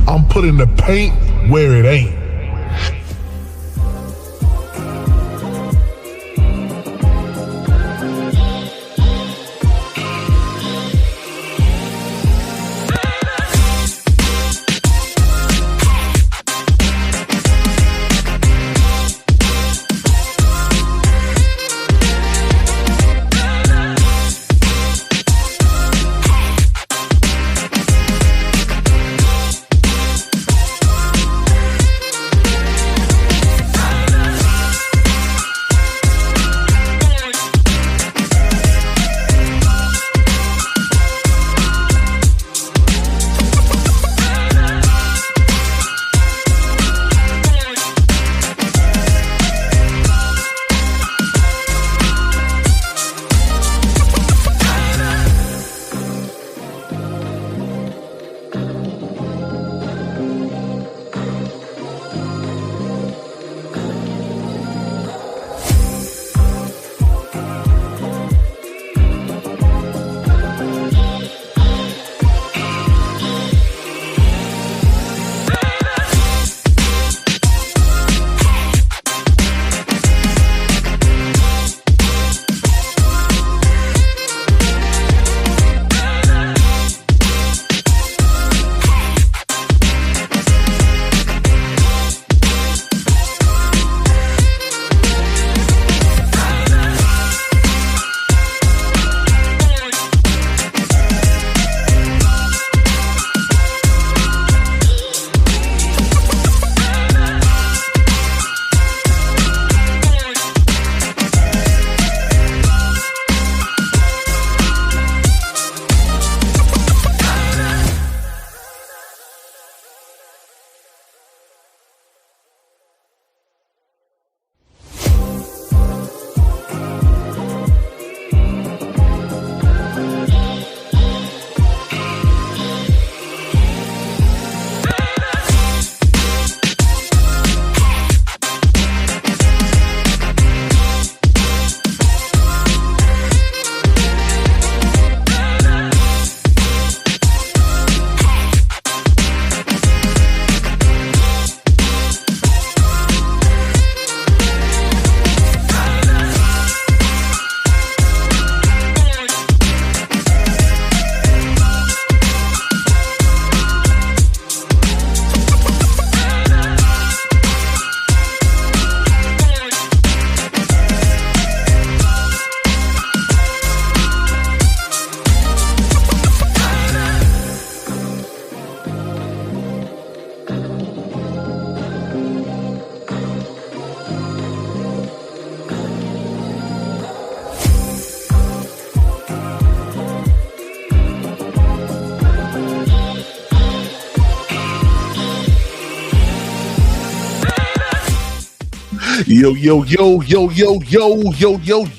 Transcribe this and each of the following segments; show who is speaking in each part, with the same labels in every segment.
Speaker 1: I'm putting the paint where it ain't.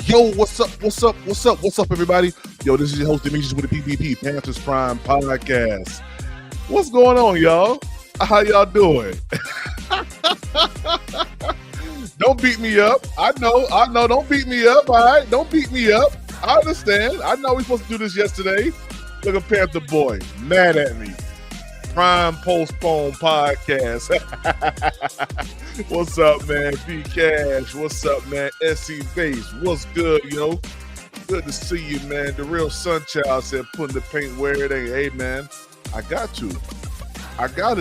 Speaker 1: Yo, what's up, everybody? Yo, this is your host, Demetrius, with the PPP, Panthers Prime Podcast. What's going on, y'all? How y'all doing? Don't beat me up. I know. Don't beat me up, all right? Don't beat me up. I understand. I know we supposed to do this yesterday. Look at Panther Boy, mad at me. Prime Postpone Podcast. What's up, man? B Cash. What's up, man? SC Base. What's good, yo? Good to see you, man. The real Sunchild said putting the paint where it ain't. Hey, man, I got to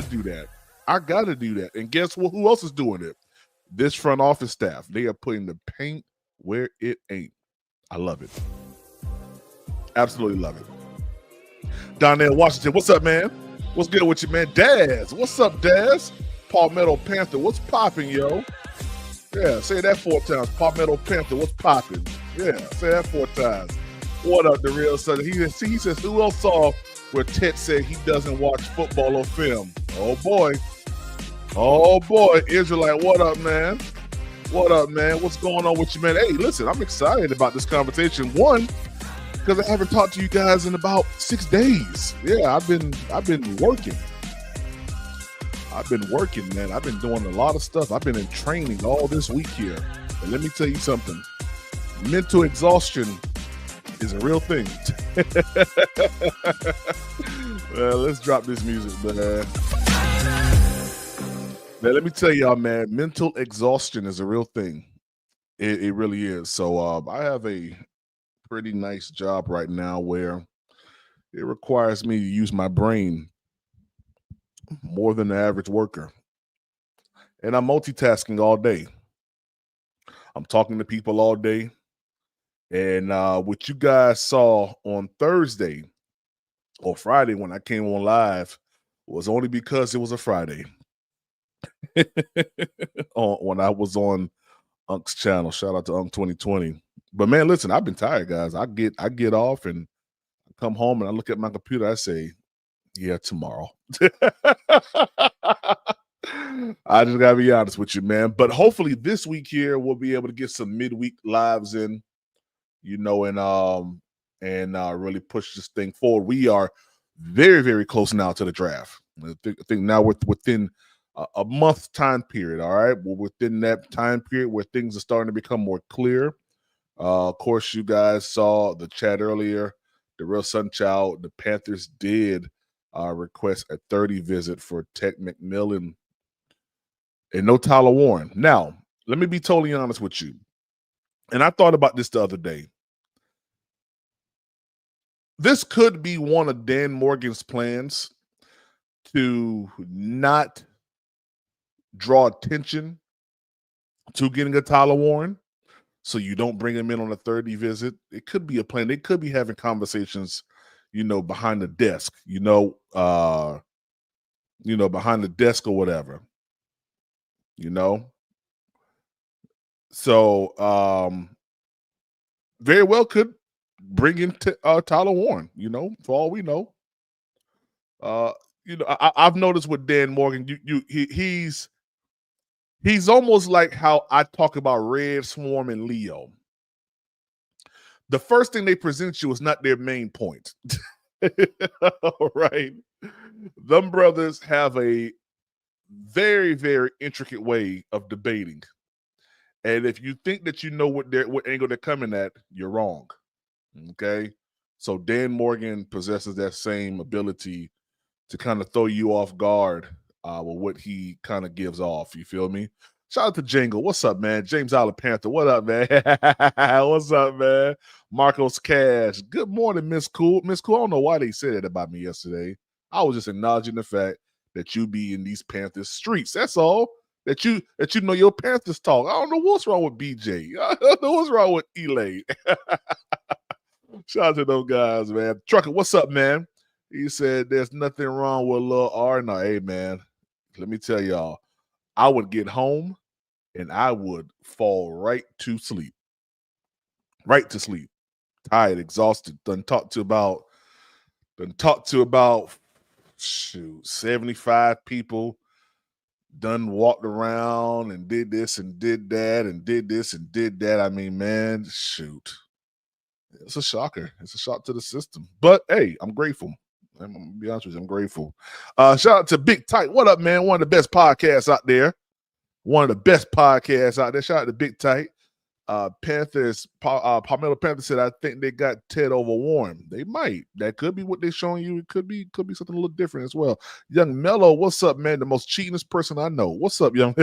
Speaker 1: do that. And guess what? Who else is doing it? This front office staff. They are putting the paint where it ain't. I love it. Absolutely love it. Donnell Washington. What's up, man? What's good with you, man? Daz. What's up, Daz? Palmetto Panther. What's popping, yo? Yeah, say that 4 times. Palmetto Panther. What's popping? Yeah, say that 4 times. What up, the real son? He says, who else saw where Ted said he doesn't watch football or film? Oh, boy. Israelite, what up, man? What's going on with you, man? Hey, listen, I'm excited about this conversation. One, because I haven't talked to you guys in about 6 days. Yeah, I've been working. Man. I've been doing a lot of stuff. I've been in training all this week here. And let me tell you something. Mental exhaustion is a real thing. Well, let's drop this music, man. Man, let me tell y'all, man, mental exhaustion is a real thing. It really is. So I have a pretty nice job right now where it requires me to use my brain more than the average worker. And I'm multitasking all day. I'm talking to people all day. And what you guys saw on Thursday or Friday when I came on live was only because it was a Friday. When I was on Unc's channel. Shout out to Unc 2020. But man, listen, I've been tired, guys. I get off and come home and I look at my computer. I say, yeah, tomorrow. I just gotta be honest with you, man. But hopefully this week here we'll be able to get some midweek lives in, and really push this thing forward. We are very, very close now to the draft. I think now we're within a month time period. All right, we're within that time period where things are starting to become more clear. Of course, you guys saw the chat earlier. The real Sunchild, the Panthers did request a 30 visit for Tech McMillan and no Tyler Warren. Now, let me be totally honest with you. And I thought about this the other day. This could be one of Dan Morgan's plans to not draw attention to getting a Tyler Warren, so you don't bring him in on a 30 visit. It could be a plan. They could be having conversations, behind the desk, behind the desk or whatever, you know. So very well could bring in Tyler Warren, for all we know. I've noticed with Dan Morgan, he's almost like how I talk about Red Swarm and Leo. The first thing they present you is not their main point. Right? Them brothers have a very, very intricate way of debating. And if you think that you know what angle they're coming at, you're wrong. Okay? So Dan Morgan possesses that same ability to kind of throw you off guard with what he kind of gives off. You feel me? Shout out to Jingle. What's up, man? James Island Panther. What up, man? What's up, man? Marcos Cash. Good morning, Miss Cool. Miss Cool, I don't know why they said that about me yesterday. I was just acknowledging the fact that you be in these Panthers streets. That's all. That you know your Panthers talk. I don't know what's wrong with BJ. I don't know what's wrong with Elay. Shout out to those guys, man. Trucker, what's up, man? He said there's nothing wrong with Lil R. No, hey, man, let me tell y'all, I would get home and I would fall right to sleep. Right to sleep. Tired, exhausted. Done talked to about 75 people. Done walked around and did this and did that and did this and did that. I mean, man, shoot. It's a shocker. It's a shock to the system. But hey, I'm grateful. I'm gonna be honest with you, I'm grateful. Shout out to Big Tight. What up, man? One of the best podcasts out there. One of the best podcasts out there. Shout out to Big Tight. Panthers, Palmetto Panthers said, I think they got Ted over Warren. They might. That could be what they're showing you. It could be something a little different as well. Young Mello, what's up, man? The most cheatingest person I know. What's up, young?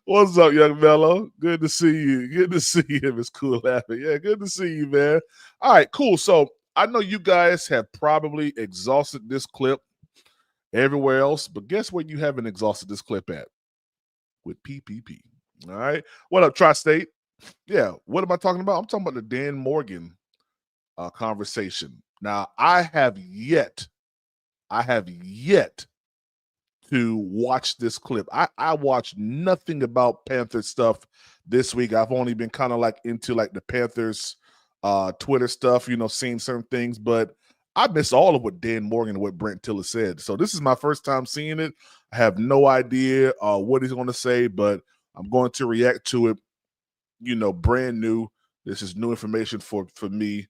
Speaker 1: What's up, young Mello? Good to see you. Good to see you. It's cool laughing. Yeah, good to see you, man. All right, cool. So I know you guys have probably exhausted this clip everywhere else, but guess where you haven't exhausted this clip at? With PPP. All right. What up, Tri-State? Yeah. What am I talking about? I'm talking about the Dan Morgan conversation. Now, I have yet to watch this clip. I watched nothing about Panther stuff this week. I've only been kind of like into like the Panthers Twitter stuff, seeing certain things, but I missed all of what Dan Morgan and what Brent Tiller said. So this is my first time seeing it. I have no idea what he's going to say, but I'm going to react to it, brand new. This is new information for me.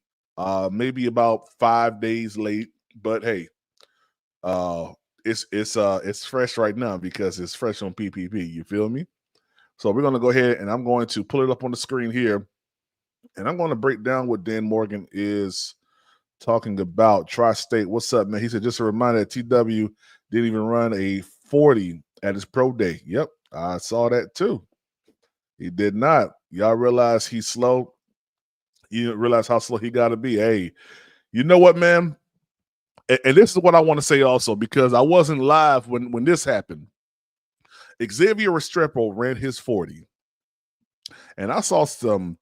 Speaker 1: Maybe about 5 days late, but hey, it's fresh right now because it's fresh on PPP. You feel me? So we're going to go ahead and I'm going to pull it up on the screen here, and I'm going to break down what Dan Morgan is talking about. Tri-State, what's up, man? He said, just a reminder that TW Didn't even run a 40 at his pro day. Yep, I saw that too. He did not. Y'all realize he's slow? You realize how slow he got to be. Hey, you know what, man? And this is what I want to say also, because I wasn't live when this happened. Xavier Restrepo ran his 40. And I saw some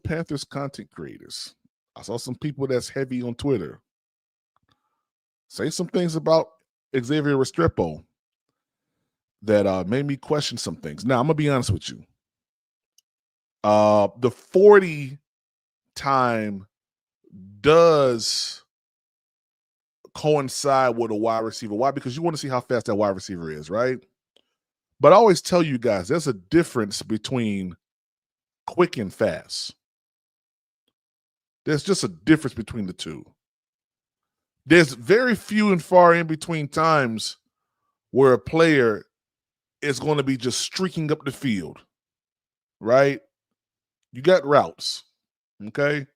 Speaker 1: Panthers content creators. I saw some people that's heavy on Twitter say some things about Xavier Restrepo that made me question some things. Now, I'm going to be honest with you. The 40 time does coincide with a wide receiver. Why? Because you want to see how fast that wide receiver is, right? But I always tell you guys, there's a difference between quick and fast. There's just a difference between the two. There's very few and far in between times where a player is going to be just streaking up the field, right? You got routes, okay?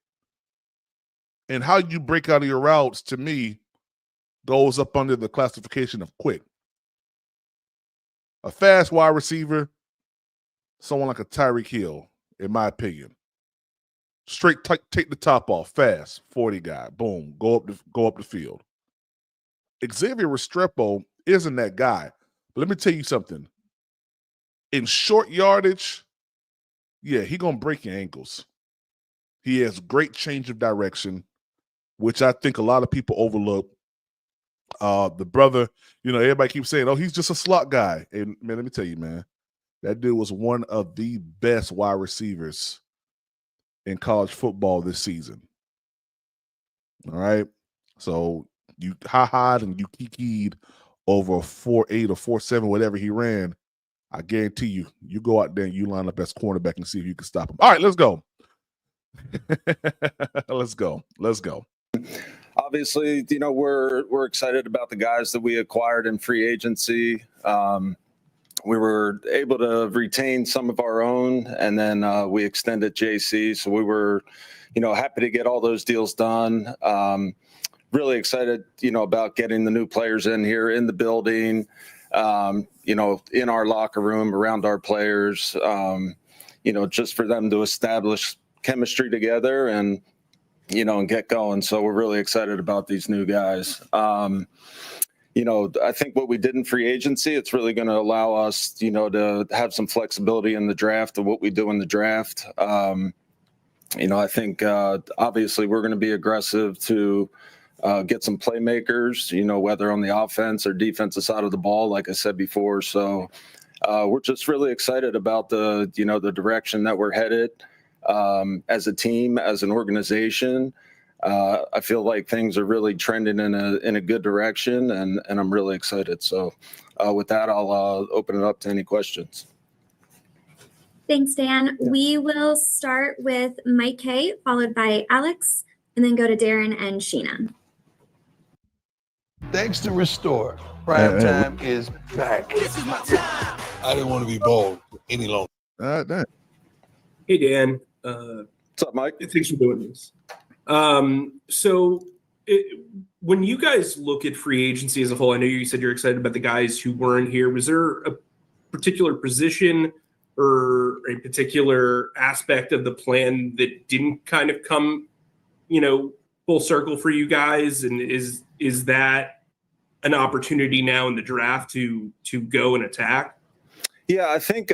Speaker 1: And how you break out of your routes, to me, goes up under the classification of quick. A fast wide receiver, someone like a Tyreek Hill, in my opinion. Straight take the top off, fast, 40 guy, boom, go up the field. Xavier Restrepo isn't that guy. But let me tell you something. In short yardage, yeah, he gonna break your ankles. He has great change of direction, which I think a lot of people overlook. The brother, everybody keeps saying, "Oh, he's just a slot guy." And man, let me tell you, man, that dude was one of the best wide receivers in college football this season. All right, so you ha-ha'd and you kikied over a 4.8 or 4.7, whatever he ran. I guarantee you go out there and you line up as cornerback and see if you can stop him. All right, let's go. Let's go.
Speaker 2: Obviously, we're excited about the guys that we acquired in free agency. We were able to retain some of our own, and then we extended JC. So we were, happy to get all those deals done. Really excited, about getting the new players in here in the building, in our locker room, around our players, just for them to establish chemistry together and get going. So we're really excited about these new guys. I think what we did in free agency, it's really going to allow us, to have some flexibility in the draft of what we do in the draft. I think obviously we're going to be aggressive to get some playmakers, whether on the offense or defensive side of the ball, like I said before. So we're just really excited about the direction that we're headed. As a team, as an organization, I feel like things are really trending in a good direction, and I'm really excited. So with that, I'll open it up to any questions.
Speaker 3: Thanks, Dan. Yeah. We will start with Mike K, followed by Alex, and then go to Darren and Sheena.
Speaker 4: Thanks to Restore, prime time is back. This is my time. I didn't want to be bold any longer.
Speaker 5: Hey, Dan.
Speaker 2: What's up, Mike?
Speaker 5: Thanks for doing this. When you guys look at free agency as a whole, I know you said you're excited about the guys who weren't here. Was there a particular position or a particular aspect of the plan that didn't kind of come, full circle for you guys? And is that an opportunity now in the draft to go and attack?
Speaker 2: Yeah, I think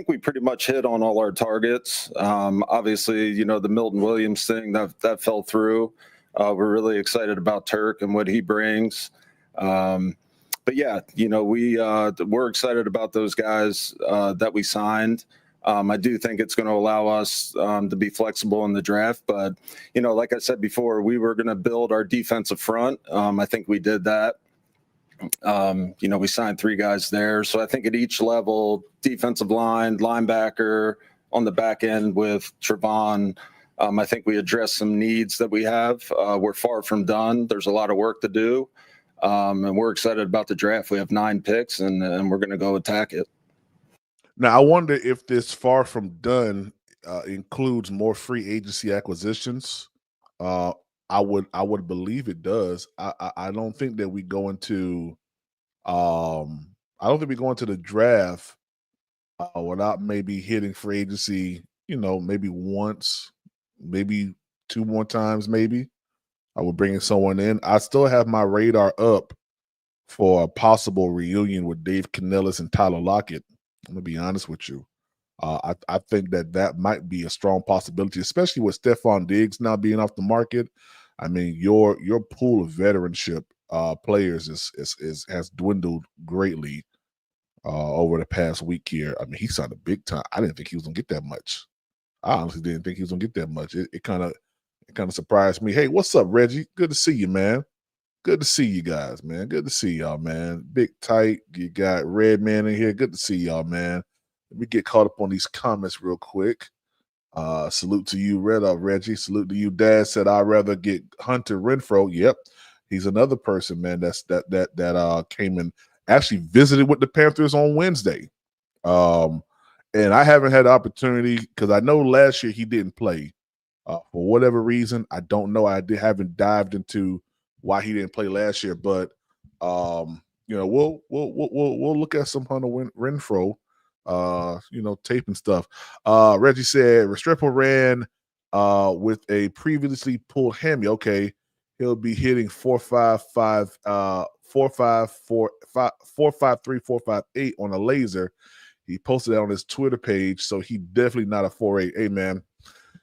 Speaker 2: we pretty much hit on all our targets. Obviously, the Milton Williams thing that fell through. We're really excited about Turk and what he brings. But yeah, we're excited about those guys that we signed. I do think it's going to allow us to be flexible in the draft. But like I said before, we were going to build our defensive front. I think we did that. We signed 3 guys there. So I think at each level, defensive line, linebacker, on the back end with Trevon, I think we addressed some needs that we have. We're far from done. There's a lot of work to do. And we're excited about the draft. We have 9 picks, and we're going to go attack it.
Speaker 1: Now, I wonder if this far from done includes more free agency acquisitions. I would believe it does. I don't think that we go into I don't think we go into the draft without maybe hitting free agency, maybe once, maybe two more times, maybe. I would bring someone in. I still have my radar up for a possible reunion with Dave Canellis and Tyler Lockett. I'm gonna be honest with you. I think that might be a strong possibility, especially with Stephon Diggs now being off the market. I mean, your pool of veteranship players has dwindled greatly over the past week here. I mean, he signed a big time. I didn't think he was gonna get that much. I honestly didn't think he was gonna get that much. It kind of surprised me. Hey, what's up, Reggie? Good to see you, man. Good to see you guys, man. Good to see y'all, man. Big Tight, you got Red Man in here. Good to see y'all, man. Let me get caught up on these comments real quick. Salute to you, Red Up Reggie. Salute to you. Dad said I'd rather get Hunter Renfro. Yep, he's another person, man. That came and actually visited with the Panthers on Wednesday. And I haven't had the opportunity because I know last year he didn't play for whatever reason. I don't know. Haven't dived into why he didn't play last year, but we'll look at some Hunter Renfro. Tape and stuff. Reggie said Restrepo ran with a previously pulled hammy. Okay, he'll be hitting 4.55, 4.54, 4.53, 4.58 on a laser. He posted that on his Twitter page, so he definitely not a 4.8. Hey, man.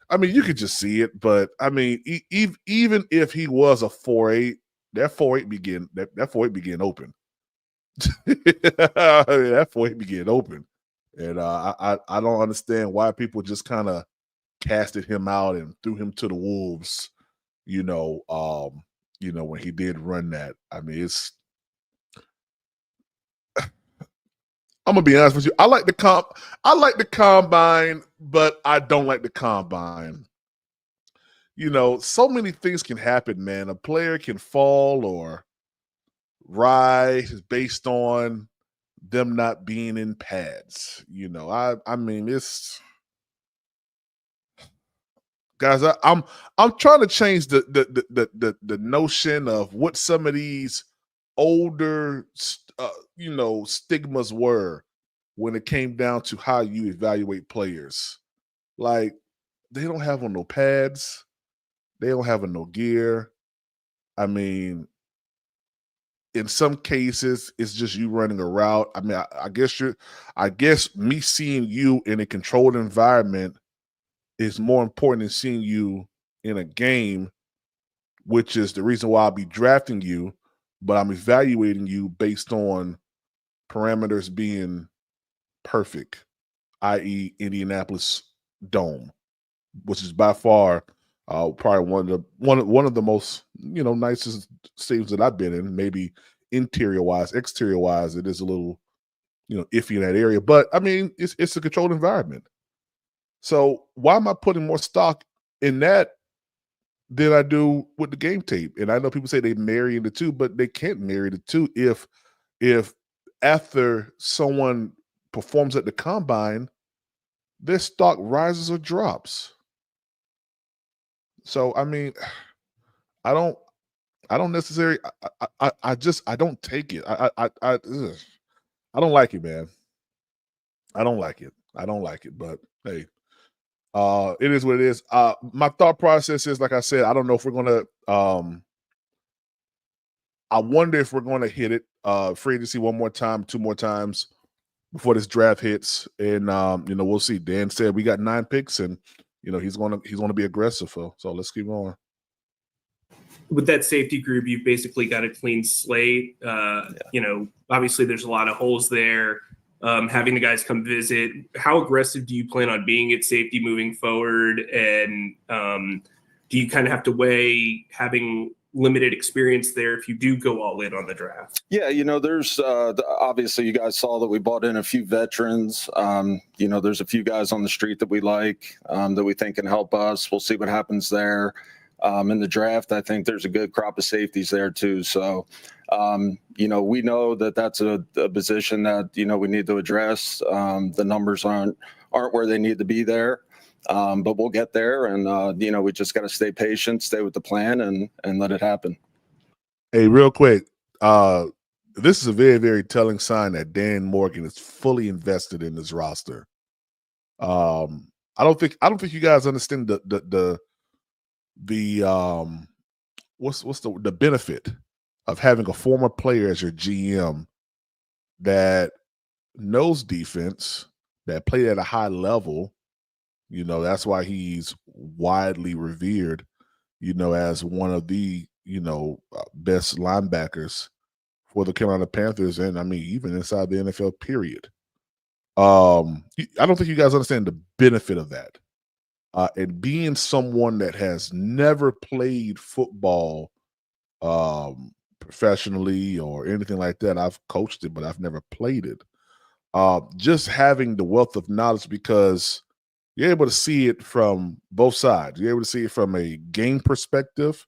Speaker 1: I mean, you could just see it, but I mean, even if he was a 4.8, that 4.8 begin open. That 4.8 begin open. And I don't understand why people just kind of casted him out and threw him to the wolves, when he did run that. I mean, I'm gonna be honest with you. I like the combine, but I don't like the combine. So many things can happen, man. A player can fall or rise based on them not being in pads. I mean, it's guys. I'm trying to change the notion of what some of these older stigmas were when it came down to how you evaluate players. Like, they don't have on no pads, they don't have on no gear. I mean, in some cases, it's just you running a route. I mean, I guess me seeing you in a controlled environment is more important than seeing you in a game, which is the reason why I'll be drafting you, but I'm evaluating you based on parameters being perfect, i.e. Indianapolis Dome, which is by far probably one of the most nicest stadiums that I've been in. Maybe interior wise, exterior wise, it is a little iffy in that area, but I mean it's a controlled environment. So why am I putting more stock in that than I do with the game tape? And I know people say they marry the two, but they can't marry the two if after someone performs at the combine, their stock rises or drops. So I mean, I don't necessarily. I don't take it. I don't like it, man. I don't like it. But hey, it is what it is. My thought process is, like I said, I don't know if we're gonna. I wonder if we're gonna hit it free agency one more time, two more times before this draft hits, and we'll see. Dan said we got 9 picks, and he's gonna be aggressive. So let's keep going.
Speaker 5: With that safety group, you've basically got a clean slate. Obviously there's a lot of holes there. Having the guys come visit, how aggressive do you plan on being at safety moving forward? And do you kind of have to weigh having limited experience there if you do go all in on the draft?
Speaker 2: Yeah, there's obviously you guys saw that we brought in a few veterans. There's a few guys on the street that we like, that we think can help us. We'll see what happens there. In the draft, I think there's a good crop of safeties there too. So, we know that that's a position that, we need to address. The numbers aren't where they need to be there. But we'll get there, and we just got to stay patient, stay with the plan, and let it happen.
Speaker 1: Hey, real quick, this is a very, very telling sign that Dan Morgan is fully invested in this roster. I don't think you guys understand the what's the benefit of having a former player as your GM that knows defense, that played at a high level. That's why he's widely revered, as one of the, best linebackers for the Carolina Panthers. And I mean, even inside the NFL period. I don't think you guys understand the benefit of that. And being someone that has never played football professionally or anything like that. I've coached it, but I've never played it. Just having the wealth of knowledge, because you're able to see it from both sides. You're able to see it from a game perspective.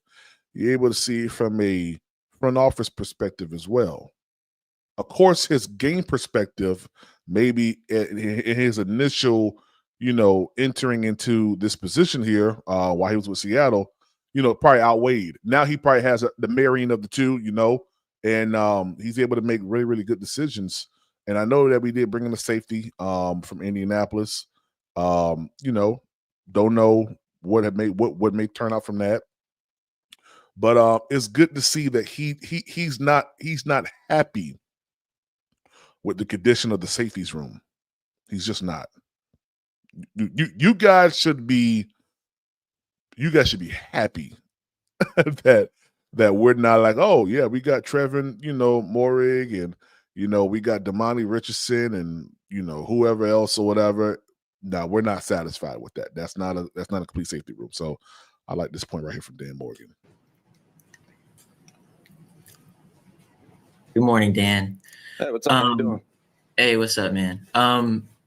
Speaker 1: You're able to see it from a front office perspective as well. Of course, his game perspective, maybe in his initial, entering into this position here while he was with Seattle, probably outweighed. Now he probably has the marrying of the two, and he's able to make really, really good decisions. And I know that we did bring in a safety from Indianapolis. Don't know what may turn out from that. But it's good to see that he's not happy with the condition of the safeties room. He's just not. You guys should be happy that we're not like, oh yeah, we got Trevin, Morig, and we got Damani Richardson and whoever else or whatever. No, we're not satisfied with that. That's not a complete safety room. So I like this point right here from Dan Morgan.
Speaker 6: Good morning, Dan.
Speaker 2: Hey, what's up? How you doing?
Speaker 6: Hey, what's up, man?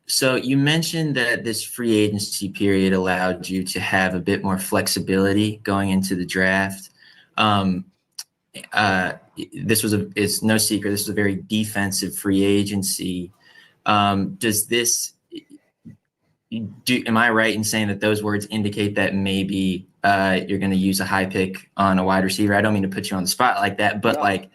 Speaker 6: So you mentioned that this free agency period allowed you to have a bit more flexibility going into the draft. It's no secret, this was a very defensive free agency. Am I right in saying that those words indicate that maybe you're going to use a high pick on a wide receiver? I don't mean to put you on the spot like that, but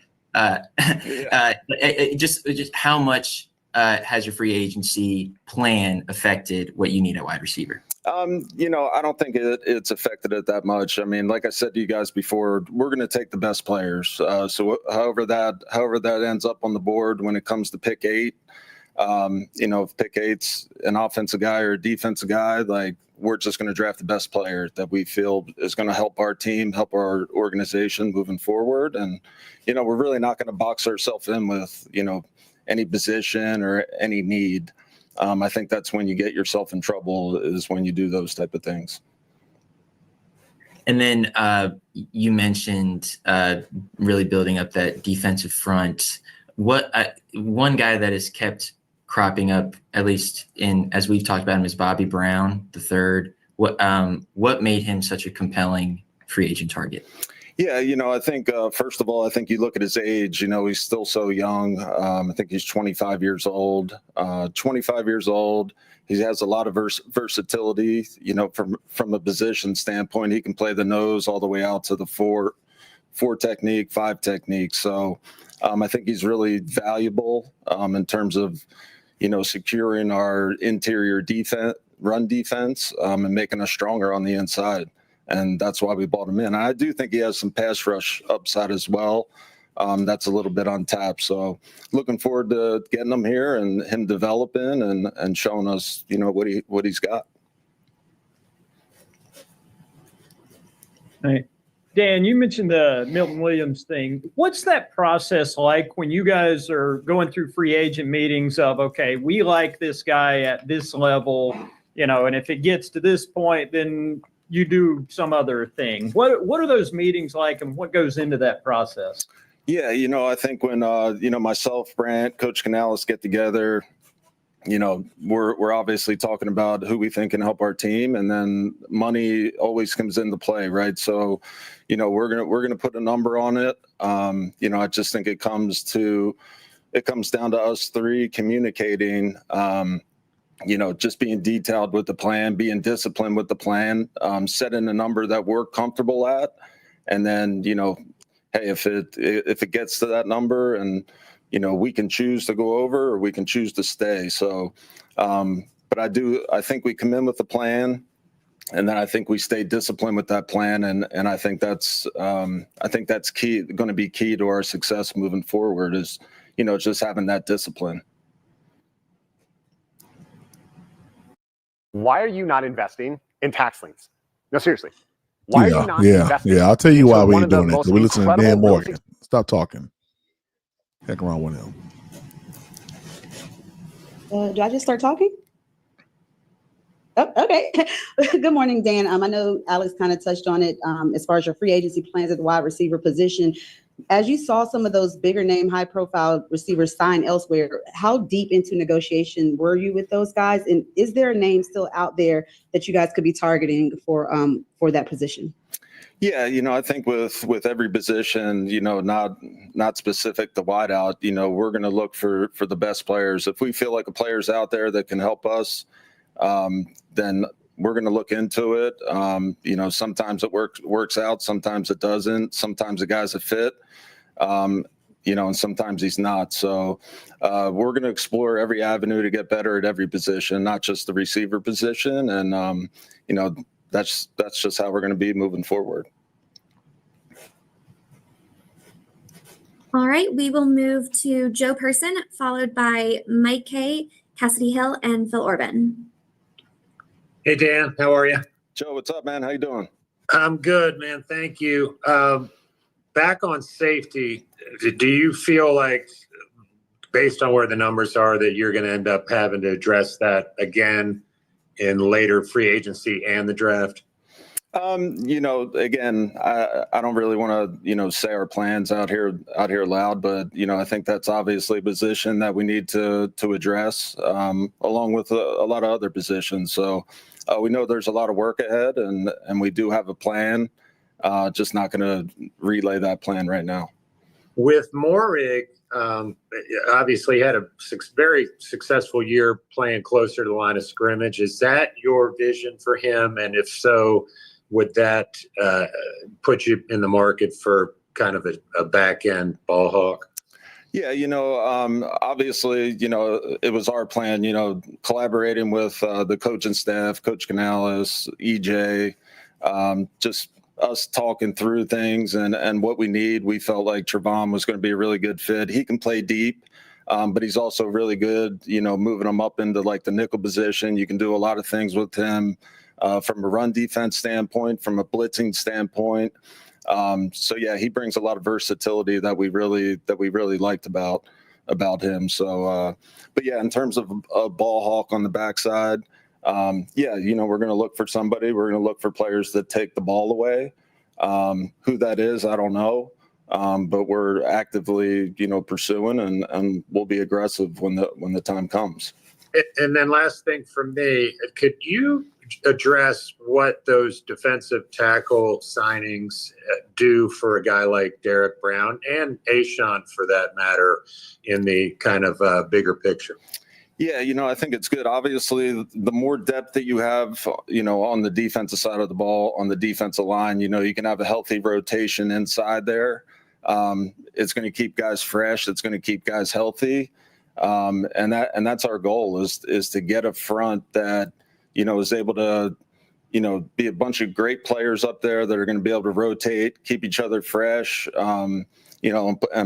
Speaker 6: just how much has your free agency plan affected what you need at wide receiver?
Speaker 2: I don't think it's affected it that much. I mean, like I said to you guys before, we're going to take the best players. So however that ends up on the board when it comes to pick 8, if pick 8's an offensive guy or a defensive guy, like we're just going to draft the best player that we feel is going to help our team, help our organization moving forward. And, we're really not going to box ourselves in with, any position or any need. I think that's when you get yourself in trouble, is when you do those type of things.
Speaker 6: And then you mentioned really building up that defensive front. One guy that has kept cropping up, at least as we've talked about him, is Bobby Brown III. What made him such a compelling free agent target?
Speaker 2: Yeah, I think, first of all, I think you look at his age, he's still so young. I think he's 25 years old. 25 years old. He has a lot of versatility, from a position standpoint. He can play the nose all the way out to the 4 technique, 5 technique. So I think he's really valuable in terms of, securing our interior run defense, and making us stronger on the inside. And that's why we bought him in. I do think he has some pass rush upside as well. That's a little bit untapped. So looking forward to getting him here and him developing and showing us, what he's got.
Speaker 7: Right. Dan, you mentioned the Milton Williams thing. What's that process like when you guys are going through free agent meetings of, okay, we like this guy at this level, and if it gets to this point, then you do some other thing. What are those meetings like, and what goes into that process?
Speaker 2: Yeah, I think when myself, Brant, Coach Canales get together, we're obviously talking about who we think can help our team, and then money always comes into play, right? So, we're gonna put a number on it. I just think it comes down to us 3 communicating. just being detailed with the plan, being disciplined with the plan, setting a number that we're comfortable at. And then, hey, if it gets to that number and, we can choose to go over or we can choose to stay. So, but I think we come in with the plan, and then I think we stay disciplined with that plan. And I think that's key, going to be key to our success moving forward is, just having that discipline.
Speaker 8: Why are you not investing in tax liens? No, seriously. Why are you not investing?
Speaker 1: Yeah, I'll tell you why
Speaker 8: into
Speaker 1: we
Speaker 8: one
Speaker 1: ain't
Speaker 8: of the
Speaker 1: doing it.
Speaker 8: most
Speaker 1: We're listening to
Speaker 8: incredible
Speaker 1: Dan
Speaker 8: real
Speaker 1: Morgan.
Speaker 8: estate-
Speaker 1: Stop talking. Heck around with him.
Speaker 9: Do I just start talking? Oh, okay. Good morning, Dan. I know Alex kind of touched on it as far as your free agency plans at the wide receiver position. As you saw some of those bigger name, high profile receivers sign elsewhere, how deep into negotiation were you with those guys? And is there a name still out there that you guys could be targeting for that position?
Speaker 2: Yeah, I think with every position, not specific to wideout, we're going to look for the best players. If we feel like a player's out there that can help us, then we're going to look into it. Sometimes it works out, sometimes it doesn't. Sometimes the guy's a fit, and sometimes he's not. So we're going to explore every avenue to get better at every position, not just the receiver position. And that's just how we're going to be moving forward.
Speaker 3: All right, we will move to Joe Person, followed by Mike Kay, Cassidy Hill, and Phil Orban.
Speaker 10: Hey, Dan, how are you?
Speaker 2: Joe, what's up, man? How you doing?
Speaker 10: I'm good, man. Thank you. Back on safety, do you feel like, based on where the numbers are, that you're going to end up having to address that again in later free agency and the draft?
Speaker 2: Again, I don't really want to, say our plans out here loud, but, I think that's obviously a position that we need to address, along with a lot of other positions. So we know there's a lot of work ahead and we do have a plan, just not going to relay that plan right now.
Speaker 10: With Morig, obviously had a very successful year playing closer to the line of scrimmage. Is that your vision for him? And if so, would that put you in the market for kind of a back end ball hawk?
Speaker 2: Yeah, obviously, it was our plan, collaborating with the coaching staff, Coach Canales, EJ, just us talking through things and what we need. We felt like Trevon was going to be a really good fit. He can play deep, but he's also really good, moving him up into like the nickel position. You can do a lot of things with him. From a run defense standpoint, from a blitzing standpoint. So yeah, he brings a lot of versatility that we really liked about him. So, but yeah, in terms of a ball hawk on the backside, yeah, we're going to look for somebody. We're going to look for players that take the ball away. Who that is, I don't know. But we're actively, pursuing and we'll be aggressive when the time comes.
Speaker 10: And then last thing from me, could you address what those defensive tackle signings do for a guy like Derek Brown and Ashawn, for that matter, in the kind of bigger picture?
Speaker 2: Yeah, I think it's good. Obviously, the more depth that you have, on the defensive side of the ball, on the defensive line, you can have a healthy rotation inside there. It's going to keep guys fresh. It's going to keep guys healthy. And that's our goal is to get a front that, is able to, be a bunch of great players up there that are going to be able to rotate, keep each other fresh, and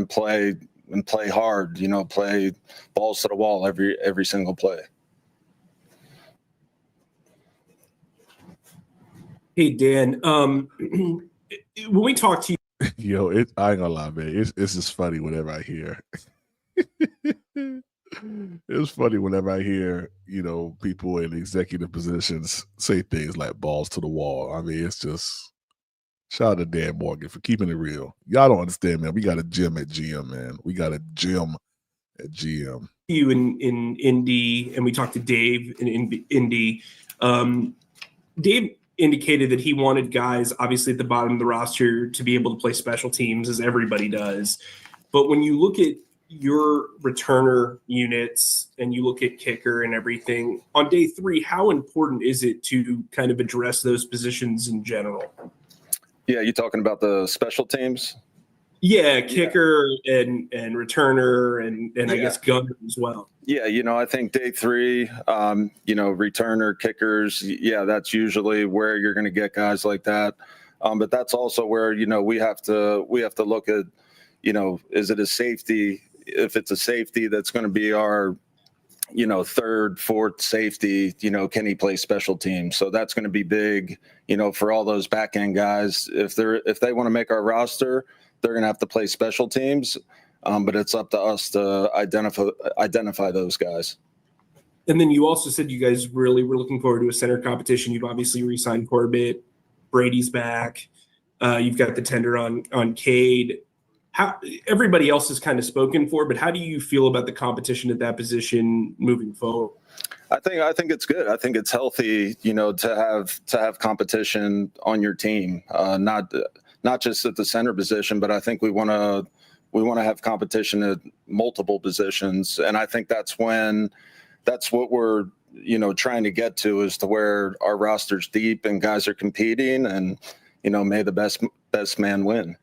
Speaker 2: play hard, play balls to the wall every single play.
Speaker 5: Hey, Dan, when we talk to you,
Speaker 1: Yo, I ain't gonna lie, man. It's just funny whenever I hear. It's funny whenever I hear, people in executive positions say things like balls to the wall. I mean, it's just shout out to Dan Morgan for keeping it real. Y'all don't understand, man. We got a gym at GM, man. We got a gym at GM.
Speaker 5: You in Indy, and we talked to Dave in Indy. Dave indicated that he wanted guys, obviously at the bottom of the roster, to be able to play special teams, as everybody does. But when you look at your returner units and you look at kicker and everything, on day 3, how important is it to kind of address those positions in general?
Speaker 2: Yeah, you talking about the special teams?
Speaker 5: Yeah, kicker and returner and I guess gunner as well.
Speaker 2: Yeah, I think day 3, returner, kickers, that's usually where you're going to get guys like that. But that's also where, we have to look at, is it a safety? If it's a safety, that's going to be our, 3rd, 4th safety, can he play special teams? So that's going to be big, for all those back end guys. If they want to make our roster, they're going to have to play special teams. But it's up to us to identify those guys.
Speaker 5: And then you also said you guys really were looking forward to a center competition. You've obviously re-signed Corbett. Brady's back. You've got the tender on Cade. Everybody else is kind of spoken for, but how do you feel about the competition at that position moving forward?
Speaker 2: I think it's good. I think it's healthy, to have competition on your team, not just at the center position, but I think we want to have competition at multiple positions, and I think that's what we're trying to get to, is to where our roster's deep and guys are competing, and may the best man win.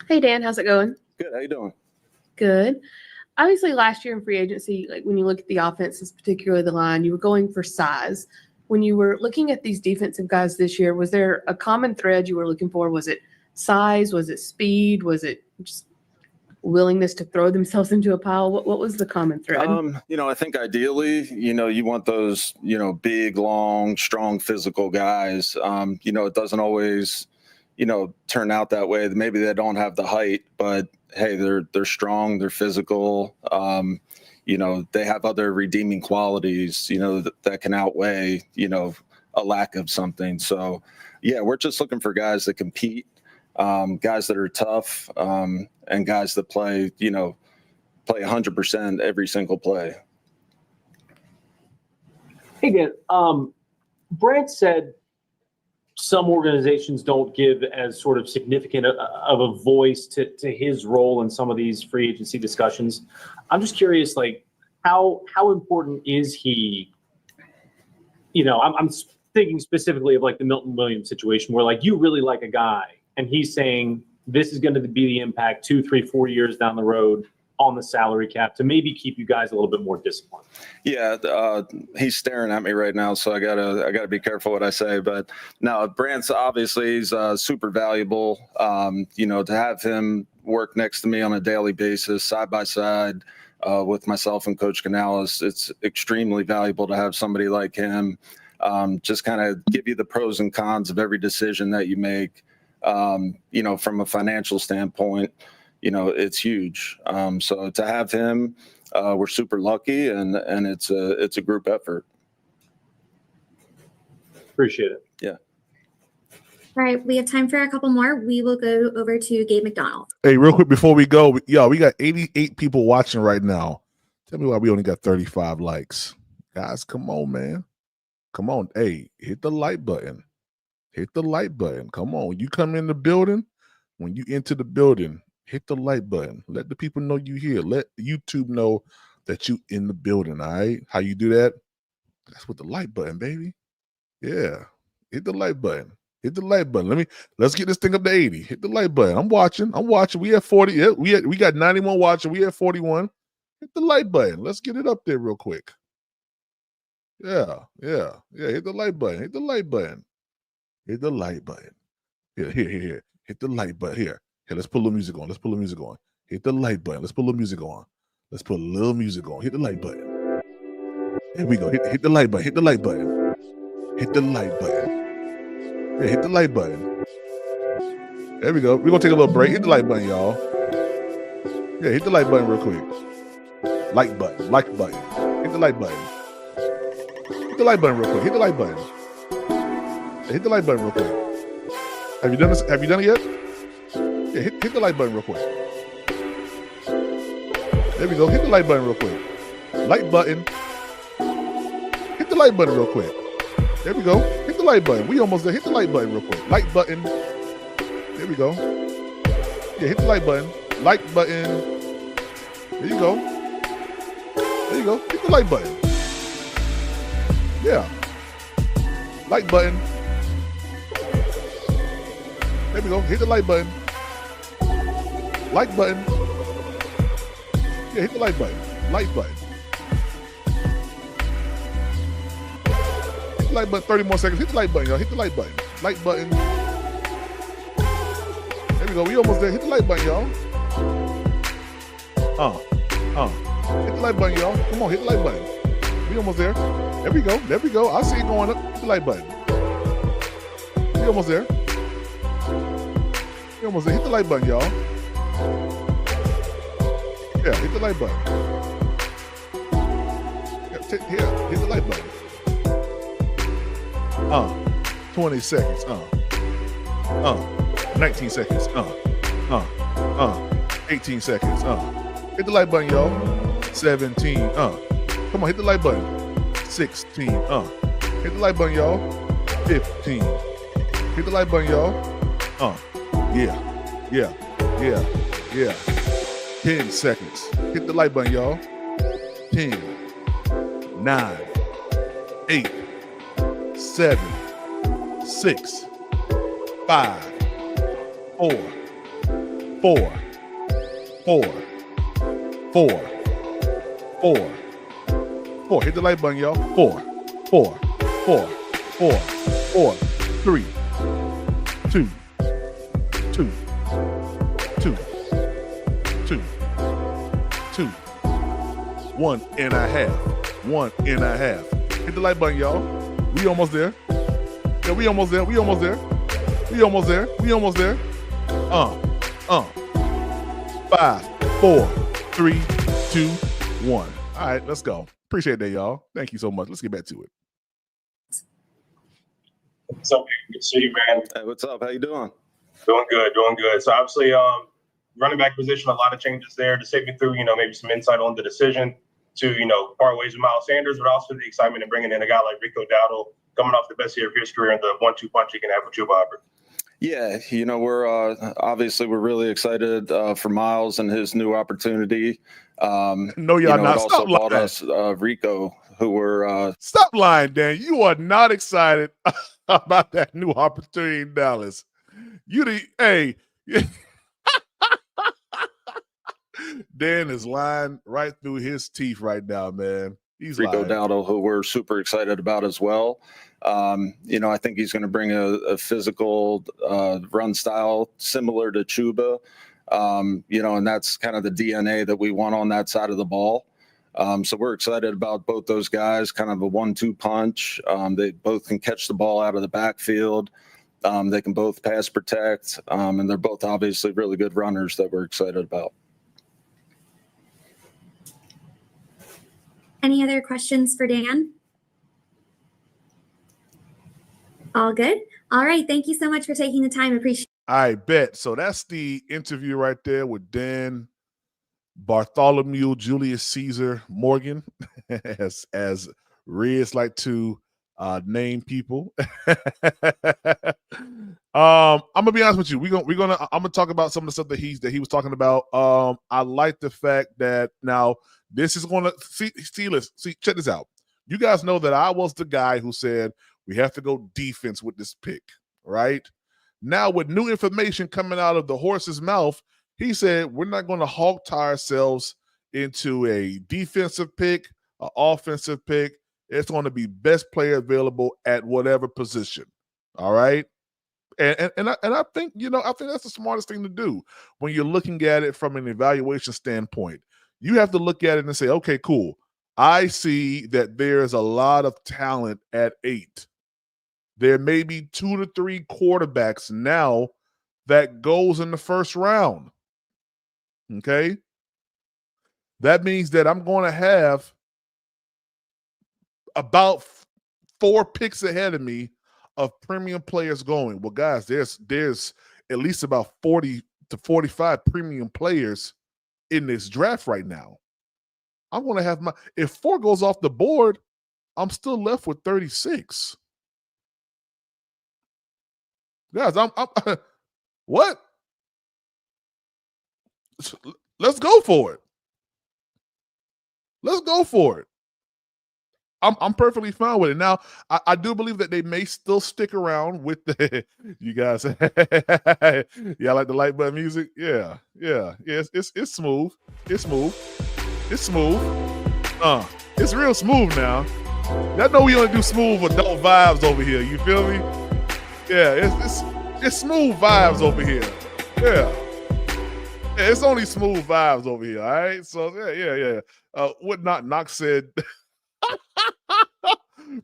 Speaker 11: Hey, Dan, how's it going?
Speaker 2: Good. How you doing?
Speaker 11: Good. Obviously, last year in free agency, like when you look at the offenses, particularly the line, you were going for size. When you were looking at these defensive guys this year, was there a common thread you were looking for? Was it size? Was it speed? Was it just willingness to throw themselves into a pile? What was the common thread?
Speaker 2: I think ideally, you want those, big, long, strong, physical guys. It doesn't always turn out that way. Maybe they don't have the height, but hey, they're strong, they're physical. They have other redeeming qualities, that can outweigh, a lack of something. So yeah, we're just looking for guys that compete, guys that are tough, and guys that play 100% every single play.
Speaker 12: Hey, Dan, Brant said some organizations don't give as sort of significant of a voice to his role in some of these free agency discussions. I'm just curious, like, how important is he? I'm thinking specifically of like the Milton Williams situation, where like you really like a guy and he's saying this is going to be the impact 2, 3, 4 years down the road on the salary cap to maybe keep you guys a little bit more disciplined.
Speaker 2: Yeah, he's staring at me right now, so I gotta be careful what I say. But no, Brant's obviously he's super valuable. To have him work next to me on a daily basis, side by side, with myself and Coach Canales, it's extremely valuable to have somebody like him. Just kind of give you the pros and cons of every decision that you make. From a financial standpoint, it's huge. So to have him, we're super lucky, and it's a group effort.
Speaker 12: Appreciate it.
Speaker 2: Yeah.
Speaker 3: All right, we have time for a couple more. We will go over to Gabe McDonald.
Speaker 1: Hey, real quick before we go, we got 88 people watching right now. Tell me why we only got 35 likes. Guys, come on, man. Come on. Hey, hit the like button. Hit the like button. Come on. You come in the building, when you enter the building, hit the like button. Let the people know you here. Let YouTube know that you in the building, all right? How you do that? That's with the like button, baby. Yeah. Hit the like button. Hit the like button. Let's get this thing up to 80. Hit the like button. I'm watching. We have 40. Yeah, we got 91 watching. We have 41. Hit the like button. Let's get it up there real quick. Yeah. Hit the like button. Hit the like button. Hit the like button. Here. Hit the like button. Here, let's put a little music on. Hit the like button. Let's put a little music on. Hit the like button. Here we go. Hit the like button. Hit the like button. Hit the like button. Yeah, hit the like button. There we go. We're going to take a little break. Hit the like button, y'all. Yeah, hit the like button real quick. Like button. Hit the like button. Hit the like button real quick. Hit the like button. Hit the like button real quick. Have you done this? Have you done it yet? Yeah, hit the like button real quick. There we go. Hit the like button real quick. Like button. Hit the like button real quick. There we go. Hit the like button. We almost there. Hit the like button real quick. Like button. There we go. Yeah, hit the like button. Like button. There you go. There you go. Hit the like button. Yeah. Like button. There we go. Hit the like button. Like button. Yeah, hit the like button. Like button. Hit the like button. 30 more seconds. Hit the like button, y'all. Hit the like button. Like button. There we go. We almost there. Hit the like button, y'all. Hit the like button, y'all. Come on, hit the like button. We almost there. There we go. There we go. I see it going up. Hit the like button. We almost there. We almost there. Hit the like button, y'all. Yeah, hit the like button. Yeah, hit the like button. 20 seconds. 19 seconds. 18 seconds. Hit the like button, y'all. 17. Come on, hit the like button. 16. Hit the like button, y'all. 15. Hit the like button, y'all. Yeah. 10 seconds. Hit the like button, y'all. 10, 9, 8, 7, 6, 5, 4, 4, 4, 4, 4, 4. Hit the like button, y'all. 4, 4, 4, 4, 4, 3, 2, 2, 2, 2, 2, 1 and a half. 1 and a half. Hit the like button, y'all. We almost there. Yeah, we almost there. We almost there. We almost there. We almost there. 5, 4, 3, 2, 1. All right, let's go. Appreciate that, y'all. Thank you so much. Let's get back to it.
Speaker 13: What's up? Good to see you, man.
Speaker 2: Hey, what's up? How you doing?
Speaker 13: Doing good, doing good. So obviously, running back position, a lot of changes there. To take me through, maybe some insight on the decision to, part ways with Miles Sanders, but also the excitement of bringing in a guy like Rico Dowdle, coming off the best year of his career and the 1-2 punch he can have with Chuba Hubbard.
Speaker 2: Yeah, we're obviously we're really excited for Miles and his new opportunity.
Speaker 1: No, y'all not.
Speaker 2: It also
Speaker 1: Stop
Speaker 2: brought
Speaker 1: lying.
Speaker 2: us Rico, who were
Speaker 1: Stop lying, Dan. You are not excited about that new opportunity in Dallas. Hey, Dan is lying right through his teeth right now, man. He's
Speaker 2: Rico
Speaker 1: lying.
Speaker 2: Dowdle, who we're super excited about as well. I think he's going to bring a physical run style similar to Chuba, and that's kind of the DNA that we want on that side of the ball. So we're excited about both those guys, kind of a 1-2 punch. They both can catch the ball out of the backfield. They can both pass protect, and they're both obviously really good runners that we're excited about.
Speaker 3: Any other questions for Dan? All good. All right. Thank you so much for taking the time. Appreciate it.
Speaker 1: I bet. So that's the interview right there with Dan Bartholomew Julius Caesar Morgan, as Reds like to name people. I'm gonna be honest with you. I'm gonna talk about some of the stuff that he was talking about. I like the fact that now this is gonna see. Check this out. You guys know that I was the guy who said we have to go defense with this pick, right? Now with new information coming out of the horse's mouth, he said we're not going to hog tie ourselves into a defensive pick, an offensive pick. It's going to be best player available at whatever position. All right. And I think, I think that's the smartest thing to do when you're looking at it from an evaluation standpoint. You have to look at it and say, okay, cool. I see that there's a lot of talent at 8. There may be 2 to 3 quarterbacks now that goes in the first round. Okay. That means that I'm going to have about 4 picks ahead of me of premium players going. Well, guys, there's at least about 40 to 45 premium players in this draft right now. I'm going to have if 4 goes off the board, I'm still left with 36. Guys, I'm what? let's go for it. Let's go for it. I'm perfectly fine with it. Now, I do believe that they may still stick around with the you guys. Y'all like the light button music? Yeah. It's smooth. It's smooth. It's smooth. It's real smooth now. Y'all know we only do smooth adult vibes over here. You feel me? Yeah, it's smooth vibes over here. Yeah, it's only smooth vibes over here. All right. So yeah. What Knock said.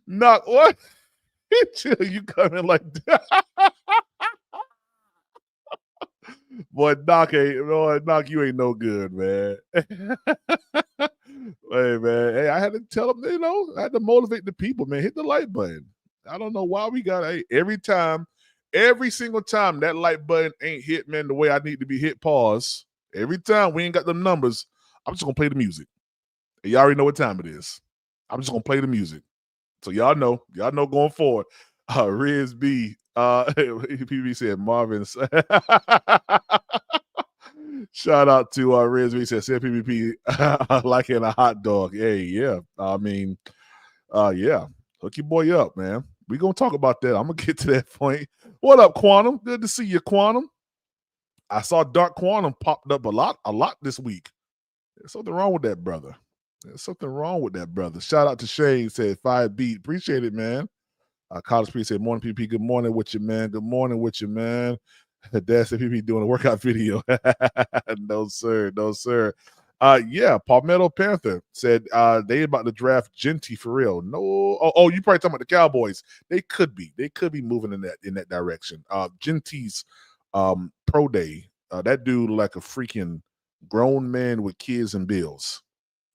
Speaker 1: Knock what? You coming like that? Boy, Knock, you ain't no good, man. Hey, man. Hey, I had to tell them, I had to motivate the people, man. Hit the like button. I don't know why we got every single time that like button ain't hit, man, the way I need to be hit, pause. Every time we ain't got them numbers, I'm just gonna play the music. And y'all already know what time it is. I'm just gonna play the music. So y'all know going forward. Riz B, PB said Marvin. Shout out to Riz B said PvP like in a hot dog. Hey, yeah. I mean, yeah. Hook your boy up, man. We gonna talk about that. I'm gonna get to that point. What up, Quantum? Good to see you, Quantum. I saw Dark Quantum popped up a lot this week. There's something wrong with that brother. Shout out to Shane, said 5 beat. Appreciate it, man. College P said, morning, PP. Good morning with you, man. Dad said, PP doing a workout video. No, sir. Yeah, Palmetto Panther said they about to draft Genty for real. No, you probably talking about the Cowboys. They could be moving in that direction. Genty's pro day, that dude like a freaking grown man with kids and bills.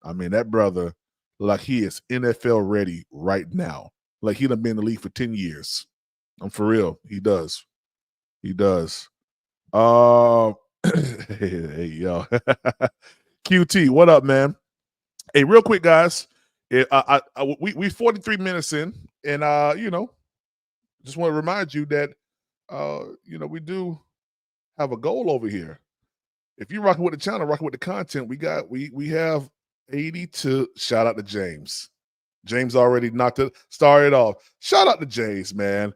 Speaker 1: I mean, that brother, like he is NFL ready right now. Like he done been in the league for 10 years. I'm for real. He does. Hey, yo. QT, what up, man? Hey, real quick, guys. We 43 minutes in, and just want to remind you that we do have a goal over here. If you're rocking with the channel, rocking with the content, we have 82. Shout out to James. James already started off. Shout out to James, man.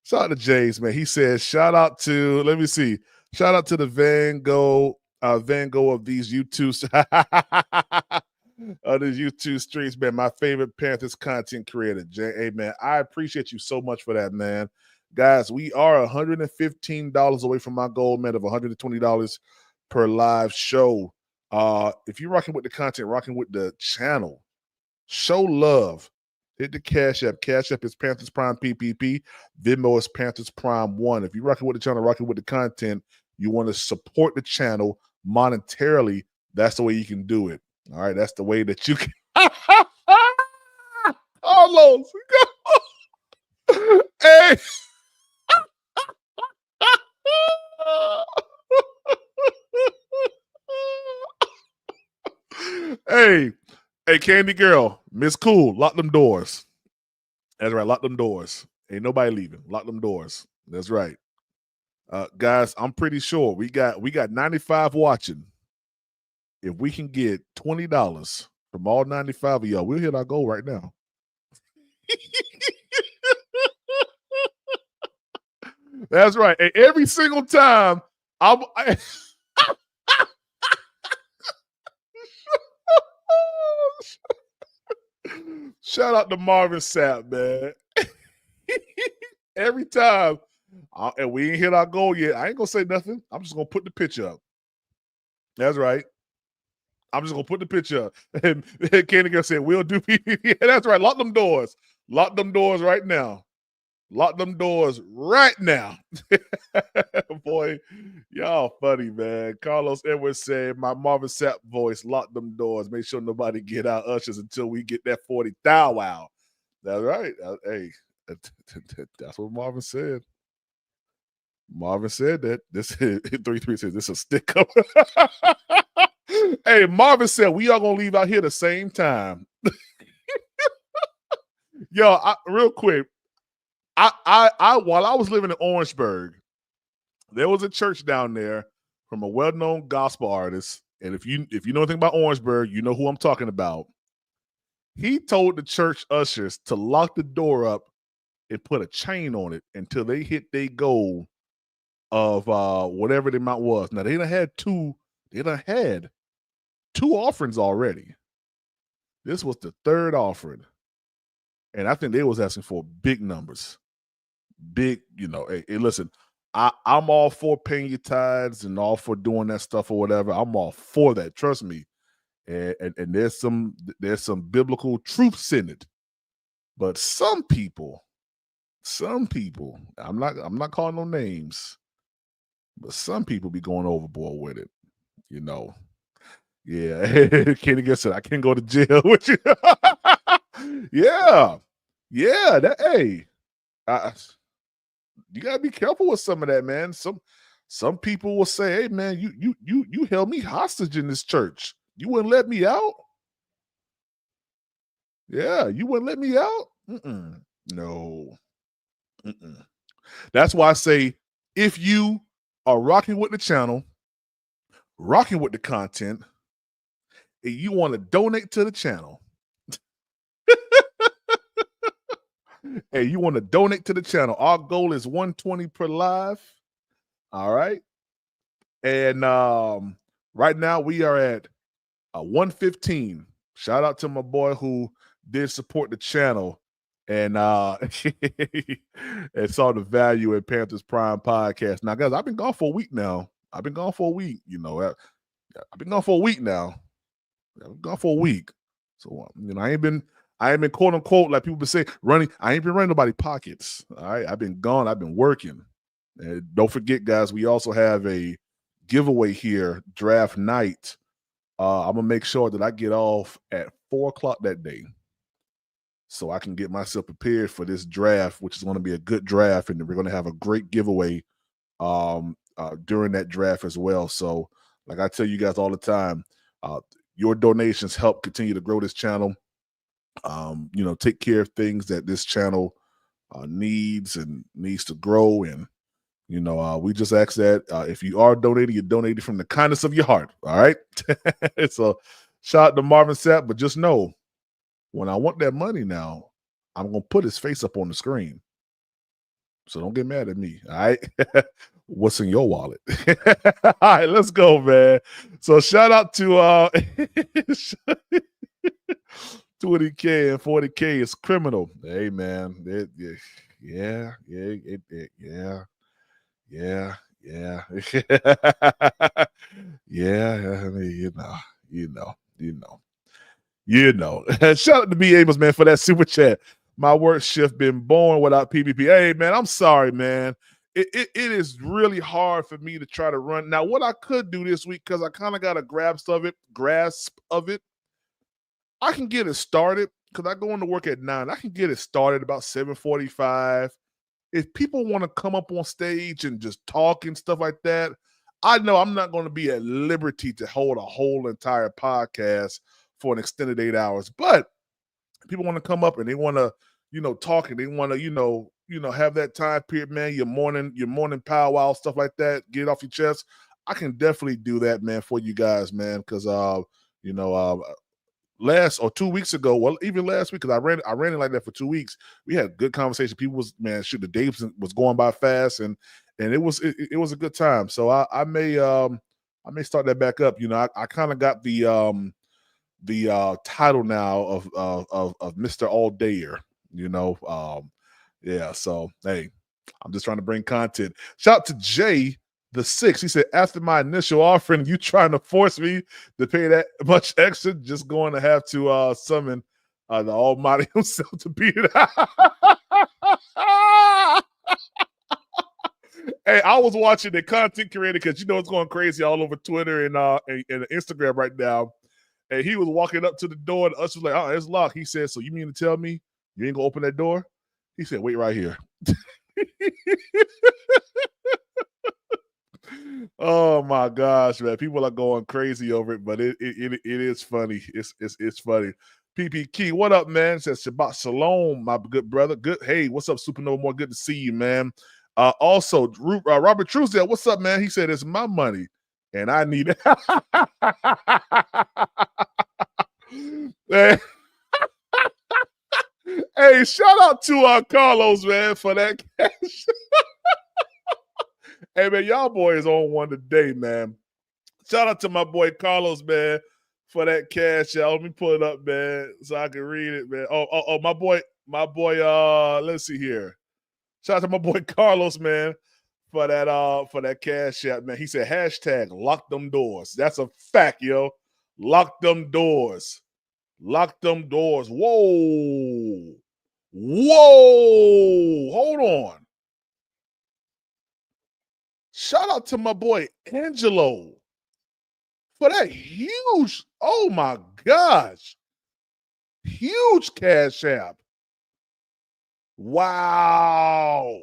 Speaker 1: He says, shout out to the Van Gogh of these YouTube these YouTube streets, man. My favorite Panthers content creator. Hey, man, I appreciate you so much for that, man. Guys, we are $115 away from my goal, man, of $120 per live show. If you're rocking with the content, rocking with the channel, show love. Hit the Cash App. Cash App is Panthers Prime PPP. Venmo is Panthers Prime 1. If you're rocking with the channel, rocking with the content, you want to support the channel monetarily, that's the way you can do it. All right, that's the way that you can. Carlos. Hey. Hey, Candy Girl, Miss Cool, lock them doors. That's right, lock them doors. Ain't nobody leaving. Lock them doors. That's right. Guys, I'm pretty sure we got 95 watching. If we can get $20 from all 95 of y'all, we'll hit our goal right now. That's right. And every single time shout out to Marvin Sapp, man. Every time, and we ain't hit our goal yet, I ain't gonna say nothing. I'm just gonna put the picture up. That's right. I'm just gonna put the picture up. And Candy Girl said, "We'll do PPP." That's right. Lock them doors. Lock them doors right now. Lock them doors right now. Boy, y'all funny, man. Carlos Edwards said, my Marvin Sapp voice, lock them doors. Make sure nobody get our ushers until we get that 40 thou wow. That's right. Hey, that's what Marvin said. Marvin said that. This 33 says this is a stick up. Hey, Marvin said we are gonna leave out here the same time. Yo, real quick. I while I was living in Orangeburg, there was a church down there from a well-known gospel artist. And if you know anything about Orangeburg, you know who I'm talking about. He told the church ushers to lock the door up and put a chain on it until they hit their goal of whatever the amount was. Now they done had two offerings already. This was the third offering. And I think they was asking for big numbers. Big, hey, listen, I'm all for paying your tithes and all for doing that stuff or whatever. I'm all for that. Trust me. And there's some biblical truths in it. But some people, I'm not calling no names, but some people be going overboard with it, Yeah. Kenny Gill said, I can't go to jail with you. Yeah. Hey, you gotta be careful with some of that, man. Some people will say, hey man, you held me hostage in this church. You wouldn't let me out? Yeah, you wouldn't let me out? No. That's why I say, if you are rocking with the channel, rocking with the content, and you want to donate to the channel, our goal is 120 per live. All right. And right now we are at 115. Shout out to my boy who did support the channel and and saw the value in Panthers Prime Podcast. Now, guys, I've been gone for a week now. I've been gone for a week now. So I ain't been quote unquote, like people been saying, running. I ain't been running nobody's pockets. All right. I've been gone. I've been working. And don't forget, guys, we also have a giveaway here, draft night. I'm gonna make sure that I get off at 4:00 that day, so I can get myself prepared for this draft, which is going to be a good draft, and we're going to have a great giveaway during that draft as well. So, like I tell you guys all the time, your donations help continue to grow this channel. Take care of things that this channel needs to grow, and we just ask that if you are donating, you're donating from the kindness of your heart. All right. So shout out to Marvin Sapp, but just know when I want that money now, I'm going to put his face up on the screen. So don't get mad at me. All right. What's in your wallet? All right, let's go, man. So shout out to 20K and 40K is criminal. Hey, man. Yeah. Yeah. I mean, Shout out to B. Amos, man, for that super chat. My work shift been born without PvP. Hey, man, I'm sorry, man. It is really hard for me to try to run. Now, what I could do this week, because I kind of got a grasp of it, I can get it started, because I go into work at 9. I can get it started about 7:45. If people want to come up on stage and just talk and stuff like that, I know I'm not going to be at liberty to hold a whole entire podcast for an extended 8 hours. But people want to come up and they want to, talk, and they want to, have that time period, man, your morning powwow, stuff like that, get it off your chest. I can definitely do that, man, for you guys, man, because last or 2 weeks ago, well, even last week, because I ran it like that for 2 weeks. We had good conversation. People was, man, shoot, the day was going by fast, and it was a good time. So I may start that back up. I kind of got the title now of Mr. All Dayer. Yeah. So hey, I'm just trying to bring content. Shout out to Jay the 6th. He said, after my initial offering, you trying to force me to pay that much extra, just going to have to summon the Almighty himself to beat it out. Hey, I was watching the content creator, because it's going crazy all over Twitter and Instagram right now. And he was walking up to the door, and us was like, oh, it's locked. He said, so you mean to tell me you ain't gonna open that door? He said, wait right here. Oh my gosh, man. People are going crazy over it, but it is funny. It's funny. PPK, what up, man? It says Shabbat Shalom, my good brother. Good. Hey, what's up, Supernova? More good to see you, man. Also, Robert Truesdale, what's up, man? He said, it's my money. and I need it. Man. Hey, shout out to Carlos, man, for that cash. Hey, man, y'all boys on one today, man. Shout out to my boy Carlos, man, for that cash out. Let me pull it up, man, so I can read it, man. Oh, my boy, let's see here. Shout out to my boy Carlos, man, for that cash out, man. He said hashtag lock them doors. That's a fact, yo. Lock them doors. Lock them doors. Whoa. Hold on. Shout out to my boy Angelo for that huge, oh my gosh, huge cash app. Wow.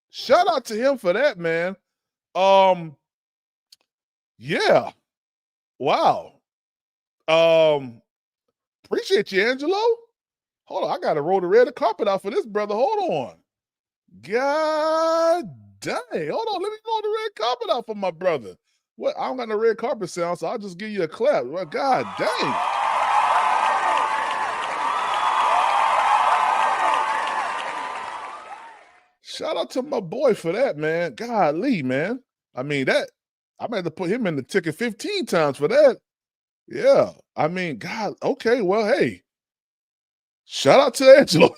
Speaker 1: Shout out to him for that, man. Yeah. Wow. Appreciate you, Angelo. Hold on, I gotta roll the red carpet out for this brother. Hold on. God dang. Hold on, let me roll the red carpet out for my brother. What? I don't got no red carpet sound, so I'll just give you a clap. Well, God dang. Shout out to my boy for that, man. Golly, man. I mean, that I might have to put him in the ticket 15 times for that. Yeah. I mean, God, okay, well, hey. Shout out to Angelo.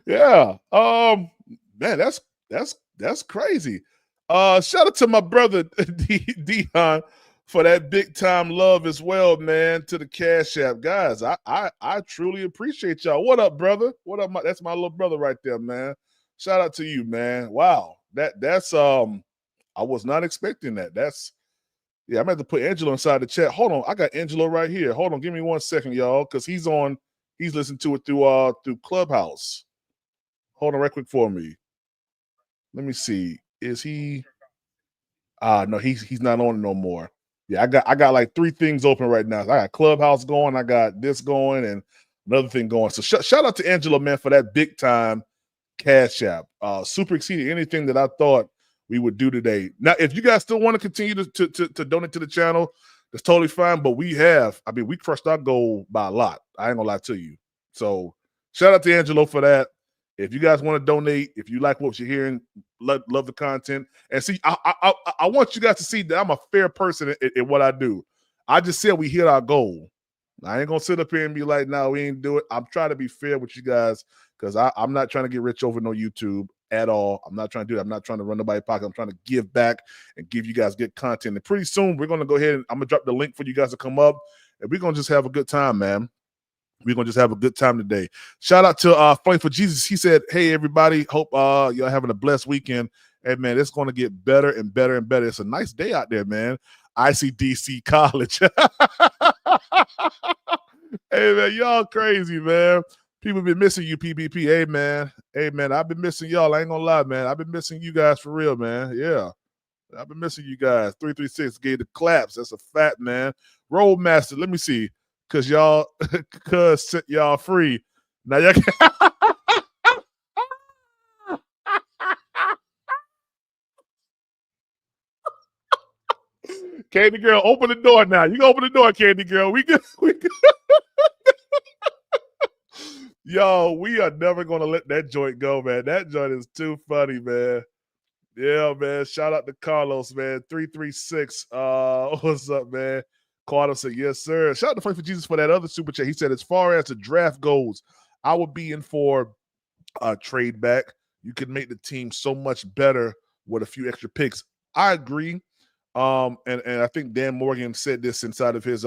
Speaker 1: Yeah. Man, that's crazy. Shout out to my brother Dion for that big time love as well, man, to the Cash App. Guys, I truly appreciate y'all. What up, brother? What up? That's my little brother right there, man. Shout out to you, man. Wow. That's I was not expecting that. Yeah, I'm going to have to put Angelo inside the chat. Hold on. I got Angelo right here. Hold on. Give me 1 second, y'all, because he's listening to it through Clubhouse. Hold on right quick for me. Let me see. Is he? No, he's not on it no more. Yeah, I got like 3 things open right now. I got Clubhouse going, I got this going, and another thing going. So shout out to Angelo, man, for that big time Cash App. Super exceeded anything that I thought we would do today. Now, if you guys still want to continue to donate to the channel, that's totally fine. But we crushed our goal by a lot. I ain't gonna lie to you. So shout out to Angelo for that. If you guys want to donate, if you like what you're hearing, love the content, and see, I want you guys to see that I'm a fair person in what I do. I just said we hit our goal. I ain't gonna sit up here and be like, no, we ain't do it. I'm trying to be fair with you guys because I'm not trying to get rich over no YouTube at all. I'm not trying to do that. I'm not trying to run nobody's pocket. I'm trying to give back and give you guys good content. And pretty soon we're gonna go ahead and I'm gonna drop the link for you guys to come up, and we're gonna just have a good time, man. We're gonna just have a good time today. Shout out to Flame for Jesus. He said, hey everybody, hope y'all having a blessed weekend. Hey man, it's gonna get better and better and better. It's a nice day out there, man. ICDC College. Hey man, y'all crazy, man. People been missing you, PPP. Hey man, I've been missing y'all. I ain't gonna lie, man. I've been missing you guys for real, man. Yeah. I've been missing you guys. 336 gave the claps. That's a fact, man. Roadmaster, let me see. Cause y'all set y'all free. Now y'all Candy Girl, open the door now. You can open the door, Candy Girl. We good. Yo, we are never gonna let that joint go, man. That joint is too funny, man. Yeah, man. Shout out to Carlos, man. 336. What's up, man? Carlos said, yes, sir. Shout out to Fight for Jesus for that other super chat. He said, as far as the draft goes, I would be in for a trade back. You could make the team so much better with a few extra picks. I agree. And I think Dan Morgan said this inside of his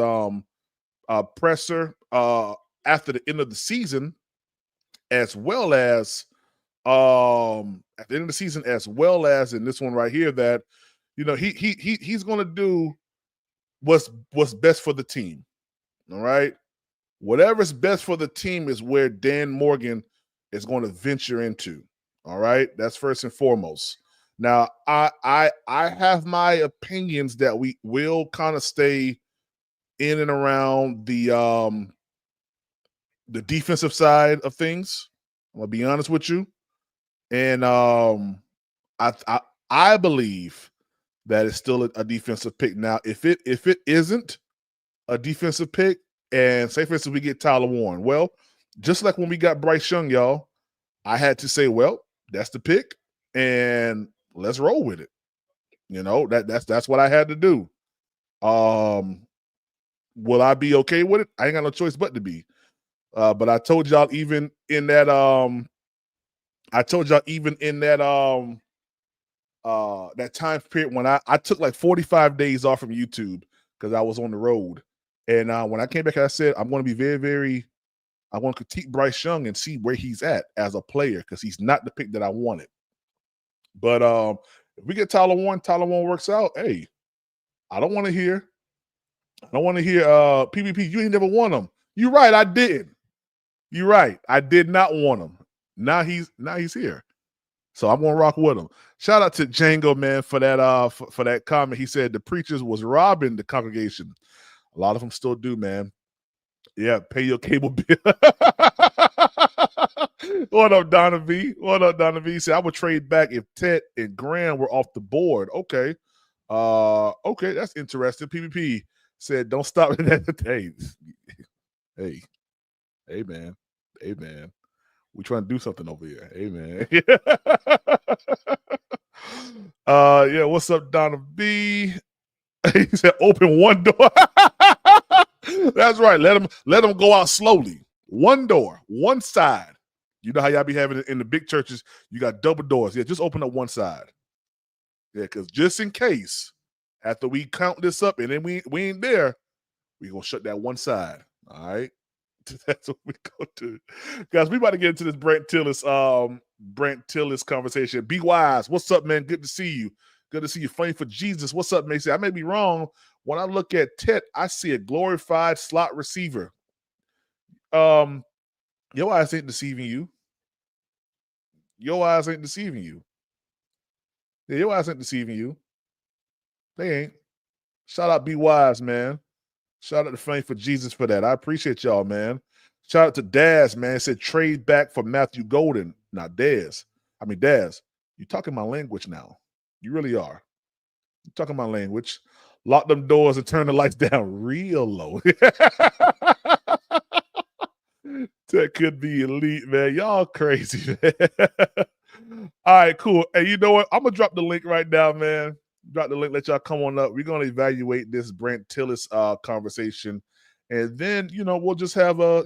Speaker 1: presser after the end of the season, as well as at the end of the season, as well as in this one right here, that he's going to do what's best for the team. All right, whatever's best for the team is where Dan Morgan is going to venture into. All right, that's first and foremost. Now, I have my opinions that we will kind of stay in and around the defensive side of things. I'm gonna be honest with you, and I believe that is still a defensive pick. Now, if it isn't a defensive pick, and say for instance we get Tyler Warren, well, just like when we got Bryce Young, y'all, I had to say, well, that's the pick, and let's roll with it. You know, that's what I had to do. Will I be okay with it? I ain't got no choice but to be. But I told y'all even in that that time period when I took like 45 days off from YouTube because I was on the road. And when I came back, I said I'm going to be I want to critique Bryce Young and see where he's at as a player because he's not the pick that I wanted. But if we get Tyler Warren works out, hey, I don't want to hear PPP, you ain't never won him. You're right, I didn't. You're right. I did not want him. Now he's here. So I'm gonna rock with him. Shout out to Django, man, for that comment. He said the preachers was robbing the congregation. A lot of them still do, man. Yeah, pay your cable bill. What up, Donna V? What up, Donna V? He said I would trade back if Ted and Graham were off the board. Okay. Okay, that's interesting. PPP said don't stop at that. Hey, man. We trying to do something over here. Hey, man. Yeah, what's up, Donna B? He said open one door. That's right. Let them go out slowly. One door, one side. You know how y'all be having it in the big churches, you got double doors. Yeah, just open up one side. Yeah, because just in case, after we count this up and then we ain't there, we gonna shut that one side. All right. That's what we go to. Guys, we about to get into this Brent Tillis conversation. Be wise. What's up, man? Good to see you. Good to see you. Flame for Jesus. What's up, Macy? I may be wrong. When I look at Tet, I see a glorified slot receiver. Your eyes ain't deceiving you. Your eyes ain't deceiving you. Yeah, your eyes ain't deceiving you. They ain't. Shout out Be Wise, man. Shout out to Flame for Jesus for that. I appreciate y'all, man. Shout out to Daz, man. Said trade back for Matthew Golden. Now, Daz, you talking my language now. You really are. You talking my language. Lock them doors and turn the lights down real low. That could be elite, man. Y'all crazy, man. All right, cool. Hey, you know what? I'm going to drop the link right now, man. Drop the link, let y'all come on up. We're going to evaluate this Brent Tillis conversation. And then, we'll just have how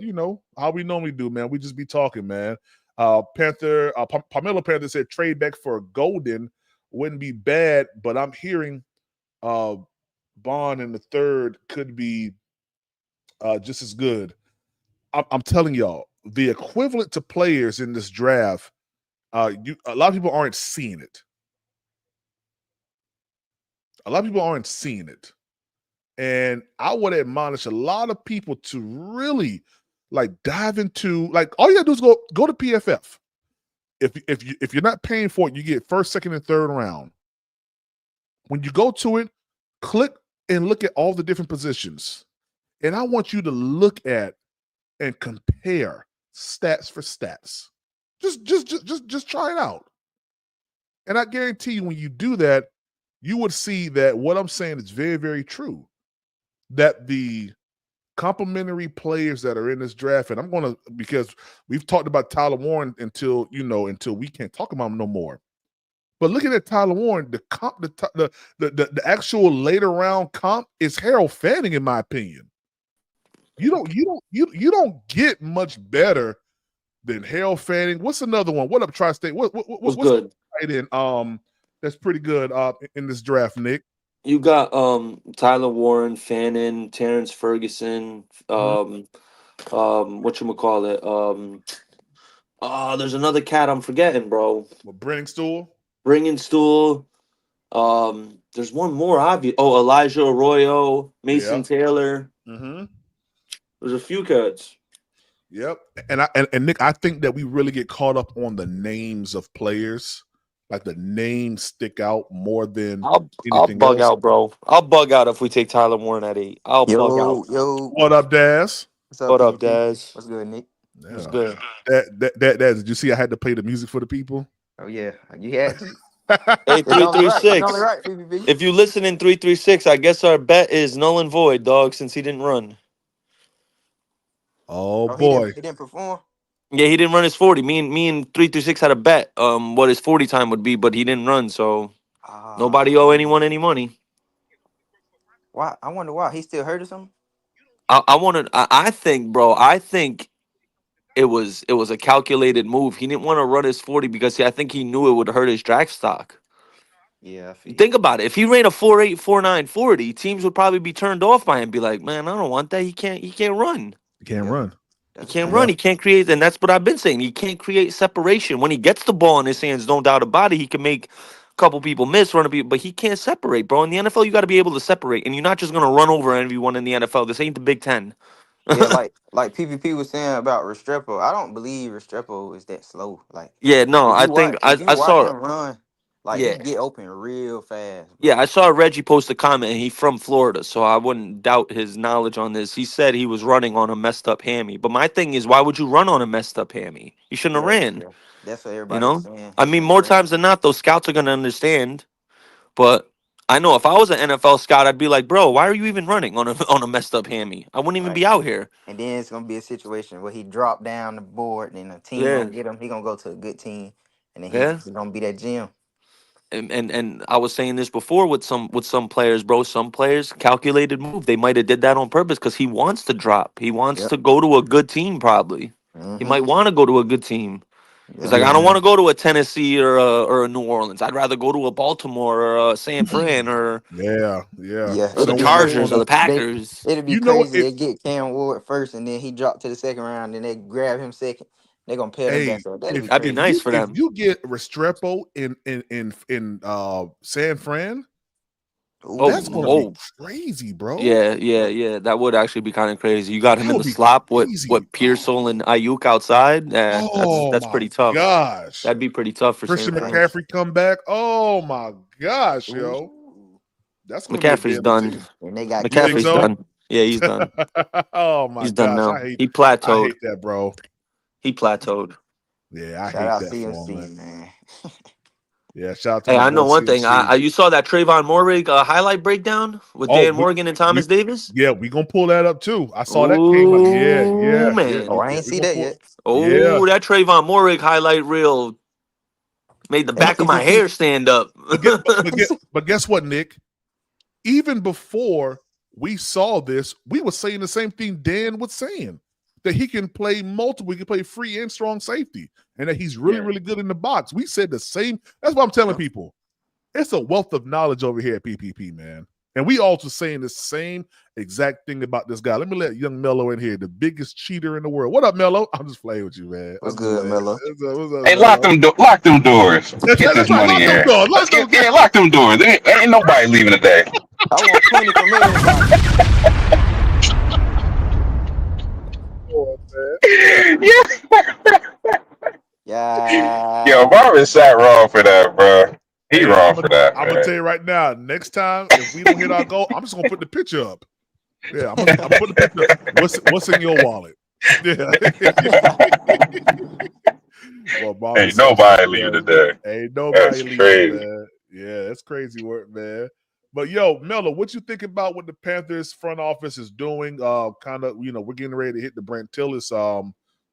Speaker 1: we normally do, man. We just be talking, man. Pamela Panther said trade back for Golden wouldn't be bad, but I'm hearing Bond in the third could be just as good. I'm telling y'all, the equivalent to players in this draft, a lot of people aren't seeing it. And I would admonish a lot of people to really dive into all you gotta do is go to PFF. If you're not paying for it, you get first, second, and third round. When you go to it, click and look at all the different positions. And I want you to look at and compare stats for stats. Just try it out. And I guarantee you when you do that, you would see that what I'm saying is very, very true. That the complementary players that are in this draft, and because we've talked about Tyler Warren until we can't talk about him no more. But looking at Tyler Warren, the actual later round comp is Harold Fanning, in my opinion. You don't get much better than Harold Fanning. What's another one? What up, Tri-State? What's good? That's pretty good in this draft, Nick.
Speaker 14: You got Tyler Warren, Fannin, Terrence Ferguson, whatchamacallit? There's another cat I'm forgetting, bro.
Speaker 1: Brenningstool.
Speaker 14: There's one more obvious. Oh, Elijah Arroyo, Mason Taylor.
Speaker 1: Mm-hmm.
Speaker 14: There's a few cats.
Speaker 1: Yep. And Nick, I think that we really get caught up on the names of players. Like the names stick out more than
Speaker 14: I'll bug out, bro. I'll bug out if we take Tyler Warren at 8. I'll bug out.
Speaker 1: What up, Daz?
Speaker 14: What up, Daz?
Speaker 15: What's good, Nick?
Speaker 14: What's good?
Speaker 1: Dad, did you see I had to play the music for the people?
Speaker 15: Oh yeah, you had to.
Speaker 14: Hey,
Speaker 15: You're only right. You're
Speaker 14: 336.
Speaker 15: only right, PPP.
Speaker 14: If you listen in 336, I guess our bet is null and void, dog, since he didn't run.
Speaker 1: Oh
Speaker 15: Oh,
Speaker 1: boy.
Speaker 15: he didn't perform.
Speaker 14: Yeah, he didn't run his 40. Me and 336 had a bet what his 40 time would be, but he didn't run, so nobody owe anyone any money.
Speaker 15: Why? I wonder why. He still hurt or something?
Speaker 14: I think, bro, it was a calculated move. He didn't want to run his 40 because I think he knew it would hurt his draft stock.
Speaker 15: Yeah, I feel
Speaker 14: Think about it. If he ran a 4.8, 4.9, 40, teams would probably be turned off by him. Be like, man, I don't want that. He can't run.
Speaker 1: He can't run.
Speaker 14: He can't run. He can't create, and that's what I've been saying. He can't create separation. When he gets the ball in his hands, no doubt about it, he can make a couple people miss, run a people, but he can't separate, bro. In the NFL, you got to be able to separate, and you're not just gonna run over everyone in the NFL. This ain't the Big Ten.
Speaker 15: Yeah, like PPP was saying about Restrepo. I don't believe Restrepo is that slow. Like,
Speaker 14: Yeah, no, I think
Speaker 15: if you
Speaker 14: I
Speaker 15: watch
Speaker 14: saw.
Speaker 15: him run, like he
Speaker 14: Yeah,
Speaker 15: get open real fast.
Speaker 14: yeah, I saw Reggie post a comment, and he's from Florida, so I wouldn't doubt his knowledge on this. He said he was running on a messed up hammy, but my thing is, why would you run on a messed up hammy? You shouldn't have ran.
Speaker 15: That's what
Speaker 14: You
Speaker 15: everybody was
Speaker 14: know,
Speaker 15: saying.
Speaker 14: I mean, more times than not, those scouts are gonna understand. But I know if I was an NFL scout, I'd be like, bro, why are you even running on a messed up hammy? I wouldn't even
Speaker 15: Right.
Speaker 14: be out here.
Speaker 15: And then it's gonna be a situation where he dropped down the board, and a team
Speaker 14: Yeah,
Speaker 15: gonna get him. He gonna go to a good team, and then
Speaker 14: yeah.
Speaker 15: he's gonna be that gem.
Speaker 14: And I was saying this before with some players, bro. Some players calculated move. They might have did that on purpose because he wants to drop. He wants
Speaker 15: Yep.
Speaker 14: to go to a good team. Probably he
Speaker 15: Mm-hmm.
Speaker 14: might want to go to a good team. He's
Speaker 15: Yeah.
Speaker 14: like, I don't want to go to a Tennessee or a New Orleans. I'd rather go to a Baltimore or a San Fran or
Speaker 1: Yeah.
Speaker 15: Yeah,
Speaker 14: the
Speaker 15: it'd be
Speaker 14: Chargers
Speaker 15: crazy.
Speaker 14: or the Packers.
Speaker 15: It'd be
Speaker 1: You know
Speaker 15: crazy.
Speaker 1: it.
Speaker 15: They get Cam Ward first, and then he dropped to the second round, and they grab him second. They're gonna pair them
Speaker 1: Hey,
Speaker 15: back up. That'd be
Speaker 14: That'd be
Speaker 15: crazy.
Speaker 14: nice for
Speaker 1: if
Speaker 14: them.
Speaker 1: you get Restrepo in San Fran, that's gonna be crazy, bro.
Speaker 14: Yeah. That would actually be kind of crazy. You got him
Speaker 1: That
Speaker 14: in
Speaker 1: would
Speaker 14: the
Speaker 1: be
Speaker 14: slop
Speaker 1: crazy.
Speaker 14: with Pearsall and Ayuk outside.
Speaker 1: Oh
Speaker 14: That's
Speaker 1: my
Speaker 14: pretty tough.
Speaker 1: gosh.
Speaker 14: That'd be pretty tough for San
Speaker 1: Christian
Speaker 14: Fran.
Speaker 1: McCaffrey come back. Oh my gosh, yo. That's gonna be a
Speaker 14: McCaffrey's
Speaker 1: deadly
Speaker 14: done.
Speaker 1: team.
Speaker 15: And they got
Speaker 1: You think
Speaker 14: McCaffrey's
Speaker 1: so?
Speaker 14: done. Yeah, he's done.
Speaker 1: Oh my
Speaker 14: He's done
Speaker 1: gosh.
Speaker 14: now.
Speaker 1: I hate
Speaker 14: He plateaued.
Speaker 1: that, bro.
Speaker 14: He plateaued.
Speaker 1: Yeah, I
Speaker 15: Shout
Speaker 1: hate
Speaker 15: out
Speaker 1: that for him,
Speaker 15: CMC,
Speaker 1: man.
Speaker 15: man.
Speaker 1: Yeah, shout out to
Speaker 14: Hey,
Speaker 1: my
Speaker 14: I know
Speaker 1: boy
Speaker 14: one thing.
Speaker 1: CMC.
Speaker 14: You saw that Trayvon Morrig highlight breakdown with Dan Morgan and Thomas Davis?
Speaker 1: Yeah, we gonna pull that up too. I saw that came up. Yeah.
Speaker 14: Man.
Speaker 15: Oh, I ain't see that yet.
Speaker 14: Oh, that Trayvon Morrig highlight reel made the back of my hair stand up.
Speaker 1: But guess what, Nick? Even before we saw this, we were saying the same thing Dan was saying, that he can play multiple, he can play free and strong safety, and that he's really, really good in the box. We said the same. That's what I'm telling people. It's a wealth of knowledge over here at PPP, man. And we also saying the same exact thing about this guy. Let me let young Mello in here, the biggest cheater in the world. What up, Mello? I'm just playing with you, man.
Speaker 15: What's good, Mello?
Speaker 1: What's up,
Speaker 16: Hey,
Speaker 1: Mello?
Speaker 16: lock them doors. Let's get
Speaker 1: That's
Speaker 16: this
Speaker 1: right,
Speaker 16: money
Speaker 1: lock
Speaker 16: in
Speaker 1: them
Speaker 16: here.
Speaker 1: doors, lock them doors.
Speaker 16: Lock them doors. Ain't nobody leaving today.
Speaker 15: I want 20 from everybody. Yeah.
Speaker 16: Yo, Marvin sat wrong for that, bro. He wrong for that.
Speaker 1: I'm gonna tell you right now. Next time, if we don't hit our goal, I'm just gonna put the picture up. Yeah, I'm gonna put the picture up. What's in your wallet? Yeah. Well,
Speaker 16: Ain't nobody leaving today.
Speaker 1: Ain't nobody
Speaker 16: That's
Speaker 1: leaving,
Speaker 16: crazy.
Speaker 1: man. Yeah, that's crazy work, man. But yo, Mello, what you think about what the Panthers front office is doing? Kind of, we're getting ready to hit the Brent Tillis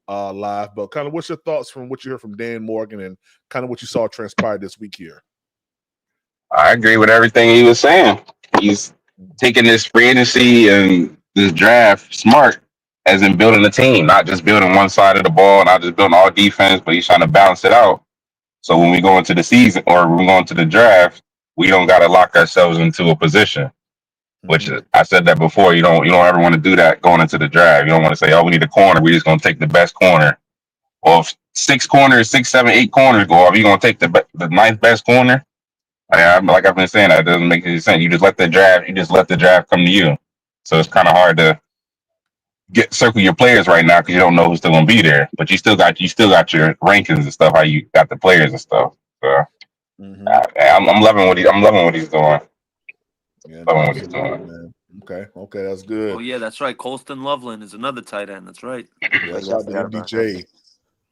Speaker 1: live, but kind of what's your thoughts from what you heard from Dan Morgan and kind of what you saw transpire this week here?
Speaker 16: I agree with everything he was saying. He's taking this free agency and this draft smart, as in building a team, not just building one side of the ball, not just building all defense, but he's trying to balance it out. So when we go into the season or when we go into the draft, we don't got to lock ourselves into a position. Which I said that before. You don't ever want to do that going into the draft. You don't want to say, "Oh, we need a corner. We're just going to take the best corner." Well, if 6 corners, 6, 7, 8 corners go off, you're going to take the ninth best corner. Like I've been saying, that doesn't make any sense. You just let the draft come to you. So it's kind of hard to circle your players right now because you don't know who's still going to be there. But you still got your rankings and stuff. How you got the players and stuff. So I'm loving what he's doing.
Speaker 1: Yeah,
Speaker 16: Loving what he's doing.
Speaker 1: Man. Okay, that's good.
Speaker 14: Oh yeah, that's right. Colston Loveland is another tight end. That's right.
Speaker 1: Yeah, shout out to MDJ.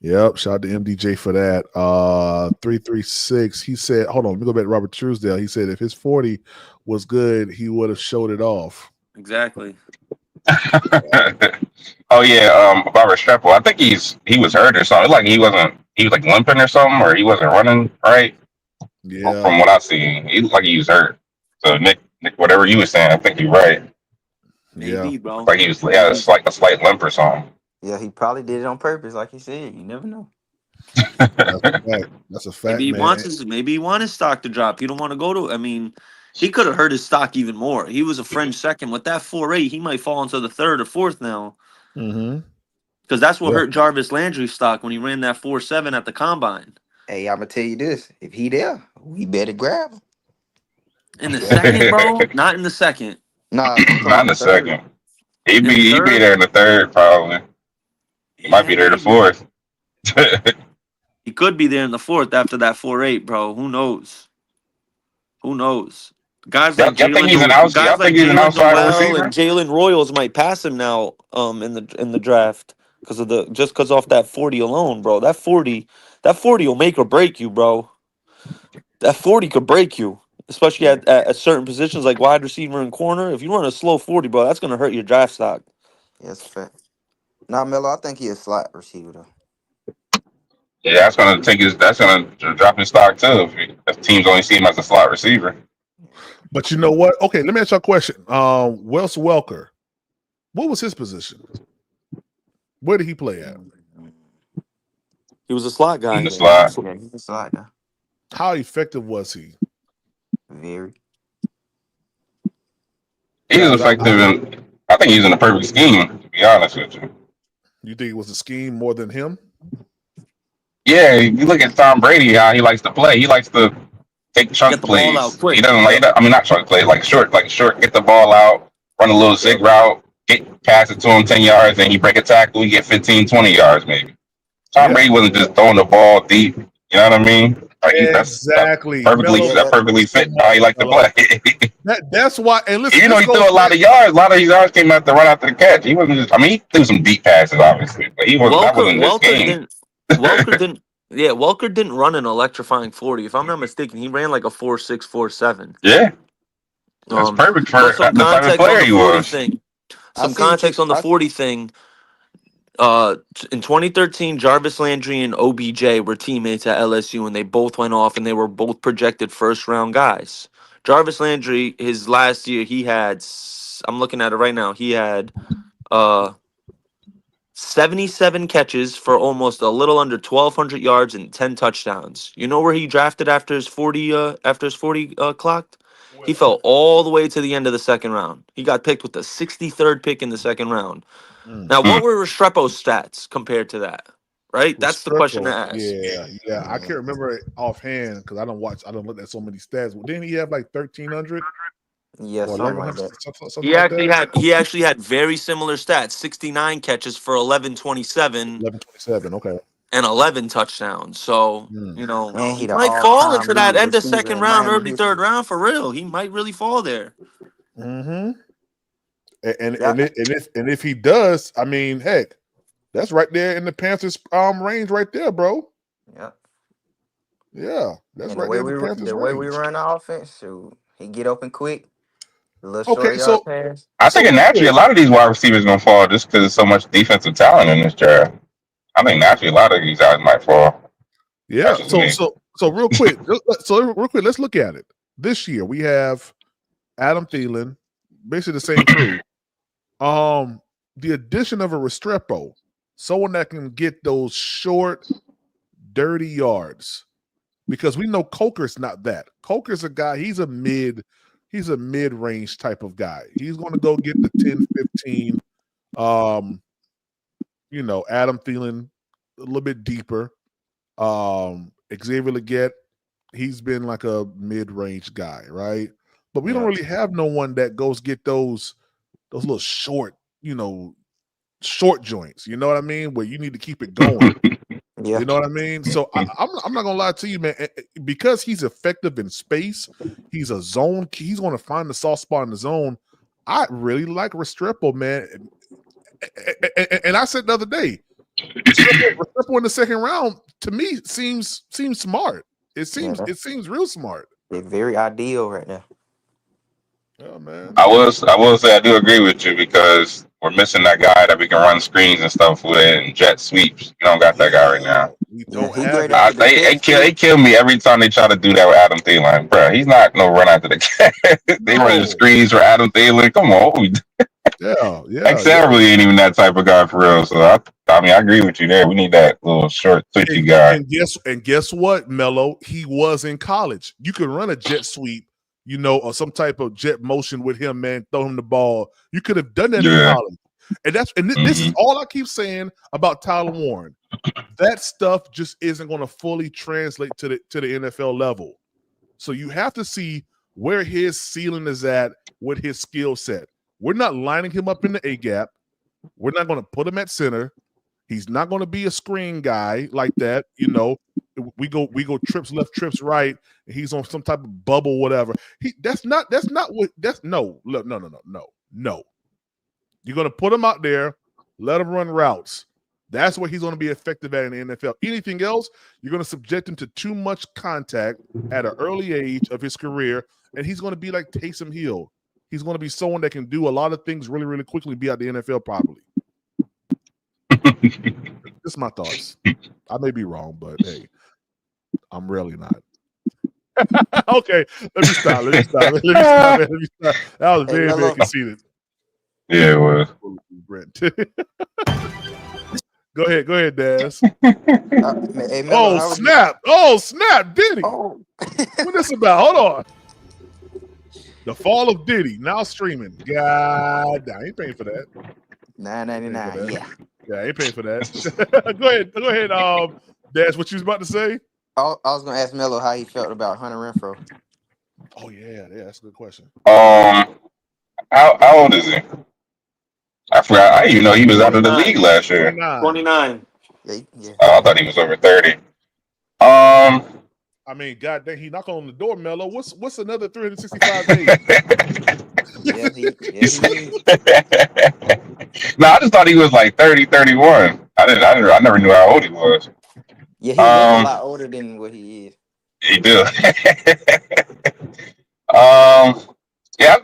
Speaker 1: Yep. Shout out to MDJ for that. 336. He said, hold on, let me go back to Robert Truesdale. He said if his 40 was good, he would have showed it off.
Speaker 14: Exactly.
Speaker 16: Oh yeah, about Restrepo. I think he was hurt or something. Like he was like limping or something, or he wasn't running right.
Speaker 1: Yeah.
Speaker 16: From what I see, he looked like he was hurt. So Nick, whatever you were saying, I think you're right.
Speaker 14: Maybe, bro.
Speaker 16: Like he had a slight limp or something.
Speaker 15: Yeah, he probably did it on purpose, like you said. You never know.
Speaker 1: That's a fact,
Speaker 14: Maybe he
Speaker 1: man.
Speaker 14: wants his stock to drop. He don't want to go to. I mean, he could have hurt his stock even more. He was a fringe second with that 4.8. He might fall into the third or fourth now.
Speaker 1: Mm-hmm.
Speaker 14: Because that's what hurt Jarvis Landry's stock when he ran that 4.7 at the combine.
Speaker 15: Hey, I'm gonna tell you this: if he there, we better grab him.
Speaker 14: In the second, bro? Not in the second.
Speaker 15: Nah,
Speaker 16: not in the second. He'd be there in the third probably. He might be there the fourth.
Speaker 14: He could be there in the fourth after that 4.8, bro. Who knows? Who knows? Guys like
Speaker 16: Y'all think he's an outside receiver?
Speaker 14: and Jalen Royals might pass him now in the draft because off that 40 alone, bro. That 40 will make or break you, bro. That 40 could break you, especially at certain positions like wide receiver and corner. If you run a slow 40, bro, that's gonna hurt your draft stock.
Speaker 15: Yes, fact. Now, Melo, I think he's a slot receiver though.
Speaker 16: Yeah, that's gonna drop his stock too if teams only see him as a slot receiver.
Speaker 1: But you know what? Okay, let me ask you a question. Wes Welker, what was his position? Where did he play at?
Speaker 14: He was a slot guy.
Speaker 16: He was a slot.
Speaker 15: Yeah, he's a slot guy.
Speaker 1: How effective was he?
Speaker 15: Very.
Speaker 16: He was effective I think he's in the perfect scheme, to be honest with you.
Speaker 1: You think it was a scheme more than him?
Speaker 16: Yeah, you look at Tom Brady, how he likes to play. He likes to take chunk plays. He doesn't like that. I mean, not chunk plays, like short, get the ball out, run a little zig route, pass it to him 10 yards, and he break a tackle, he get 15, 20 yards maybe. Tom Brady wasn't just throwing the ball deep. You know what I mean? Like
Speaker 1: Exactly.
Speaker 16: That perfectly fit how he liked to play.
Speaker 1: That's why. And listen,
Speaker 16: he threw a lot of yards. A lot of his yards came out to run after the catch. He wasn't just. I mean, he threw some deep passes, obviously, but he wasn't. That wasn't his game.
Speaker 14: Welker didn't. Yeah, Welker didn't run an electrifying 40. If I'm not mistaken, he ran like a 4.6, 4.7.
Speaker 16: Yeah, that's perfect for the type of player he was.
Speaker 14: Some context on the 40 thing. In 2013, Jarvis Landry and OBJ were teammates at LSU, and they both went off, and they were both projected first-round guys. Jarvis Landry, his last year, he had. I'm looking at it right now. He had 77 catches for almost a little under 1,200 yards and 10 touchdowns. You know where he drafted after his 40 clocked? He fell all the way to the end of the second round. He got picked with the 63rd pick in the second round. Now, what were Restrepo's stats compared to that? Right? That's the question to ask.
Speaker 1: Yeah. I can't remember it offhand because I don't look at so many stats. Didn't he have like 1,300?
Speaker 15: Yeah, something like that.
Speaker 14: He actually had very similar stats: 69 catches for 1127.
Speaker 1: 1127. Okay.
Speaker 14: And 11 touchdowns. So he
Speaker 15: he
Speaker 14: might fall into that end of second round, early third round for real. He might really fall there.
Speaker 1: Mm-hmm. And if he does, I mean, heck, that's right there in the Panthers range right there, bro.
Speaker 15: Yeah.
Speaker 1: Yeah, that's right there in the Panthers range.
Speaker 15: The way we run our offense, so he get open quick.
Speaker 1: Okay, so
Speaker 15: pass.
Speaker 16: I think naturally a lot of these wide receivers gonna fall just because there's so much defensive talent in this draft. I think naturally a lot of these guys might fall.
Speaker 1: Yeah. So real quick, let's look at it. This year we have Adam Thielen, basically the same crew. The addition of a Restrepo, someone that can get those short, dirty yards, because we know Coker's not that. Coker's a guy. He's a mid-range type of guy. He's going to go get the 10, 15. Adam Thielen a little bit deeper. Xavier Legette, he's been like a mid-range guy, right? But we don't really have no one that goes get those little short joints. You know what I mean? Where you need to keep it going.
Speaker 15: Yeah.
Speaker 1: You know what I mean? So I'm not gonna lie to you, man. Because he's effective in space, he's a zone. He's going to find the soft spot in the zone. I really like Restrepo, man. And I said the other day, Restrepo in the second round to me seems smart. It seems real smart.
Speaker 15: They're very ideal right now.
Speaker 1: Yeah, man.
Speaker 16: I will say I do agree with you because we're missing that guy that we can run screens and stuff with and jet sweeps. You don't got that guy right now.
Speaker 1: We don't
Speaker 15: he
Speaker 1: have
Speaker 15: great after the
Speaker 16: They
Speaker 15: catch.
Speaker 16: kill me every time they try to do that with Adam Thielen. Bro, he's not no run after the catch. They run the screens for Adam Thielen. Come on. Excel really ain't even that type of guy for real. So I mean, I agree with you there. We need that little short, twitchy guy.
Speaker 1: And guess what, Mello? He was in college. You could run a jet sweep, or some type of jet motion with him, man. Throw him the ball. You could have done that in college. And this is all I keep saying about Tyler Warren. That stuff just isn't going to fully translate to the NFL level. So you have to see where his ceiling is at with his skill set. We're not lining him up in the A gap. We're not going to put him at center. He's not going to be a screen guy like that. We go trips left, trips right, and he's on some type of bubble, whatever. No. You're going to put him out there, let him run routes. That's where he's going to be effective at in the NFL. Anything else, you're going to subject him to too much contact at an early age of his career, and he's going to be like Taysom Hill. He's going to be someone that can do a lot of things really, really quickly and be out the NFL probably. Just my thoughts. I may be wrong, but hey, I'm really not. Okay, let me stop. That was very, very conceited.
Speaker 16: Yeah, it was.
Speaker 1: Go ahead, Daz.
Speaker 15: Hey, Melo,
Speaker 1: snap, Diddy.
Speaker 15: Oh.
Speaker 1: What this about? Hold on. The fall of Diddy now streaming. God, I ain't paying for that.
Speaker 15: $9.99.
Speaker 1: Yeah, I ain't paying for that. Go ahead, Daz. What you was about to say?
Speaker 15: I was gonna ask Melo how he felt about Hunter Renfrow.
Speaker 1: Oh yeah, that's a good question.
Speaker 16: How old is he? I forgot. I didn't even know he was out of the league last year.
Speaker 14: 29.
Speaker 15: Yeah.
Speaker 16: I thought he was over 30.
Speaker 1: I mean, God dang, he knocked on the door, Mello. What's another 365 days?
Speaker 16: No, I just thought he was like 30, 31. I never knew how old he was.
Speaker 15: Yeah, he looks a lot older than what he is.
Speaker 16: He do. Yeah,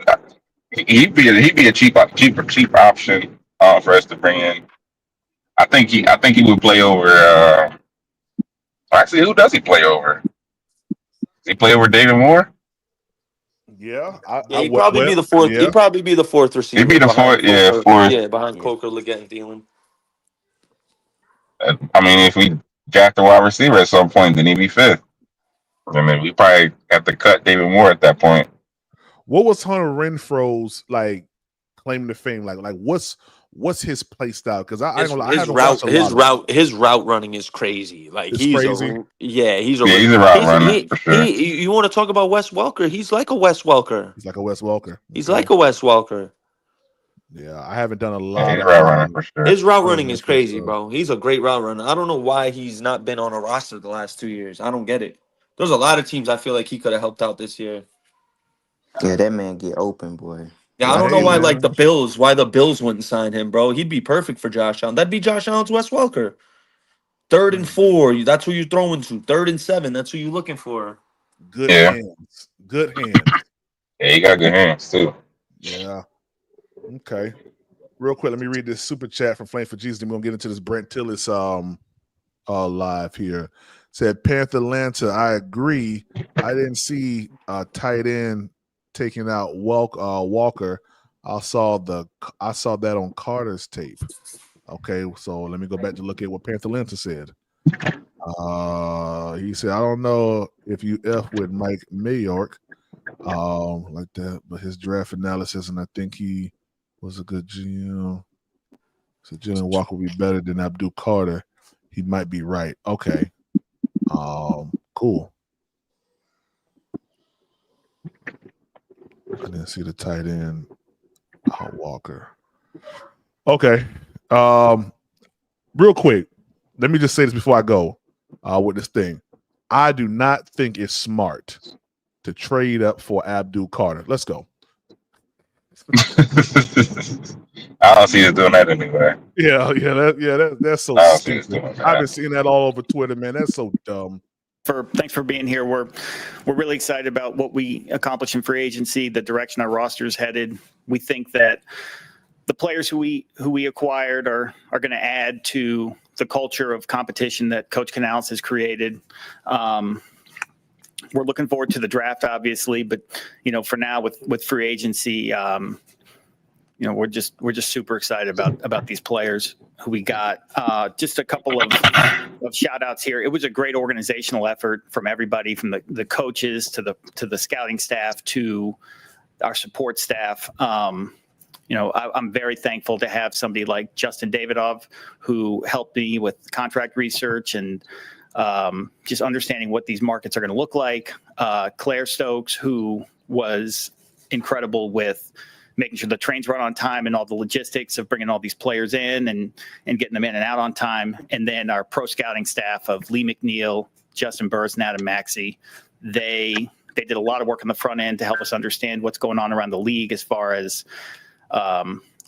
Speaker 16: he'd be a cheap option for us to bring in. I think he would play over. Actually, who does he play over? Does he play over David Moore?
Speaker 1: Yeah,
Speaker 14: he'd probably be the fourth.
Speaker 1: Yeah.
Speaker 14: He'd probably be the fourth receiver.
Speaker 16: He'd be the fourth. Fourth.
Speaker 14: Yeah, behind Coker, Leggett, and Thielen.
Speaker 16: I mean, if we jacked the wide receiver at some point, then he'd be fifth. I mean, we probably have to cut David Moore at that point.
Speaker 1: What was Hunter Renfrow's claim to fame? Like what's his play style? Because
Speaker 14: his route running is crazy. Like
Speaker 1: it's
Speaker 14: he's
Speaker 1: crazy.
Speaker 14: He's a
Speaker 16: route runner for sure.
Speaker 14: You want to talk about Wes Welker? He's like a Wes Welker.
Speaker 1: He's like a Wes Welker.
Speaker 14: He's like a Wes Welker.
Speaker 1: Yeah, I haven't done a lot of
Speaker 16: route running for sure.
Speaker 14: His route running is crazy, bro. He's a great route runner. I don't know why he's not been on a roster the last 2 years. I don't get it. There's a lot of teams I feel like he could have helped out this year.
Speaker 15: Yeah, that man get open, boy.
Speaker 14: Yeah, I don't know why the Bills wouldn't sign him, bro. He'd be perfect for Josh Allen. That'd be Josh Allen's Wes Welker. 3rd and 4, that's who you're throwing to. 3rd and 7, that's who you're looking for.
Speaker 1: Good hands. Good hands.
Speaker 16: Yeah, he got good hands too.
Speaker 1: Yeah. Okay. Real quick, let me read this super chat from Flame for Jesus. Then we're gonna get into this Brent Tillis live here. Said Panther Atlanta, I agree. I didn't see tight end taking out Walker. I saw that on Carter's tape. Okay, so let me go back to look at what Panther Atlanta said. He said, I don't know if you F with Mike Mayock like that, but his draft analysis, and I think he was a good GM. So Jalen Walker will be better than Abdul Carter. He might be right. Okay. Cool. I didn't see the tight end. Walker. Okay. Real quick, let me just say this before I go with this thing. I do not think it's smart to trade up for Abdul Carter. Let's go.
Speaker 16: I don't see us doing that anyway.
Speaker 1: That's so
Speaker 16: I don't see us
Speaker 1: stupid.
Speaker 16: doing
Speaker 1: I've been
Speaker 16: that.
Speaker 1: seeing that all over Twitter, man. That's so dumb.
Speaker 17: Thanks for being here. We're really excited about what we accomplish in free agency, the direction our roster is headed. We think that the players who we acquired are going to add to the culture of competition that Coach Canales has created. We're looking forward to the draft, obviously, but for now with free agency, we're just super excited about these players who we got. Just a couple of shout outs here. It was a great organizational effort from everybody, from the coaches to the scouting staff to our support staff. I'm very thankful to have somebody like Justin Davidoff, who helped me with contract research and just understanding what these markets are going to look like. Claire Stokes, who was incredible with making sure the trains run on time and all the logistics of bringing all these players in and getting them in and out on time. And then our pro scouting staff of Lee McNeil, Justin Burris, and Adam Maxey. They did a lot of work on the front end to help us understand what's going on around the league as far as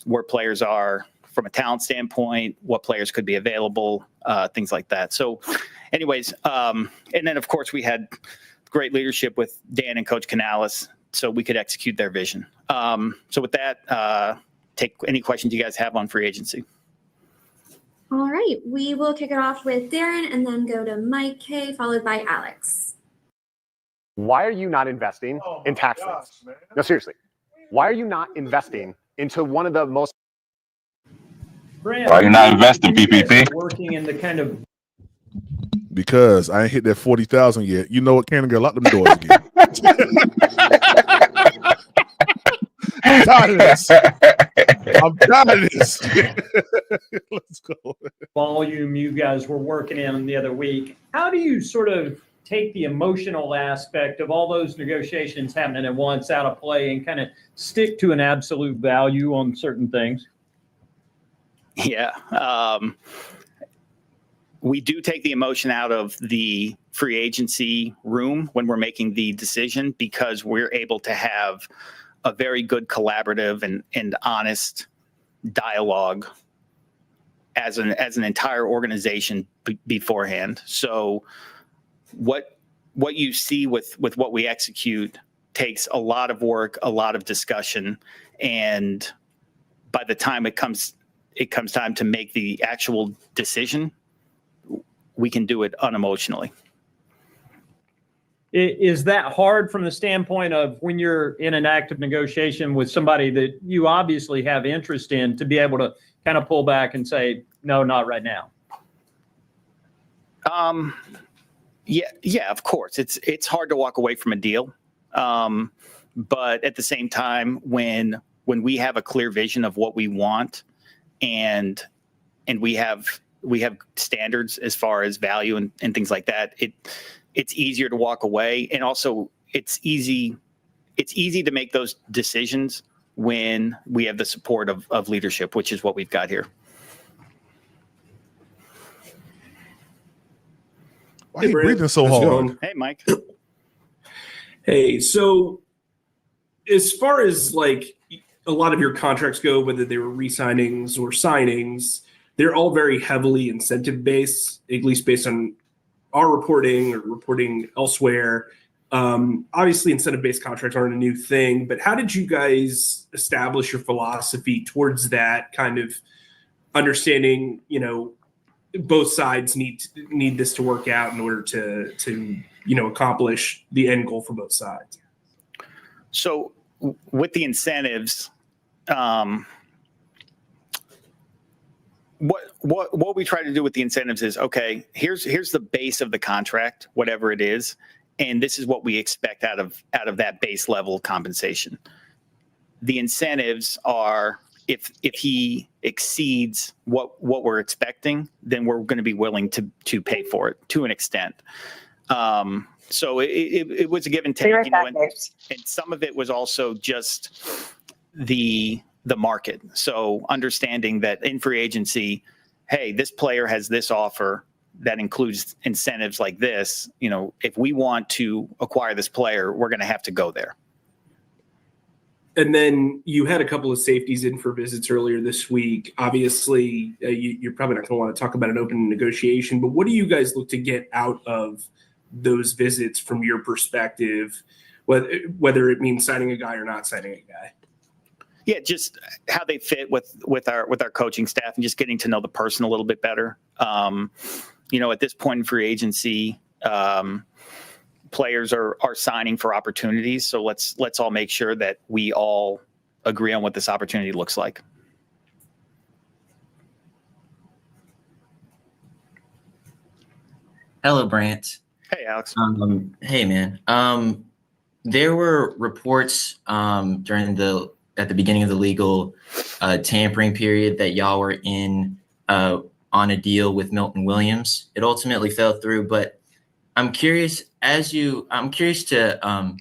Speaker 17: where players are from a talent standpoint, what players could be available, things like that. So anyways, and then of course we had great leadership with Dan and Coach Canales, so we could execute their vision. So with that, take any questions you guys have on free agency.
Speaker 3: All right, we will kick it off with Darren and then go to Mike K, followed by Alex.
Speaker 8: Why are you not investing in tax liens? No, seriously. Why are you not investing into one of the most...
Speaker 16: Why are you not investing, PPP?
Speaker 7: Working in the kind of...
Speaker 1: Because I ain't hit that 40,000 yet. You know what, Cannon got lock them doors again. I'm tired of this. Let's go.
Speaker 7: Volume you guys were working in the other week. How do you sort of take the emotional aspect of all those negotiations happening at once out of play and kind of stick to an absolute value on certain things?
Speaker 17: Yeah. We do take the emotion out of the free agency room when we're making the decision, because we're able to have a very good collaborative and honest dialogue as an entire organization beforehand. So what you see with what we execute takes a lot of work, a lot of discussion, and by the time it comes time to make the actual decision, we can do it unemotionally.
Speaker 7: Is that hard from the standpoint of when you're in an active negotiation with somebody that you obviously have interest in, to be able to kind of pull back and say, no, not right now?
Speaker 17: Yeah, of course. It's hard to walk away from a deal. But at the same time, when we have a clear vision of what we want and we have standards as far as value and things like that, it's easier to walk away. And also it's easy to make those decisions when we have the support of leadership, which is what we've got here.
Speaker 1: Why are you breathing so hard?
Speaker 17: Hey, Mike.
Speaker 5: Hey, so as far as like a lot of your contracts go, whether they were re-signings or signings, they're all very heavily incentive based, at least based on our reporting or reporting elsewhere. Obviously, incentive based contracts aren't a new thing, but how did you guys establish your philosophy towards that kind of understanding? Both sides need this to work out in order to accomplish the end goal for both sides.
Speaker 17: So with the incentives, what we try to do with the incentives is, okay, here's the base of the contract, whatever it is, and this is what we expect out of that base level compensation. The incentives are, if he exceeds what we're expecting, then we're going to be willing to pay for it to an extent. So it was a give and take, and some of it was also just the market. So understanding that in free agency, hey, this player has this offer that includes incentives like this. If we want to acquire this player, we're going to have to go there.
Speaker 5: And then you had a couple of safeties in for visits earlier this week. Obviously, you're probably not going to want to talk about an open negotiation, but what do you guys look to get out of those visits from your perspective, whether it means signing a guy or not signing a guy?
Speaker 17: Yeah, just how they fit with our coaching staff and just getting to know the person a little bit better. At this point in free agency, players are signing for opportunities. So let's all make sure that we all agree on what this opportunity looks like.
Speaker 6: Hello, Brant.
Speaker 17: Hey, Alex.
Speaker 6: Hey, man. There were reports at the beginning of the legal tampering period that y'all were in on a deal with Milton Williams. It ultimately fell through, but I'm curious to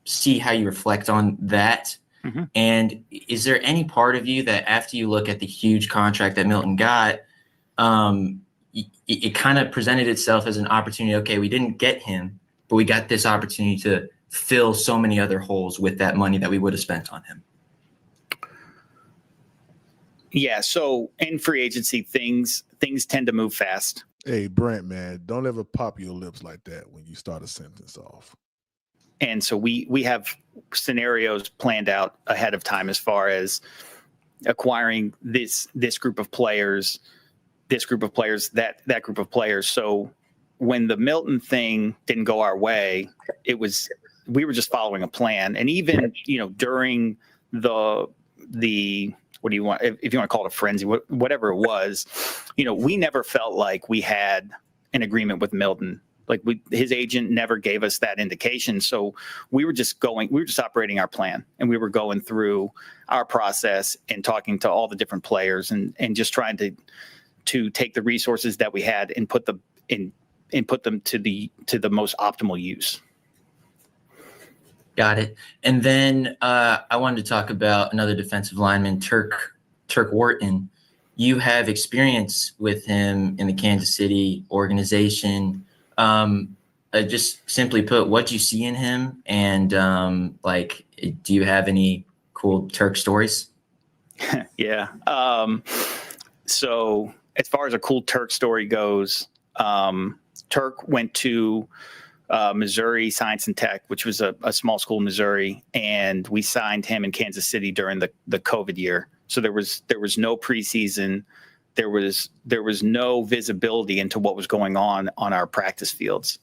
Speaker 6: see how you reflect on that.
Speaker 17: Mm-hmm.
Speaker 6: And is there any part of you that after you look at the huge contract that Milton got, it kind of presented itself as an opportunity? Okay, we didn't get him, but we got this opportunity to fill so many other holes with that money that we would have spent on him.
Speaker 17: Yeah, so in free agency, things tend to move fast.
Speaker 4: Hey, Brent, man, don't ever pop your lips like that when you start a sentence off.
Speaker 17: And so we have scenarios planned out ahead of time as far as acquiring this group of players, that group of players. So when the Milton thing didn't go our way, we were just following a plan. And even, during the what do you want, if you want to call it a frenzy, whatever it was, we never felt like we had an agreement with Milton. Like his agent never gave us that indication. So we were just operating our plan, and we were going through our process and talking to all the different players and just trying to take the resources that we had and put them to the most optimal use.
Speaker 6: Got it. And then I wanted to talk about another defensive lineman, Turk Wharton. You have experience with him in the Kansas City organization. Just simply put, what do you see in him? And do you have any cool Turk stories?
Speaker 17: Yeah. So as far as a cool Turk story goes, Turk went to Missouri Science and Tech, which was a small school in Missouri, and we signed him in Kansas City during the COVID year. So there was no preseason, there was no visibility into what was going on our practice fields.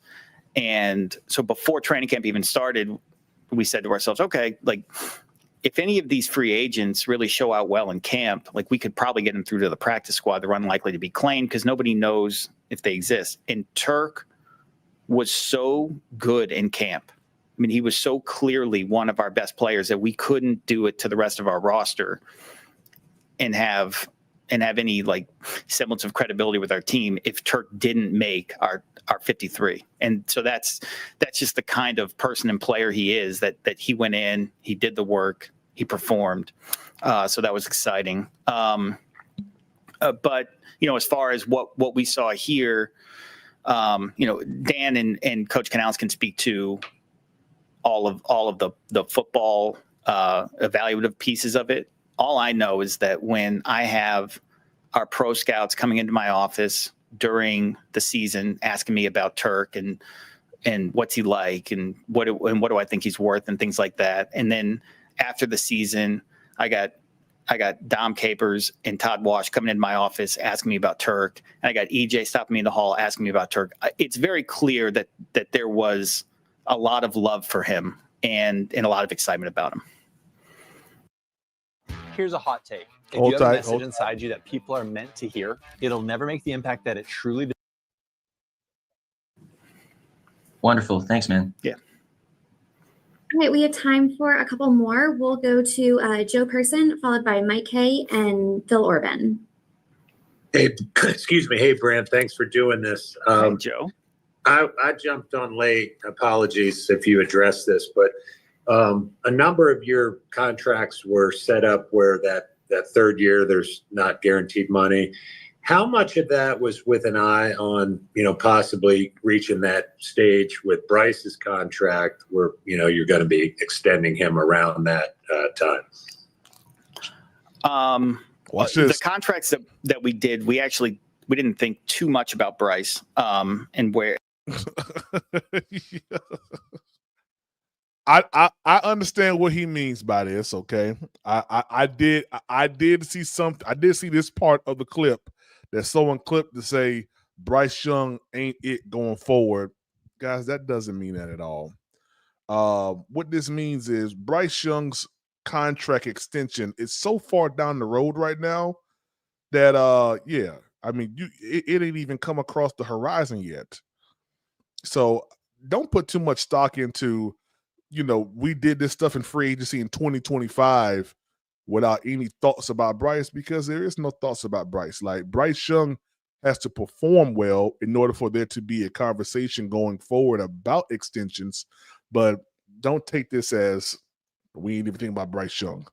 Speaker 17: And so before training camp even started, we said to ourselves, okay, like if any of these free agents really show out well in camp, like we could probably get them through to the practice squad. They're unlikely to be claimed because nobody knows if they exist. And Turk was so good in camp. I mean, he was so clearly one of our best players that we couldn't do it to the rest of our roster and have any like semblance of credibility with our team if Turk didn't make our 53. And so that's just the kind of person and player he is, that he went in, he did the work, he performed. So that was exciting. But as far as what we saw here, Dan and Coach Canales can speak to all of the football evaluative pieces of it. All I know is that when I have our pro scouts coming into my office during the season asking me about Turk and what's he like and what do I think he's worth and things like that, and then after the season, I got Dom Capers and Todd Wash coming into my office asking me about Turk, and I got EJ stopping me in the hall asking me about Turk. It's very clear that there was a lot of love for him and a lot of excitement about him.
Speaker 18: Here's a hot take. If you have a message inside you that people are meant to hear, it'll never make the impact that it truly does.
Speaker 6: Wonderful. Thanks, man.
Speaker 17: Yeah.
Speaker 3: All right, we have time for a couple more. We'll go to Joe Person, followed by Mike Kay and Phil Orban.
Speaker 10: Hey, excuse me. Hey, Brant, thanks for doing this.
Speaker 17: Hey, Joe.
Speaker 10: I jumped on late. Apologies if you addressed this, but a number of your contracts were set up where that third year there's not guaranteed money. How much of that was with an eye on, possibly reaching that stage with Bryce's contract where, you're going to be extending him around that time?
Speaker 17: The contracts that we did, we didn't think too much about Bryce and where.
Speaker 1: I understand what he means by this. Okay, I did see something. I did see this part of the clip that someone clipped to say Bryce Young ain't it going forward. Guys, that doesn't mean that at all. What this means is Bryce Young's contract extension is so far down the road right now that yeah, I mean it ain't even come across the horizon yet. So don't put too much stock into, we did this stuff in free agency in 2025 without any thoughts about Bryce, because there is no thoughts about Bryce. Like, Bryce Young has to perform well in order for there to be a conversation going forward about extensions. But don't take this as we ain't even thinking about Bryce Young,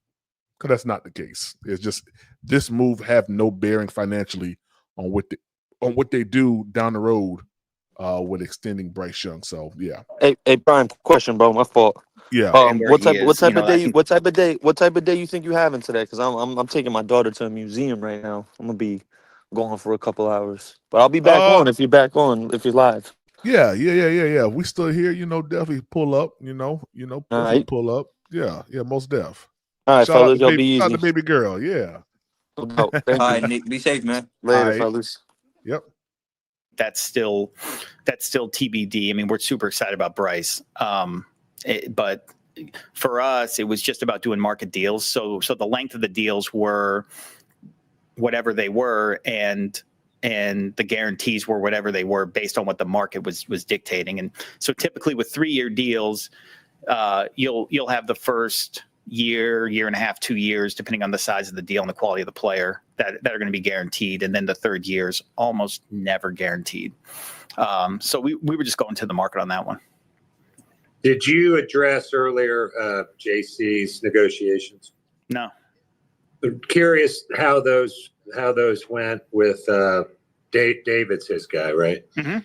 Speaker 1: because that's not the case. It's just this move have no bearing financially on what they do down the road with extending Bryce Young. So yeah.
Speaker 14: Hey, Brian, question, bro. My fault.
Speaker 1: Yeah.
Speaker 14: What type of day you think you having today? Because I'm taking my daughter to a museum right now. I'm gonna be going for a couple hours, but I'll be back on if you're back on, if you're live.
Speaker 1: Yeah. We still here, definitely pull up, definitely pull up. Yeah, most def.
Speaker 14: All right,
Speaker 1: Shout out
Speaker 14: fellas,
Speaker 1: to
Speaker 14: y'all
Speaker 1: baby,
Speaker 14: be
Speaker 1: shout out
Speaker 14: easy.
Speaker 1: to baby girl. Yeah.
Speaker 14: No doubt. Thank
Speaker 15: All
Speaker 14: you.
Speaker 15: right, Nick, be safe, man.
Speaker 14: Later,
Speaker 1: All right.
Speaker 14: fellas.
Speaker 1: Yep.
Speaker 17: That's still TBD. I mean, we're super excited about Bryce, but for us, it was just about doing market deals. So the length of the deals were whatever they were, and the guarantees were whatever they were based on what the market was dictating. And so typically with 3-year deals, you'll have the first year and a half, 2 years, depending on the size of the deal and the quality of the player, that are going to be guaranteed. And then the third year is almost never guaranteed. So we were just going to the market on that one.
Speaker 10: Did you address earlier JC's negotiations?
Speaker 17: No.
Speaker 10: I'm curious how those went with David's his guy, right?
Speaker 17: Mm-hmm.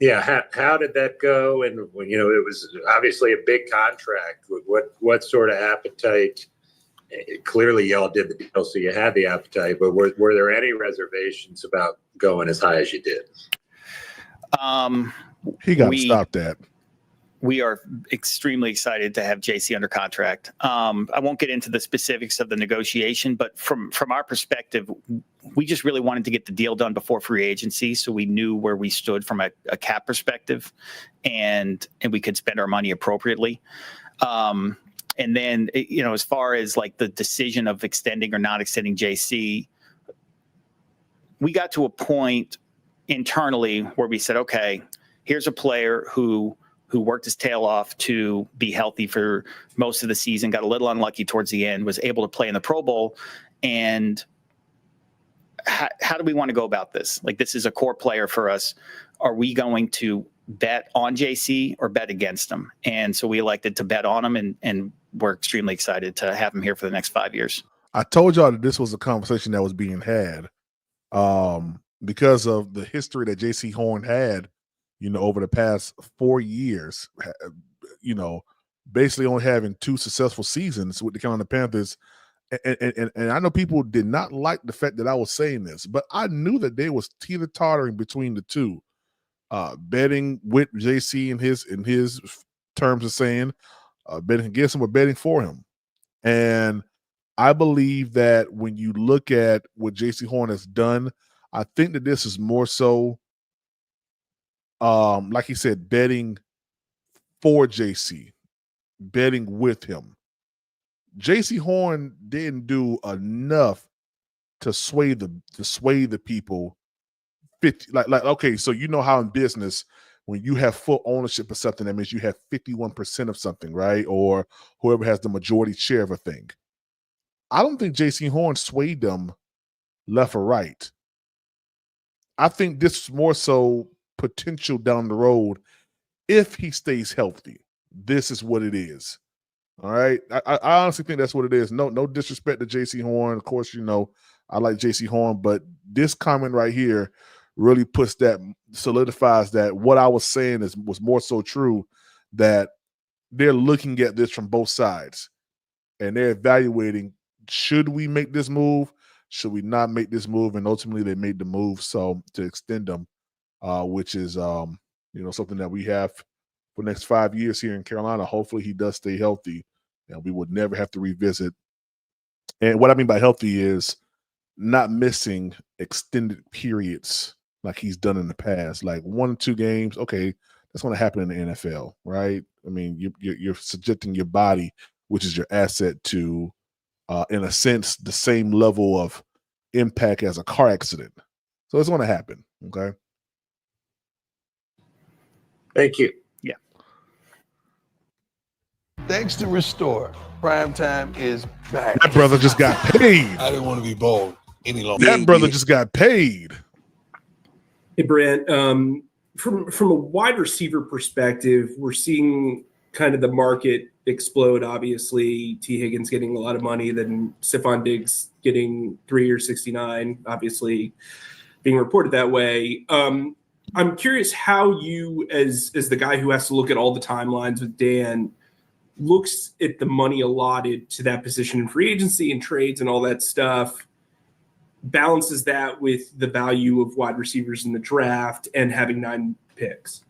Speaker 10: Yeah. How did that go? And it was obviously a big contract. What sort of appetite? Clearly, y'all did the deal, so you had the appetite. But were there any reservations about going as high as you did?
Speaker 1: He got to stop that.
Speaker 17: We are extremely excited to have JC under contract. I won't get into the specifics of the negotiation, but from our perspective, we just really wanted to get the deal done before free agency, so we knew where we stood from a cap perspective, and we could spend our money appropriately. And then, as far as like the decision of extending or not extending JC, we got to a point internally where we said, okay, here's a player who worked his tail off to be healthy for most of the season, got a little unlucky towards the end, was able to play in the Pro Bowl. And how do we want to go about this? Like, this is a core player for us. Are we going to bet on JC or bet against him? And so we elected to bet on him, and we're extremely excited to have him here for the next 5 years.
Speaker 1: I told y'all that this was a conversation that was being had because of the history that JC Horn had, over the past 4 years, basically only having 2 successful seasons with the Carolina Panthers. And I know people did not like the fact that I was saying this, but I knew that they was teeter-tottering between the two, betting with JC in his terms of saying, betting against him or betting for him. And I believe that when you look at what JC Horn has done, I think that this is more so, like he said, betting for JC, betting with him. JC Horn didn't do enough to sway the people. 50, like okay, so how in business, when you have full ownership of something, that means you have 51% of something, right? Or whoever has the majority share of a thing. I don't think JC Horn swayed them left or right. I think this is more so potential down the road. If he stays healthy, this is what it is. All right. I honestly think that's what it is. No disrespect to JC Horn. Of course, I like J.C. Horn, but this comment right here really solidifies that what I was saying was more so true, that they're looking at this from both sides and they're evaluating, should we make this move? Should we not make this move? And ultimately they made the move. So to extend them, which is, something that we have for the next 5 years here in Carolina. Hopefully he does stay healthy and we would never have to revisit. And what I mean by healthy is not missing extended periods like he's done in the past, like 1 or 2 games. Okay, that's going to happen in the NFL, right? I mean, you're subjecting your body, which is your asset, to, in a sense, the same level of impact as a car accident. So it's going to happen. Okay.
Speaker 10: Thank you.
Speaker 17: Yeah.
Speaker 4: Thanks to Restore, Primetime is back.
Speaker 1: That brother just got paid.
Speaker 4: I didn't want to be bald any longer.
Speaker 1: That brother just got paid.
Speaker 5: Hey, Brant, from a wide receiver perspective, we're seeing kind of the market explode. Obviously, T. Higgins getting a lot of money, then Stephon Diggs getting 3 years, 69, obviously being reported that way. I'm curious how you, as the guy who has to look at all the timelines with Dan, looks at the money allotted to that position in free agency and trades and all that stuff, balances that with the value of wide receivers in the draft and having 9 picks.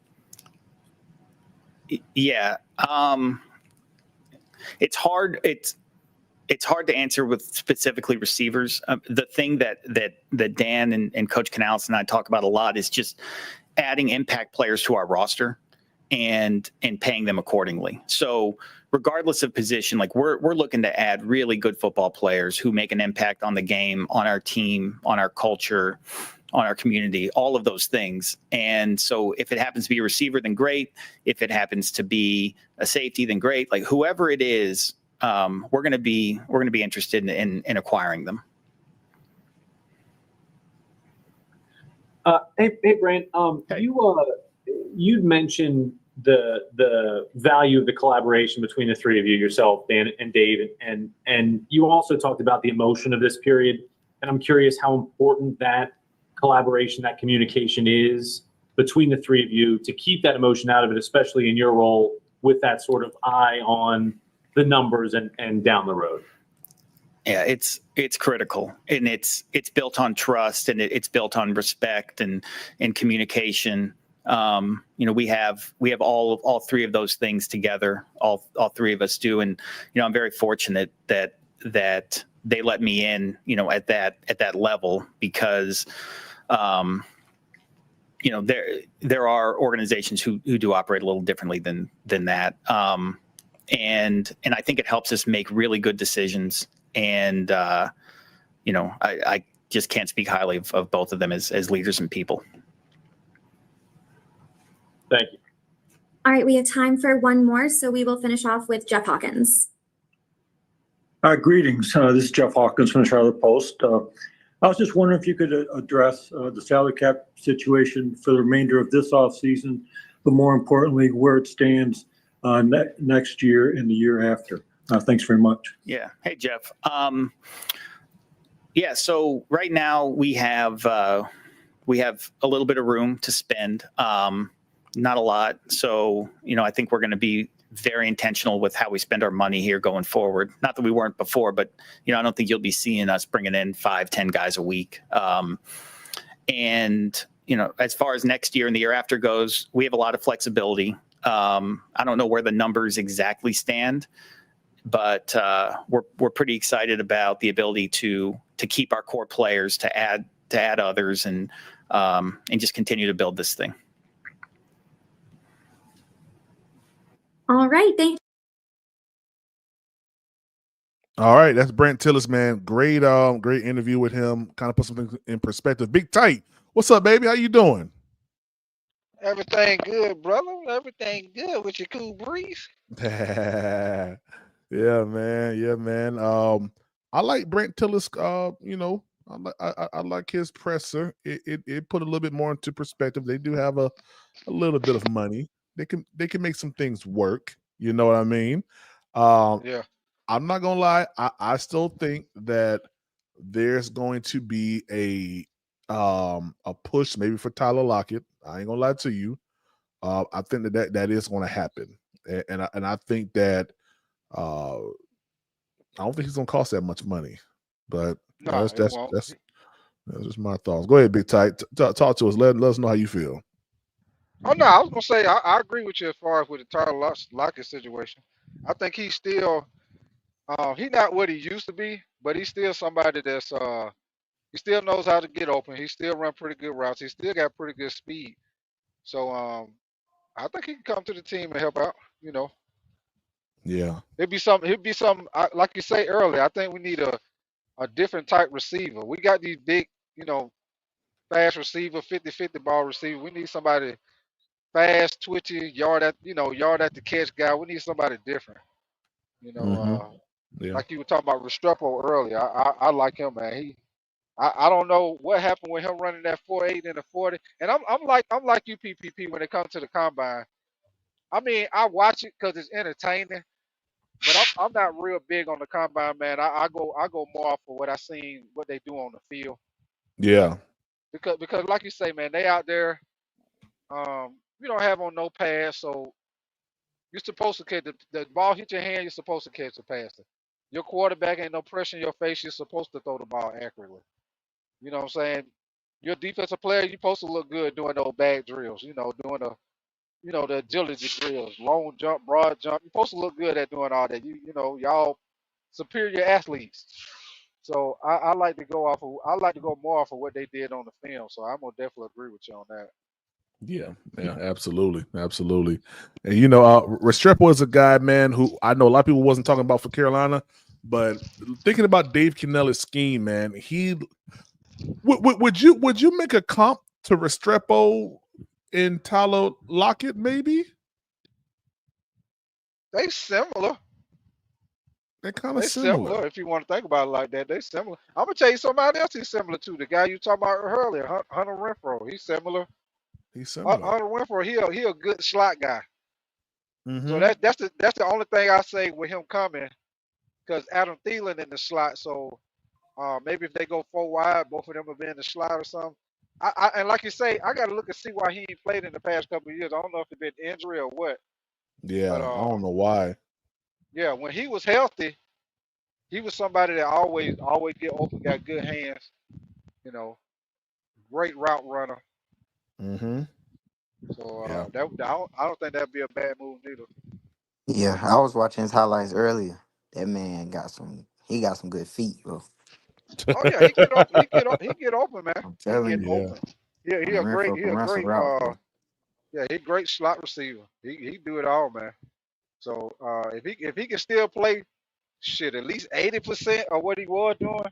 Speaker 17: Yeah. It's hard. It's hard to answer with specifically receivers. The thing that Dan and Coach Canales and I talk about a lot is just adding impact players to our roster and paying them accordingly. So regardless of position, like we're looking to add really good football players who make an impact on the game, on our team, on our culture, on our community, all of those things. And so if it happens to be a receiver, then great. If it happens to be a safety, then great. Like whoever it is, we're going to be interested in acquiring them.
Speaker 12: Hey, Brant, you'd mentioned the value of the collaboration between the three of you, yourself, Dan, and Dave, and you also talked about the emotion of this period. And I'm curious how important that collaboration, that communication is between the three of you to keep that emotion out of it, especially in your role with that sort of eye on the numbers and down the road.
Speaker 17: Yeah, it's critical, and it's built on trust, and it's built on respect and communication. We have all three of those things together. All three of us do, and I'm very fortunate that they let me in, at that level, because there are organizations who do operate a little differently than that. And I think it helps us make really good decisions. And, I just can't speak highly of both of them as leaders and people.
Speaker 12: Thank you.
Speaker 3: All right, we have time for one more, so we will finish off with Jeff Hawkins.
Speaker 19: Greetings. This is Jeff Hawkins from the Charlotte Post. I was just wondering if you could address the salary cap situation for the remainder of this offseason, but more importantly, where it stands next year and the year after. Thanks very much.
Speaker 17: Yeah. Hey, Jeff. So right now we have a little bit of room to spend, not a lot. So, I think we're going to be very intentional with how we spend our money here going forward. Not that we weren't before, but, I don't think you'll be seeing us bringing in 5-10 guys a week. And as far as next year and the year after goes, we have a lot of flexibility. I don't know where the numbers exactly stand, but we're pretty excited about the ability to keep our core players, to add others, and just continue to build this thing.
Speaker 3: All right, thank you.
Speaker 1: All right, that's Brant Tillis, man. Great interview with him. Kind of put something in perspective. Big Tight, what's up, baby? How you doing?
Speaker 20: Everything good, brother. Everything good with your cool breeze.
Speaker 1: Yeah, man. I like Brant Tillis. I like his presser. It put a little bit more into perspective. They do have a little bit of money. They can make some things work. You know what I mean?
Speaker 20: Yeah.
Speaker 1: I'm not gonna lie. I still think that there's going to be a push maybe for Tyler Lockett. I ain't gonna lie to you. I think that is going to happen, and I think that I don't think he's going to cost that much money, but
Speaker 20: No,
Speaker 1: that's
Speaker 20: it won't.
Speaker 1: that's just my thoughts. Go ahead, Big Tight. Talk to us. Let us know how you feel.
Speaker 20: Oh no, I was gonna say I agree with you as far as with the Tyler Lockett situation. I think he's still he's not what he used to be, but he's still somebody that's he still knows how to get open. He still run pretty good routes. He still got pretty good speed. So I think he can come to the team and help out. You know,
Speaker 1: Yeah.
Speaker 20: It'd be some like you say earlier. I think we need a different type receiver. We got these big, fast receiver, 50-50 ball receiver. We need somebody fast, twitchy, yard at the catch guy. We need somebody different. You know,
Speaker 1: Yeah.
Speaker 20: like you were talking about Restrepo earlier. I like him, man. I don't know what happened with him running that 4.8 and the 40. And I'm like you, PPP, when it comes to the combine. I mean, I watch it because it's entertaining, but I'm not real big on the combine, man. I go more off of what I seen, what they do on the field.
Speaker 1: Yeah.
Speaker 20: Because like you say, man, they out there. We don't have on no pass, so you're supposed to catch the ball hit your hand. You're supposed to catch the pass. Your quarterback ain't no pressure in your face. You're supposed to throw the ball accurately. You know what I'm saying? Your defensive player, you're supposed to look good doing those bag drills. Doing the agility drills, long jump, broad jump. You're supposed to look good at doing all that. Y'all superior athletes. So I like to go more off of what they did on the film. So I'm gonna definitely agree with you on that.
Speaker 1: Yeah, absolutely. And Restrepo is a guy, man, who I know a lot of people wasn't talking about for Carolina, but thinking about Dave Kennelly's scheme, man, would you make a comp to Restrepo in Tyler Lockett, maybe?
Speaker 20: They similar.
Speaker 1: They're kind
Speaker 20: They
Speaker 1: of similar.
Speaker 20: similar if you want to think about it like that. They similar. I'm gonna tell you somebody else he's similar to. The guy you talked about earlier, Hunter Renfro. He's similar.
Speaker 1: He's similar.
Speaker 20: Hunter Renfro, he a good slot guy.
Speaker 1: Mm-hmm.
Speaker 20: So that's the only thing I say with him coming, because Adam Thielen in the slot. So maybe if they go 4 wide, both of them will be in the slot or something. And like you say, I got to look and see why he ain't played in the past couple of years. I don't know if it's been injury or what.
Speaker 1: Yeah,
Speaker 20: But
Speaker 1: I don't know why.
Speaker 20: yeah, when he was healthy, he was somebody that always get open, got good hands. You know, great route runner.
Speaker 1: Mm-hmm.
Speaker 20: So
Speaker 1: Yeah.
Speaker 20: I don't think that'd be a bad move either.
Speaker 15: Yeah, I was watching his highlights earlier. That man got some good feet, bro.
Speaker 20: Oh yeah, he get open. He get open, man.
Speaker 15: I'm
Speaker 20: He
Speaker 15: telling
Speaker 20: get
Speaker 15: you.
Speaker 20: open. Yeah, he a great.
Speaker 15: Renfro
Speaker 20: He
Speaker 15: can
Speaker 20: a
Speaker 15: run some
Speaker 20: great.
Speaker 15: routes, bro.
Speaker 20: Yeah, he great slot receiver. He do it all, man. So if he can still play, shit, at least 80% of what he was doing,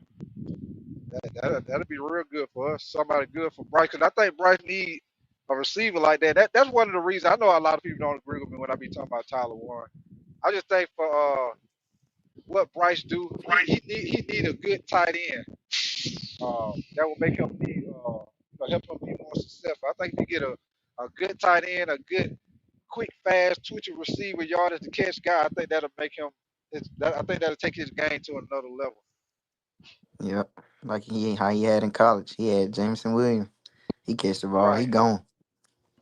Speaker 20: that'd be real good for us. Somebody good for Bryce, because I think Bryce need a receiver like that. That's one of the reasons. I know a lot of people don't agree with me when I be talking about Tyler Warren. I just think for what Bryce do, he need a good tight end. That will make him help him be more successful. I think if you get a good tight end, a good quick, fast, twitchy receiver, yardage to catch guy, I think that'll make him. I think that'll take his game to another level.
Speaker 15: Yep. Like how he had in college. He had Jameson Williams. He catch the ball. He
Speaker 20: Right,
Speaker 15: gone.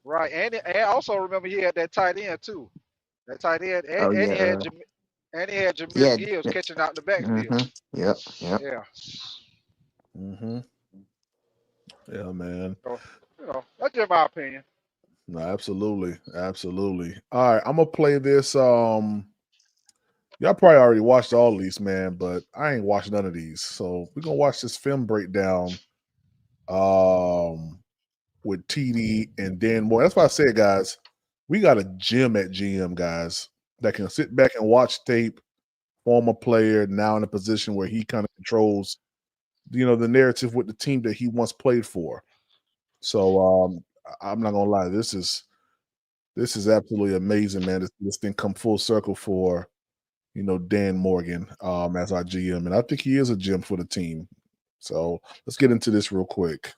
Speaker 20: right, and also remember he had that tight end too. That tight end,
Speaker 15: Oh
Speaker 20: and
Speaker 15: yeah.
Speaker 20: he had
Speaker 15: He
Speaker 20: Jameer
Speaker 15: had.
Speaker 20: Gibbs catching out the backfield.
Speaker 15: Yep.
Speaker 20: Yeah.
Speaker 1: Mm-hmm. Yeah, man.
Speaker 20: So, that's just my opinion.
Speaker 1: No, absolutely. All right, I'm gonna play this. Y'all probably already watched all these, man, but I ain't watched none of these. So we're gonna watch this film breakdown with TD and Dan Moore. That's why I said, guys, we got a gym at GM, guys, that can sit back and watch tape, former player, now in a position where he kind of controls, the narrative with the team that he once played for. So I'm not gonna lie, this is absolutely amazing, man. This thing come full circle for Dan Morgan as our GM, and I think he is a gem for the team. So let's get into this real quick.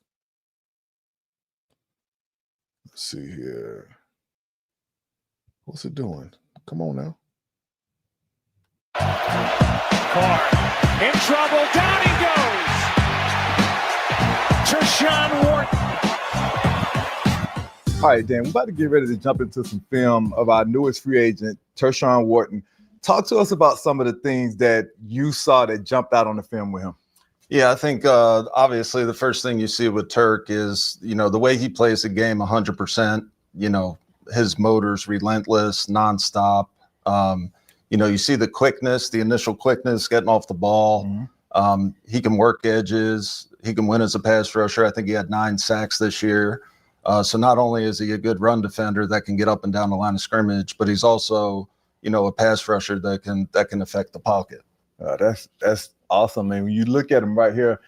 Speaker 1: Let's see here. What's it doing? Come on now.
Speaker 21: Carr in trouble. Down he goes. Tershawn Wharton.
Speaker 22: All right, Dan, we're about to get ready to jump into some film of our newest free agent, Tershawn Wharton. Talk to us about some of the things that you saw that jumped out on the film with him.
Speaker 2: Yeah, I think obviously the first thing you see with Turk is, the way he plays the game 100%, his motor's relentless, nonstop. You see the quickness, the initial quickness, getting off the ball. He can work edges. He can win as a pass rusher. I think he had 9 sacks this year. So not only is he a good run defender that can get up and down the line of scrimmage, but he's also, a pass rusher that can affect the pocket.
Speaker 22: That's awesome. And when you look at him right here,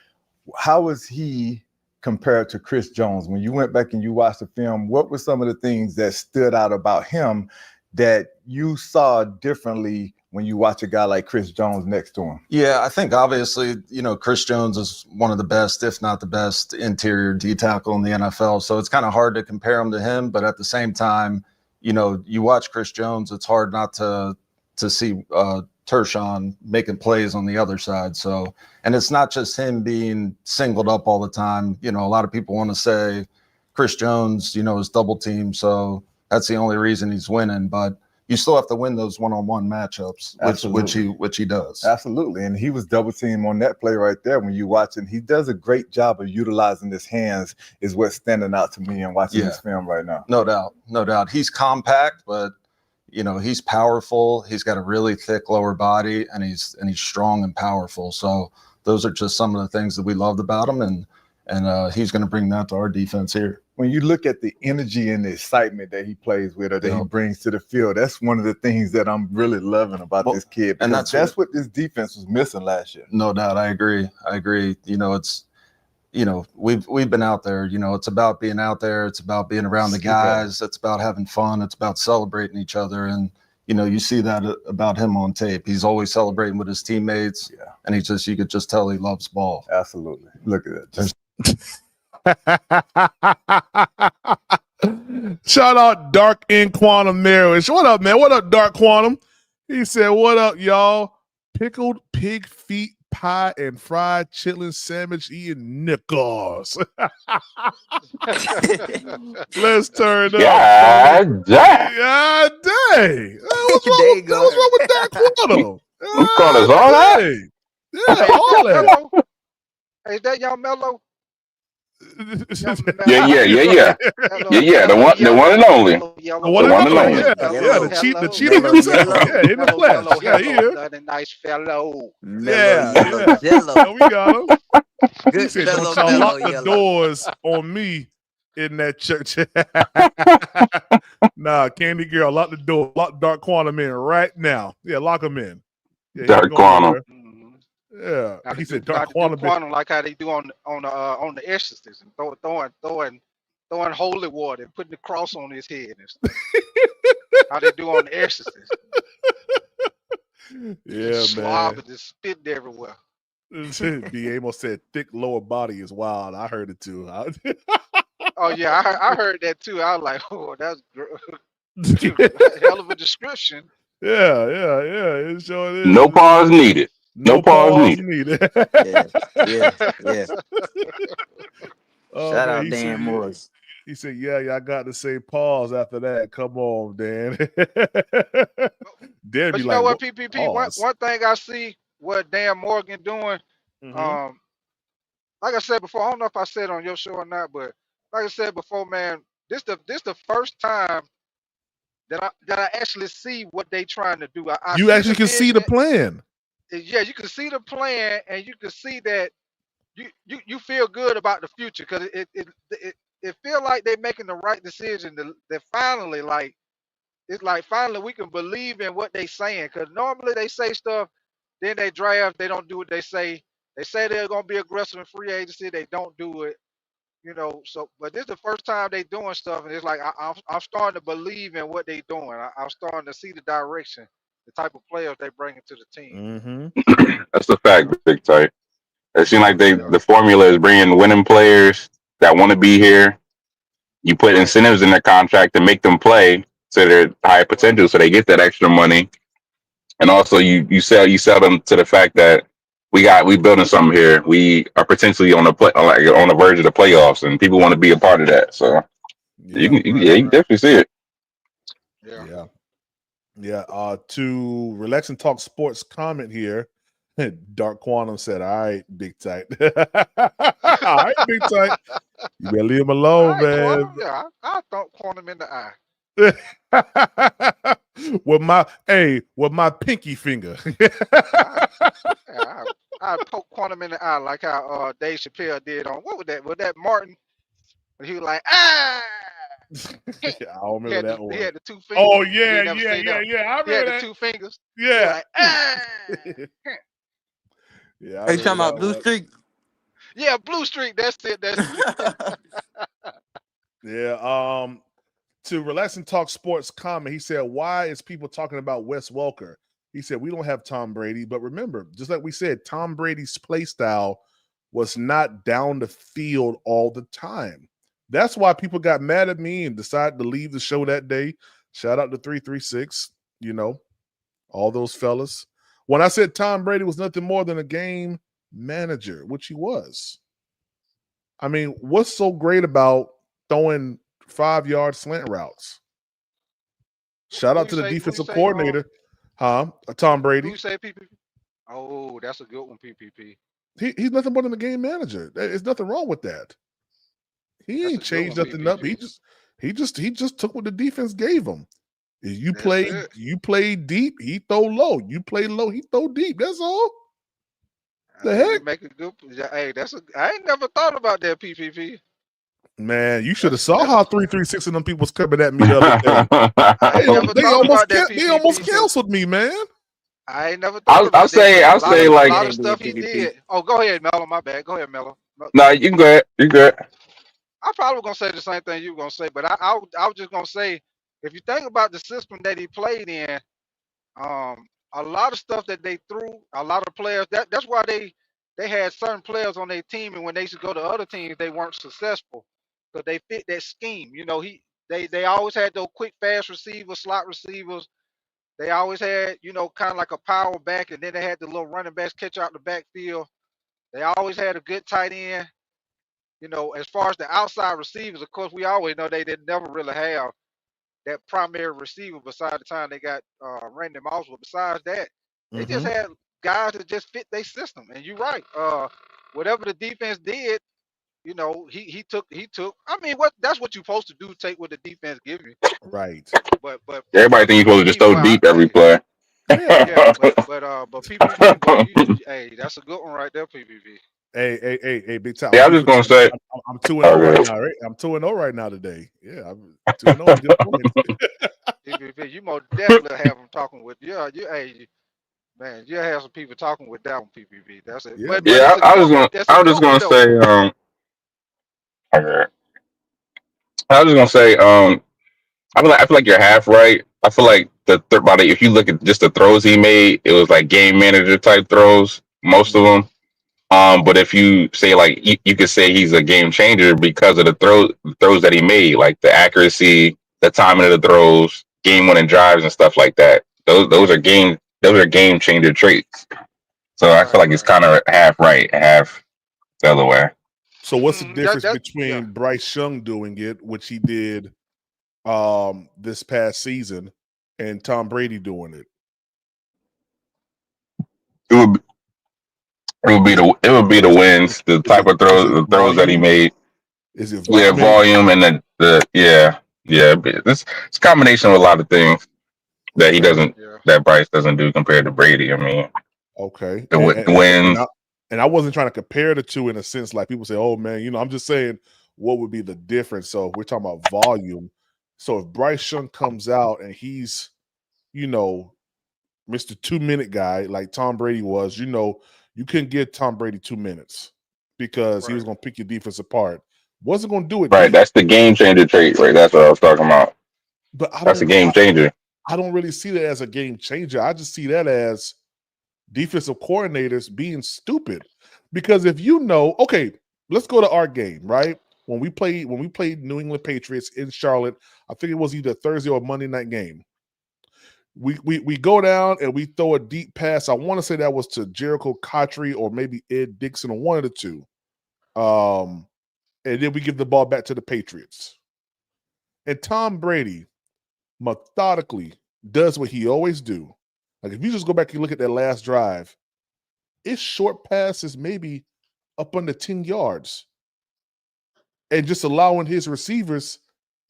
Speaker 22: how is he compared to Chris Jones? When you went back and you watched the film, what were some of the things that stood out about him that you saw differently when you watch a guy like Chris Jones next to him?
Speaker 2: Yeah, I think obviously, Chris Jones is one of the best, if not the best, interior D tackle in the NFL. So it's kind of hard to compare him to him. But at the same time, you watch Chris Jones, it's hard not to see Tershawn making plays on the other side. So, and it's not just him being singled up all the time. A lot of people want to say Chris Jones, is double teamed. So that's the only reason he's winning. But you still have to win those one-on-one matchups, which he does.
Speaker 22: Absolutely. And he was double teamed on that play right there. When you watch it, he does a great job of utilizing his hands is what's standing out to me in watching this film right now.
Speaker 2: No doubt. He's compact, but he's powerful. He's got a really thick lower body, and he's strong and powerful. So those are just some of the things that we loved about him, and he's going to bring that to our defense here.
Speaker 22: When you look at the energy and the excitement that he plays with or that he brings to the field, that's one of the things that I'm really loving about this kid. And that's what this defense was missing last year.
Speaker 2: No doubt. I agree. It's, we've been out there, it's about being out there. It's about being around the guys. It's about having fun. It's about celebrating each other. And, you see that about him on tape. He's always celebrating with his teammates. Yeah. And you could just tell he loves ball.
Speaker 22: Absolutely. Look at it.
Speaker 1: Shout out Dark in Quantum Marriage. What up, man? What up, Dark Quantum? He said, what up, y'all? Pickled pig feet pie and fried chitlin sandwich eating nickels. Let's turn up.
Speaker 16: God dang.
Speaker 1: God dang. What's wrong with Dark Quantum?
Speaker 16: You call us all that?
Speaker 1: Yeah, all that.
Speaker 20: Hey, is that y'all Mello?
Speaker 16: Yeah. The one and only.
Speaker 1: The one and only. Yeah. The cheater himself. Yeah, in the flesh. Yeah, here.
Speaker 20: Nice fellow.
Speaker 1: Yeah. So we got him. He said, don't y'all lock the doors on me in that church. Nah, Candy Girl, lock the door. Lock Dark Quantum in right now. Yeah, lock him in. Yeah,
Speaker 16: Dark Quantum.
Speaker 1: Yeah, he said
Speaker 20: Dark Quantum, like how they do on the Exorcist, and throwing holy water and putting the cross on his head and stuff. How they do on the Exorcist.
Speaker 1: Yeah,
Speaker 20: slob
Speaker 1: man.
Speaker 20: and just spitting everywhere.
Speaker 1: B. Amos said thick lower body is wild. I heard it too.
Speaker 20: Oh yeah, I heard that too. I was like, oh, that's hell of a description.
Speaker 1: Yeah. It sure is.
Speaker 16: No pause needed. No pause needed.
Speaker 15: Yeah.
Speaker 1: Oh,
Speaker 15: Shout
Speaker 1: man,
Speaker 15: out Dan Morris.
Speaker 1: He said, yeah, I got to say pause after that. Come on, Dan. Dan
Speaker 20: But
Speaker 1: be
Speaker 20: you
Speaker 1: like,
Speaker 20: know what,
Speaker 1: "What?
Speaker 20: PPP?
Speaker 1: Pause."
Speaker 20: One thing I see what Dan Morgan doing. Like I said before, I don't know if I said it on your show or not, but like I said before, man, this the first time that I actually see what they trying to do. I
Speaker 1: You
Speaker 20: see
Speaker 1: actually
Speaker 20: the
Speaker 1: can see the
Speaker 20: vision.
Speaker 1: plan.
Speaker 20: Yeah, you can see the plan, and you can see that you feel good about the future because it feel like they're making the right decision. That finally, like it's like finally we can believe in what they saying. Because normally they say stuff, then they draft, they don't do what they say. They say they're gonna be aggressive in free agency, they don't do it. So but this is the first time they doing stuff, and it's like I'm starting to believe in what they doing. I'm starting to see the direction, the type of players they bringing to the team.
Speaker 16: That's a fact, Big Tight. It seems like the formula is bringing winning players that want to be here. You put incentives in their contract to make them play to their high potential, so they get that extra money. And also, you sell them to the fact that we building something here. We are potentially on the verge of the playoffs, and people want to be a part of that. So you can definitely see it.
Speaker 1: Yeah. To relax and talk sports comment here. Dark Quantum said, "All right, big tight. All right, big tight. You better leave him alone, man."
Speaker 20: Quantum, yeah, I thought Quantum in the eye.
Speaker 1: with my pinky finger.
Speaker 20: I poke Quantum in the eye like how Dave Chappelle did on what was that? Was that Martin? He was like, ah.
Speaker 1: I don't remember that one.
Speaker 20: He had the two fingers.
Speaker 1: Oh
Speaker 20: You
Speaker 1: yeah.
Speaker 20: never seen that one.
Speaker 1: I remember
Speaker 20: He had
Speaker 1: that.
Speaker 20: the two fingers.
Speaker 1: Yeah.
Speaker 20: He was like, ah.
Speaker 1: Yeah.
Speaker 15: Hey, talking about Blue Streak?
Speaker 20: Yeah, Blue Streak. That's it. That's it.
Speaker 1: Yeah. To relax and talk sports comment, he said, "Why is people talking about Wes Welker?" He said, "We don't have Tom Brady, but remember, just like we said, Tom Brady's play style was not down the field all the time. That's why people got mad at me and decided to leave the show that day. Shout out to 336, all those fellas. When I said Tom Brady was nothing more than a game manager, which he was. I mean, what's so great about throwing 5-yard slant routes? Shout out to the defensive coordinator, Tom Brady.
Speaker 20: Who say PPP? Oh, that's a good one, PPP.
Speaker 1: He's nothing more than a game manager. There's nothing wrong with that. He ain't changed nothing up. He just took what the defense gave him. You play deep, he throw low. You play low, he throw deep. That's all. The heck?
Speaker 20: You make a good. Hey, I ain't never thought about that, PPP.
Speaker 1: Man, you should have saw how 336 of them people was coming at me the other day. They almost canceled me, man.
Speaker 20: I ain't never thought about that.
Speaker 16: I'll say
Speaker 20: a
Speaker 16: like
Speaker 20: lot of stuff he did. Oh, go ahead, Mello. My bad. Go ahead, Mello.
Speaker 16: No, you good. You good.
Speaker 20: I probably gonna say the same thing you were gonna say, but I was just gonna say, if you think about the system that he played in, a lot of stuff that they threw, a lot of players. That's why they had certain players on their team, and when they used to go to other teams, they weren't successful because they fit that scheme. They always had those quick, fast receivers, slot receivers. They always had, kind of like a power back, and then they had the little running backs catch out the backfield. They always had a good tight end. As far as the outside receivers, of course, we always know they didn't never really have that primary receiver besides the time they got Randy Moss. But besides that, they just had guys that just fit their system. And you're right. Whatever the defense did, he took. I mean, that's what you're supposed to do. Take what the defense gives you.
Speaker 1: Right.
Speaker 20: But
Speaker 16: everybody think you're supposed to just throw deep every play.
Speaker 20: Yeah, but PPP, hey, that's a good one right there, PPP.
Speaker 1: Hey, big time.
Speaker 16: Yeah, I was just gonna say
Speaker 1: I'm 2-0 right now. Right? I'm 2-0 right now today. Yeah, I'm 2-0.
Speaker 20: PPP, you most definitely have them talking with man, you have some people talking with that one, PPP. That's it.
Speaker 16: Yeah, I was just gonna say okay. I was just gonna say I feel like you're half right. I feel like if you look at just the throws he made, it was like game manager type throws, most of them. But if you say like you could say he's a game changer because of the throws that he made, like the accuracy, the timing of the throws, game winning drives and stuff like that. Those are game changer traits. So I feel like it's kind of half right, half the other way.
Speaker 1: So what's the difference between Bryce Young doing it, which he did this past season, and Tom Brady doing it?
Speaker 16: It would be the wins, the type of throws that he made.
Speaker 1: Is it
Speaker 16: volume and yeah. It's a combination of a lot of things that he doesn't, that Bryce doesn't do compared to Brady. I mean,
Speaker 1: okay,
Speaker 16: the wins.
Speaker 1: And I wasn't trying to compare the two in a sense like people say, "Oh man," I'm just saying what would be the difference. So if we're talking about volume. So if Bryce Young comes out and he's, Mr. 2-minute guy like Tom Brady was, you couldn't give Tom Brady 2 minutes because he was going to pick your defense apart. Wasn't going to do it.
Speaker 16: Right. That's the game changer trait, right? That's what I was talking about.
Speaker 1: But
Speaker 16: that's a game changer.
Speaker 1: I don't really see that as a game changer. I just see that as defensive coordinators being stupid. Because if okay, let's go to our game, right? When we played New England Patriots in Charlotte, I think it was either Thursday or Monday night game. We go down and we throw a deep pass. I want to say that was to Jericho Cotry or maybe Ed Dixon or one of the two. And then we give the ball back to the Patriots. And Tom Brady methodically does what he always do. Like if you just go back and look at that last drive, it's short passes maybe up under 10 yards. And just allowing his receivers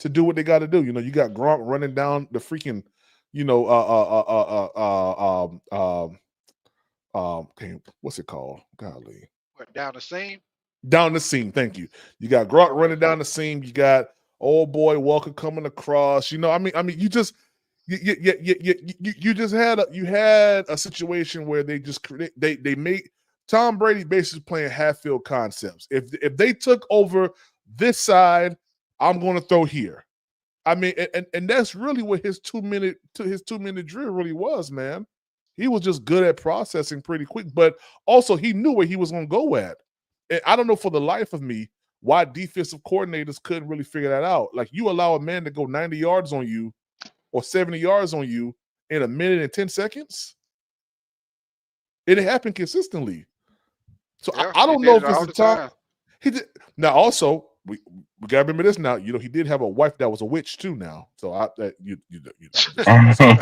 Speaker 1: to do what they got to do. You know, you got Gronk running down the freaking, what's it called? Golly.
Speaker 20: What, down the seam?
Speaker 1: Down the seam, thank you. You got Gronk running down the seam. You got old boy Walker coming across. You know, I mean, you just you just had a situation where they just they made Tom Brady basically playing half field concepts. If they took over this side, I'm going to throw here. I mean, and that's really what his 2 minute drill really was, man. He was just good at processing pretty quick, but also he knew where he was going to go at. And I don't know for the life of me why defensive coordinators couldn't really figure that out. Like you allow a man to go 90 yards on you or 70 yards on you in a minute and 10 seconds. It happened consistently. So
Speaker 20: Yeah,
Speaker 1: I don't
Speaker 20: he
Speaker 1: know
Speaker 20: did
Speaker 1: if
Speaker 20: it
Speaker 1: it's
Speaker 20: all
Speaker 1: the
Speaker 20: the
Speaker 1: time.
Speaker 20: time.
Speaker 1: He did. Now also we gotta remember this now. You know, he did have a wife that was a witch too now. So I'm just throwing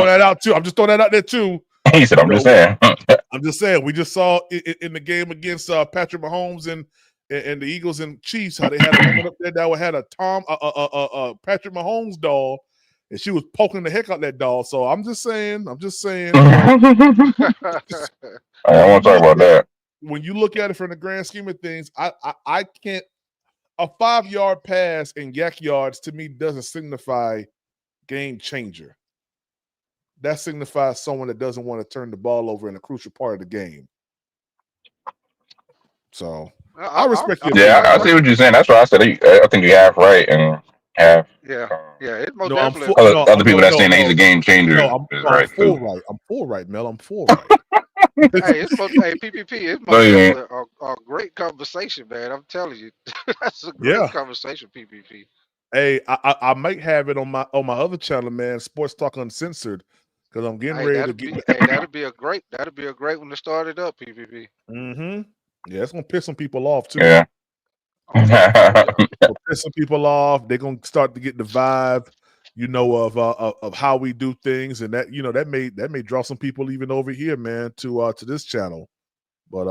Speaker 1: that out too. I'm just throwing that out there too.
Speaker 16: He said, "I'm just saying."
Speaker 1: I'm just saying. We just saw in the game against Patrick Mahomes and the Eagles and Chiefs how they had a woman up there that had a Patrick Mahomes doll, and she was poking the heck out that doll. So I'm just saying.
Speaker 16: I don't want to talk about that.
Speaker 1: When you look at it from the grand scheme of things, I can't. A 5-yard pass in yak yards to me doesn't signify game changer. That signifies someone that doesn't want to turn the ball over in a crucial part of the game. So I respect your
Speaker 16: Yeah, I see what you're saying. That's why I said I think you're half right and half.
Speaker 20: Yeah, it most
Speaker 1: No, I'm
Speaker 20: definitely.
Speaker 16: Other people that saying that he's a game changer is
Speaker 1: I'm
Speaker 16: right
Speaker 1: full
Speaker 16: too.
Speaker 1: right. I'm full right, Mel. I'm full right.
Speaker 20: Hey, PPP. It's most definitely a great conversation, man. I'm telling you, that's a great conversation, PPP.
Speaker 1: Hey, I might have it on my other channel, man. Sports Talk Uncensored, because I'm getting ready to get.
Speaker 20: That'd be a great one to start it up, PPP.
Speaker 1: Mm-hmm. Yeah, it's gonna piss some people off too.
Speaker 16: Yeah.
Speaker 1: It'll piss some people off. They're gonna start to get the vibe, of how we do things, and that that may draw some people even over here, man, to this channel. But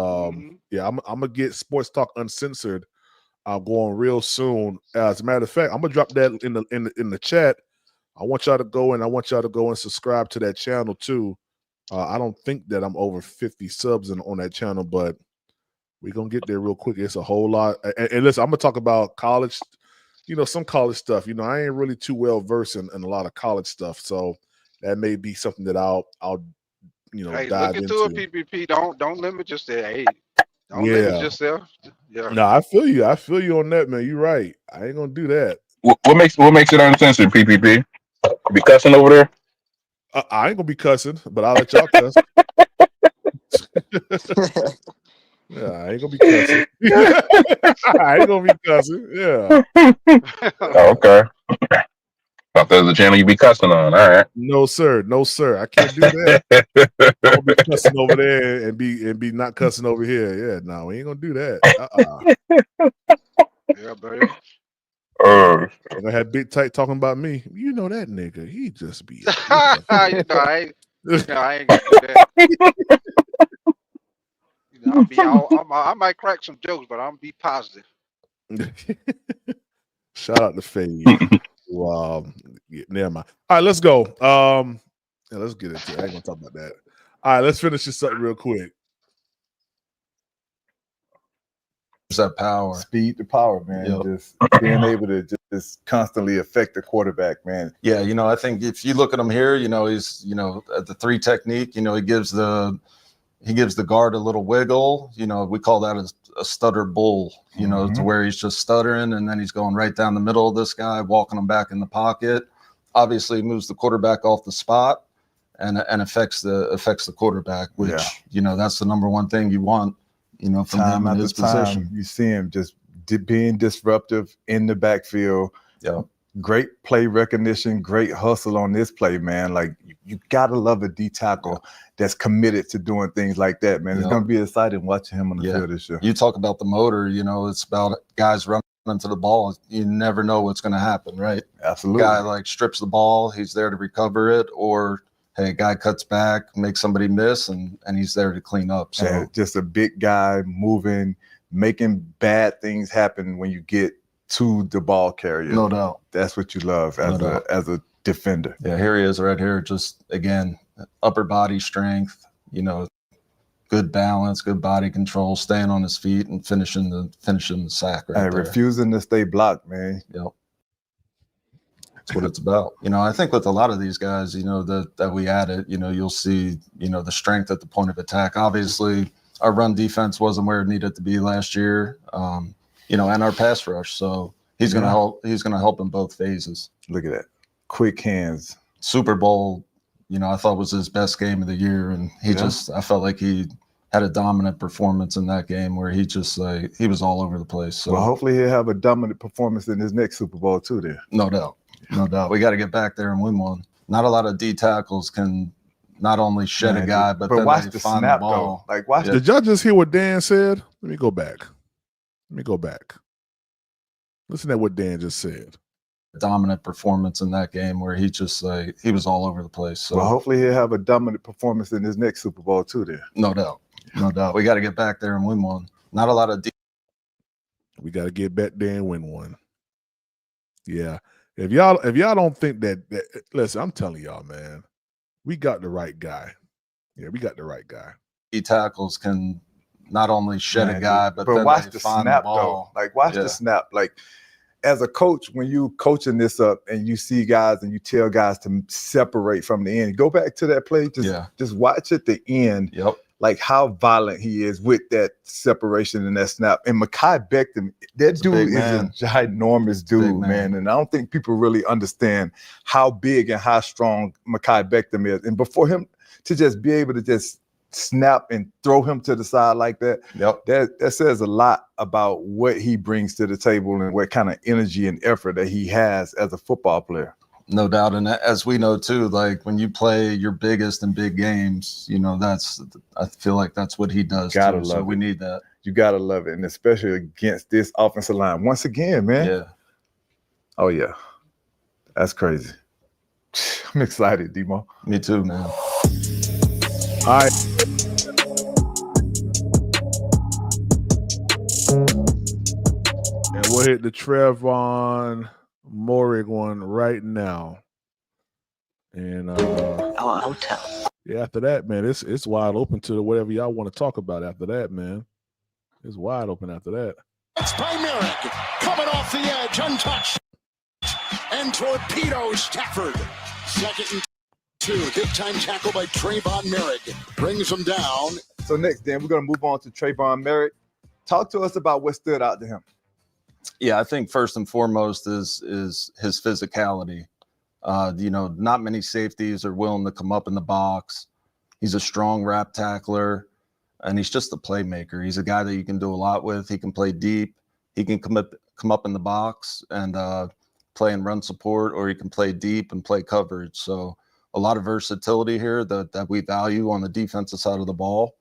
Speaker 1: yeah, I'm gonna get Sports Talk Uncensored. Going real soon. As a matter of fact, I'm gonna drop that in the chat. I want y'all to go and subscribe to that channel too. I don't think that I'm over 50 subs on that channel, but we're gonna get there real quick. It's a whole lot. And listen, I'm gonna talk about college, some college stuff. I ain't really too well versed in a lot of college stuff, so that may be something that I'll
Speaker 20: Hey,
Speaker 1: dive
Speaker 20: look into
Speaker 1: into.
Speaker 20: it, PPP. Don't limit yourself. Hey, don't limit yourself. Yeah.
Speaker 1: No, I feel you. I feel you on that, man. You're right. I ain't gonna do that.
Speaker 16: What makes it uncensored, PPP? Be cussing over there?
Speaker 1: I ain't gonna be cussing, but I'll let y'all cuss. Yeah, I ain't gonna be cussing. I ain't gonna be cussing. Yeah.
Speaker 16: Oh, okay. Thought there was a channel you be cussing on. All right.
Speaker 1: No, sir. No, sir. I can't do that. I'm gonna be cussing over there and be not cussing over here. Yeah, no, we ain't gonna do that.
Speaker 20: Yeah, buddy.
Speaker 1: I'm gonna have Big Tight talking about me. You know that nigga. He just be.
Speaker 20: I ain't gonna do that. I might crack some jokes, but I'm gonna be positive.
Speaker 1: Shout out to Fade. Wow. Yeah, never mind. All right, let's go. Let's get into it. I ain't gonna talk about that. All right, let's finish this up real quick.
Speaker 22: That power, speed to power, man. Just being able to just constantly affect the quarterback, man.
Speaker 9: Yeah, I think if you look at him here, he's at the 3 technique. He gives the guard a little wiggle. We call that a stutter bull. To where he's just stuttering and then he's going right down the middle of this guy, walking him back in the pocket. Obviously, moves the quarterback off the spot and affects the quarterback, which that's the number one thing you want. From
Speaker 22: Time
Speaker 9: him in
Speaker 22: after
Speaker 9: his
Speaker 22: time,
Speaker 9: position.
Speaker 22: you see him just being disruptive in the backfield.
Speaker 9: Yeah,
Speaker 22: great play recognition, great hustle on this play, man. Like you gotta love a D tackle that's committed to doing things like that, man. It's gonna be exciting watching him on the field this year.
Speaker 9: You talk about the motor, it's about guys running to the ball. You never know what's going to happen, right?
Speaker 22: Absolutely.
Speaker 9: Guy like strips the ball, he's there to recover it, or hey, guy cuts back, makes somebody miss, and he's there to clean up. So
Speaker 22: and just a big guy moving, making bad things happen when you get to the ball carrier.
Speaker 9: No doubt.
Speaker 22: That's what you love as a defender.
Speaker 9: Yeah, here he is right here. Just again, upper body strength, good balance, good body control, staying on his feet and finishing the sack right there.
Speaker 22: Refusing to stay blocked, man.
Speaker 9: Yep. That's what it's about. I think with a lot of these guys, that we added, you'll see, the strength at the point of attack. Obviously, our run defense wasn't where it needed to be last year, and our pass rush. So he's going to help. He's going to help in both phases.
Speaker 22: Look at that. Quick hands.
Speaker 9: Super Bowl, I thought was his best game of the year. And I felt like he had a dominant performance in that game where he was all over the place. So
Speaker 22: well, hopefully he'll have a dominant performance in his next Super Bowl too then.
Speaker 9: No doubt. No doubt. We got to get back there and win one. Not a lot of D tackles can not only shed a guy, but then
Speaker 22: watch
Speaker 9: they
Speaker 22: the
Speaker 9: find
Speaker 22: snap
Speaker 9: the ball.
Speaker 22: though. Like watch
Speaker 1: Did y'all just hear what Dan said? Let me go back. Listen to what Dan just said.
Speaker 9: Dominant performance in that game where he was all over the place. So
Speaker 22: well, hopefully he'll have a dominant performance in his next Super Bowl too then.
Speaker 9: No doubt. No doubt. We got to get back there and win one. Not a lot of
Speaker 1: We got to get back there and win one. Yeah. If y'all don't think that listen, I'm telling y'all, man, we got the right guy. Yeah, we got the right guy.
Speaker 9: D tackles can not only shed a guy, but then
Speaker 22: watch
Speaker 9: they
Speaker 22: the
Speaker 9: find
Speaker 22: snap
Speaker 9: the ball.
Speaker 22: though. Like watch the snap. Like as a coach, when you coaching this up and you see guys and you tell guys to separate from the end, go back to that play. Just watch at the end.
Speaker 9: Yep.
Speaker 22: Like how violent he is with that separation and that snap. And Mekhi Becton, that dude is a ginormous dude, man. And I don't think people really understand how big and how strong Mekhi Becton is. And before him to just be able to just snap and throw him to the side like that, that says a lot about what he brings to the table and what kind of energy and effort that he has as a football player.
Speaker 9: No doubt. And as we know too, like when you play your biggest and big games, I feel like that's what he does too. So we need that.
Speaker 22: You gotta love it. And especially against this offensive line. Once again, man.
Speaker 9: Yeah.
Speaker 22: Oh yeah. That's crazy. I'm excited, Demo.
Speaker 9: Me too, man.
Speaker 1: All right. And we'll hit the Trevon Moehrig one right now. And
Speaker 11: hotel.
Speaker 1: Yeah, after that, man, it's wide open to whatever y'all want to talk about after that, man. It's wide open after that.
Speaker 21: It's by Merrick, coming off the edge, untouched. And torpedoes Stafford. Second and 2. Big time tackle by Trayvon Merrick. Brings him down.
Speaker 22: So next, Dan, we're going to move on to Trayvon Merrick. Talk to us about what stood out to him.
Speaker 9: Yeah, I think first and foremost is his physicality. Not many safeties are willing to come up in the box. He's a strong wrap tackler, and he's just a playmaker. He's a guy that you can do a lot with. He can play deep. He can come up in the box and play and run support, or he can play deep and play coverage. So a lot of versatility here that we value on the defensive side of the ball.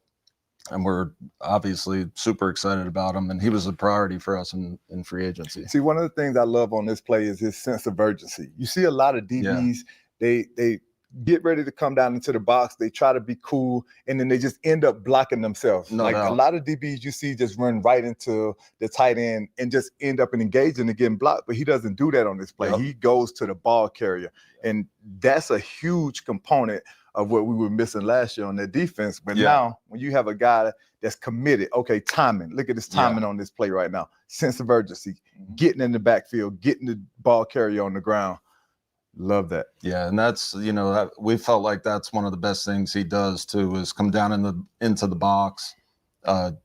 Speaker 9: And we're obviously super excited about him. And he was a priority for us in free agency.
Speaker 22: See, one of the things I love on this play is his sense of urgency. You see a lot of DBs, they get ready to come down into the box. They try to be cool, and then they just end up blocking themselves.
Speaker 9: No
Speaker 22: like
Speaker 9: doubt.
Speaker 22: A lot of DBs you see just run right into the tight end and just end up engaging and getting blocked. But he doesn't do that on this play.
Speaker 9: Yep.
Speaker 22: He goes to the ball carrier. And that's a huge component of what we were missing last year on their defense. But now when you have a guy that's committed, okay, timing, look at this timing on this play right now. Sense of urgency, getting in the backfield, getting the ball carrier on the ground. Love that.
Speaker 9: Yeah, and that's, we felt like that's one of the best things he does too, is come down into the box,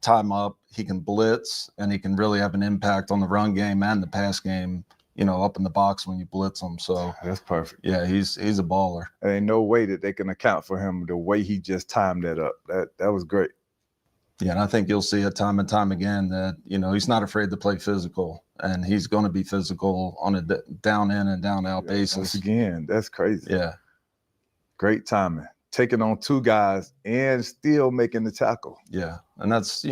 Speaker 9: time up. He can blitz, and he can really have an impact on the run game and the pass game, up in the box when you blitz him. So
Speaker 22: that's perfect.
Speaker 9: Yeah, he's a baller.
Speaker 22: There ain't no way that they can account for him the way he just timed that up. That was great.
Speaker 9: Yeah, and I think you'll see it time and time again that, he's not afraid to play physical, and he's going to be physical on a down in and down out basis.
Speaker 22: Once again, that's crazy.
Speaker 9: Yeah.
Speaker 22: Great timing. Taking on two guys and still making the tackle.
Speaker 9: Yeah. And that's,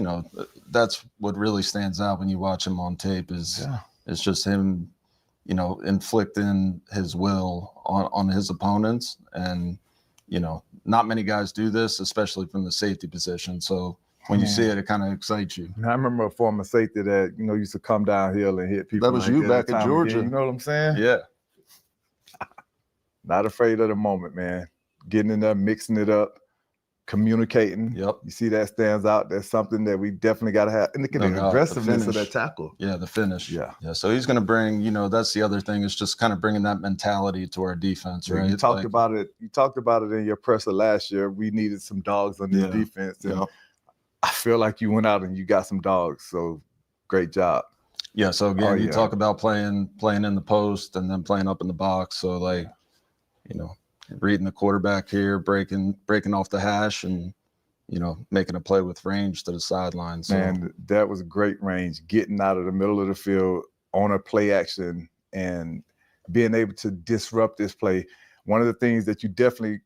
Speaker 9: that's what really stands out when you watch him on tape is it's just him, inflicting his will on his opponents. And, not many guys do this, especially from the safety position. So when you see it, it kind of excites you.
Speaker 22: I remember a former safety that, used to come downhill and hit people.
Speaker 9: That was
Speaker 22: like
Speaker 9: you
Speaker 22: that
Speaker 9: back at
Speaker 22: time
Speaker 9: Georgia.
Speaker 22: again, you know what I'm saying?
Speaker 9: Yeah.
Speaker 22: Not afraid of the moment, man. Getting in there, mixing it up, communicating.
Speaker 9: Yep.
Speaker 22: You see that stands out. That's something that we definitely got to have. And the aggressiveness of that tackle.
Speaker 9: Yeah, the finish.
Speaker 22: Yeah.
Speaker 9: Yeah. So he's going to bring, that's the other thing is just kind of bringing that mentality to our defense, right?
Speaker 22: You talked about it. You talked about it in your presser last year. We needed some dogs on this defense. And I feel like you went out and you got some dogs. So great job.
Speaker 9: Yeah. So again, you talk about playing in the post and then playing up in the box. So reading the quarterback here, breaking off the hash and, making a play with range to the sideline. So.
Speaker 22: Man, that was great range, getting out of the middle of the field on a play action and being able to disrupt this play. One of the things that you definitely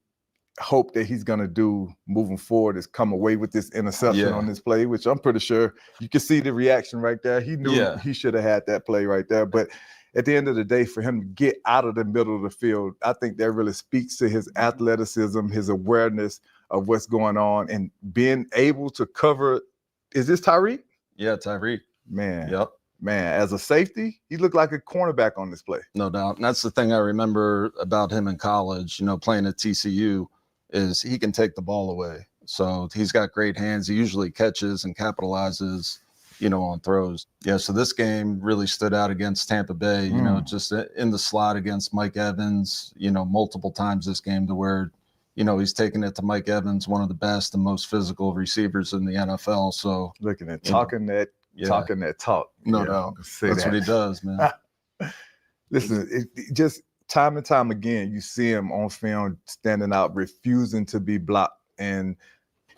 Speaker 22: hope that he's going to do moving forward is come away with this interception on this play, which I'm pretty sure you can see the reaction right there. He knew he should have had that play right there. But at the end of the day, for him to get out of the middle of the field, I think that really speaks to his athleticism, his awareness of what's going on, and being able to cover. Is this Tyreek?
Speaker 9: Yeah, Tyreek.
Speaker 22: Man.
Speaker 9: Yep.
Speaker 22: Man, as a safety, he looked like a cornerback on this play.
Speaker 9: No doubt. And that's the thing I remember about him in college, playing at TCU, is he can take the ball away. So he's got great hands. He usually catches and capitalizes, on throws. Yeah, so this game really stood out against Tampa Bay, just in the slot against Mike Evans, multiple times this game to where, he's taking it to Mike Evans, one of the best and most physical receivers in the NFL. So
Speaker 22: looking at talking that talk.
Speaker 9: No doubt. That's what he does, man.
Speaker 22: Listen, it just time and time again, you see him on film standing out, refusing to be blocked, and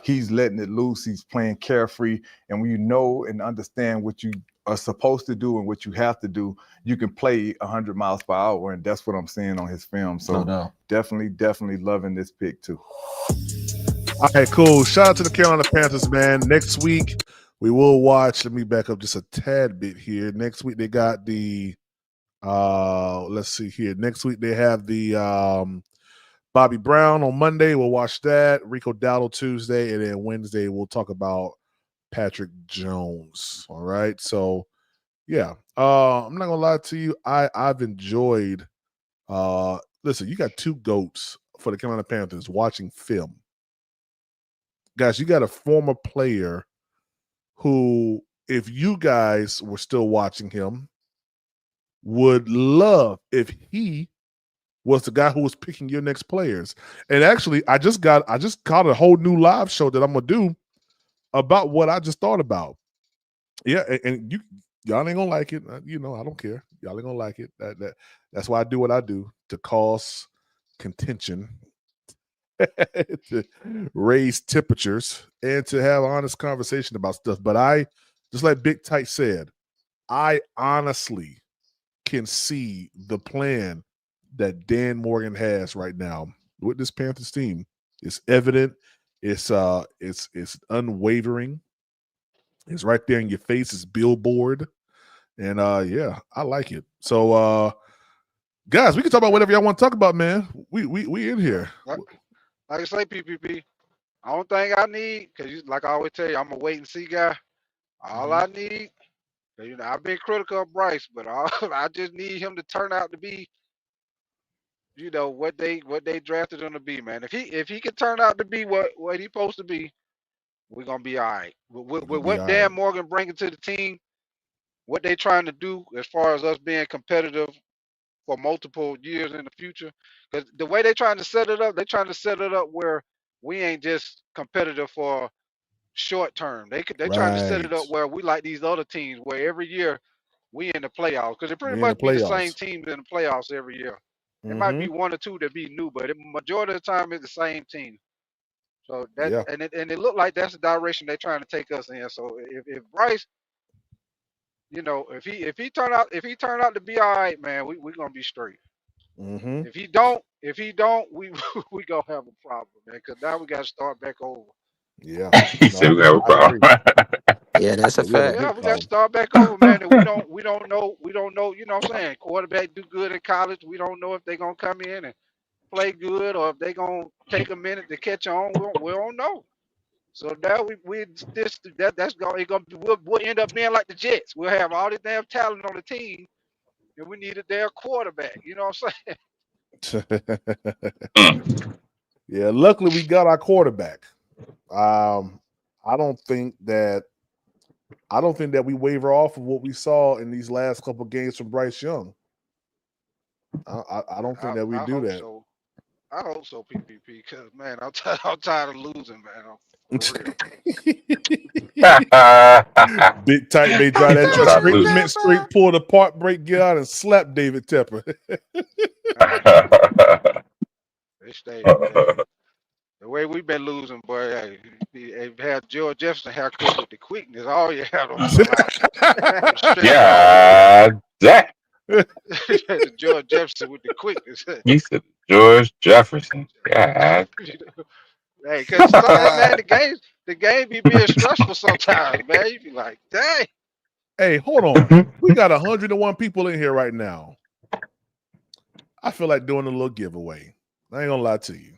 Speaker 22: he's letting it loose. He's playing carefree. And when you know and understand what you are supposed to do and what you have to do, you can play 100 miles per hour. And that's what I'm seeing on his film. So definitely loving this pick too.
Speaker 1: All right, cool. Shout out to the Carolina Panthers, man. Next week, we will watch. Let me back up just a tad bit here. Next week, they got the, let's see here. Next week, they have the Bobby Brown on Monday. We'll watch that. Rico Dowdle Tuesday. And then Wednesday, we'll talk about Patrick Jones. All right. So, yeah. I'm not going to lie to you. I've enjoyed, listen, you got two GOATs for the Carolina Panthers watching film. Guys, you got a former player who, if you guys were still watching him, would love if he was the guy who was picking your next players. And actually, I just caught a whole new live show that I'm gonna do about what I just thought about. Yeah, and y'all ain't gonna like it. I don't care. Y'all ain't gonna like it. That's why I do what I do, to cause contention, to raise temperatures, and to have honest conversation about stuff. But I, just like Big Tight said, I honestly can see the plan that Dan Morgan has right now with this Panthers team. It's evident. It's unwavering. It's right there in your face. It's billboard. And yeah, I like it. So guys, we can talk about whatever y'all want to talk about, man. We in here.
Speaker 20: Like I say, PPP, only thing I need, because like I always tell you, I'm a wait and see guy. All I need, I've been critical of Bryce, but I just need him to turn out to be, what they drafted him to be, man. If he can turn out to be what he's supposed to be, we're gonna be all right. With what Dan Morgan bringing to the team, what they trying to do as far as us being competitive for multiple years in the future, because the way they're trying to set it up, they're trying to set it up where we ain't just competitive for short term. They're trying to set it up where we like these other teams, where every year we in the playoffs, because it pretty much be the same teams in the playoffs every year. It might be one or two that be new, but the majority of the time it's the same team. So that
Speaker 1: Yeah.
Speaker 20: and it looked like that's the direction they're trying to take us in. So if Bryce, if he turn out to be all right, man, we're gonna be straight.
Speaker 1: Mm-hmm.
Speaker 20: If he don't, we we gonna have a problem, man. Because now we got to start back over.
Speaker 1: Yeah.
Speaker 16: He said we have a problem.
Speaker 15: Yeah, that's a
Speaker 1: Yeah, we have a
Speaker 15: fact.
Speaker 20: Yeah,
Speaker 1: big
Speaker 20: we got to
Speaker 1: problem.
Speaker 20: start back over, man. And we don't know. You know what I'm saying? Quarterback do good in college. We don't know if they're gonna come in and play good or if they're gonna take a minute to catch on. We don't know. So now that's we'll end up being like the Jets. We'll have all this damn talent on the team, and we need a damn quarterback. You know what I'm saying?
Speaker 1: Yeah, luckily we got our quarterback. I don't think that we waver off of what we saw in these last couple games from Bryce Young. I don't think that we
Speaker 20: I
Speaker 1: do
Speaker 20: hope
Speaker 1: that.
Speaker 20: so. I hope so, PPP, because man, I'm tired of losing, man. For real.
Speaker 1: Big tight may drive that truck straight, pull the park brake, get out and slap David Tepper.
Speaker 20: They stay, man. The way we've been losing, boy, hey, had George Jefferson haircut with the quickness. All you had on
Speaker 16: Yeah, that.
Speaker 20: the George Jefferson with the quickness.
Speaker 16: You said George Jefferson. Yeah.
Speaker 20: Hey, because man, the game be being stressful sometimes, man. You be like, dang.
Speaker 1: Hey, hold on. We got 101 people in here right now. I feel like doing a little giveaway. I ain't gonna lie to you.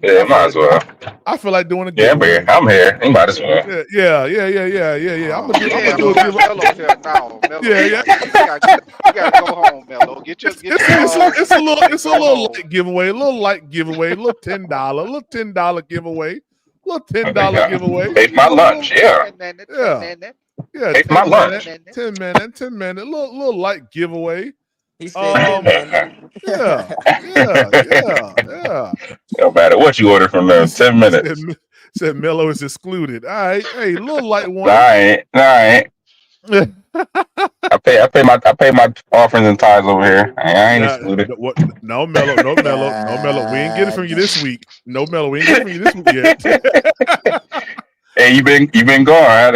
Speaker 16: Yeah, might as well.
Speaker 1: I feel like doing a
Speaker 16: Yeah,
Speaker 1: giveaway.
Speaker 16: I'm here. You might as well.
Speaker 1: Yeah. I'm gonna do a giveaway.
Speaker 20: Mello here now. Mello,
Speaker 1: Yeah.
Speaker 20: You gotta go home, Mello. Get your
Speaker 1: It's a little light giveaway, a little light giveaway, a little $10 giveaway, giveaway.
Speaker 16: Take my lunch, yeah.
Speaker 1: Yeah,
Speaker 16: Take my lunch.
Speaker 1: 10 minute, little light giveaway.
Speaker 15: He said 10 minutes.
Speaker 1: Yeah.
Speaker 16: No matter what you order from them, 10 minutes.
Speaker 1: Said Mello is excluded. All right, hey, little light one.
Speaker 16: All right. I pay my offerings and tithes over here. I ain't excluded.
Speaker 1: No Mello. We ain't getting it from you this week. No Mello, we ain't getting it from you this week yet.
Speaker 16: Hey, you been going, right?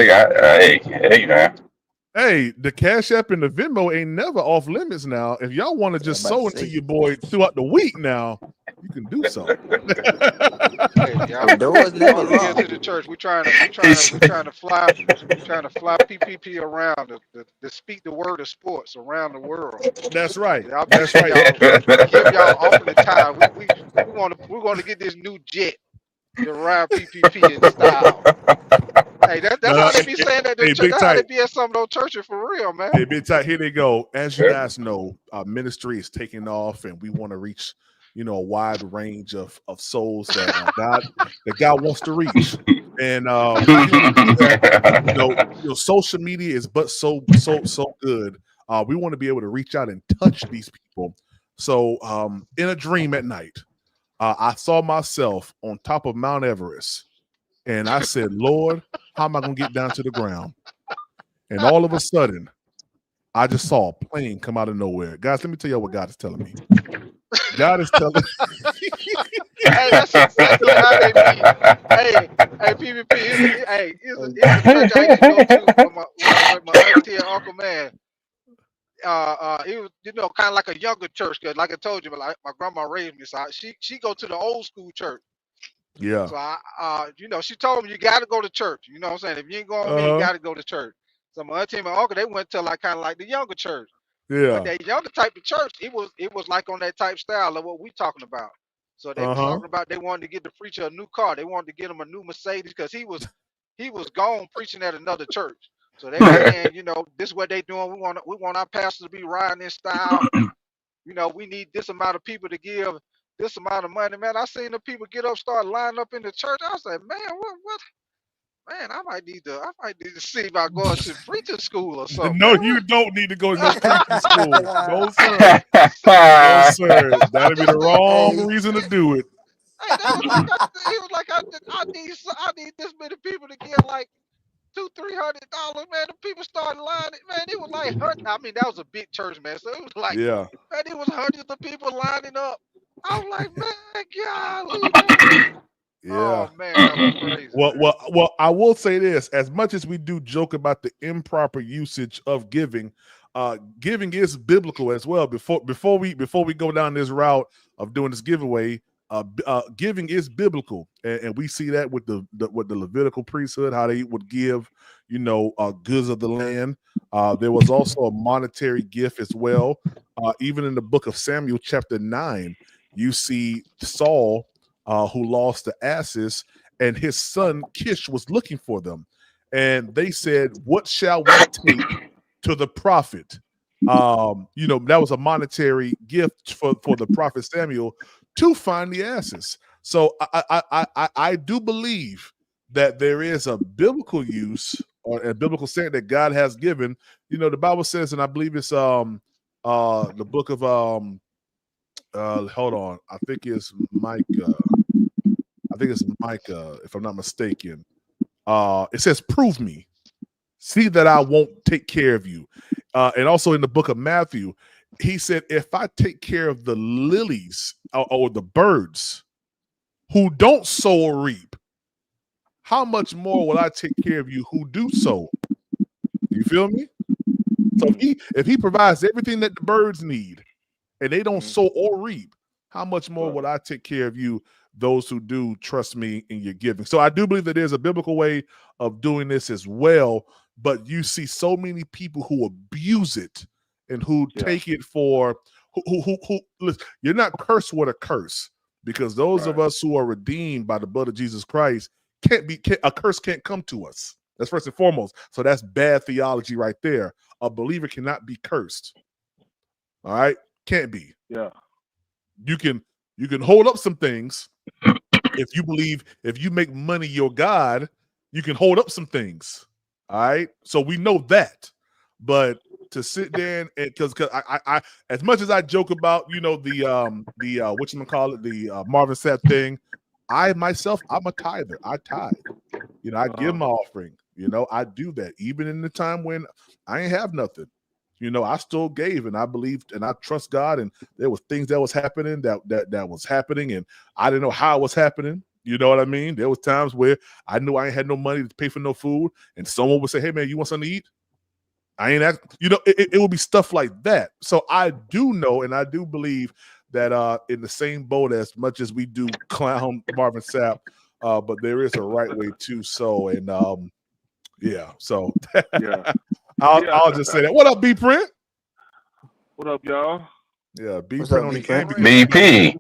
Speaker 16: Hey, man.
Speaker 1: Hey, the Cash App and the Venmo ain't never off limits now. If y'all want to just sow into your boy throughout the week now, you can do so.
Speaker 20: Hey, y'all,
Speaker 15: doors never
Speaker 20: we get
Speaker 15: locked.
Speaker 20: to the church. We trying to fly PPP around to speak the word of sports around the world.
Speaker 1: That's right.
Speaker 20: Y'all
Speaker 1: That's
Speaker 20: make
Speaker 1: right.
Speaker 20: give y'all offering time. We're gonna get this new jet to ride PPP in style. Hey, that's how they be saying that. That's how they be at some of those churches for real, man.
Speaker 1: Hey, Big Tight, here they go. As you guys know, our ministry is taking off, and we want to reach, a wide range of souls that God wants to reach. And social media is but so good. We want to be able to reach out and touch these people. So, in a dream at night, I saw myself on top of Mount Everest. And I said, Lord, how am I going to get down to the ground? And all of a sudden, I just saw a plane come out of nowhere. Guys, let me tell you what God is telling me. God is telling
Speaker 20: Hey, that's exactly how they be. Hey, PVP, it's a church I used to go to with my auntie and uncle, man. It was, kind of like a younger church, cause like I told you, like my grandma raised me, so she go to the old school church.
Speaker 1: Yeah.
Speaker 20: So she told me you got to go to church. You know what I'm saying? If you ain't going with me, you got to go to church. So my auntie and my uncle, they went to kind of like the younger church.
Speaker 1: Yeah.
Speaker 20: But that younger type of church, it was like on that type style of what we talking about. So they was talking about they wanted to get the preacher a new car. They wanted to get him a new Mercedes because he was gone preaching at another church. So they were saying, this is what they doing. We want our pastor to be riding in style. We need this amount of people to give this amount of money. Man, I seen the people get up, start lining up in the church. I was like, man, what? Man, I might need to see about going to preaching school or something.
Speaker 1: No, you don't need to go to no preaching school. No, sir. No, sir. That'd be the wrong reason to do it.
Speaker 20: Hey, he was like, I need this many people to give like $200-$300. Man, the people started lining. Man, it was like I mean, that was a big church, man. So it was like,
Speaker 1: yeah,
Speaker 20: man, it was hundreds of people lining up. I was like, man, golly, man.
Speaker 1: Yeah.
Speaker 20: Oh man, that was crazy.
Speaker 1: Well. I will say this: as much as we do joke about the improper usage of giving, giving is biblical as well. Before we go down this route of doing this giveaway, giving is biblical, and we see that with the Levitical priesthood, how they would give, goods of the land. There was also a monetary gift as well. Even in the book of Samuel, chapter 9, you see Saul, who lost the asses, and his son Kish was looking for them, and they said, "What shall we take to the prophet?" That was a monetary gift for the prophet Samuel to find the asses. So I do believe that there is a biblical use or a biblical saying that God has given. The Bible says, and I believe it's the book of hold on, I think it's Micah. If I'm not mistaken. It says, "Prove me, see that I won't take care of you." And also in the book of Matthew, he said, "If I take care of the lilies or the birds who don't sow or reap, how much more will I take care of you who do sow?" You feel me? So if he provides everything that the birds need and they don't sow or reap, how much more would I take care of you, those who do trust me in your giving? So I do believe that there's a biblical way of doing this as well, but you see so many people who abuse it and who take it for who listen, you're not cursed with a curse, because those of us who are redeemed by the blood of Jesus Christ a curse can't come to us. That's first and foremost. So that's bad theology right there. A believer cannot be cursed. All right? Can't be.
Speaker 4: Yeah.
Speaker 1: You can hold up some things. If you make money your God, you can hold up some things. All right. So we know that. But to sit there and because I as much as I joke about, the whatchamacallit, the Marvin Sapp thing, I'm a tither. I tithe. I give my offering. I do that. Even in the time when I ain't have nothing. I still gave, and I believed, and I trust God. And there was things that was happening that was happening, and I didn't know how it was happening. You know what I mean? There was times where I knew I ain't had no money to pay for no food, and someone would say, "Hey man, you want something to eat?" I ain't ask, it would be stuff like that. So I do know, and I do believe that in the same boat, as much as we do clown Marvin Sapp, but there is a right way to sow, and yeah. So
Speaker 4: Yeah.
Speaker 1: I'll just say that. What up, B Print?
Speaker 4: What up, y'all?
Speaker 1: Yeah, B
Speaker 15: What's
Speaker 1: Print
Speaker 15: up,
Speaker 1: only
Speaker 15: B
Speaker 1: came
Speaker 15: Print?
Speaker 1: because
Speaker 16: BP.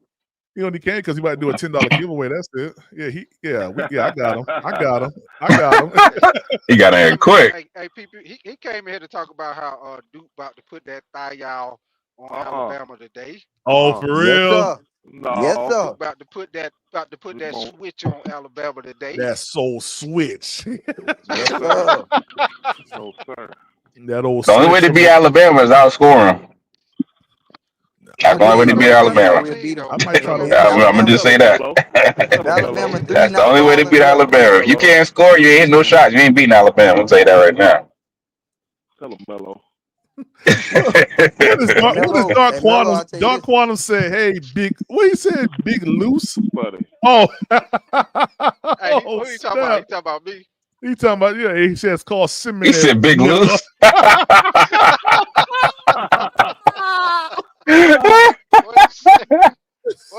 Speaker 1: he only came because he might do a $10 giveaway. That's it. I got him.
Speaker 16: He got in quick.
Speaker 20: Hey, people, he came in here to talk about how Duke about to put that thigh y'all on Alabama today.
Speaker 1: Oh, for
Speaker 15: Yes,
Speaker 1: real?
Speaker 15: sir.
Speaker 4: No.
Speaker 15: Yes,
Speaker 20: Duke
Speaker 15: sir.
Speaker 20: about to put that switch on Alabama today.
Speaker 1: That soul switch.
Speaker 15: Yes, sir.
Speaker 4: No, sir.
Speaker 1: That old
Speaker 16: The only way
Speaker 1: switch
Speaker 16: to beat Alabama is outscore them. That's the only way to beat Alabama.
Speaker 15: We'll beat them.
Speaker 1: I might try to.
Speaker 15: If
Speaker 16: I'm gonna
Speaker 15: Alabama,
Speaker 16: just say that.
Speaker 15: if Alabama 3
Speaker 16: That's the
Speaker 15: not
Speaker 16: only way to
Speaker 15: balling
Speaker 16: beat
Speaker 15: well,
Speaker 16: Alabama. If you can't score, you ain't no shots. You ain't beating Alabama. I'll tell you that right now.
Speaker 4: Tell him Mello.
Speaker 1: What is Dark
Speaker 15: Melo,
Speaker 1: Quantum?
Speaker 15: I'll tell you
Speaker 1: Dark
Speaker 15: this.
Speaker 1: Quantum said, "Hey, big." What he said? Big loose.
Speaker 4: Buddy.
Speaker 1: Oh,
Speaker 20: Hey, who you talking about? He talking about me?
Speaker 1: He talking about, yeah, he says called seminary.
Speaker 16: He said big loose.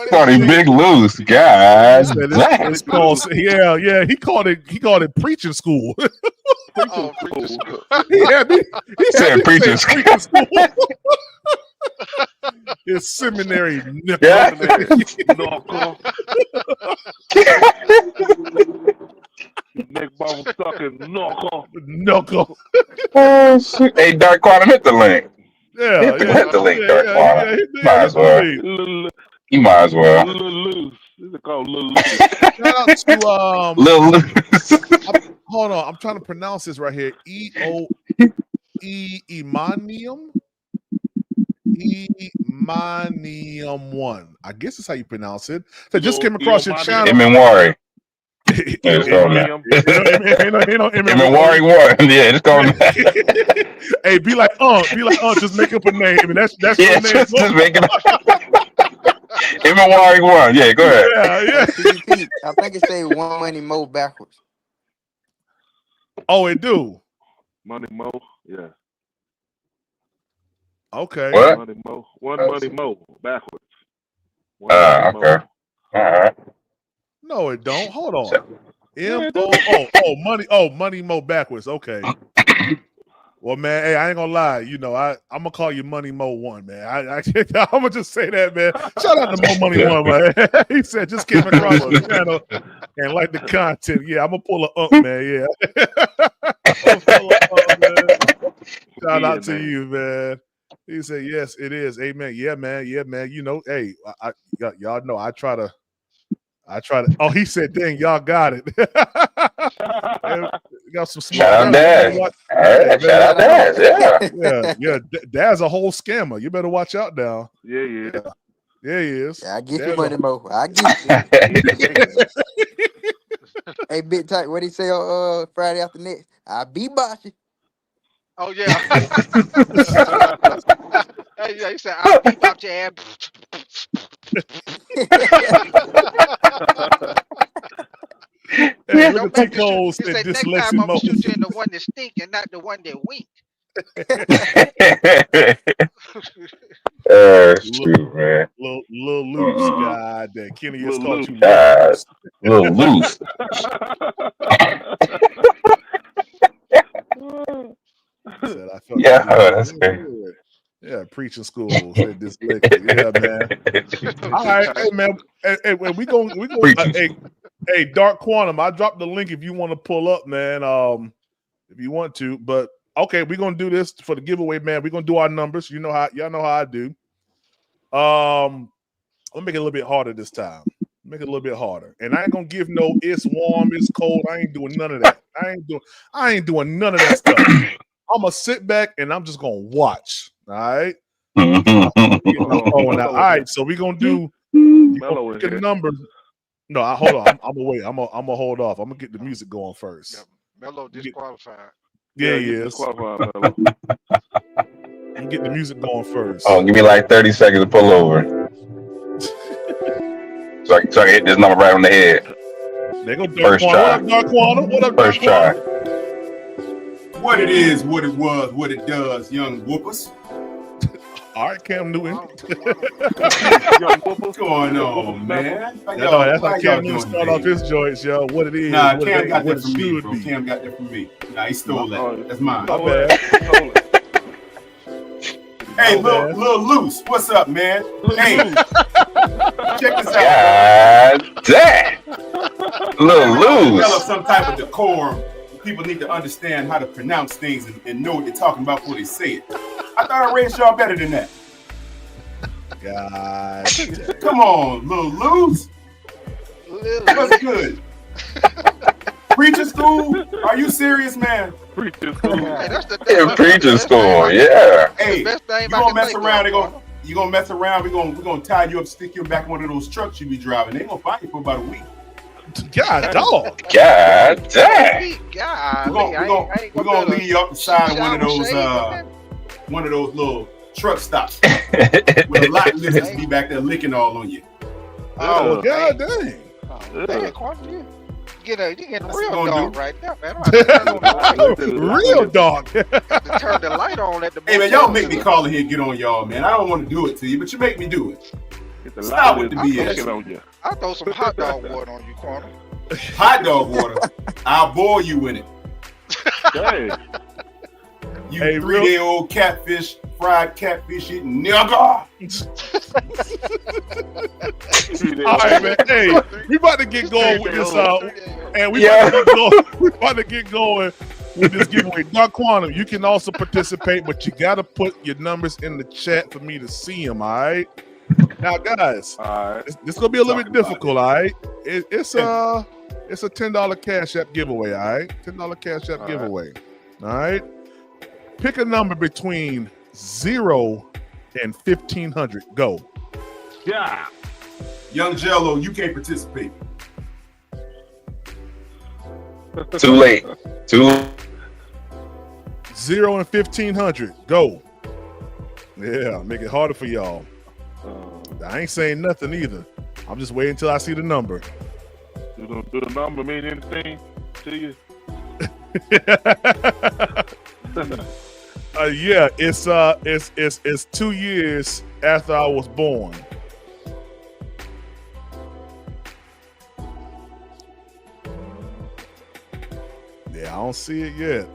Speaker 16: Funny big loose, guys.
Speaker 1: It's called, yeah. He called it preaching school.
Speaker 20: Preaching school.
Speaker 1: He
Speaker 16: said preaching school.
Speaker 1: It's seminary.
Speaker 16: Yeah.
Speaker 4: Neck bottom sucking
Speaker 1: knuckle.
Speaker 16: Oh, shit. Hey, Dark Quantum, hit the link.
Speaker 1: Yeah,
Speaker 16: hit the link, Dark Quantum. Might as well. You might as well.
Speaker 4: Loose. It's called Lil Loose.
Speaker 1: Shout out to
Speaker 16: Lil Loose.
Speaker 1: hold on, I'm trying to pronounce this right here. Imanium 1. I guess that's how you pronounce it. So just came across your channel.
Speaker 16: Imanwari. Imanwari 1. Yeah, just call him.
Speaker 1: Hey, be like, just make up a name, and that's
Speaker 16: yeah,
Speaker 1: your name.
Speaker 16: just make it up. Imawari won. Yeah, go ahead.
Speaker 1: Yeah.
Speaker 15: PvP, I think it say one money more backwards.
Speaker 1: Oh, it do.
Speaker 8: Money Mo. Yeah.
Speaker 1: Okay.
Speaker 16: What?
Speaker 8: Money Mo. One Money Mo backwards. One Money
Speaker 16: Okay.
Speaker 8: Mo.
Speaker 16: All right.
Speaker 1: No, it don't. Hold on. Money Mo backwards. Okay. Well, man, hey, I ain't gonna lie. You know, I'm gonna call you Money Mo 1, man. I'm gonna just say that, man. Shout out to Mo Money 1, man. He said just came across the channel and like the content. Yeah, I'm gonna pull a man. Yeah. Man. Shout out to you, man. He said, yes, it is. Amen. Yeah, man. Yeah, man. You know, hey, y'all know I try to. Oh, he said, dang, y'all got it. Got some smart.
Speaker 16: Shout out Daz. Shout out Daz.
Speaker 1: Yeah. Dad's a whole scammer. You better watch out now.
Speaker 8: Yeah.
Speaker 1: Yeah, he is.
Speaker 15: Yeah, I get your money, Mo. I get it. Hey, Big Tight, what he say on Friday after next? I be bossy.
Speaker 20: Oh yeah. Hey, yeah, he said I'll beat up your ass.
Speaker 1: Hey, look at T-Cole
Speaker 20: He said next time I'm gonna shoot you in the one that stink and not the one that wink.
Speaker 16: Shoot, man.
Speaker 1: Little loose, God. That Kenny has called you
Speaker 16: little loose.
Speaker 1: Said, I felt
Speaker 16: Yeah, that's great.
Speaker 1: Yeah, preaching school. Said dyslexic. Yeah, man. All right, hey man. Hey, we go. Hey, Dark Quantum. I dropped the link if you want to pull up, man. If you want to, but okay, we're gonna do this for the giveaway, man. We're gonna do our numbers. Y'all know how I do. I'll make it a little bit harder this time. Make it a little bit harder. And I ain't gonna give no it's warm, it's cold. I ain't doing none of that. I ain't doing none of that stuff. I'm gonna sit back and I'm just gonna watch. All right. All right, so we're gonna do the numbers. No, hold on. I'm gonna wait. I'm gonna hold off. I'm gonna get the music going first.
Speaker 20: Yeah, Melo disqualified.
Speaker 1: Yeah, he is. You get the music going first.
Speaker 16: Oh, give me like 30 seconds to pull over. So I can hit this number right on the head.
Speaker 1: There go
Speaker 16: First try.
Speaker 1: What up, Dark Quantum? What up,
Speaker 16: First try.
Speaker 13: What it is, what it was, what it does, young whoopers.
Speaker 1: All right, Cam Newton.
Speaker 13: What's going on, man?
Speaker 1: That's how Cam Newton start off his joints, yo. What it is.
Speaker 13: Nah,
Speaker 1: what
Speaker 13: Cam
Speaker 1: it
Speaker 13: got
Speaker 1: what
Speaker 13: that from me, bro.
Speaker 1: be.
Speaker 13: Cam got that from me. Nah, he stole that. That's mine.
Speaker 1: My bad.
Speaker 13: Hey, Lil Loose, what's up, man? Hey, check this out.
Speaker 16: God damn. Lil Loose.
Speaker 13: Develop some type of decorum. People need to understand how to pronounce things and know what they're talking about before they say it. I thought I raised y'all better than that.
Speaker 1: God.
Speaker 13: Come on, Lil Loose. What's good? Preacher school? Are you serious, man?
Speaker 8: Preacher school.
Speaker 16: Yeah, preacher school. Yeah.
Speaker 13: Hey, you gonna mess around? You gonna mess around? We're gonna tie you up, stick you back in one of those trucks you be driving. They ain't gonna find you for about a week.
Speaker 1: God dog.
Speaker 16: God damn.
Speaker 13: We're gonna leave you up the side of one of those little truck stops with a lot of lizards be back there licking all on you.
Speaker 1: Oh, God dang.
Speaker 20: You get a real dog right there, man.
Speaker 1: Real dog.
Speaker 20: Turn the light on at the
Speaker 13: Hey man, y'all make me call in here and get on y'all, man. I don't want to do it to you, but you make me do it. Stop with the BS.
Speaker 20: I'll throw some hot dog water on you, Corner.
Speaker 13: Hot dog water? I'll boil you in it. You 3-day-old catfish, fried catfish eating nigga.
Speaker 1: All right, man. Hey, we about to get going with this, and we about to get going with this giveaway. Dark Quantum, you can also participate, but you got to put your numbers in the chat for me to see them. All right. Now, guys, this gonna be a little bit difficult. All right. It's a $10 Cash App giveaway. All right. $10 Cash App giveaway. All right. Pick a number between 0 and 1,500. Go.
Speaker 13: Yeah. Young Jello, you can't participate.
Speaker 16: Too late.
Speaker 1: 0 and 1,500. Go. Yeah, make it harder for y'all. I ain't saying nothing either. I'm just waiting until I see the number.
Speaker 8: Do the number mean anything to you?
Speaker 1: Yeah, it's 2 years after I was born. Yeah, I don't see it yet.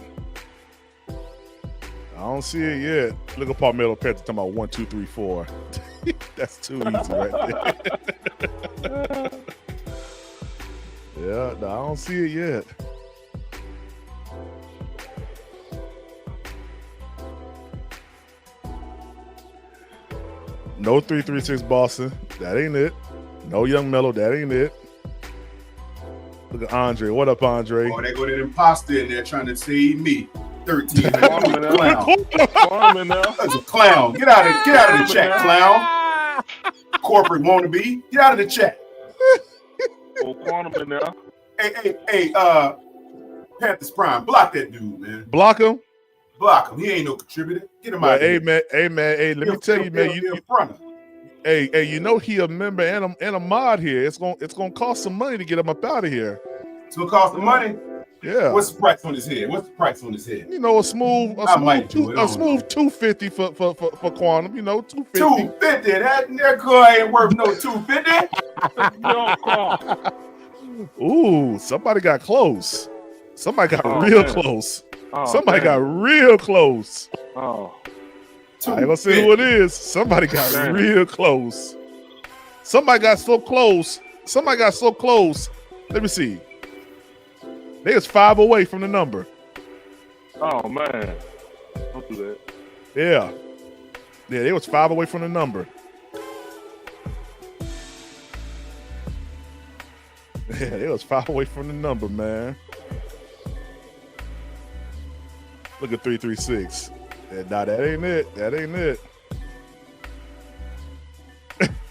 Speaker 1: I don't see it yet. Look at Palmetto Panther talking about 1, 2, 3, 4. That's too easy right there. Yeah, no, I don't see it yet. No 336 Boston. That ain't it. No Young Mellow. That ain't it. Look at Andre. What up, Andre?
Speaker 13: Oh, they go to the imposter in there trying to save me. 13. That's a clown. Get out of the chat, clown. Corporate wannabe. Get out of the chat.
Speaker 8: Oh, Quantum in there.
Speaker 13: Hey, Panthers Prime, block that dude, man.
Speaker 1: Block him?
Speaker 13: Block him. He ain't no contributor. Get him out of here.
Speaker 1: Hey, man. Let me tell you, man. Hey, you know he a member and a mod here. It's gonna cost some money to get him up out of here.
Speaker 13: It's gonna cost some money.
Speaker 1: Yeah.
Speaker 13: What's the price on his head?
Speaker 1: You know, a smooth 250 for Quantum. You know, 250.
Speaker 13: 250. That car ain't worth no 250.
Speaker 1: Ooh, somebody got close. Somebody got real close. Somebody got real close.
Speaker 8: Oh.
Speaker 1: I ain't gonna say who it is. Somebody got real close. Somebody got so close. Let me see. They was 5 away from the number.
Speaker 8: Oh man. Don't do that.
Speaker 1: Yeah, they was 5 away from the number. Yeah, they was 5 away from the number, man. Look at 336. Yeah, nah, that ain't it.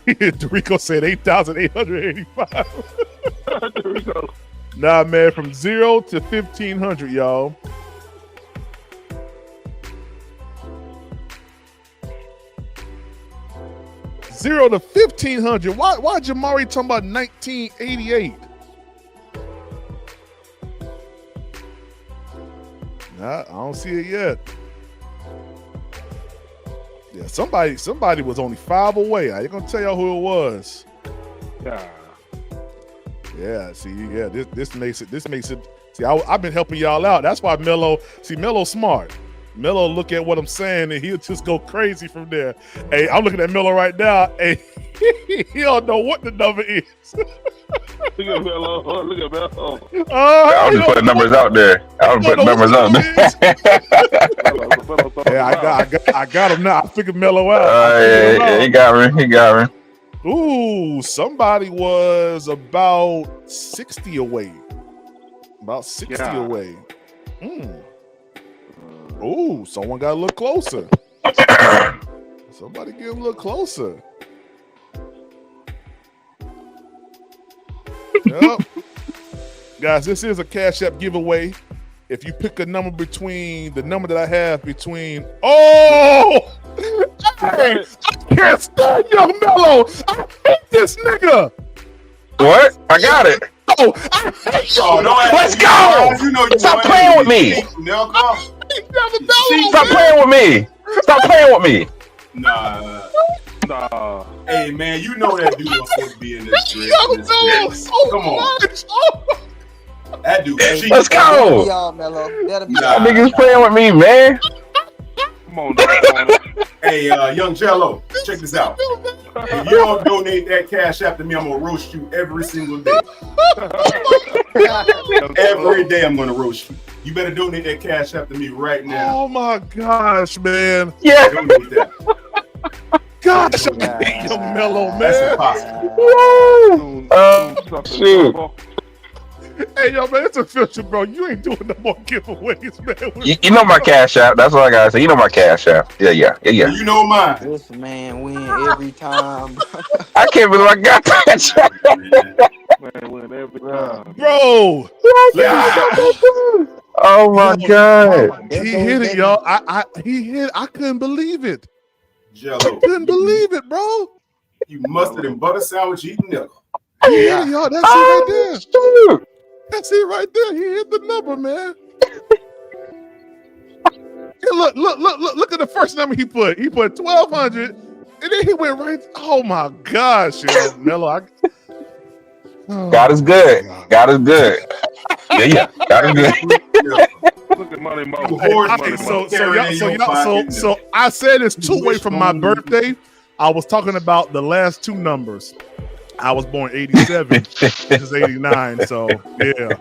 Speaker 1: Dorico said 8,885.
Speaker 8: Dorico.
Speaker 1: Nah, man, from 0 to 1,500, y'all. Zero to 1,500. Why Jamari talking about 1988? Nah, I don't see it yet. Yeah, somebody was only 5 away. I ain't gonna tell y'all who it was. Yeah. See, this makes it. See, I've been helping y'all out. That's why Melo's smart. Melo look at what I'm saying and he'll just go crazy from there. Hey, I'm looking at Melo right now. Hey, he don't know what the number is.
Speaker 8: Look at Melo.
Speaker 16: I'm just putting numbers out there.
Speaker 1: Yeah, I got him now. I figured Melo out.
Speaker 16: Yeah, he got me.
Speaker 1: Ooh, somebody was about 60 away. Away. Ooh, someone got a little closer. Somebody get a little closer. Yep. Guys, this is a Cash App giveaway. If you pick a number between the number that I have between. Oh! Hey, I can't stand Young Mellow. I hate this nigga.
Speaker 16: What? I got it.
Speaker 1: Oh, I hate you.
Speaker 16: Let's go. Stop playing with me. Stop playing with me.
Speaker 13: Nah. Hey man, you know that dude was supposed to be in this dress. Come on. That dude.
Speaker 16: Let's go.
Speaker 15: Y'all, Mello.
Speaker 16: Y'all niggas playing with me, man.
Speaker 8: Come on,
Speaker 13: Hey, young Jello, check this out. If you don't donate that cash app to me, I'm gonna roast you every single day. Every day I'm gonna roast you. You better donate that cash app to me right now.
Speaker 1: Oh my gosh, man.
Speaker 16: Yeah.
Speaker 13: Donate that.
Speaker 1: Gosh, I hate Young Mellow, man.
Speaker 13: That's impossible.
Speaker 16: Shoot.
Speaker 1: Hey, yo, man, it's official, bro. You ain't doing no more giveaways, man.
Speaker 16: You know my cash app. That's all I gotta say. You know my cash app. Yeah.
Speaker 13: You know mine.
Speaker 15: This man win every time.
Speaker 16: I can't believe I got that.
Speaker 8: Man, win every time.
Speaker 1: Bro.
Speaker 16: Oh my God.
Speaker 1: He hit it, y'all. He hit. I couldn't believe it.
Speaker 13: Jello.
Speaker 1: I couldn't believe it, bro.
Speaker 13: You mustard and butter sandwich eating nigga.
Speaker 1: Yeah, y'all, that's it right there. That's it right there. He hit the number, man. Hey, look at the first number he put. He put 1,200, and then he went right. Oh my gosh, yo, Mello.
Speaker 16: God is good. God is good. Yeah. God is good.
Speaker 8: Look at Money Mo.
Speaker 1: So I said it's 2 away from my birthday. I was talking about the last 2 numbers. I was born 87. This is 89. So yeah,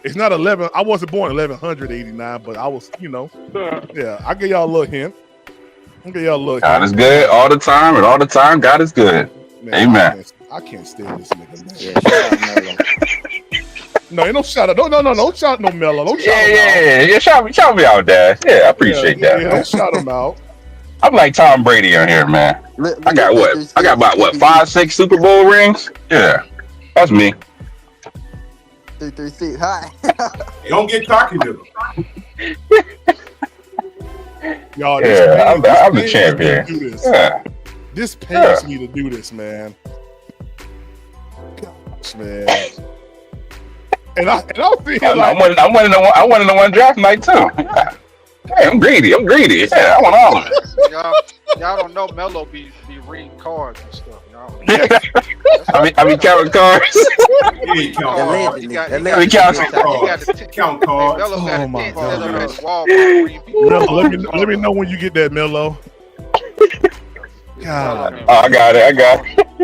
Speaker 1: it's not 11. I wasn't born 1189, but I was, yeah. I give y'all a little hint.
Speaker 16: God is good all the time, and all the time, God is good.
Speaker 1: Man,
Speaker 16: Amen.
Speaker 1: I can't stand this nigga, man. Yeah, shout out Mello. No, ain't no shout out. No, don't shout no Mello. Don't shout him out.
Speaker 16: Shout me out, Dad. Yeah, I appreciate that.
Speaker 1: Yeah, don't shout him out.
Speaker 16: I'm like Tom Brady on here, man. I got what? I got about what? 5, 6 Super Bowl rings? Yeah, that's me.
Speaker 15: 336 high.
Speaker 13: Don't get cocky, nigga.
Speaker 1: Y'all,
Speaker 16: I'm the champion. Yeah.
Speaker 1: This pays me to do this, man. Gosh, man. And I feel like
Speaker 16: I'm winning the one draft night too. Hey, I'm greedy. Yeah, I want all of it.
Speaker 20: Y'all don't know Mello be reading cards and stuff.
Speaker 16: I mean counting cards.
Speaker 13: He
Speaker 20: count cards.
Speaker 1: Oh my God. Let me know when you get that, Mello. God.
Speaker 16: Oh, I got it.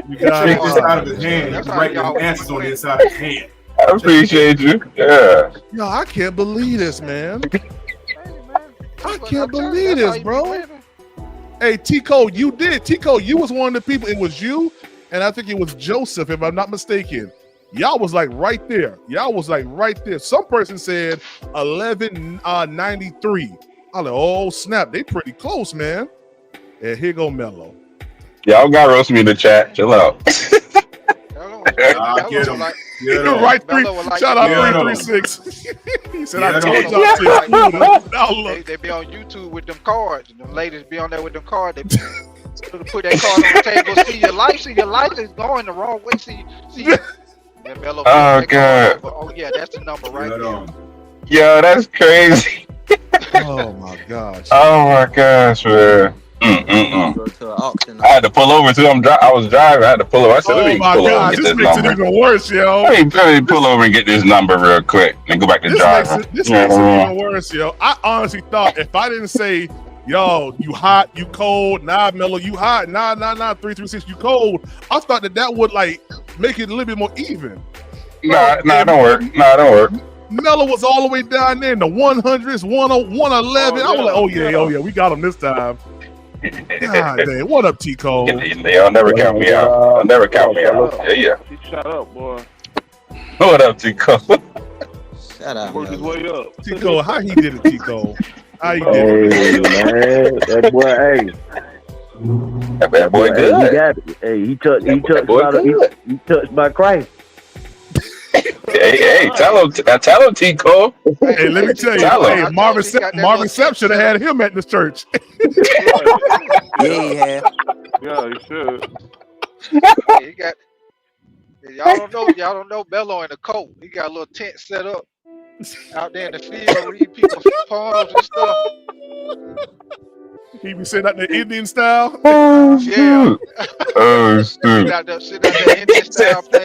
Speaker 1: You got it.
Speaker 13: Inside of his hand. He's writing answers on the inside of his hand.
Speaker 16: I appreciate you. Yeah.
Speaker 1: Yo, I can't believe this, man. I can't believe this, bro. Hey, Tico, you did. Tico, you was one of the people. It was you, and I think it was Joseph, if I'm not mistaken. Y'all was like right there. Some person said 1193. I'm like, oh snap, they pretty close, man. And here go Mello.
Speaker 16: Y'all got roast me in the chat. Chill out.
Speaker 13: Get him.
Speaker 1: Right, shout out 336. He said, I told y'all.
Speaker 20: They be on YouTube with them cards. And them ladies be on there with them cards. They put that card on the table. See your life is going the wrong way. See.
Speaker 16: Oh God.
Speaker 20: Oh yeah, that's the number right there.
Speaker 16: Yo, that's crazy.
Speaker 1: Oh my gosh.
Speaker 16: Oh my gosh, man. I had to pull over too. I was driving. I had to pull over. I said, "Let me pull over and get this number."
Speaker 1: This makes it even worse, yo.
Speaker 16: Let me pull over and get this number real quick and go back to driving.
Speaker 1: This makes it even worse, yo. I honestly thought if I didn't say, "Yo, you hot, you cold," nah, Mello, you hot, nah, 336, you cold, I thought that would like make it a little bit more even.
Speaker 16: Nah, don't work.
Speaker 1: Mello was all the way down there in the 100s, 111. I was like, oh yeah, we got him this time. God damn, what up, Tico?
Speaker 16: They'll never count me out. Yeah.
Speaker 8: Shut up, boy.
Speaker 16: What up, Tico?
Speaker 15: Shut up.
Speaker 8: Work his way up.
Speaker 1: Tico, how he did it, Tico? How he did
Speaker 7: it? Man, that boy,
Speaker 16: That bad boy good.
Speaker 7: He got it. Hey, he touched by Christ.
Speaker 16: Hey, tell him, Tico.
Speaker 1: Hey, let me tell you, hey, Marvin Sapp should have had him at this church.
Speaker 15: Yeah,
Speaker 8: he should.
Speaker 20: He got. Y'all don't know Mello in the coat. He got a little tent set up out there in the field, reading people's palms and stuff.
Speaker 1: He be sitting out the Indian style.
Speaker 16: Oh,
Speaker 20: yeah.
Speaker 16: Oh, shoot.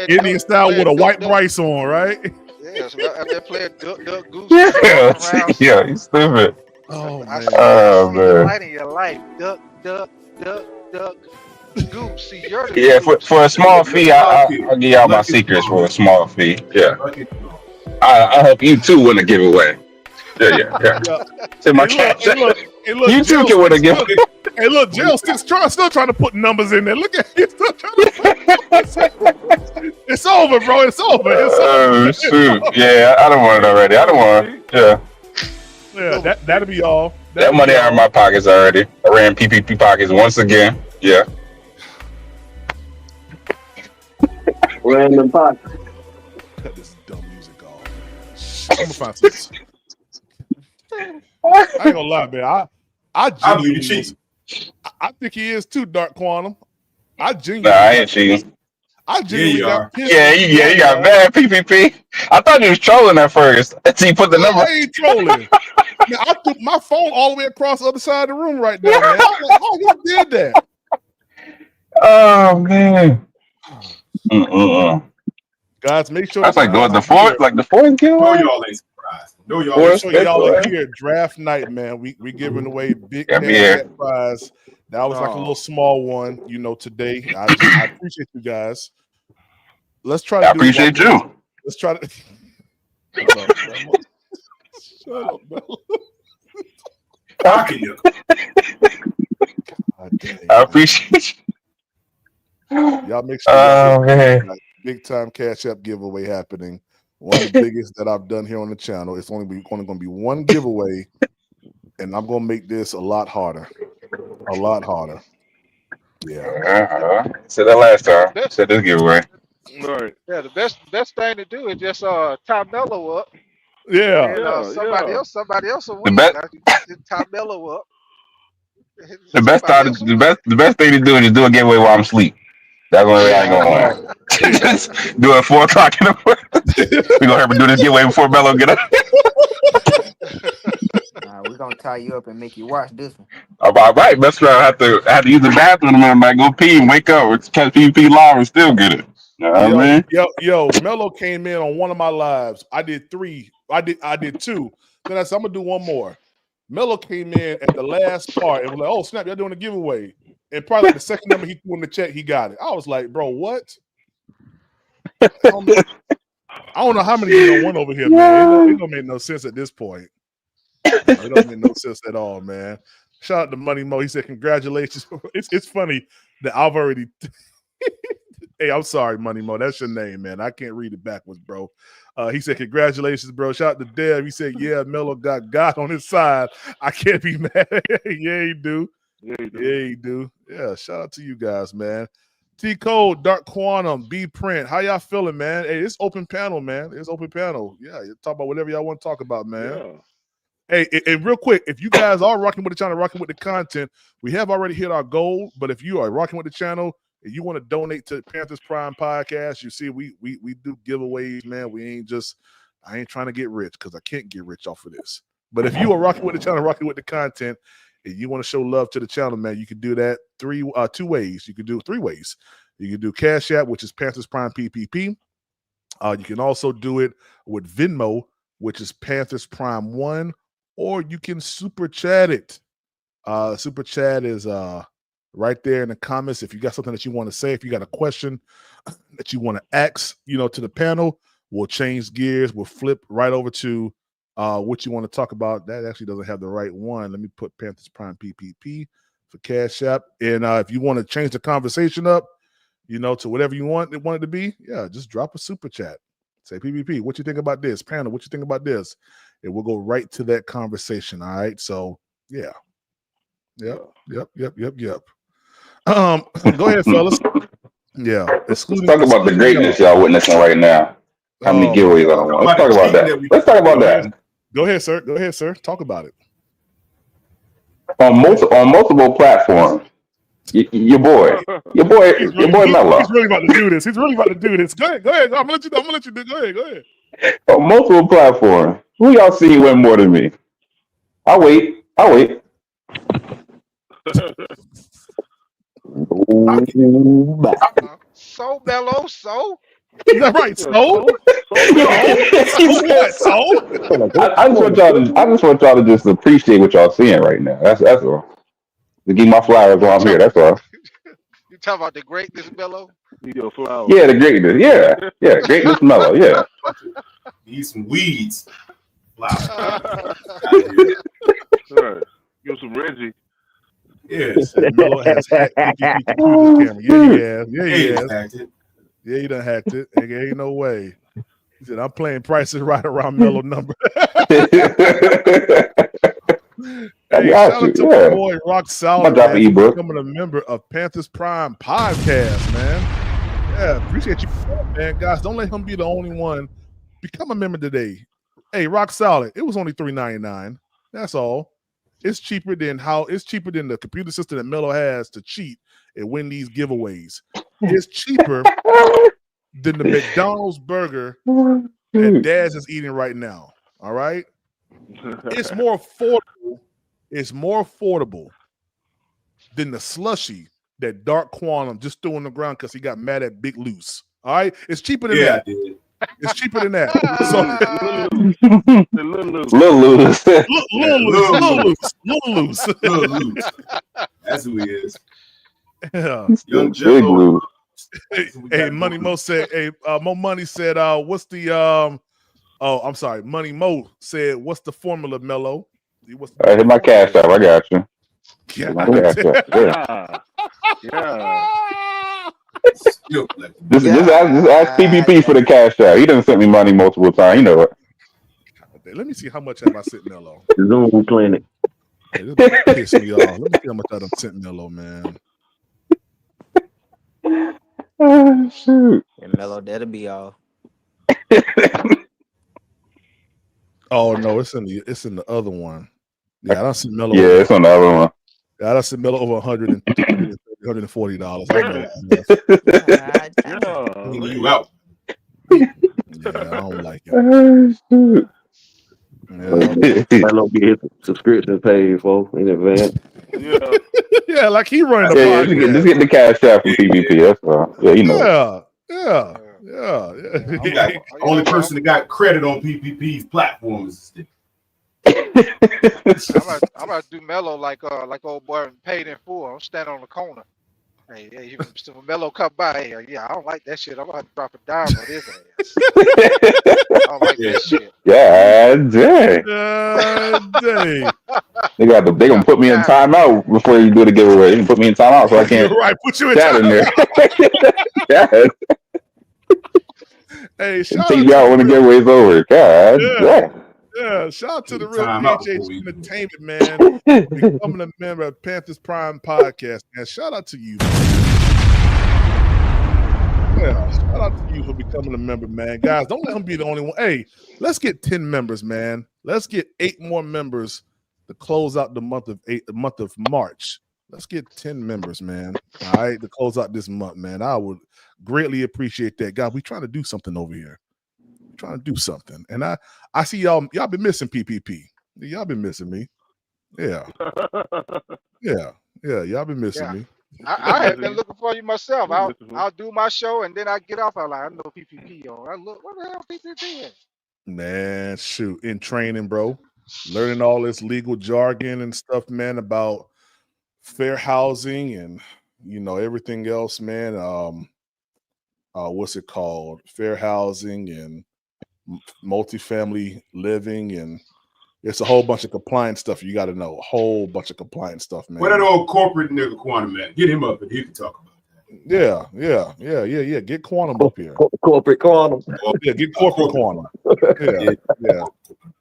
Speaker 1: Indian style with a white Bryce on, right?
Speaker 20: Yeah, so out there playing duck, goose.
Speaker 16: Yeah, he's stupid.
Speaker 1: Oh, man.
Speaker 20: Man. Light in your life. Duck, goose. See, you're the goose.
Speaker 16: For a small fee, I'll give y'all my secrets for a small fee. Yeah. I'll help you too win a giveaway. Yeah. To my cat. You too can win a giveaway.
Speaker 1: Hey, look, Jill still trying to put numbers in there. Look at him. Still trying to It's over, bro. It's over.
Speaker 16: Oh, shoot. Yeah, I don't want it already. I don't want it. Yeah.
Speaker 1: Yeah, that'll be all.
Speaker 16: That money out of my pockets already. I ran PPP pockets once again. Yeah.
Speaker 7: Random pockets.
Speaker 1: Cut this dumb music off. I'm gonna find some. I ain't gonna lie, man. I believe he is. I think he is too, Dark Quantum. I
Speaker 16: Nah,
Speaker 1: genuinely
Speaker 16: I
Speaker 1: got
Speaker 16: ain't cheating.
Speaker 1: I genuinely
Speaker 13: you
Speaker 1: got
Speaker 13: are.
Speaker 1: pissed.
Speaker 16: Yeah, you got mad PPP. I thought you was trolling at first until you put the number.
Speaker 1: I ain't trolling. Man, I threw my phone all the way across the other side of the room right now, man. I'm like, how you did that?
Speaker 16: Oh man. Mm-mm-mm.
Speaker 1: Guys, make sure
Speaker 16: That's
Speaker 1: that you
Speaker 16: like
Speaker 1: guys
Speaker 16: the
Speaker 1: are
Speaker 16: fourth,
Speaker 1: here.
Speaker 16: like the fourth
Speaker 13: No,
Speaker 16: giveaway.
Speaker 13: y'all ain't surprised. No, y'all
Speaker 1: Make
Speaker 13: ain't
Speaker 1: sure
Speaker 16: Fifth
Speaker 1: y'all are
Speaker 16: giveaway.
Speaker 1: here draft night, man. We giving away big
Speaker 16: Gotta be
Speaker 1: cash
Speaker 16: here.
Speaker 1: app prize. That was like a
Speaker 8: No.
Speaker 1: little small one, today. I appreciate you guys. Let's try to
Speaker 16: I
Speaker 1: do it one
Speaker 16: appreciate
Speaker 1: more.
Speaker 16: you.
Speaker 1: Let's try to shut up, Bello. Shut up, Bello.
Speaker 13: How can you?
Speaker 1: God dang,
Speaker 16: I
Speaker 1: man.
Speaker 16: appreciate you.
Speaker 1: Y'all make sure y'all
Speaker 16: Oh
Speaker 1: hit
Speaker 16: man.
Speaker 1: big time cash app giveaway happening. One of the biggest that I've done here on the channel. It's only going to be one giveaway, and I'm going to make this a lot harder. A lot harder. Yeah.
Speaker 16: Said that last
Speaker 20: The
Speaker 16: time.
Speaker 20: best,
Speaker 16: Said this giveaway.
Speaker 8: Right.
Speaker 20: yeah, the best thing to do is just tie Mello up, and
Speaker 1: Yeah.
Speaker 20: then
Speaker 8: Yeah.
Speaker 20: somebody
Speaker 8: Yeah.
Speaker 20: else will
Speaker 16: The
Speaker 20: win.
Speaker 16: best,
Speaker 20: After you tie Mello up, somebody else will
Speaker 16: the
Speaker 20: win.
Speaker 16: best thing to do is just do a giveaway while I'm asleep. That's the only way I ain't gonna
Speaker 1: Oh,
Speaker 16: win.
Speaker 1: hey.
Speaker 16: Just do it at 4 o'clock in the morning. We gonna have to do this giveaway before Mello get up.
Speaker 15: Nah, we're gonna tie you up and make you watch this one.
Speaker 16: All right, best friend. I have to use the bathroom and I go pee and wake up. It's catch PvP live and still get it. You know what I mean?
Speaker 1: Yo, Mello came in on one of my lives. I did 3. I did 2. Then I said, I'm gonna do one more. Mello came in at the last part and was like, oh snap, y'all doing a giveaway. And probably like the second number he threw in the chat, he got it. I was like, bro, what? I don't know how many you won over here, man. It don't make no sense at this point. It don't make no sense at all, man. Shout out to Money Mo. He said, congratulations. It's funny that I've already Hey, I'm sorry, Money Mo. That's your name, man. I can't read it backwards, bro. He said, congratulations, bro. Shout out to Dev. He said, yeah, Mello got God on his side. I can't be mad. Yeah, he do.
Speaker 8: Yeah, you do.
Speaker 1: Yeah, he do. Yeah, shout out to you guys, man. T Code, Dark Quantum, B Print. How y'all feeling, man? Hey, it's open panel, man. It's open panel. Yeah, you talk about whatever y'all want to talk about, man.
Speaker 8: Yeah.
Speaker 1: Hey, and real quick, if you guys are rocking with the channel, rocking with the content, we have already hit our goal. But if you are rocking with the channel and you want to donate to Panthers Prime Podcast, you see, we do giveaways, man. I ain't trying to get rich because I can't get rich off of this. But if you are rocking with the channel, rocking with the content, and you want to show love to the channel, man, you can do that 2 ways. You can do 3 ways. You can do Cash App, which is Panthers Prime PPP. You can also do it with Venmo, which is Panthers Prime 1, or you can super chat it. Super chat is right there in the comments. If you got something that you want to say, if you got a question that you want to ask, to the panel, we'll change gears. We'll flip right over to what you want to talk about. That actually doesn't have the right one. Let me put Panthers Prime PPP for Cash App. And if you want to change the conversation up, to whatever you want it to be, yeah, just drop a super chat. Say, PPP, what you think about this? Panel, what you think about this? And we'll go right to that conversation. All right. So, yeah. Yep. Go ahead, fellas. Yeah.
Speaker 16: Let's talk about the greatness y'all witnessing right now. How many giveaways I don't want. Let's talk about that. Let's talk about that.
Speaker 1: Go ahead, sir. Talk about it.
Speaker 16: On multiple platforms. Your boy Mello.
Speaker 1: He's really about to do this. Go ahead. I'm gonna let you do. Go ahead.
Speaker 16: On multiple platforms. Who y'all see win more than me? I'll wait.
Speaker 20: So Mello, so.
Speaker 1: Is that right? So?
Speaker 16: I just want y'all to just appreciate what y'all seeing right now. That's all. To give my flowers while I'm here. That's all.
Speaker 20: You talking about the greatness, Mello?
Speaker 8: Your flowers.
Speaker 16: Yeah, the greatness. Yeah, greatness, Mello. Yeah.
Speaker 13: Need some weeds. Flowers.
Speaker 8: Right. Give some Reggie.
Speaker 13: Yes.
Speaker 1: Mello has hacked PPP through this camera. Yeah, he has.
Speaker 13: Hacked it.
Speaker 1: Yeah, he done hacked it. Ain't no way. He said, I'm playing prices right around Mello number. Hey, shout out to my boy Rock Solid, man, for becoming a member of Panthers Prime Podcast, man. Yeah, appreciate you, man. Guys, don't let him be the only one. Become a member today. Hey, Rock Solid, it was only $3.99. That's all. it's cheaper than the computer system that Melo has to cheat and win these giveaways. It's cheaper than the McDonald's burger that Daz is eating right now. All right. It's more affordable. It's more affordable than the slushy that Dark Quantum just threw on the ground because he got mad at Big Loose. All right. It's cheaper than that. It's cheaper than that. So Little loose.
Speaker 13: That's who he is.
Speaker 1: Yeah.
Speaker 13: Young Jello.
Speaker 1: Hey, Money Mo said. Hey, Mo Money said. What's the Oh, I'm sorry. Money Mo said, "What's the formula, Mello?"
Speaker 16: Hit my cash app. I got you.
Speaker 1: Yeah.
Speaker 16: My cash app. Yeah. Just ask PPP for the cash app. He done sent me money multiple times. You know it.
Speaker 1: Let me see how much have I sent Mello.
Speaker 7: Zoom clinic.
Speaker 1: Hey, this about to piss me off. Let me see how much I done sent Mello, man.
Speaker 16: Oh, shoot.
Speaker 6: And Mello, that'll be all.
Speaker 1: Oh no, it's in the other one. Yeah, I don't see Mello.
Speaker 16: Yeah, it's on the other one.
Speaker 1: Yeah, I don't see Mello over $140. I know.
Speaker 13: You out.
Speaker 1: Yeah, I don't like it.
Speaker 16: Oh, shoot.
Speaker 7: Mello get his subscription paid for in advance.
Speaker 1: Yeah, like he running the
Speaker 16: Yeah,
Speaker 1: podcast.
Speaker 16: just get the cash app from PPP. That's all. Yeah, you know.
Speaker 1: Yeah.
Speaker 13: The only person that got credit on PPP's platform is
Speaker 20: I'm about to do Mello like old boy Paid in Full. I'm standing on the corner. Hey, so when Mello come by, hey, yeah, I don't like that shit. I'm gonna have to drop a dime on his ass. I don't like that shit.
Speaker 16: Yeah, dang. They gonna put me in timeout before you do the giveaway. You can put me in timeout so I can't.
Speaker 1: Right, put you in
Speaker 16: chat in there. Yeah.
Speaker 1: Hey, shout
Speaker 16: Take you out when the giveaway's over. God,
Speaker 1: yeah, shout out to the real PHH Entertainment, man. Becoming a member of Panthers Prime Podcast, man. Shout out to you. Yeah, shout out to you for becoming a member, man. Guys, don't let him be the only one. Hey, let's get 10 members, man. Let's get 8 more members to close out the month of March. Let's get 10 members, man. All right, to close out this month, man. I would greatly appreciate that. God, we're trying to do something over here. We're trying to do something. And I see y'all been missing PPP. Y'all been missing me. Yeah. Y'all been missing me.
Speaker 20: I have been looking for you myself. I'll do my show and then I get off. I'm like, I know PPP on. I look, what the hell PPP is?
Speaker 1: Man, shoot, in training, bro. Learning all this legal jargon and stuff, man, about fair housing and everything else, man. What's it called? Fair housing and multifamily living, and it's a whole bunch of compliance stuff you got to know. A whole bunch of compliance stuff, man.
Speaker 13: Where that old corporate nigga Quantum at? Get him up and he can talk about that.
Speaker 1: Yeah. Get Quantum up here.
Speaker 7: Corporate Quantum.
Speaker 1: Yeah, get corporate Quantum. Yeah.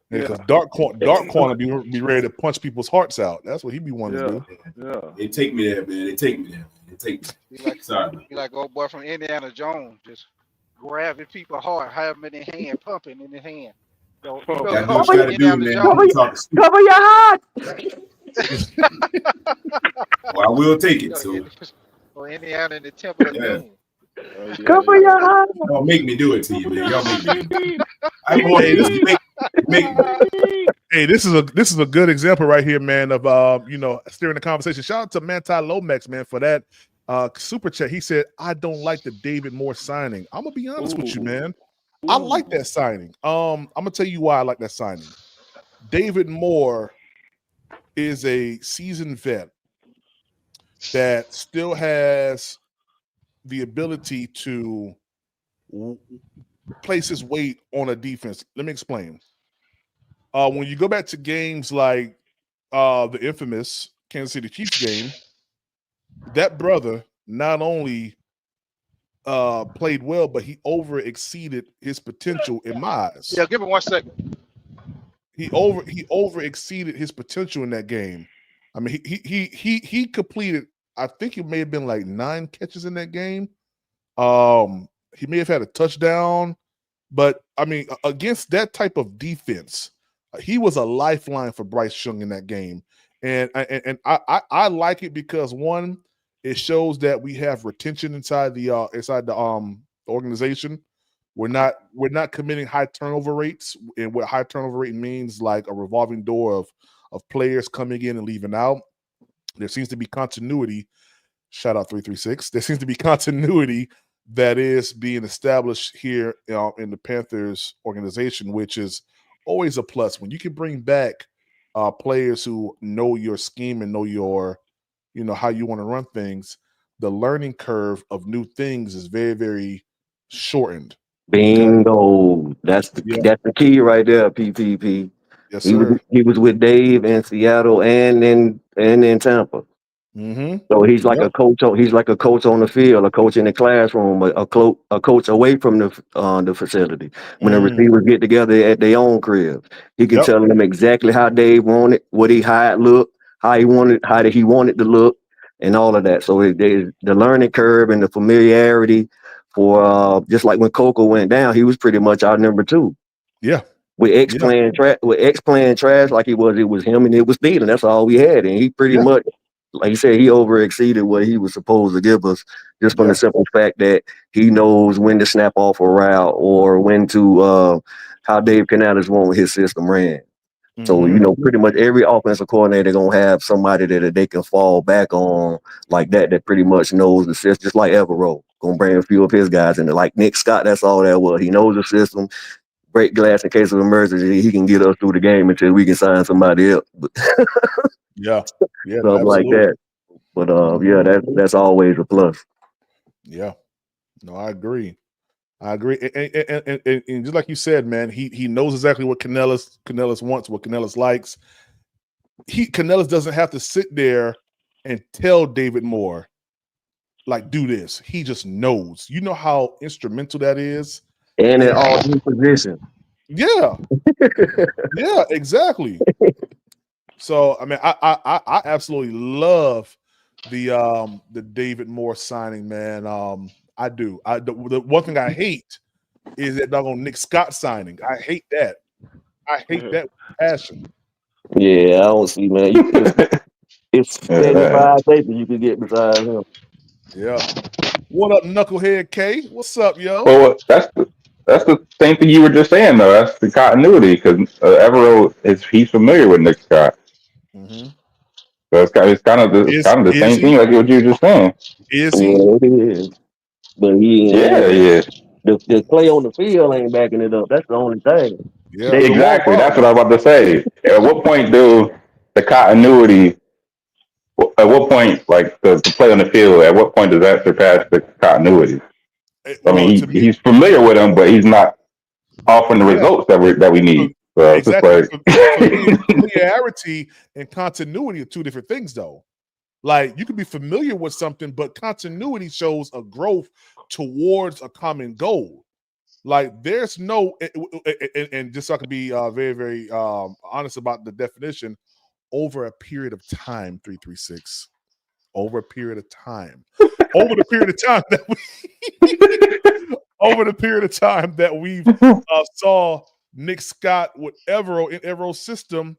Speaker 1: Because Dark Quantum be ready to punch people's hearts out. That's what he be wanting to do.
Speaker 13: Yeah. They take me there, man. They take me.
Speaker 20: Be like old boy from Indiana Jones, just grabbing people's heart, have them in their hand, pumping in their hand.
Speaker 13: That's what you gotta do, man.
Speaker 7: Cover your heart.
Speaker 13: Well, I will take it. So.
Speaker 20: Or Indiana in the Temple of Doom.
Speaker 7: Cover your heart.
Speaker 13: Y'all make me do it to you, man. Y'all make me do it. I want you.
Speaker 1: Hey, this is a good example right here, man, of steering the conversation. Shout out to Manti Lomax, man, for that super chat. He said, I don't like the David Moore signing. I'm gonna be honest with you, man. I like that signing. I'm gonna tell you why I like that signing. David Moore is a seasoned vet that still has the ability to place his weight on a defense. Let me explain. When you go back to games like the infamous Kansas City Chiefs game, that brother not only played well, but he over exceeded his potential in my eyes.
Speaker 20: Yeah, give it 1 second.
Speaker 1: He over exceeded his potential in that game. I mean, he completed, I think it may have been like 9 catches in that game. He may have had a touchdown, but I mean, against that type of defense, he was a lifeline for Bryce Young in that game. And I like it because one, it shows that we have retention inside the organization. We're not committing high turnover rates, and what high turnover rate means, like a revolving door of players coming in and leaving out. There seems to be continuity. Shout out 336. There seems to be continuity that is being established here in the Panthers organization, which is always a plus. When you can bring back players who know your scheme and know your, how you want to run things, the learning curve of new things is very, very shortened.
Speaker 7: Bingo. That's the key right there, PPP.
Speaker 1: Yes,
Speaker 7: He was
Speaker 1: sir.
Speaker 7: he was with Dave in Seattle and in Tampa.
Speaker 1: Mm-hmm.
Speaker 7: So he's like a coach. He's like a coach on the field, a coach in the classroom, a coach away from the facility. When the receivers get together at their own crib, he can tell them exactly how Dave wanted, how it looked, how he wanted to look, and all of that. So the learning curve and the familiarity for just like when Coco went down, he was pretty much our number 2.
Speaker 1: Yeah.
Speaker 7: With X playing trash like it was him and it was Thielen. That's all we had, and he pretty much. Like you said, he overexceeded what he was supposed to give us, just from the simple fact that he knows when to snap off a route or when to how Dave Canales want his system ran. So pretty much every offensive coordinator gonna have somebody that they can fall back on like that pretty much knows the system, just like Evero. Gonna bring a few of his guys in there, like Nick Scott. That's all that was. He knows the system. Break glass in case of emergency. He can get us through the game until we can sign somebody else.
Speaker 1: Yeah,
Speaker 7: Something like that. But that's always a plus.
Speaker 1: Yeah, no, I agree. And just like you said, man, he knows exactly what Canales wants, what Canales likes. Canales doesn't have to sit there and tell David Moore, like, do this. He just knows. You know how instrumental that is.
Speaker 7: And in all new positions.
Speaker 1: Yeah. Yeah, exactly. So I mean, I absolutely love the David Moore signing, man. I do. The one thing I hate is that doggone Nick Scott signing. I hate that. I hate that with passion.
Speaker 7: Yeah, I don't see, man. It's 75 safety you can get beside him.
Speaker 1: Yeah. What up, Knucklehead K? What's up, yo?
Speaker 16: Well, that's the same thing you were just saying, though. That's the continuity, because Evero he's familiar with Nick Scott.
Speaker 1: Mm-hmm.
Speaker 16: So it's kind of the same thing like what you were just saying.
Speaker 1: Is he?
Speaker 7: Yeah, it is. But he the play on the field ain't backing it up. That's the only thing.
Speaker 1: Yeah,
Speaker 16: exactly. That's what I was about to say. At what point do the continuity? At what point, like the play on the field? At what point does that surpass the continuity? I mean, he's familiar with him, but he's not offering the results that we need. So
Speaker 1: exactly.
Speaker 16: It's just like
Speaker 1: familiarity and continuity are two different things, though. Like, you can be familiar with something, but continuity shows a growth towards a common goal. Like, there's no, and just so I can be very, very honest about the definition, over a period of time, 336. Over a period of time. Over the period of time that we saw Nick Scott with Evero in Evero's system,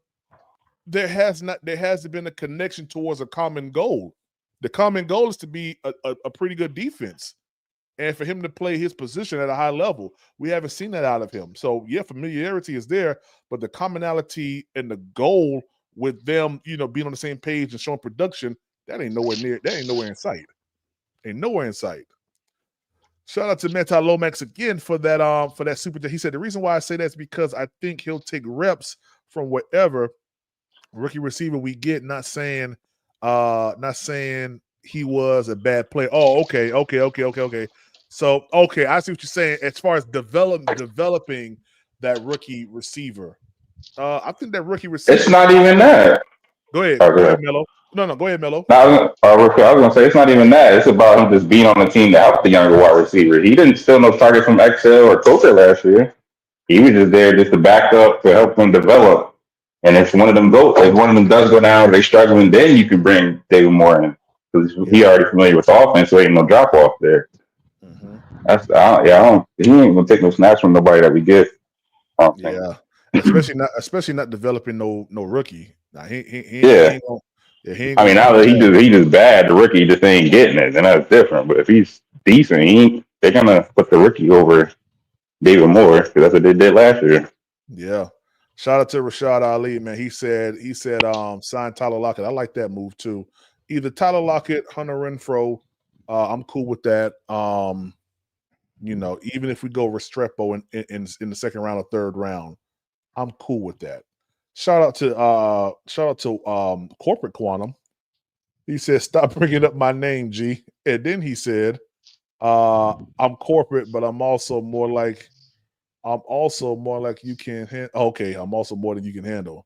Speaker 1: there hasn't been a connection towards a common goal. The common goal is to be a pretty good defense, and for him to play his position at a high level. We haven't seen that out of him. So yeah, familiarity is there, but the commonality and the goal with them, being on the same page and showing production, that ain't nowhere in sight. Ain't nowhere in sight. Shout out to Meta Lomax again for that super. He said the reason why I say that is because I think he'll take reps from whatever rookie receiver we get. Not saying he was a bad player. Oh, okay. So I see what you're saying as far as developing that rookie receiver. I think that rookie receiver.
Speaker 16: it's not even that.
Speaker 1: Go ahead.
Speaker 16: Oh,
Speaker 1: Go ahead, Mello. No, go ahead, Mello.
Speaker 16: No, I was going to say it's not even that. It's about him just being on the team to help the younger wide receiver. He didn't steal no target from Excel or Coker last year. He was just there just to back up to help them develop. And if one of them does go down, or they struggling, then you can bring David Moore in because he already familiar with the offense, so ain't no drop off there. Mm-hmm. He ain't gonna take no snaps from nobody that we get.
Speaker 1: Yeah, especially not developing no rookie. Nah, he
Speaker 16: Yeah.
Speaker 1: ain't gonna. Yeah, he ain't
Speaker 16: I
Speaker 1: gonna
Speaker 16: mean,
Speaker 1: give
Speaker 16: now
Speaker 1: you
Speaker 16: that
Speaker 1: that.
Speaker 16: he just bad, the rookie just ain't getting it, and that's different. But if he's decent, they're gonna put the rookie over David Moore because that's what they did last year.
Speaker 1: Yeah. Shout out to Rashad Ali, man. He said sign Tyler Lockett. I like that move too. Either Tyler Lockett, Hunter Renfro. I'm cool with that. Even if we go Restrepo in the second round or third round, I'm cool with that. Shout out to Corporate Quantum. He said, "Stop bringing up my name, G." And then he said, "I'm corporate, but I'm also more like you can." Okay, I'm also more than you can handle.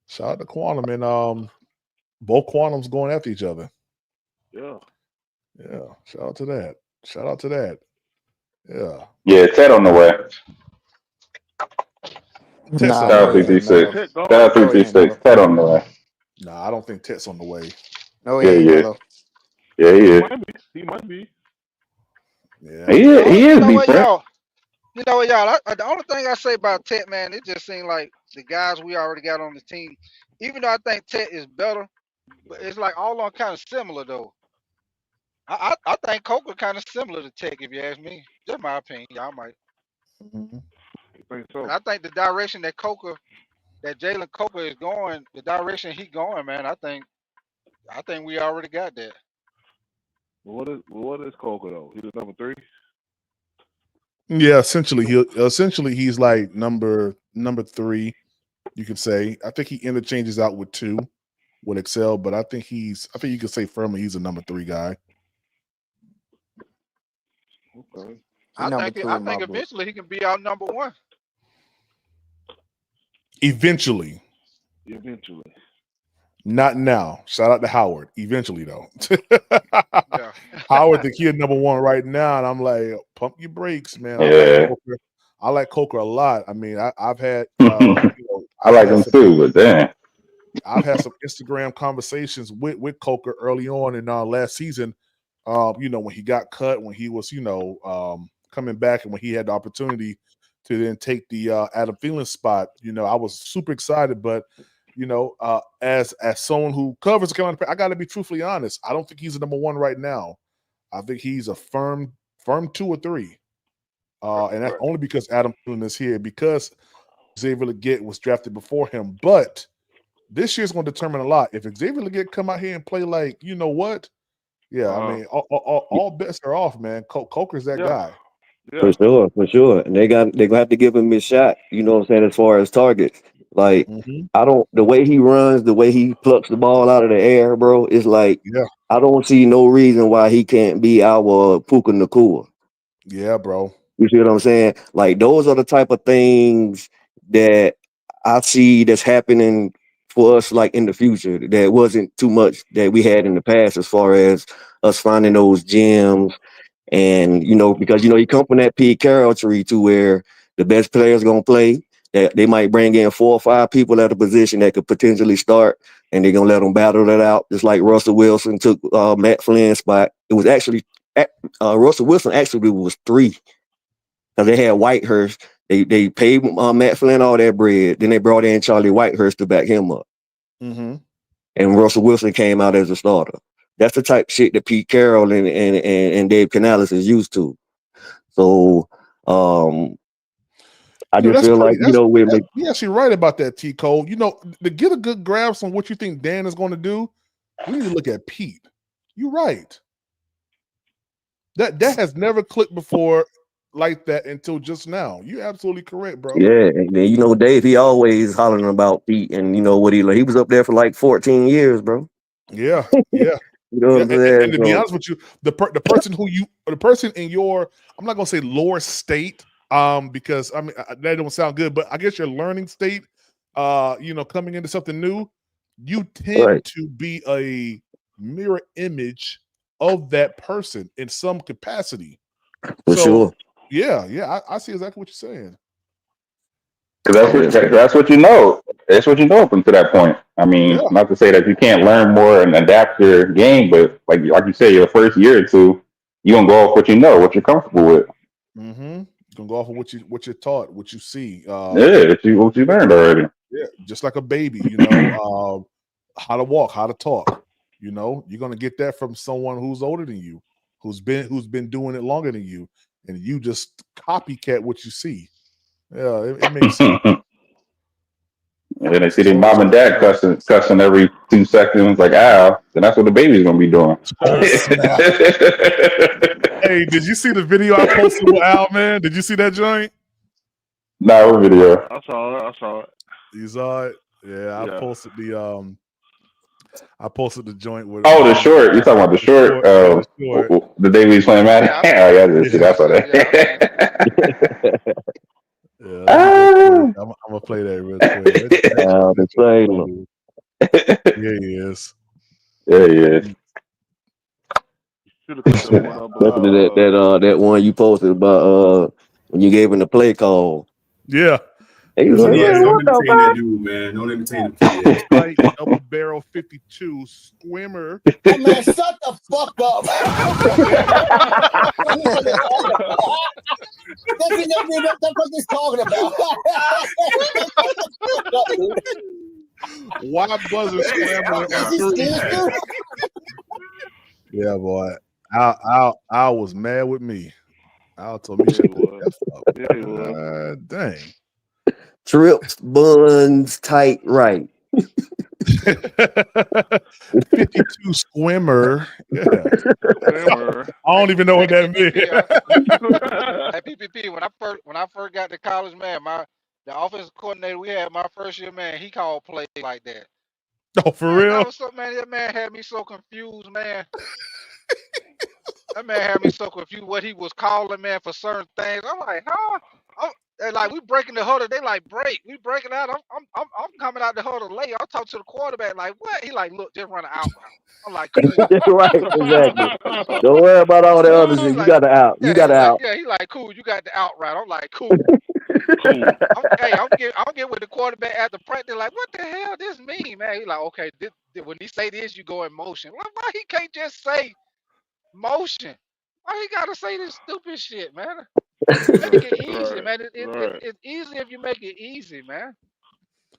Speaker 1: Shout out to Quantum, and both Quantums going after each other.
Speaker 8: Yeah.
Speaker 1: Yeah. Shout out to that. Yeah.
Speaker 16: Yeah, Ted on the way.
Speaker 1: Ted's
Speaker 15: Nah,
Speaker 1: on the
Speaker 16: Shout out
Speaker 15: bro,
Speaker 1: way.
Speaker 15: he ain't
Speaker 16: 336.
Speaker 15: mellow.
Speaker 16: Shout out
Speaker 15: Bro, he ain't
Speaker 16: 336.
Speaker 15: mellow.
Speaker 16: Ted on the way.
Speaker 1: Nah, I don't think Ted's on the way.
Speaker 15: No, he
Speaker 16: Yeah,
Speaker 15: ain't
Speaker 16: yeah.
Speaker 15: mellow.
Speaker 16: Yeah, he
Speaker 8: He
Speaker 16: is.
Speaker 8: might be. He might be.
Speaker 1: Yeah.
Speaker 16: He is decent.
Speaker 20: You know what, y'all? The only thing I say about Tet, man, it just seems like the guys we already got on the team. Even though I think Tet is better, but it's like all on kind of similar though. I think Coker kind of similar to Tech, if you ask me. Just my opinion. Y'all might.
Speaker 1: Mm-hmm.
Speaker 8: I think so.
Speaker 20: And I think the direction that Jalen Coker is going, the direction he going, man, I think we already got that.
Speaker 8: What is Coker though? He was number 3.
Speaker 1: Yeah, essentially he's like number 3, you could say. I think he interchanges out with 2 with Excel, but I think you could say firmly he's a number 3 guy.
Speaker 8: Okay.
Speaker 15: He number
Speaker 20: I
Speaker 15: 2 in my
Speaker 20: think
Speaker 15: book.
Speaker 20: eventually he can be our number 1.
Speaker 1: Eventually. Not now. Shout out to Howard. Eventually, though.
Speaker 20: Yeah.
Speaker 1: Howard, the kid number 1 right now, and I'm like, pump your brakes, man.
Speaker 16: Yeah.
Speaker 1: I like Coker a lot. I mean, I've had,
Speaker 16: I like him too, but damn.
Speaker 1: I've had some Instagram conversations with Coker early on in last season. When he got cut, when he was, coming back, and when he had the opportunity to then take the Adam Thielen spot. I was super excited, but as someone who covers the Carolina, I got to be truthfully honest. I don't think he's the number 1 right now. I think he's a firm 2 or 3, and that's only because Adam Thielen is here, because Xavier Legette was drafted before him. But this year's going to determine a lot. If Xavier Legette come out here and play like, you know what? Yeah, I mean, all bets are off, man. Coker's that guy.
Speaker 7: For sure. And they're gonna have to give him his shot, you know what I'm saying, as far as targets. Like, the way he runs, the way he plucks the ball out of the air, bro, it's like, I don't see no reason why he can't be our Puka Nacua.
Speaker 1: Yeah, bro.
Speaker 7: You see what I'm saying? Like, those are the type of things that I see that's happening for us, like, in the future, that wasn't too much that we had in the past, as far as us finding those gems. And, because, you come from that Pete Carroll tree to where the best players going to play, that they might bring in 4 or 5 people at a position that could potentially start, and they're going to let them battle that out. Just like Russell Wilson took Matt Flynn's spot. It was actually, Russell Wilson actually was 3. Because they had Whitehurst. They paid Matt Flynn all that bread. Then they brought in Charlie Whitehurst to back him up.
Speaker 1: Mm-hmm.
Speaker 7: And Russell Wilson came out as a starter. That's the type of shit that Pete Carroll and Dave Canales is used to. So I just feel like,
Speaker 1: you're actually right about that, T. Cole. To get a good grasp on what you think Dan is going to do, we need to look at Pete. You're right. That has never clicked before like that until just now. You're absolutely correct, bro.
Speaker 7: Yeah, and then, Dave, he always hollering about Pete, and what he was up there for like 14 years, bro.
Speaker 1: Yeah.
Speaker 7: You know what I'm saying?
Speaker 1: And to be honest with you, the person in your, I'm not gonna say lower state, because I mean that don't sound good, but I guess your learning state, coming into something new, you tend to be a mirror image of that person in some capacity.
Speaker 7: For sure.
Speaker 1: Yeah, I see exactly what you're saying.
Speaker 16: That's what you know. That's what you know up until that point. I mean, not to say that you can't learn more and adapt your game, but like you say, your first year or two, you're gonna go off what you know, what you're comfortable with.
Speaker 1: Mm-hmm. You're gonna go off of what you're taught, what you see.
Speaker 16: What you learned already.
Speaker 1: Yeah, just like a baby, you know, how to walk, how to talk. You know, you're gonna get that from someone who's older than you, who's been doing it longer than you, and you just copycat what you see. Yeah, it makes sense.
Speaker 16: And then they see their mom and dad cussing every 2 seconds, like Al, then that's what the baby's gonna be doing.
Speaker 1: Oh, snap. Hey, did you see the video I posted with Al, man? Did you see that joint?
Speaker 16: Nah, what video?
Speaker 8: I saw it.
Speaker 1: You saw it? Yeah, I posted the joint with
Speaker 16: Oh, the short. You talking about the short?
Speaker 1: the short.
Speaker 16: The day we was playing Madden? Oh, yeah, I didn't see that.
Speaker 1: I'm gonna play that real quick.
Speaker 7: The trailer.
Speaker 1: Yeah, he is.
Speaker 16: Yeah, he is.
Speaker 7: That one you posted about when you gave him the play call.
Speaker 1: Yeah.
Speaker 7: He was like,
Speaker 13: Yeah,
Speaker 7: what
Speaker 13: don't
Speaker 7: the
Speaker 13: entertain that
Speaker 7: fuck?
Speaker 13: dude, man. Don't entertain him.
Speaker 1: Like double barrel 52 squimmer.
Speaker 21: Oh, man, shut the fuck up. That's what he's talking about.
Speaker 1: Why buzzer scrambling? Yeah, boy. Al was mad with me. Al told me dang.
Speaker 7: Trips, buns, tight, right.
Speaker 1: 52 squimmer. Yeah. I don't even know what that means.
Speaker 20: At PPP, when I first got to college, man, the offensive coordinator we had my first year, man, he called plays like that.
Speaker 1: Oh, for real?
Speaker 20: That man had me so confused, man. That man had me so confused what he was calling, man, for certain things. I'm like, huh? They're like, we breaking the huddle. They like, break. We breaking out. I'm coming out the huddle late. I'm talking to the quarterback like, what? He like, look, just run an out route. I'm like, cool.
Speaker 7: Right, exactly. Don't worry about all the other shit. You got the out. You got the out.
Speaker 20: Yeah, he like, cool. You got the out route. I'm like, cool. I'm getting with the quarterback after practice. Like, what the hell this mean, man? He like, okay, when he say this, you go in motion. Why he can't just say motion? Why he gotta say this stupid shit, man? Make it easy, man. It's easy if you make it easy, man.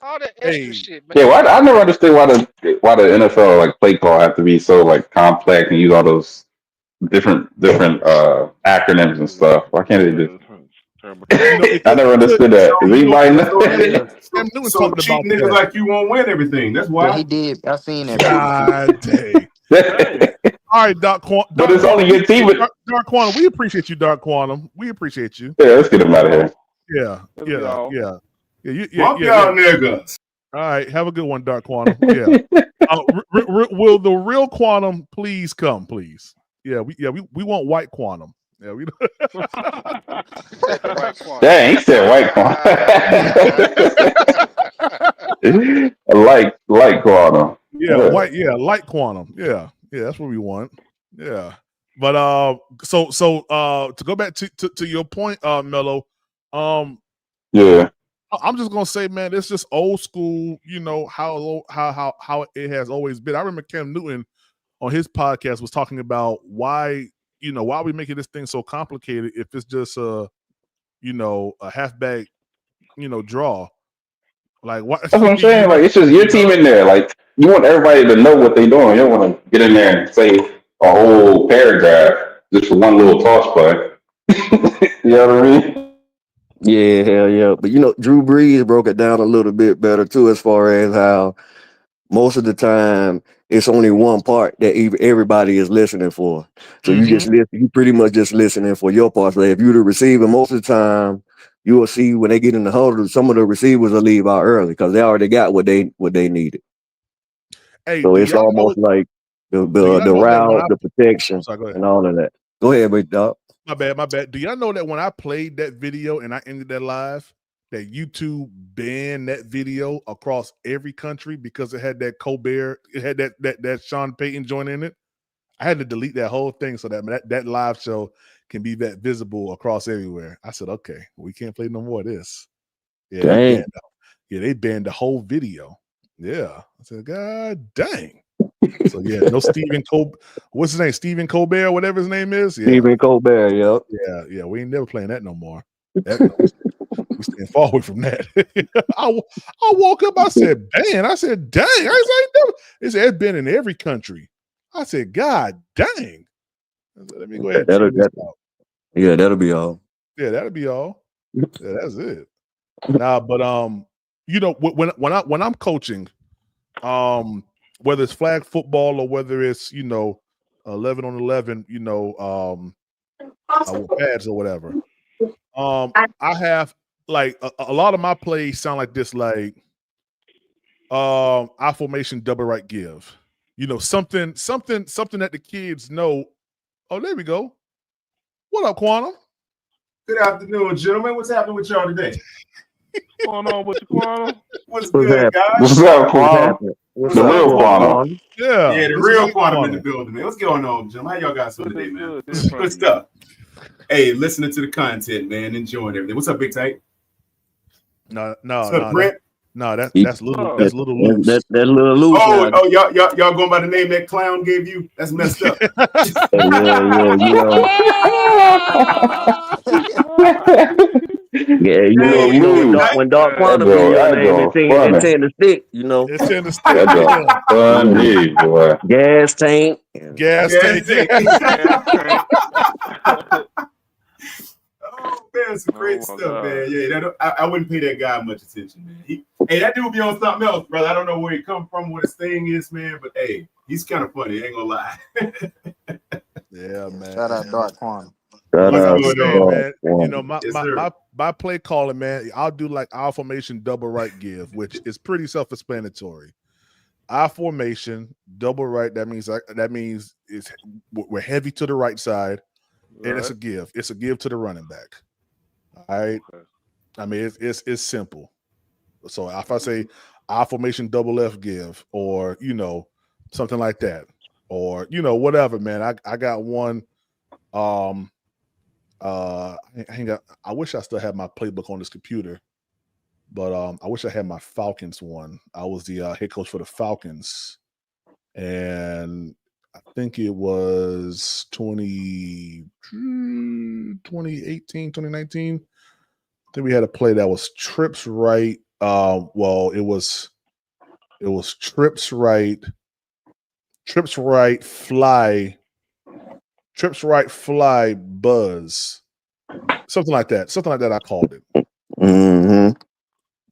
Speaker 20: All that extra shit, man.
Speaker 16: Yeah, I never understood why the NFL like play call have to be so like complex and use all those different acronyms and stuff. Why can't they just? I never understood that. Does anybody know?
Speaker 13: So cheap niggas like you won't win everything. That's why.
Speaker 15: Yeah, he did. I seen that.
Speaker 1: God dang. All right, Dark Quantum.
Speaker 16: But it's only your team.
Speaker 1: Dark Quantum, we appreciate you, Dark Quantum. We appreciate you.
Speaker 16: Yeah, let's get him out of here.
Speaker 1: Yeah.
Speaker 13: Bump y'all niggas.
Speaker 1: All right, have a good one, Dark Quantum. Yeah. Will the real Quantum please come, please? Yeah, we want white Quantum. Yeah, we.
Speaker 16: Dang, he said white Quantum. Light Quantum.
Speaker 1: Yeah, white. Yeah, light Quantum. Yeah, that's what we want. Yeah, but so to go back to your point, Mello.
Speaker 16: Yeah.
Speaker 1: I'm just gonna say, man, it's just old school. You know how it has always been. I remember Cam Newton on his podcast was talking about why are we making this thing so complicated if it's just a halfback draw. Like what?
Speaker 16: That's what I'm saying. Like it's just your team in there. Like you want everybody to know what they're doing. You don't want to get in there and say a whole paragraph just for one little toss play. You know what I mean?
Speaker 7: Yeah, hell yeah. But Drew Brees broke it down a little bit better too, as far as how most of the time it's only one part that everybody is listening for. So you just listen. You pretty much just listening for your part. So if you're the receiver, most of the time you will see when they get in the huddle, some of the receivers will leave out early because they already got what they needed.
Speaker 1: Hey,
Speaker 7: so it's almost like the route, the protection, and all of that. Go ahead, big dog.
Speaker 1: My bad. Do y'all know that when I played that video and I ended that live, that YouTube banned that video across every country because it had that Colbert, it had that Sean Payton joint in it? I had to delete that whole thing so that live show can be that visible across everywhere. I said, okay, we can't play no more of this. Yeah, they banned the whole video. Yeah. I said, God dang. So yeah, no Stephen Colbert. What's his name? Stephen Colbert, whatever his name is. Yeah.
Speaker 7: Stephen Colbert, yep.
Speaker 1: Yeah. We ain't never playing that no more. We stand far away from that. I woke up. I said, "Dang!" I said, "Dang!" I said, "Never." It said, "It's been in every country." I said, "God dang!" I said, let me go ahead and check this out.
Speaker 7: Yeah, that'll be all.
Speaker 1: Yeah, that'll be all. Yeah, that's it. Nah, but you know, when I'm coaching, whether it's flag football or whether it's 11 on 11, with pads or whatever, I have like a lot of my plays sound like this, like I formation double right give, something that the kids know. Oh, there we go. What up, Quantum?
Speaker 13: Good afternoon, gentlemen. What's happening with y'all today?
Speaker 8: What's going on with the Quantum?
Speaker 13: What's good, guys?
Speaker 16: What's up, Quantum? The real Quantum.
Speaker 1: Yeah,
Speaker 13: the real Quantum in the building, man. What's going on, gentlemen? How y'all guys doing today, man? Good stuff. Hey, listening to the content, man. Enjoying everything. What's up, Big Tight?
Speaker 1: No,
Speaker 13: What's up, Brent?
Speaker 1: That's little loose.
Speaker 7: That's little loose.
Speaker 13: Oh, y'all going by the name that clown gave you? That's messed up.
Speaker 7: When Dark Quantum give you a name, it tend to stick.
Speaker 1: It tend to stick.
Speaker 16: Boy.
Speaker 7: Gas tank.
Speaker 1: Gas tank.
Speaker 13: Oh man, some great stuff, man. Yeah, I wouldn't pay that guy much attention, man. That dude be on something else, brother. I don't know where he come from, what his thing is, man. But hey, he's kind of funny. I ain't gonna lie.
Speaker 1: Yeah, man.
Speaker 15: Shout out Dark Quantum.
Speaker 1: Like I was saying, man, my play calling, man, I'll do like our formation double right give, which is pretty self-explanatory. Our formation double right, that means we're heavy to the right side. And it's a give. It's a give to the running back. All right. I mean, it's simple. So if I say I formation double left give, or something like that, or whatever, man. I got one. I wish I still had my playbook on this computer, but I wish I had my Falcons one. I was the head coach for the Falcons, and I think it was 2018, 2019. I think we had a play that was trips right. Well, it was trips right, fly, buzz, something like that. I called it.
Speaker 7: Mm-hmm.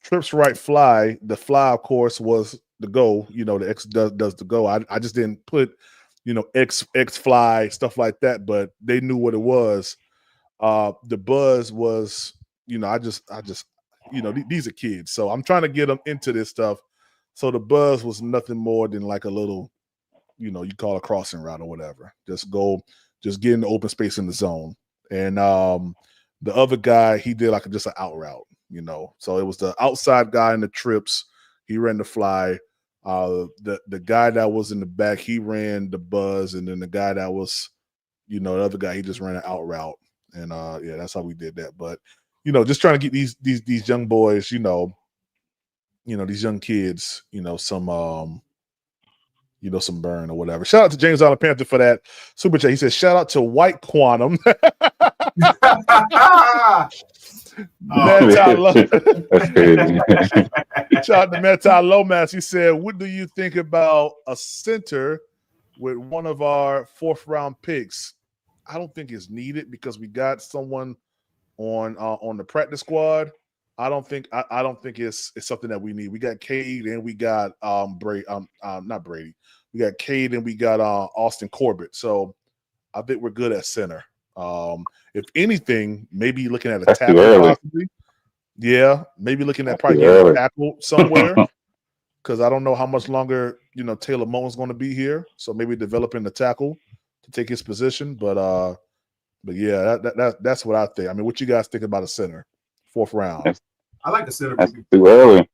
Speaker 1: Trips right, fly. The fly, of course, was the go. The X does the go. I just didn't put X fly, stuff like that, but they knew what it was. The buzz was, I just these are kids, so I'm trying to get them into this stuff. So the buzz was nothing more than like a little, you call a crossing route or whatever. Just get in the open space in the zone. And the other guy, he did like just an out route, So it was the outside guy in the trips. He ran the fly. The guy that was in the back, he ran the buzz, and then the guy that was, the other guy, he just ran an out route, and that's how we did that. But just trying to get these young boys, these young kids, some some burn or whatever. Shout out to James Allen Panther for that super chat. He says, "Shout out to White Quantum." Shout out to Metai Lomas. He said, "What do you think about a center with one of our fourth round picks?" I don't think it's needed because we got someone on the practice squad. I don't think it's something that we need. We got Cade and we got Brady. Not Brady. We got Cade and we got Austin Corbett. So I think we're good at center. If anything, maybe looking at a tackle possibly. Yeah, maybe looking at probably getting a tackle somewhere. Because I don't know how much longer Taylor Moton's going to be here. So maybe developing the tackle to take his position. But yeah, that's what I think. I mean, what you guys think about a center, fourth round?
Speaker 13: I like the center.
Speaker 16: That's too early.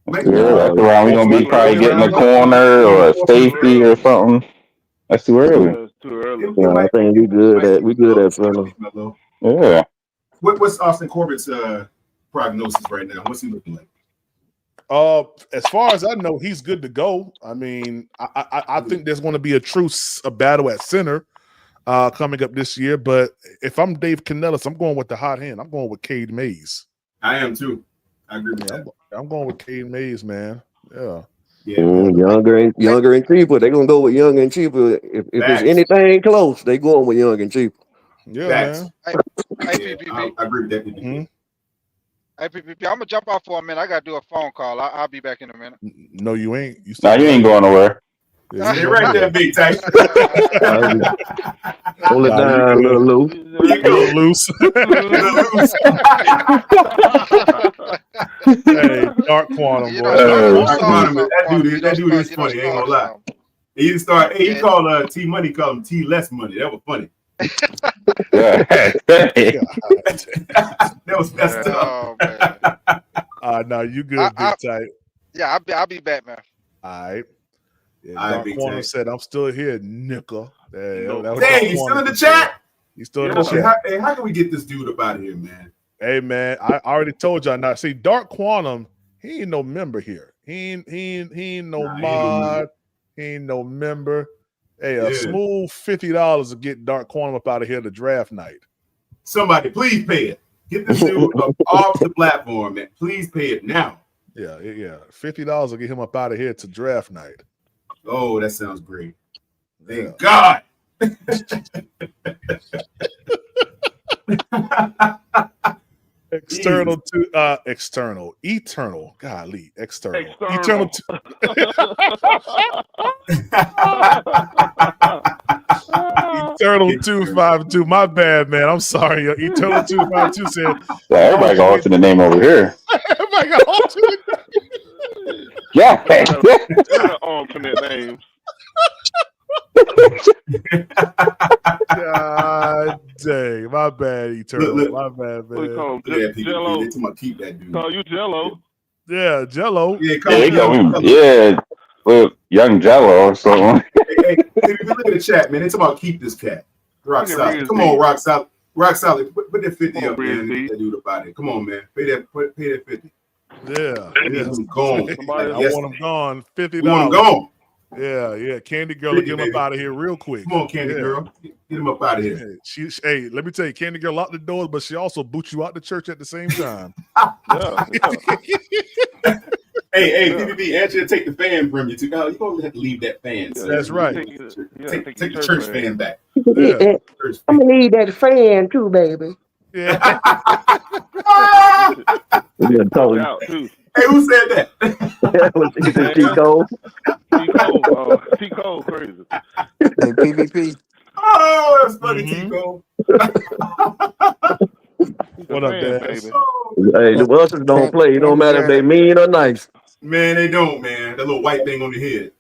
Speaker 16: That's around. We're gonna be probably getting a corner or a safety or something. That's too early.
Speaker 8: It's too early.
Speaker 7: Yeah, I think we good at center.
Speaker 16: Yeah.
Speaker 13: What's Austin Corbett's prognosis right now? What's he looking like?
Speaker 1: As far as I know, he's good to go. I mean, I think there's going to be a battle at center coming up this year. But if I'm Dave Canellis, I'm going with the hot hand. I'm going with Cade Mays.
Speaker 13: I am too. I agree with that.
Speaker 1: I'm going with Caden Mays, man. Yeah.
Speaker 13: Yeah, man.
Speaker 7: Younger and cheaper. They're gonna go with younger and cheaper. If it's anything close, they going with young and cheaper.
Speaker 1: Yeah,
Speaker 13: man.
Speaker 20: Hey, PPP.
Speaker 13: I agree with that.
Speaker 20: Hey, PPP, I'm gonna jump off for a minute. I gotta do a phone call. I'll be back in a minute.
Speaker 1: No, you ain't. You
Speaker 16: No, you ain't going nowhere.
Speaker 1: Yeah,
Speaker 13: Stay right there, big tight.
Speaker 7: Hold it down, little loose.
Speaker 1: Little loose. Hey, Dark Quantum, boy.
Speaker 13: That dude is funny. Ain't gonna lie. He either start. He called T Money. Call him T Less Money. That was funny. That was messed up.
Speaker 1: No, you good, big tight.
Speaker 20: Yeah, I'll be back, man.
Speaker 1: All right. Yeah,
Speaker 13: All right,
Speaker 1: Dark
Speaker 13: big
Speaker 1: Quantum
Speaker 13: tight.
Speaker 1: said, "I'm still here, nickel."
Speaker 13: Dang, he's still in the chat.
Speaker 1: He's still in the chat.
Speaker 13: Hey, how can we get this dude up out of here, man?
Speaker 1: Hey, man, I already told y'all. Now, see, Dark Quantum, he ain't no member here. He ain't no mod. He ain't no member. Hey, a smooth $50 to get Dark Quantum up out of here to draft night.
Speaker 13: Somebody, please pay it. Get this dude up off the platform, man. Please pay it now.
Speaker 1: Yeah. $50 will get him up out of here to draft night.
Speaker 13: Oh, that sounds great. Thank God.
Speaker 1: Eternal. Golly, external. Eternal 252. My bad, man. I'm sorry. Eternal 252 said.
Speaker 16: Yeah, everybody got alter the name over here.
Speaker 1: Everybody got alter the name.
Speaker 16: Yeah.
Speaker 8: Alternate names.
Speaker 1: God dang, my bad, Eternal.
Speaker 13: Look.
Speaker 1: My bad, man.
Speaker 8: We call him
Speaker 13: Yeah,
Speaker 8: Jello.
Speaker 13: they talking keep that dude.
Speaker 8: Call you Jello.
Speaker 1: Yeah, Jello.
Speaker 16: Yeah, well, young Jello or something.
Speaker 13: Hey, look at the chat, man. They talking about keep this cat. Rock solid. Come on, rock solid. Rock solid. Put that 50 up, man. Get that dude about it. Come on, man. Pay that 50.
Speaker 1: Yeah.
Speaker 13: He's gone.
Speaker 1: I want him gone. $50.
Speaker 13: We want him gone.
Speaker 1: Yeah. Candy Girl will get him up out of here real quick.
Speaker 13: Come on, Candy Girl. Get him up out of here.
Speaker 1: Hey, let me tell you, Candy Girl locked the doors, but she also boots you out the church at the same time.
Speaker 13: Hey, PPP, answer to take the fan from you. You're going to have to leave that fan.
Speaker 1: That's right.
Speaker 13: Take the church fan back.
Speaker 7: Yeah. I'm gonna need that fan too, baby.
Speaker 1: Yeah.
Speaker 13: Hey, who said that?
Speaker 8: T-Cole, crazy.
Speaker 15: Hey, PvP.
Speaker 13: Oh, that's funny, T-Cole.
Speaker 1: What up, Dad?
Speaker 7: Hey, the Wilsons don't play. It don't matter if they mean or nice.
Speaker 13: Man, they don't, man. That little white thing on the head.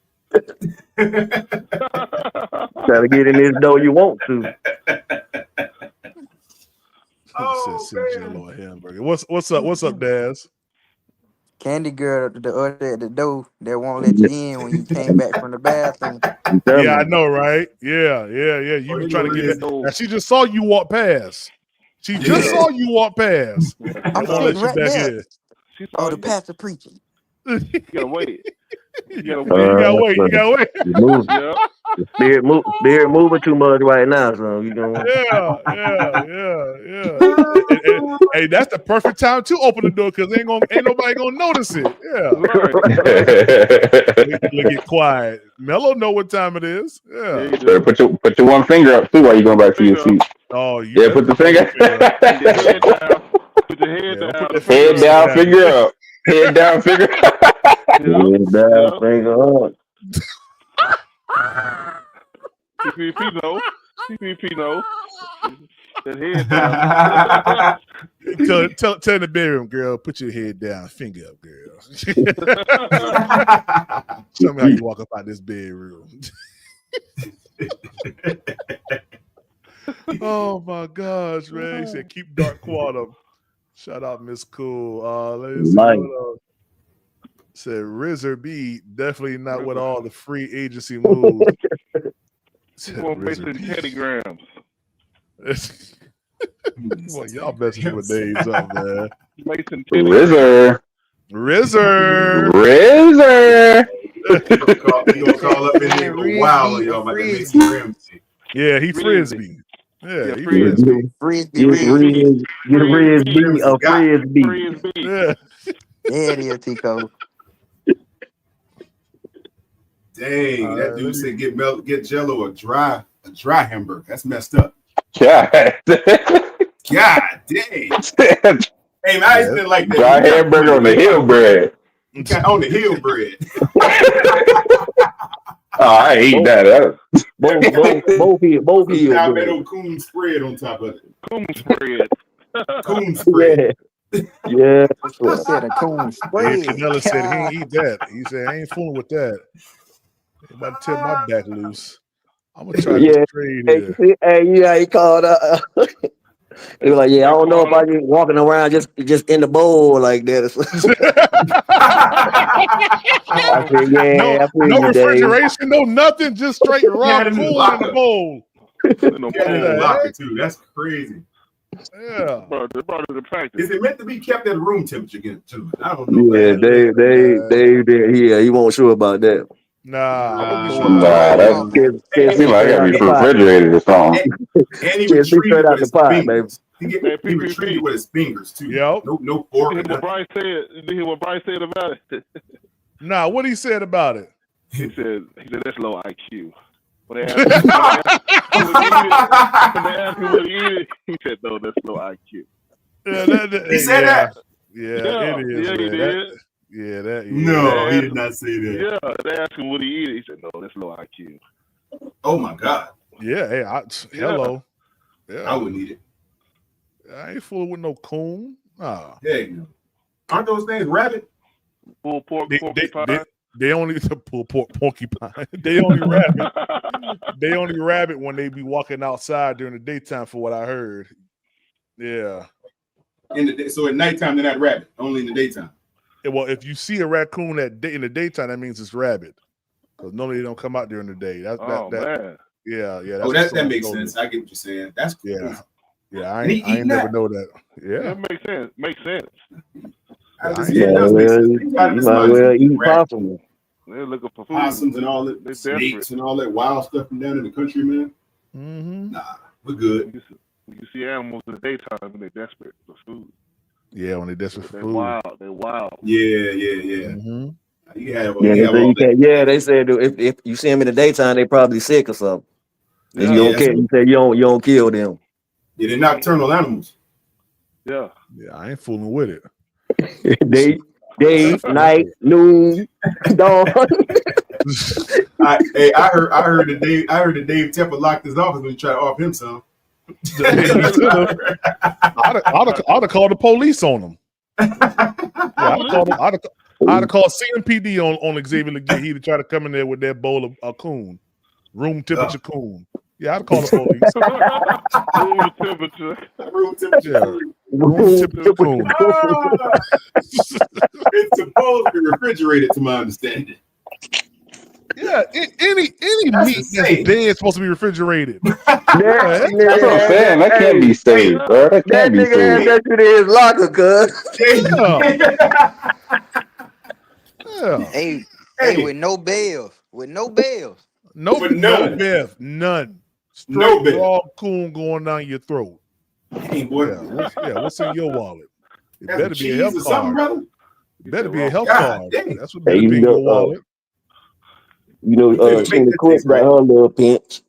Speaker 7: Try to get in this door you want to.
Speaker 1: Jello hamburger. What's up, Daz?
Speaker 15: Candy Girl, the other at the door that won't let you in when you came back from the bathroom.
Speaker 1: Yeah, I know, right? Yeah. You be trying to get that. Now, she just saw you walk past. She just saw you walk past.
Speaker 15: I'm sitting right there. Oh, the pastor preaching.
Speaker 8: You gotta wait.
Speaker 1: You gotta wait.
Speaker 7: The spirit moving too much right now, so you know.
Speaker 1: Yeah. Hey, that's the perfect time to open the door because ain't nobody gonna notice it. Yeah. Look it quiet. Mello know what time it is. Yeah.
Speaker 16: Better put your one finger up too while you going back to your seat.
Speaker 1: Oh,
Speaker 16: yeah. Put the finger.
Speaker 8: Put your head down.
Speaker 16: Head down, finger up. Head down, finger up.
Speaker 7: Head down, finger up.
Speaker 8: CPP know. That head down.
Speaker 1: Tell the bedroom girl, put your head down, finger up, girl. Show me how you walk up out this bedroom. Oh my gosh, man! He said keep Dark Quantum. Shout out Miss Cool. Let's see. Said Rizzer B definitely not with all the free agency moves.
Speaker 8: Telegrams.
Speaker 1: Well, y'all messing with names up, man.
Speaker 16: Rizzer.
Speaker 13: You gonna call up in here and go wild on y'all about the Mason Graham thing.
Speaker 1: Yeah, he frisbee. Yeah, he
Speaker 22: frisbee.
Speaker 15: Frisbee.
Speaker 7: Get frisbee, a frisbee.
Speaker 1: Yeah.
Speaker 15: There it is, Tico.
Speaker 13: Dang, that dude said get Jello a dry hamburger. That's messed up.
Speaker 16: God.
Speaker 13: God dang. Hey, man, I used to like that.
Speaker 16: Dry hamburger on the hill bread.
Speaker 13: On the hill bread.
Speaker 16: Oh, I hate that.
Speaker 7: Both hill
Speaker 13: Now
Speaker 7: bread.
Speaker 13: that old coon spread on top of it.
Speaker 8: Coon spread.
Speaker 13: Coon spread.
Speaker 7: Yeah.
Speaker 15: He said a coon
Speaker 1: Dave
Speaker 15: spread.
Speaker 1: Canella said he ain't eat that. He said, I ain't fooling with that. He about to tear my back loose. I'm gonna try this trade here.
Speaker 7: He called he was like, yeah, I don't know if I just walking around just in the bowl like that. I said, yeah, I feel
Speaker 1: no
Speaker 7: you, Dave.
Speaker 1: refrigeration, no nothing, just straight raw coon in the bowl.
Speaker 13: Locker too. That's crazy.
Speaker 1: Yeah.
Speaker 8: Bro, they brought it to practice.
Speaker 13: Is it meant to be kept at room temperature again, too? I don't know.
Speaker 7: Yeah, Dave, he won't sure about that.
Speaker 1: Nah,
Speaker 16: that seems like I gotta be refrigerated or something.
Speaker 13: And he retrieved it with his fingers. He
Speaker 8: PPP.
Speaker 13: retrieved it with his fingers too.
Speaker 1: Yep.
Speaker 13: No fork.
Speaker 8: Did you hear what Bryce said about it?
Speaker 1: Nah, what he said about it?
Speaker 8: He said that's low IQ. When they asked him what he eat, he said, no, that's low IQ.
Speaker 13: He said that?
Speaker 1: Yeah, it is.
Speaker 8: Yeah, he did.
Speaker 13: No, he did not say that.
Speaker 8: Yeah, they asked him what he eat. He said, no, that's low IQ.
Speaker 13: Oh my God.
Speaker 1: Yeah, hey, hello. Yeah.
Speaker 13: I wouldn't eat it.
Speaker 1: I ain't fooling with no coon. Nah.
Speaker 13: Heck no. Aren't those things rabbit?
Speaker 8: Pulled pork,
Speaker 1: porcupine. They only pulled pork, porcupine. They only rabbit. They only rabbit when they be walking outside during the daytime, for what I heard. Yeah.
Speaker 13: So at nighttime they're not rabbit. Only in the daytime.
Speaker 1: Well, if you see a raccoon in the daytime, that means it's rabbit. Because normally they don't come out during the day.
Speaker 8: Man.
Speaker 1: Yeah.
Speaker 13: That makes sense. I get what you're saying. That's cool.
Speaker 1: Yeah. I ain't never know that. Yeah.
Speaker 8: It makes sense. Makes sense.
Speaker 7: You might well eat possum.
Speaker 8: They're looking for food.
Speaker 13: Possums and all that, snakes and all that wild stuff from down in the country, man.
Speaker 1: Mm-hmm.
Speaker 13: Nah, we're good.
Speaker 8: You see animals in the daytime when they're desperate for food.
Speaker 1: Yeah, when they're desperate for food.
Speaker 8: They're wild.
Speaker 13: Yeah.
Speaker 1: Mm-hmm.
Speaker 7: They said if you see them in the daytime, they probably sick or something. And you don't care. You say you don't kill them.
Speaker 13: Yeah, they're nocturnal animals.
Speaker 8: Yeah,
Speaker 1: I ain't fooling with it.
Speaker 7: Day, night, noon, dawn.
Speaker 13: I heard that Dave Temple locked his office when he tried to offer him some.
Speaker 1: I'd have called the police on him. I'd have called CMPD on Xavier Legate. He'd try to come in there with that bowl of a coon, room temperature coon. Yeah, I'd call the police.
Speaker 8: Room temperature.
Speaker 1: Room temperature coon.
Speaker 13: It's supposed to be refrigerated, to my understanding.
Speaker 1: Yeah, any meat that's dead is supposed to be refrigerated.
Speaker 16: That's what I'm saying. That can't be saved, bro. That can't be saved.
Speaker 7: That shit is locker, cuz.
Speaker 1: Yeah.
Speaker 15: Hey, with no bells.
Speaker 1: No Bev, none. Straight raw coon going down your throat.
Speaker 13: Hey, boy.
Speaker 1: What's in your wallet? It
Speaker 13: That's
Speaker 1: better be a health
Speaker 13: cheese or something,
Speaker 1: card.
Speaker 13: brother.
Speaker 1: It better be a health
Speaker 13: God
Speaker 1: card.
Speaker 13: dang.
Speaker 1: That's what better be in your wallet.
Speaker 7: Sheena Quick got her little pinch.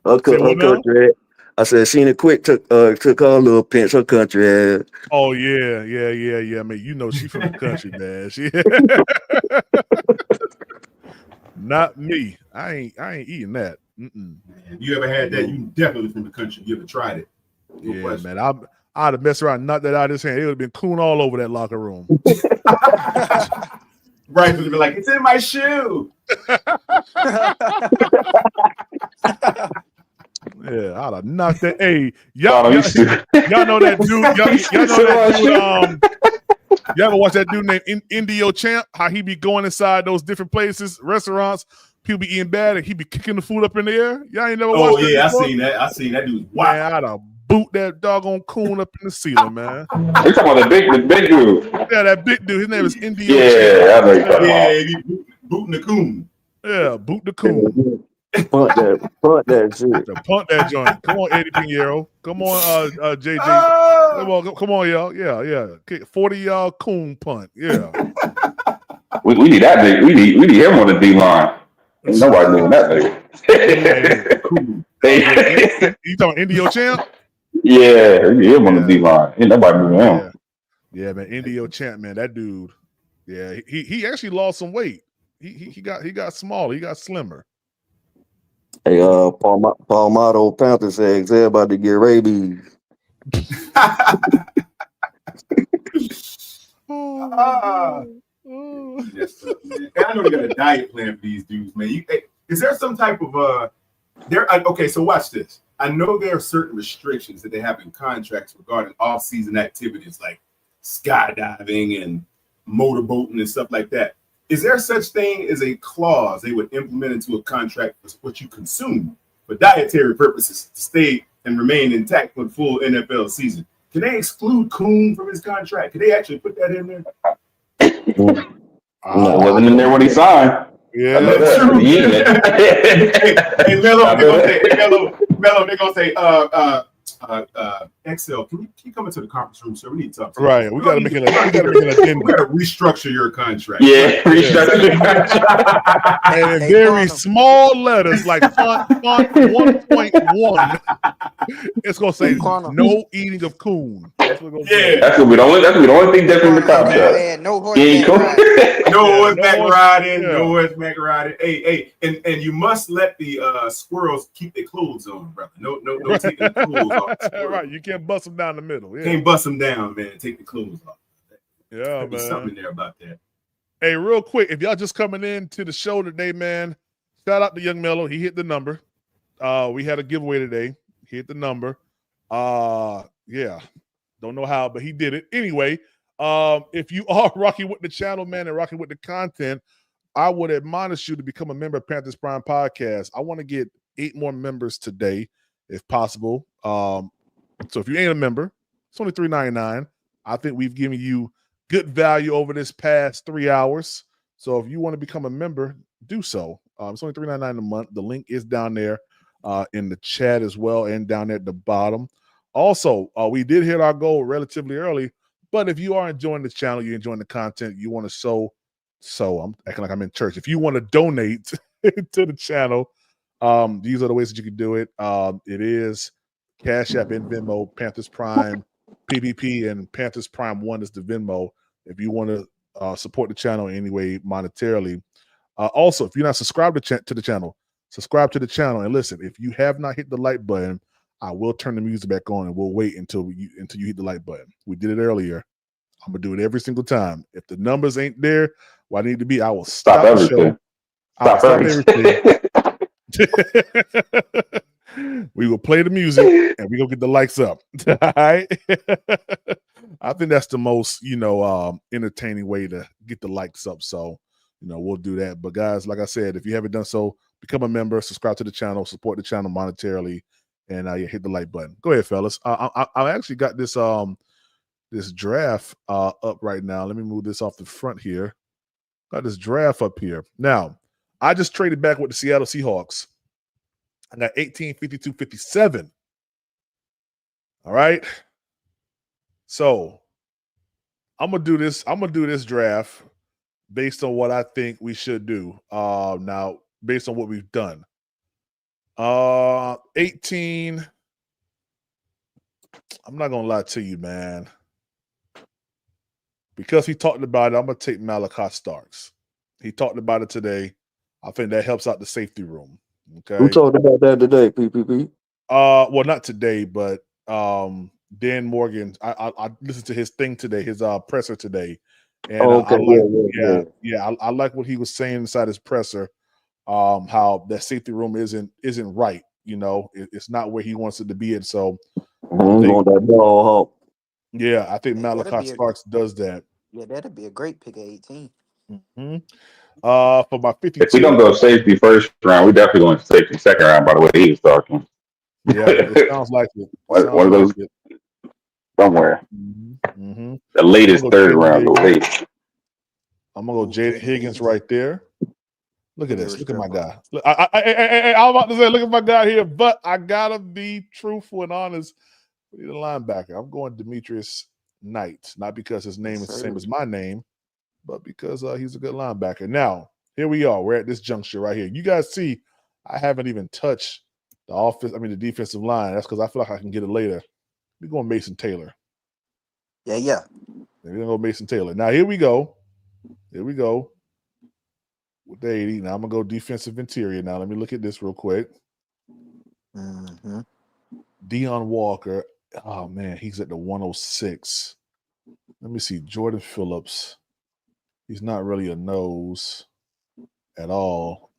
Speaker 7: Her country. I said Sheena Quick took her little pinch. Her country ass.
Speaker 1: Oh yeah. I mean, you know she from the country, man. She not me. I ain't eating that. Mm-mm.
Speaker 13: You ever had that? You definitely from the country. You ever tried it? No question.
Speaker 1: Man. I'd have messed around, knocked that out of his hand. It would have been coon all over that locker room.
Speaker 13: Right, would be like, it's in my shoe.
Speaker 1: Yeah, I'd have knocked that. Hey, y'all know that dude. Y'all know that dude. You ever watch that dude named Indio Champ? How he be going inside those different places, restaurants, people be eating bad, and he be kicking the food up in the air. Y'all ain't never watched that?
Speaker 13: Oh yeah,
Speaker 1: before?
Speaker 13: I seen that dude. Wow.
Speaker 1: Man, I'd have boot that doggone coon up in the ceiling, man.
Speaker 16: You talking about the big dude?
Speaker 1: Yeah, that big dude. His name is Indio.
Speaker 16: Yeah, I know you're talking
Speaker 13: about. He booting the coon.
Speaker 1: Yeah, boot the coon.
Speaker 7: Punt that shit.
Speaker 1: So punt that joint. Come on, Eddie Pinheiro. Come on, JJ. Come on, y'all. Yeah. 40-yard coon punt. Yeah.
Speaker 16: We need that nigga. We need him on the D line. Ain't nobody doing that nigga.
Speaker 1: You talking Indio Champ?
Speaker 16: Yeah, we need him on the D line. Ain't nobody moving him.
Speaker 1: Yeah, man. Indio Champ, man. That dude. Yeah, he actually lost some weight. He got smaller. He got slimmer.
Speaker 7: Hey, Palmato Panthers said they're about to get rabies.
Speaker 13: Yes, sir, man. And I know you got a diet plan for these dudes, man. Is there some type of okay, so watch this. I know there are certain restrictions that they have in contracts regarding off-season activities like skydiving and motorboating and stuff like that. Is there such thing as a clause they would implement into a contract for what you consume for dietary purposes to stay and remain intact for the full NFL season? Can they exclude Coon from his contract? Can they actually put that in there?
Speaker 16: It wasn't in there when he signed.
Speaker 1: Yeah,
Speaker 13: that's true. Hey, Melo, they're gonna say, Excel, can you come into the conference room, sir? We need to talk to you.
Speaker 1: Right, we gotta make an addendum.
Speaker 13: We gotta restructure your contract.
Speaker 16: Yeah, restructure your contract.
Speaker 1: And in very small letters, like font 1.1, it's gonna say no eating of coon. That's what it's gonna say.
Speaker 16: That's gonna be the only thing different in the contract.
Speaker 15: No horseback riding.
Speaker 13: No horseback riding. Hey, and you must let the squirrels keep their clothes on, brother. No taking the clothes off.
Speaker 1: Right, you can't bust them down the middle. Yeah.
Speaker 13: Can't bust them down, man. Take the clothes off.
Speaker 1: Yeah, man.
Speaker 13: Something in there about that.
Speaker 1: Hey, real quick, if y'all just coming in to the show today, man, shout out to Young Mello. He hit the number. We had a giveaway today. He hit the number. Yeah, don't know how, but he did it anyway. If you are rocking with the channel, man, and rocking with the content, I would admonish you to become a member of Panthers Prime Podcast. I want to get 8 more members today, if possible. So if you ain't a member, it's only $3.99. I think we've given you good value over this past 3 hours. So if you want to become a member, do so. It's only $3.99 a month. The link is down there in the chat as well, and down there at the bottom. Also, we did hit our goal relatively early, but if you are enjoying this channel, you're enjoying the content, you want to sow, I'm acting like I'm in church. If you want to donate to the channel, these are the ways that you can do it. It is Cash App and Venmo, Panthers Prime PPP, and Panthers Prime 1 is the Venmo. If you want to support the channel in any way monetarily. Also, if you're not subscribed to the channel, subscribe to the channel. And listen, if you have not hit the like button, I will turn the music back on, and we'll wait until you hit the like button. We did it earlier. I'm gonna do it every single time. If the numbers ain't there where I need to be, I will stop the show. Stop everything. We will play the music and we go get the likes up. All right. I think that's the most, entertaining way to get the likes up. So, we'll do that. But guys, like I said, if you haven't done so, become a member, subscribe to the channel, support the channel monetarily, and hit the like button. Go ahead, fellas. I actually got this this draft up right now. Let me move this off the front here. Got this draft up here. Now, I just traded back with the Seattle Seahawks. I got 18, 52, 57. All right. So I'm gonna do this draft based on what I think we should do. Now, based on what we've done. 18. I'm not gonna lie to you, man. Because he talked about it, I'm gonna take Malachi Starks. He talked about it today. I think that helps out the safety room. Okay.
Speaker 7: Who talked about that today, PPP?
Speaker 1: Well, not today, but Dan Morgan. I listened to his thing today, his presser today, and I like what he was saying inside his presser. How that safety room isn't right. It's not where he wants it to be. And so, I think Malachi Starks does that.
Speaker 15: Yeah, that'd be a great pick at 18.
Speaker 1: Mm-hmm. For my 52,
Speaker 16: if we don't go safety first round, we definitely going safety second round. By the way, he was talking.
Speaker 1: Yeah, it sounds like it.
Speaker 16: One of those somewhere.
Speaker 1: Mm-hmm.
Speaker 16: The latest third round, the late.
Speaker 1: I'm gonna go Jaden Higgins right there. Look at this. Look at my guy. Look, I was about to say, look at my guy here, but I gotta be truthful and honest. We need a linebacker. I'm going Demetrius Knight, not because his name is the same as my name, but because he's a good linebacker. Now, here we are. We're at this juncture right here. You guys see, I haven't even touched the defensive line. That's because I feel like I can get it later. We're going Mason Taylor.
Speaker 15: Yeah.
Speaker 1: We're gonna go Mason Taylor. Now here we go. With the 80. Now I'm gonna go defensive interior. Now let me look at this real quick.
Speaker 15: Mm-hmm.
Speaker 1: Deion Walker. Oh man, he's at the 106. Let me see. Jordan Phillips. He's not really a nose at all.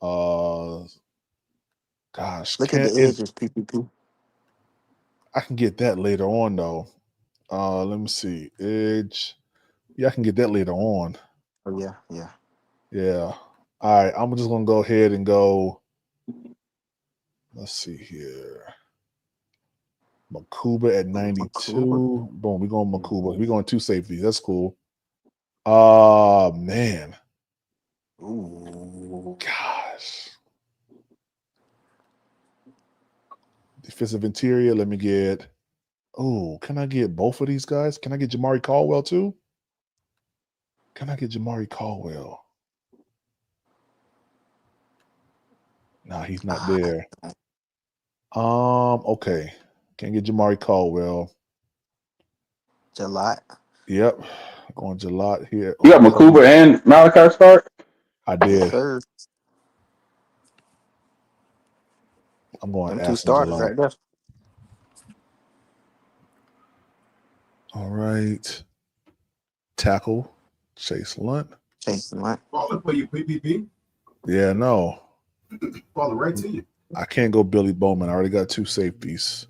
Speaker 1: Gosh,
Speaker 15: Look at the edges, PPP.
Speaker 1: I can get that later on though. Let me see. Edge. Yeah, I can get that later on.
Speaker 15: Oh yeah.
Speaker 1: Yeah. All right, I'm just gonna go ahead and go. Let's see here. Makuba at 92. Boom, we're going Makuba. We're going 2 safeties. That's cool. Man.
Speaker 15: Ooh.
Speaker 1: Gosh. Defensive interior. Let me get. Oh, can I get both of these guys? Can I get Jamari Caldwell too? Can I get Jamari Caldwell? Nah, he's not there. Okay. Can't get Jamari Caldwell.
Speaker 15: Jalot.
Speaker 1: Yep. Going Jalot here.
Speaker 16: You got Makuba and Malachi Stark?
Speaker 1: I did.
Speaker 15: Sir.
Speaker 1: I'm going
Speaker 15: Them 2
Speaker 1: Aston
Speaker 15: starters
Speaker 1: Jalot.
Speaker 15: right there.
Speaker 1: All right. Tackle. Chase Lunt.
Speaker 13: Falling for you, PPP.
Speaker 1: Yeah, no.
Speaker 13: Falling right to you.
Speaker 1: I can't go Billy Bowman. I already got 2 safeties.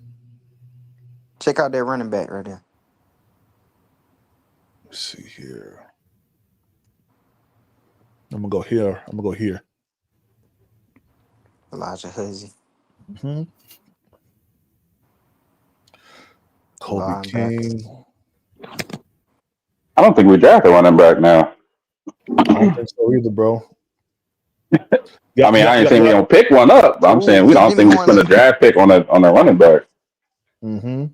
Speaker 15: Check out that running back right there.
Speaker 1: Let's see here. I'm gonna go here.
Speaker 15: Elijah Huzzy.
Speaker 1: Mm-hmm. Kobe King.
Speaker 16: I don't think we drafted running back now.
Speaker 1: I don't think so either, bro.
Speaker 16: I mean, I ain't saying we don't pick one up, but I'm saying we don't think we spend a draft pick on a running back.
Speaker 1: Mm-hmm.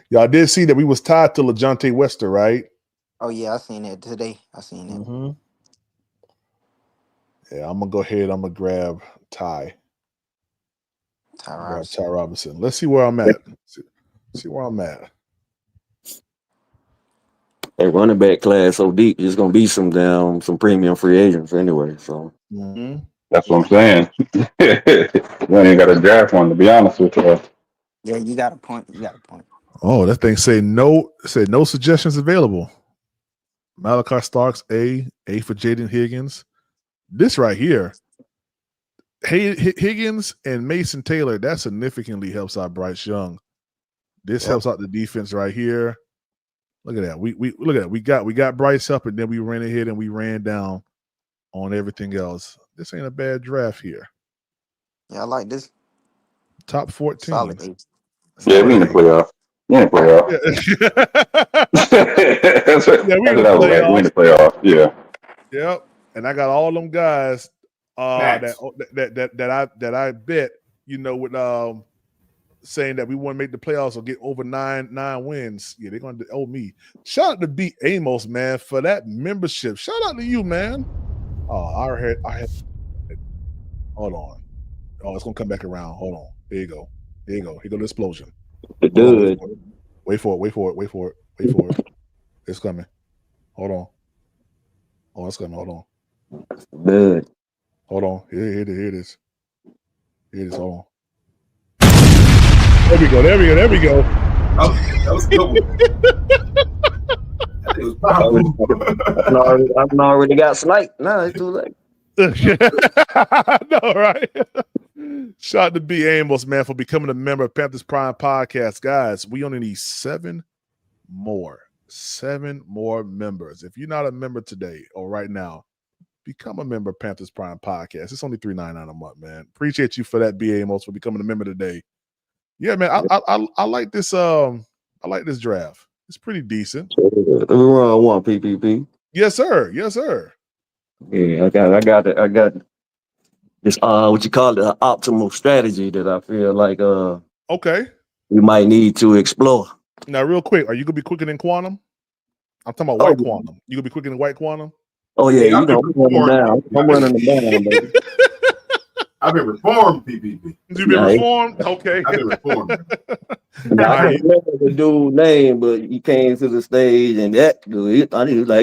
Speaker 1: Y'all did see that we was tied to LeJontay Wester, right?
Speaker 15: Oh yeah, I seen that today.
Speaker 1: Mm-hmm. Yeah, I'm gonna go ahead. I'm gonna grab Ty. Grab Ty Robinson. Let's see where I'm at. See where I'm at.
Speaker 7: That running back class so deep, there's gonna be some premium free agents anyway. So
Speaker 16: that's what I'm saying. We ain't got a draft one, to be honest with you.
Speaker 15: Yeah, you got a point.
Speaker 1: Oh, that thing say no suggestions available. Malachi Starks, A for Jaden Higgins. This right here, Higgins and Mason Taylor, that significantly helps out Bryce Young. This helps out the defense right here. Look at that. We look at that. We got Bryce up, and then we ran ahead and we ran down on everything else. This ain't a bad draft here.
Speaker 15: Yeah, I like this.
Speaker 1: Top 14.
Speaker 15: Solid 8.
Speaker 16: Yeah, we in the playoff. We in the playoff.
Speaker 1: We in
Speaker 16: the playoff. Yeah.
Speaker 1: Yep. And I got all them guys that I bet, with saying that we want to make the playoffs or get over nine wins. Yeah, they're gonna owe me. Shout out to B Amos, man, for that membership. Shout out to you, man. Oh, I had hold on. Oh, it's gonna come back around. Hold on. There you go. Here go the explosion.
Speaker 7: Good.
Speaker 1: Wait for it. It's coming. Hold on. Oh, it's coming. Hold on.
Speaker 7: Good.
Speaker 1: Hold on. Here it is. Hold on. There we go.
Speaker 13: That was a good one. It was powerful.
Speaker 7: I've already got sniped. No, it's too late.
Speaker 1: No, right? Shout out to B Amos, man, for becoming a member of Panthers Prime Podcast. Guys, we only need 7 more members. If you're not a member today or right now, become a member of Panthers Prime Podcast. It's only $3.99 a month, man. Appreciate you for that, B Amos, for becoming a member today. Yeah, man, I like this. I like this draft. It's pretty decent.
Speaker 7: Round 1 PPP.
Speaker 1: Yes, sir.
Speaker 7: Yeah, I got it. this what you call it, optimal strategy that I feel like
Speaker 1: Okay.
Speaker 7: we might need to explore.
Speaker 1: Now, real quick, are you gonna be quicker than quantum? I'm talking about white quantum. You gonna be quicker than white quantum?
Speaker 7: Oh yeah,
Speaker 13: Hey,
Speaker 7: you
Speaker 13: I've
Speaker 7: know
Speaker 13: been
Speaker 7: I'm running
Speaker 13: reformed.
Speaker 7: down. I'm running them down, baby.
Speaker 13: I've been reformed, PPP.
Speaker 1: You been
Speaker 7: Nice.
Speaker 1: reformed? Okay.
Speaker 13: I've been reformed.
Speaker 7: Now, I
Speaker 1: All right.
Speaker 7: can't remember the dude's name, but he came to the stage and that dude,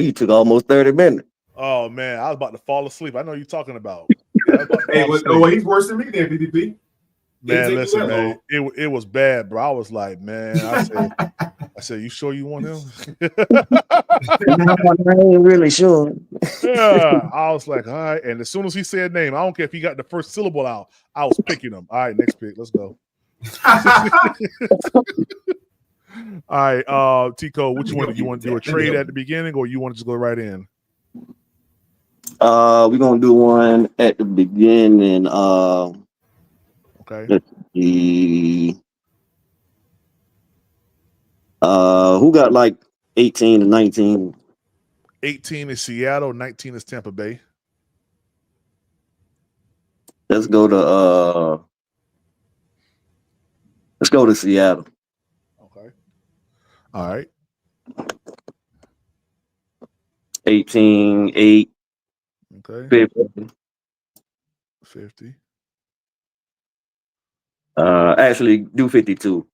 Speaker 7: he took almost 30 minutes.
Speaker 1: Oh man, I was about to fall asleep. I know what you're talking about. Yeah, I was about to
Speaker 13: Hey,
Speaker 1: fall
Speaker 13: well,
Speaker 1: asleep.
Speaker 13: well, he's worse than me then, PPP.
Speaker 1: Man,
Speaker 13: take you
Speaker 1: listen,
Speaker 13: that
Speaker 1: man,
Speaker 13: long.
Speaker 1: it was bad, bro. I was like, man, I said, you sure you want him?
Speaker 7: I ain't really sure.
Speaker 1: Yeah, I was like, all right. And as soon as he said name, I don't care if he got the first syllable out, I was picking him. All right, next pick, let's go. All right, Tico, which one do you want to do? A trade at the beginning, or you want to just go right in?
Speaker 7: We're gonna do one at the beginning.
Speaker 1: Okay.
Speaker 7: Let's see. Who got like 18 to 19?
Speaker 1: 18 is Seattle, 19 is Tampa Bay.
Speaker 7: Let's go to Seattle.
Speaker 1: Okay. All right.
Speaker 7: 18, 8,
Speaker 1: Okay.
Speaker 7: 50. Actually do 52.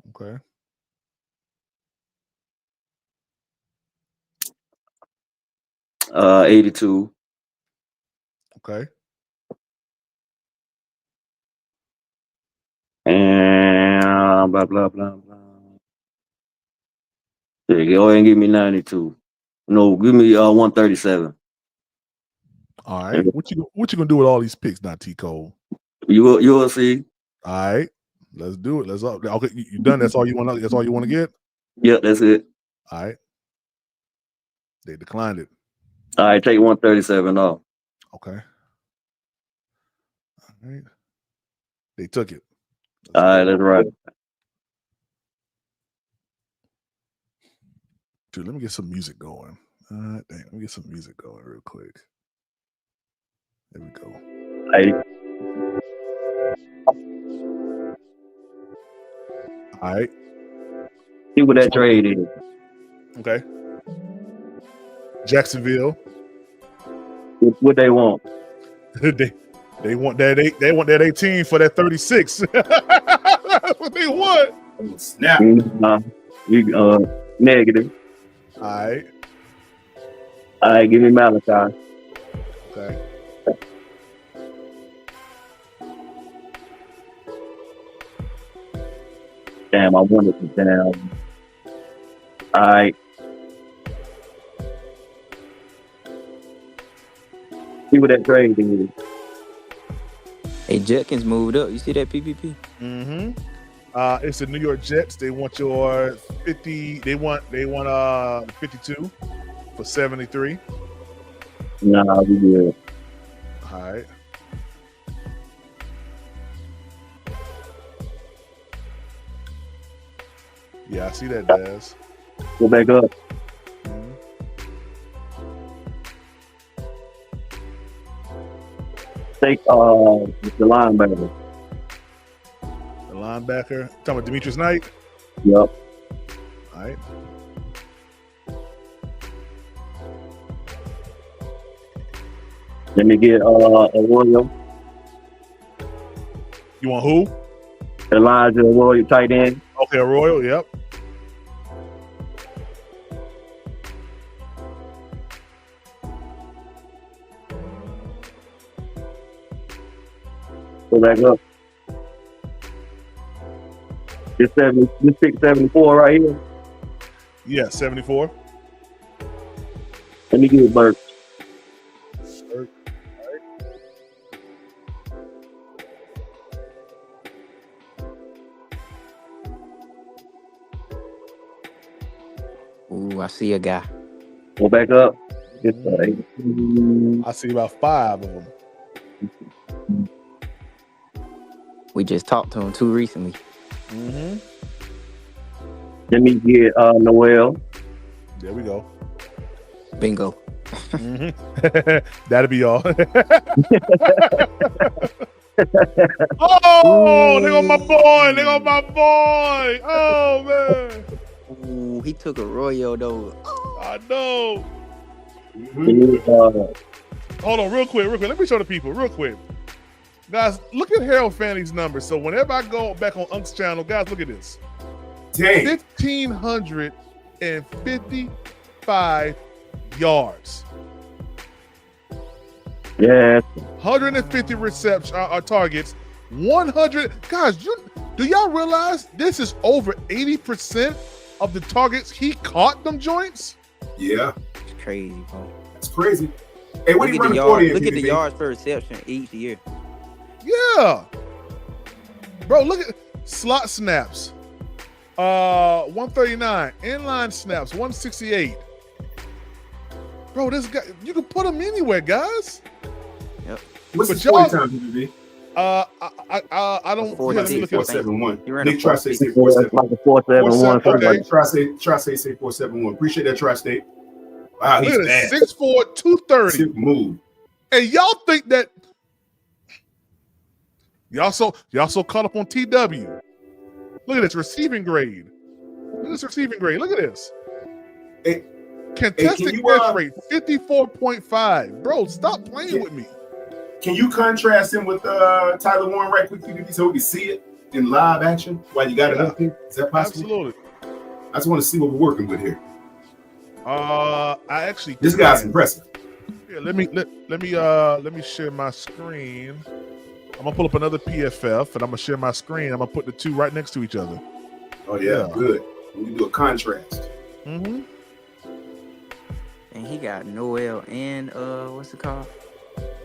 Speaker 1: Okay.
Speaker 7: Uh, 82.
Speaker 1: Okay.
Speaker 7: And blah blah blah blah. There you go. Go ahead and give me 92. No, give me 137.
Speaker 1: All right. What you gonna do with all these picks now, T Cole?
Speaker 7: You will see.
Speaker 1: All right. Let's do it. Let's up. Okay, you done. That's all you want. That's all you want to get.
Speaker 7: Yep, that's it.
Speaker 1: All right. They declined it.
Speaker 7: All right, take 137 off.
Speaker 1: Okay. All right. They took it.
Speaker 7: All right, that's right.
Speaker 1: Dude, let me get some music going. Dang, let me get some music going real quick. There we go.
Speaker 7: Hey.
Speaker 1: All right.
Speaker 7: See what that trade is.
Speaker 1: Okay. Jacksonville.
Speaker 7: What they want?
Speaker 1: they want that they want that 18 for that 36. That's what they want.
Speaker 13: Snap.
Speaker 7: Negative.
Speaker 1: All right.
Speaker 7: All right, give me Malachi.
Speaker 1: Okay.
Speaker 7: Damn, I wanted to down. All right. See what that trade is.
Speaker 15: Hey, Judkins moved up. You see that PPP?
Speaker 1: Mm-hmm. It's the New York Jets. They want your 50. They want 52 for 73.
Speaker 7: Nah, we good.
Speaker 1: All right. Yeah, I see that, Daz.
Speaker 7: Go back up. Take the linebacker.
Speaker 1: The linebacker. Talking about Demetrius Knight.
Speaker 7: Yep.
Speaker 1: All right.
Speaker 7: Let me get Arroyo.
Speaker 1: You want who?
Speaker 7: Elijah Arroyo, tight end.
Speaker 1: Okay, Arroyo. Yep.
Speaker 7: Go back up. This 674 right here.
Speaker 1: Yeah, 74.
Speaker 7: Let me get Burke.
Speaker 15: Ooh, I see a guy.
Speaker 7: Go back up.
Speaker 1: I see about 5 of them.
Speaker 15: We just talked to him too recently.
Speaker 1: Mm-hmm.
Speaker 7: Let me get Noel.
Speaker 1: There we go.
Speaker 15: Bingo.
Speaker 1: That'll be all. Oh, they got my boy. They got my boy. Oh, man.
Speaker 15: Ooh, he took a Royo, though.
Speaker 1: I know.
Speaker 7: Uh,
Speaker 1: Hold on, real quick. Let me show the people real quick. Guys, look at Harold Fanny's numbers. So whenever I go back on Unc's channel, guys, look at this.
Speaker 13: Dang.
Speaker 1: 1,555 yards.
Speaker 7: yeah.
Speaker 1: 150 reception targets. 100. Guys, do y'all realize this is over 80% of the targets he caught them joints?
Speaker 13: Yeah.
Speaker 15: It's crazy, bro.
Speaker 13: That's crazy. Hey, what
Speaker 15: Look
Speaker 13: do you
Speaker 15: at
Speaker 13: run
Speaker 15: the
Speaker 13: the 40
Speaker 15: yards.
Speaker 13: in,
Speaker 15: Look at the
Speaker 13: PBB?
Speaker 15: yards per reception each year.
Speaker 1: Yeah. Bro, look at slot snaps. 139. Inline snaps, 168. Bro, this guy, you can put him anywhere, guys.
Speaker 15: Yep.
Speaker 13: What's
Speaker 1: But
Speaker 13: his 40
Speaker 1: y'all-
Speaker 13: time, PBB?
Speaker 1: I don't.
Speaker 15: Four
Speaker 1: Here, let me look at it.
Speaker 13: 471.
Speaker 15: He ran
Speaker 13: Nick
Speaker 15: a
Speaker 13: Tri-State say
Speaker 7: Like
Speaker 13: 471.
Speaker 7: a 471.
Speaker 13: Okay, Tri-State say 471. Appreciate that, Tri-State. Wow, he's
Speaker 1: Look at
Speaker 13: bad.
Speaker 1: it, 6'4", 230.
Speaker 13: Sick move.
Speaker 1: And y'all think that y'all so caught up on TW. Look at this receiving grade. Look at this receiving grade. Look at this.
Speaker 13: Hey,
Speaker 1: Contested
Speaker 13: you,
Speaker 1: catch rate 54.5. Bro, stop playing with me.
Speaker 13: Can you contrast him with Tyler Warren right quick, PBB, so we can see it in live action while you got it up here? Is that possible?
Speaker 1: Absolutely.
Speaker 13: I just want to see what we're working with here.
Speaker 1: I actually
Speaker 13: This guy's impressive.
Speaker 1: Yeah, let me share my screen. I'm gonna pull up another PFF and I'm gonna share my screen. I'm gonna put the two right next to each other.
Speaker 13: Oh yeah, good. We can do a contrast.
Speaker 1: Mm-hmm.
Speaker 15: And he got Noel and what's it called?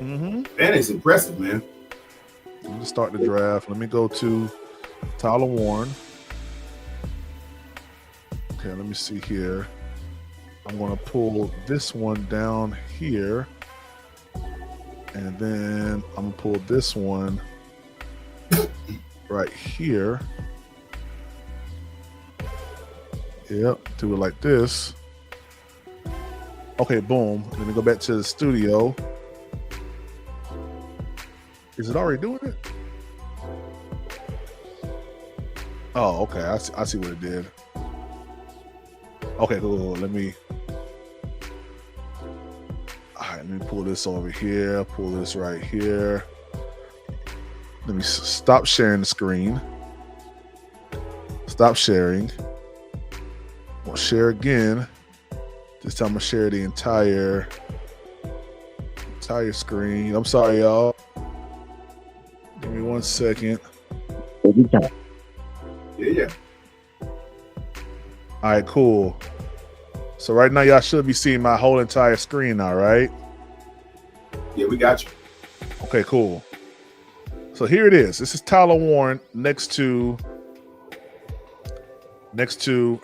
Speaker 1: Mm-hmm.
Speaker 13: That is impressive, man.
Speaker 1: Let me start the draft. Let me go to Tyler Warren. Okay, let me see here. I'm gonna pull this one down here. And then I'm gonna pull this one right here. Yep, do it like this. Okay, boom. Let me go back to the studio. Is it already doing it? Oh, okay. I see what it did. Okay, cool. Let me pull this over here. Pull this right here. Let me stop sharing the screen. Stop sharing. I'll share again. This time I'm gonna share the entire screen. I'm sorry, y'all. Give me 1 second.
Speaker 13: Yeah.
Speaker 1: All right, cool. So right now y'all should be seeing my whole entire screen now, right?
Speaker 13: Yeah, we got you.
Speaker 1: Okay, cool. So here it is. This is Tyler Warren next to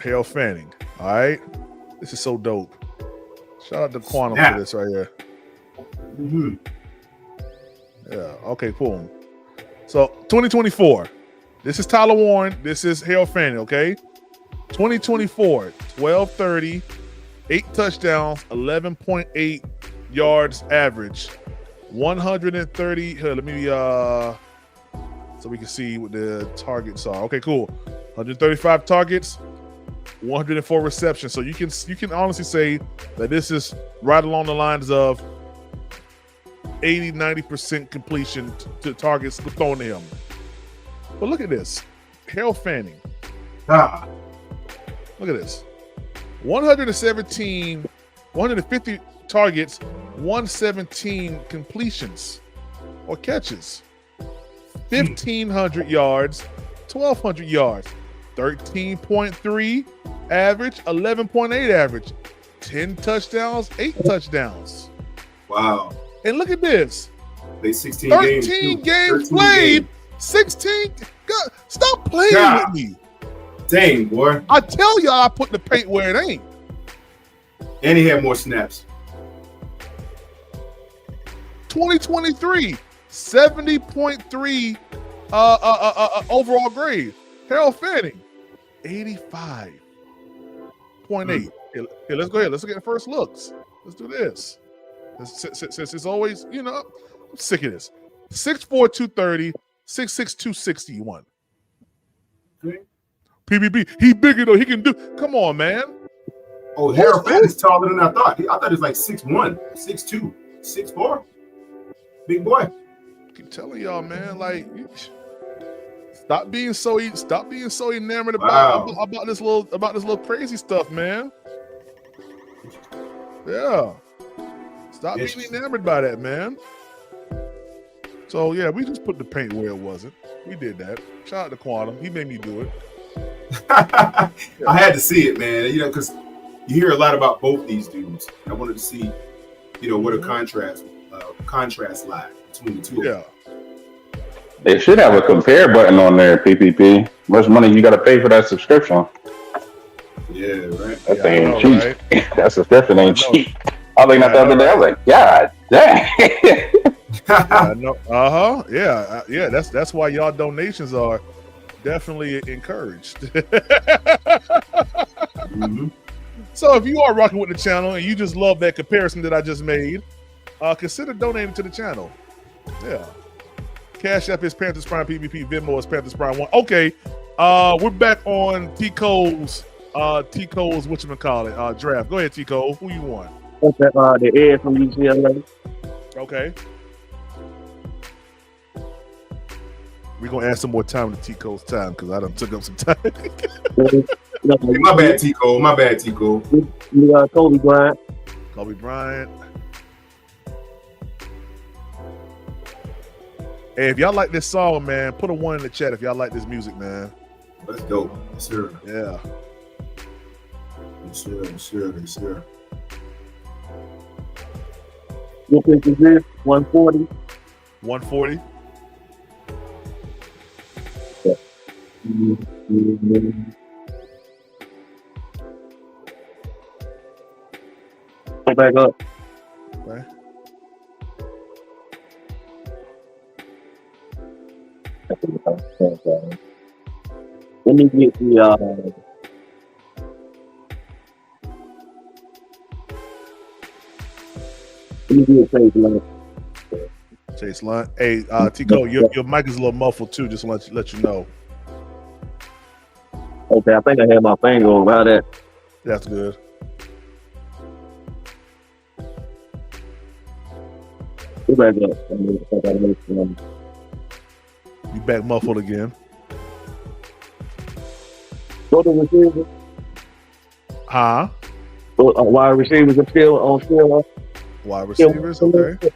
Speaker 1: Harold Fanning. All right. This is so dope. Shout out to Quantum for this right here.
Speaker 13: Mm-hmm.
Speaker 1: Yeah. Okay, cool. So 2024. This is Tyler Warren. This is Harold Fanning, okay? 2024, 1230, 8 touchdowns, 11.8 yards average. 130. Here, let me so we can see what the targets are. Okay, cool. 135 targets, 104 receptions. So you can honestly say that this is right along the lines of 80-90% completion to targets thrown to him. But look at this. Harold Fanning.
Speaker 13: Ah.
Speaker 1: Look at this. 150 targets, 117 completions or catches. 1,500 yards, 1,200 yards, 13.3 average, 11.8 average, 10 touchdowns, 8 touchdowns.
Speaker 13: Wow.
Speaker 1: And look at this.
Speaker 13: They 16
Speaker 1: 13 games played, 16. God, stop playing with me.
Speaker 13: Dang, boy.
Speaker 1: I tell y'all I put the paint where it ain't.
Speaker 13: And he had more snaps.
Speaker 1: 2023, 70.3 overall grade. Harold Fanning, 85.8. Here, let's go ahead. Let's get the first looks. Let's do this. Since it's always, I'm sick of this. 6'4", 230, 6'6", 261. PBB, he bigger though. He can do. Come on, man.
Speaker 13: Oh, Harold Fat is taller than I thought. I thought it was like 6'1", 6'2", 6'4". Big boy.
Speaker 1: Keep telling y'all, man. Like, stop being so enamored about this little crazy stuff, man. Yeah. Stop being enamored by that, man. So yeah, we just put the paint where it wasn't. We did that. Shout out to Quantum. He made me do it.
Speaker 13: I had to see it, man. Because you hear a lot about both these dudes. I wanted to see, what a contrast lie between the two.
Speaker 1: Yeah.
Speaker 16: They should have a compare button on there, PPP. Much money you got to pay for that subscription?
Speaker 13: Yeah, right.
Speaker 16: That thing ain't cheap. Right? That subscription ain't cheap. I was looking at the other day. I was like, God dang.
Speaker 1: Yeah. That's why y'all donations are definitely encouraged. So if you are rocking with the channel and you just love that comparison that I just made, consider donating to the channel. Yeah. Cash App is Panthers Prime PvP. Venmo is Panthers Prime 1. Okay. We're back on T-Cole's whatchamacallit, draft. Go ahead, T-Cole. Who you want?
Speaker 7: The Ed from UCLA.
Speaker 1: Okay. We're going to add some more time to T-Cole's time because I done took up some time.
Speaker 13: My bad, T-Cole.
Speaker 7: You got Kobe Bryant.
Speaker 1: Kobe Bryant. Hey, if y'all like this song, man, put a 1 in the chat if y'all like this music, man.
Speaker 13: Let's go. Yes, sir.
Speaker 1: Yeah.
Speaker 13: Yes, sir.
Speaker 7: What pick is this? 140?
Speaker 1: 140?
Speaker 7: Yeah. Go back up.
Speaker 1: Okay.
Speaker 7: Let me get the
Speaker 1: Chase Line. Hey, Tico, your mic is a little muffled too. Just want to let you know.
Speaker 7: Okay, I think I had my finger over that.
Speaker 1: That's good.
Speaker 7: Go back up.
Speaker 1: You back muffled again.
Speaker 7: Go to receiver.
Speaker 1: Huh?
Speaker 7: Wide receivers are still.
Speaker 1: Wide receivers, okay.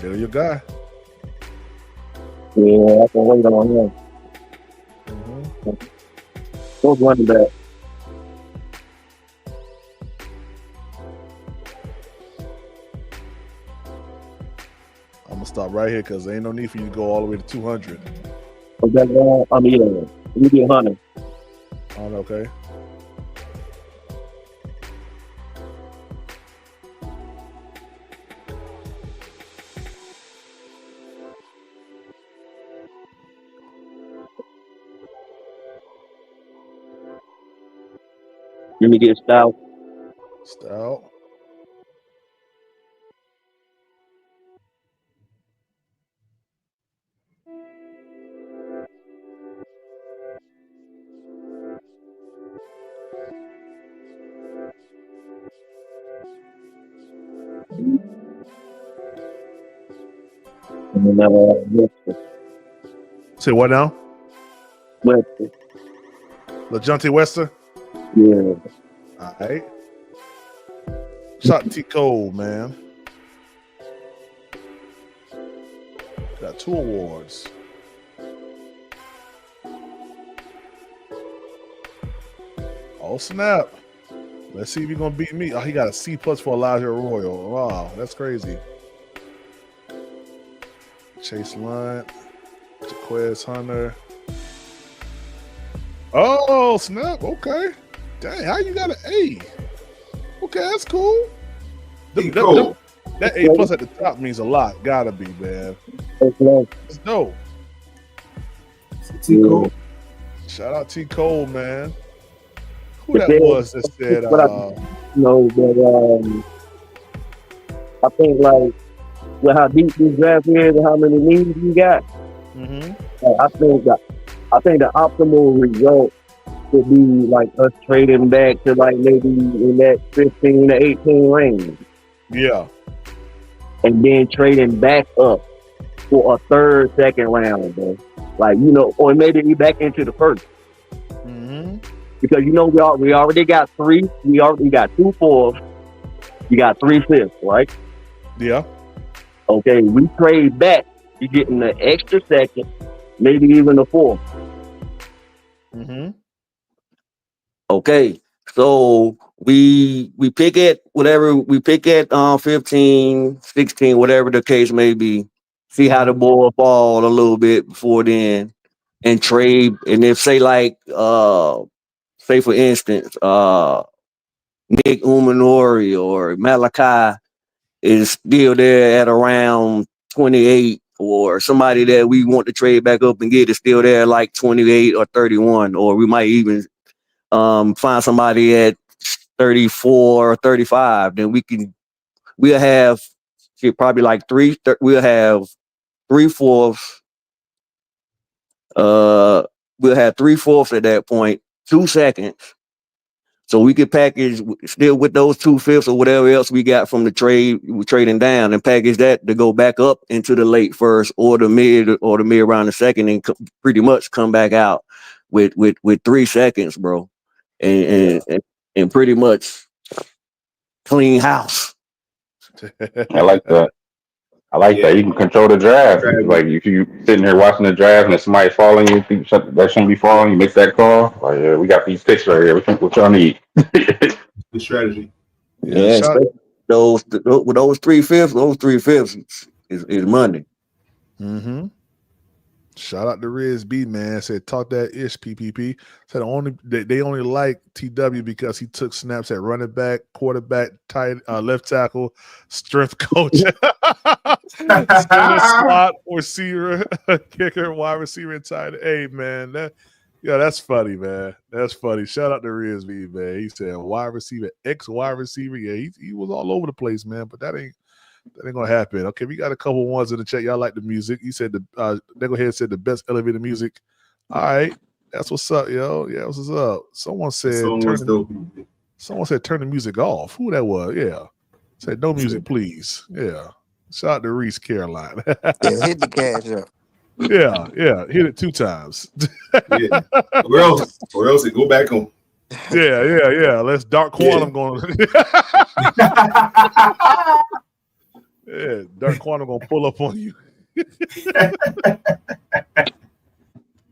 Speaker 1: There your guy.
Speaker 7: Yeah, I can wait on him. Who's running back?
Speaker 1: I'm gonna stop right here because there ain't no need for you to go all the way to 200.
Speaker 7: Okay, we get 100.
Speaker 1: Okay.
Speaker 7: Let me get Stout. And then Webster.
Speaker 1: Say what now?
Speaker 7: Webster.
Speaker 1: LeJounte Webster?
Speaker 7: Yeah.
Speaker 1: All right. Shout out T. Cole, man. Got 2 awards. Oh, snap. Let's see if he's going to beat me. Oh, he got a C+ for Elijah Arroyo. Wow, that's crazy. Chase Line. Jaquez Hunter. Oh, snap. Okay. Dang, how you got an A? Okay, that's cool. That A+ at the top means a lot. Gotta be, man. It's dope.
Speaker 13: T-Cole.
Speaker 1: Shout out T. Cole, man. Who
Speaker 7: But
Speaker 1: that
Speaker 7: then,
Speaker 1: was that said,
Speaker 7: but I think like with how deep this draft is and how many needs we got, I think the optimal result would be like us trading back to like maybe in that 15 to 18 range.
Speaker 1: Yeah.
Speaker 7: And then trading back up for a third, second round, bro. Like, or maybe back into the first. Because we already got three. We already got 2 fourths. You got 3 fifths, right?
Speaker 1: Yeah.
Speaker 7: Okay, we trade back. You're getting the extra second, maybe even a fourth. Okay, so we pick at whatever we pick at 15, 16, whatever the case may be. See how the ball fall a little bit before then, and trade. And if say for instance, Nick Umanori or Malachi is still there at around 28, or somebody that we want to trade back up and get is still there at like 28 or 31, or we might even find somebody at 34 or 35, then we'll have probably like we'll have 3/4. We'll have 3/4 at that point, 2 seconds. So we could package still with those 2/5 or whatever else we got from the trade, we're trading down, and package that to go back up into the late first or the mid around the second, and pretty much come back out with 3 seconds, bro. And pretty much clean house.
Speaker 16: I like that. You can control the draft. Like if you sitting here watching the draft and somebody following you, think that shouldn't be following you, make that call. Like, yeah, we got these picks right here. What y'all need?
Speaker 13: The strategy.
Speaker 7: Yeah, those 3/5, those 3/5 is money.
Speaker 1: Shout out to Riz B, man. Said talk that ish PPP. Said they only like TW because he took snaps at running back, quarterback, tight left tackle, strength coach, center, slot, receiver, kicker, wide receiver, and tight end. Hey man, that's funny, man. That's funny. Shout out to Riz B, man. He said wide receiver, wide receiver. Yeah, he was all over the place, man. But that ain't gonna happen. Okay, we got a couple ones in the chat. Y'all like the music. He said they go ahead and said the best elevator music. All right, that's what's up, yo. Yeah, what's up? Someone said turn the music off. Who that was? Yeah. Said no music, please. Yeah. Shout out to Reese Caroline.
Speaker 15: Yeah, hit the cash up.
Speaker 1: Yeah. Hit it 2 times.
Speaker 13: Yeah. Or else it go back on.
Speaker 1: Yeah. Let's Dark Quantum going. Yeah, Dark Quantum gonna pull up on you.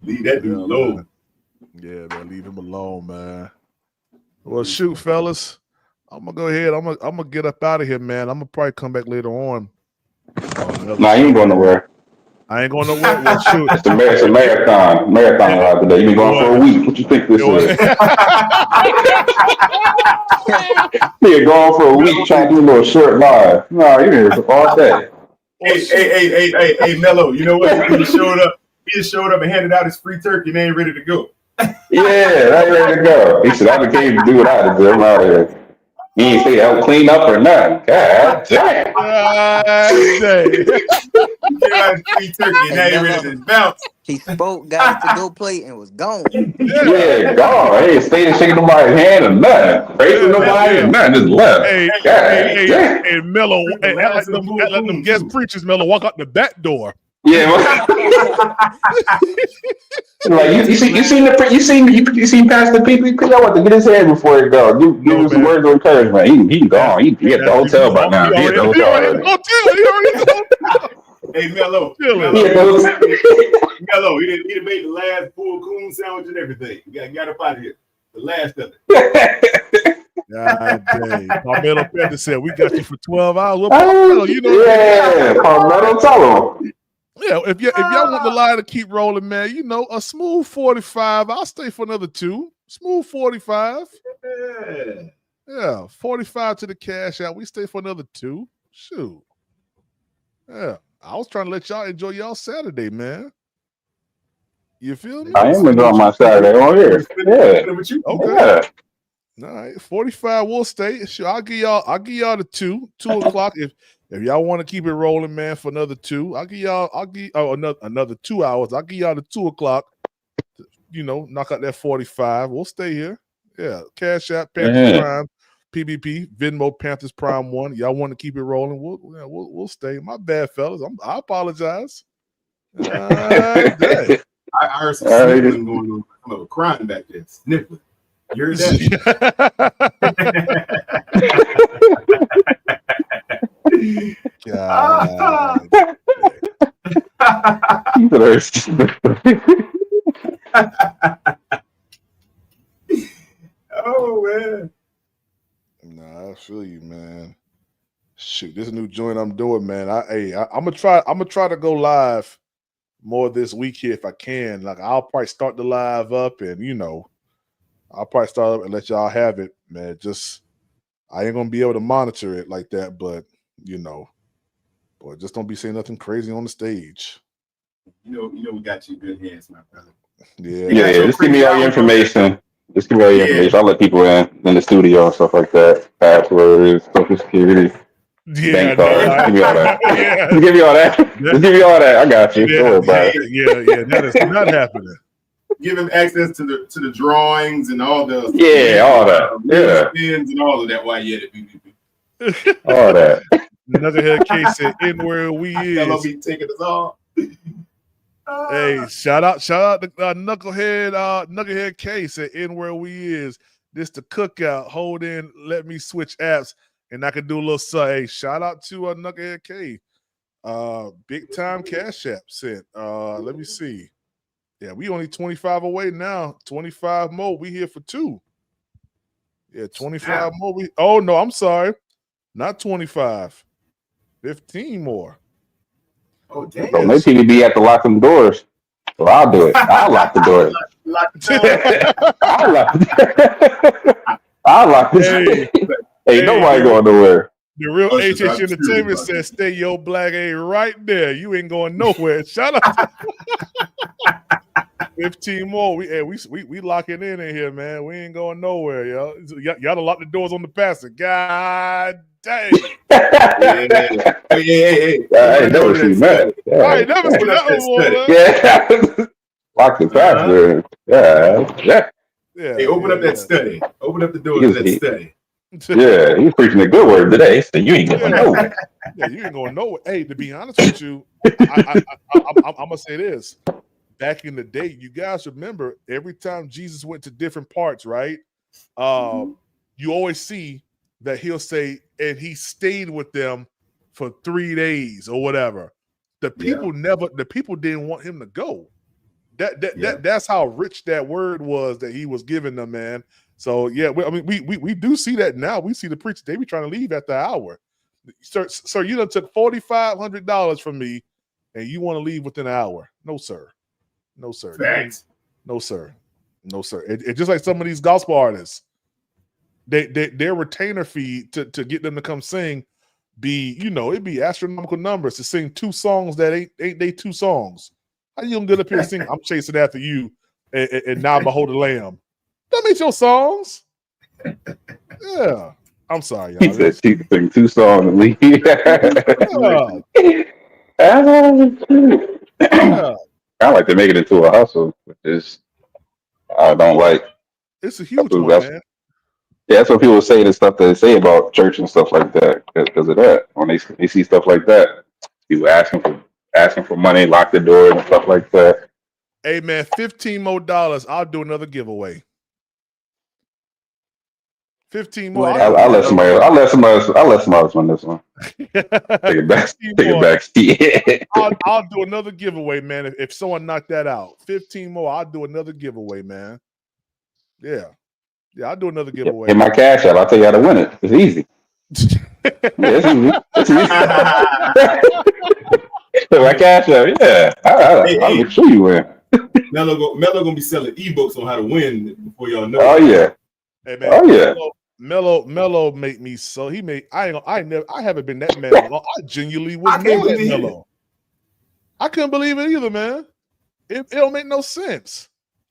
Speaker 13: Leave that dude alone.
Speaker 1: Man. Yeah, man, leave him alone, man. Well, shoot, fellas. I'm gonna go ahead. I'm gonna get up out of here, man. I'm gonna probably come back later on.
Speaker 16: Nah, you ain't going nowhere.
Speaker 1: I ain't going nowhere. Well, shoot.
Speaker 16: It's a marathon out today. You been going for a week. What you think this is? You're going for a week trying to do a little short live. No, you're here for all day.
Speaker 13: Hey, Mello, you know what? He just showed up and handed out his free turkey and they ain't ready to go.
Speaker 16: Yeah, I'm ready to go. He said, I came to do what I had to do. I'm out of here. He ain't say I'll clean up or nothing. God damn.
Speaker 13: Free turkey and they ain't ready to bounce.
Speaker 15: He spoke, got to go play, and was gone.
Speaker 16: Yeah, gone. Hey, stayed and shaking nobody's hand or nothing. Prayed for nobody or nothing. Just left.
Speaker 1: Hey, Mello, let them guest preachers, Mello, walk out the back door.
Speaker 16: Yeah. Like you seen Pastor PPP. I want to get his hand before he go. Give him some words of encouragement. He gone. He at the hotel by now. He at the hotel already.
Speaker 13: Hey, Mello, he done made the last full coon sandwich and everything. We got up out of here. The last of it.
Speaker 1: God dang. Palmetto Panther said, we got you for 12 hours. Well,
Speaker 16: Palmetto, tell him.
Speaker 1: Yeah, if y'all want the line to keep rolling, man, a smooth 45. I'll stay for another 2. Smooth 45. Yeah, 45 to the cash out. We stay for another 2. Shoot. Yeah. I was trying to let y'all enjoy y'all Saturday, man. You feel me?
Speaker 16: I am enjoying my Saturday on here. Yeah.
Speaker 1: Okay.
Speaker 16: Yeah.
Speaker 1: All right, 45 will stay. Sure, I'll give y'all the 2 o'clock. If y'all want to keep it rolling, man, for another 2, I'll give another 2 hours. I'll give y'all the 2 o'clock. Knock out that 45. We'll stay here. Yeah. Cash App, Panthers Prime, PBP, Venmo, Panthers Prime 1. Y'all want to keep it rolling? We'll stay. My bad, fellas. I apologize.
Speaker 13: I heard some sniffling going on. I'm over crying back there. Sniffling. You heard that? Oh man.
Speaker 1: Nah, I feel you, man. Shoot, this new joint I'm doing, man. I'm gonna try to go live more this week here if I can. Like I'll probably start the live up and I'll probably start up and let y'all have it, man. Just I ain't gonna be able to monitor it like that, but boy, just don't be saying nothing crazy on the stage.
Speaker 13: We got you in good hands, my brother.
Speaker 16: Yeah. Just give me all your information. I'll let people in the studio and stuff like that. Passwords, Social Security, bank cards. Give me all that. Just give me all that. Just give me all that. I got you. Don't worry about it.
Speaker 1: Yeah. That is not happening.
Speaker 13: Give him access to the drawings and all the
Speaker 16: all that. Yeah.
Speaker 13: Spins and all of that while you at it.
Speaker 16: All that.
Speaker 1: Knucklehead K said, "In where we
Speaker 13: I'll
Speaker 1: is."
Speaker 13: be taking us all.
Speaker 1: Hey, shout out to Knucklehead K said, "In where we is." This the cookout. Hold in. Let me switch apps, and I can do a little. Hey, shout out to Knucklehead K. Big time Cash App sent. Let me see. Yeah, we only 25 away now. 25 more. We here for 2. Yeah, 25 more. Oh no, I'm sorry. Not 25. 15 more.
Speaker 13: Oh damn.
Speaker 16: So maybe he be at the lock them doors. So I'll do it. I'll lock the doors. I'll lock this. Ain't nobody going nowhere.
Speaker 1: The real HH Entertainment says, "Stay your black A right there. You ain't going nowhere." Shout out. 15 more. We locking in here, man. We ain't going nowhere, yo. Y'all to lock the doors on the passer. God dang.
Speaker 13: Hey.
Speaker 16: I ain't never seen that.
Speaker 1: I ain't never seen that before.
Speaker 16: Yeah. Lock the passer. Yeah.
Speaker 13: Hey, open up that study. Open up the door to that study.
Speaker 16: Yeah, he's preaching a good word today. So you ain't going nowhere.
Speaker 1: Yeah, you ain't going nowhere. Hey, to be honest with you, I'm gonna say this. Back in the day, you guys remember every time Jesus went to different parts, right? You always see that he'll say, and he stayed with them for 3 days or whatever. The people didn't want him to go. That's how rich that word was that he was giving them, man. So yeah, we do see that now. We see the preachers, they be trying to leave at the hour. Sir, you done took $4,500 from me, and you want to leave within an hour? No, sir. No, sir.
Speaker 13: Facts.
Speaker 1: No, sir. No, sir. It's just like some of these gospel artists. Their retainer fee to get them to come sing it'd be astronomical numbers to sing 2 songs that ain't they 2 songs. How you gonna get up here and sing "I'm Chasing After You" and "Now Behold the Lamb"? That ain't your songs. Yeah. I'm sorry, y'all.
Speaker 16: He said she could sing 2 songs and leave. I like to make it into a hustle, which is I don't like.
Speaker 1: It's a huge one, man.
Speaker 16: Yeah, that's what people say the stuff that they say about church and stuff like that because of that. When they see stuff like that, people asking for money, lock the door and stuff like that.
Speaker 1: Hey man, $15 more. I'll do another giveaway. 15 more.
Speaker 16: I'll let somebody else win this one. Take it back.
Speaker 1: I'll do another giveaway, man. If someone knocked that out, 15 more. I'll do another giveaway, man. Yeah, I'll do another giveaway.
Speaker 16: Hit my Cash App. I'll tell you how to win it. It's easy. It's easy. Hit my Cash App. Yeah, I'll make sure you win.
Speaker 13: Mello gonna be selling ebooks on how to win before y'all know.
Speaker 16: Oh yeah.
Speaker 1: Hey man.
Speaker 16: Oh yeah.
Speaker 1: Mello made me so he made I haven't been that mad. I genuinely was mad at Mello. I couldn't believe it either, man. It don't make no sense.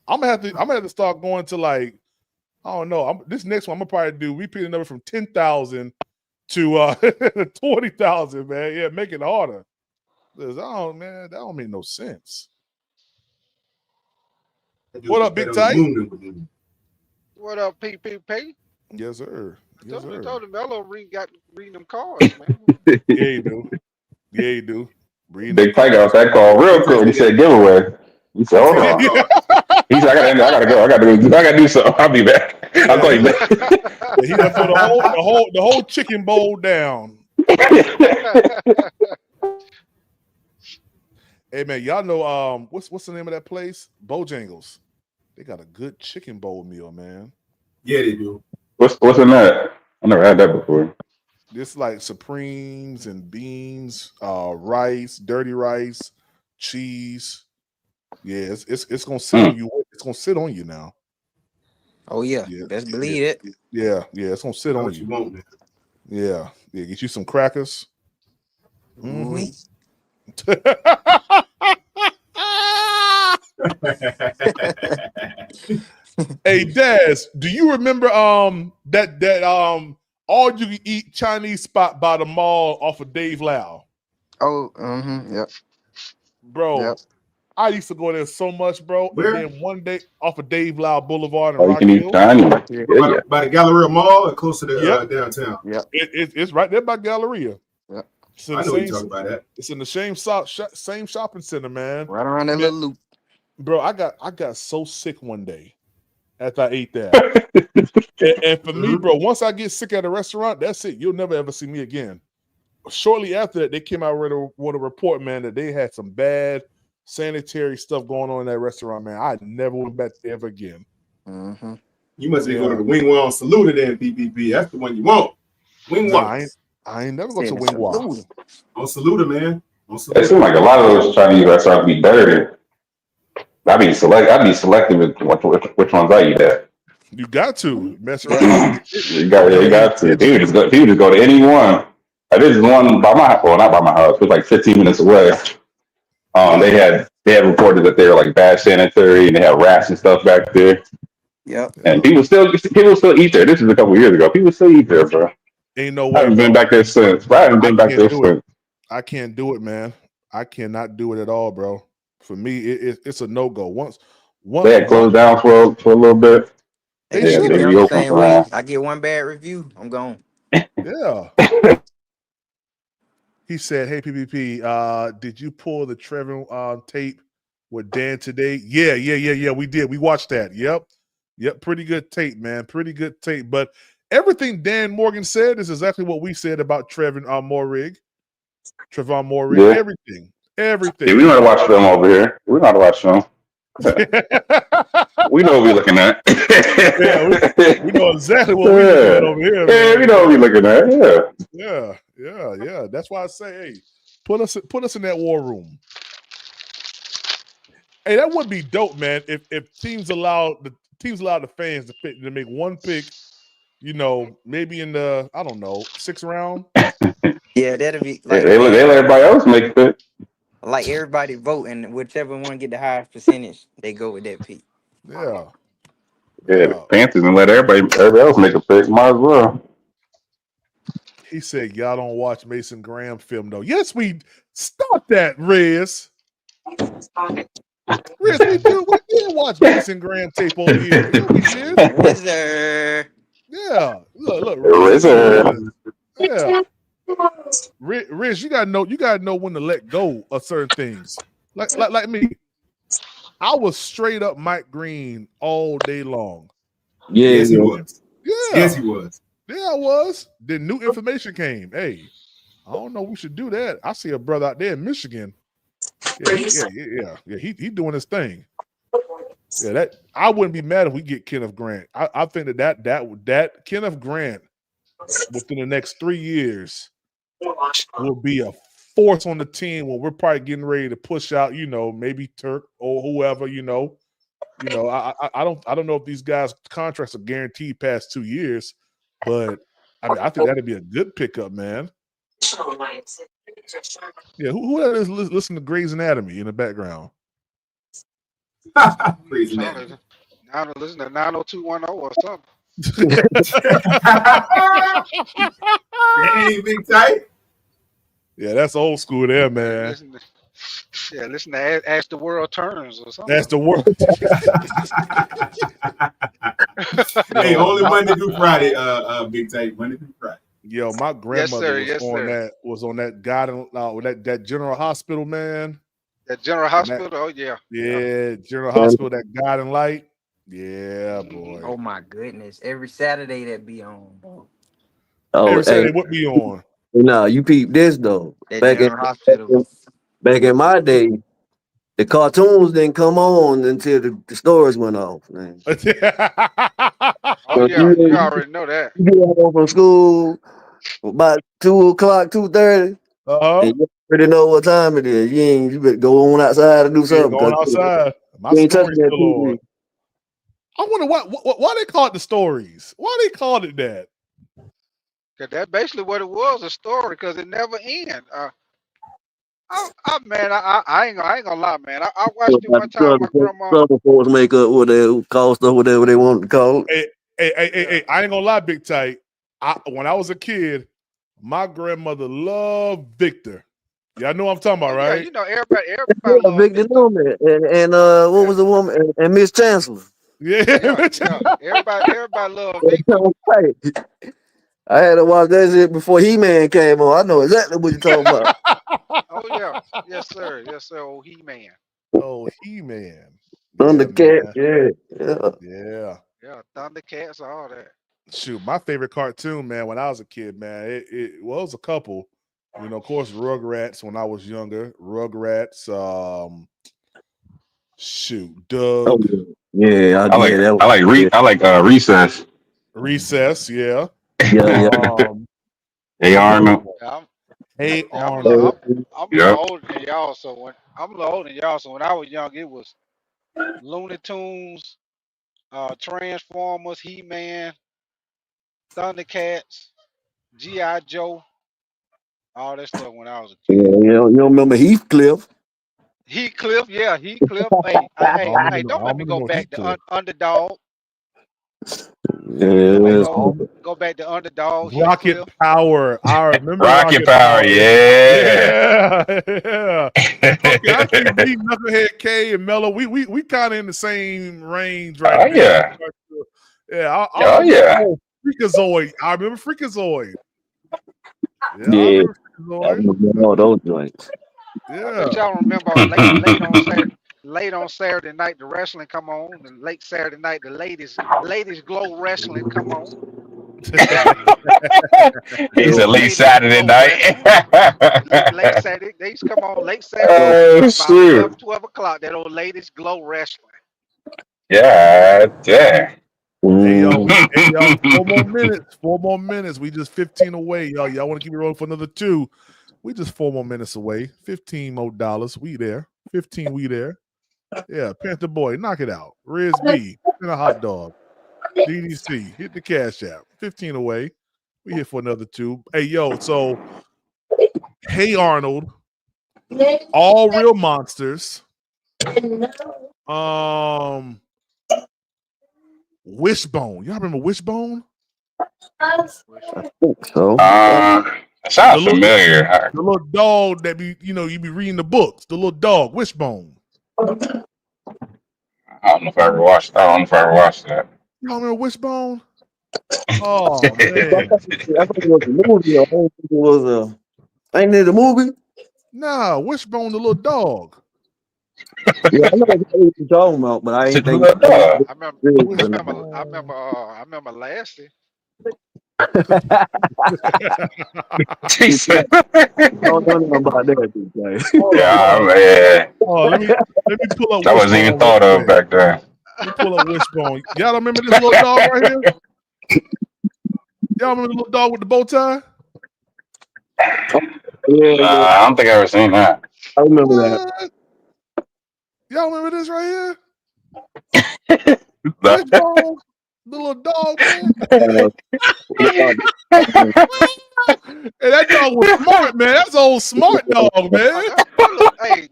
Speaker 1: I'm gonna have to start going to like, I don't know. This next one I'm gonna probably do. We pick a number from 10,000 to 20,000, man. Yeah, make it harder. Man, that don't make no sense. What up, Big Tight?
Speaker 20: What up, PPP?
Speaker 1: Yes, sir. Yes,
Speaker 20: I
Speaker 1: sir.
Speaker 20: told him Melo reading them cards, man.
Speaker 1: Yeah, he do. Yeah, he do.
Speaker 16: Big Tiger got that call real quick. He said giveaway. He said, "Hold on." He said, "I gotta go. I gotta do something. I'll be back. I'll call you back."
Speaker 1: Yeah, he done throw the whole chicken bowl down. Hey man, y'all know what's the name of that place? Bojangles. They got a good chicken bowl meal, man.
Speaker 13: Yeah, they do.
Speaker 16: What's in that? I never had that before.
Speaker 1: It's like supremes and beans, rice, dirty rice, cheese. Yeah, it's gonna sit on you. It's gonna sit on you now.
Speaker 15: Oh yeah, best believe it.
Speaker 1: Yeah, it's gonna sit on you.
Speaker 13: Want, man.
Speaker 1: Yeah, get you some crackers. Mm-hmm. Hey Daz, do you remember that all you can eat Chinese spot by the mall off of Dave Lau?
Speaker 15: Oh, yep.
Speaker 1: Bro,
Speaker 15: Yep.
Speaker 1: I used to go there so much, bro.
Speaker 13: Where?
Speaker 1: And then one day off of Dave Lau Boulevard in
Speaker 16: Oh, you
Speaker 1: Rock
Speaker 16: can eat
Speaker 1: Hill.
Speaker 16: Chinese.
Speaker 13: By the Galleria Mall or close to the downtown?
Speaker 15: Yep.
Speaker 1: It's right there by Galleria.
Speaker 15: Yep.
Speaker 13: I know you're talking about that.
Speaker 1: It's in the same shopping center, man.
Speaker 15: Right around that little loop.
Speaker 1: Bro, I got so sick one day after I ate that. and for me, bro, once I get sick at a restaurant, that's it. You'll never ever see me again. Shortly after that, they came out with a report, man, that they had some bad sanitary stuff going on in that restaurant, man. I never went back there ever again.
Speaker 15: Mm-hmm.
Speaker 13: You must be going to the Wing Wall Salute then, PPP. That's the one you want. Wing Wall.
Speaker 1: I ain't never go to Wing Wall.
Speaker 13: On Salute, man. On Salute.
Speaker 16: It seems like a lot of those Chinese restaurants be better than. I'd be selective with which ones I eat at.
Speaker 1: You got to mess around.
Speaker 16: You got to. People just go to any one. This is one by my house. Well, not by my house. It was like 15 minutes away. They had reported that they were like bad sanitary and they had rats and stuff back there.
Speaker 15: Yep.
Speaker 16: And people still eat there. This is a couple years ago. People still eat there, bro.
Speaker 1: Ain't no way.
Speaker 16: I haven't been back there since.
Speaker 1: I can't do it, man. I cannot do it at all, bro. For me, it's a no-go. Once
Speaker 16: they had closed down for a little bit.
Speaker 15: They the same way. I get one bad review, I'm gone.
Speaker 1: Yeah. He said, "Hey PPP, did you pull the Trevor tape with Dan today?" Yeah. We did. We watched that. Yep. Pretty good tape, man. Pretty good tape. But everything Dan Morgan said is exactly what we said about Trevon Moehrig.
Speaker 16: Yeah.
Speaker 1: Everything.
Speaker 16: Yeah, we know how to watch film over here. We know how to watch film. We know what we're looking at.
Speaker 1: We know exactly what we're looking at over here.
Speaker 16: Yeah, we know what we're looking at.
Speaker 1: Yeah. That's why I say, hey, put us in that war room. Hey, that would be dope, man. If teams allow the fans to make one pick, maybe in the 6th round.
Speaker 15: Yeah, that'll be like
Speaker 16: they let everybody else make a pick.
Speaker 15: Like everybody vote, and whichever one get the highest percentage, they go with that pick.
Speaker 1: Yeah.
Speaker 16: The Panthers and let everybody else make a pick. Might as well.
Speaker 1: He said, "Y'all don't watch Mason Graham film, though." Yes, we stop that, Riz. Riz, we did watch Mason Graham tape over here. Yeah, we did.
Speaker 15: Wizard.
Speaker 1: Yeah. Look,
Speaker 16: Wizard.
Speaker 1: Yeah. Riz, you gotta know when to let go of certain things. Like me. I was straight up Mike Green all day long.
Speaker 16: Yeah,
Speaker 13: yes, he was.
Speaker 1: Yeah.
Speaker 13: Yes, he was.
Speaker 1: Yeah, I was. Then new information came. Hey, I don't know. We should do that. I see a brother out there in Michigan. Yeah. He doing his thing. Yeah, that I wouldn't be mad if we get Kenneth Grant. I think that Kenneth Grant within the next 3 years will be a force on the team when we're probably getting ready to push out, maybe Turk or whoever, I don't know if these guys' contracts are guaranteed past 2 years, but I think that'd be a good pickup, man. Yeah, who is listening to Grey's Anatomy in the background?
Speaker 13: Crazy
Speaker 20: Trying
Speaker 13: man.
Speaker 20: to now to listen to 90210 or something.
Speaker 13: Hey, big tight.
Speaker 1: Yeah, that's old school there, man.
Speaker 20: Listen to As the World Turns or something.
Speaker 1: That's the world.
Speaker 13: Hey,
Speaker 1: Yo,
Speaker 13: only Monday through Friday, big tight. Monday through Friday.
Speaker 1: Yo, my grandmother was on that guiding with that General Hospital, man.
Speaker 20: That General Hospital, oh yeah.
Speaker 1: Yeah, General Hospital, that guiding light. Yeah, boy.
Speaker 15: Oh my goodness! Every Saturday that be on.
Speaker 7: Oh,
Speaker 1: Every Saturday,
Speaker 7: hey,
Speaker 1: what be on?
Speaker 7: nah, you peep this though.
Speaker 15: That
Speaker 7: Back in,
Speaker 15: General Hospital.
Speaker 7: back in my day, the cartoons didn't come on until the stores went off, man.
Speaker 20: Oh
Speaker 7: So
Speaker 20: yeah, you already know that.
Speaker 7: you get home from school about 2:00, 2:30, and you already know what time it is. You better go on outside and do
Speaker 1: Yeah,
Speaker 7: something.
Speaker 1: going
Speaker 7: 'Cause
Speaker 1: outside. My
Speaker 7: you ain't
Speaker 1: story's
Speaker 7: touching that
Speaker 1: still on.
Speaker 7: TV.
Speaker 1: I wonder why they call it the stories. Why they called it that?
Speaker 20: Cause that's basically what it was, a story, because it never ends. I ain't gonna lie, man. I watched it one time. My grandma.
Speaker 7: Some folks make up what they call stuff whatever they want to call it.
Speaker 1: Hey, I ain't gonna lie, Big Tight. When I was a kid, my grandmother loved Victor. Y'all know what I'm talking about,
Speaker 20: Yeah,
Speaker 1: right?
Speaker 20: you know everybody
Speaker 7: Yeah,
Speaker 20: loved
Speaker 7: Victor Newman and what was the woman and Miss Chancellor.
Speaker 1: Yeah,
Speaker 20: everybody loved Victor.
Speaker 7: Right. I had to watch that shit before He-Man came on. I know exactly what you're talking about.
Speaker 20: Oh yeah, yes sir, old He-Man.
Speaker 1: Oh, He-Man.
Speaker 7: Thundercat,
Speaker 1: man.
Speaker 7: yeah.
Speaker 20: Yeah, Thundercats, all that.
Speaker 1: Shoot, my favorite cartoon, man, when I was a kid, man, it was a couple. You know, of course, Rugrats when I was younger. Rugrats, Doug.
Speaker 7: Oh, yeah,
Speaker 16: I like Recess.
Speaker 1: Recess, yeah.
Speaker 7: Yeah.
Speaker 16: Hey Arnold.
Speaker 1: Hey
Speaker 20: I'm a
Speaker 1: Arnold.
Speaker 20: little older than y'all, so when I was young, it was Looney Tunes, Transformers, He-Man, Thundercats, G.I. Joe, all that stuff when I was a kid.
Speaker 7: You don't remember Heathcliff?
Speaker 20: Heathcliff, yeah, Heathcliff. Hey, don't let me go back to Underdog.
Speaker 7: Yeah.
Speaker 20: Go back to Underdog.
Speaker 1: Rocket
Speaker 20: Heathcliff.
Speaker 1: Power. I remember
Speaker 16: Rocket Power, yeah.
Speaker 1: Yeah. Okay, I see me, Knucklehead K, and Mello. We kind of in the same range right there. Yeah. I remember Freakazoid. I remember Freakazoid. Yeah. I remember Freakazoid.
Speaker 7: All those joints.
Speaker 1: Yeah.
Speaker 20: But y'all remember late on Saturday night the wrestling come on, and late Saturday night the ladies glow wrestling come on.
Speaker 16: He's a late Saturday night.
Speaker 20: late Saturday, they used to come on late Saturday
Speaker 16: Oh,
Speaker 20: night, about
Speaker 16: shoot.
Speaker 20: 11, 12 o'clock. That old ladies glow wrestling.
Speaker 16: Yeah, damn.
Speaker 1: Hey y'all, 4 more minutes. We just 15 away, y'all. Y'all want to keep it rolling for another 2? We just 4 more minutes away. $15 more. We there. 15. We there. Yeah, Panther Boy, knock it out. Riz B, and a hot dog. DDC, hit the cash app. 15 away. We here for another 2. Hey yo, so Hey Arnold, All Real Monsters. Wishbone. Y'all remember Wishbone?
Speaker 7: So
Speaker 16: sounds familiar.
Speaker 1: The little dog that you be reading the books. The little dog, Wishbone.
Speaker 16: I don't know if I ever watched that.
Speaker 1: Y'all remember Wishbone? Oh man.
Speaker 7: I thought it was a movie. I don't think it was ain't it a movie?
Speaker 1: Nah, Wishbone, the little dog.
Speaker 7: Yeah, I know what you're talking about, but I ain't think.
Speaker 20: I remember Lassie.
Speaker 7: Don't know about that.
Speaker 16: Yeah, man.
Speaker 1: Oh, let me pull up.
Speaker 16: That wasn't even thought of back then.
Speaker 1: Let me pull up Wishbone. Y'all remember this little dog right here? Y'all remember the little dog with the bow tie?
Speaker 16: I don't think I ever seen that.
Speaker 7: I remember that.
Speaker 1: Y'all remember this right here? Wishbone, the little dog, man. Hey, that dog was smart, man. That's an old smart dog, man.
Speaker 20: Hey,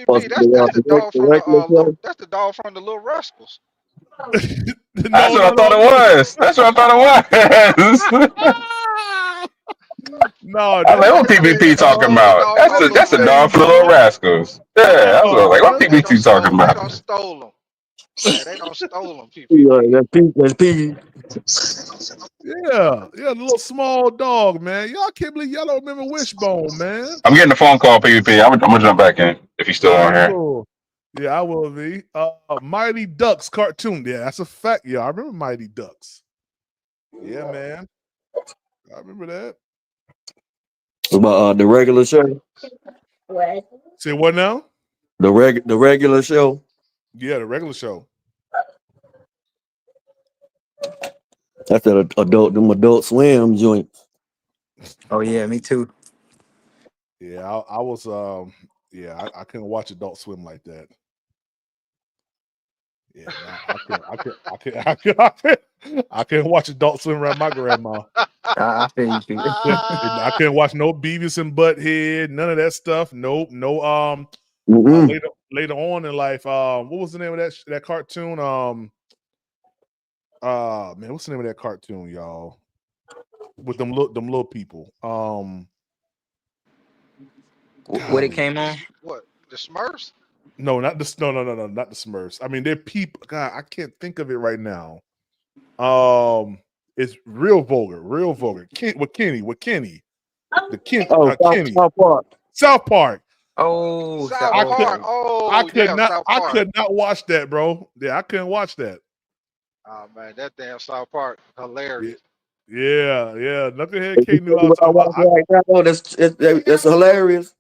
Speaker 20: PvP. That's the dog from the that's the dog from the Little Rascals.
Speaker 16: That's what I thought it was. That's what I thought it was.
Speaker 1: No,
Speaker 16: I was like, what PvP talking about? That's the dog for the Little Rascals. Yeah, I was like, what PvP talking
Speaker 20: They
Speaker 16: about?
Speaker 20: don't stole them. Yeah, they don't stole them. PvP.
Speaker 7: That's Piggy.
Speaker 1: Yeah, the little small dog, man. Y'all can't believe y'all don't remember Wishbone, man.
Speaker 16: I'm getting a phone call, PvP. I'm gonna jump back in if he's still on here.
Speaker 1: Cool. Yeah, I will be. Mighty Ducks cartoon. Yeah, that's a fact. Yeah, I remember Mighty Ducks. Yeah, man. I remember that.
Speaker 7: About the regular show.
Speaker 1: Say what now?
Speaker 7: The regular show.
Speaker 1: Yeah, the regular show.
Speaker 7: That's that Adult Swim joint.
Speaker 15: Oh yeah, me too.
Speaker 1: Yeah, I was I couldn't watch Adult Swim like that. Yeah, I couldn't watch Adult Swim around my grandma.
Speaker 15: I feel you.
Speaker 1: I couldn't watch no Beavis and Butthead, none of that stuff. Nope, no. Later on in life, what was the name of that cartoon? Man, what's the name of that cartoon, y'all? With them little people.
Speaker 15: What it came on?
Speaker 20: What, the Smurfs?
Speaker 1: No, not the not the Smurfs. I mean, they're people. God, I can't think of it right now. It's real vulgar. With Kenny. The Kenny.
Speaker 7: South Park.
Speaker 1: South Park.
Speaker 15: Oh,
Speaker 20: South Park.
Speaker 1: I could not watch that, bro. Yeah, I couldn't watch that.
Speaker 20: Oh man, that damn South Park, hilarious.
Speaker 1: Yeah. Nothing had K knew I was talking about.
Speaker 7: Right now, that's hilarious.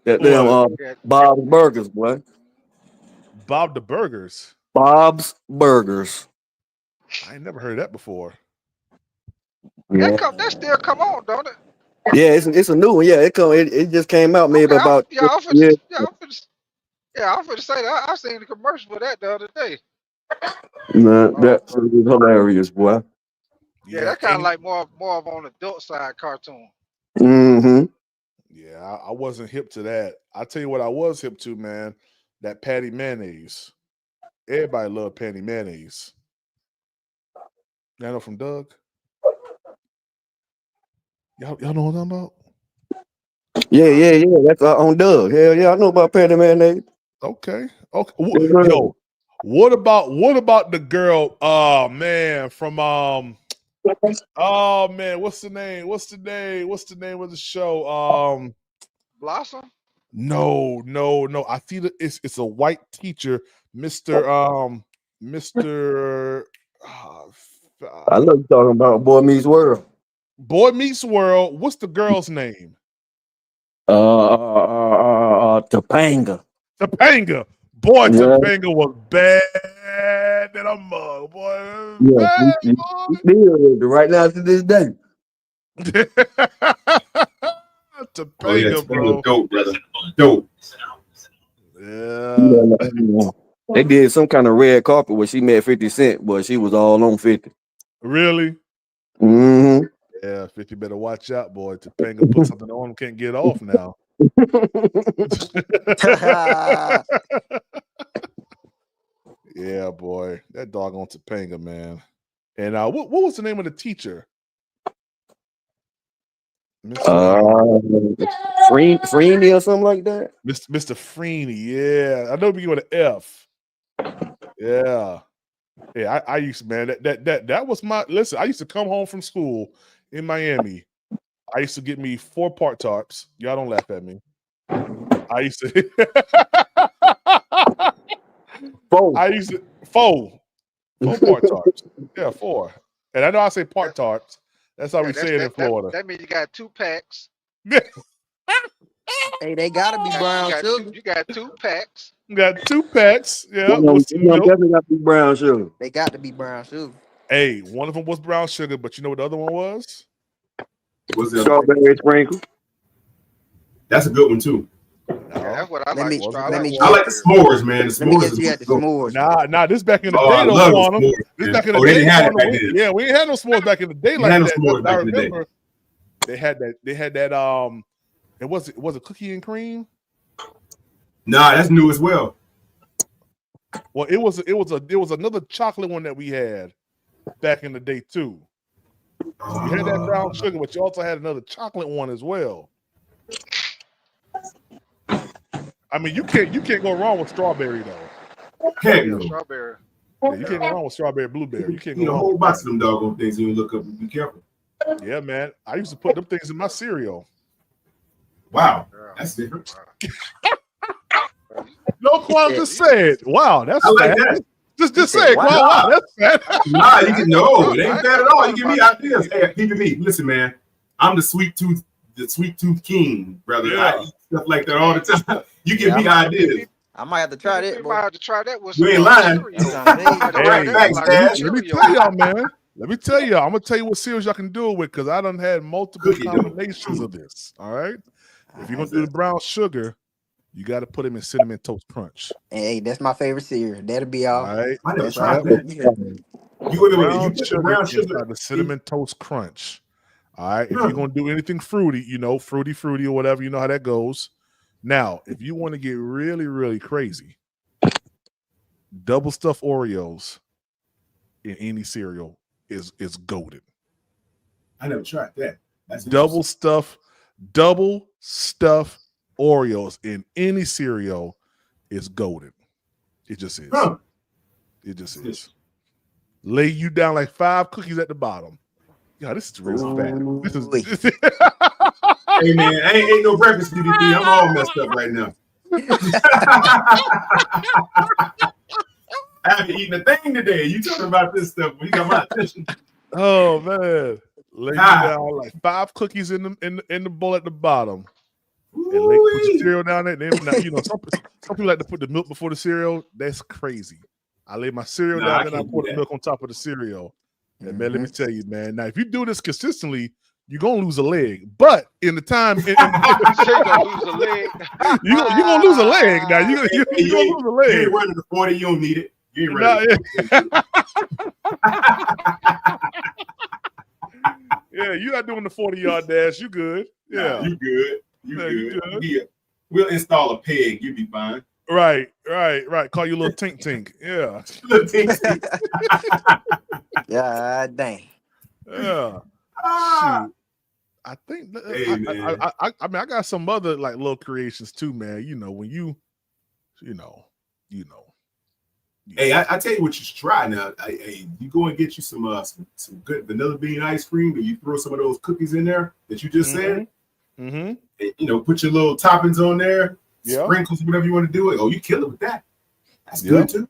Speaker 7: That damn Bob's Burgers, boy.
Speaker 1: Bob the Burgers.
Speaker 7: Bob's Burgers.
Speaker 1: I ain't never heard that before.
Speaker 7: Yeah.
Speaker 20: That still come on, don't it?
Speaker 7: Yeah, it's a new one. Yeah, it just came out maybe about.
Speaker 20: I'm finna say that I seen the commercial for that the other day.
Speaker 7: Nah, that's hilarious, boy.
Speaker 20: Yeah, that kind of like more of on the adult side cartoon.
Speaker 7: Mm-hmm.
Speaker 1: Yeah, I wasn't hip to that. I tell you what, I was hip to, man. That Patty Mayonnaise. Everybody loved Patty Mayonnaise. Y'all know from Doug? Y'all know what I'm talking about?
Speaker 7: Yeah. That's on Doug. Hell yeah, I know about Patty Mayonnaise.
Speaker 1: Okay. Yo, what about the girl? Oh man, from oh man, what's the name of the show?
Speaker 20: Blossom?
Speaker 1: No. I see that it's a white teacher, Mr.
Speaker 7: I know you're talking about Boy Meets World.
Speaker 1: Boy Meets World. What's the girl's name?
Speaker 7: Topanga.
Speaker 1: Boy, yeah. Topanga was bad than a mug, boy.
Speaker 7: Yeah, right now to this day.
Speaker 1: Topanga, bro.
Speaker 13: Dope, brother. Dope.
Speaker 1: Yeah.
Speaker 7: They did some kind of red carpet where she met 50 Cent, but she was all on 50.
Speaker 1: Really?
Speaker 7: Mm-hmm.
Speaker 1: Yeah, 50 better watch out, boy. Topanga put something on him, can't get off now. Yeah, boy. That doggone Topanga, man. And what was the name of the teacher?
Speaker 7: Freeney or something like that.
Speaker 1: Mr. Freeney, yeah. I know you with an F. Yeah. Yeah, I used to, man. That was my listen. I used to come home from school in Miami. I used to get me 4 part tarps. Y'all don't laugh at me. I used to
Speaker 7: 4.
Speaker 1: I used to 4 part tarps. Yeah, 4. And I know I say part tarps. That's how we say it in Florida.
Speaker 20: That means you got 2 packs.
Speaker 15: Hey, they gotta be brown sugar.
Speaker 20: You got 2 packs.
Speaker 1: You got 2 packs. Yeah.
Speaker 7: Definitely got to be brown sugar.
Speaker 15: They got to be brown sugar.
Speaker 1: Hey, one of them was brown sugar, but you know what the other one was?
Speaker 13: What's the
Speaker 7: strawberry sprinkle?
Speaker 13: That's a good one too.
Speaker 20: Yeah, that's what I like.
Speaker 13: I like the s'mores, man. The s'mores.
Speaker 1: Nah. This back in the day, don't want them. This back in the day.
Speaker 13: They didn't have it back then.
Speaker 1: Yeah, we ain't had no s'mores back in the day like that. I remember. They had that. They had that. It was cookie and cream.
Speaker 13: Nah, that's new as well.
Speaker 1: Well, it was another chocolate one that we had back in the day too. So you had that brown sugar, but you also had another chocolate one as well. I mean, you can't go wrong with strawberry though.
Speaker 13: Heck no.
Speaker 20: Strawberry.
Speaker 1: Yeah, you can't go wrong with strawberry, blueberry. You can't go
Speaker 13: You know, a
Speaker 1: wrong
Speaker 13: whole
Speaker 1: with
Speaker 13: box
Speaker 1: that.
Speaker 13: of them doggone things. You look up and be careful.
Speaker 1: Yeah, man. I used to put them things in my cereal.
Speaker 13: Wow, that's different.
Speaker 1: No, Quan just said, "Wow, that's
Speaker 13: I like
Speaker 1: fat."
Speaker 13: that.
Speaker 1: Just say it, Quan. Wow, that's fat.
Speaker 13: Nah, you can no, it ain't bad at all. You give me ideas. Hey, PPP, listen, man. I'm the sweet tooth king, brother.
Speaker 1: Yeah.
Speaker 13: I eat stuff like that all the time. You give me ideas.
Speaker 15: I might have to try that.
Speaker 20: You
Speaker 15: Boy.
Speaker 20: might have to try that with
Speaker 13: You
Speaker 20: some
Speaker 13: ain't lying.
Speaker 20: cereal.
Speaker 1: Hey,
Speaker 13: Thanks, Dad.
Speaker 1: let me tell y'all, man. Let me tell y'all. I'm gonna tell you what cereals y'all can do it with because I done had multiple combinations of this. All right. If you're gonna do the brown sugar, you got to put them in cinnamon toast crunch.
Speaker 15: Hey, that's my favorite cereal. That'll be all.
Speaker 1: All right.
Speaker 13: I never
Speaker 15: That's
Speaker 13: tried
Speaker 15: all.
Speaker 13: that. You wait a minute. You put the brown sugar
Speaker 1: inside the cinnamon toast crunch. All right. If you're gonna do anything fruity, fruity or whatever, you know how that goes. Now, if you want to get really, really crazy, double stuffed Oreos in any cereal is golden.
Speaker 13: I never tried that. That's
Speaker 1: Double stuff Oreos in any cereal is golden. It just is.
Speaker 13: Huh.
Speaker 1: It just is. Lay you down like 5 cookies at the bottom. Yeah, this is real fat. This is.
Speaker 13: Hey man, ain't no breakfast, PPP. I'm all messed up right now. I haven't eaten a thing today. You talking about this stuff? You got my attention.
Speaker 1: Oh man, lay you down like 5 cookies in the bowl at the bottom, and put your cereal down there. Then, some people like to put the milk before the cereal. That's crazy. I lay my cereal down, and I pour the milk on top of the cereal. And man, let me tell you, man. Now, if you do this consistently, you're gonna lose a leg. But in the time, you're
Speaker 20: gonna lose a leg.
Speaker 1: You're gonna lose a leg. Now you're gonna lose a leg.
Speaker 13: You ain't running the 40. You don't need it. You ain't running.
Speaker 1: Yeah, you're not doing the 40-yard dash. You good? Yeah,
Speaker 13: you good. You
Speaker 1: Yeah,
Speaker 13: good. Yeah. We'll install a peg. You'll be fine.
Speaker 1: Right. Call you little tink tink. Yeah.
Speaker 13: Little tink.
Speaker 15: Yeah, dang.
Speaker 1: Yeah. Shoot. I think
Speaker 13: Hey, man.
Speaker 1: I mean I got some other like little creations too, man. When you
Speaker 13: Hey, I tell you what you should try now. Hey, you go and get you some good vanilla bean ice cream, and you throw some of those cookies in there that you just said.
Speaker 1: Mm-hmm.
Speaker 13: And, put your little toppings on there,
Speaker 1: Yeah.
Speaker 13: sprinkles, whatever you want to do it. Oh, you kill it with that. That's good too.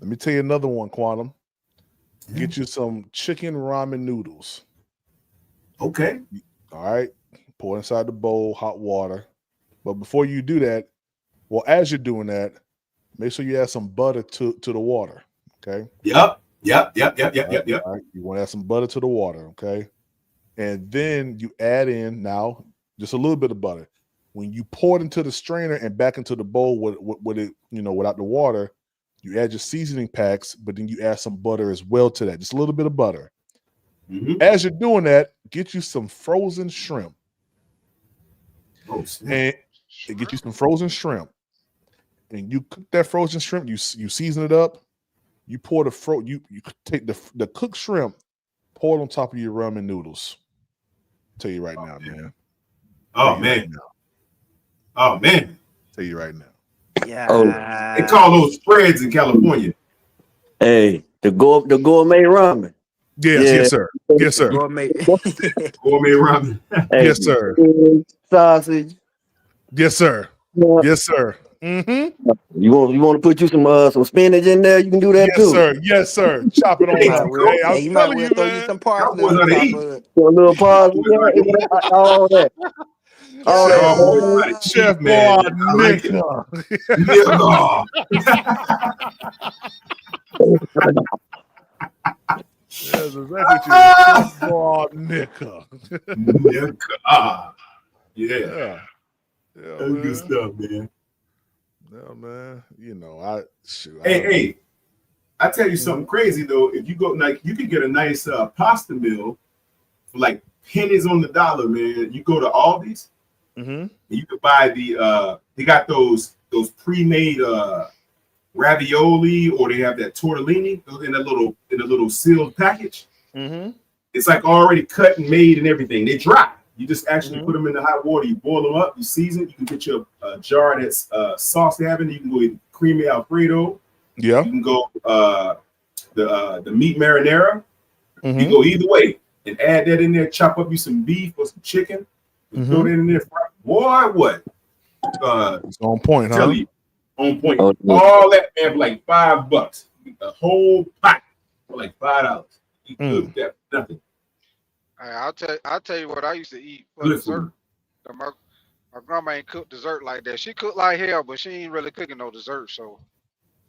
Speaker 1: Let me tell you another one, Quantum. Get you some chicken ramen noodles.
Speaker 13: Okay.
Speaker 1: All right. Pour inside the bowl, hot water. But before you do that, as you're doing that, make sure you add some butter to the water. Okay.
Speaker 13: Yep.
Speaker 1: All right. You want to add some butter to the water, okay? And then you add in now just a little bit of butter. When you pour it into the strainer and back into the bowl with it, without the water, you add your seasoning packs, but then you add some butter as well to that, just a little bit of butter.
Speaker 13: Mm-hmm.
Speaker 1: As you're doing that, get you some frozen shrimp.
Speaker 13: Oh, snap.
Speaker 1: And get you some frozen shrimp. And you cook that frozen shrimp, you season it up, you pour you take the cooked shrimp, pour it on top of your ramen noodles. Tell you right now, man.
Speaker 13: Oh man. Oh man.
Speaker 1: Tell you right now.
Speaker 15: Yeah.
Speaker 13: They call those spreads in California.
Speaker 7: Hey, the gourmet ramen.
Speaker 1: Yes, sir. Yes, sir.
Speaker 15: Gourmet.
Speaker 13: Gourmet ramen.
Speaker 7: Hey,
Speaker 1: Yes, sir.
Speaker 7: Sausage.
Speaker 1: Yes, sir.
Speaker 7: Yeah.
Speaker 1: Yes, sir. Mm-hmm.
Speaker 7: You want to put you some spinach in there? You can do that
Speaker 1: Yes,
Speaker 7: too.
Speaker 1: sir. Yes, sir. Chop it on out. Hey, I'm
Speaker 15: You might
Speaker 1: telling
Speaker 15: well
Speaker 1: you,
Speaker 15: throw you
Speaker 1: man.
Speaker 15: some parsley on top of it.
Speaker 7: A little parsley, all that. All that.
Speaker 1: Chef
Speaker 13: man.
Speaker 1: Boy,
Speaker 13: I like it.
Speaker 1: nigga. That's exactly what you Chef Boy, nigga.
Speaker 13: Yeah.
Speaker 1: Yeah,
Speaker 13: That's
Speaker 1: man.
Speaker 13: good stuff, man.
Speaker 1: Yeah, man.
Speaker 13: Hey, I tell you something crazy though. If you go, like, you can get a nice pasta meal for like pennies on the dollar, man. You go to Aldi's,
Speaker 1: Mm-hmm.
Speaker 13: and you can buy they got those those pre-made ravioli, or they have that tortellini in a little sealed package.
Speaker 1: Mm-hmm.
Speaker 13: It's like already cut and made and everything. They dry. You just actually put them in the hot water. You boil them up. You season. You can get your jar that's sauce they have in. You can go with creamy Alfredo.
Speaker 1: Yeah.
Speaker 13: You can go the meat marinara.
Speaker 1: Mm-hmm.
Speaker 13: You go either way and add that in there. Chop up you some beef or some chicken. And throw that in there. Boy, what?
Speaker 1: It's on point, huh?
Speaker 13: Tell you, on point.
Speaker 7: Oh, yeah.
Speaker 13: All that, man, for like $5. The whole pot for like $5. You cook that for nothing.
Speaker 20: I'll tell you what I used to eat for
Speaker 13: Good
Speaker 20: dessert. My grandma ain't cook dessert like that. She cooked like hell, but she ain't really cooking no dessert. So,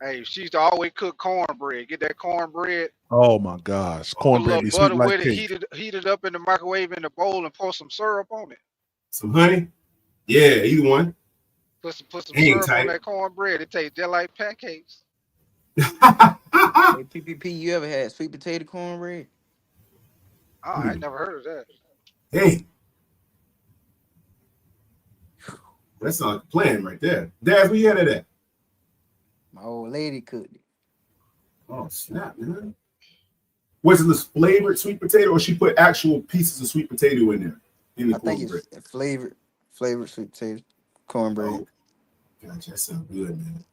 Speaker 20: hey, she used to always cook cornbread. Get that cornbread,
Speaker 1: Oh my gosh,
Speaker 20: put a
Speaker 1: cornbread
Speaker 20: little
Speaker 1: be sweet
Speaker 20: butter
Speaker 1: like
Speaker 20: with it,
Speaker 1: cake.
Speaker 20: heat it up in the microwave in the bowl, and pour some syrup on it.
Speaker 13: Some honey. Yeah, either one.
Speaker 20: Put some
Speaker 13: Hang
Speaker 20: syrup
Speaker 13: tight.
Speaker 20: on that cornbread. It tastes just like pancakes.
Speaker 15: Hey, PPP, you ever had sweet potato cornbread?
Speaker 20: Oh, I ain't never heard of that.
Speaker 13: Hey. That's not a plan right there. Dad, where you had it at?
Speaker 15: My old lady cooked it.
Speaker 13: Oh, snap, man. Was it this flavored sweet potato, or she put actual pieces of sweet potato in there? In the
Speaker 15: I think
Speaker 13: cornbread?
Speaker 15: it's flavored sweet potato cornbread.
Speaker 13: Oh, gosh, that sounds good, man.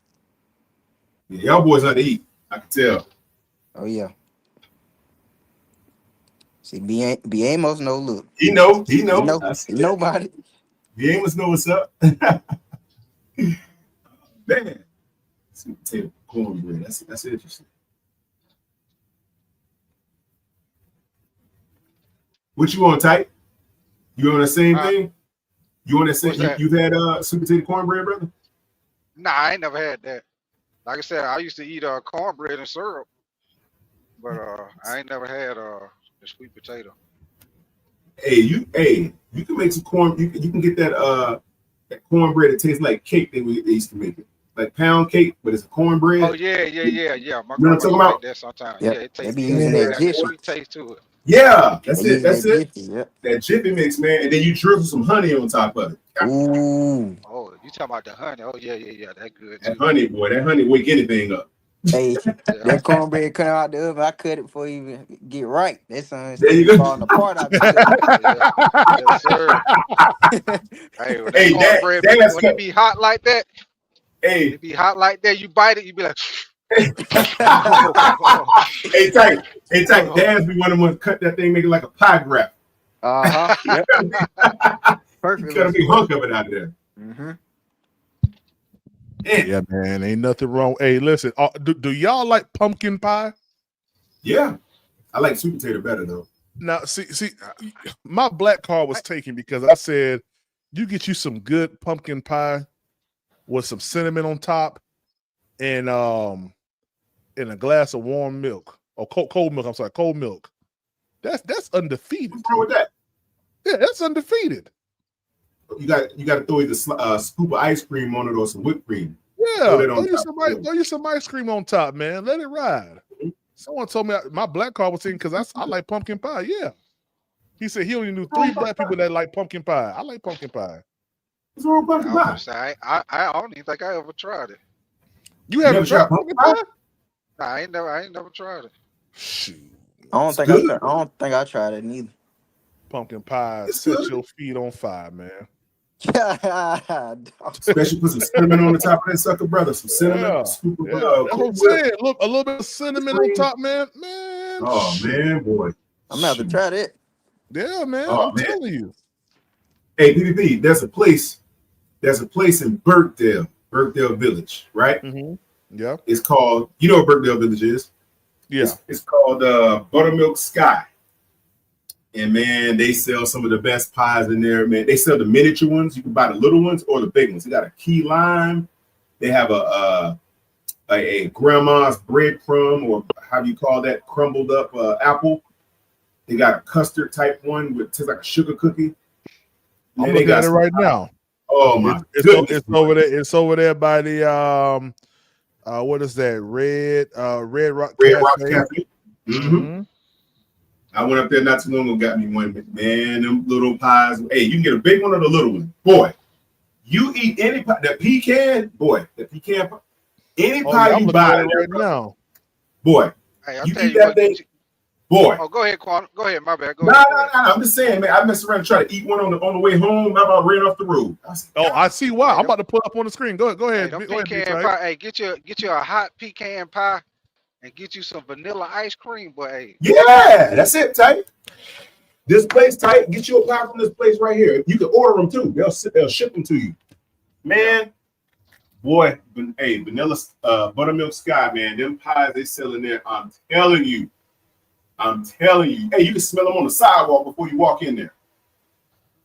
Speaker 13: Yeah, y'all boys know how to eat. I can tell.
Speaker 15: Oh yeah. See, B Amos know. Look,
Speaker 13: He know.
Speaker 15: He know about it.
Speaker 13: The Amos know what's up. Man, sweet potato cornbread. That's interesting. What you on, Type? You on the same thing? You on that same? You've had sweet potato cornbread, brother?
Speaker 20: Nah, I ain't never had that. Like I said, I used to eat cornbread and syrup, but I ain't never had the sweet potato.
Speaker 13: Hey, you can make some corn. You can get that cornbread that tastes like cake. They used to make it like pound cake, but it's a cornbread.
Speaker 20: Oh yeah. My
Speaker 13: You know what I'm
Speaker 20: grandma
Speaker 13: talking
Speaker 20: used to
Speaker 13: about?
Speaker 20: make that sometimes.
Speaker 15: Yep.
Speaker 20: Yeah, it
Speaker 15: They
Speaker 20: tastes
Speaker 15: be
Speaker 20: good.
Speaker 15: using that
Speaker 20: Got
Speaker 15: jiffy.
Speaker 20: sweet taste to it.
Speaker 13: Yeah, that's
Speaker 15: They
Speaker 13: it.
Speaker 15: use
Speaker 13: That's
Speaker 15: that
Speaker 13: it.
Speaker 15: jiffy, yep.
Speaker 13: That jiffy mix, man, and then you drizzle some honey on top of it.
Speaker 15: Ooh.
Speaker 20: Oh, you talking about the honey? Oh yeah. That good too.
Speaker 13: That honey, boy, that honey wake anything up.
Speaker 15: Hey, that cornbread come out the oven. I cut it before you even get right. That son
Speaker 13: There you
Speaker 15: instead of
Speaker 13: go.
Speaker 15: falling apart, I be cutting it.
Speaker 20: Yes, sir. Hey, when that
Speaker 13: Hey,
Speaker 20: cornbread,
Speaker 13: that's
Speaker 20: when it be hot like that,
Speaker 13: hey,
Speaker 20: it be hot like that. You bite it, you be like,
Speaker 13: hey, Type. Dad's be one of them ones cut that thing, make it like a pie graph.
Speaker 15: Yep. Perfect.
Speaker 13: Cut a big hunk of it out of there.
Speaker 15: Mm-hmm.
Speaker 1: Yeah, man, ain't nothing wrong. Hey, listen, do y'all like pumpkin pie?
Speaker 13: Yeah, I like sweet potato better though.
Speaker 1: Now, see, my black card was taken because I said you get you some good pumpkin pie with some cinnamon on top, and a glass of warm milk or cold milk. I'm sorry, cold milk. That's undefeated.
Speaker 13: What's wrong with that?
Speaker 1: Yeah, that's undefeated.
Speaker 13: You got to throw either scoop of ice cream on it or some whipped cream.
Speaker 1: Yeah, throw you some ice cream on top, man. Let it ride. Someone told me my black card was taken because I like pumpkin pie. Yeah, he said he only knew 3 black people that like pumpkin pie. I like pumpkin pie.
Speaker 13: What's wrong with pumpkin pie?
Speaker 20: I don't even think I ever tried it.
Speaker 1: You haven't tried pumpkin pie?
Speaker 20: Nah, I ain't never tried it.
Speaker 1: Shoot.
Speaker 15: I don't think I tried it neither.
Speaker 1: Pumpkin pie set your feet on fire, man.
Speaker 13: Especially put some cinnamon on the top of that sucker, brother. Some cinnamon. Scoop of,
Speaker 1: That's what I'm saying. Look, a little bit of cinnamon on top, man.
Speaker 13: Oh man, boy.
Speaker 15: I'm gonna have to try that.
Speaker 1: Yeah, man.
Speaker 13: Oh,
Speaker 1: I'm
Speaker 13: man.
Speaker 1: telling you.
Speaker 13: Hey, PPP, there's a place in Burkdale Village, right?
Speaker 1: Mm-hmm. Yeah.
Speaker 13: It's called, you know what Burkdale Village is?
Speaker 1: Yeah.
Speaker 13: It's called Buttermilk Sky. And man, they sell some of the best pies in there, man. They sell the miniature ones. You can buy the little ones or the big ones. They got a key lime. They have a grandma's breadcrumb, or how do you call that, crumbled up apple. They got a custard type one with tastes like a sugar cookie.
Speaker 1: I'm looking at it right now.
Speaker 13: Oh my
Speaker 1: goodness. It's over there. It's over there by the what is that? Red Rock Cafe.
Speaker 13: Mm-hmm. I went up there not too long ago, got me one. Man, them little pies. Hey, you can get a big one or the little one. Boy, You eat any pie, the pecan, boy, the pecan pie, any
Speaker 1: Oh,
Speaker 13: pie
Speaker 1: yeah, I'm
Speaker 13: you
Speaker 1: looking
Speaker 13: buy
Speaker 1: at it
Speaker 13: there,
Speaker 1: right now.
Speaker 13: boy,
Speaker 20: Hey, I'll
Speaker 13: you
Speaker 20: tell
Speaker 13: eat
Speaker 20: you
Speaker 13: that
Speaker 20: what.
Speaker 13: thing, boy.
Speaker 20: Oh, go ahead, Quan. Go ahead. My bad. Go
Speaker 13: No,
Speaker 20: ahead.
Speaker 13: no,
Speaker 20: Go ahead.
Speaker 13: no. I'm just saying, man. I messed around and tried to eat one on the way home. I about ran off the road.
Speaker 1: Oh, I see why.
Speaker 20: Hey,
Speaker 1: I'm
Speaker 20: them,
Speaker 1: about to pull up on the screen. Go
Speaker 20: hey,
Speaker 1: ahead.
Speaker 20: them
Speaker 1: Go ahead,
Speaker 20: pecan
Speaker 1: B-Type.
Speaker 20: pie. Hey, get you a hot pecan pie and get you some vanilla ice cream, boy. Hey,
Speaker 13: Yeah, that's it, type. This place, type. Get you a pie from this place right here. You can order them too. They'll ship them to you, man. Boy, hey, vanilla buttermilk sky, man. Them pies they sell in there. I'm telling you. Hey, you can smell them on the sidewalk before you walk in there.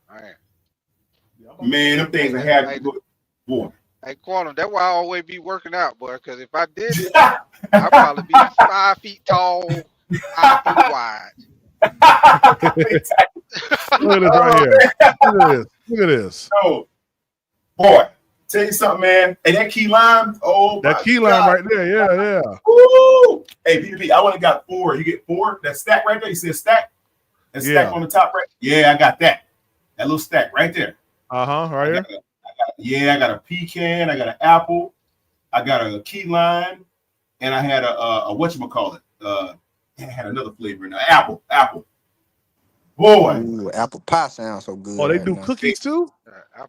Speaker 20: all right.
Speaker 13: Man, them things
Speaker 20: Hey,
Speaker 13: are happy.
Speaker 20: hey,
Speaker 13: Boy.
Speaker 20: hey, Quantum. That's why I always be working out, boy. Because if I didn't, I'd probably be 5 feet tall, 5 feet wide.
Speaker 1: Look at this right here. Look at this. Look at this.
Speaker 13: Oh, boy. Tell you something, man. And that key lime, oh
Speaker 1: That
Speaker 13: my
Speaker 1: key
Speaker 13: God.
Speaker 1: lime right there. Yeah.
Speaker 13: Woo! Hey, BB, I only got 4. You get 4? That stack right there. You see a stack? That stack on the top right? Yeah, I got that. That little stack right there.
Speaker 1: Right here.
Speaker 13: I got a pecan. I got an apple. I got a key lime. And I had a whatchamacallit. I had another flavor in there. Apple. Boy.
Speaker 15: Ooh, apple pie sounds so good.
Speaker 1: Oh, they
Speaker 15: right
Speaker 1: do
Speaker 15: now.
Speaker 1: cookies too?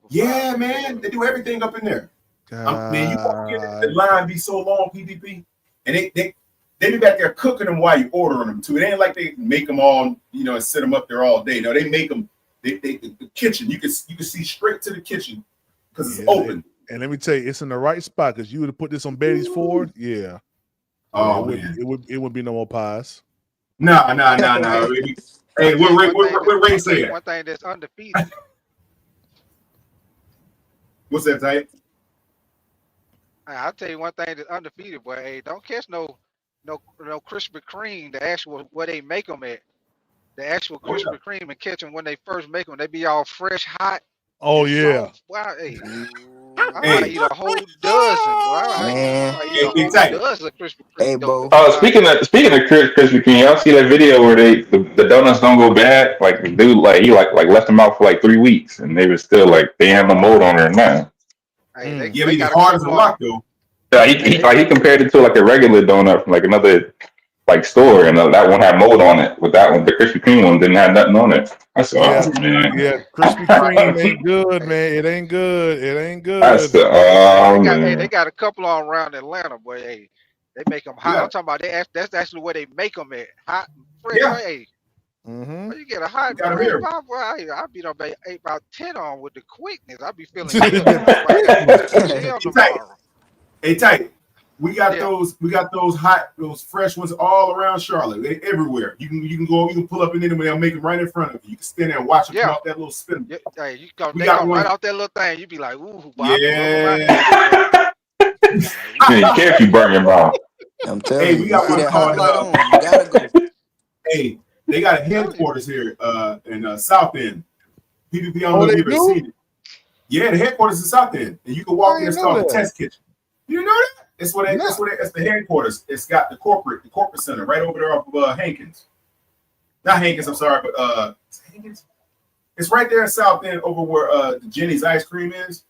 Speaker 13: Yeah, man. They do everything up in there. Man, you walk in, the line be so long, PvP. And they be back there cooking them while you ordering them too. It ain't like they make them all, and set them up there all day. No, they make them. The kitchen. You can see straight to the kitchen because it's open.
Speaker 1: And let me tell you, it's in the right spot because you would have put this on Betty's Ford. Yeah.
Speaker 13: Oh,
Speaker 1: it would be no more pies.
Speaker 13: No. Hey, what Ray said?
Speaker 20: One thing that's undefeated.
Speaker 13: What's that, type?
Speaker 20: I'll tell you one thing that's undefeated, boy. Hey, don't catch no Krispy Kreme. The actual where they make them at. The actual Krispy Kreme and catch them when they first make them. They be all fresh, hot.
Speaker 1: Oh yeah.
Speaker 20: Wow, hey. I might eat a whole dozen, bro. I might eat a whole dozen Krispy Kreme.
Speaker 15: Hey, Bo.
Speaker 16: Speaking of Krispy Kreme, y'all see that video where the donuts don't go bad? Like the dude, he left them out for like 3 weeks, and they were still they had no mold on it now.
Speaker 20: Hey,
Speaker 13: but it's hard as a rock though.
Speaker 16: Yeah, he compared it to like a regular donut from like another store, and that one had mold on it. With that one, the Krispy Kreme one didn't have nothing on it. I said, oh man,
Speaker 1: Krispy Kreme ain't good, man. It ain't good.
Speaker 16: That's
Speaker 20: they got a couple on around Atlanta, boy. Hey, they make them hot.
Speaker 13: Yeah.
Speaker 20: I'm talking about that's actually where they make them at. Hot, fresh.
Speaker 13: Yeah.
Speaker 20: Hey,
Speaker 1: Mm-hmm.
Speaker 20: you get a hot
Speaker 13: Got 'em
Speaker 20: fresh
Speaker 13: here.
Speaker 20: pie, boy. I be about 8 about 10 on with the quickness. I be feeling
Speaker 13: Hey, tight. We got those fresh ones all around Charlotte. They everywhere. You can pull up in them and they'll make them right in front of you. You can stand there and watch them come off that little spin.
Speaker 20: Yeah, hey, they
Speaker 13: got
Speaker 20: come
Speaker 13: one.
Speaker 20: right off that little thing. You be like, ooh, boy,
Speaker 13: Yeah.
Speaker 16: you can't you burn your mouth.
Speaker 15: I'm telling
Speaker 13: Hey,
Speaker 15: you,
Speaker 13: we got
Speaker 15: see
Speaker 13: one
Speaker 15: that hot
Speaker 13: called
Speaker 15: light on, you gotta go.
Speaker 13: Hey, they got a headquarters here in South End. PvP, I don't know if
Speaker 1: they
Speaker 13: you've ever
Speaker 1: do?
Speaker 13: seen it. Yeah, the headquarters is South End, and you can walk in. It's called the Test Kitchen. You know that? It's it's the headquarters. It's got the corporate center right over there off of Hankins. Not Hankins, I'm sorry, but is it Hankins? It's right there in South End, over where the Jenny's ice cream is.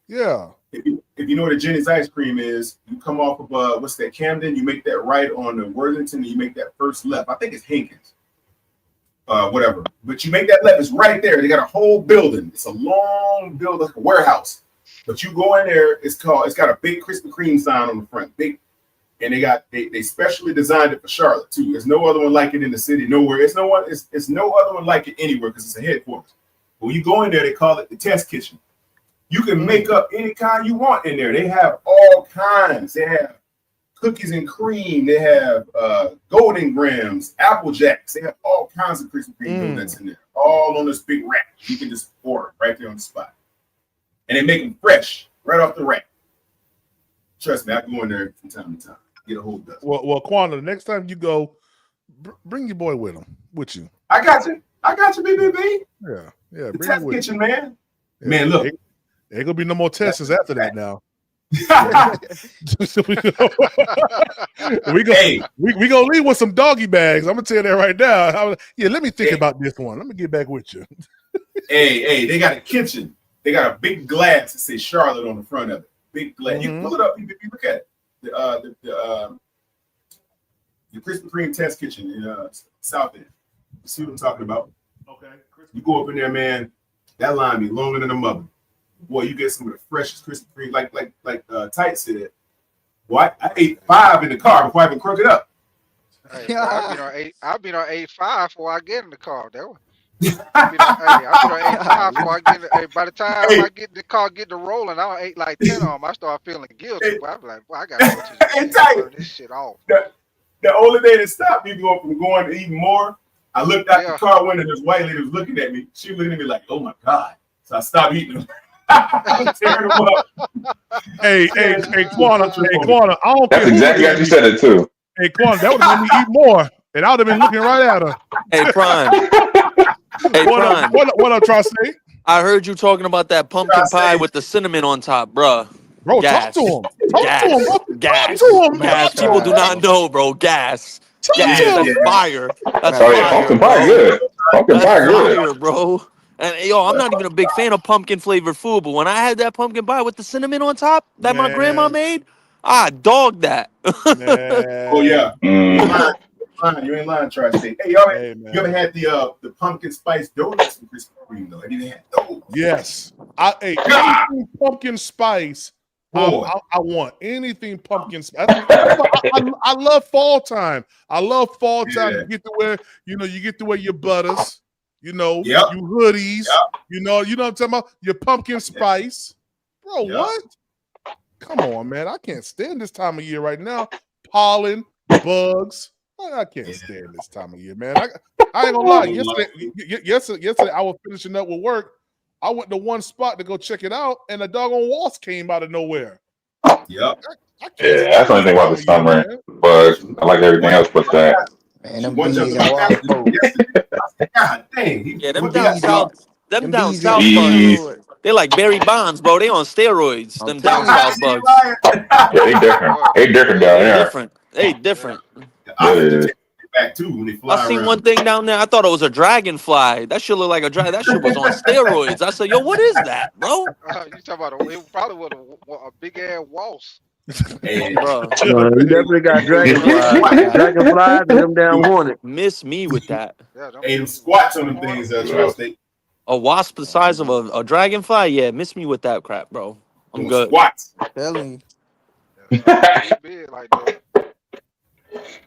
Speaker 1: Yeah.
Speaker 13: If you know what a Jenny's ice cream is, you come off of what's that, Camden, you make that right on the Worthington, and you make that first left. I think it's Hankins. Whatever. But you make that left, it's right there. They got a whole building. It's a long building, like a warehouse. But you go in there, it's got a big Krispy Kreme sign on the front. Big, and they specially designed it for Charlotte too. There's no other one like it in the city, nowhere. It's no other one like it anywhere because it's a headquarters. But when you go in there, they call it the Test Kitchen. You can make up any kind you want in there. They have all kinds. They have cookies and cream. They have golden grams, apple jacks. They have all kinds of Krispy Kreme donuts in there, all on this big rack. You can just order right there on the spot. And they make them fresh, right off the rack. Trust me, I go in there from time to time. Get a whole dozen.
Speaker 1: Well, Quanda, the next time you go, bring your boy with you.
Speaker 13: I got you, BBB.
Speaker 1: Yeah.
Speaker 13: The Test Kitchen, man. Yeah. Man, look.
Speaker 1: Ain't gonna be no more tests after that now. we gonna leave with some doggy bags. I'm gonna tell you that right now. Let me think about this one. Let me get back with you.
Speaker 13: Hey, they got a kitchen. They got a big glass that says Charlotte on the front of it. Big glass. You can pull it up if you look at it. The Krispy Kreme test kitchen in South End. You see what I'm talking about? Okay. You go up in there, man. That line be longer than a mother. Boy, you get some of the freshest Krispy Kreme, like Tight said. Boy, I ate 5 in the car before I even crook it up.
Speaker 20: Hey, I've been on 8.5 before I get in the car. I've been on 8.5 before I get. By the time I get in the car, get to rolling, I ate like 10 of them. I start feeling guilty. But I'm like, boy, I got to go to the turn this shit off.
Speaker 13: The only day that stopped me from going to eat more, I looked out the car window. This white lady was looking at me. She was looking at me like, "Oh my God!" So I stopped eating them. I'm tearing them up.
Speaker 1: Hey, Quana, I don't care.
Speaker 16: That's exactly how you said it too.
Speaker 1: Hey, Quana, that would have made me eat more, and I would have been looking right at her.
Speaker 14: Hey, Prime. Hey, Prime.
Speaker 1: What I'm trying to say?
Speaker 14: I heard you talking about that pumpkin pie with the cinnamon on top, bruh.
Speaker 1: Bro,
Speaker 14: gas.
Speaker 1: talk to him. Talk to him, bro.
Speaker 14: Gas.
Speaker 1: Talk to him,
Speaker 14: Gas.
Speaker 1: bro.
Speaker 14: People do not know, bro. Gas. Gas.
Speaker 1: Yeah.
Speaker 14: That's fire. That's
Speaker 16: Oh yeah,
Speaker 14: fire,
Speaker 16: pumpkin
Speaker 14: bro.
Speaker 16: pie good. Pumpkin pie
Speaker 14: That's
Speaker 16: good.
Speaker 14: fire, bro. And yo, I'm not even a big fan of pumpkin flavored food, but when I had that pumpkin pie with the cinnamon on top that my grandma made, I dogged that.
Speaker 13: Oh yeah. You ain't lying, try to say. Hey, you ever had the pumpkin spice donuts from Krispy Kreme though? Have you had those?
Speaker 1: Yes. Anything pumpkin spice. I want anything pumpkin spice. I love fall time. I love fall time. You get to wear your butters. You hoodies. You know what I'm talking about? Your pumpkin spice. Bro, what? Come on, man. I can't stand this time of year right now. Pollen, bugs. I can't stand this time of year, man. I ain't gonna lie. Yesterday I was finishing up with work. I went to one spot to go check it out, and a doggone wasp came out of nowhere.
Speaker 13: Yep.
Speaker 16: Yeah, that's the only thing about the summer. But I like everything else but that.
Speaker 15: Man, them bees in wild mode.
Speaker 13: God dang.
Speaker 14: Yeah, them down south bugs. They like Barry Bonds, bro. They on steroids. Them down south bugs.
Speaker 16: Yeah, they different. They different down there.
Speaker 14: They different.
Speaker 16: Yeah.
Speaker 13: Back too when they fly
Speaker 14: I seen
Speaker 13: around.
Speaker 14: one thing down there. I thought it was a dragonfly. That shit looked like a dragon. That shit was on steroids. I said, yo, what is that, bro?
Speaker 20: You talking about it probably was a big ass waltz.
Speaker 14: Bro.
Speaker 7: You definitely got dragonflies and them down hornets.
Speaker 14: Miss me with that.
Speaker 13: Hey, them squats on them things, Tri-State.
Speaker 14: A wasp the size of a dragonfly? Yeah, miss me with that crap, bro. I'm good.
Speaker 13: Squats.
Speaker 15: Telling
Speaker 20: you. Big like that.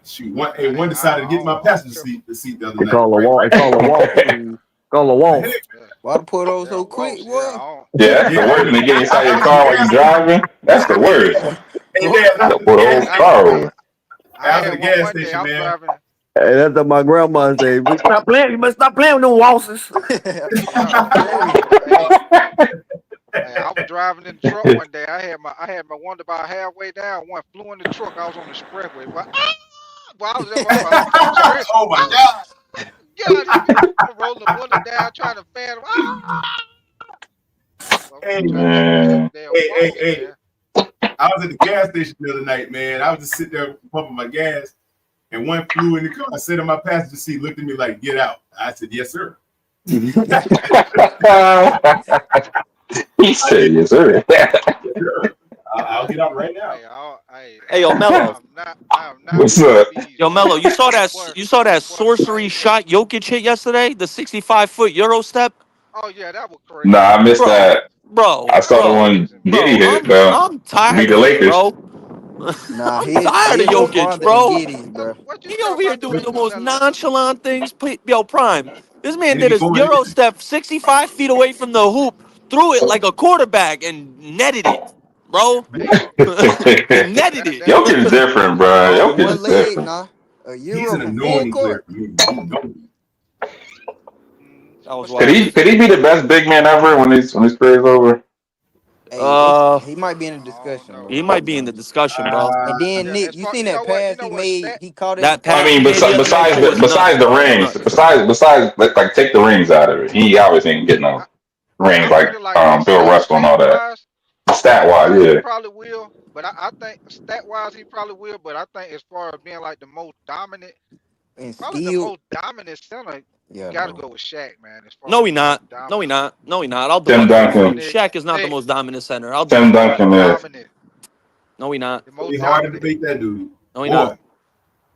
Speaker 13: Shoot, one decided to get my passenger seat the other night.
Speaker 7: It's called a wall. It's called a wall. Called a wall.
Speaker 15: Why to pull those so quick, boy?
Speaker 16: Yeah, that's the worst. When they get inside your car while you're driving, that's the worst. Pull the whole car over.
Speaker 13: I was at the gas station, man.
Speaker 7: Hey, that's what my grandma said. Stop playing. You must stop playing with them waltzes.
Speaker 20: Hey, I was driving in the truck one day. I had my one about halfway down. One flew in the truck. I was on the expressway. But I was
Speaker 13: oh my God!
Speaker 20: God, rolling the window down, trying to fan him.
Speaker 13: Hey! I was at the gas station the other night, man. I was just sitting there pumping my gas, and one flew in the car. I sat in my passenger seat, looked at me like, "Get out!" I said, "Yes, sir."
Speaker 16: He said, "Yes, sir."
Speaker 13: I'll get out right now.
Speaker 14: Hey, yo, Mello.
Speaker 16: What's up?
Speaker 14: Yo, Mello, you saw that sorcery shot Jokic hit yesterday? The 65-foot Euro step?
Speaker 20: Oh yeah, that was crazy.
Speaker 16: Nah, I missed that.
Speaker 14: Bro,
Speaker 16: I saw the one Giddy hit, though.
Speaker 14: I'm tired
Speaker 16: Beat the
Speaker 14: of it,
Speaker 16: Lakers.
Speaker 14: bro.
Speaker 15: Nah,
Speaker 14: I'm tired of Jokic, bro.
Speaker 15: bro.
Speaker 14: He over here doing the most nonchalant things. Yo, Prime, this man did a Euro step 65 feet away from the hoop, threw it like a quarterback, and netted it, bro. Netted it.
Speaker 16: Jokic is different, bro. Jokic is different.
Speaker 15: Nah. A
Speaker 13: He's
Speaker 15: Euro
Speaker 13: an
Speaker 15: from
Speaker 13: annoying
Speaker 15: full
Speaker 13: player
Speaker 15: court.
Speaker 13: for me.
Speaker 16: Could he be the best big man ever when his career's over?
Speaker 15: Hey, he might be in the discussion, bro.
Speaker 14: He might be in the discussion, bro.
Speaker 15: And then Nick, you seen that pass he made? He caught it.
Speaker 14: That pass.
Speaker 16: I mean, besides the rings, besides like take the rings out of it, he obviously ain't getting no rings like Bill Russell and all that. Stat wise, yeah.
Speaker 20: He probably will, but I think stat wise he probably will. But I think as far as being like the most dominant,
Speaker 15: and
Speaker 20: Probably the
Speaker 15: still,
Speaker 20: most dominant center.
Speaker 15: yeah,
Speaker 20: You got to
Speaker 15: bro.
Speaker 20: go with Shaq, man. As far
Speaker 14: No,
Speaker 20: as
Speaker 14: he
Speaker 20: the
Speaker 14: not.
Speaker 20: most dominant.
Speaker 14: No, he not. No, he not. I'll
Speaker 16: Tim
Speaker 14: debunk that.
Speaker 16: Duncan.
Speaker 14: Shaq is not the
Speaker 20: Nick,
Speaker 14: most dominant center. I'll
Speaker 16: Tim
Speaker 14: debunk that.
Speaker 16: Duncan is.
Speaker 20: dominant.
Speaker 14: No, he not.
Speaker 20: The
Speaker 13: It'd
Speaker 20: most
Speaker 13: be hard to
Speaker 20: dominant.
Speaker 13: debate that dude.
Speaker 14: No, he
Speaker 13: Boy.
Speaker 14: not.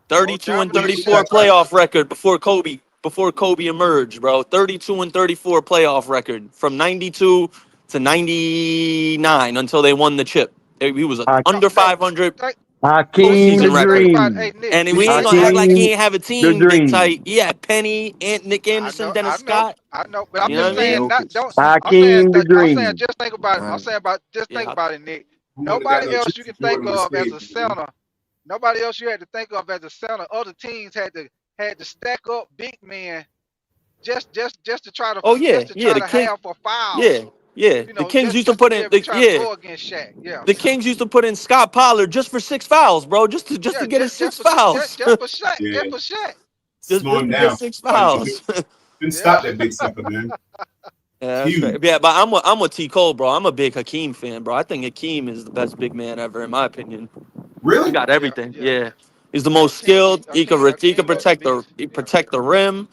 Speaker 14: 32 and
Speaker 20: dominant
Speaker 14: 34
Speaker 20: Shaq.
Speaker 14: playoff record before Kobe emerged, bro. 32 and 34 playoff record from 92 to 99 until they won the chip. He was under 500
Speaker 7: Hakeem
Speaker 14: postseason
Speaker 7: the
Speaker 14: record.
Speaker 7: Dream.
Speaker 20: Nick,
Speaker 14: And we ain't gonna act like he
Speaker 7: Hakeem
Speaker 14: ain't have a
Speaker 7: the
Speaker 14: team, Big
Speaker 7: Dream.
Speaker 14: Tight. Yeah, Penny, Nick Anderson, Dennis Scott.
Speaker 20: I know, but I'm
Speaker 14: You know
Speaker 20: just
Speaker 14: what I
Speaker 20: saying,
Speaker 14: mean?
Speaker 20: not don't.
Speaker 7: Hakeem the
Speaker 20: I'm saying,
Speaker 7: Dream.
Speaker 20: just think about it. I'm
Speaker 15: Right.
Speaker 20: saying just think
Speaker 14: Yeah,
Speaker 20: about it, Nick.
Speaker 13: Who would've got
Speaker 20: Nobody
Speaker 13: no
Speaker 20: else
Speaker 13: chips
Speaker 20: you can
Speaker 13: if Jordan
Speaker 20: think
Speaker 13: would've
Speaker 20: of as a
Speaker 13: stayed, man?
Speaker 20: center. Nobody else you had to think of as a center. Other teams had to stack up big men just to try to
Speaker 14: Oh yeah,
Speaker 20: just to
Speaker 14: yeah.
Speaker 20: try
Speaker 14: The
Speaker 20: to
Speaker 14: King,
Speaker 20: have for fouls.
Speaker 14: yeah, yeah.
Speaker 20: You
Speaker 14: The
Speaker 20: know,
Speaker 14: Kings used to
Speaker 20: just to
Speaker 14: put
Speaker 20: be
Speaker 14: in
Speaker 20: able to try to
Speaker 14: yeah.
Speaker 20: go against Shaq. Yeah.
Speaker 14: The Kings used to put in Scott Pollard just for 6 fouls, bro. Just to get his 6 fouls.
Speaker 20: Just for Shaq.
Speaker 13: Yeah.
Speaker 20: Just for Shaq.
Speaker 14: just
Speaker 13: Slow him
Speaker 14: to
Speaker 13: down.
Speaker 14: get 6 fouls.
Speaker 13: Couldn't stop that big sucker, man.
Speaker 14: Yeah, that's right. Yeah, but I'm a T. Cole, bro. I'm a big Hakeem fan, bro. I think Hakeem is the best big man ever, in my opinion.
Speaker 13: Really?
Speaker 14: He got everything. Yeah. He's the
Speaker 20: Yeah,
Speaker 14: most skilled. He could
Speaker 20: Hakeem was
Speaker 14: protect
Speaker 20: the
Speaker 14: protect the rim.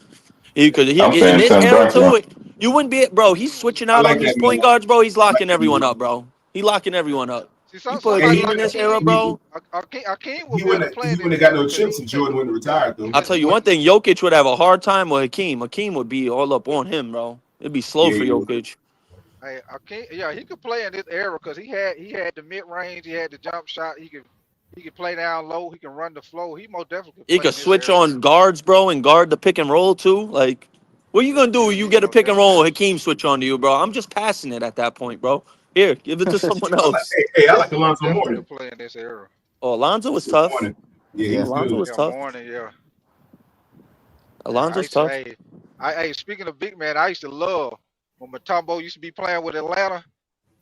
Speaker 14: He could
Speaker 16: I'm
Speaker 14: in
Speaker 16: saying
Speaker 14: this
Speaker 16: Tim
Speaker 14: era too.
Speaker 16: Duncan.
Speaker 14: You wouldn't be bro. He's switching
Speaker 13: I
Speaker 14: out
Speaker 13: like
Speaker 14: on these
Speaker 13: that man.
Speaker 14: point guards, bro. He's
Speaker 13: I like
Speaker 14: locking
Speaker 13: that
Speaker 14: everyone
Speaker 13: man.
Speaker 14: up, bro. He locking everyone up.
Speaker 20: See,
Speaker 14: You put
Speaker 20: somebody
Speaker 14: Hakeem
Speaker 20: like
Speaker 14: in this
Speaker 20: Hakeem,
Speaker 14: era, bro.
Speaker 20: Hakeem would
Speaker 13: He
Speaker 20: be able to
Speaker 13: wouldn't
Speaker 20: play
Speaker 13: he
Speaker 20: in
Speaker 13: wouldn't
Speaker 20: this
Speaker 13: have got
Speaker 20: era
Speaker 13: no
Speaker 20: because
Speaker 13: chips if Jordan wouldn't have retired though.
Speaker 14: I'll tell you one thing. Jokic would have a hard time with Hakeem. Hakeem would be all up on him, bro. It'd be slow
Speaker 13: Yeah,
Speaker 14: for
Speaker 13: he would.
Speaker 14: Jokic.
Speaker 20: Hey, Hakeem, yeah, he could play in this era because he had the mid range, he had the jump shot, he could play down low, he can run the flow. He most definitely
Speaker 14: He
Speaker 20: could play
Speaker 14: could
Speaker 20: in this
Speaker 14: switch
Speaker 20: era.
Speaker 14: on guards, bro, and guard the pick and roll too. Like, what are you gonna do when you get a pick and roll and Hakeem switch on to you, bro? I'm just passing it at that point, bro. Here, give it to someone else.
Speaker 13: I like Alonzo
Speaker 20: Definitely
Speaker 13: Mourning.
Speaker 20: could play in this era.
Speaker 14: Oh, Alonzo was tough.
Speaker 13: Mourning. Yeah, he was
Speaker 14: Alonzo
Speaker 13: good.
Speaker 14: was
Speaker 20: Yeah,
Speaker 14: tough.
Speaker 20: morning, yeah.
Speaker 14: Alonzo's tough.
Speaker 20: Hey, speaking of big man, I used to love when Mutombo used to be playing with Atlanta.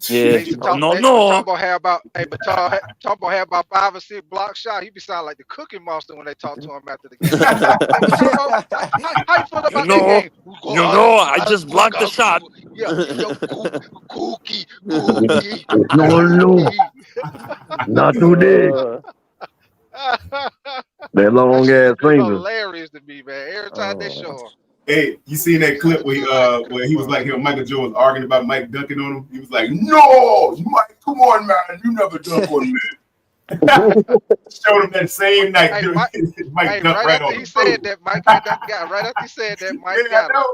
Speaker 14: Yeah.
Speaker 20: They used to talk.
Speaker 14: No.
Speaker 20: Mutombo had about Mutombo had about 5 or 6 block shots. He'd be sounding like the Cookie Monster when they talked to him after the game. Mutombo, how you feel about that game?
Speaker 14: I just blocked the shot.
Speaker 20: Yeah, yo, Cookie.
Speaker 7: No. Not today. That long ass
Speaker 20: Be
Speaker 7: finger.
Speaker 20: hilarious to me, man. Every time they show him.
Speaker 13: Hey, you seen that clip where he was like him, Michael Jordan was arguing about Mike dunking on him? He was like, "No, Mike, come on, man, you never dunk on me." Showed him that same night.
Speaker 20: Hey,
Speaker 13: dude.
Speaker 20: Mike
Speaker 13: dunked
Speaker 20: right
Speaker 13: on
Speaker 20: after
Speaker 13: him.
Speaker 20: he said that, Mike got right after he said that, Mike got him.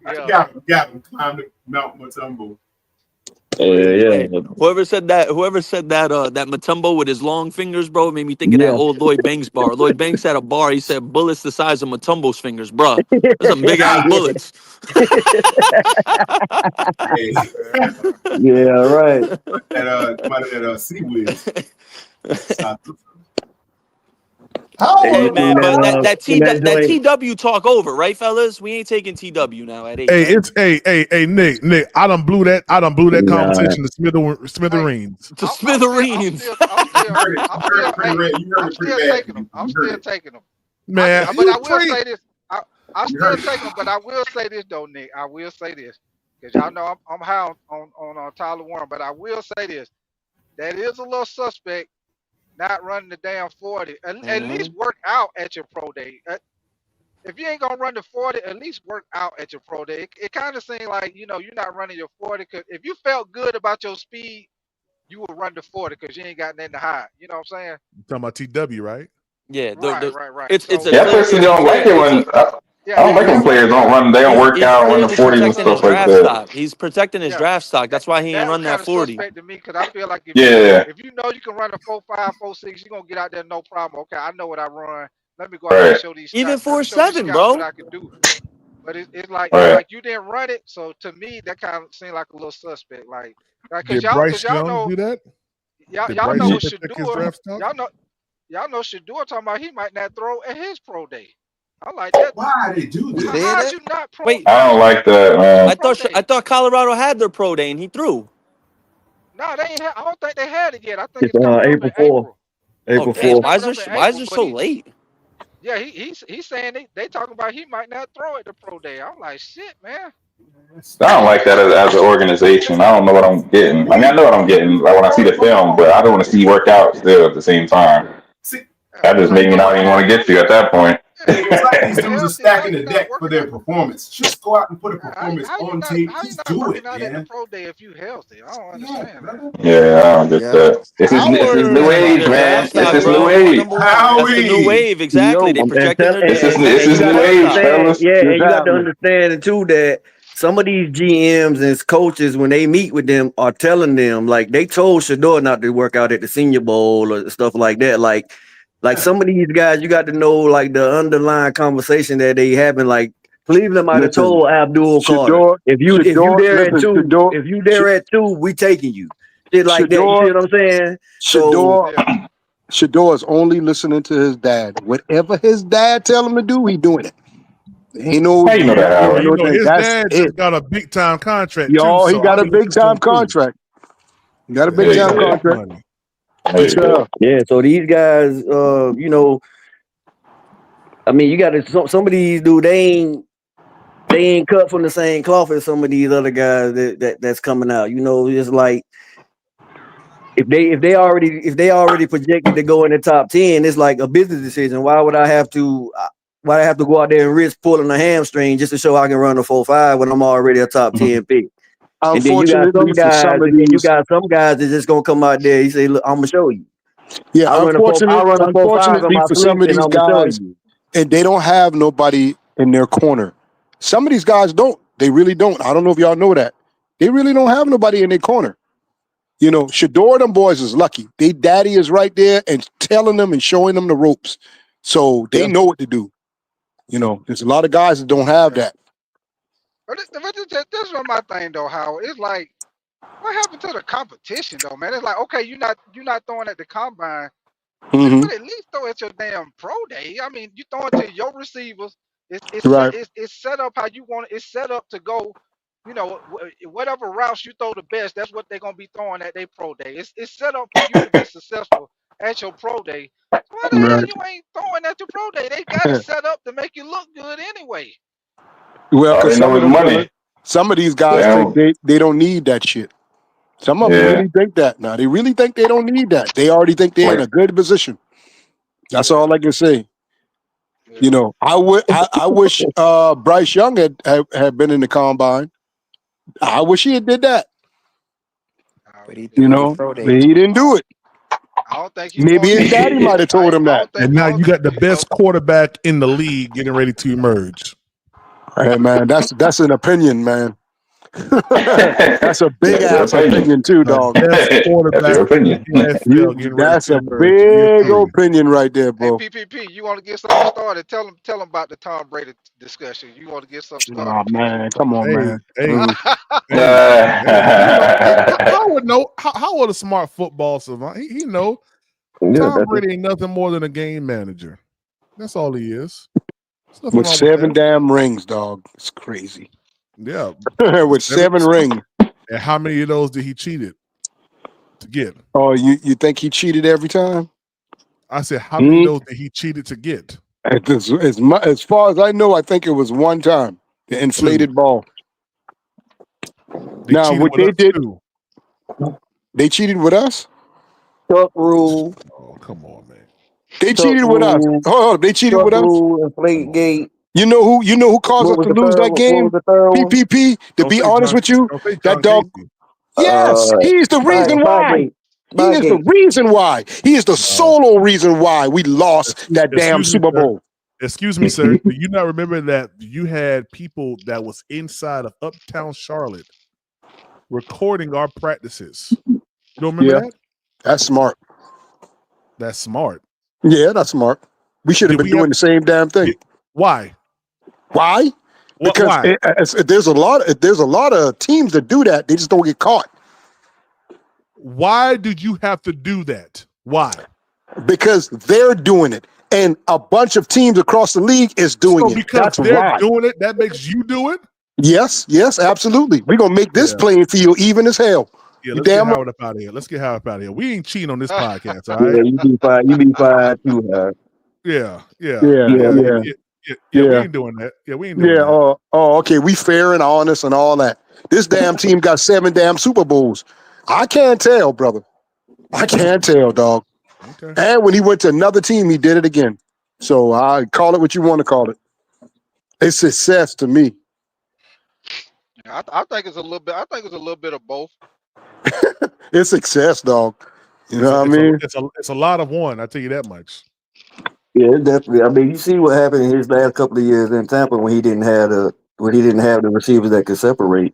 Speaker 13: Yeah. Got him. Climbed the Mount Mutombo.
Speaker 7: Yeah.
Speaker 14: Whoever said that that Mutombo with his long fingers, bro, made me think of that old Lloyd Banks bar. Lloyd Banks had a bar. He said bullets the size of Mutombo's fingers, bro. That's some big ass bullets.
Speaker 7: Yeah, right.
Speaker 13: That Sea Wiz.
Speaker 14: Hey man, but that
Speaker 7: joint.
Speaker 14: TW talk over, right, fellas? We ain't taking TW now at 8.
Speaker 1: Hey,
Speaker 14: right?
Speaker 1: it's Nick. I done blew that conversation to smithereens.
Speaker 14: To smithereens.
Speaker 20: I'm still taking them.
Speaker 1: Man,
Speaker 20: But I will say this. I still take them, but I will say this though, Nick. I will say this because y'all know I'm high on Tyler Warren, but I will say this. That is a little suspect. Not running the damn 40. At least work out at your pro day. If you ain't gonna run the 40, at least work out at your pro day. It kind of seems like you're not running your 40 because if you felt good about your speed, you would run the 40 because you ain't got nothing to hide. You know what I'm saying?
Speaker 1: You're talking about TW, right?
Speaker 14: Yeah,
Speaker 20: right.
Speaker 14: It's a
Speaker 16: I personally don't like it when I don't like when players don't run. They don't work out, run the 40s and stuff like that.
Speaker 14: He's protecting his draft stock. That's why he ain't run that 40.
Speaker 20: Suspect to me because I feel like if you know you can run a 4.5, 4.6, you're gonna get out there no problem. Okay, I know what I run. Let me go out there and show these.
Speaker 14: Even
Speaker 20: scouts
Speaker 14: 4.7, bro.
Speaker 20: What I can do. But it's like you didn't run it, so to me that kind of seemed like a little suspect. Like
Speaker 1: Did Bryce Young do that?
Speaker 20: Y'all know what Shador. Y'all know Shador talking about he might not throw at his pro day. I like that.
Speaker 13: Why they do that?
Speaker 20: How'd you not pro?
Speaker 14: Wait,
Speaker 16: I don't like that, man.
Speaker 14: I thought Colorado had their pro day and he threw.
Speaker 20: No, they ain't. I don't think they had it yet. I think
Speaker 7: It's April 4th. April 4th.
Speaker 14: Why is it so late?
Speaker 20: Yeah, he's saying they talking about he might not throw at the pro day. I'm like, shit, man.
Speaker 16: I don't like that as an organization. I don't know what I'm getting. I mean, I know what I'm getting like when I see the film, but I don't want to see you work out still at the same time. That just made me not even want to get you at that point.
Speaker 13: It's like these dudes are stacking the deck for their performance. Just go out and put a performance on tape. Just do it,
Speaker 20: Out at the
Speaker 13: man.
Speaker 20: pro day if you healthy. I don't understand that.
Speaker 16: Yeah, I don't get
Speaker 15: Yeah.
Speaker 16: that. This is new age,
Speaker 14: The
Speaker 16: man.
Speaker 14: draft
Speaker 16: This
Speaker 14: stock,
Speaker 16: is
Speaker 14: bro.
Speaker 16: new age.
Speaker 14: Number one. That's the new wave. Exactly. They projecting their
Speaker 16: This is
Speaker 14: this
Speaker 16: new
Speaker 14: draft
Speaker 16: age,
Speaker 14: stock.
Speaker 16: fellas.
Speaker 7: Yeah,
Speaker 16: What's
Speaker 7: and you got to
Speaker 16: happening?
Speaker 7: understand too that some of these GMs and coaches, when they meet with them, are telling them like they told Shador not to work out at the Senior Bowl or stuff like that. Like some of these guys, you got to know like the underlying conversation that they having. Like Cleveland might have
Speaker 6: Listen,
Speaker 7: told Abdul Carter,
Speaker 6: Shador,
Speaker 7: if you there at
Speaker 6: listen,
Speaker 7: two,
Speaker 6: Shador,
Speaker 7: if you there at two, we taking you. Shit like that. You see
Speaker 6: Shador,
Speaker 7: what I'm saying?
Speaker 6: Shador, Shador is only listening to his dad. Whatever his dad tell him to do, he doing it. Ain't no,
Speaker 16: How you know that,
Speaker 1: Well,
Speaker 16: Howard?
Speaker 1: you know, his
Speaker 6: that's
Speaker 1: dad
Speaker 6: it.
Speaker 1: just got a big time contract too,
Speaker 6: Y'all, he
Speaker 1: so
Speaker 6: got
Speaker 1: I'm
Speaker 6: a big
Speaker 1: listening to
Speaker 6: time
Speaker 1: him too.
Speaker 6: contract. He got a
Speaker 1: Yeah,
Speaker 6: big
Speaker 1: he
Speaker 6: time
Speaker 1: got big
Speaker 6: contract.
Speaker 1: money.
Speaker 6: Yes, sir.
Speaker 7: Yeah, so these guys, you know, I mean, you got to some of these dude, they ain't cut from the same cloth as some of these other guys that's coming out. You know, it's like if they already projected to go in the top 10, it's like a business decision. Why would I have to go out there and risk pulling a hamstring just to show I can run a 4.5 when I'm already a top 10 pick? And then you got
Speaker 6: Unfortunately for some of these,
Speaker 7: guys that's just gonna come out there. You say, look, I'm gonna show you.
Speaker 6: yeah,
Speaker 7: I run a 4.5 in
Speaker 6: unfortunately
Speaker 7: my
Speaker 6: for
Speaker 7: sleep,
Speaker 6: some of
Speaker 7: and
Speaker 6: these
Speaker 7: I'm gonna show
Speaker 6: guys,
Speaker 7: you.
Speaker 6: and they don't have nobody in their corner. Some of these guys don't. They really don't. I don't know if y'all know that. They really don't have nobody in their corner. You know, Shador, them boys is lucky. They daddy is right there and telling them and showing them the ropes. So they know what to do. You know, there's a lot of guys that don't have that.
Speaker 20: But this was my thing though, Howard. It's like, what happened to the competition though, man? It's like, okay, you're not throwing at the combine, but at least throw at your damn pro day. I mean, you throw it to your receivers.
Speaker 6: Right.
Speaker 20: It's set up how you want it. It's set up to go. You know, whatever routes you throw the best, that's what they're gonna be throwing at their pro day. It's set up for you to be successful at your pro day. So why the hell
Speaker 6: Right.
Speaker 20: you ain't throwing at your pro day? They got it set up to make you look good anyway.
Speaker 6: Well,
Speaker 16: All
Speaker 6: because
Speaker 16: they know is money.
Speaker 6: some of these guys think they don't need that shit. Some of them
Speaker 16: Yeah.
Speaker 6: really think that. Now they really think they don't need that. They already think they're in a good position. That's all I can say. You know, I wish Bryce Young had been in the combine. I wish he had did that.
Speaker 15: But he
Speaker 6: You
Speaker 15: threw his
Speaker 6: know,
Speaker 15: pro
Speaker 6: but
Speaker 15: day.
Speaker 6: he didn't do it.
Speaker 20: I don't think he
Speaker 6: Maybe his daddy might have told him that.
Speaker 1: And now you got the best quarterback in the league getting ready to emerge.
Speaker 6: Hey man, that's an opinion, man. That's a big ass opinion too, dog.
Speaker 1: Best quarterback in the NFL getting ready
Speaker 6: That's
Speaker 1: to
Speaker 6: a
Speaker 1: emerge.
Speaker 6: big opinion right there,
Speaker 20: Hey,
Speaker 6: bro.
Speaker 20: PPP, you want to get something started? Tell them about the Tom Brady discussion. You want to get something started?
Speaker 6: Oh man, come on, man.
Speaker 1: Hey,
Speaker 6: Mm.
Speaker 1: how would know? How would a smart football savant? He know Tom Brady ain't nothing more than a game manager. That's all he is. There's nothing
Speaker 6: With
Speaker 1: wrong
Speaker 6: 7
Speaker 1: with that.
Speaker 6: damn rings, dog. It's crazy.
Speaker 1: Yeah,
Speaker 6: With 7 rings.
Speaker 1: And how many of those did he cheated to get?
Speaker 6: Oh, you think he cheated every time?
Speaker 1: I said, how many of those did he cheated to get?
Speaker 6: As far as I know, I think it was one time. The inflated ball.
Speaker 1: They
Speaker 6: Now,
Speaker 1: cheated
Speaker 6: what
Speaker 1: with
Speaker 6: they
Speaker 1: us
Speaker 6: did,
Speaker 1: too.
Speaker 6: they cheated with us?
Speaker 7: Tuck rule.
Speaker 1: Oh, come on, man.
Speaker 6: They
Speaker 7: Tuck
Speaker 6: cheated with us.
Speaker 7: rule.
Speaker 6: Oh, they cheated
Speaker 7: Tuck
Speaker 6: with us?
Speaker 7: rule, inflate gate.
Speaker 6: You know who caused us
Speaker 7: What was
Speaker 6: to
Speaker 7: the
Speaker 6: lose
Speaker 7: third
Speaker 6: that
Speaker 7: one? What
Speaker 6: game?
Speaker 7: was the third one?
Speaker 6: PPP, to be honest with you,
Speaker 1: Don't say
Speaker 6: that
Speaker 1: John
Speaker 6: dog.
Speaker 1: Casey.
Speaker 6: Yes, he is the reason why. He is the reason why. He is the solo reason why we lost that damn
Speaker 1: Excuse me,
Speaker 6: Super
Speaker 1: sir.
Speaker 6: Bowl.
Speaker 1: Excuse me, sir. Do you not remember that you had people that was inside of Uptown Charlotte recording our practices? You don't remember
Speaker 6: Yeah,
Speaker 1: that?
Speaker 6: that's smart.
Speaker 1: That's smart.
Speaker 6: Yeah, that's smart. We should have
Speaker 1: Did
Speaker 6: been
Speaker 1: we
Speaker 6: doing
Speaker 1: have-
Speaker 6: the same damn thing.
Speaker 1: Why?
Speaker 6: Why? Because
Speaker 1: why?
Speaker 6: there's a lot of teams that do that. They just don't get caught.
Speaker 1: Why did you have to do that? Why?
Speaker 6: Because they're doing it, and a bunch of teams across the league is doing
Speaker 1: So
Speaker 6: it.
Speaker 1: because
Speaker 6: That's
Speaker 1: they're
Speaker 6: why.
Speaker 1: doing it, that makes you do it?
Speaker 6: Yes, absolutely. We're gonna make this playing field even as hell.
Speaker 1: Yeah,
Speaker 6: You
Speaker 1: let's get
Speaker 6: damn right.
Speaker 1: Howard up out of here. Let's get Howard up out of here. We ain't cheating on this podcast, all right?
Speaker 7: Yeah, you be fine. You be fine too, Howard.
Speaker 1: Yeah.
Speaker 6: Yeah.
Speaker 1: We ain't doing that. Yeah, we ain't doing that.
Speaker 6: Okay. We fair and honest and all that. This damn team got 7 damn Super Bowls. I can't tell, brother. I can't tell, dog.
Speaker 1: Okay.
Speaker 6: And when he went to another team, he did it again. So I call it what you want to call it. It's success to me.
Speaker 20: I think it's a little bit. I think it's a little bit of both.
Speaker 6: It's success, dog. You know what I
Speaker 10: It's
Speaker 6: mean?
Speaker 10: it's a lot of one. I tell you that much.
Speaker 7: Yeah, definitely. I mean, you see what happened in his last couple of years in Tampa when he didn't have the receivers that could separate.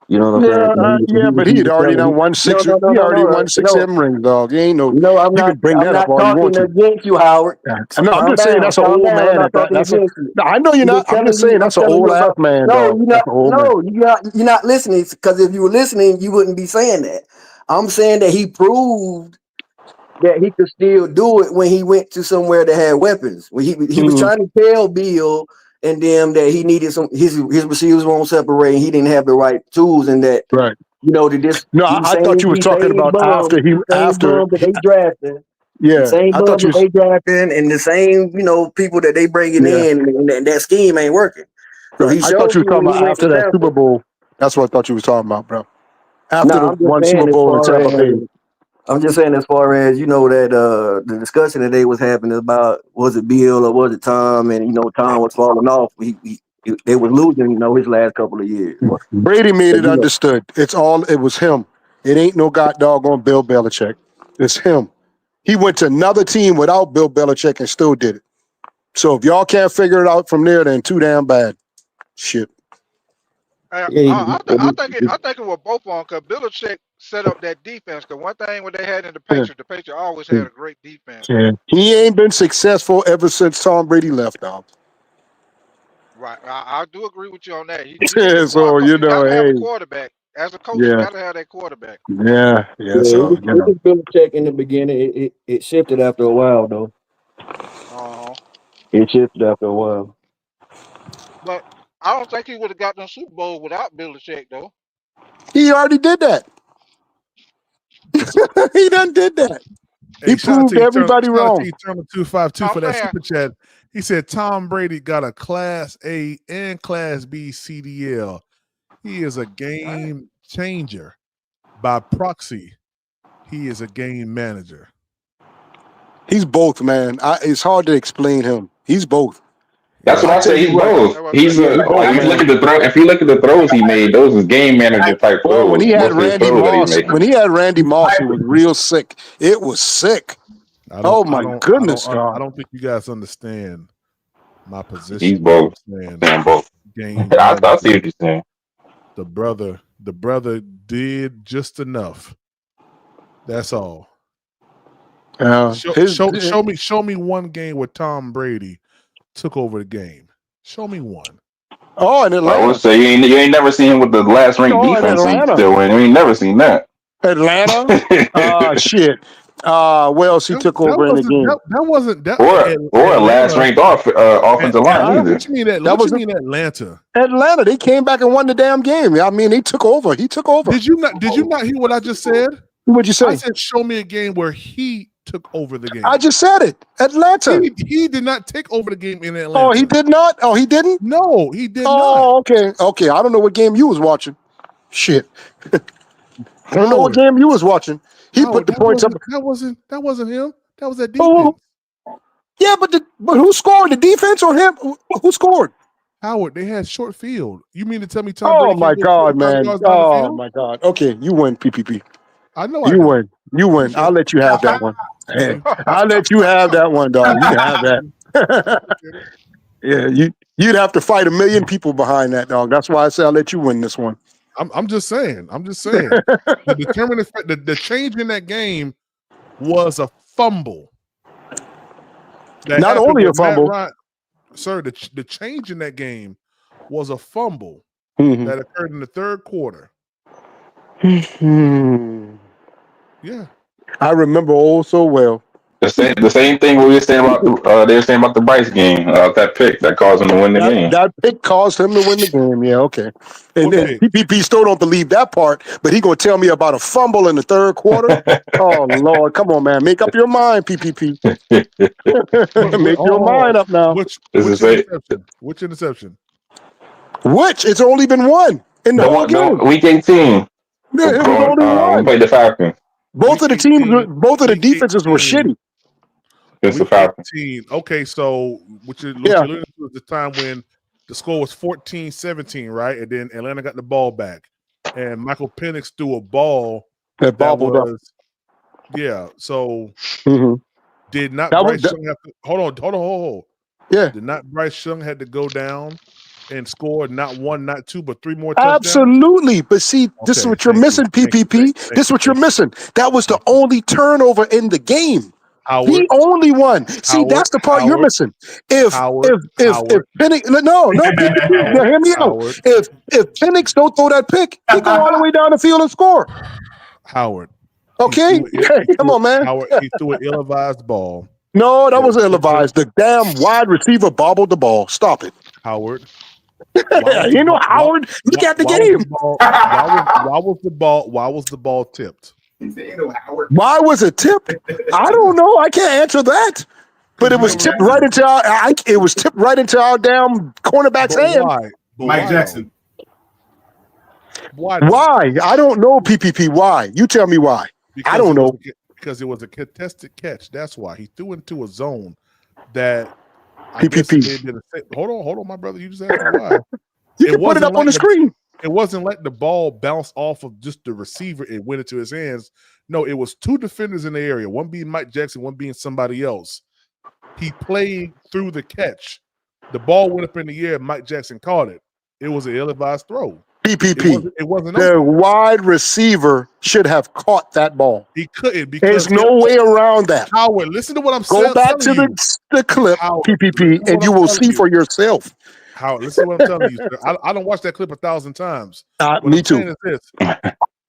Speaker 7: You know what I'm saying?
Speaker 6: Yeah, but he had already done won six.
Speaker 7: No,
Speaker 6: He already won six
Speaker 7: no.
Speaker 6: M rings, dog. You ain't no.
Speaker 7: No, I'm
Speaker 6: You
Speaker 7: not.
Speaker 6: can bring
Speaker 7: I'm
Speaker 6: that up
Speaker 7: not
Speaker 6: all you want
Speaker 7: talking
Speaker 6: to.
Speaker 7: against you, Howard.
Speaker 6: No, I'm
Speaker 7: Calm
Speaker 6: just saying
Speaker 7: down.
Speaker 6: that's an
Speaker 7: Calm
Speaker 6: old
Speaker 7: down. I'm
Speaker 6: man.
Speaker 7: not talking
Speaker 6: That's a.
Speaker 7: against you.
Speaker 6: No, I know you're not. I'm just saying
Speaker 7: I'm
Speaker 6: that's an
Speaker 7: telling
Speaker 6: old
Speaker 7: you
Speaker 6: ass
Speaker 7: about.
Speaker 6: man,
Speaker 7: No,
Speaker 6: dog.
Speaker 7: you're
Speaker 6: That's
Speaker 7: not.
Speaker 6: an old man.
Speaker 7: No, you're not listening. Because if you were listening, you wouldn't be saying that. I'm saying that he proved that he could still do it when he went to somewhere that had weapons. When he was trying to tell Bill and them that he needed his receivers won't separate. And he didn't have the right tools, and that
Speaker 6: right.
Speaker 7: That this
Speaker 6: No,
Speaker 7: these
Speaker 6: I thought you was
Speaker 7: these
Speaker 6: talking
Speaker 7: same
Speaker 6: about
Speaker 7: bums,
Speaker 6: after he
Speaker 7: these same
Speaker 6: after.
Speaker 7: bums that they drafted. The
Speaker 6: Yeah,
Speaker 7: same
Speaker 6: I thought
Speaker 7: bums
Speaker 6: you
Speaker 7: that
Speaker 6: was.
Speaker 7: they drafting and the same, people that they bringing
Speaker 6: Yeah,
Speaker 7: in, and that scheme ain't working. So
Speaker 6: right.
Speaker 7: he
Speaker 6: I
Speaker 7: showed
Speaker 6: thought you was
Speaker 7: you when
Speaker 6: talking
Speaker 7: he
Speaker 6: about
Speaker 7: went to
Speaker 6: after that
Speaker 7: Tampa.
Speaker 6: Super Bowl. That's what I thought you was talking about, bro.
Speaker 7: No,
Speaker 6: After the
Speaker 7: I'm just
Speaker 6: one
Speaker 7: saying
Speaker 6: Super Bowl in Tampa Bay.
Speaker 7: as far as that the discussion that they was having about was it Bill or was it Tom, and Tom was falling off. They was losing his last couple of years.
Speaker 6: Brady made
Speaker 7: So,
Speaker 6: it understood. It was him. It ain't no god doggone Bill Belichick. It's him. He went to another team without Bill Belichick and still did it. So if y'all can't figure it out from there, then too damn bad. Shit.
Speaker 20: I think it was both on because Belichick set up that defense. Because one thing when they had in the Patriots always had a great defense.
Speaker 6: Yeah. He ain't been successful ever since Tom Brady left, dog.
Speaker 20: Right, I do agree with you on that. You need a
Speaker 6: So
Speaker 20: you got to have a
Speaker 6: hey,
Speaker 20: quarterback. As a coach, you
Speaker 6: yeah,
Speaker 20: got to have that quarterback.
Speaker 6: yeah.
Speaker 7: it
Speaker 6: So
Speaker 7: was Belichick in the beginning. It shifted after a while, though. It shifted after a while.
Speaker 20: But I don't think he would have got the Super Bowl without Belichick, though.
Speaker 6: he already did that. He done did that.
Speaker 10: Hey,
Speaker 6: He proved everybody wrong.
Speaker 10: Turner 252
Speaker 20: I'm
Speaker 10: for that
Speaker 20: saying-
Speaker 10: super chat. He said Tom Brady got a Class A and Class B CDL. He is a game changer. By proxy, he is a game manager.
Speaker 6: He's both, man. It's hard to explain him. He's both.
Speaker 16: That's what I say. He's both. He's if you look at the throws he made, those was game manager type throws.
Speaker 6: Well, when he had
Speaker 16: Most of his
Speaker 6: Randy
Speaker 16: throws that he's
Speaker 6: Moss,
Speaker 16: making.
Speaker 6: when he had Randy Moss, it was real sick. It was sick. Oh my goodness, God!
Speaker 10: I don't think you guys understand my position.
Speaker 16: He's both.
Speaker 10: Saying
Speaker 16: both.
Speaker 10: Game
Speaker 16: I see
Speaker 10: manager.
Speaker 16: what you're saying.
Speaker 10: The brother did just enough. That's all. Show me one game where Tom Brady took over the game. Show me one.
Speaker 6: Oh, in Atlanta.
Speaker 16: I would say you ain't never seen him with the last ranked
Speaker 6: Oh, in
Speaker 16: defense.
Speaker 6: Atlanta.
Speaker 16: Still win. You ain't never seen that.
Speaker 6: Atlanta. Shit. What else he took over in the game?
Speaker 10: That wasn't that.
Speaker 16: Or a last ranked offensive line either.
Speaker 10: What you mean that? What you mean Atlanta?
Speaker 6: Atlanta. They came back and won the damn game. I mean, they took over. He took over.
Speaker 10: Did you not hear what I just said?
Speaker 6: What'd you say?
Speaker 10: I said, show me a game where he took over the game.
Speaker 6: I just said it. Atlanta.
Speaker 10: He did not take over the game in Atlanta.
Speaker 6: Oh, he did not? Oh, he didn't?
Speaker 10: No, he did not.
Speaker 6: Oh, okay. Okay. I don't know what game you was watching. Shit. I don't know what game you was watching. He put the points up.
Speaker 10: That wasn't him. That was that defense.
Speaker 6: Yeah, but who scored? The defense or him? Who scored?
Speaker 10: Howard, they had short field. You mean to tell me Tom
Speaker 6: Oh
Speaker 10: Brady
Speaker 6: my
Speaker 10: can't go
Speaker 6: God,
Speaker 10: 45
Speaker 6: man.
Speaker 10: yards down the
Speaker 6: Oh
Speaker 10: field?
Speaker 6: my God. Okay, you win, PPP.
Speaker 10: I know
Speaker 6: You win. You win. I'll let you have that one. Hey, I'll let you have that one, dog. You can have that. Yeah, you'd have to fight 1 million people behind that, dog. That's why I say I'll let you win this one.
Speaker 10: I'm just saying. The determining the change in that game was a fumble.
Speaker 6: Not only a fumble.
Speaker 10: Sir, the change in that game was a fumble
Speaker 6: Mm-hmm.
Speaker 10: that occurred in the third quarter. Yeah.
Speaker 6: I remember all so well.
Speaker 16: The same thing we were saying about they were saying about the Bryce game, that pick that caused him to win the game.
Speaker 6: That pick caused him to win the game. Yeah, okay. And PPP still don't believe that part, but he gonna tell me about a fumble in the third quarter. Oh Lord, come on, man, make up your mind, PPP. Make your mind up now.
Speaker 10: Which interception? Which interception?
Speaker 6: Which? It's only been one in the whole game.
Speaker 16: No, week 18.
Speaker 6: Yeah, it was only one.
Speaker 16: We played the Falcons.
Speaker 6: Both of the teams, both of the defenses were shitty.
Speaker 16: against the
Speaker 10: Week
Speaker 16: Falcons.
Speaker 10: 18. Okay, so what you're alluding to is the time when the score was 14-17, right? And then Atlanta got the ball back. And Michael Penix threw a ball
Speaker 6: that bobbled up.
Speaker 10: Yeah. So did not
Speaker 6: That
Speaker 10: Bryce
Speaker 6: was-
Speaker 10: Young have to hold?
Speaker 6: Yeah.
Speaker 10: Did not Bryce Young had to go down and score not one, not two, but three more touchdowns?
Speaker 6: Absolutely. But see, this is
Speaker 10: Okay,
Speaker 6: what you're
Speaker 10: thank
Speaker 6: missing,
Speaker 10: you.
Speaker 6: PPP. This is what you're missing. That was the only turnover in the game.
Speaker 10: Howard.
Speaker 6: The only one. See,
Speaker 10: Howard,
Speaker 6: that's the part you're
Speaker 10: Howard,
Speaker 6: missing. If
Speaker 10: Howard,
Speaker 6: Penix, no, PPP, now hear me out.
Speaker 10: Howard.
Speaker 6: If Penix don't throw that pick, he go all the way down the field and score.
Speaker 10: Howard.
Speaker 6: Okay, come on, man.
Speaker 10: Howard, he threw an ill-advised ball.
Speaker 6: No, that wasn't ill-advised. The damn wide receiver bobbled the ball. Stop it.
Speaker 10: Howard.
Speaker 6: You know, Howard, look at the game.
Speaker 10: Why was the ball tipped?
Speaker 6: Why was it tipped? I don't know. I can't answer that. But it was tipped right into our damn cornerback's hand.
Speaker 10: Why?
Speaker 13: Mike Jackson.
Speaker 10: Why?
Speaker 6: I don't know, PPP. Why? You tell me why. I don't know.
Speaker 10: Because it was a contested catch. That's why he threw into a zone that
Speaker 6: PPP.
Speaker 10: Hold on, my brother. You just asked me why.
Speaker 6: You can put it up on the screen.
Speaker 10: It wasn't like the ball bounced off of just the receiver. It went into his hands. No, it was two defenders in the area. One being Mike Jackson, one being somebody else. He played through the catch. The ball went up in the air. Mike Jackson caught it. It was an ill-advised throw.
Speaker 6: PPP.
Speaker 10: It wasn't
Speaker 6: the
Speaker 10: open.
Speaker 6: wide receiver should have caught that ball.
Speaker 10: He couldn't because
Speaker 6: there's no way around that.
Speaker 10: Howard, listen to what I'm
Speaker 6: saying. Go back to the clip,
Speaker 10: Howard,
Speaker 6: PPP, and you will see for yourself.
Speaker 10: Howard, listen to what I'm telling you. Sir. I don't watch that clip 1,000 times.
Speaker 6: Me too.
Speaker 10: Is this.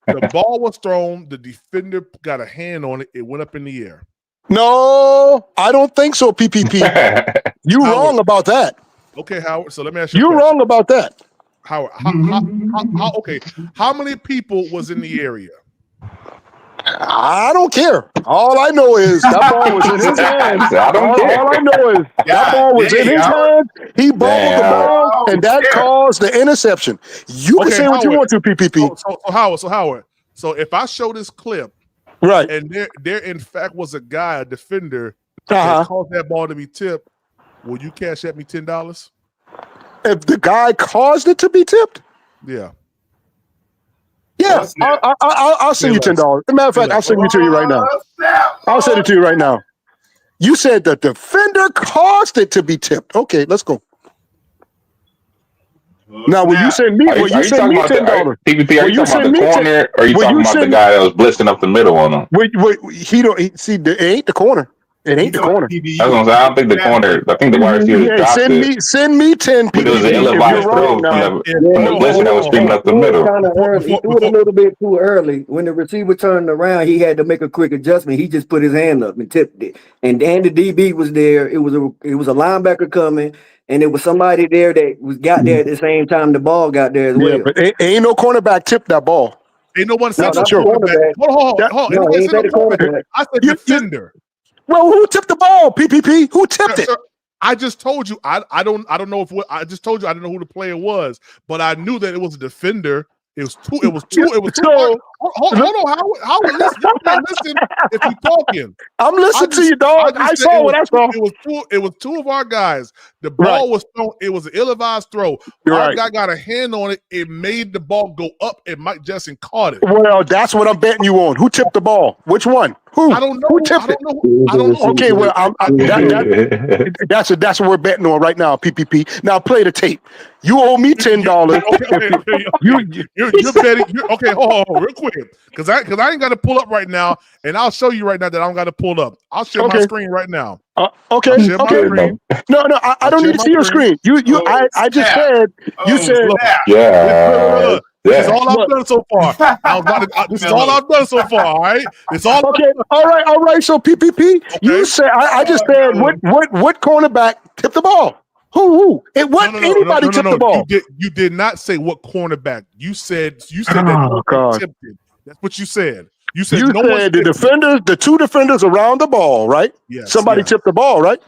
Speaker 10: The ball was thrown. The defender got a hand on it. It went up in the air.
Speaker 6: No, I don't think so, PPP. You wrong about that.
Speaker 10: Okay, Howard. So let me ask you.
Speaker 6: You're wrong about that.
Speaker 10: Howard, how many people was in the area?
Speaker 6: I don't care. All I know is that ball was in his hands. All I know is that ball was in his hands. He bobbled the ball, and that caused the interception. You can say what you want to, PPP.
Speaker 10: So Howard. So if I show this clip,
Speaker 6: right,
Speaker 10: and there in fact was a guy, a defender, that caused that ball to be tipped, will you cash at me $10?
Speaker 6: If the guy caused it to be tipped?
Speaker 10: Yeah.
Speaker 6: Yeah, I'll send you $10. As a matter of fact, I'll send it to you right now. I'll send it to you right now. You said the defender caused it to be tipped. Okay, let's go. Now, when you send me,
Speaker 16: Are you talking about
Speaker 6: $10,
Speaker 16: PPP, are you talking about the corner, or are you talking about the guy that was blitzing up the middle on him?
Speaker 6: It ain't the corner. It ain't the corner.
Speaker 16: I don't think the corner. I think the wide receiver dropped it.
Speaker 6: Send me 10
Speaker 16: But
Speaker 6: people.
Speaker 16: it was an ill-advised throw from the blitzer that was screaming up the middle.
Speaker 7: Kind of early. He threw it a little bit too early. When the receiver turned around, he had to make a quick adjustment. He just put his hand up and tipped it. And the DB was there. It was a linebacker coming, and it was somebody there that got there at the same time the ball got there as well.
Speaker 6: Yeah, but ain't no cornerback tipped that ball.
Speaker 10: Ain't no one said
Speaker 6: no
Speaker 10: cornerback. Hold on.
Speaker 6: No, ain't that a cornerback.
Speaker 10: I said defender.
Speaker 6: Well, who tipped the ball, PPP? Who tipped it?
Speaker 10: I just told you. I don't know if I just told you I didn't know who the player was, but I knew that it was a defender. It was two. Hold on, Howard, listen if you're talking.
Speaker 6: I'm listening to you, dog. I saw what I saw.
Speaker 10: It was two of our guys. The ball was thrown. It was an ill-advised throw. Our guy got a hand on it. It made the ball go up, and Mike Jackson caught it.
Speaker 6: Well, that's what I'm betting you on. Who tipped the ball? Which one? Who?
Speaker 10: I don't know.
Speaker 6: Who tipped it?
Speaker 10: I don't know.
Speaker 6: Okay, well, that's what we're betting on right now, PPP. Now play the tape. You owe me $10.
Speaker 10: You're betting. Okay, hold on, real quick, because I ain't got to pull up right now, and I'll show you right now that I don't got to pull up. I'll share my screen right now.
Speaker 6: Okay. No, I don't need to see your screen. I just said. You said.
Speaker 16: Yeah.
Speaker 10: This is all I've done so far. This is all I've done so far. All right. It's all
Speaker 6: okay. All right. So PPP, you said I just said what cornerback tipped the ball? Who? It wasn't anybody tipped the ball.
Speaker 10: You did not say what cornerback. You said that
Speaker 6: God.
Speaker 10: tipped it. That's what you said. You
Speaker 6: said the two defenders around the ball, right?
Speaker 10: Yes.
Speaker 6: Somebody tipped the ball, right?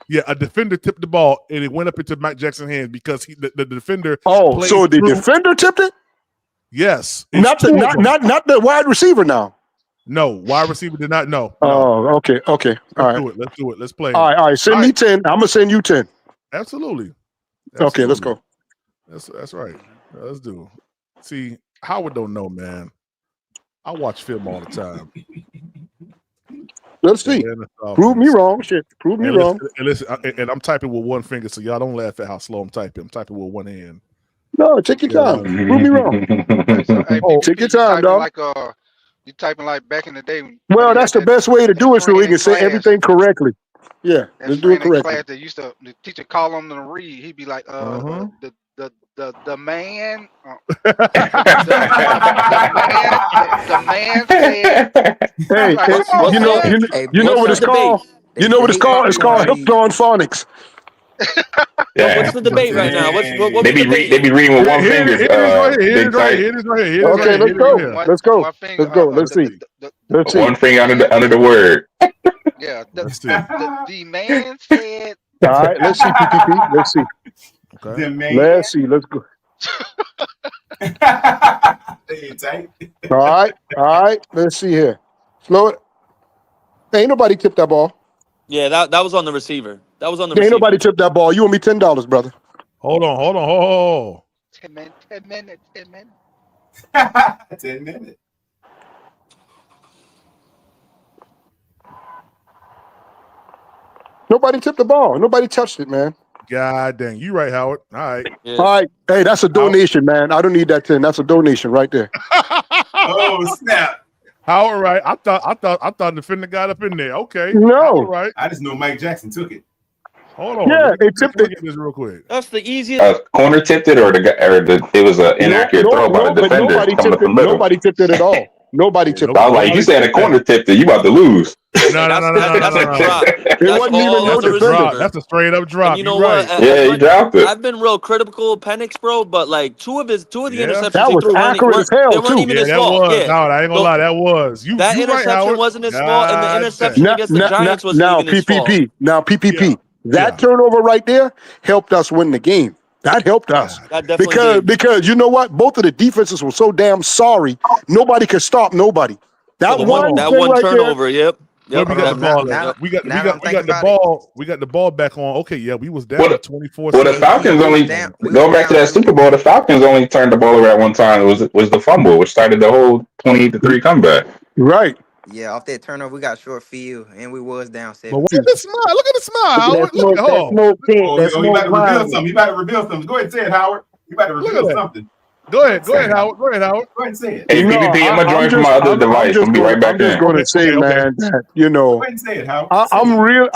Speaker 10: Yeah, a defender tipped the ball and it went up into Mike Jackson's hands because the defender.
Speaker 6: Oh, so the defender tipped it?
Speaker 10: Yes.
Speaker 6: Not the wide receiver now.
Speaker 10: No, wide receiver did not. No.
Speaker 6: Oh, okay. All
Speaker 10: Let's
Speaker 6: right.
Speaker 10: do it. Let's do it. Let's play.
Speaker 6: All right. Send me 10. I'm gonna send you 10.
Speaker 10: Absolutely.
Speaker 6: Okay, let's go.
Speaker 10: That's right. Let's do. See, Howard don't know, man. I watch film all the time.
Speaker 6: Let's see. Prove me wrong. Shit. Prove me wrong.
Speaker 10: And I'm typing with one finger, so y'all don't laugh at how slow I'm typing. I'm typing with one hand.
Speaker 6: No, take your time. Prove me wrong. Take your time, dog.
Speaker 20: Like you typing like back in the day.
Speaker 6: Well, that's the best way to do it, so we can say everything correctly. Yeah, let's do it correctly.
Speaker 20: Class that used to the teacher call him to read. He'd be like, the man, the man said.
Speaker 6: Hey, you know what it's called? You know what it's called? It's called hooked on phonics.
Speaker 16: Yeah.
Speaker 14: What's the debate right now? What
Speaker 16: They be reading with one finger.
Speaker 10: Here it is right here.
Speaker 6: Okay, let's go. Let's go. Let's go. Let's see. Let's see.
Speaker 16: One finger under the word.
Speaker 20: Yeah. The man said.
Speaker 6: All right. Let's see. PPP. Let's see.
Speaker 10: Okay.
Speaker 6: Let's see. Let's go. All right. Let's see here. Slow it. Ain't nobody tipped that ball.
Speaker 14: Yeah, that was on the receiver. That was on the
Speaker 6: Ain't
Speaker 14: receiver.
Speaker 6: nobody tipped that ball. You owe me $10, brother.
Speaker 10: Hold on.
Speaker 20: 10 minutes.
Speaker 13: 10 minutes.
Speaker 6: Nobody tipped the ball. Nobody touched it, man.
Speaker 10: God dang, you right, Howard. All right.
Speaker 6: All right. Hey, that's a donation, man. I don't need that 10. That's a donation right there.
Speaker 13: Oh snap!
Speaker 10: Howard, right? I thought the defender got up in there. Okay.
Speaker 6: No.
Speaker 10: Howard, right.
Speaker 13: I just know Mike Jackson took it.
Speaker 10: Hold on.
Speaker 6: Yeah, it tipped it.
Speaker 10: Get this real quick.
Speaker 14: That's the easiest.
Speaker 16: Corner tipped it, or it was an inaccurate throw by the defender.
Speaker 6: Nobody tipped it at all. Nobody tipped it.
Speaker 16: I was like, you said a corner tipped it, you about to lose.
Speaker 10: No.
Speaker 14: That's a drop.
Speaker 6: It wasn't even no defender.
Speaker 10: That's a straight up drop.
Speaker 14: And you know
Speaker 10: You're
Speaker 14: what?
Speaker 10: right.
Speaker 16: Yeah, you dropped it.
Speaker 14: I've been real critical of Penix, bro, but like two of the interceptions
Speaker 6: That
Speaker 14: he
Speaker 6: was
Speaker 14: threw
Speaker 6: accurate as hell,
Speaker 14: they weren't
Speaker 6: too.
Speaker 14: even
Speaker 10: Yeah,
Speaker 14: his
Speaker 10: that
Speaker 14: fault.
Speaker 10: was.
Speaker 14: Yeah.
Speaker 10: No, I ain't gonna lie. That was.
Speaker 14: That
Speaker 10: You right,
Speaker 14: interception
Speaker 10: Howard.
Speaker 14: wasn't his fault, and the interception against the Giants wasn't
Speaker 6: Now,
Speaker 14: even his fault.
Speaker 6: Now, PPP. That turnover right there helped us win the game. That helped us.
Speaker 14: That definitely did.
Speaker 6: Because you know what? Both of the defenses were so damn sorry. Nobody could stop nobody. That one right
Speaker 14: turnover, yep.
Speaker 10: Where we got the ball? We got the ball back on. Okay, yeah, we was down 24.
Speaker 16: Well, the Falcons only go back to that Super Bowl. The Falcons only turned the ball over at one time. It was the fumble, which started the whole 28-3 comeback.
Speaker 6: Right.
Speaker 15: Yeah, off that turnover, we got short field, and we was down 7.
Speaker 10: Look at the smile. Look at the smile, Howard. Look at
Speaker 13: You better reveal something. You better reveal something. Go ahead and say it, Howard. You better reveal something.
Speaker 10: Go ahead, Howard. Go ahead, Howard.
Speaker 13: Go ahead and say it.
Speaker 16: Hey, PPP, I'm gonna join from my other device. I'll be right back
Speaker 6: I'm just going to say, man, that, you know,
Speaker 13: Go ahead and say it, Howard.
Speaker 6: I'm real.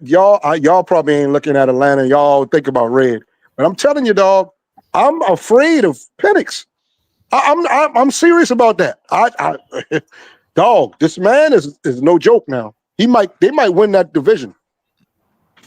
Speaker 6: Y'all probably ain't looking at Atlanta. Y'all think about red, but I'm telling you, dog, I'm afraid of Penix. I'm serious about that. Dog, this man is no joke now. They might win that division.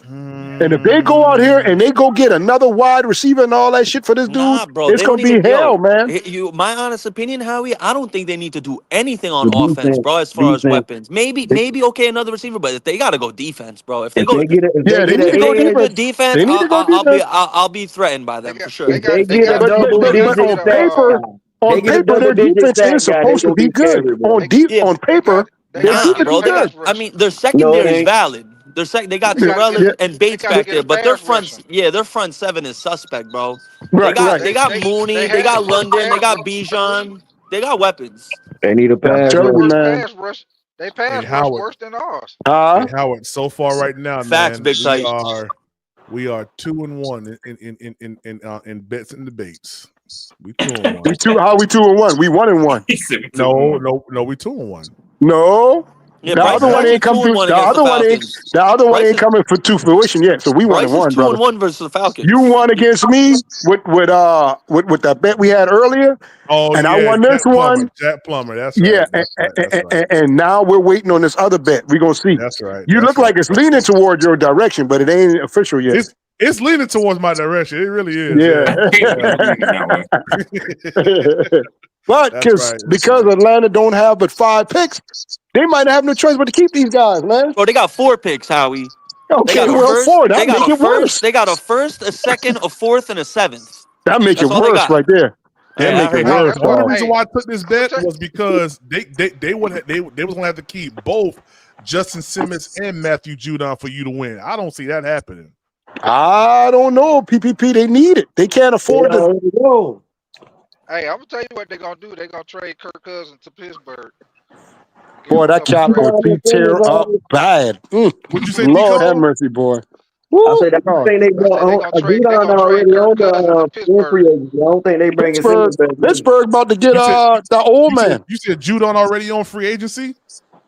Speaker 6: And if they go out here and they go get another wide receiver and all that shit for this dude,
Speaker 14: Bro,
Speaker 6: it's gonna be hell, man.
Speaker 14: My honest opinion, Howie, I don't think they need to do anything on offense, bro. As far as weapons, maybe okay, another receiver, but if they gotta go defense, bro. If they go,
Speaker 6: they need to go defense.
Speaker 14: Defense,
Speaker 6: They need to go defense.
Speaker 14: I'll be threatened by them for sure.
Speaker 6: But on paper, their defense is supposed to be good. On paper, their defense is good.
Speaker 14: I mean, their secondary is valid. They got Terrell and Bates back there, but their front seven is suspect, bro. They got Mooney, they got London, they got Bijan, they got weapons.
Speaker 7: They need a pass
Speaker 20: rush. They pass rush worse than ours.
Speaker 10: Hey, Howard, so far right now,
Speaker 14: Facts,
Speaker 10: man,
Speaker 14: big tight.
Speaker 10: we are 2-1 in bets and debates. We 2-1.
Speaker 6: We 2-1? We 1-1.
Speaker 10: No, we 2-1.
Speaker 6: No.
Speaker 14: Yeah,
Speaker 6: the other one ain't come to. The other one ain't coming to fruition yet. So we 1-1, brother.
Speaker 14: 2-1 versus the Falcons.
Speaker 6: You won against me with that bet we had earlier.
Speaker 10: Oh,
Speaker 6: and I won this one.
Speaker 10: Jack Plummer, that's right.
Speaker 6: Yeah, and now we're waiting on this other bet. We're gonna see.
Speaker 10: That's right.
Speaker 6: You look like it's leaning toward your direction, but it ain't official yet.
Speaker 10: It's leaning towards my direction. It really is.
Speaker 6: Yeah. But because Atlanta don't have but 5 picks, they might have no choice but to keep these guys, man.
Speaker 14: Bro, they got 4 picks, Howie.
Speaker 6: Okay,
Speaker 14: They got a first, a second, a fourth, and a 7th.
Speaker 6: That make it worse right there. They're
Speaker 14: I
Speaker 6: making
Speaker 14: heard
Speaker 6: worse.
Speaker 14: you.
Speaker 10: The only
Speaker 6: dog.
Speaker 10: reason why I took this bet was because they was gonna have to keep both Justin Simmons and Matthew Judon for you to win. I don't see that happening.
Speaker 6: I don't know. PPP, they need it. They can't afford to.
Speaker 20: Hey, I'm gonna tell you what they're gonna do. They're gonna trade Kirk Cousins to Pittsburgh.
Speaker 6: Boy, that cap would be tear up bad.
Speaker 10: What'd you say,
Speaker 6: Lord
Speaker 10: Tico?
Speaker 6: have mercy, boy.
Speaker 7: I said, I don't think they brought Judon already on the free agency. I don't think they bringing Simmons back.
Speaker 6: Pittsburgh about to get the old man.
Speaker 10: You said Judon already on free agency?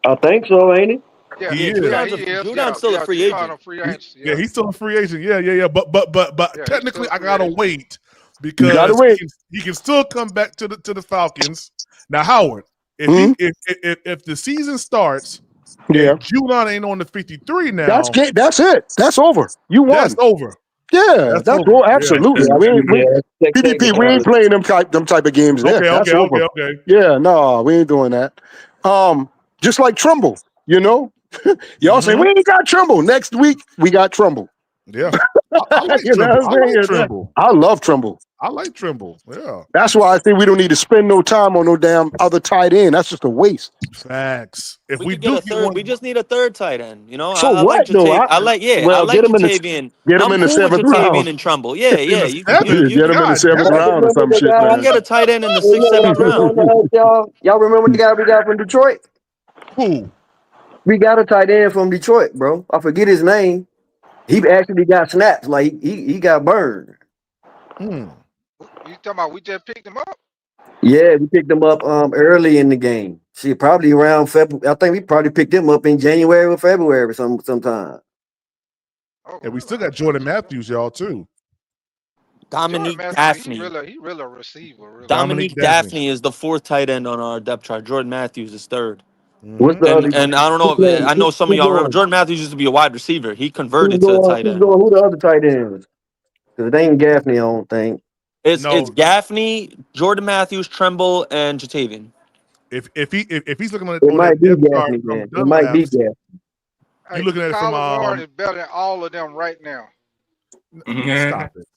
Speaker 7: I think so, ain't he?
Speaker 20: Yeah,
Speaker 10: He is.
Speaker 14: Judon's still a free agent.
Speaker 20: Yeah,
Speaker 10: he's still a free agent. Yeah. But
Speaker 20: Yeah,
Speaker 10: technically,
Speaker 20: he's still
Speaker 10: I
Speaker 20: a free
Speaker 10: gotta
Speaker 20: agent.
Speaker 10: wait
Speaker 6: You gotta
Speaker 10: because
Speaker 6: wait.
Speaker 10: he can still come back to the Falcons. Now, Howard, if if the season starts,
Speaker 6: Yeah.
Speaker 10: and Judon ain't on the 53 now.
Speaker 6: That's it. That's over. You won.
Speaker 10: That's over.
Speaker 6: Yeah, that's
Speaker 10: over.
Speaker 6: all. Absolutely. PPP, we ain't playing them type of games there. That's over.
Speaker 10: Okay.
Speaker 6: Yeah, no, we ain't doing that. Just like Trumbull, y'all say we ain't got Trumbull. Next week we got Trumbull.
Speaker 10: Yeah, I like
Speaker 6: You know
Speaker 10: Trimble.
Speaker 6: what I'm
Speaker 10: I like
Speaker 6: saying?
Speaker 10: Trimble.
Speaker 6: I love Trumbull.
Speaker 10: I like Trimble. Yeah.
Speaker 6: That's why I think we don't need to spend no time on no damn other tight end. That's just a waste.
Speaker 10: Facts. If
Speaker 14: We
Speaker 10: we
Speaker 14: could get
Speaker 10: do
Speaker 14: a third. We just need a third tight end.
Speaker 6: So
Speaker 14: I like
Speaker 6: what, though?
Speaker 14: Jatavian. I like
Speaker 6: get him in the
Speaker 14: Jatavian.
Speaker 6: get him
Speaker 14: I'm
Speaker 6: in the
Speaker 14: cool with
Speaker 6: 7th
Speaker 14: Jatavian
Speaker 6: round.
Speaker 14: and Trumbull. Yeah.
Speaker 6: In the
Speaker 14: You
Speaker 6: get him in the 7th round or some shit,
Speaker 14: you
Speaker 6: man.
Speaker 14: get a tight end in the 6th, 7th round.
Speaker 7: Y'all remember the guy we got from Detroit?
Speaker 10: Who?
Speaker 7: We got a tight end from Detroit, bro. I forget his name. He actually got snaps. Like he got burned.
Speaker 20: You talking about we just picked him up?
Speaker 7: Yeah, we picked him up early in the game. See, probably around February. I think we probably picked him up in January or February sometime.
Speaker 10: And we still got Jordan Matthews, y'all, too.
Speaker 14: Dominique
Speaker 20: Matthews,
Speaker 14: Daphne.
Speaker 20: He really a receiver. Really.
Speaker 14: Dominique Daphne is the 4th tight end on our depth chart. Jordan Matthews is 3rd.
Speaker 7: What's the other?
Speaker 14: And I don't know. I know some of y'all remember. Jordan Matthews used to be a wide receiver. He converted to a tight end.
Speaker 7: Who the other tight ends? Because it ain't Gaffney, I don't think.
Speaker 14: It's Gaffney, Jordan Matthews, Tremble, and Jatavian.
Speaker 10: If he's looking at
Speaker 7: It might be Gaffney, man. It might be Gaffney.
Speaker 10: You looking at it from
Speaker 20: Kyler Warren is better than all of them right now.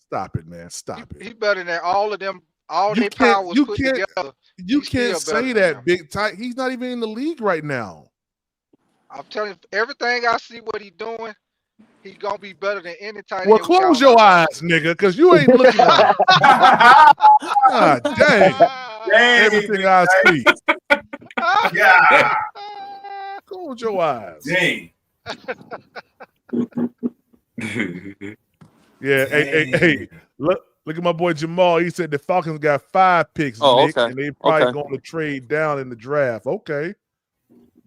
Speaker 10: Stop it, man. Stop it.
Speaker 20: He's better than all of them. All their powers put together.
Speaker 10: You can't say that, big tight. He's not even in the league right now.
Speaker 20: I'm telling you, everything I see what he's doing, he's gonna be better than any tight end.
Speaker 10: Well, close your eyes, nigga, because you ain't looking at it. God dang. Everything I see.
Speaker 13: Yeah.
Speaker 10: Close your eyes.
Speaker 13: Dang.
Speaker 10: Yeah, hey, look at my boy Jamal. He said the Falcons got 5 picks, Nick, and they probably going to trade down in the draft. Okay.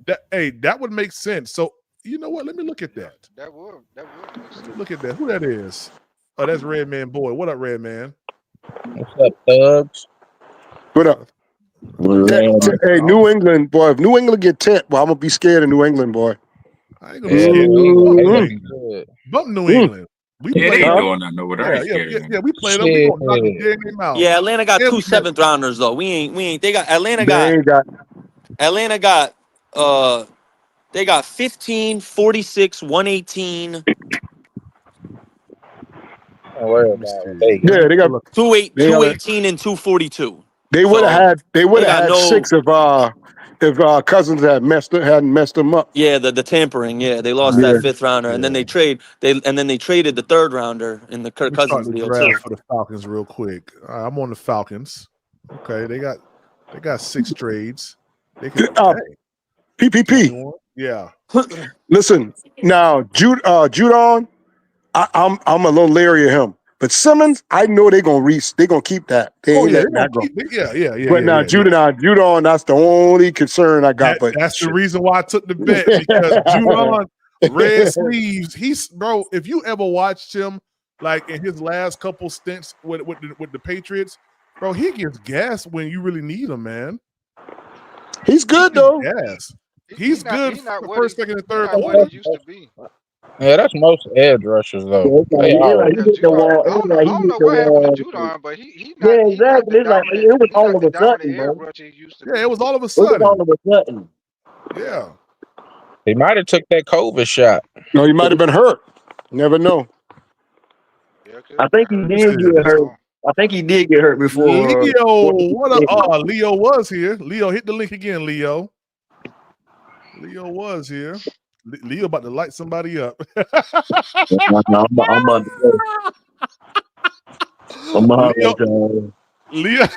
Speaker 10: That would make sense. So, you know what? Let me look at that.
Speaker 20: That would make sense.
Speaker 10: Look at that. Who that is? Oh, that's Red Man Boy. What up, Red Man?
Speaker 5: What's up, thugs?
Speaker 6: What up? Hey, New England, boy. If New England get 10, well, I'm going to be scared of New England, boy.
Speaker 10: I ain't going to be scared. Bump New England.
Speaker 18: They ain't doing nothing over there.
Speaker 10: Yeah, we played them. We gonna knock them dead in their mouth.
Speaker 14: Yeah, Atlanta got 2 7th rounders though. We ain't. They got Atlanta got they got 15, 46, 118.
Speaker 6: Yeah, they got
Speaker 14: 218 and 242.
Speaker 6: They would have had 6 if Cousins hadn't messed them up.
Speaker 14: Yeah, the tampering. Yeah, they lost that 5th rounder, and then they traded the 3rd rounder in the Kirk Cousins deal too.
Speaker 10: For the Falcons, real quick. I'm on the Falcons. Okay, they got 6 trades. They can
Speaker 6: PPP.
Speaker 10: Yeah.
Speaker 6: Listen, now Judon, I'm a little leery of him. But Simmons, I know they're gonna keep that. They ain't letting that go. But now Judon, that's the only concern I got.
Speaker 10: That's the reason why I took the bet, because Judon, red sleeves. Bro, if you ever watched him like in his last couple stints with the Patriots, bro, he gets gas when you really need him, man.
Speaker 6: He's good though.
Speaker 10: Yes, he's good for the first, second, and third.
Speaker 20: What he used to be.
Speaker 5: Yeah, that's most edge rushers though.
Speaker 20: I don't know what happened to Judon, but he not.
Speaker 7: Yeah, exactly. It's like it was all of a sudden, bro.
Speaker 10: Yeah, it was all of a sudden.
Speaker 7: All of a sudden.
Speaker 10: Yeah.
Speaker 5: He might have took that COVID shot.
Speaker 6: No, he might have been hurt. Never know.
Speaker 7: I think he did get hurt. I think he did get hurt before.
Speaker 10: Leo, what up? Oh, Leo was here. Leo, hit the link again, Leo. Leo was here. Leo about to light somebody up. Leo.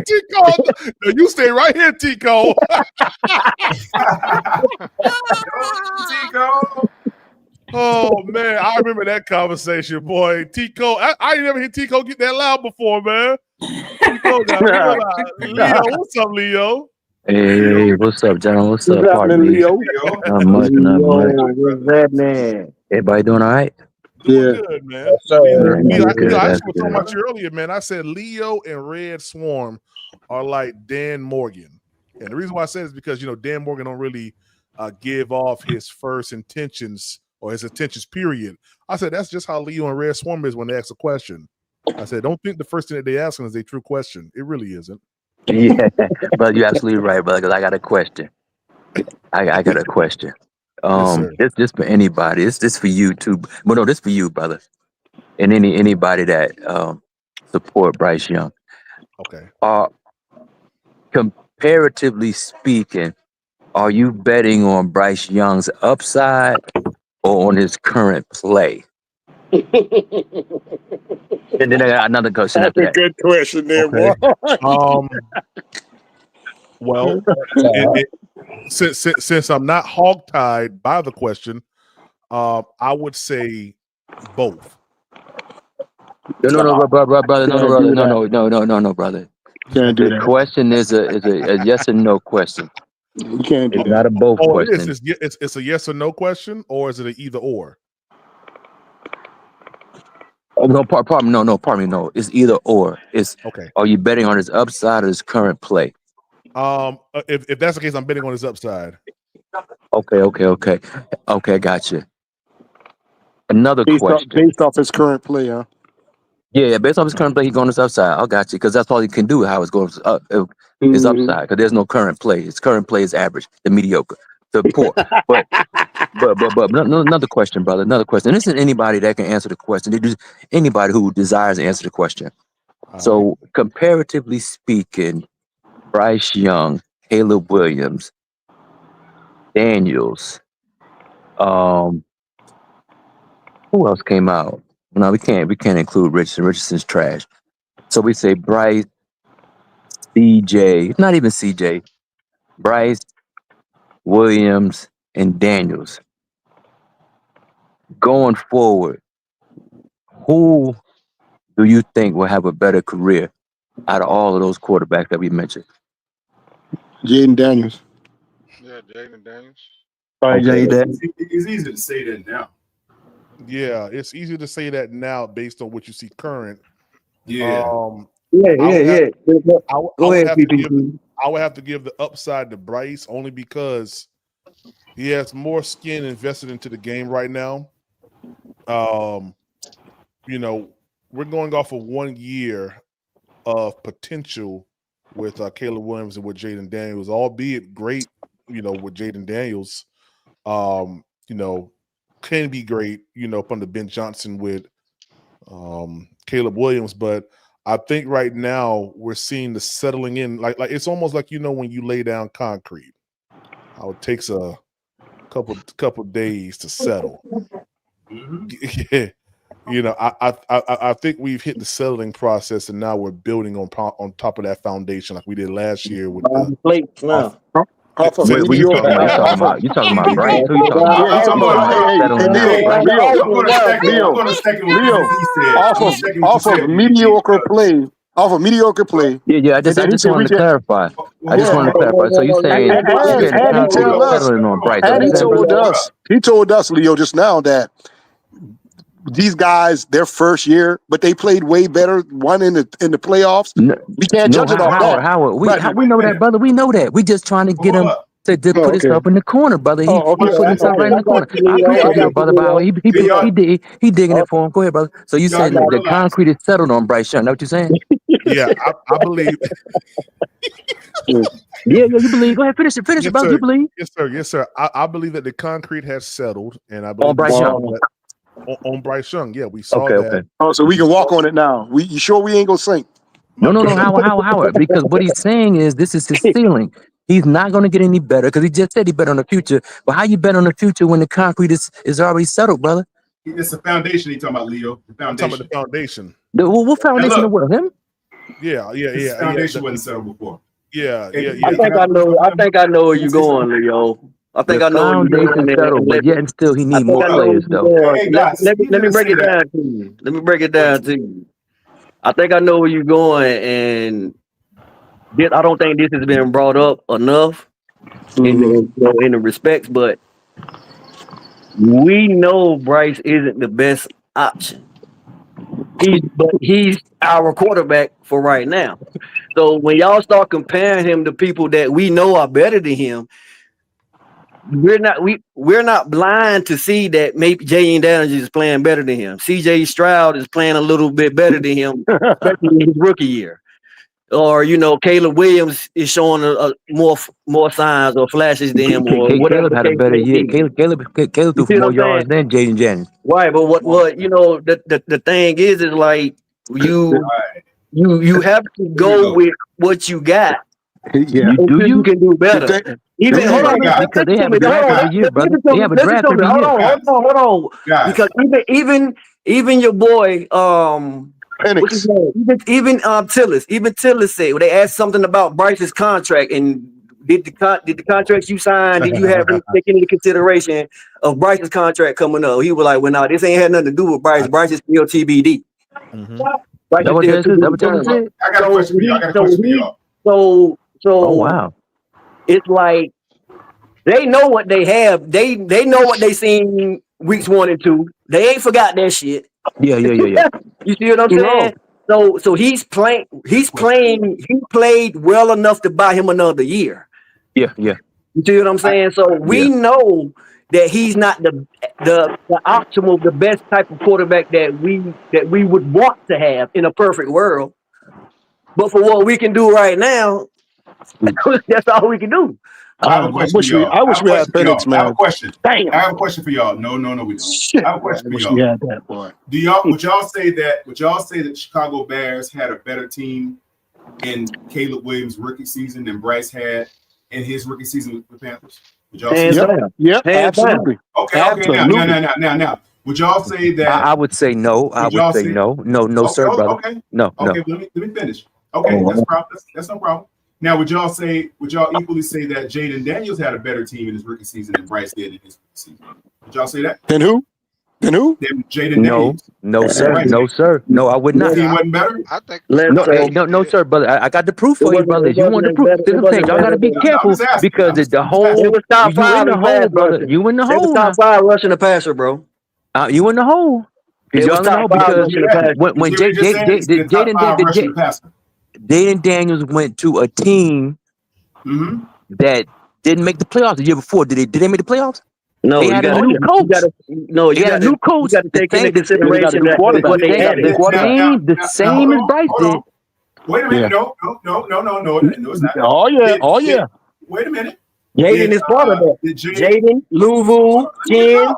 Speaker 10: Tico. No, you stay right here, Tico.
Speaker 13: Tico.
Speaker 10: Oh man, I remember that conversation, boy. Tico, I ain't never heard Tico get that loud before, man. Tico got real loud. Leo, what's up, Leo?
Speaker 12: Hey, what's up, John? What's
Speaker 6: What's
Speaker 12: up,
Speaker 6: happening,
Speaker 12: partner?
Speaker 6: Leo?
Speaker 12: Not much, not much.
Speaker 7: What's happening?
Speaker 12: Everybody doing all right?
Speaker 10: Doing good, man.
Speaker 5: So,
Speaker 10: Leo,
Speaker 12: That's good.
Speaker 10: I
Speaker 12: That's
Speaker 10: actually was talking
Speaker 12: good.
Speaker 10: about you earlier, man. I said Leo and Red Swarm are like Dan Morgan. And the reason why I said it is because, Dan Morgan don't really give off his first intentions or his intentions, period. I said, that's just how Leo and Red Swarm is when they ask a question. I said, don't think the first thing that they ask is a true question. It really isn't.
Speaker 12: Yeah, but you're absolutely right, brother. Because I got a question. I got a question.
Speaker 10: Yes, sir.
Speaker 12: This for anybody. This for you too. Well, no, this for you, brother, and anybody that support Bryce Young.
Speaker 10: Okay.
Speaker 12: Comparatively speaking, are you betting on Bryce Young's upside or on his current play? And then I got another question
Speaker 6: That's
Speaker 12: after
Speaker 6: a
Speaker 12: that.
Speaker 6: good question there,
Speaker 10: Okay.
Speaker 6: boy.
Speaker 10: Well, since I'm not hogtied by the question, I would say both.
Speaker 12: No, brother,
Speaker 6: Can't do that.
Speaker 12: no, brother.
Speaker 6: Can't do
Speaker 12: The
Speaker 6: that.
Speaker 12: question is a yes and no question.
Speaker 6: You can't do
Speaker 12: It's
Speaker 6: that.
Speaker 12: not a both
Speaker 10: Oh, it
Speaker 12: question.
Speaker 10: is. It's a yes or no question, or is it an either or?
Speaker 12: Oh, no, pardon me, no. It's either or. It's
Speaker 10: Okay.
Speaker 12: are you betting on his upside or his current play?
Speaker 10: If that's the case, I'm betting on his upside.
Speaker 12: Okay, gotcha. Another
Speaker 6: Based
Speaker 12: question.
Speaker 6: off his current play, huh?
Speaker 12: Yeah, based on his current play, he's going his upside. I got you, because that's all he can do. How it's going his
Speaker 6: Mm-hmm.
Speaker 12: upside, because there's no current play. His current play is average, the mediocre, the poor. But another question, brother. Another question. This isn't anybody that can answer the question. It is anybody who desires to answer the question. So, comparatively speaking, Bryce Young, Caleb Williams, Daniels, who else came out? No, we can't include Richardson. Richardson's trash. So we say Bryce, CJ, not even CJ, Bryce, Williams, and Daniels. Going forward, who do you think will have a better career out of all of those quarterbacks that we mentioned?
Speaker 6: Jaden Daniels.
Speaker 20: Yeah, Jaden Daniels.
Speaker 13: It's easy to say that now.
Speaker 10: Yeah, it's easy to say that now based on what you see current.
Speaker 13: Yeah.
Speaker 10: I would have to give the upside to Bryce only because he has more skin invested into the game right now. We're going off of 1 year of potential with Caleb Williams and with Jaden Daniels, albeit great, with Jaden Daniels, can be great, from the Ben Johnson with Caleb Williams. But I think right now we're seeing the settling in, like it's almost like, when you lay down concrete, how it takes a couple days to settle. Yeah. I think we've hit the settling process, and now we're building on top of that foundation, like we did last year with the
Speaker 7: plates now.
Speaker 6: Off of
Speaker 12: Wait, what you talking about? You talking about Bryce? Who you talking about?
Speaker 6: Yeah, he's talking about
Speaker 12: Settling out.
Speaker 6: Leo.
Speaker 13: I'm going to second what he said.
Speaker 6: Off of mediocre play.
Speaker 12: Yeah. I just wanted to clarify. So you saying
Speaker 6: And
Speaker 12: settling on Bryce?
Speaker 6: and he told us, Leo, just now that these guys, their first year, but they played way better. One in the playoffs. We can't judge it off that.
Speaker 12: Howard, we know that, brother. We know that. We just trying to get him to put himself in the corner, brother. He put himself right in the corner. I appreciate your brother, Bauer. He digging it for him. Go ahead, brother. So you saying the concrete is settled on Bryce Young? Know what you're saying?
Speaker 10: Yeah, I believe.
Speaker 12: Yeah, you believe. Go ahead, finish it, brother.
Speaker 10: Sir.
Speaker 12: You believe?
Speaker 10: Yes, sir. I believe that the concrete has settled, and I believe
Speaker 12: Bryce Young.
Speaker 10: on Bryce Young. Yeah, we saw
Speaker 12: Okay,
Speaker 10: that.
Speaker 12: okay.
Speaker 6: Oh, so we can walk on it now. You sure we ain't gonna sink?
Speaker 12: No, Howard, because what he's saying is this is his ceiling. He's not going to get any better because he just said he bet on the future. But how you bet on the future when the concrete is already settled, brother?
Speaker 13: It's a foundation. He talking about, Leo. The
Speaker 10: I'm talking about
Speaker 13: foundation.
Speaker 10: the foundation.
Speaker 12: What foundation of what? Him?
Speaker 10: Yeah.
Speaker 13: His foundation wasn't settled before.
Speaker 10: Yeah.
Speaker 7: I think I know. I think I know where you're going, Leo. I think I know where you're going.
Speaker 12: Foundation settled, but yet and still he need more
Speaker 7: I know
Speaker 12: players
Speaker 7: where
Speaker 12: though.
Speaker 7: you're going. Let me break it down to you. Let me break it down to you. I think I know where you're going, and I don't think this has been brought up enough in the respects, but we know Bryce isn't the best option. He's our quarterback for right now. So when y'all start comparing him to people that we know are better than him, we're not blind to see that maybe Jaden Daniels is playing better than him. CJ Stroud is playing a little bit better than him, especially in his rookie year. Or Caleb Williams is showing a more signs or flashes than him, or whatever.
Speaker 12: Caleb had a better year. Caleb threw for more yards than Jaden Daniels.
Speaker 7: Right, but what the thing is like you have to go with what you got.
Speaker 6: Yeah,
Speaker 7: You can do better. Hold on,
Speaker 12: because they have a draft every year, brother. They have a draft every year.
Speaker 7: Hold on. Because even your boy what's his name? Even Tillis said when they asked something about Bryce's contract and did the contracts you signed, did you have them taken into consideration of Bryce's contract coming up? He was like, well, no, this ain't had nothing to do with Bryce. Bryce is still TBD.
Speaker 12: That what Tillis said?
Speaker 13: I got a question for y'all.
Speaker 7: So
Speaker 12: wow.
Speaker 7: It's like they know what they have. They know what they seen weeks 1 and 2. They ain't forgot that shit.
Speaker 12: Yeah.
Speaker 7: You see what I'm saying? So he played well enough to buy him another year.
Speaker 12: Yeah.
Speaker 7: You see what I'm saying? So we know that he's not the optimal, the best type of quarterback that we would want to have in a perfect world. But for what we can do right now, that's all we can do.
Speaker 13: I have a question for y'all.
Speaker 6: I wish we had Penix, man.
Speaker 13: I have a question.
Speaker 7: Damn.
Speaker 13: I have a question for y'all. No, we don't.
Speaker 6: Shit,
Speaker 13: I have a question
Speaker 6: I
Speaker 13: for
Speaker 6: wish
Speaker 13: y'all.
Speaker 6: we had that, boy.
Speaker 13: Would y'all say that Chicago Bears had a better team in Caleb Williams' rookie season than Bryce had in his rookie season with the Panthers? Would y'all say that?
Speaker 6: Yep, absolutely.
Speaker 13: Okay. Now. Would y'all say that?
Speaker 12: I would say no. I would say no. No, sir, brother.
Speaker 13: Okay.
Speaker 12: No.
Speaker 13: Okay, let me finish. Okay, that's no problem. Now, would y'all equally say that Jaden Daniels had a better team in his rookie season than Bryce did in his rookie season? Would y'all say that?
Speaker 6: Then who?
Speaker 13: Than Jaden Daniels.
Speaker 12: No, sir.
Speaker 13: Right.
Speaker 12: No, sir. No, I would not.
Speaker 13: He wasn't better?
Speaker 20: I think
Speaker 12: No, sir, brother. I got the proof for you, brother. You want the proof? Y'all got to be careful because the whole
Speaker 7: It was top
Speaker 12: you
Speaker 7: 5
Speaker 12: in the hole, brother. You in the
Speaker 7: It was
Speaker 12: hole.
Speaker 7: top 5 rushing the passer, bro.
Speaker 12: You in the hole.
Speaker 7: It was top 5 rushing the passer.
Speaker 12: When Jaden Daniels went to a team that didn't make the playoffs the year before. Did they make the playoffs?
Speaker 7: No,
Speaker 12: they had a new coach.
Speaker 7: You got
Speaker 12: a new coach.
Speaker 7: You got to take into consideration that what they added.
Speaker 12: The same as Bryce did.
Speaker 13: Wait a minute. No, it's not.
Speaker 6: Oh yeah.
Speaker 13: Wait a minute.
Speaker 7: Jaden is part of that. Jaden, Louvu, Ken.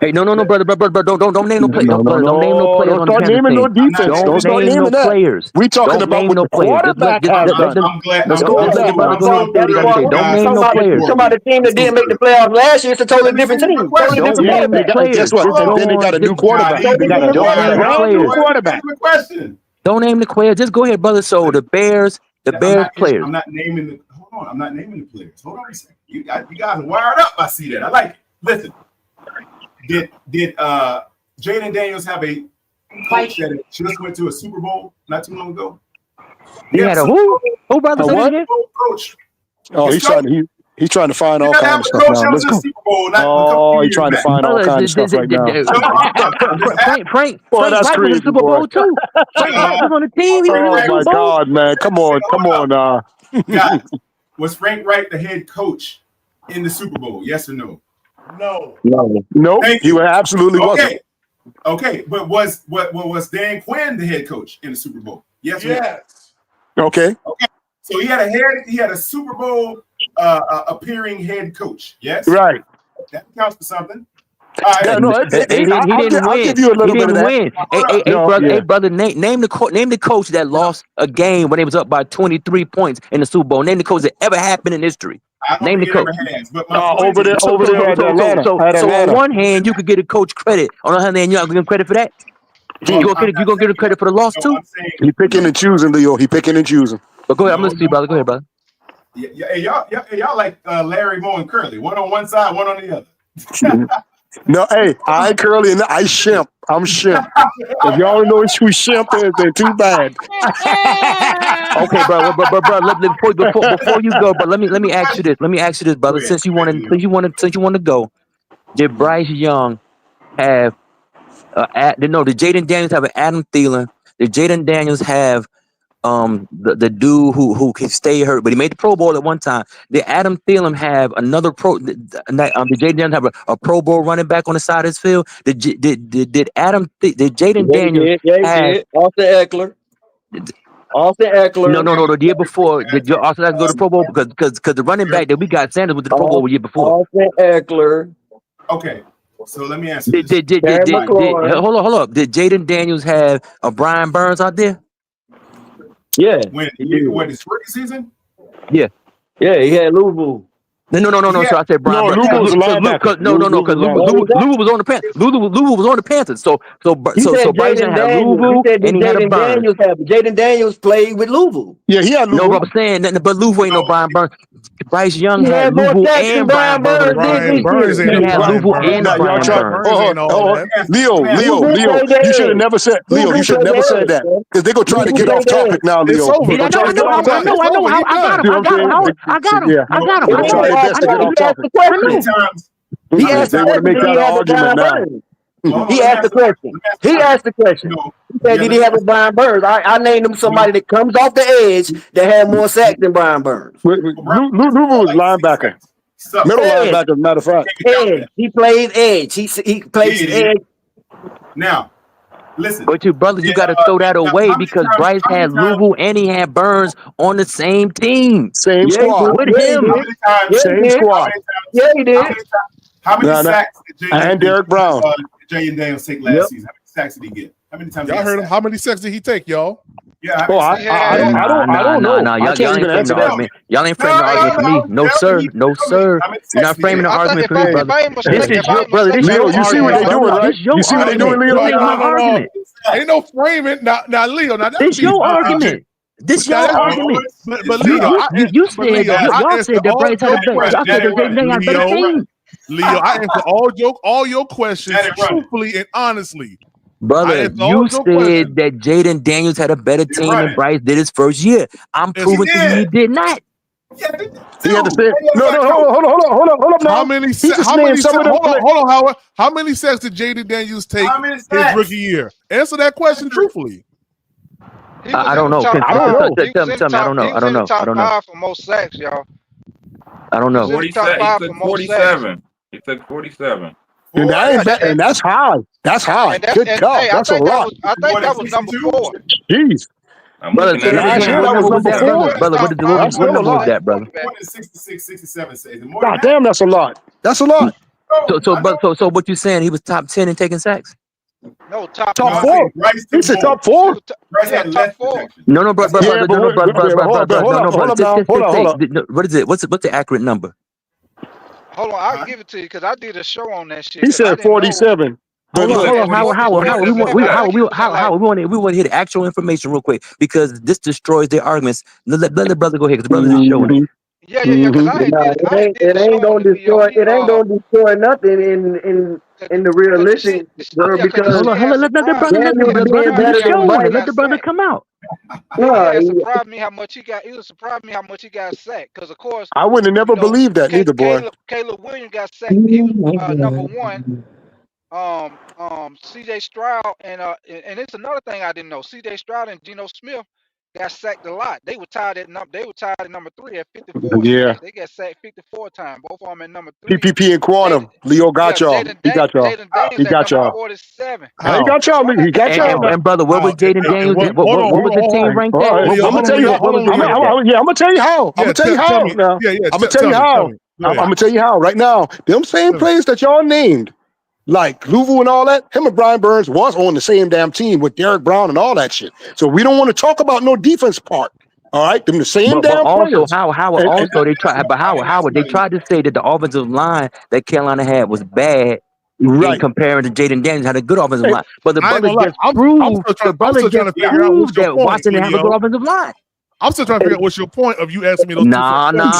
Speaker 12: Hey, no, brother, don't name no players. Don't name no players.
Speaker 6: Don't start naming no defense.
Speaker 12: Don't
Speaker 6: start
Speaker 12: name no
Speaker 6: that.
Speaker 12: players.
Speaker 6: We talking about what the quarterback has done.
Speaker 12: Let's go. Don't name no players.
Speaker 7: Somebody team that didn't make the playoffs last year, it's a totally different team.
Speaker 12: Don't name the players.
Speaker 6: Guess what? Then they got a new quarterback.
Speaker 12: Don't name the
Speaker 6: players.
Speaker 12: Don't name the players. Just go ahead, brother. So the Bears players.
Speaker 13: I'm not naming the. Hold on. I'm not naming the players. Hold on a second. You guys are wired up. I see that. I like it. Listen. Did Jaden Daniels have a coach that just went to a Super Bowl not too long ago?
Speaker 12: He had a who? Who, brother?
Speaker 13: A what? Coach.
Speaker 6: Oh, he's trying to find all kinds of stuff now. Let's go. Oh, he's trying to find all kinds of stuff right now.
Speaker 12: Frank,
Speaker 6: boy, that's
Speaker 12: Frank was
Speaker 6: crazy,
Speaker 12: in the Super Bowl too. Frank was on the team. He was in the
Speaker 6: Oh
Speaker 12: Super
Speaker 6: my
Speaker 12: Bowl.
Speaker 6: God, man! Come on,
Speaker 13: Guys, was Frank Wright the head coach in the Super Bowl? Yes or no?
Speaker 10: No.
Speaker 6: No, he absolutely wasn't.
Speaker 13: Okay, but was Dan Quinn the head coach in the Super Bowl? Yes.
Speaker 6: Okay.
Speaker 13: So he had a Super Bowl appearing head coach. Yes.
Speaker 6: Right.
Speaker 13: That counts for something.
Speaker 6: Yeah, no,
Speaker 12: He didn't
Speaker 6: I'll
Speaker 12: win.
Speaker 6: give you a
Speaker 12: He
Speaker 6: little bit of
Speaker 12: didn't
Speaker 6: that.
Speaker 12: win.
Speaker 6: No,
Speaker 12: Hey,
Speaker 6: yeah.
Speaker 12: brother, name the coach that lost a game when they was up by 23 points in the Super Bowl. Name the coach that ever happened in history.
Speaker 13: I don't
Speaker 12: Name the
Speaker 13: think it ever
Speaker 12: coach.
Speaker 13: has. But my point is,
Speaker 6: over there at Atlanta.
Speaker 12: So on one hand, you could give a coach credit. On the other hand, you're not giving credit for that.
Speaker 13: well,
Speaker 12: You gonna give him credit for the loss too?
Speaker 13: I'm saying
Speaker 6: He picking and choosing, Leo. He picking and choosing.
Speaker 12: But go ahead, I'm listening to you, brother. Go ahead, brother.
Speaker 13: Hey, y'all like Larry Moore and Curly, one on one side, one on the other.
Speaker 6: No, hey, I ain't Curly and I Shemp. I'm Shemp. If y'all don't know who Shemp is, then too bad.
Speaker 12: Okay, bro. Before you go, but let me ask you this. Let me ask you this, brother. Since you want to go, did Bryce Young have did Jaden Daniels have an Adam Thielen? Did Jaden Daniels have the dude who can stay hurt, but he made the Pro Bowl at one time? Did Adam Thielen have another did Jaden Daniels have a Pro Bowl running back on the side of his field? Did Jaden Daniels have
Speaker 7: Austin Eckler? Austin Eckler.
Speaker 12: No. The year before, did your Austin Eckler go to Pro Bowl? Because the running back that we got, Sanders, went to the Pro Bowl the year before.
Speaker 7: Austin Eckler.
Speaker 13: Okay, so let me answer
Speaker 12: Did
Speaker 7: McLaurin.
Speaker 12: hold up? Did Jaden Daniels have a Brian Burns out there?
Speaker 7: Yeah.
Speaker 13: When his rookie season?
Speaker 12: Yeah.
Speaker 7: Yeah, he had Louisville.
Speaker 12: No. So I said Brian.
Speaker 6: No, Louisville was a linebacker.
Speaker 12: No, because Louisville was on the Panthers. Louisville was on the Panthers. So Bryce Young had Louisville and he had a Burns.
Speaker 7: Jaden Daniels played with Louisville.
Speaker 6: Yeah, he had Louisville.
Speaker 12: No, but I'm saying nothing, but Louisville ain't no Brian Burns. Bryce Young
Speaker 7: He
Speaker 12: had
Speaker 7: had more
Speaker 12: Louisville
Speaker 7: sacks
Speaker 12: and
Speaker 7: than
Speaker 12: Brian Burns.
Speaker 10: Brian Burns ain't
Speaker 12: He
Speaker 10: no
Speaker 12: had
Speaker 10: Brian
Speaker 12: Louisville
Speaker 10: Burns.
Speaker 12: and
Speaker 6: Now, y'all
Speaker 12: Brian
Speaker 6: try.
Speaker 12: Burns.
Speaker 6: Leo, you should have never said. Leo, you should have never said that because they're gonna try to get off topic now, Leo.
Speaker 10: It's over.
Speaker 12: I got him. I got him.
Speaker 6: They're gonna try their best to get off topic.
Speaker 7: He asked
Speaker 6: They want to make that an argument now.
Speaker 7: He asked the question. He said, did he have a Brian Burns? I named him somebody that comes off the edge that had more sacks than Brian Burns.
Speaker 6: Louisville was linebacker. Middle linebacker, as a matter of fact.
Speaker 7: Edge. He plays edge. He plays edge.
Speaker 13: Now, listen.
Speaker 12: But you got to throw that away because Bryce had Louisville and he had Burns on the same team.
Speaker 6: Same squad.
Speaker 12: With him.
Speaker 6: Same squad.
Speaker 7: Yeah, he did.
Speaker 13: How many sacks did
Speaker 6: and Derek Brown.
Speaker 13: Jaden Daniels take last season? How many sacks did he get? How many times?
Speaker 10: Y'all heard him? How many sacks did he take, y'all?
Speaker 13: Yeah.
Speaker 6: I don't know.
Speaker 12: Y'all ain't framing the argument. Y'all ain't framing the argument for me. No, sir. You're not framing the argument for me, brother. This is your brother. This
Speaker 6: Leo,
Speaker 12: your
Speaker 6: you see what they doing,
Speaker 12: argument.
Speaker 6: right? You see what they doing, Leo?
Speaker 12: This is my argument.
Speaker 10: Ain't no framing. Now, Leo. Now
Speaker 12: this your argument. This your argument.
Speaker 10: But Leo,
Speaker 12: you said y'all said that Bryce had a better. Y'all said that they had a better team.
Speaker 10: Leo, I answered all your questions truthfully and honestly.
Speaker 12: Brother, you said that Jaden Daniels had a better team than Bryce did his first year. I'm proving to you he did not.
Speaker 6: He had to say, no, hold up now.
Speaker 10: How many sacks? Hold on, Howard. How many sacks did Jaden Daniels take his rookie year? Answer that question truthfully.
Speaker 12: I don't know. Tell me. I don't know.
Speaker 20: Top 5 for most sacks, y'all.
Speaker 12: I don't know.
Speaker 18: He took 47. He took 47.
Speaker 6: And that's high. That's high. Good God, that's a lot.
Speaker 20: I think that was number 4.
Speaker 6: Jeez.
Speaker 12: Brother, what number was that, brother?
Speaker 13: 66, 67 saves.
Speaker 6: God damn, that's a lot. That's a lot.
Speaker 12: So what you saying? He was top 10 in taking sacks?
Speaker 20: No, top
Speaker 6: 4. He said top 4.
Speaker 20: Top 4.
Speaker 12: No, brother. What is it? What's the accurate number?
Speaker 20: Hold on, I'll give it to you because I did a show on that shit.
Speaker 6: He said 47.
Speaker 12: Hold on, Howard. We want to hear the actual information real quick because this destroys their arguments. Let the brother go ahead because the brother's just showing it.
Speaker 20: Yeah.
Speaker 7: It ain't gonna destroy nothing in the realistic world because
Speaker 12: Let the brother come out.
Speaker 20: It surprised me how much he got. It surprised me how much he got sacked because of course
Speaker 6: I would have never believed that neither, boy.
Speaker 20: Caleb Williams got sacked. He was number 1. CJ Stroud and it's another thing I didn't know. CJ Stroud and Geno Smith got sacked a lot. They were tied at number 3 at 54.
Speaker 6: Yeah.
Speaker 20: They got sacked 54 times. Both of them at number 3.
Speaker 6: PPP and Quantum. Leo got y'all. He got y'all. He got y'all.
Speaker 20: 47.
Speaker 6: He got y'all. He got y'all.
Speaker 12: And brother, what was Jaden Daniels? What was the team ranked at?
Speaker 6: I'm gonna tell you. I'm gonna tell you how. I'm gonna tell you how. Now, I'm gonna tell you how. I'm gonna tell you how right now. Them same players that y'all named, like Louisville and all that, him and Brian Burns was on the same damn team with Derek Brown and all that shit. So we don't want to talk about no defense part. All right, them the same
Speaker 12: But
Speaker 6: damn
Speaker 12: also
Speaker 6: players.
Speaker 12: Howard
Speaker 6: And-
Speaker 12: also they tried, but Howard they tried to say that the offensive line that Carolina had was bad in
Speaker 6: right.
Speaker 12: comparing to Jaden Daniels had a good offensive line. But the
Speaker 10: I ain't
Speaker 12: brothers
Speaker 10: gonna lie.
Speaker 12: just
Speaker 10: I'm
Speaker 12: proved
Speaker 10: still
Speaker 12: the brothers
Speaker 10: trying to
Speaker 12: just
Speaker 10: figure out what's
Speaker 12: proved
Speaker 10: your
Speaker 12: that
Speaker 10: point,
Speaker 12: Washington have a
Speaker 10: Leo.
Speaker 12: good offensive line.
Speaker 10: I'm still trying to figure out what's your point of you asking me those
Speaker 12: Nah.
Speaker 6: You know what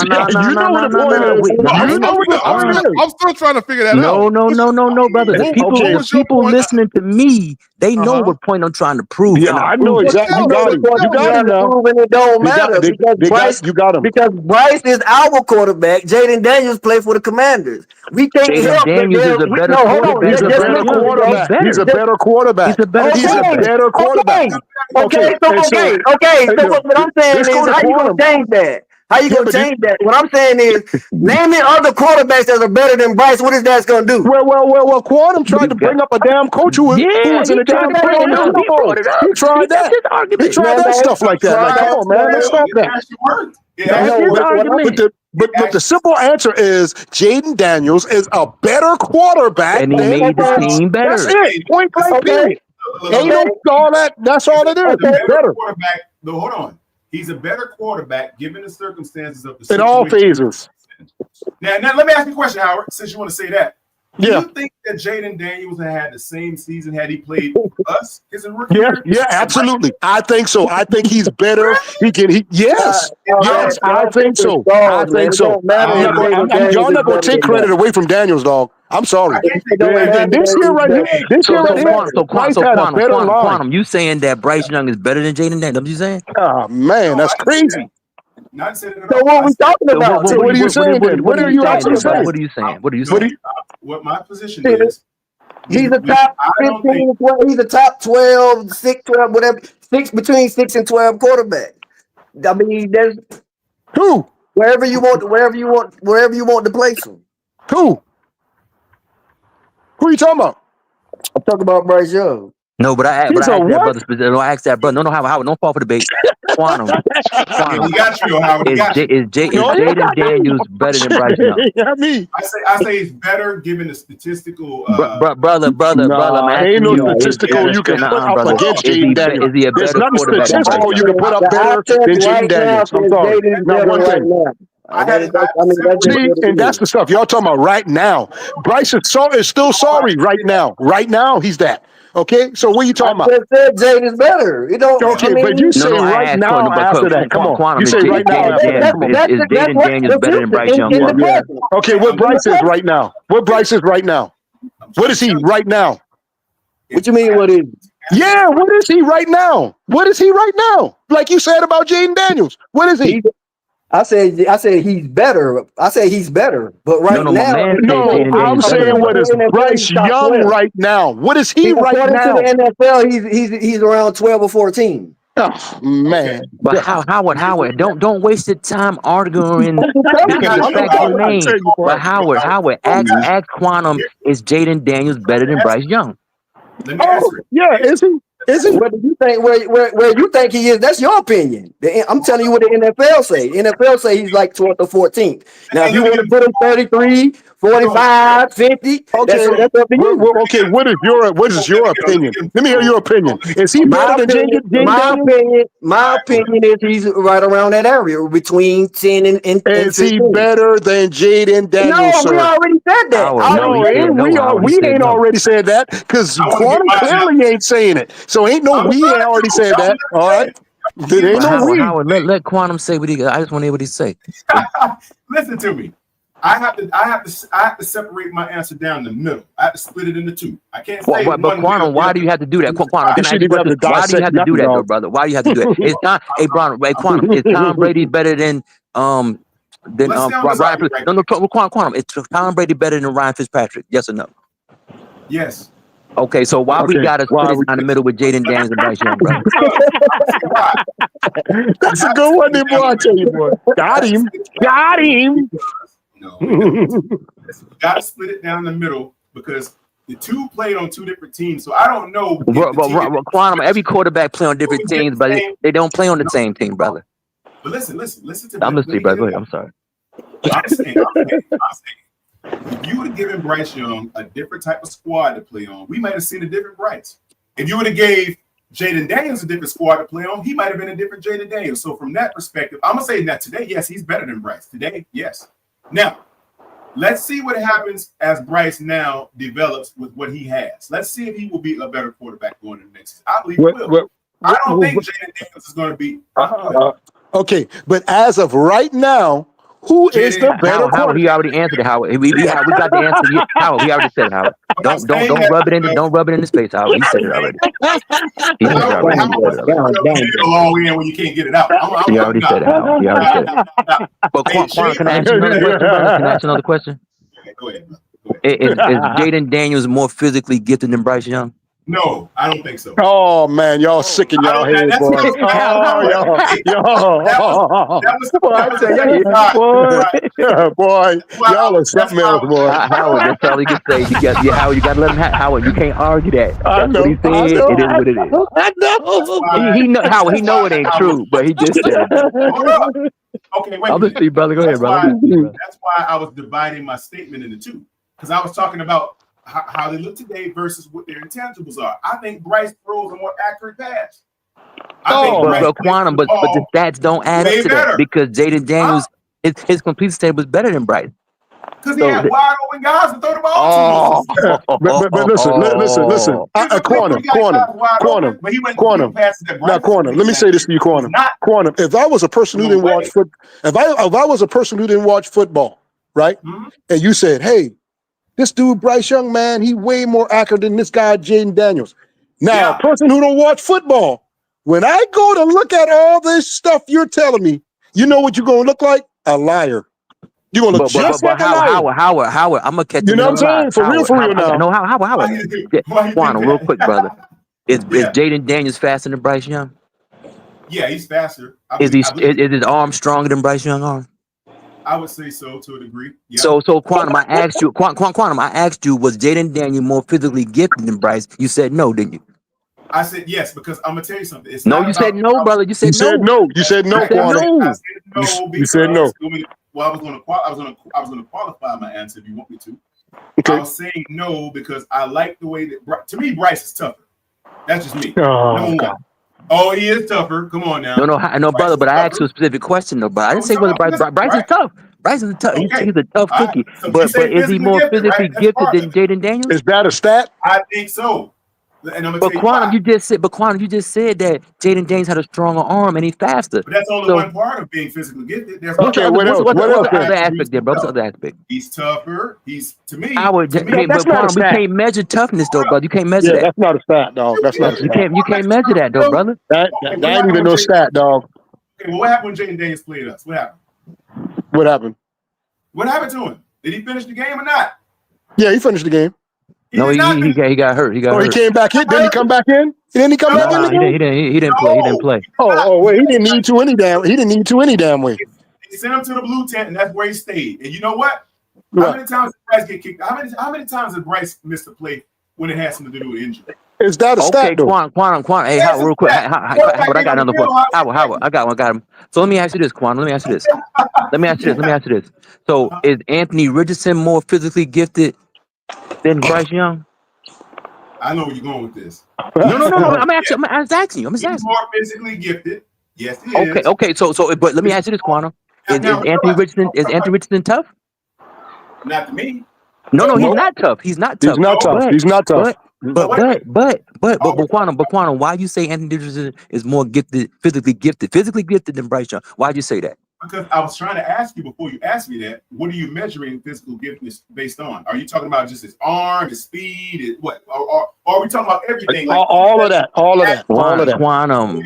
Speaker 6: the point is. You know what the point is.
Speaker 10: I'm still trying to figure that
Speaker 12: No,
Speaker 10: out.
Speaker 12: no, brother. The
Speaker 10: What was your
Speaker 12: people
Speaker 10: point?
Speaker 12: listening to me, they know what point I'm trying to prove.
Speaker 6: Yeah,
Speaker 12: and I'm
Speaker 6: I know
Speaker 12: proving.
Speaker 6: exactly. You got him. You got him now.
Speaker 17: And it don't
Speaker 6: They got-
Speaker 17: matter
Speaker 6: they-
Speaker 17: because
Speaker 6: they got-
Speaker 17: Bryce.
Speaker 6: you got him.
Speaker 17: Because Bryce is our quarterback. Jaden Daniels play for the Commanders. We can't
Speaker 12: Jaden
Speaker 17: help
Speaker 12: Daniels is a better quarterback
Speaker 6: He's a
Speaker 12: than
Speaker 6: better
Speaker 12: Bryce Young.
Speaker 6: quarterback.
Speaker 12: He's
Speaker 6: He's a
Speaker 12: better.
Speaker 6: better quarterback.
Speaker 12: He's a better
Speaker 6: He's a
Speaker 12: quarterback.
Speaker 6: better quarterback.
Speaker 17: Okay. So what I'm saying is, how you gonna change that? How you gonna change that? What I'm saying is, name me other quarterbacks that are better than Bryce. What is that gonna do?
Speaker 6: Well, Quantum tried to bring up a damn coach who was in the damn playing the Super Bowl. He tried that. He tried that stuff like that. Like, come on, man, let's stop that. But the simple answer is Jaden Daniels is a better quarterback,
Speaker 12: and he made the team better.
Speaker 6: That's it. Point blank. Period. Ain't no all that. That's all it is. He's better.
Speaker 13: Quarterback. No, hold on. He's a better quarterback given the circumstances of the
Speaker 6: In all
Speaker 13: situation.
Speaker 6: phases.
Speaker 13: Now, let me ask you a question, Howard. Since you want to say that, do
Speaker 6: Yeah.
Speaker 13: you think that Jaden Daniels had the same season had he played for us his rookie year?
Speaker 6: Yeah, absolutely. I think so. I think he's better. Yes, I think so. I think so. Y'all not gonna take credit away from Daniels, dog. I'm sorry. This year right here, Bryce had a better line.
Speaker 12: Quantum, you saying that Bryce Young is better than Jaden Daniels? You saying?
Speaker 6: Oh man, that's crazy.
Speaker 13: Not saying it
Speaker 17: So what are we talking
Speaker 12: So
Speaker 17: about?
Speaker 6: So what are you saying then? What are you actually saying?
Speaker 12: What are you saying? What are you saying?
Speaker 13: What my position is,
Speaker 17: He's a top 15, 12, he's a top 12, 6, 12, whatever, between 6 and 12 quarterback. I mean, there's
Speaker 6: who?
Speaker 17: Wherever you want to place him.
Speaker 6: Who are you talking about?
Speaker 17: I'm talking about Bryce Young.
Speaker 12: No, but I asked that brother. No, Howard, don't fall for the bait. Quantum.
Speaker 13: He got you, Howard. He got you.
Speaker 12: Is Jaden Daniels better than Bryce Young?
Speaker 13: I say he's better given the statistical.
Speaker 12: Brother, I'm asking
Speaker 6: ain't no
Speaker 12: you.
Speaker 6: statistical you can put up against Jaden Daniels.
Speaker 12: Is he a
Speaker 6: There's
Speaker 12: better
Speaker 6: nothing
Speaker 12: quarterback than
Speaker 6: statistical
Speaker 12: Bryce
Speaker 6: you can put up better than Jaden Daniels. I'm sorry. Not one thing. See, and that's the stuff y'all talking about right now. Bryce is still sorry right now. Right now, he's that. Okay, so what are you talking about?
Speaker 17: I said Jaden is better. You don't.
Speaker 6: Okay, but you say right now after that. Come on, you say right now after that.
Speaker 12: Is Jaden Daniels better than Bryce Young?
Speaker 6: Okay, what Bryce is right now? What Bryce is right now? What is he right now?
Speaker 17: What you mean? What is?
Speaker 6: Yeah, what is he right now? What is he right now? Like you said about Jaden Daniels. What is he?
Speaker 17: I said he's better. I say he's better, but now,
Speaker 6: I'm saying what is Bryce Young right now? What is he right now?
Speaker 17: According to the NFL, he's around 12 or 14.
Speaker 6: Oh man!
Speaker 12: But Howard, don't waste your time arguing the factual name. But Howard, ask Quantum, is Jaden Daniels better than Bryce Young?
Speaker 6: Yeah, is he? Is he?
Speaker 17: What do you think? Where you think he is? That's your opinion. I'm telling you what the NFL say. NFL say he's like 12th or 14th. Now, if you want to put him 33, 45, 50, that's up to you.
Speaker 6: Okay, what is your opinion? Let me hear your opinion. Is he better than Jaden Daniels?
Speaker 17: My opinion is he's right around that area between 10 and 15.
Speaker 6: Is he better than Jaden Daniels?
Speaker 17: No, we already said that.
Speaker 6: We ain't already said that because Quantum clearly ain't saying it. So ain't no we ain't already said that. All right. There ain't no we.
Speaker 12: Howard, let Quantum say what he. I just want to hear what he say.
Speaker 13: Listen to me. I have to separate my answer down the middle. I have to split it into two. I can't say
Speaker 12: but Quantum, why do you have to do that? Quantum, why do you have to do that, though, brother? Why do you have to do that? It's not. Hey, Quantum, is Tom Brady better than Ryan? No, Quantum. Is Tom Brady better than Ryan Fitzpatrick? Yes or no?
Speaker 13: Yes.
Speaker 12: Okay, so why we gotta split it down the middle with Jaden Daniels and Bryce Young, bro?
Speaker 6: That's a good one, there, boy. I tell you, boy. Got him.
Speaker 13: No, you got to split it down the middle because the two played on two different teams. So I don't know.
Speaker 12: Quantum, every quarterback play on different teams, but they don't play on the same team, brother.
Speaker 13: But listen to me.
Speaker 12: I'm listening, brother. Go ahead. I'm sorry.
Speaker 13: I'm saying If you would have given Bryce Young a different type of squad to play on, we might have seen a different Bryce. If you would have gave Jaden Daniels a different squad to play on, he might have been a different Jaden Daniels. So from that perspective, I'm gonna say that today, yes, he's better than Bryce. Today, yes. Now, let's see what happens as Bryce now develops with what he has. Let's see if he will be a better quarterback going into next season. I believe he will. I don't think Jaden Daniels is going to be.
Speaker 6: Okay, but as of right now, who is the better
Speaker 12: Howard, he already answered it, Howard. We got the answer. Howard, he already said it, Howard. Don't rub it in his face, Howard. He said it already. He said it already.
Speaker 13: Long in when you can't get it out.
Speaker 12: He already said it, Howard. He already said it. But Quan, can I ask you another question, brother? Can I ask you another question?
Speaker 13: Go ahead.
Speaker 12: Is Jaden Daniels more physically gifted than Bryce Young?
Speaker 13: No, I don't think so.
Speaker 6: Oh man, y'all sick in y'all head, boy. Boy, y'all are something else, boy.
Speaker 12: Howard, that's all he can say. Howard, you gotta let him. Howard, you can't argue that. That's what he said. It is what it is. He know Howard. He know it ain't true, but he just said it.
Speaker 13: Okay, wait.
Speaker 12: I'll just see, brother. Go ahead, brother.
Speaker 13: That's why I was dividing my statement into two, because I was talking about how they look today versus what their intangibles are. I think Bryce throws a more accurate pass.
Speaker 12: But Quantum, but the stats don't add up to that because Jaden Daniels, his complete state was better than Bryce.
Speaker 13: Because he had wide open guys to throw the ball to.
Speaker 6: But listen. Quantum. Now, Quantum. Let me say this to you, Quantum. Quantum. If I was a person who didn't watch if I was a person who didn't watch football, right, and you said, "Hey, this dude Bryce Young, man, he way more accurate than this guy Jaden Daniels." Now, a person who don't watch football, when I go to look at all this stuff you're telling me, you know what you're gonna look like? A liar. You're gonna look just like a liar.
Speaker 12: Howard, I'm gonna catch
Speaker 6: you know what I'm saying? For real now.
Speaker 12: No, Howard. Quantum, real quick, brother. Is Jaden Daniels faster than Bryce Young?
Speaker 13: Yeah, he's faster.
Speaker 12: Is his arm stronger than Bryce Young's arm?
Speaker 13: I would say so to a degree. Yeah.
Speaker 12: So Quantum, I asked you, Quantum, I asked you, was Jaden Daniels more physically gifted than Bryce? You said no, didn't you?
Speaker 13: I said yes, because I'm gonna tell you something. It's
Speaker 12: no, you said no, brother. You said
Speaker 6: no. You said no, Quantum.
Speaker 13: I said no.
Speaker 6: You said no.
Speaker 13: Well, I was gonna qualify my answer if you want me to.
Speaker 6: Okay.
Speaker 13: I was saying no because I like the way that to me Bryce is tougher. That's just me. Oh, he is tougher. Come on now.
Speaker 12: No, brother. But I asked you a specific question, though. But I didn't say whether Bryce is tough. Bryce is tough. He's a tough cookie. But is he more physically gifted than Jaden Daniels?
Speaker 6: Is that a stat?
Speaker 13: I think so. And I'm
Speaker 12: but Quantum, you just said that Jaden Daniels had a stronger arm and he's faster.
Speaker 13: But that's only one part of being physically gifted. There's
Speaker 12: what's the other aspect there, bro? What's the other aspect?
Speaker 13: He's tougher. He's to me.
Speaker 12: But Quantum, we can't measure toughness though, brother. You can't measure that.
Speaker 6: That's not a stat, dog. That's not.
Speaker 12: You can't measure that though, brother.
Speaker 6: That ain't even no stat, dog.
Speaker 13: Okay, well, what happened when Jaden Daniels played us? What happened?
Speaker 6: What happened?
Speaker 13: What happened to him? Did he finish the game or not?
Speaker 6: Yeah, he finished the game.
Speaker 12: No, he got hurt. He
Speaker 6: came back in. Didn't he come back in? Didn't he come back in?
Speaker 12: He didn't play. He didn't play.
Speaker 6: Oh, wait. He didn't need to any damn. He didn't need to any damn way.
Speaker 13: They sent him to the blue tent, and that's where he stayed. And you know what? How many times did Bryce get kicked? How many times did Bryce miss a play when it has something to do with injury?
Speaker 6: Is that a stat?
Speaker 12: Okay, Quantum. Hey, Howard, real quick. Howard, I got another question. Howard, I got him. So let me ask you this, Quantum. Let me ask you this. So is Anthony Richardson more physically gifted than Bryce Young?
Speaker 13: I know where you're going with this.
Speaker 12: No. I'm asking you.
Speaker 13: He's more physically gifted. Yes, he is.
Speaker 12: Okay. So, but let me ask you this, Quantum. Is Anthony Richardson tough?
Speaker 13: Not to me.
Speaker 12: No, he's not tough. He's not tough.
Speaker 6: He's not tough.
Speaker 12: But Quantum, why you say Anthony Richardson is more physically gifted than Bryce Young? Why'd you say that?
Speaker 13: Because I was trying to ask you before you asked me that. What are you measuring physical giftedness based on? Are you talking about just his arm, his speed, what? Or are we talking about everything? Like
Speaker 6: all of that.
Speaker 12: Quantum,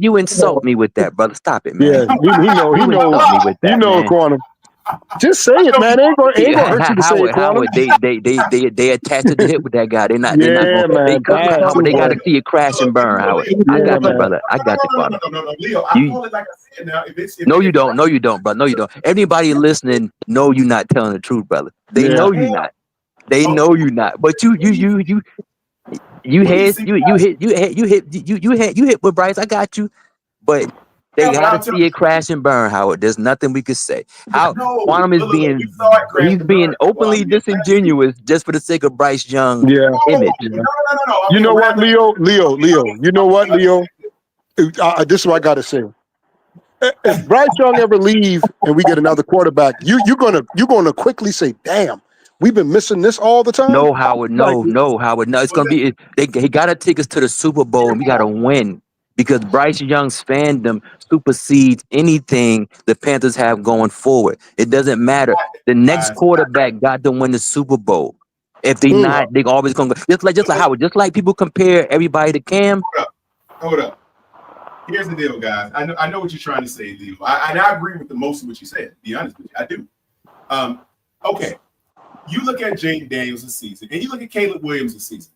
Speaker 12: you insult me with that, brother. Stop it, man.
Speaker 6: Yeah, he know me with that. You know, Quantum. Just say it, man. Ain't gonna hurt you to say it,
Speaker 12: Howard, they attached to the hip with that guy. They gotta see it crash and burn, Howard. I got you, brother. I got you, brother.
Speaker 13: No, Leo. I call it like I said now.
Speaker 12: No, you don't, brother. No, you don't. Everybody listening know you're not telling the truth, brother. They know you're not. They know you're not. But you hit with Bryce. I got you. But They
Speaker 13: No, but
Speaker 12: got
Speaker 13: I'm
Speaker 12: to
Speaker 13: telling
Speaker 12: see it crash and burn, Howard. There's nothing we could say. How
Speaker 13: no,
Speaker 12: Quantum is
Speaker 13: look,
Speaker 12: being
Speaker 13: we saw it crash
Speaker 12: he's
Speaker 13: and
Speaker 12: being
Speaker 13: burn. Well, I
Speaker 12: openly
Speaker 13: mean, last season.
Speaker 12: disingenuous just for the sake of Bryce Young
Speaker 6: Yeah.
Speaker 12: image.
Speaker 13: No. I'm
Speaker 6: You
Speaker 13: being
Speaker 6: know what,
Speaker 13: rather.
Speaker 6: Leo? You know what, Leo? This is what I got to say. If Bryce Young ever leave and we get another quarterback, you're gonna quickly say, "Damn, we've been missing this all the time."
Speaker 12: No, Howard.
Speaker 6: Like,
Speaker 12: No, Howard. No, it's gonna be. He got to take us to the Super Bowl, and we got to win because Bryce Young's fandom supersedes anything the Panthers have going forward. It doesn't matter. The next quarterback got to win the Super Bowl. If they not, they always gonna go. Just like Howard. Just like people compare everybody to Cam.
Speaker 13: Hold up. Here's the deal, guys. I know what you're trying to say, Leo. I agree with the most of what you said. To be honest with you, I do. Okay. You look at Jaden Daniels this season, and you look at Caleb Williams this season.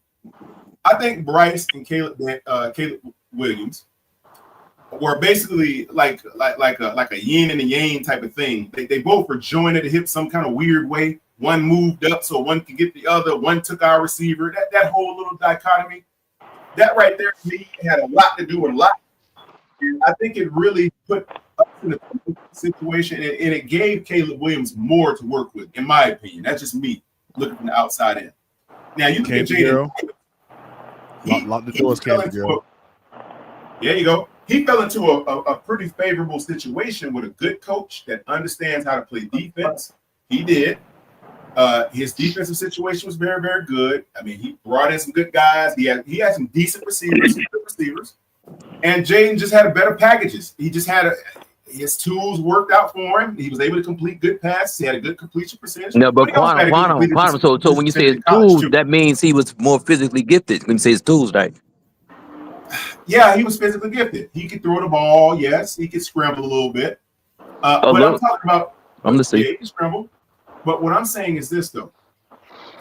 Speaker 13: I think Bryce and Caleb Williams were basically like a yin and a yang type of thing. They both were joined at the hip some kind of weird way. One moved up so one could get the other. One took our receiver. That whole little dichotomy, that right there to me had a lot to do with a lot. And I think it really put us in a situation, and it gave Caleb Williams more to work with, in my opinion. That's just me looking from the outside in. Now you look at Jaden.
Speaker 10: Lock the doors, Candy Girl.
Speaker 13: There you go. He fell into a pretty favorable situation with a good coach that understands how to play defense. He did. His defensive situation was very, very good. I mean, he brought in some good guys. He had some decent receivers, some good receivers. And Jaden just had better packages. He just had his tools worked out for him. He was able to complete good passes. He had a good completion percentage.
Speaker 12: No, but Quantum. So when you say his tools, that means he was more physically gifted. When you say his tools, right?
Speaker 13: Yeah, he was physically gifted. He could throw the ball. Yes, he could scramble a little bit. But I'm talking about.
Speaker 12: I'm listening.
Speaker 13: Yeah, he can scramble. But what I'm saying is this, though.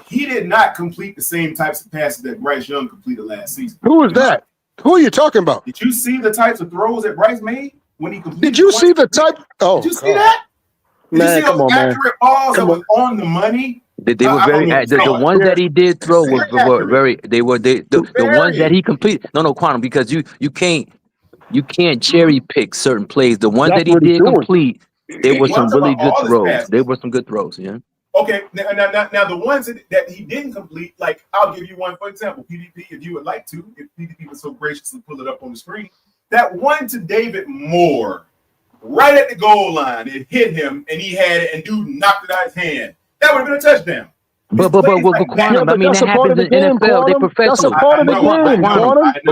Speaker 13: He did not complete the same types of passes that Bryce Young completed last season.
Speaker 6: Who is that? Who are you talking about?
Speaker 13: Did you see the types of throws that Bryce made when he completed?
Speaker 6: Did you see the type? Oh,
Speaker 13: did you see that? Did
Speaker 6: man,
Speaker 13: you see
Speaker 6: come
Speaker 13: those
Speaker 6: on, man.
Speaker 13: accurate balls that was on the money?
Speaker 12: They were very the ones that he did throw were very the ones that he completed. No, Quantum, because you can't cherry pick certain plays. The ones that he did complete, they were some really good throws. They were some good throws, yeah.
Speaker 13: Okay, now the ones that he didn't complete, like I'll give you one for example. PDP, if you would like to, if PDP was so gracious to pull it up on the screen, that one to David Moore, right at the goal line, it hit him and he had it, and dude knocked it out of his hand. That would have been a touchdown.
Speaker 12: But Quantum, I mean that happens in NFL. They professional. But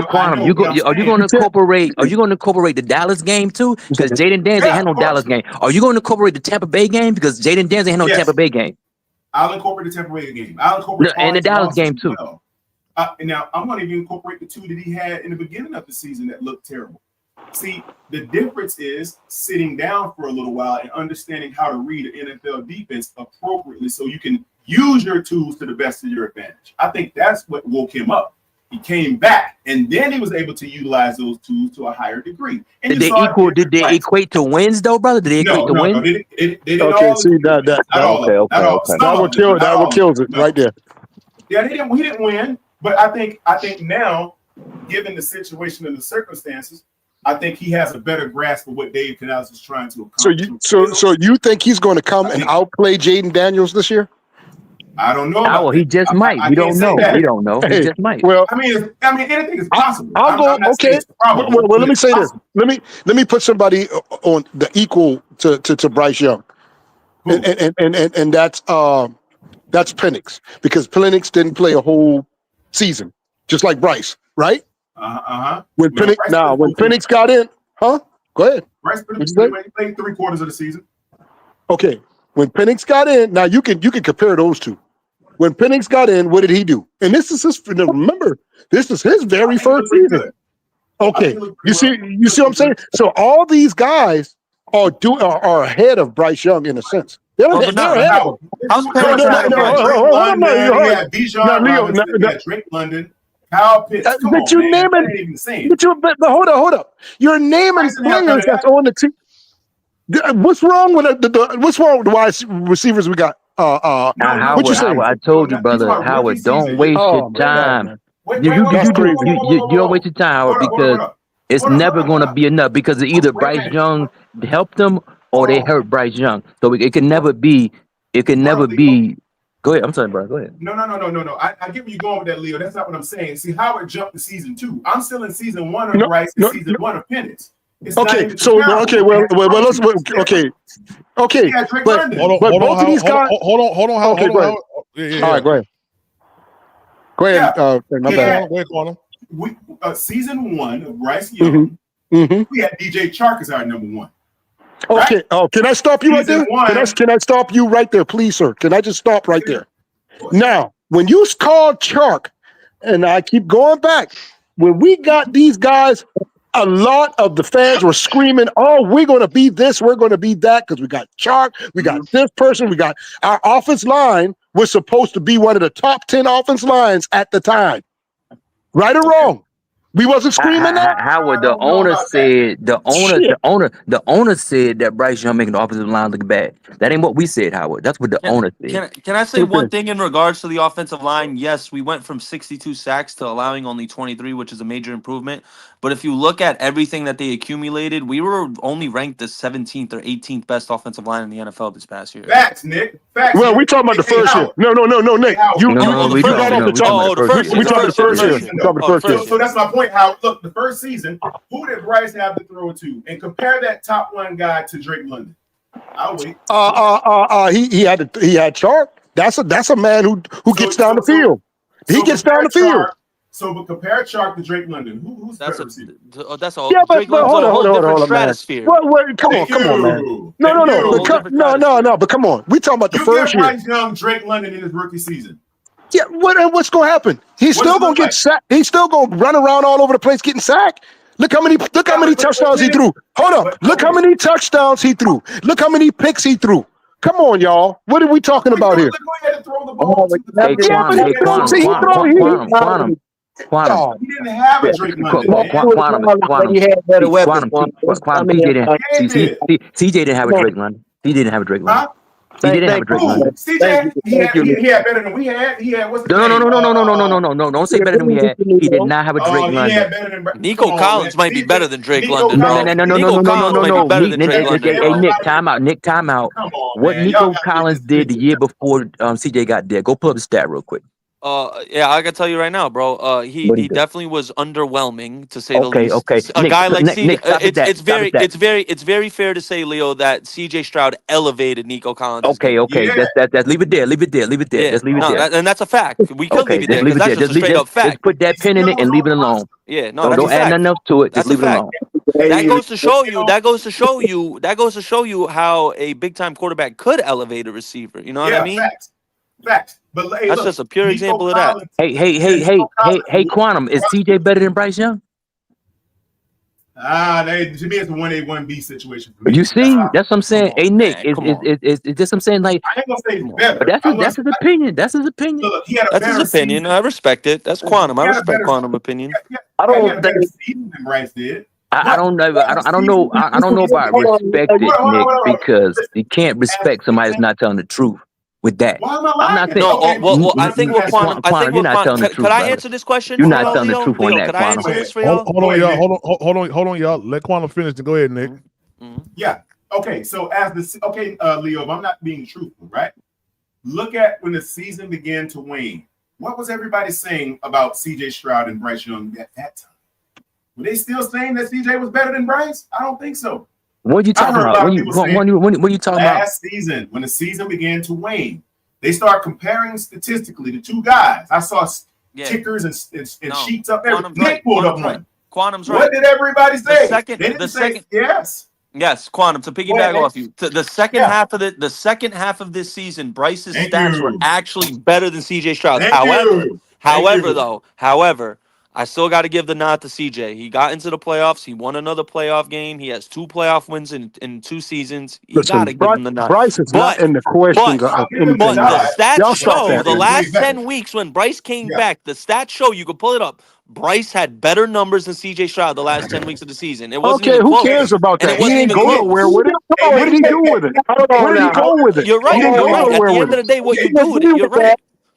Speaker 12: Quantum, are you going to incorporate the Dallas game too? Because Jaden Daniels ain't had no Dallas game. Are you going to incorporate the Tampa Bay game? Because Jaden Daniels ain't had no Tampa Bay game.
Speaker 13: I'll incorporate the Tampa Bay game. I'll incorporate
Speaker 12: and the Dallas game too.
Speaker 13: Well. Now I'm going to even incorporate the two that he had in the beginning of the season that looked terrible. See, the difference is sitting down for a little while and understanding how to read an NFL defense appropriately so you can use your tools to the best of your advantage. I think that's what woke him up. He came back, and then he was able to utilize those tools to a higher degree. And
Speaker 12: Did they equate to wins, though, brother? Did they equate to wins?
Speaker 13: No, they didn't
Speaker 6: okay,
Speaker 13: all,
Speaker 6: see that.
Speaker 12: Okay.
Speaker 6: That what kills it right there.
Speaker 13: Yeah, he didn't win, but I think now, given the situation and the circumstances, I think he has a better grasp of what Dave Canales is trying to accomplish.
Speaker 6: So you think he's going to come and outplay Jaden Daniels this year?
Speaker 13: I don't know. Well,
Speaker 12: he just might. We don't know. We don't know. He just might.
Speaker 6: Well,
Speaker 13: I mean, anything is possible.
Speaker 6: I'll go. Okay. Well, let me say this. Let me put somebody on the equal to Bryce Young, and that's Penix, because Penix didn't play a whole season, just like Bryce, right? When Penix got in, Go ahead.
Speaker 13: Bryce played 3/4 of the season.
Speaker 6: Okay. When Penix got in, now you can compare those two. When Penix got in, what did he do? And this is his very first season. Okay, you see what I'm saying? So all these guys are ahead of Bryce Young in a sense. They're ahead of him.
Speaker 13: How's Drake London, Kyle Pitts.
Speaker 6: But you naming, but hold up. You're naming players that's on the team. What's wrong with the wide receivers we got? What you saying?
Speaker 12: I told you, brother. Howard, don't waste your time. You don't waste your time, Howard, because It's never going to be enough because either Bryce Young helped them or they hurt Bryce Young. So it can never be. It can never be. Go ahead. I'm sorry, bro. Go ahead.
Speaker 13: No. I get where you're going with that, Leo. That's not what I'm saying. See, Howard jumped to season 2. I'm still in season 1 of Bryce and season 1 of Penix. It's not
Speaker 6: Okay,
Speaker 13: even
Speaker 6: so
Speaker 13: comparable.
Speaker 6: let's okay.
Speaker 13: Yeah, Drake
Speaker 6: But
Speaker 13: London.
Speaker 6: both of these guys.
Speaker 10: Hold on.
Speaker 6: Okay, go ahead. All right, go ahead. Go ahead. My bad.
Speaker 10: Go ahead, Quantum.
Speaker 13: Season 1 of Bryce Young, we had DJ Chark as our number 1.
Speaker 6: Okay. Right? Oh, can I stop you right there? Can I stop you right there, please, sir? Can I just stop right there? Now, when you called Chark, and I keep going back, when we got these guys, a lot of the fans were screaming, "Oh, we're going to be this, we're going to be that," because we got Chark, we got this person, we got our offense line was supposed to be one of the top 10 offense lines at the time. Right or wrong? We wasn't screaming that.
Speaker 12: Howard, the owner said the owner said that Bryce Young making the offensive line look bad. That ain't what we said, Howard. That's what the owner said.
Speaker 14: Can I say one thing in regards to the offensive line? Yes, we went from 62 sacks to allowing only 23, which is a major improvement. But if you look at everything that they accumulated, we were only ranked the 17th or 18th best offensive line in the NFL this past year.
Speaker 13: Facts, Nick. Facts.
Speaker 6: Well, we talking about the first year. No, Nick. You got off the top. We talking the first year.
Speaker 13: So that's my point. How look, the first season, who did Bryce have to throw to? And compare that top 1 guy to Drake London. I'll wait.
Speaker 6: He had Chark. That's a man who gets down the field. He gets down the field.
Speaker 13: But compare Chark to Drake London. Who's
Speaker 14: that's
Speaker 13: better?
Speaker 14: That's all.
Speaker 6: Yeah,
Speaker 14: Drake
Speaker 6: but
Speaker 14: London's
Speaker 6: hold
Speaker 14: on a whole
Speaker 6: on,
Speaker 14: different
Speaker 6: man.
Speaker 14: stratosphere.
Speaker 6: Come on, man. No. But come on. We talking about the first year.
Speaker 13: Bryce Young, Drake London in his rookie season.
Speaker 6: Yeah, what's going to happen? He's still going to get sacked. He's still going to run around all over the place getting sacked. Look how many touchdowns he threw. Hold up. Look how many touchdowns he threw. Look how many picks he threw. Come on, y'all. What are we talking about here?
Speaker 12: Quantum.
Speaker 13: He didn't have a Drake London.
Speaker 12: Quantum.
Speaker 17: He had better weapons.
Speaker 12: Quantum. CJ didn't have a Drake London. He didn't have a Drake London. He didn't have a Drake London.
Speaker 13: CJ, he had better than we had. He had what's the
Speaker 12: No. Don't say better than we had. He did not have a Drake London.
Speaker 13: He had better than
Speaker 14: Nico Collins might be better than Drake London.
Speaker 12: No.
Speaker 14: Nico Collins might be better than Drake London.
Speaker 12: Hey, Nick, time out. What Nico Collins did the year before CJ got there? Go pull up the stat real quick.
Speaker 14: Yeah, I can tell you right now, bro. He definitely was underwhelming to say the least.
Speaker 12: Okay.
Speaker 14: A guy like CJ,
Speaker 12: it's
Speaker 14: very fair to say, Leo, that CJ Stroud elevated Nico Collins.
Speaker 12: Okay.
Speaker 14: Yeah.
Speaker 12: That's leave it there. Let's leave it there.
Speaker 14: And that's a fact. We could leave it there because that's just a straight up fact.
Speaker 12: Just put that pin in it and leave it alone.
Speaker 14: Yeah, no,
Speaker 12: don't add nothing else to it. Just leave it alone.
Speaker 14: That goes to show you how a big time quarterback could elevate a receiver. You know what I mean?
Speaker 13: Facts. But hey,
Speaker 14: that's just a pure example of that.
Speaker 12: Hey, Quantum, is CJ better than Bryce Young?
Speaker 13: To me, it's a 1A, 1B situation. For me.
Speaker 12: You see, that's what I'm saying. Hey, Nick, is this what I'm saying? Like,
Speaker 13: I ain't gonna say he's better.
Speaker 12: But that's his opinion. That's his opinion.
Speaker 13: So look,
Speaker 14: that's his opinion. Season. I respect it. That's Quantum. I respect Quantum opinion.
Speaker 13: I don't think season than Bryce did.
Speaker 12: I don't know. I don't know about respect it, Nick, because you can't respect somebody that's not telling the truth. With that, I'm not saying.
Speaker 14: I think what Quantum.
Speaker 12: You're not telling the truth.
Speaker 14: Could I answer this question?
Speaker 12: You're not telling the truth on that,
Speaker 14: Could I answer this for y'all?
Speaker 10: Hold on, y'all. Let Quantum finish and go ahead, Nick.
Speaker 13: Yeah. Okay. So Leo, if I'm not being truthful, right? Look at when the season began to wane. What was everybody saying about C.J. Stroud and Bryce Young at that time? Were they still saying that C.J. was better than Bryce? I don't think so.
Speaker 12: What are you talking about? What are you talking about?
Speaker 13: Last season, when the season began to wane, they start comparing statistically the two guys. I saw tickers and sheets up there. Nick pulled up one.
Speaker 14: Quantum's right.
Speaker 13: What did everybody say?
Speaker 14: Yes. Yes, Quantum. To piggyback off you, the second half of this season, Bryce's stats were actually better than CJ Stroud. However, I still got to give the nod to CJ. He got into the playoffs. He won another playoff game. He has 2 playoff wins in 2 seasons. You got to give him the nod.
Speaker 6: Bryce is not in the question.
Speaker 14: But the stats show the last 10 weeks when Bryce came back, the stats show, you can pull it up, Bryce had better numbers than CJ Stroud the last 10 weeks of the season. It wasn't
Speaker 6: okay, who cares about that? He didn't go nowhere with it. What did he do with it? Where did he go with it?
Speaker 14: You're right. At the end of the day, what you do with it, you're right.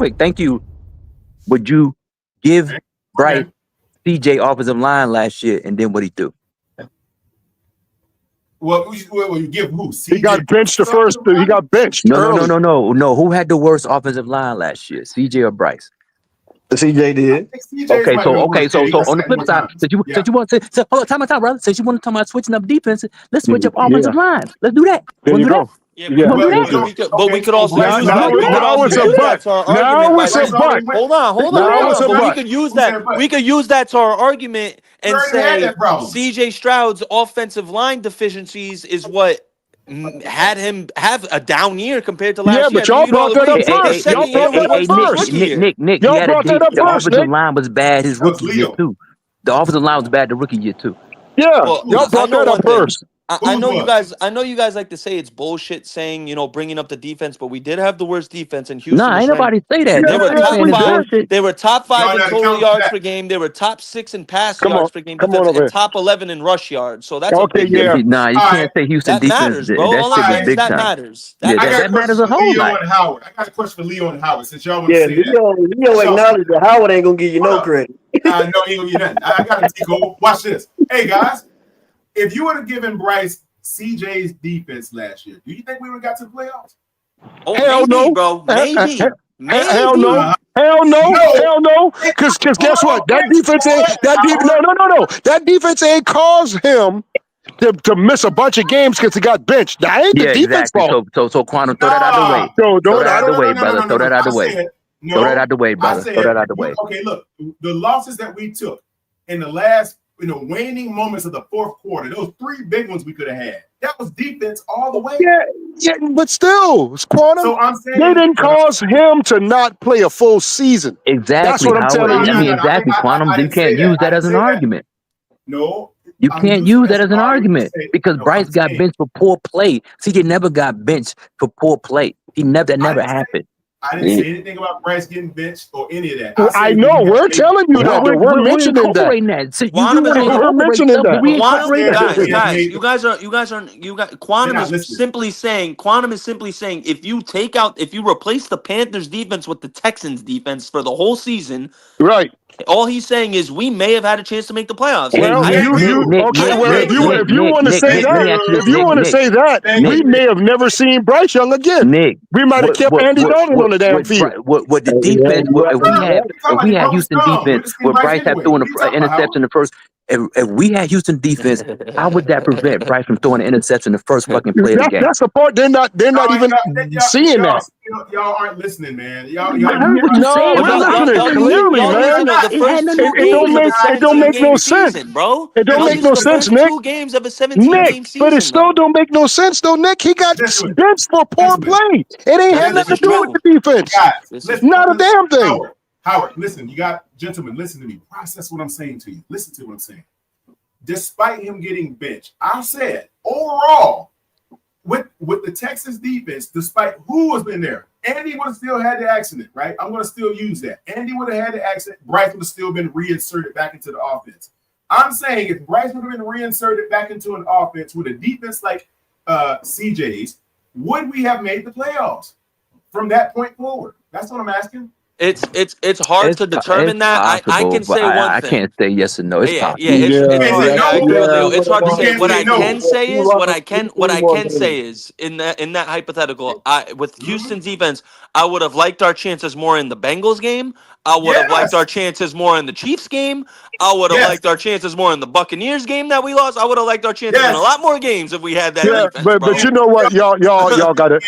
Speaker 12: quick. Thank you. Would you give Bryce CJ offensive line last year, and then what he do?
Speaker 13: Well, you give who?
Speaker 6: He got benched the first. He got benched early.
Speaker 12: No. Who had the worst offensive line last year? CJ or Bryce?
Speaker 17: CJ did.
Speaker 12: Okay, so on the flip side, since you want to say, hold on, time, brother. Since you want to talk about switching up defense, let's switch up offensive lines. Let's do that.
Speaker 6: There you go.
Speaker 14: But we could also use that.
Speaker 6: Now
Speaker 14: We could also
Speaker 6: it's a
Speaker 14: use
Speaker 6: butt.
Speaker 14: that to our
Speaker 6: Now
Speaker 14: argument.
Speaker 6: it's a butt.
Speaker 14: Hold on.
Speaker 6: Now it's a
Speaker 14: But we
Speaker 6: butt.
Speaker 14: could use that. We could use that to our argument and say CJ Stroud's offensive line deficiencies is what had him have a down year compared to last year.
Speaker 6: Yeah, but y'all brought that up first. Y'all brought that up first.
Speaker 12: Nick,
Speaker 6: Y'all brought that up
Speaker 12: the
Speaker 6: first,
Speaker 12: offensive
Speaker 6: Nick.
Speaker 12: line was bad his rookie year too. The offensive line was bad the rookie year too.
Speaker 6: Yeah,
Speaker 14: Well,
Speaker 6: y'all brought that up first.
Speaker 14: I know you guys. I know you guys like to say it's bullshit saying bringing up the defense, but we did have the worst defense in Houston.
Speaker 12: Nah, ain't nobody say that.
Speaker 14: They were top five. They were top 5 in
Speaker 13: not
Speaker 14: total
Speaker 13: counting
Speaker 14: yards
Speaker 13: that.
Speaker 14: per game. They were top 6 in pass
Speaker 6: Come
Speaker 14: yards
Speaker 6: on.
Speaker 14: per game
Speaker 6: Come
Speaker 14: defense
Speaker 6: on over
Speaker 14: and
Speaker 6: here.
Speaker 14: top 11 in rush yards. So that's
Speaker 6: Okay,
Speaker 14: a big
Speaker 6: yeah.
Speaker 14: difference.
Speaker 12: Nah, you can't say Houston
Speaker 14: That
Speaker 12: defense.
Speaker 14: matters, bro.
Speaker 12: That
Speaker 14: All
Speaker 12: shit
Speaker 14: I'm
Speaker 12: was
Speaker 14: saying is
Speaker 12: big
Speaker 14: that
Speaker 12: time.
Speaker 14: matters.
Speaker 12: Yeah,
Speaker 13: I got
Speaker 12: that
Speaker 13: a
Speaker 12: matters
Speaker 13: question
Speaker 12: a
Speaker 13: for
Speaker 12: whole
Speaker 13: Leo
Speaker 12: lot.
Speaker 13: and Howard. I got a question for Leo and Howard since y'all want to
Speaker 17: Yeah,
Speaker 13: say that.
Speaker 17: Leo acknowledged that Howard ain't gonna give you no credit.
Speaker 13: No, he ain't gonna get nothing. I got it, Tico. Watch this. Hey guys, if you would have given Bryce CJ's defense last year, do you think we would have got to the playoffs?
Speaker 14: Oh,
Speaker 6: Hell
Speaker 14: maybe,
Speaker 6: no.
Speaker 14: bro. Maybe.
Speaker 6: Hell no. Hell no. Hell no. Because guess what? That defense ain't no. That defense ain't caused him to miss a bunch of games because he got benched. That ain't the
Speaker 12: Yeah,
Speaker 6: defense
Speaker 12: exactly.
Speaker 6: fault.
Speaker 12: So Quantum, throw that out the way. Throw that out the way, brother. Throw that out the way. Throw that out the way, brother. Throw that out the way.
Speaker 13: Okay, look, the losses that we took in the last, waning moments of the fourth quarter, those 3 big ones we could have had. That was defense all the way.
Speaker 6: Yeah, but still, it's Quantum.
Speaker 13: So I'm saying
Speaker 6: They didn't cause him to not play a full season.
Speaker 12: Exactly.
Speaker 6: That's what I'm
Speaker 12: Howard.
Speaker 6: telling you.
Speaker 12: I mean, exactly, Quantum. You can't use that as an argument.
Speaker 13: No.
Speaker 12: You can't use that as an argument because Bryce got benched for poor play. CJ never got benched for poor play. That never happened.
Speaker 13: I didn't say anything about Bryce getting benched or any of that.
Speaker 6: Well, I know. We're telling you that. We're mentioning that. We're mentioning that.
Speaker 14: Quantum is simply saying if you replace the Panthers defense with the Texans defense for the whole season,
Speaker 6: right?
Speaker 14: All he's saying is we may have had a chance to make the playoffs.
Speaker 6: Well, if you want to say that, we may have never seen Bryce Young again. We might have kept Andy Dalton on the damn field.
Speaker 12: What the defense? If we had Houston defense, where Bryce had thrown an interception the first. If we had Houston defense, how would that prevent Bryce from throwing an interception the first fucking play of the game?
Speaker 6: That's the part they're not even seeing that.
Speaker 13: Y'all aren't listening, man.
Speaker 6: No, we're listening clearly, man. It don't make no sense,
Speaker 14: bro.
Speaker 6: It don't make no sense, Nick.
Speaker 14: 2 games of a 17-game season,
Speaker 6: but it still don't make no sense, though, Nick. He got benched for poor play. It ain't had nothing to do with the defense. Not a damn thing.
Speaker 13: Howard, listen, gentlemen, listen to me. Process what I'm saying to you. Listen to what I'm saying. Despite him getting benched, I said overall, with the Texas defense, despite who was in there, Andy would have still had the accident, right? I'm going to still use that. Andy would have had the accident. Bryce would have still been reinserted back into the offense. I'm saying if Bryce would have been reinserted back into an offense with a defense like CJ's, would we have made the playoffs from that point forward? That's what I'm asking.
Speaker 14: It's hard to determine that. I can say one thing.
Speaker 12: I can't say yes or no. It's possible.
Speaker 14: It's hard to say. What I can say is what I can say is in that hypothetical, with Houston's defense, I would have liked our chances more in the Bengals game. I would have liked our chances more in the Chiefs game. I would have liked our chances more in the Buccaneers game that we lost. I would have liked our chances in a lot more games if we had that defense.
Speaker 6: But you know what, y'all gotta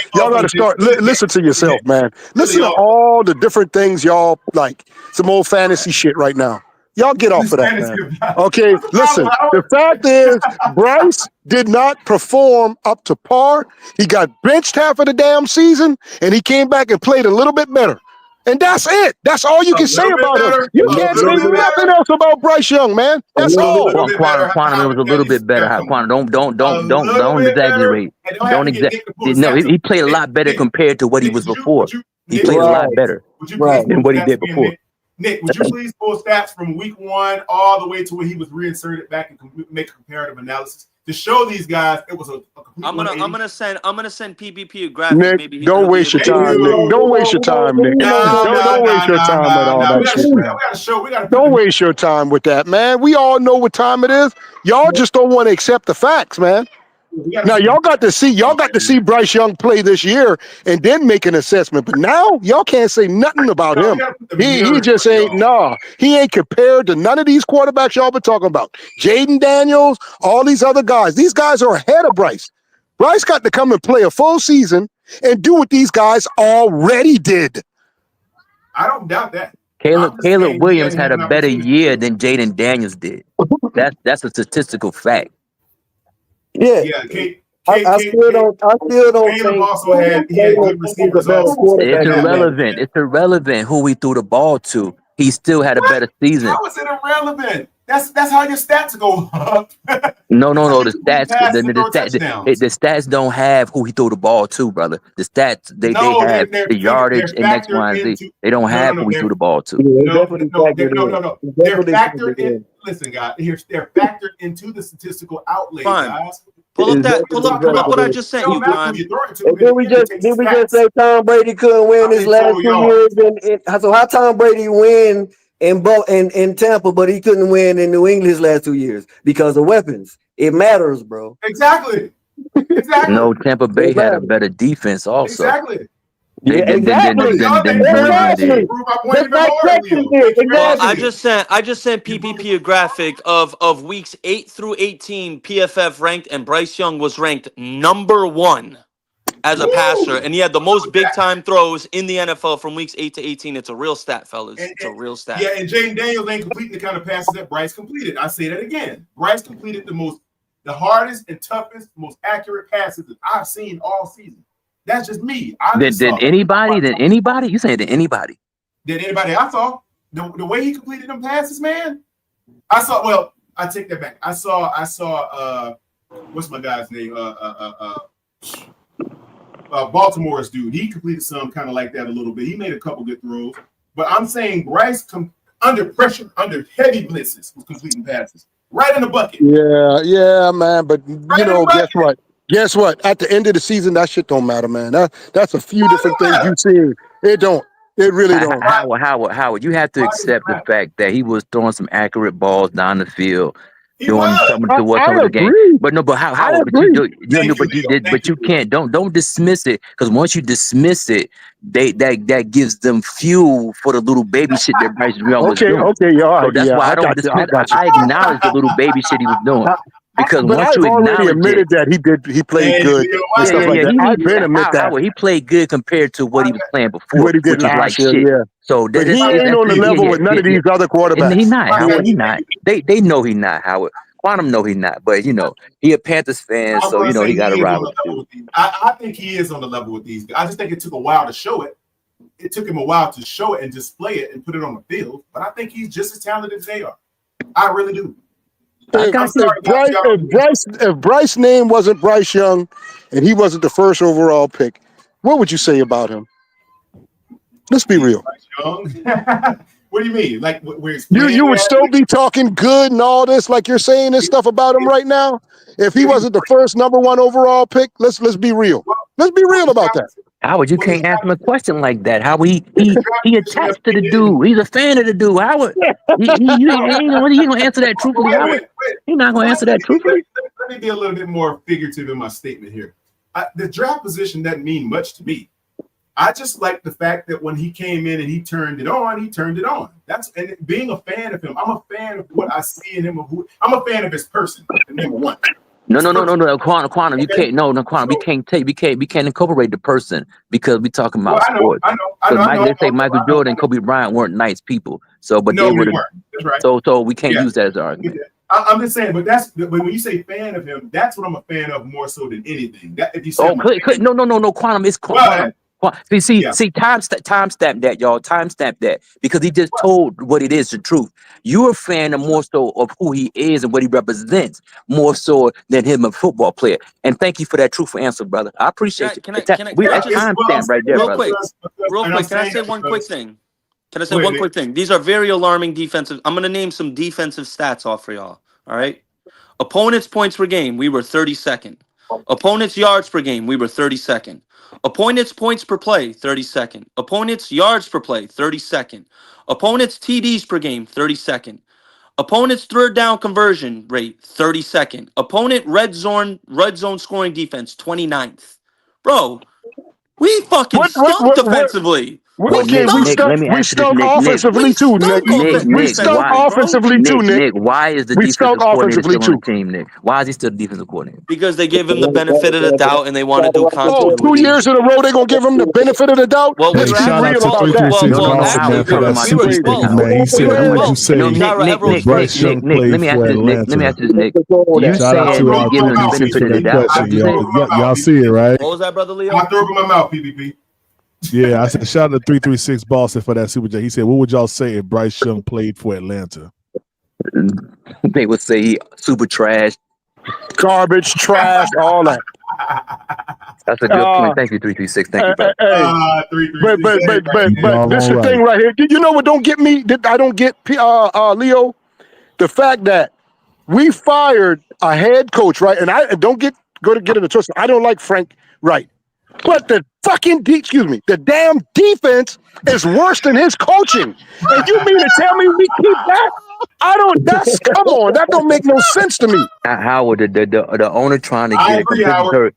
Speaker 6: start. Listen to yourself, man. Listen to all the different things y'all like. Some old fantasy shit right now. Y'all get off of that, man. Okay, listen. The fact is, Bryce did not perform up to par. He got benched half of the damn season, and he came back and played a little bit better. And that's it. That's all you can say about him. You can't say nothing else about Bryce Young, man. That's all.
Speaker 12: Quantum, it was a little bit better. Quantum, don't exaggerate. Don't exaggerate. No, he played a lot better compared to what he was before. He played a lot better than what he did before.
Speaker 13: Nick, would you please pull stats from week 1 all the way to where he was reinserted back and make a comparative analysis to show these guys it was a complete.
Speaker 14: I'm gonna send PPP a graphic.
Speaker 6: Nick,
Speaker 14: maybe
Speaker 6: don't waste your time, Nick. Don't waste your time, Nick. Don't waste your time with all that shit, man. Don't waste your time with that, man. We all know what time it is. Y'all just don't want to accept the facts, man. Now y'all got to see Bryce Young play this year and then make an assessment. But now y'all can't say nothing about him. He just ain't he ain't compared to none of these quarterbacks y'all been talking about. Jaden Daniels, all these other guys. These guys are ahead of Bryce. Bryce got to come and play a full season and do what these guys already did.
Speaker 13: I don't doubt that.
Speaker 12: Caleb Williams had a better year than Jaden Daniels did. That's a statistical fact.
Speaker 17: Yeah. I still don't
Speaker 13: Caleb
Speaker 17: think
Speaker 13: also had good receivers also.
Speaker 12: It's irrelevant. It's irrelevant who we threw the ball to. He still had a better season.
Speaker 13: How is it irrelevant? That's how your stats go up.
Speaker 12: No. The stats don't have who he threw the ball to, brother. The stats they have the yardage and X, Y, and Z. They don't have who he threw the ball to.
Speaker 13: No. They're factored in. Listen, guys, they're factored into the statistical outlay, guys.
Speaker 14: Pull up what I just sent you, Prime.
Speaker 17: And did we just say Tom Brady couldn't win his last 2 years? So how Tom Brady win in Tampa, but he couldn't win in New England his last 2 years? Because of weapons. It matters, bro.
Speaker 13: Exactly.
Speaker 12: No, Tampa Bay had a better defense also.
Speaker 13: Exactly.
Speaker 17: Exactly.
Speaker 14: Well, I just sent PPP a graphic of weeks 8 through 18 PFF ranked, and Bryce Young was ranked number 1 as a passer, and he had the most big time throws in the NFL from weeks 8 to 18. It's a real stat, fellas. It's a real stat.
Speaker 13: Yeah, and Jaden Daniels ain't completing the kind of passes that Bryce completed. I say that again. Bryce completed the hardest and toughest, most accurate passes that I've seen all season. That's just me.
Speaker 12: Did anybody? You saying did anybody?
Speaker 13: Did anybody I saw? The way he completed them passes, man. I take that back. I saw what's my guy's name? Baltimore's dude. He completed some kind of like that a little bit. He made a couple good throws. But I'm saying Bryce under pressure, under heavy blitzes, was completing passes. Right in the bucket.
Speaker 6: Yeah, man. But guess what? At the end of the season, that shit don't matter, man. That's a few different things you see. It don't. It really don't.
Speaker 12: Howard, you have to accept the fact that he was throwing some accurate balls down the field, doing some of the game. But Howard, you can't. Don't dismiss it, because once you dismiss it, that gives them fuel for the little baby shit that Bryce Young was doing. So that's why I don't dismiss. I acknowledge the little baby shit he was doing. Because
Speaker 6: but
Speaker 12: once
Speaker 6: I've
Speaker 12: you
Speaker 6: already
Speaker 12: acknowledge
Speaker 6: admitted he played good and stuff like that. I've been admit that.
Speaker 12: He played good compared to what he was playing before,
Speaker 6: what he did
Speaker 12: which is like
Speaker 6: last year,
Speaker 12: shit.
Speaker 6: yeah.
Speaker 12: So
Speaker 6: but he ain't on the level with none of these other quarterbacks.
Speaker 12: And he not, Howard. He not. They know he not, Howard. Quantum know he not, but he a Panthers fan, so he got to ride with you.
Speaker 13: I think he is on the level with these guys. I just think it took a while to show it. It took him a while to show it and display it and put it on the field. But I think he's just as talented as they are. I really do.
Speaker 6: If Bryce's name wasn't Bryce Young and he wasn't the first overall pick, what would you say about him? Let's be real.
Speaker 13: What do you mean? Like
Speaker 6: you would still be talking good and all this, like you're saying this stuff about him right now? If he wasn't the first number 1 overall pick, let's be real. Let's be real about that.
Speaker 12: Howard, you can't ask him a question like that. How he attached to the dude. He's a fan of the dude. Howard, he gonna answer that truthfully. Howard, he's not gonna answer that truthfully.
Speaker 13: Let me be a little bit more figurative in my statement here. The draft position doesn't mean much to me. I just like the fact that when he came in and he turned it on. And being a fan of him, I'm a fan of what I see in him. I'm a fan of his person. Number 1.
Speaker 12: No, Quantum. You can't. Quantum. We can't incorporate the person because we talking about sports. I know. They say Michael Jordan and Kobe Bryant weren't nice people. So, but they weren't. That's right. So we can't use that as an argument.
Speaker 13: I'm just saying, but when you say fan of him, that's what I'm a fan of more so than anything. If you say
Speaker 12: no, Quantum. It's Quantum. See, timestamp that, y'all. Timestamp that, because he just told what it is, the truth. You're a fan of more so of who he is and what he represents, more so than him a football player. And thank you for that truthful answer, brother. I appreciate it. That's timestamp right there, brother.
Speaker 14: Real quick, can I say one quick thing? One quick thing? These are very alarming defensive. I'm going to name some defensive stats off for y'all. All right. Opponents' points per game, we were 32nd. Opponents' yards per game, we were 32nd. Opponents' points per play, 32nd. Opponents' yards per play, 32nd. Opponents' TDs per game, 32nd. Opponent's third down conversion rate 32nd. Opponent red zone scoring defense 29th. Bro, we fucking stunk defensively. We
Speaker 6: Okay, we
Speaker 14: stunk.
Speaker 6: stunk.
Speaker 12: Let me
Speaker 6: We
Speaker 12: ask you this,
Speaker 6: stunk offensively
Speaker 14: We
Speaker 6: too, Nick.
Speaker 14: stunk
Speaker 6: We stunk
Speaker 12: why,
Speaker 6: offensively too, Nick.
Speaker 12: Nick, why is the
Speaker 6: We stunk
Speaker 12: defensive coordinator
Speaker 6: offensively
Speaker 12: still on the
Speaker 6: too.
Speaker 12: team, Nick? Why is he still the defensive coordinator?
Speaker 14: Because they gave him the benefit of the doubt and they want to do
Speaker 6: Oh, 2
Speaker 14: continuity.
Speaker 6: years in a row, they're gonna give him the benefit of the doubt.
Speaker 14: Well,
Speaker 6: Let's
Speaker 10: Hey,
Speaker 6: be
Speaker 10: shout out
Speaker 6: real
Speaker 10: to
Speaker 6: about that.
Speaker 10: 336
Speaker 12: No,
Speaker 10: Boston, man,
Speaker 12: I'm
Speaker 10: for that
Speaker 12: talking about
Speaker 10: super
Speaker 12: defense.
Speaker 10: sticky, man. He said,
Speaker 14: We were
Speaker 10: who would you
Speaker 14: 12th.
Speaker 10: say
Speaker 14: Nick,
Speaker 10: Bryce Young
Speaker 12: Nick, let
Speaker 10: played
Speaker 12: me ask
Speaker 10: for
Speaker 12: you this, Nick. Let me
Speaker 10: Atlanta?
Speaker 12: ask you this, Nick. You
Speaker 10: Shout out
Speaker 12: said
Speaker 10: to
Speaker 12: they give him the
Speaker 10: 336
Speaker 12: benefit
Speaker 10: for
Speaker 12: of the
Speaker 10: that
Speaker 12: doubt.
Speaker 10: question,
Speaker 12: What'd you say?
Speaker 10: y'all see it, right?
Speaker 14: What was that, brother Leo?
Speaker 13: I threw up in my mouth, PPP.
Speaker 10: Yeah, I said shout out to 336 Boston for that super J. He said, what would y'all say if Bryce Young played for Atlanta?
Speaker 12: They would say he super trash.
Speaker 6: Garbage, trash, all that.
Speaker 12: That's a good point. Thank you, 336. Thank you, brother.
Speaker 6: But this is the thing right here. You know what don't get me? I don't get Leo. The fact that we fired a head coach, right? And I don't get it a twist. I don't like Frank Wright. But the the damn defense is worse than his coaching. And you mean to tell me we keep that? Come on, that don't make no sense to me.
Speaker 12: Howard, the owner trying to
Speaker 13: I
Speaker 12: get
Speaker 13: agree,
Speaker 12: a compensatory,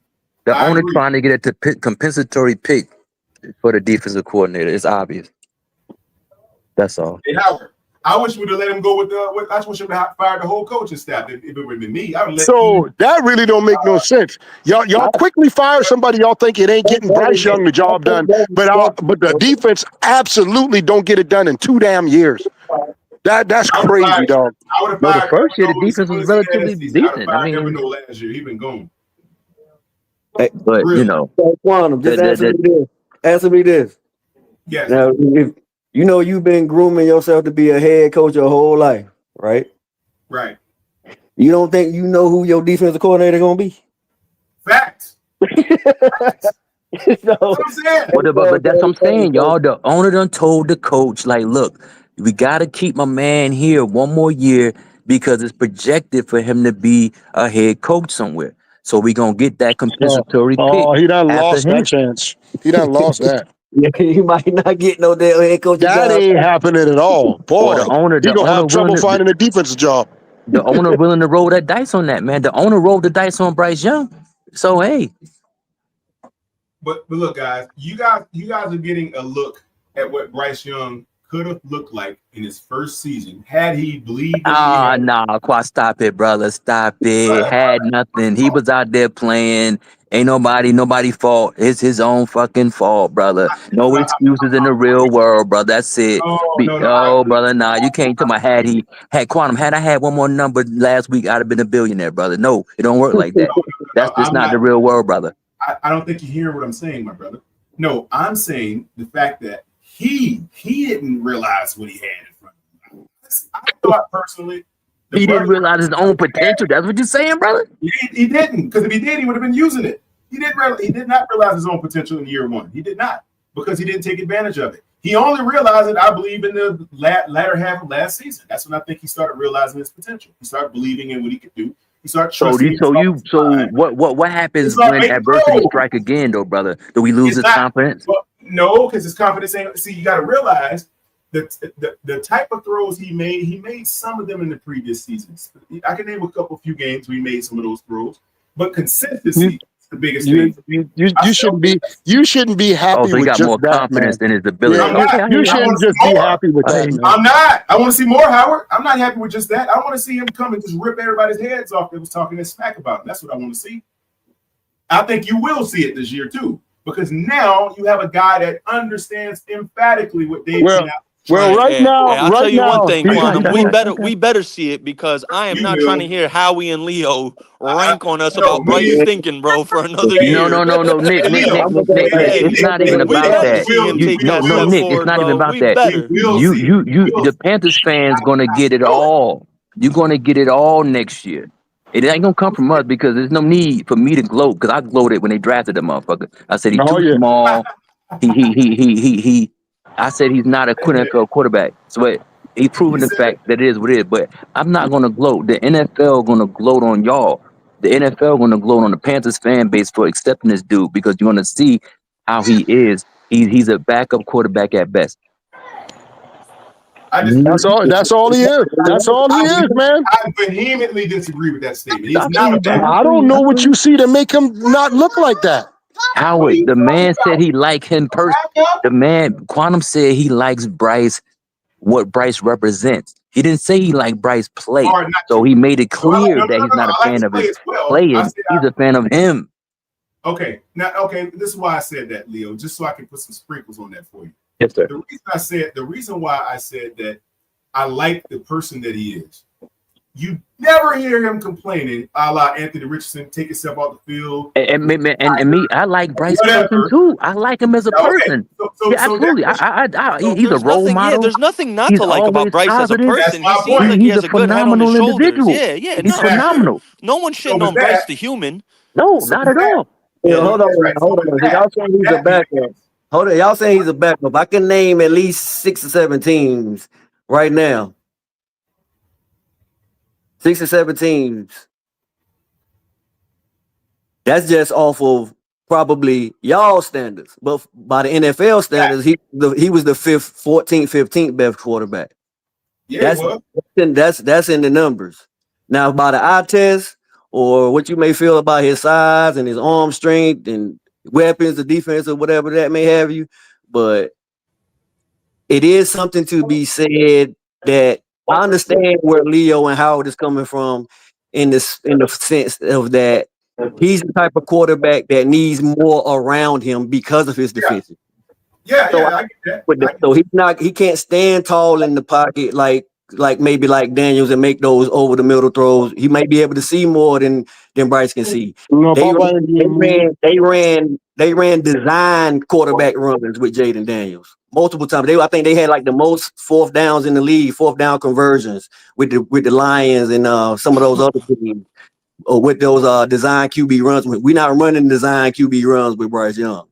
Speaker 13: Howard. I
Speaker 12: owner
Speaker 13: agree.
Speaker 12: trying to get a compensatory pick for the defensive coordinator. It's obvious. That's all.
Speaker 13: Hey, Howard, I wish we'd have let him go with I wish we'd have fired the whole coaching staff. If it would have been me, I would let
Speaker 6: So that really don't make no sense. Y'all quickly fire somebody y'all think it ain't getting Bryce Young the job done, but the defense absolutely don't get it done in 2 damn years. That's crazy, dog.
Speaker 13: I would have
Speaker 12: No, the
Speaker 13: fired
Speaker 12: first year the
Speaker 13: Devin
Speaker 12: defense
Speaker 13: Noel
Speaker 12: was
Speaker 13: as soon as he had
Speaker 12: relatively
Speaker 13: his season. I would have
Speaker 12: decent. I
Speaker 13: fired Devin
Speaker 12: mean,
Speaker 13: Noel last year. He been gone.
Speaker 12: but you know,
Speaker 17: Quantum, just answer me this. Answer me this.
Speaker 13: Yes.
Speaker 17: Now, if you know you've been grooming yourself to be a head coach your whole life, right?
Speaker 13: Right.
Speaker 17: You don't think you know who your defensive coordinator gonna be?
Speaker 13: Facts.
Speaker 17: No.
Speaker 12: but that's what I'm saying, y'all. The owner done told the coach, like, look, we got to keep my man here one more year because it's projected for him to be a head coach somewhere. So we gonna get that compensatory pick.
Speaker 6: He done
Speaker 12: after
Speaker 6: lost
Speaker 12: him.
Speaker 6: that chance. He done lost that.
Speaker 17: Yeah, he might not get no damn head coach
Speaker 6: That
Speaker 17: job.
Speaker 6: ain't happening at all. Boy,
Speaker 12: the owner
Speaker 6: he gonna have trouble
Speaker 12: willing to,
Speaker 6: finding a defensive job.
Speaker 12: the owner willing to roll that dice on that, man. The owner rolled the dice on Bryce Young. So hey.
Speaker 13: But look, guys, you guys are getting a look at what Bryce Young could have looked like in his first season had he believed.
Speaker 12: Nah, quite stop it, brother. Stop it. Had nothing. He was out there playing. Ain't nobody fault. It's his own fucking fault, brother. No excuses in the real world, brother. That's it. Brother, nah, you can't tell my had Quantum. Had I had one more number last week, I'd have been a billionaire, brother. No, it don't work like that. That's just not the real world, brother.
Speaker 13: I don't think you hear what I'm saying, my brother. No, I'm saying the fact that he didn't realize what he had in front of him. I thought personally,
Speaker 12: he didn't realize his own potential. That's what you're saying, brother.
Speaker 13: He didn't, because if he did, he would have been using it. He did not realize his own potential in year one. He did not, because he didn't take advantage of it. He only realized it, I believe, in the latter half of last season. That's when I think he started realizing his potential. He started believing in what he could do. He started trusting.
Speaker 12: What happens when adversity strike again, though, brother? Do we lose his confidence?
Speaker 13: Well, no, because his confidence ain't. See, you got to realize that the type of throws he made some of them in the previous seasons. I can name a few games where he made some of those throws, but consistency. The biggest thing.
Speaker 6: You shouldn't be happy
Speaker 12: so he
Speaker 6: with
Speaker 12: got
Speaker 6: just
Speaker 12: more
Speaker 6: that,
Speaker 12: confidence
Speaker 6: man.
Speaker 12: in his ability.
Speaker 6: Yeah, you shouldn't just be happy with that, man.
Speaker 13: I'm not. I want to see more, Howard. I'm not happy with just that. I want to see him come and just rip everybody's heads off that was talking this smack about him. That's what I want to see. I think you will see it this year too, because now you have a guy that understands emphatically what Dave.
Speaker 14: I'll tell you one thing, Quantum. We better see it, because I am not trying to hear Howie and Leo rank on us about Bryce thinking, bro, for another year.
Speaker 12: No, Nick. It's not even about that. Nick, it's not even about that. The Panthers fans gonna get it all. You're gonna get it all next year. It ain't gonna come from us, because there's no need for me to gloat, because I gloated when they drafted the motherfucker. I said he's too small. I said he's not a NFL quarterback. So he's proven the fact that it is what it is. But I'm not gonna gloat. The NFL gonna gloat on y'all. The NFL gonna gloat on the Panthers fan base for accepting this dude, because you want to see how he is. He's a backup quarterback at best.
Speaker 6: That's all. That's all he is. That's all he is, man.
Speaker 13: I vehemently disagree with that statement. He's not a bad.
Speaker 6: I don't know what you see to make him not look like that.
Speaker 12: Howard, the man said he liked him personally. The man, Quantum said he likes Bryce, what Bryce represents. He didn't say he liked Bryce play. So he made it clear that he's not a fan of his playing. He's a fan of him.
Speaker 13: Okay, now, this is why I said that, Leo, just so I can put some sprinkles on that for you.
Speaker 12: Yes, sir.
Speaker 13: The reason why I said that I like the person that he is. You never hear him complaining, a la Anthony Richardson, take yourself off the field.
Speaker 12: And me, I like Bryce person too. I like him as a person. Yeah, absolutely. He's a role model.
Speaker 14: Yeah, there's nothing not
Speaker 12: He's
Speaker 14: to like about
Speaker 12: always
Speaker 14: Bryce as a
Speaker 12: positive.
Speaker 14: person. He seems like he
Speaker 12: He's
Speaker 14: has
Speaker 12: a
Speaker 14: a good head on his
Speaker 12: phenomenal
Speaker 14: shoulders.
Speaker 12: individual.
Speaker 14: Yeah,
Speaker 12: He's phenomenal.
Speaker 14: No one's shitting on Bryce the human.
Speaker 12: No, not at all.
Speaker 17: Yeah, hold on. So y'all saying he's a backup. Hold on, y'all saying he's a backup. I can name at least 6 or 7 teams right now. 6 or 7 teams. That's just off of probably y'all standards, but by the NFL standards, he was the 14th, 15th best quarterback.
Speaker 13: Yeah,
Speaker 17: that's in the numbers. Now, by the eye test or what you may feel about his size and his arm strength and weapons, the defense, or whatever that may have you, but it is something to be said that I understand where Leo and Howard is coming from in the sense of that he's the type of quarterback that needs more around him because of his deficiency.
Speaker 13: I get that.
Speaker 17: So he can't stand tall in the pocket like maybe like Daniels and make those over the middle throws. He might be able to see more than Bryce can see. They ran design quarterback runs with Jaden Daniels multiple times. I think they had like the most 4th downs in the league, 4th down conversions with the Lions and some of those other teams, or with those design QB runs. We're not running design QB runs with Bryce Young.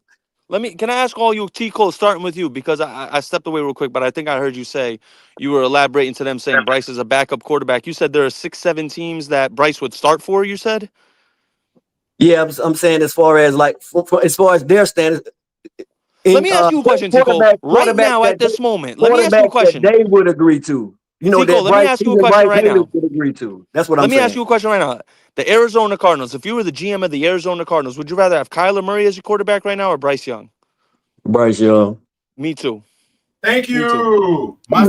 Speaker 14: Can I ask all you, T. Cole, starting with you, because I stepped away real quick, but I think I heard you say you were elaborating to them saying Bryce is a backup quarterback. You said there are 6, 7 teams that Bryce would start for, you said?
Speaker 17: Yeah, I'm saying as far as like as far as their standards.
Speaker 14: Let me ask you a question, T. Cole. Right now, at this moment, let me ask you a question.
Speaker 17: They would agree to. You know,
Speaker 14: T. Cole, let me ask you a question right now.
Speaker 17: Would agree to. That's what I'm saying.
Speaker 14: Let me ask you a question right now. The Arizona Cardinals, if you were the GM of the Arizona Cardinals, would you rather have Kyler Murray as your quarterback right now or Bryce Young?
Speaker 17: Bryce Young.
Speaker 14: Me too.
Speaker 13: Thank you.
Speaker 17: I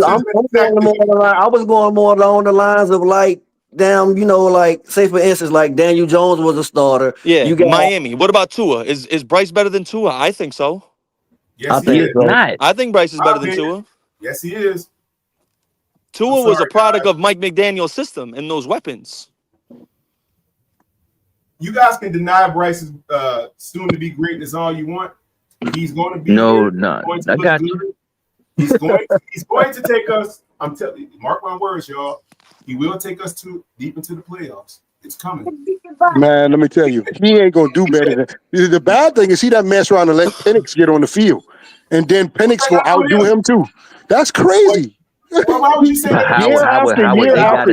Speaker 17: was going more along the lines of like, damn, like say for instance, like Daniel Jones was a starter.
Speaker 14: Yeah, you got Miami. What about Tua? Is Bryce better than Tua? I think so.
Speaker 13: Yes, he is.
Speaker 12: Not.
Speaker 14: I think Bryce is better than Tua.
Speaker 13: Yes, he is.
Speaker 14: Tua was a product of Mike McDaniel's system and those weapons.
Speaker 13: You guys can deny Bryce's soon-to-be greatness all you want. He's going to be
Speaker 12: no.
Speaker 13: I got you. He's going to take us. I'm telling you, mark my words, y'all. He will take us deep into the playoffs. It's coming.
Speaker 6: Man, let me tell you, he ain't gonna do better than. The bad thing is he doesn't mess around and let Penix get on the field, and then Penix will outdo him too. That's crazy.
Speaker 13: Why would you say that?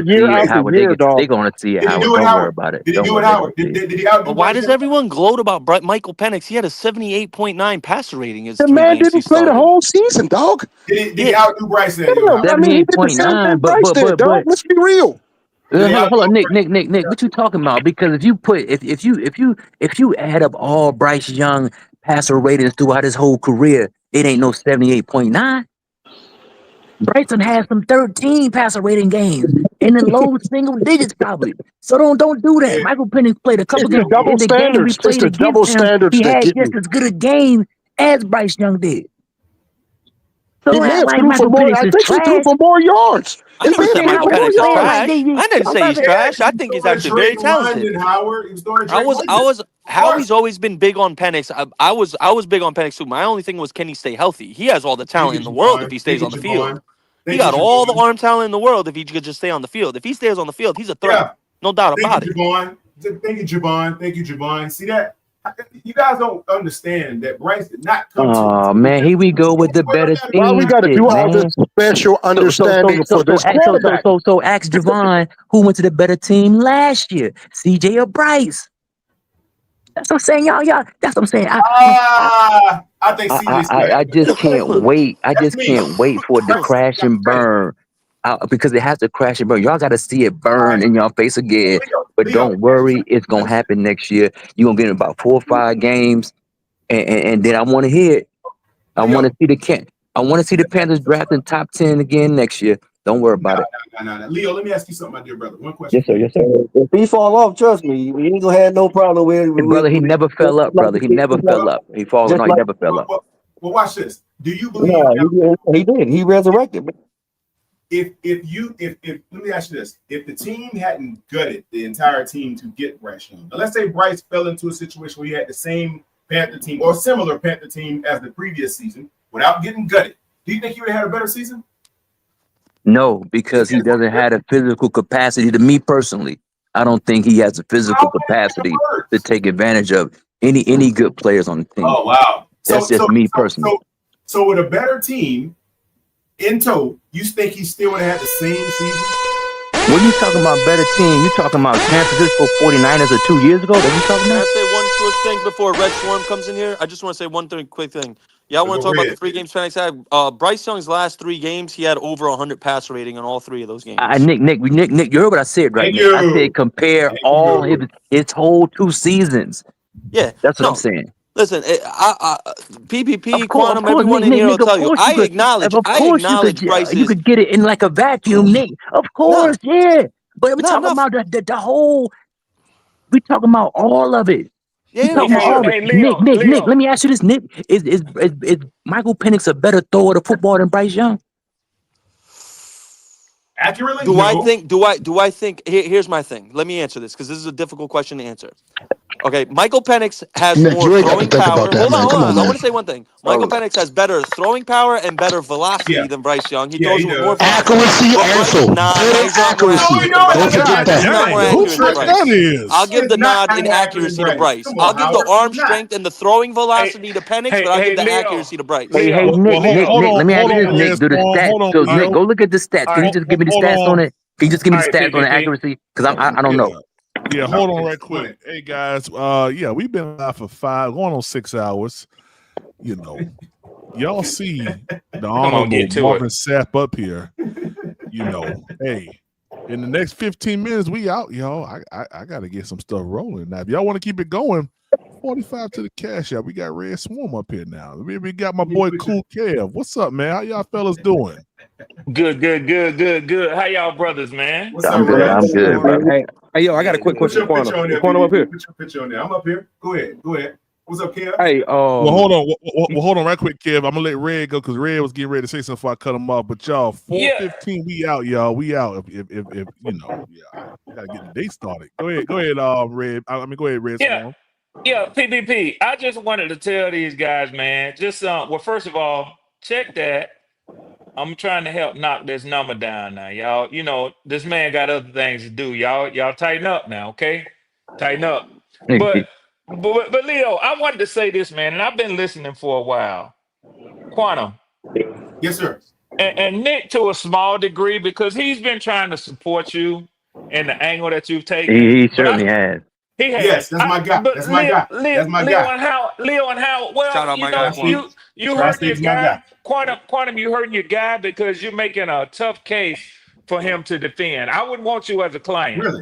Speaker 6: Year, dog.
Speaker 12: They're gonna see it. Howard, don't worry about it.
Speaker 13: Did he do it, Howard? Did he outdo?
Speaker 14: But why does everyone gloat about Michael Penix? He had a 78.9 passer rating.
Speaker 6: The man didn't play the whole season, dog.
Speaker 13: Did he outdo Bryce?
Speaker 6: I mean, he did the same thing Bryce did, dog. Let's be real.
Speaker 12: Hold on, Nick. What you talking about? Because if you add up all Bryce Young passer ratings throughout his whole career, it ain't no 78.9. Bryson has some 13 passer rating games in the low single digits probably. So don't do that. Michael Penix played a couple games.
Speaker 6: Double standards. It's the double standards.
Speaker 12: He had just as good a game as Bryce Young did. So
Speaker 6: he may have threw for more. I think he threw for more yards.
Speaker 14: I never said Michael Penix is trash. I didn't say he's trash. I think he's actually very talented. Howie's always been big on Penix. I was big on Penix too. My only thing was, can he stay healthy? He has all the talent in the world if he stays on the field. He got all the arm talent in the world if he could just stay on the field. If he stays on the field, he's a threat. No doubt about it.
Speaker 13: Thank you, Javon. See that? You guys don't understand that Bryce did not come to.
Speaker 12: Oh man, here we go with the better thing.
Speaker 6: Why we got to do all this special understanding for this quarterback?
Speaker 12: So ask Javon who went to the better team last year, CJ or Bryce. That's what I'm saying, y'all. That's what I'm saying.
Speaker 13: I think CJ's
Speaker 12: I just can't wait. I
Speaker 13: That's
Speaker 12: just
Speaker 13: me.
Speaker 12: can't wait for it to crash and burn. Because it has to crash and burn. Y'all got to see it burn in y'all face again. But don't worry, it's gonna happen next year. You're gonna get in about 4 or 5 games, and then I want to hear it. I want to see the Panthers drafting top 10 again next year. Don't worry about it.
Speaker 13: No. Leo, let me ask you something, my dear brother. One question.
Speaker 12: Yes, sir. Yes, sir.
Speaker 17: If he fall off, trust me, we ain't gonna have no problem with
Speaker 12: Brother, he never fell up, brother. He never fell up. He never fell up.
Speaker 13: Well, watch this. Do you believe?
Speaker 17: No, he did. He resurrected.
Speaker 13: If let me ask you this: if the team hadn't gutted the entire team to get Bryce Young, now let's say Bryce fell into a situation where he had the same Panther team or similar Panther team as the previous season without getting gutted, do you think he would have had a better season?
Speaker 12: No, because he doesn't have the physical capacity. To me personally, I don't think he has the physical capacity to take advantage of any good players on the team.
Speaker 13: Oh wow!
Speaker 12: That's just me personally.
Speaker 13: So with a better team in tow, you think he still would have had the same season?
Speaker 12: When you talking about better team, you talking about San Francisco 49ers of 2 years ago? That you talking
Speaker 14: Can
Speaker 12: about?
Speaker 14: I say one quick thing before Red Swarm comes in here? I just want to say one quick thing. Y'all want to talk about the 3 games Penix had? Bryce Young's last 3 games, he had over 100 pass rating on all 3 of those games.
Speaker 12: Nick, you heard what I said, right? Nick? I said compare all his whole 2 seasons.
Speaker 14: Yeah,
Speaker 12: that's what I'm saying.
Speaker 14: Listen, PPP,
Speaker 12: Of course,
Speaker 14: Quantum, everyone in here will tell you. I acknowledge Bryce's.
Speaker 12: you could get it in like a vacuum, Nick. Of course, yeah. But we're talking about the whole. We talking about all of it.
Speaker 14: Yeah,
Speaker 12: Nick, let me ask you this, Nick. Is Michael Penix a better thrower of the football than Bryce Young?
Speaker 13: Accurately?
Speaker 14: Do I think? Here's my thing. Let me answer this because this is a difficult question to answer. Okay, Michael Penix has
Speaker 21: Nick,
Speaker 14: more
Speaker 21: you ain't got to
Speaker 14: throwing
Speaker 21: think
Speaker 14: power.
Speaker 21: about that,
Speaker 14: Hold
Speaker 21: man.
Speaker 14: on.
Speaker 21: Come on,
Speaker 14: I
Speaker 21: man.
Speaker 14: want to say one thing. Michael Penix has better throwing power and better velocity than Bryce Young. He throws with more velocity.
Speaker 21: Accuracy also. Better accuracy. Don't forget
Speaker 14: He's not more
Speaker 21: that.
Speaker 10: Who
Speaker 14: accurate than
Speaker 10: think
Speaker 14: Bryce.
Speaker 10: that is?
Speaker 14: I'll give the
Speaker 13: not
Speaker 14: nod in
Speaker 13: more accurate
Speaker 14: accuracy
Speaker 13: than
Speaker 14: to
Speaker 13: Bryce.
Speaker 14: Bryce.
Speaker 13: Come
Speaker 14: I'll
Speaker 13: on,
Speaker 14: give the
Speaker 13: Howard.
Speaker 14: arm
Speaker 13: He's not.
Speaker 14: strength and the throwing velocity to Penix, but I'll give the accuracy to Bryce.
Speaker 12: Hey,
Speaker 10: Well,
Speaker 12: Nick,
Speaker 10: hold
Speaker 12: let me ask you this,
Speaker 10: on,
Speaker 12: Nick.
Speaker 10: Red
Speaker 12: Do the
Speaker 10: Swarm.
Speaker 12: stats.
Speaker 10: Hold on,
Speaker 12: So, Nick,
Speaker 10: Leo.
Speaker 12: go look at the stats. Can you just give me the
Speaker 10: Hold
Speaker 12: stats on
Speaker 10: on.
Speaker 12: it? Can you just give me the stats on the accuracy? Because I don't know.
Speaker 10: Yeah, hold on right quick. Hey guys, we've been live for 5, going on 6 hours. You know, y'all see the honorable Marvin Sapp up here. You know, hey, in the next 15 minutes, we out, y'all. I gotta get some stuff rolling. Now, if y'all want to keep it going, 45 to the cash out. We got Red Swarm up here now. We got my boy Cool Kev. What's up, man? How y'all fellas doing?
Speaker 18: Good. How y'all brothers, man?
Speaker 13: What's up, Red?
Speaker 12: I'm good, brother.
Speaker 3: Hey, yo, I got a quick
Speaker 13: Put
Speaker 3: question.
Speaker 13: your picture on there.
Speaker 3: Quantum up here.
Speaker 13: Put your picture on there. I'm up here. Go ahead. What's up, Kev?
Speaker 3: Hey,
Speaker 10: well, hold on. Well, hold on, right quick, Kev. I'm gonna let Red go because Red was getting ready to say something before I cut him off. But y'all, 4:15, we out, y'all. We out. If you know, we gotta get the day started. Go ahead, Red. Go ahead, Red. Swarm.
Speaker 18: Yeah, PPP. I just wanted to tell these guys, man. Just well, first of all, check that. I'm trying to help knock this number down now, y'all. You know, this man got other things to do. Y'all tighten up now, okay? Tighten up. But Leo, I wanted to say this, man, and I've been listening for a while. Quantum.
Speaker 13: Yes, sir.
Speaker 18: And Nick to a small degree because he's been trying to support you in the angle that you've taken.
Speaker 12: He certainly has.
Speaker 18: He has.
Speaker 13: Yes, that's my guy.
Speaker 18: But
Speaker 13: That's my guy. That's my guy.
Speaker 18: Leo and Howard. Well,
Speaker 14: Shout out
Speaker 18: you
Speaker 14: my
Speaker 18: know,
Speaker 14: guy,
Speaker 18: you heard your guy. Quantum, you heard your guy because you're making a tough case for him to defend. I wouldn't want you as a client.
Speaker 13: Really?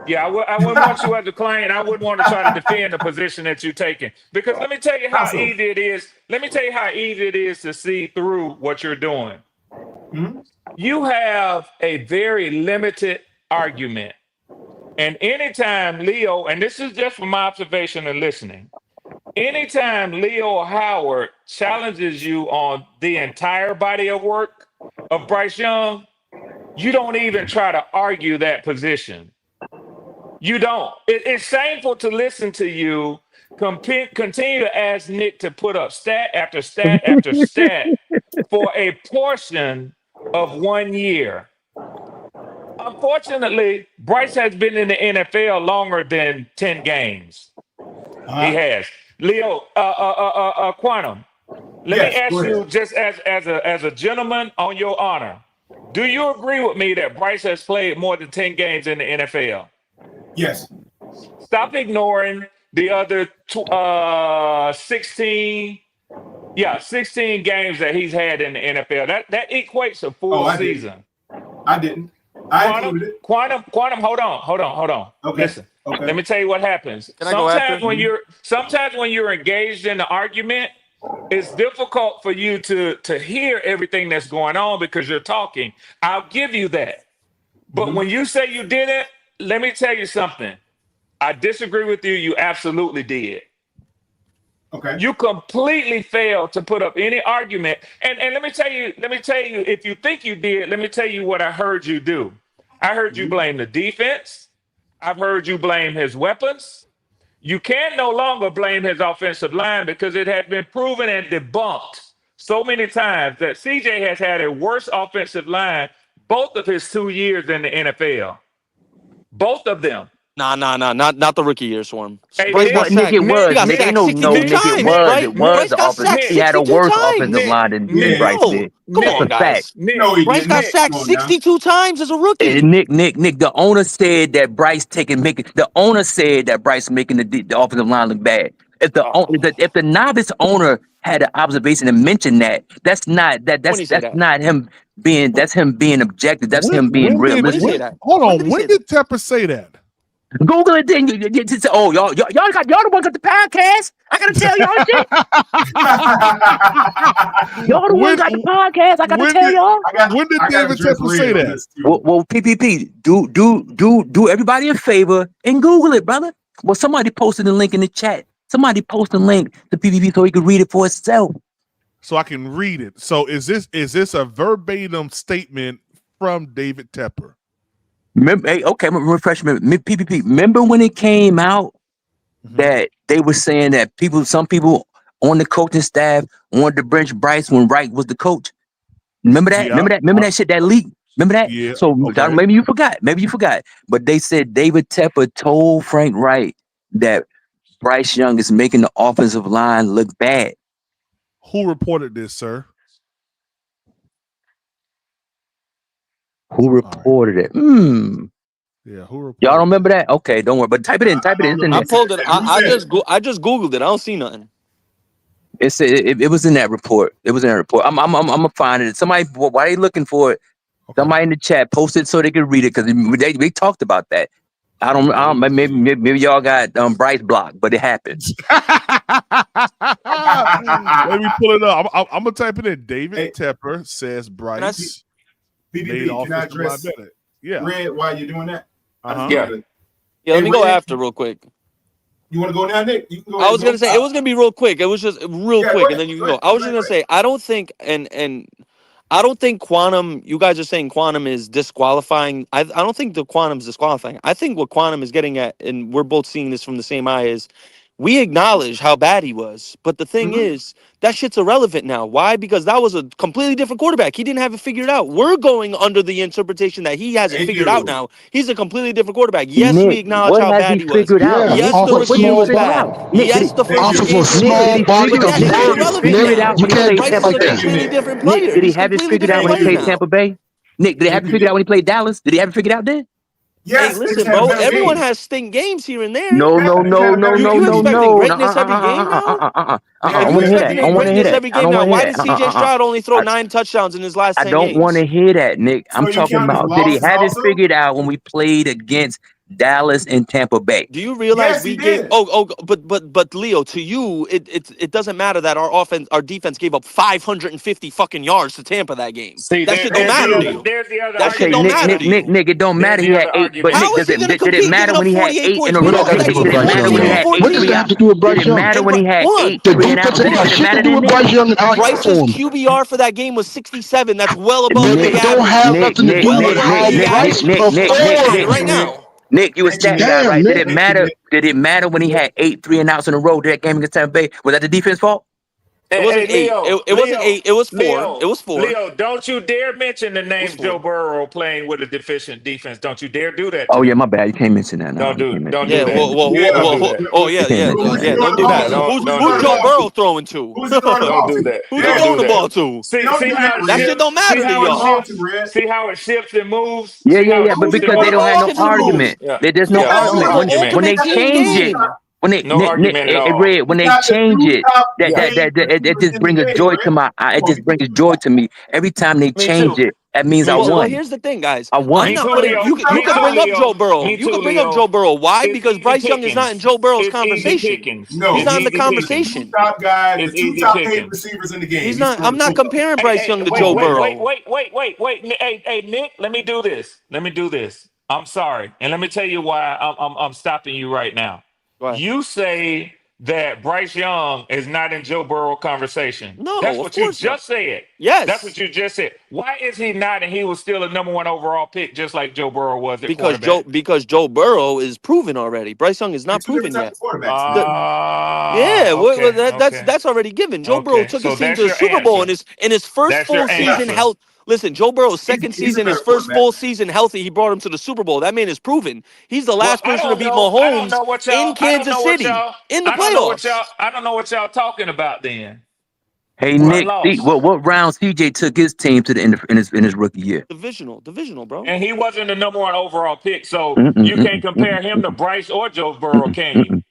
Speaker 18: Yeah, I wouldn't want you as a client. I wouldn't want to try to defend the position that you're taking. Because let me tell you how easy it is. Let me tell you how easy it is to see through what you're doing.
Speaker 13: Mm-hmm.
Speaker 18: You have a very limited argument. And anytime Leo, and this is just from my observation and listening, anytime Leo Howard challenges you on the entire body of work of Bryce Young, you don't even try to argue that position. You don't. It's shameful to listen to you continue to ask Nick to put up stat after stat after stat for a portion of 1 year. Unfortunately, Bryce has been in the NFL longer than 10 games. He has. Leo, Quantum, let me ask you just as a gentleman on your honor, do you agree with me that Bryce has played more than 10 games in the NFL?
Speaker 13: Yes.
Speaker 18: Stop ignoring the other 16 games that he's had in the NFL. That equates a full season.
Speaker 13: I didn't. I included it.
Speaker 18: Quantum, hold on.
Speaker 13: Okay.
Speaker 18: Listen, let me tell you what happens.
Speaker 15: Can I go after?
Speaker 18: Sometimes when you're engaged in the argument, it's difficult for you to hear everything that's going on because you're talking. I'll give you that. But when you say you didn't, let me tell you something. I disagree with you. You absolutely did.
Speaker 13: Okay.
Speaker 18: You completely failed to put up any argument. And let me tell you, if you think you did, let me tell you what I heard you do. I heard you blame the defense. I've heard you blame his weapons. You can no longer blame his offensive line because it has been proven and debunked so many times that CJ has had a worse offensive line both of his 2 years in the NFL. Both of them.
Speaker 14: Nah, not the rookie year, Swarm.
Speaker 18: Hey,
Speaker 14: Bryce got sacked.
Speaker 12: It was.
Speaker 14: He got
Speaker 12: Nick,
Speaker 14: sacked
Speaker 12: ain't no
Speaker 14: 62
Speaker 12: Nick.
Speaker 14: times.
Speaker 12: It was. It was
Speaker 14: Bryce
Speaker 12: the
Speaker 14: got
Speaker 12: offense.
Speaker 14: sacked
Speaker 12: He had a
Speaker 14: 62
Speaker 12: worse
Speaker 14: times.
Speaker 12: offensive line than Bryce
Speaker 14: No.
Speaker 12: did.
Speaker 14: Come
Speaker 12: That's
Speaker 14: on,
Speaker 12: a
Speaker 14: guys.
Speaker 12: fact.
Speaker 13: No, he
Speaker 14: Bryce
Speaker 13: didn't.
Speaker 14: got
Speaker 13: Nick,
Speaker 14: sacked
Speaker 13: come on now.
Speaker 14: 62 times as a rookie.
Speaker 12: Nick. The owner said that Bryce The owner said that Bryce making the offensive line look bad. If the novice owner had an observation and mentioned that, that's not him being. That's him being objective. That's him being realistic.
Speaker 10: Hold on. When did Tepper say that?
Speaker 12: Google it, then you say, "Oh, y'all the ones got the podcast." I gotta tell y'all shit. Y'all the ones got the podcast. I gotta tell y'all.
Speaker 10: When did David Tepper say that?
Speaker 12: Well, PPP, do everybody a favor and Google it, brother. Well, somebody posted the link in the chat. Somebody post a link to PPP so he can read it for himself.
Speaker 10: So I can read it. So is this a verbatim statement from David Tepper?
Speaker 12: Remember, refreshment. PPP. Remember when it came out that they were saying that some people on the coaching staff wanted to bench Bryce when Wright was the coach. Remember that?
Speaker 10: Yeah.
Speaker 12: Remember that shit that leaked? Remember that?
Speaker 10: Yeah.
Speaker 12: So
Speaker 10: Okay.
Speaker 12: maybe you forgot. But they said David Tepper told Frank Wright that Bryce Young is making the offensive line look bad.
Speaker 10: Who reported this, sir?
Speaker 12: Who reported it?
Speaker 10: Yeah, who reported
Speaker 12: Y'all don't remember that? Okay, don't worry. But type it in. It's in
Speaker 14: I
Speaker 12: there.
Speaker 14: pulled it. I just Googled it. I don't see nothing.
Speaker 12: It was in that report. It was in that report. I'm gonna find it. Somebody, why are you looking for it? Okay. Somebody in the chat post it so they can read it because we talked about that. I don't. Maybe y'all got Bryce blocked, but it happened.
Speaker 10: Let me pull it up. I'm gonna type it in. David Tepper says Bryce made offensive line better. Yeah.
Speaker 13: Red, while you're doing that.
Speaker 14: Yeah, let me go after real quick.
Speaker 13: You want to go now, Nick? You can go.
Speaker 14: I was gonna say it was gonna be real quick. It was just real quick, and then you can go. I was just gonna say I don't think I don't think Quantum. You guys are saying Quantum is disqualifying. I don't think the Quantum's disqualifying. I think what Quantum is getting at, and we're both seeing this from the same eye, is we acknowledge how bad he was. But the thing is, that shit's irrelevant now. Why? Because that was a completely different quarterback. He didn't have it figured out. We're going under the interpretation that he has it figured out now. He's a completely different quarterback. Yes,
Speaker 12: Nick,
Speaker 14: we acknowledge how bad he was.
Speaker 12: Out?
Speaker 14: Yes,
Speaker 12: Yeah,
Speaker 14: the rookie year was bad. Yes, the first year game was bad. But that shit's irrelevant now. Bryce is a completely different player.
Speaker 12: Did he have it figured out when he played Tampa Bay? Nick, did he have it figured out when he played Dallas? Did he have it figured out then?
Speaker 13: Yes,
Speaker 14: hey, listen, bro. Everyone has stink games here and there.
Speaker 12: No.
Speaker 14: You expecting greatness every game now?
Speaker 12: I want to hear that. I want to hear that.
Speaker 14: Every game now. Why did CJ Stroud only throw 9 touchdowns in his last 10 games?
Speaker 12: I don't want to hear that, Nick. I'm talking about did he have it figured out when we played against Dallas and Tampa Bay?
Speaker 14: Do you realize we gave? But Leo, to you, it doesn't matter that our defense gave up 550 fucking yards to Tampa that game.
Speaker 18: See,
Speaker 14: that shit don't matter to you. That shit don't matter to you.
Speaker 12: Nick, it don't matter. He had 8, but
Speaker 14: How
Speaker 12: Nick,
Speaker 14: is he going to compete?
Speaker 12: did it matter when he had 8 in a row? Did it matter when he had 8?
Speaker 21: What does that have to do with Bryce Young?
Speaker 12: Did it matter when he had 8?
Speaker 21: The defense ain't got shit to do with Bryce Young and how he
Speaker 14: Bryce's
Speaker 21: performed.
Speaker 14: QBR for that game was 67. That's well above the average.
Speaker 21: Don't have nothing to do with how Bryce performed
Speaker 14: right now.
Speaker 12: Nick, you a stat guy, right? Did it matter? Did it matter when he had 8 3-and-outs in a row? Did that game against Tampa Bay? Was that the defense fault?
Speaker 14: It wasn't 8. It wasn't 8. It was 4. It was 4.
Speaker 18: Leo, don't you dare mention the name Joe Burrow playing with a deficient defense. Don't you dare do that.
Speaker 12: Oh yeah, my bad. You can't mention that.
Speaker 18: Don't do that.
Speaker 14: Don't do that. Don't do that. Who's Joe Burrow throwing to?
Speaker 18: Don't do that.
Speaker 14: Who's he throwing the ball to?
Speaker 18: See how
Speaker 14: that shit don't matter to y'all.
Speaker 18: See how it shifts and moves?
Speaker 12: Yeah. But because they don't have no argument. There's no argument. When they change it. When they
Speaker 18: No argument at all.
Speaker 12: Red, when they change it, it just brings a joy to my it just brings joy to me every time they
Speaker 18: Me
Speaker 12: change
Speaker 18: too.
Speaker 12: it. That means I
Speaker 18: Me
Speaker 14: Well,
Speaker 18: too.
Speaker 12: won.
Speaker 14: here's the thing, guys.
Speaker 12: I
Speaker 14: I'm
Speaker 12: won.
Speaker 18: Me
Speaker 14: not
Speaker 18: too,
Speaker 14: putting
Speaker 18: Leo.
Speaker 14: you
Speaker 18: Me
Speaker 14: can
Speaker 18: too,
Speaker 14: bring up Joe
Speaker 18: Leo.
Speaker 14: Burrow.
Speaker 18: Me
Speaker 14: You
Speaker 18: too,
Speaker 14: can bring up
Speaker 18: Leo.
Speaker 14: Joe Burrow. Why?
Speaker 18: It's
Speaker 14: Because
Speaker 18: easy
Speaker 14: Bryce Young is not in
Speaker 18: pickings.
Speaker 14: Joe Burrow's
Speaker 18: It's easy
Speaker 14: conversation.
Speaker 18: pickings.
Speaker 14: He's
Speaker 18: It's
Speaker 14: not in the
Speaker 18: easy pickings.
Speaker 14: conversation.
Speaker 13: Top guys,
Speaker 18: It's
Speaker 13: the two
Speaker 18: easy
Speaker 13: top paid
Speaker 18: pickings.
Speaker 13: receivers in the game.
Speaker 14: He's
Speaker 13: He's
Speaker 14: not.
Speaker 13: scoring
Speaker 14: I'm
Speaker 13: the
Speaker 14: not
Speaker 13: football.
Speaker 14: comparing
Speaker 18: Hey,
Speaker 14: Bryce
Speaker 18: hey,
Speaker 14: Young to
Speaker 18: wait,
Speaker 14: Joe
Speaker 18: wait,
Speaker 14: Burrow.
Speaker 18: wait. Hey, Nick, let me do this. Let me do this. I'm sorry, and let me tell you why I'm stopping you right now.
Speaker 14: Go ahead.
Speaker 18: You say that Bryce Young is not in Joe Burrow conversation.
Speaker 14: No,
Speaker 18: That's
Speaker 14: of
Speaker 18: what you
Speaker 14: course not.
Speaker 18: just said. That's what
Speaker 14: Yes,
Speaker 18: you just said. Why is he not? And he was still a number 1 overall pick, just like Joe Burrow was at quarterback.
Speaker 14: because Joe Burrow is proven already. Bryce Young is
Speaker 13: They're
Speaker 14: not
Speaker 13: two different
Speaker 14: proven
Speaker 13: types
Speaker 14: yet.
Speaker 13: of quarterbacks, man.
Speaker 14: Yeah,
Speaker 18: Okay, okay,
Speaker 14: that's already given. Joe Burrow
Speaker 18: okay.
Speaker 14: took
Speaker 18: So
Speaker 14: his team to
Speaker 18: that's
Speaker 14: the
Speaker 18: your
Speaker 14: Super Bowl
Speaker 18: answer.
Speaker 14: in his first
Speaker 18: That's your
Speaker 14: full season
Speaker 18: answer.
Speaker 14: health. Listen, Joe Burrow's second
Speaker 13: He's a
Speaker 14: season, his
Speaker 13: better
Speaker 14: first
Speaker 13: quarterback.
Speaker 14: full season healthy, he brought him to the Super Bowl. That man is proven. He's the
Speaker 18: Well,
Speaker 14: last person to beat Mahomes in Kansas City in the playoffs.
Speaker 18: I don't know what y'all talking about then.
Speaker 12: Hey
Speaker 18: Win
Speaker 12: Nick,
Speaker 18: loss.
Speaker 12: what round CJ took his team to the end in his rookie year?
Speaker 14: Divisional, bro.
Speaker 18: And he wasn't the number 1 overall pick, so
Speaker 12: Mm-mm,
Speaker 18: you can't
Speaker 12: mm-mm,
Speaker 18: compare him to
Speaker 12: mm-mm,
Speaker 18: Bryce or Joe Burrow,
Speaker 12: mm-mm,
Speaker 18: can you?
Speaker 12: mm-mm.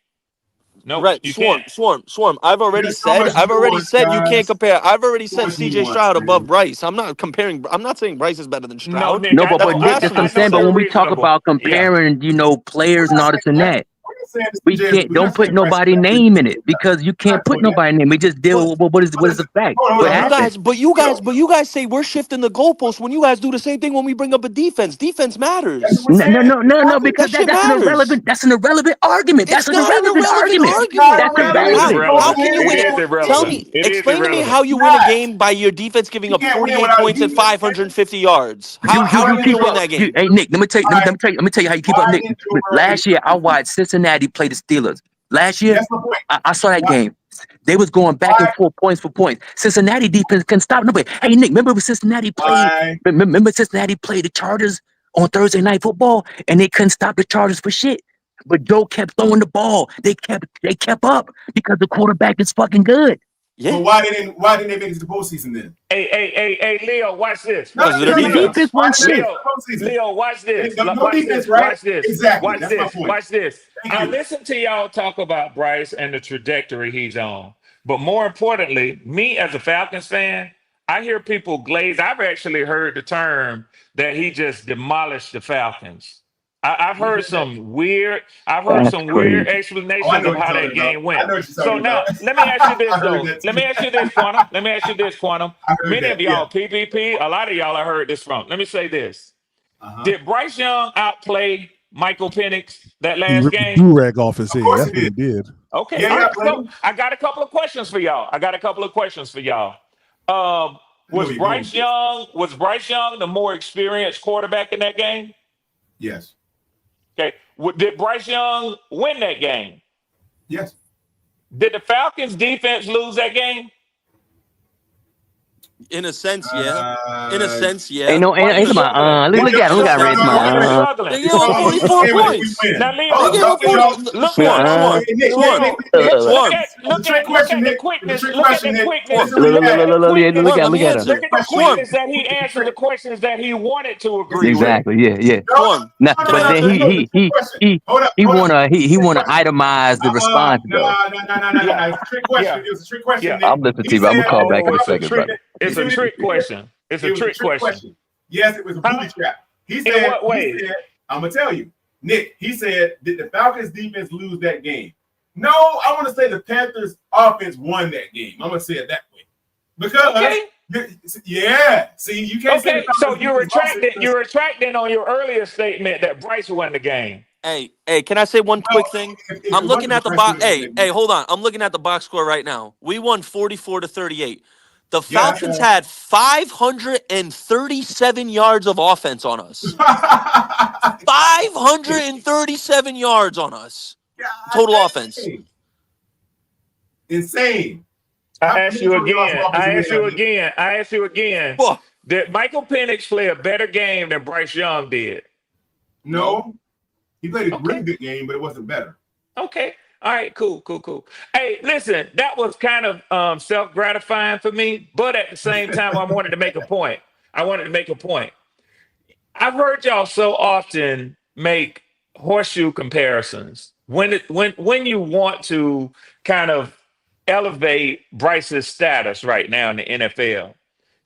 Speaker 18: Nope,
Speaker 14: Right,
Speaker 18: you can't.
Speaker 14: Swarm. I've already
Speaker 13: There's so much nuance,
Speaker 14: said you can't
Speaker 13: guys.
Speaker 14: compare. I've already
Speaker 13: So
Speaker 14: said
Speaker 13: much
Speaker 14: CJ
Speaker 13: nuance,
Speaker 14: Stroud above
Speaker 13: man.
Speaker 14: Bryce. I'm not comparing. I'm not saying Bryce is better than
Speaker 18: No,
Speaker 14: Stroud.
Speaker 18: Nick,
Speaker 12: No,
Speaker 18: I
Speaker 12: but
Speaker 18: know,
Speaker 12: Nick,
Speaker 18: I,
Speaker 12: that's what
Speaker 18: I
Speaker 12: I'm
Speaker 18: know
Speaker 12: saying. But
Speaker 18: they're
Speaker 12: when we talk
Speaker 18: reasonable.
Speaker 12: about
Speaker 18: Yeah.
Speaker 12: comparing, players and all this and that,
Speaker 13: We're not saying
Speaker 12: we
Speaker 13: this CJ
Speaker 12: can't don't put
Speaker 13: Bryce is
Speaker 12: nobody
Speaker 13: better than
Speaker 12: name in it
Speaker 13: CJ.
Speaker 12: because you
Speaker 13: We're not
Speaker 12: can't put
Speaker 13: doing that.
Speaker 12: nobody name. We just deal with what is the fact,
Speaker 13: Hold
Speaker 12: what
Speaker 13: on.
Speaker 12: happened.
Speaker 14: But you guys say we're shifting the goalposts when you guys do the same thing when we bring up a defense. Defense
Speaker 13: That's what
Speaker 14: matters.
Speaker 13: we're saying.
Speaker 12: No,
Speaker 13: Exactly.
Speaker 12: because
Speaker 14: That shit
Speaker 12: that's an
Speaker 14: matters.
Speaker 12: irrelevant argument. That's
Speaker 14: It's
Speaker 12: an
Speaker 14: not an
Speaker 12: irrelevant
Speaker 14: irrelevant
Speaker 12: argument.
Speaker 13: It's not
Speaker 14: argument.
Speaker 12: That's
Speaker 18: It
Speaker 13: irrelevant.
Speaker 18: is
Speaker 13: It's
Speaker 12: irrelevant.
Speaker 14: How
Speaker 18: irrelevant.
Speaker 14: can you
Speaker 13: okay.
Speaker 14: win?
Speaker 18: It is
Speaker 14: Tell
Speaker 18: irrelevant.
Speaker 14: me,
Speaker 18: It is
Speaker 14: explain to me
Speaker 18: irrelevant.
Speaker 14: how you win a game by your defense giving
Speaker 13: You
Speaker 14: up
Speaker 13: can't win
Speaker 14: 48
Speaker 13: without a
Speaker 14: points and
Speaker 13: defense, man.
Speaker 14: 550 yards.
Speaker 13: That's
Speaker 14: How
Speaker 13: why I
Speaker 14: do you
Speaker 13: didn't
Speaker 14: win
Speaker 13: Joe
Speaker 14: that game?
Speaker 12: Hey Nick, let me tell you how you keep up,
Speaker 13: Why
Speaker 12: Nick.
Speaker 13: didn't Joe Burrow get
Speaker 12: Last year, I
Speaker 13: MVP?
Speaker 12: watched Cincinnati play the Steelers. Last year,
Speaker 13: That's my point.
Speaker 12: I saw that
Speaker 13: Why?
Speaker 12: game. They was going back and
Speaker 13: Why?
Speaker 12: forth, points for points. Cincinnati defense couldn't stop nobody. Hey Nick, remember when Cincinnati played?
Speaker 13: Why?
Speaker 12: Remember Cincinnati played the Chargers on Thursday Night Football, and they couldn't stop the Chargers for shit. But Joe kept throwing the ball. They kept up because the quarterback is fucking good.
Speaker 14: Yeah.
Speaker 13: But why didn't they make it to the postseason then?
Speaker 18: Hey, Leo, watch this.
Speaker 14: Because of their
Speaker 12: The defense
Speaker 13: Why
Speaker 12: won
Speaker 13: didn't they
Speaker 12: shit.
Speaker 13: make it to the postseason?
Speaker 18: Leo, watch this.
Speaker 13: No
Speaker 18: Watch
Speaker 13: defense,
Speaker 18: this.
Speaker 13: right?
Speaker 18: Watch this.
Speaker 13: Exactly.
Speaker 18: Watch
Speaker 13: That's my
Speaker 18: this.
Speaker 13: point.
Speaker 18: Watch this.
Speaker 13: Thank
Speaker 18: I
Speaker 13: you.
Speaker 18: listen to y'all talk about Bryce and the trajectory he's on. But more importantly, me as a Falcons fan, I hear people glaze. I've actually heard the term that he just demolished the Falcons. I've heard some weird
Speaker 12: That's crazy.
Speaker 18: explanations of how that game
Speaker 13: I
Speaker 18: went.
Speaker 13: know what you're
Speaker 18: So
Speaker 13: talking
Speaker 18: now
Speaker 13: about.
Speaker 18: let me ask you this
Speaker 13: I heard
Speaker 18: though.
Speaker 13: that
Speaker 18: Let
Speaker 13: too.
Speaker 18: me ask you this, Quantum. Let me ask you this, Quantum.
Speaker 13: I heard
Speaker 18: Many
Speaker 13: that.
Speaker 18: of y'all PPP, a lot of y'all I heard this from. Let me say this. Did Bryce Young outplay Michael Penix that
Speaker 10: He
Speaker 18: last
Speaker 10: ripped the
Speaker 18: game?
Speaker 10: do-rag off his
Speaker 13: Of
Speaker 10: head.
Speaker 13: course
Speaker 10: That's
Speaker 13: he
Speaker 10: what he
Speaker 13: did.
Speaker 10: did.
Speaker 18: Okay,
Speaker 13: Yeah,
Speaker 18: all
Speaker 13: yeah,
Speaker 18: right.
Speaker 13: buddy.
Speaker 18: So I got a couple of questions for y'all. Was
Speaker 13: you're going
Speaker 18: Bryce Young the more experienced quarterback in that game?
Speaker 13: Yes.
Speaker 18: Okay. Did Bryce Young win that game?
Speaker 13: Yes.
Speaker 18: Did the Falcons defense lose that game?
Speaker 14: In a sense, yeah. In a
Speaker 13: Uh,
Speaker 14: sense,
Speaker 12: Ain't
Speaker 14: yeah.
Speaker 12: no,
Speaker 18: Why
Speaker 12: ain't
Speaker 18: you
Speaker 12: come
Speaker 18: struggling?
Speaker 12: on.
Speaker 18: Why
Speaker 12: Look
Speaker 18: you
Speaker 12: at him. Look at
Speaker 18: struggling?
Speaker 12: Red
Speaker 18: Why you
Speaker 12: man.
Speaker 18: struggling?
Speaker 14: They gave up
Speaker 13: Hold on.
Speaker 14: 44
Speaker 13: Hey, wait, we
Speaker 14: points.
Speaker 13: win.
Speaker 18: Now, Leo,
Speaker 14: They gave
Speaker 13: Hold
Speaker 14: up
Speaker 13: on.
Speaker 14: 40.
Speaker 13: Y'all.
Speaker 14: Swarm.
Speaker 13: Hey, Nick,
Speaker 14: Swarm.
Speaker 13: It's a trick question, Nick. It's a trick question, Nick.
Speaker 14: Swarm.
Speaker 13: Listen, we had.
Speaker 12: Look
Speaker 14: Let me
Speaker 12: at him.
Speaker 14: answer.
Speaker 18: Look at the
Speaker 14: Swarm.
Speaker 18: quickness that he answered the questions that he wanted to
Speaker 13: Yes,
Speaker 18: agree
Speaker 13: he did.
Speaker 18: with.
Speaker 12: Exactly. Yeah.
Speaker 14: Swarm.
Speaker 12: Nah,
Speaker 14: Can I
Speaker 12: but then
Speaker 14: answer?
Speaker 13: No, it's a trick question. Hold up.
Speaker 12: he
Speaker 13: Hold up.
Speaker 12: wanna
Speaker 13: It's a
Speaker 12: he
Speaker 13: trick
Speaker 12: wanna
Speaker 13: question.
Speaker 12: itemize the response though.
Speaker 13: No. It's a trick question.
Speaker 18: Yeah.
Speaker 13: It was a trick question,
Speaker 18: Yeah.
Speaker 13: Nick.
Speaker 12: I'm listening to
Speaker 13: He
Speaker 12: you. But I'm gonna
Speaker 13: said,
Speaker 12: call back in a
Speaker 18: It's a
Speaker 12: second,
Speaker 18: trick.
Speaker 12: brother.
Speaker 18: It's a trick question. It's
Speaker 13: it
Speaker 18: a
Speaker 13: was a
Speaker 18: trick
Speaker 13: trick
Speaker 18: question.
Speaker 13: question. Yes, it was a booby trap. He
Speaker 18: In
Speaker 13: said,
Speaker 18: what way?
Speaker 13: I'm going to tell you. Nick, he said, did the Falcons defense lose that game? No, I want to say the Panthers offense won that game. I'm going to say it that way. Because, yeah. See, you can't say
Speaker 18: Okay,
Speaker 13: the
Speaker 18: so
Speaker 13: Falcons
Speaker 18: you're
Speaker 13: defense lost it
Speaker 18: retracting. You're retracting on your earlier statement that Bryce won the game.
Speaker 14: Hey, can I say one quick thing?
Speaker 13: if
Speaker 14: I'm
Speaker 13: it
Speaker 14: looking
Speaker 13: wasn't
Speaker 14: at the
Speaker 13: Bryce,
Speaker 14: box.
Speaker 13: we would've been-
Speaker 14: Hey, hold on. I'm looking at the box score right now. We won 44-38. The
Speaker 13: Yeah,
Speaker 14: Falcons had 537 yards of offense on us. 537 yards on us. Total offense.
Speaker 13: Insane.
Speaker 18: I ask you again.
Speaker 14: Whoa.
Speaker 18: Did Michael Penix play a better game than Bryce Young did?
Speaker 13: No. He played a really good game, but it wasn't better.
Speaker 18: Okay. All right, cool. Hey, listen, that was kind of self-gratifying for me, but at the same time, I wanted to make a point. I've heard y'all so often make horseshoe comparisons. When you want to kind of elevate Bryce's status right now in the NFL,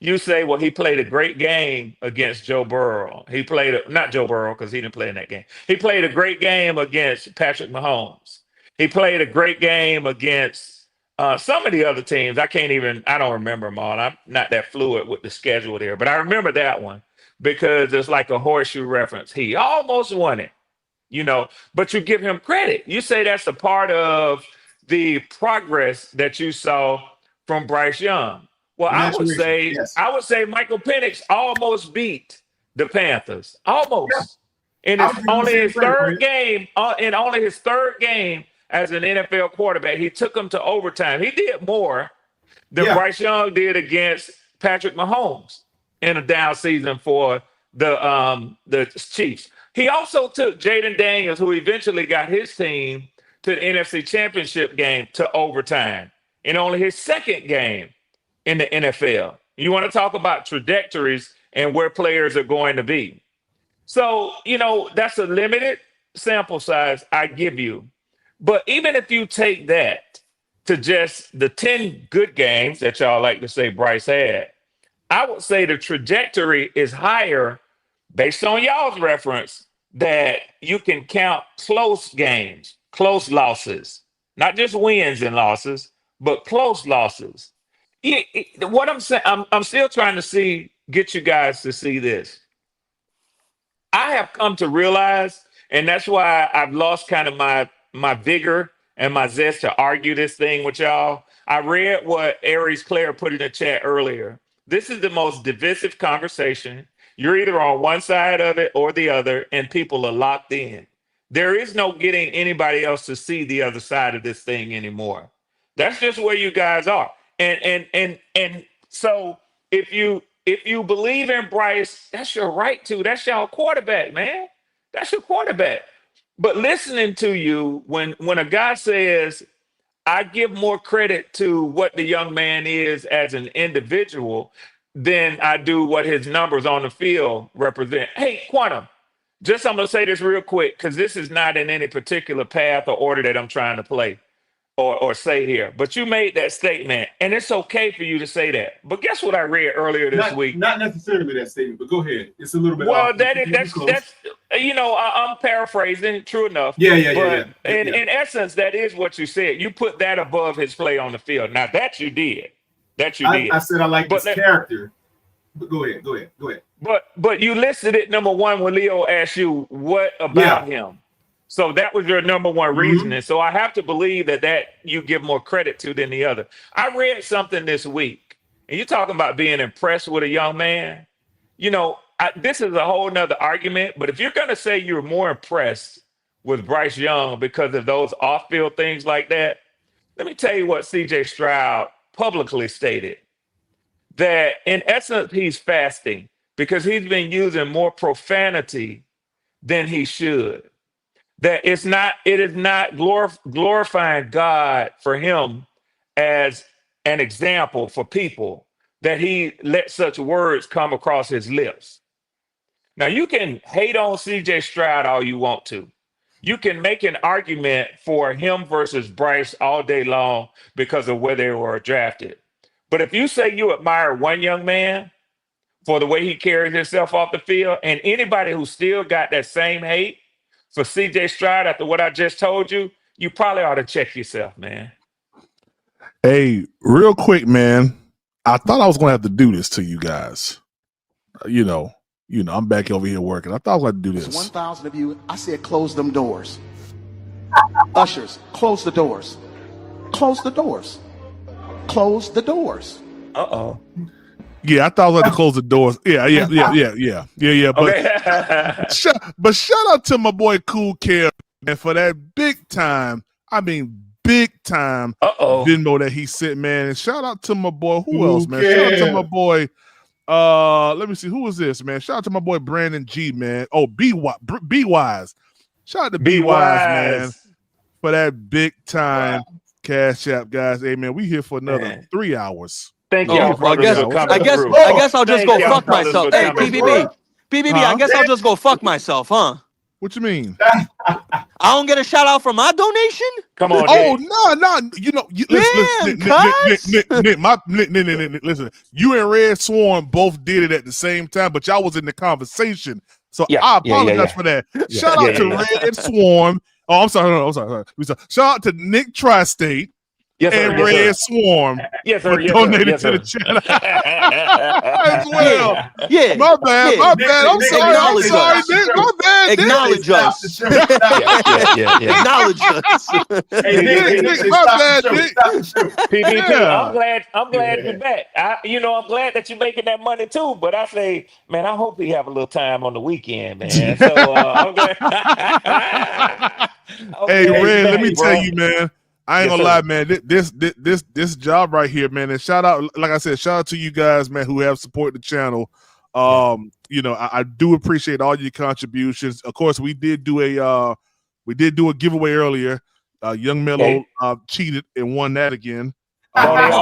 Speaker 18: you say, well, he played a great game against Joe Burrow. He played not Joe Burrow because he didn't play in that game. He played a great game against Patrick Mahomes. He played a great game against some of the other teams. I don't remember them all. I'm not that fluid with the schedule there, but I remember that one because it's like a horseshoe reference. He almost won it, but you give him credit. You say that's a part of the progress that you saw from Bryce Young. Well, I would say Michael Penix almost beat the Panthers. Almost. In only his third game as an NFL quarterback, he took them to overtime. He did more than Bryce Young did against Patrick Mahomes in a down season for the Chiefs. He also took Jaden Daniels, who eventually got his team to the NFC Championship game, to overtime in only his second game in the NFL. You want to talk about trajectories and where players are going to be. So, that's a limited sample size I give you. But even if you take that to just the 10 good games that y'all like to say Bryce had, I would say the trajectory is higher based on y'all's reference that you can count close games, close losses, not just wins and losses, but close losses. What I'm saying, I'm still trying to get you guys to see this. I have come to realize, and that's why I've lost kind of my vigor and my zest to argue this thing with y'all. I read what Aries Claire put in the chat earlier. This is the most divisive conversation. You're either on one side of it or the other, and people are locked in. There is no getting anybody else to see the other side of this thing anymore. That's just where you guys are. And so if you believe in Bryce, that's your right to. That's your quarterback, man. That's your quarterback. But listening to you, when a guy says, I give more credit to what the young man is as an individual than I do what his numbers on the field represent. Hey, Quantum, I'm going to say this real quick because this is not in any particular path or order that I'm trying to play or say here. But you made that statement, and it's okay for you to say that. But guess what I read earlier this week?
Speaker 13: Not necessarily that statement, but go ahead. It's a little bit.
Speaker 18: Well,
Speaker 13: off.
Speaker 18: that's I'm paraphrasing. True enough.
Speaker 13: Yeah.
Speaker 18: In essence, that is what you said. You put that above his play on the field. Now that you did.
Speaker 13: I said I like his character. But go ahead.
Speaker 18: But you listed it number one when Leo asked you what about him. So that was your number one reasoning. So I have to believe that you give more credit to than the other. I read something this week, and you're talking about being impressed with a young man. This is a whole nother argument, but if you're going to say you're more impressed with Bryce Young because of those off-field things like that, let me tell you what CJ Stroud publicly stated, that in essence, he's fasting because he's been using more profanity than he should. That it is not glorifying God for him as an example for people that he let such words come across his lips. Now, you can hate on CJ Stroud all you want to. You can make an argument for him versus Bryce all day long because of where they were drafted. But if you say you admire one young man for the way he carries himself off the field, and anybody who still got that same hate for CJ Stroud after what I just told you, you probably ought to check yourself, man.
Speaker 10: Hey, real quick, man. I thought I was going to have to do this to you guys. I'm back over here working. I thought I was going to do this.
Speaker 21: 1,000 of you, I said close them doors. Ushers, close the doors. Close the doors. Close the doors.
Speaker 18: Uh-oh.
Speaker 10: Yeah, I thought I was going to close the doors. Yeah. But shout out to my boy Cool Care, man, for that big time Venmo that he sent, man. And shout out to my boy. Who else, man? Shout out to my boy. Let me see. Who is this, man? Shout out to my boy Brandon G, man. Oh, B Wise. Shout out to B Wise, man, for that big time cash app, guys. Hey, man, we here for another 3 hours.
Speaker 14: Thank you. I guess I'll just go fuck myself. Hey, PBB, I guess I'll just go fuck myself, huh?
Speaker 10: What you mean?
Speaker 14: I don't get a shout out for my donation.
Speaker 18: Come on,
Speaker 10: Oh
Speaker 18: Nick.
Speaker 10: no, you know, listen, Nick, listen. You and Red Swarm both did it at the same time, but y'all was in the conversation. So I apologize for that. Shout out to Red Swarm. Oh, I'm sorry. No, I'm sorry. Shout out to Nick Tri-State and Red Swarm for donating to the channel as well.
Speaker 14: Yeah.
Speaker 10: My bad. My bad. I'm sorry, Nick. My bad.
Speaker 14: Acknowledge us. Acknowledge us.
Speaker 18: Hey,
Speaker 10: Nick, my bad, Nick.
Speaker 18: PvP,
Speaker 10: Yeah.
Speaker 18: I'm glad you're back. I'm glad that you're making that money too. But I say, man, I hope you have a little time on the weekend, man. So I'm glad.
Speaker 10: Hey, Red, let me
Speaker 18: bro.
Speaker 10: tell you, man. I ain't gonna lie, man. This job right here, man. And shout out, like I said, shout out to you guys, man, who have supported the channel. I do appreciate all your contributions. Of course, we did do a giveaway earlier. Young Mello cheated and won that again.
Speaker 18: Don't he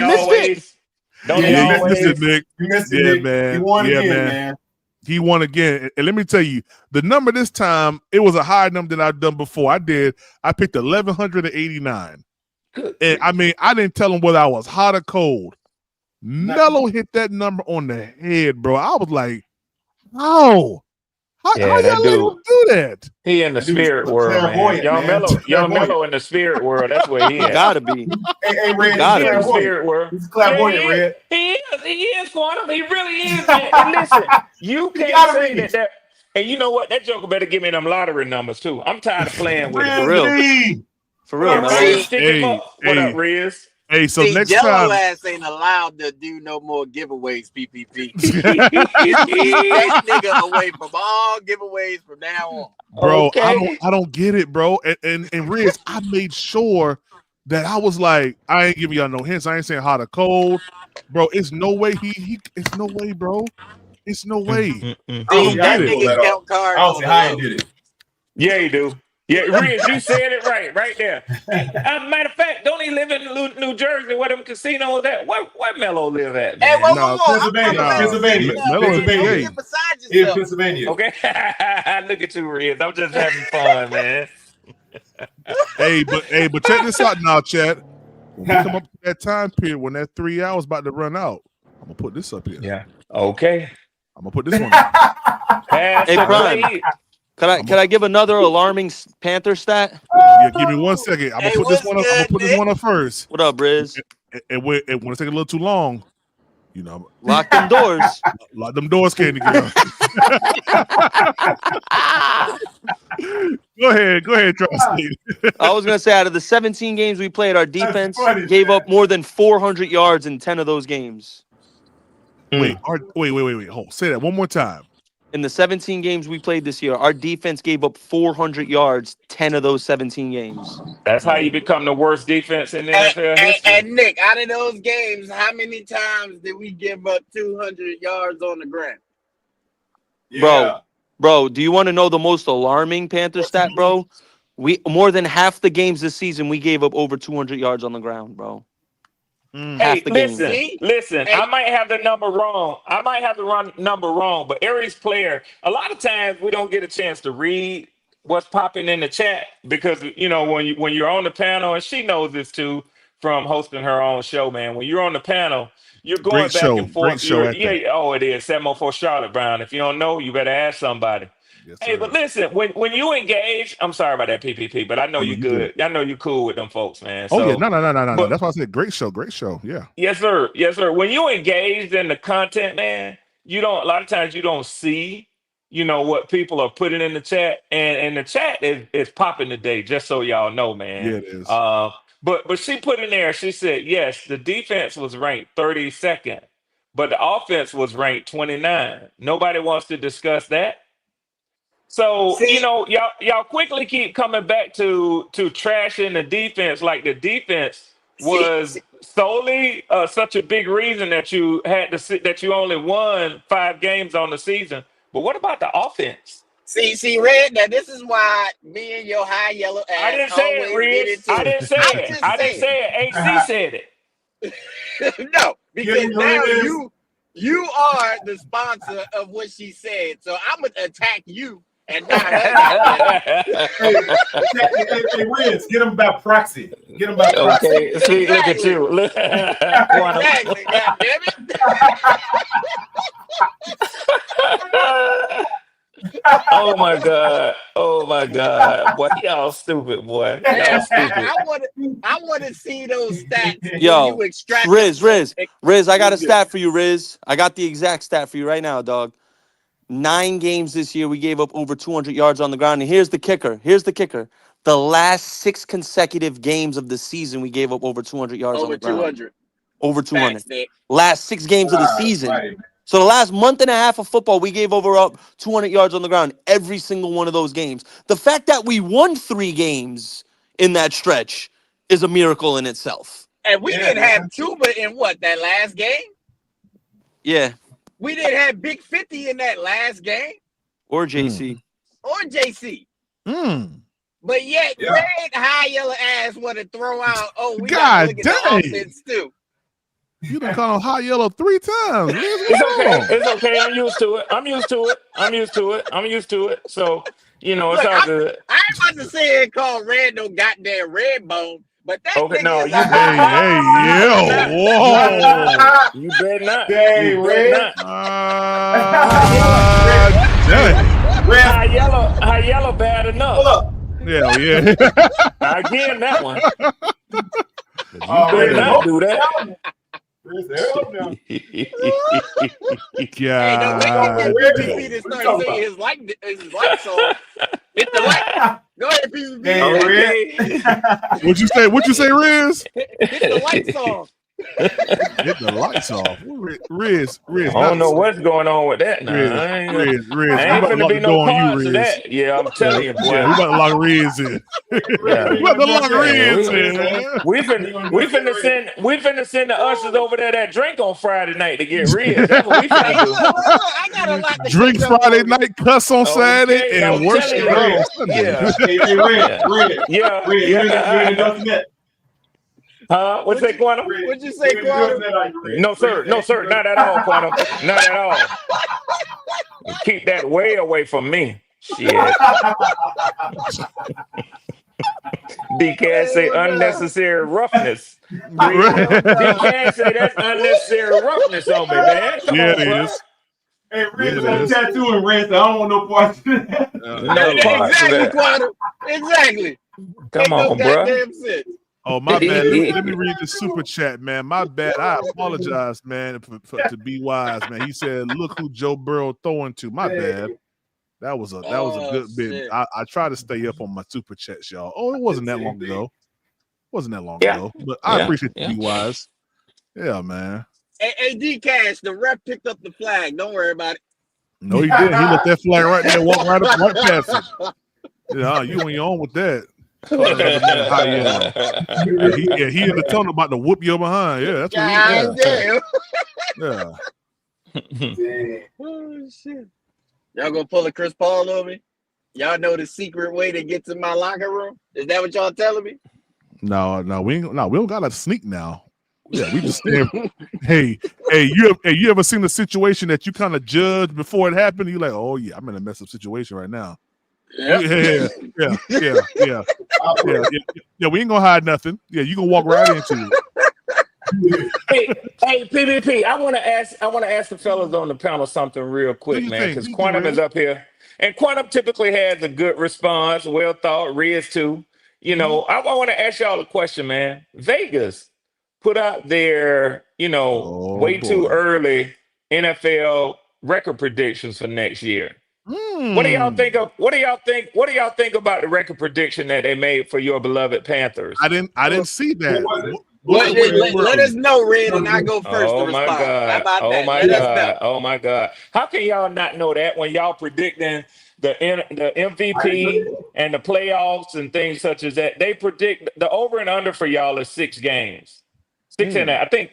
Speaker 18: always?
Speaker 10: You missed it, Nick.
Speaker 13: You missed it,
Speaker 10: Yeah,
Speaker 13: Nick.
Speaker 10: man.
Speaker 13: He won
Speaker 10: Yeah,
Speaker 13: again,
Speaker 10: man.
Speaker 13: man.
Speaker 10: He won again. And let me tell you, the number this time, it was a higher number than I've done before. I picked 1,189. And I mean, I didn't tell him whether I was hot or cold. Mello hit that number on the head, bro. I was like, how y'all let him do that?
Speaker 18: He in the spirit world, man. Young Mello in the spirit world. That's where he
Speaker 14: He
Speaker 18: at.
Speaker 14: gotta be.
Speaker 13: Hey, Red,
Speaker 18: He gotta be. Spirit world.
Speaker 13: He's a clairvoyant, Red.
Speaker 18: He is, Quantum. He really is, man. And listen, you can't say that. And you know what? That joker better give me them lottery numbers too. I'm tired of playing with it.
Speaker 14: For real. For real, man.
Speaker 18: What up, Riz?
Speaker 10: Hey, so
Speaker 3: See,
Speaker 10: next
Speaker 3: Jello
Speaker 10: time,
Speaker 3: ass ain't allowed to do no more giveaways, PPP. That nigga away from all giveaways from now on.
Speaker 10: bro, I don't get it, bro. And Riz, I made sure that I was like, I ain't giving y'all no hints. I ain't saying hot or cold, bro. It's no way it's no way, bro. It's no way. I don't get it.
Speaker 3: Count cards.
Speaker 13: I don't see how he did it.
Speaker 18: Yeah, he do. Yeah, Riz, you said it right there. Matter of fact, don't he live in New Jersey where them casinos at? Where Mello live at, man?
Speaker 3: Hey,
Speaker 13: Pennsylvania.
Speaker 10: Mello is
Speaker 3: Get beside
Speaker 13: In
Speaker 3: yourself.
Speaker 13: Pennsylvania.
Speaker 18: Okay, look at you, Riz. I'm just having fun, man.
Speaker 10: Hey, but check this out now, Chad. When we come up to that time period when that 3 hours about to run out, I'm gonna put this up here.
Speaker 18: Yeah. Okay.
Speaker 10: I'm gonna put this one up.
Speaker 14: Hey, Prime. Can I give another alarming Panther stat?
Speaker 10: Yeah, give me 1 second. I'm gonna put this one up. I'm gonna put this one up first.
Speaker 14: What up, Briz?
Speaker 10: And when it's taking a little too long, you know,
Speaker 14: lock them doors.
Speaker 10: Lock them doors, Candy Girl. Go ahead, Trusty.
Speaker 14: I was gonna say, out of the 17 games we played, our defense gave up more than 400 yards in 10 of those games.
Speaker 10: Wait. Hold. Say that one more time.
Speaker 14: In the 17 games we played this year, our defense gave up 400 yards 10 of those 17 games.
Speaker 18: That's how you become the worst defense in the NFL history.
Speaker 3: And Nick, out of those games, how many times did we give up 200 yards on the ground?
Speaker 14: Bro, do you want to know the most alarming Panther stat, bro? We more than half the games this season we gave up over 200 yards on the ground, bro.
Speaker 18: Hey, listen. Hey. I might have the number wrong. But Aries player, a lot of times we don't get a chance to read what's popping in the chat because when you're on the panel, and she knows this too from hosting her own show, man. When you're on the panel, you're going back and forth.
Speaker 10: Great show.
Speaker 18: It is 704 Charlotte Brown. If you don't know, you better ask somebody. Yes, hey, but listen, when you engage, I'm sorry about that, PPP, but I know you're good. I know you're cool with them folks, man.
Speaker 10: So, no. That's why I said great show. Yeah.
Speaker 18: Yes, sir. When you engaged in the content, man, a lot of times you don't see, what people are putting in the chat, and the chat is popping today. Just so y'all know, man.
Speaker 10: Yeah, it is.
Speaker 18: But she put in there. She said, yes, the defense was ranked 32nd, but the offense was ranked 29. Nobody wants to discuss that. So, y'all quickly keep coming back to trashing the defense, like the defense was solely such a big reason that you that you only won 5 games on the season. But what about the offense?
Speaker 3: See, Red, now this is why me and your high yellow ass
Speaker 18: I didn't say it, Red. I didn't say it. AC said
Speaker 3: it. No, because now you are the sponsor of what she said. So I'm going to attack you and not her.
Speaker 13: Hey, Riz, get him by proxy. Get him by proxy.
Speaker 18: Okay, see, look at you. Look, Quantum.
Speaker 3: Exactly, goddamn it.
Speaker 18: Oh my god! Oh my god! Boy, y'all stupid, boy. Y'all stupid.
Speaker 3: I want to see those stats when
Speaker 2: Yo,
Speaker 3: you extract
Speaker 2: Riz, I got a
Speaker 3: What's good?
Speaker 2: stat for you, Riz. I got the exact stat for you right now, dog. 9 games this year, we gave up over 200 yards on the ground. And here's the kicker. The last 6 consecutive games of the season, we gave up over 200 yards on
Speaker 3: Over
Speaker 2: the ground.
Speaker 3: 200.
Speaker 2: Over 200.
Speaker 3: Facts, Nick.
Speaker 2: Last 6 games of the season. So the last month and a half of football, we gave over up 200 yards on the ground every single one of those games. The fact that we won 3 games in that stretch is a miracle in itself.
Speaker 3: And we didn't have Chuba in that last game?
Speaker 2: Yeah.
Speaker 3: We didn't have Big 50 in that last game?
Speaker 2: Or JC.
Speaker 3: Or JC.
Speaker 10: Mm.
Speaker 3: But yet, Greg high yellow ass want to throw out, we
Speaker 10: God
Speaker 3: got to look at
Speaker 10: dang.
Speaker 3: the offense too.
Speaker 10: You done called him hot yellow 3 times. Riz,
Speaker 18: It's
Speaker 10: what's
Speaker 18: okay.
Speaker 10: wrong?
Speaker 18: It's okay. I'm used to it. So, it's all good.
Speaker 3: I ain't about to say it called Red no goddamn red bone, but that
Speaker 18: Okay,
Speaker 3: nigga
Speaker 18: no,
Speaker 3: is
Speaker 18: you
Speaker 3: like,
Speaker 10: Hey, yo, whoa.
Speaker 18: You better not.
Speaker 13: Dang,
Speaker 18: You better
Speaker 13: Riz.
Speaker 18: not.
Speaker 10: Dang.
Speaker 18: High yellow bad enough.
Speaker 13: Hold up.
Speaker 10: Yeah.
Speaker 18: Again, that one. You
Speaker 13: Oh,
Speaker 18: better
Speaker 13: Riz,
Speaker 18: not do that.
Speaker 13: Riz, help now.
Speaker 3: hey, don't
Speaker 10: God.
Speaker 3: wait for PPP to start saying his like song. Hit the like. Go ahead, PPP.
Speaker 13: Dang,
Speaker 18: Okay.
Speaker 13: Riz.
Speaker 10: What you say, Riz?
Speaker 3: Hit the like song.
Speaker 10: Get the lights off. Riz.
Speaker 18: I don't know what's going on with that now. I ain't
Speaker 10: Riz,
Speaker 18: we
Speaker 10: about to
Speaker 18: finna
Speaker 10: lock
Speaker 18: be
Speaker 10: the
Speaker 18: no
Speaker 10: door on
Speaker 18: parts
Speaker 10: you,
Speaker 18: of
Speaker 10: Riz.
Speaker 18: that. Yeah, I'm telling you, boy.
Speaker 10: Yeah, we about to lock Riz in.
Speaker 18: Yeah.
Speaker 10: We about to lock Riz
Speaker 18: we,
Speaker 10: in, man.
Speaker 18: we finna send the ushers over there that drink on Friday night to get rid. That's what we finna
Speaker 3: Hey,
Speaker 18: do.
Speaker 3: look, I got a lot to
Speaker 10: Drink
Speaker 3: catch up
Speaker 10: Friday
Speaker 3: on.
Speaker 10: night, cuss on Saturday,
Speaker 18: Okay,
Speaker 10: and
Speaker 18: I'm
Speaker 10: worship
Speaker 18: telling
Speaker 10: God
Speaker 18: you.
Speaker 10: on Sunday.
Speaker 18: Yeah.
Speaker 13: Hey, Riz.
Speaker 18: Yeah.
Speaker 13: Riz, you ain't nothing yet.
Speaker 18: Huh? What's that, Quantum?
Speaker 3: What'd you say, Quantum?
Speaker 18: No, sir. No, sir. Not at all, Quantum. Not at all. Keep that way away from me. Shit. D-Cash say unnecessary roughness. D-Cash say that's unnecessary roughness on me, man. Come on,
Speaker 10: it
Speaker 18: bro.
Speaker 10: is.
Speaker 13: Hey, Riz
Speaker 10: Yeah, it
Speaker 13: got a
Speaker 10: is.
Speaker 13: tattoo and Riz, I don't want no parts.
Speaker 18: No parts of
Speaker 3: Exactly,
Speaker 18: that.
Speaker 3: Quantum. Exactly.
Speaker 18: Come
Speaker 3: Make no
Speaker 18: on, bro.
Speaker 3: goddamn sense.
Speaker 10: Oh, my bad. Let me read the super chat, man. My bad. I apologize, man, to be wise, man. He said, "Look who Joe Burrow throwing to." My bad. That was a good bit.
Speaker 3: Shit.
Speaker 10: I try to stay up on my super chats, y'all. Oh, it wasn't that long ago.
Speaker 18: Yeah.
Speaker 10: But I
Speaker 18: Yeah.
Speaker 10: appreciate
Speaker 18: Yeah.
Speaker 10: you, be wise. Yeah, man.
Speaker 3: Hey, D-Cash, the ref picked up the flag. Don't worry about it.
Speaker 10: No, he didn't. He let that flag right there, walk right past it. Yeah, you on your own with that. Call that other man high yellow. He in the tunnel about to whoop your behind. Yeah, that's what he
Speaker 3: God damn.
Speaker 10: Yeah.
Speaker 3: Oh, shit. Y'all gonna pull a Chris Paul on me? Y'all know the secret way to get to my locker room? Is that what y'all telling me?
Speaker 10: No, we don't gotta sneak now. Yeah, we just stand. Hey, you ever seen the situation that you kind of judge before it happened? You like, oh yeah, I'm in a mess up situation right now. Yeah. We ain't gonna hide nothing. Yeah, you gonna walk right into it.
Speaker 18: Hey, PvP. I want to ask the fellas on the panel something real quick, man, because Quantum is up here, and Quantum typically has a good response, well thought. Riz too. I want to ask y'all a question, man. Vegas put out their, way too early NFL record predictions for next year. What do y'all think of? What do y'all think about the record prediction that they made for your beloved Panthers?
Speaker 10: I didn't see that.
Speaker 3: Let us know, Red, and I go first to
Speaker 18: Oh my
Speaker 3: respond.
Speaker 18: God!
Speaker 3: How about
Speaker 18: Oh
Speaker 3: that?
Speaker 18: my
Speaker 3: Let us
Speaker 18: God!
Speaker 3: know.
Speaker 18: Oh my God! How can y'all not know that when y'all predicting the MVP and the playoffs and things such as that? They predict the over and under for y'all is 6 games, 6 and a, I think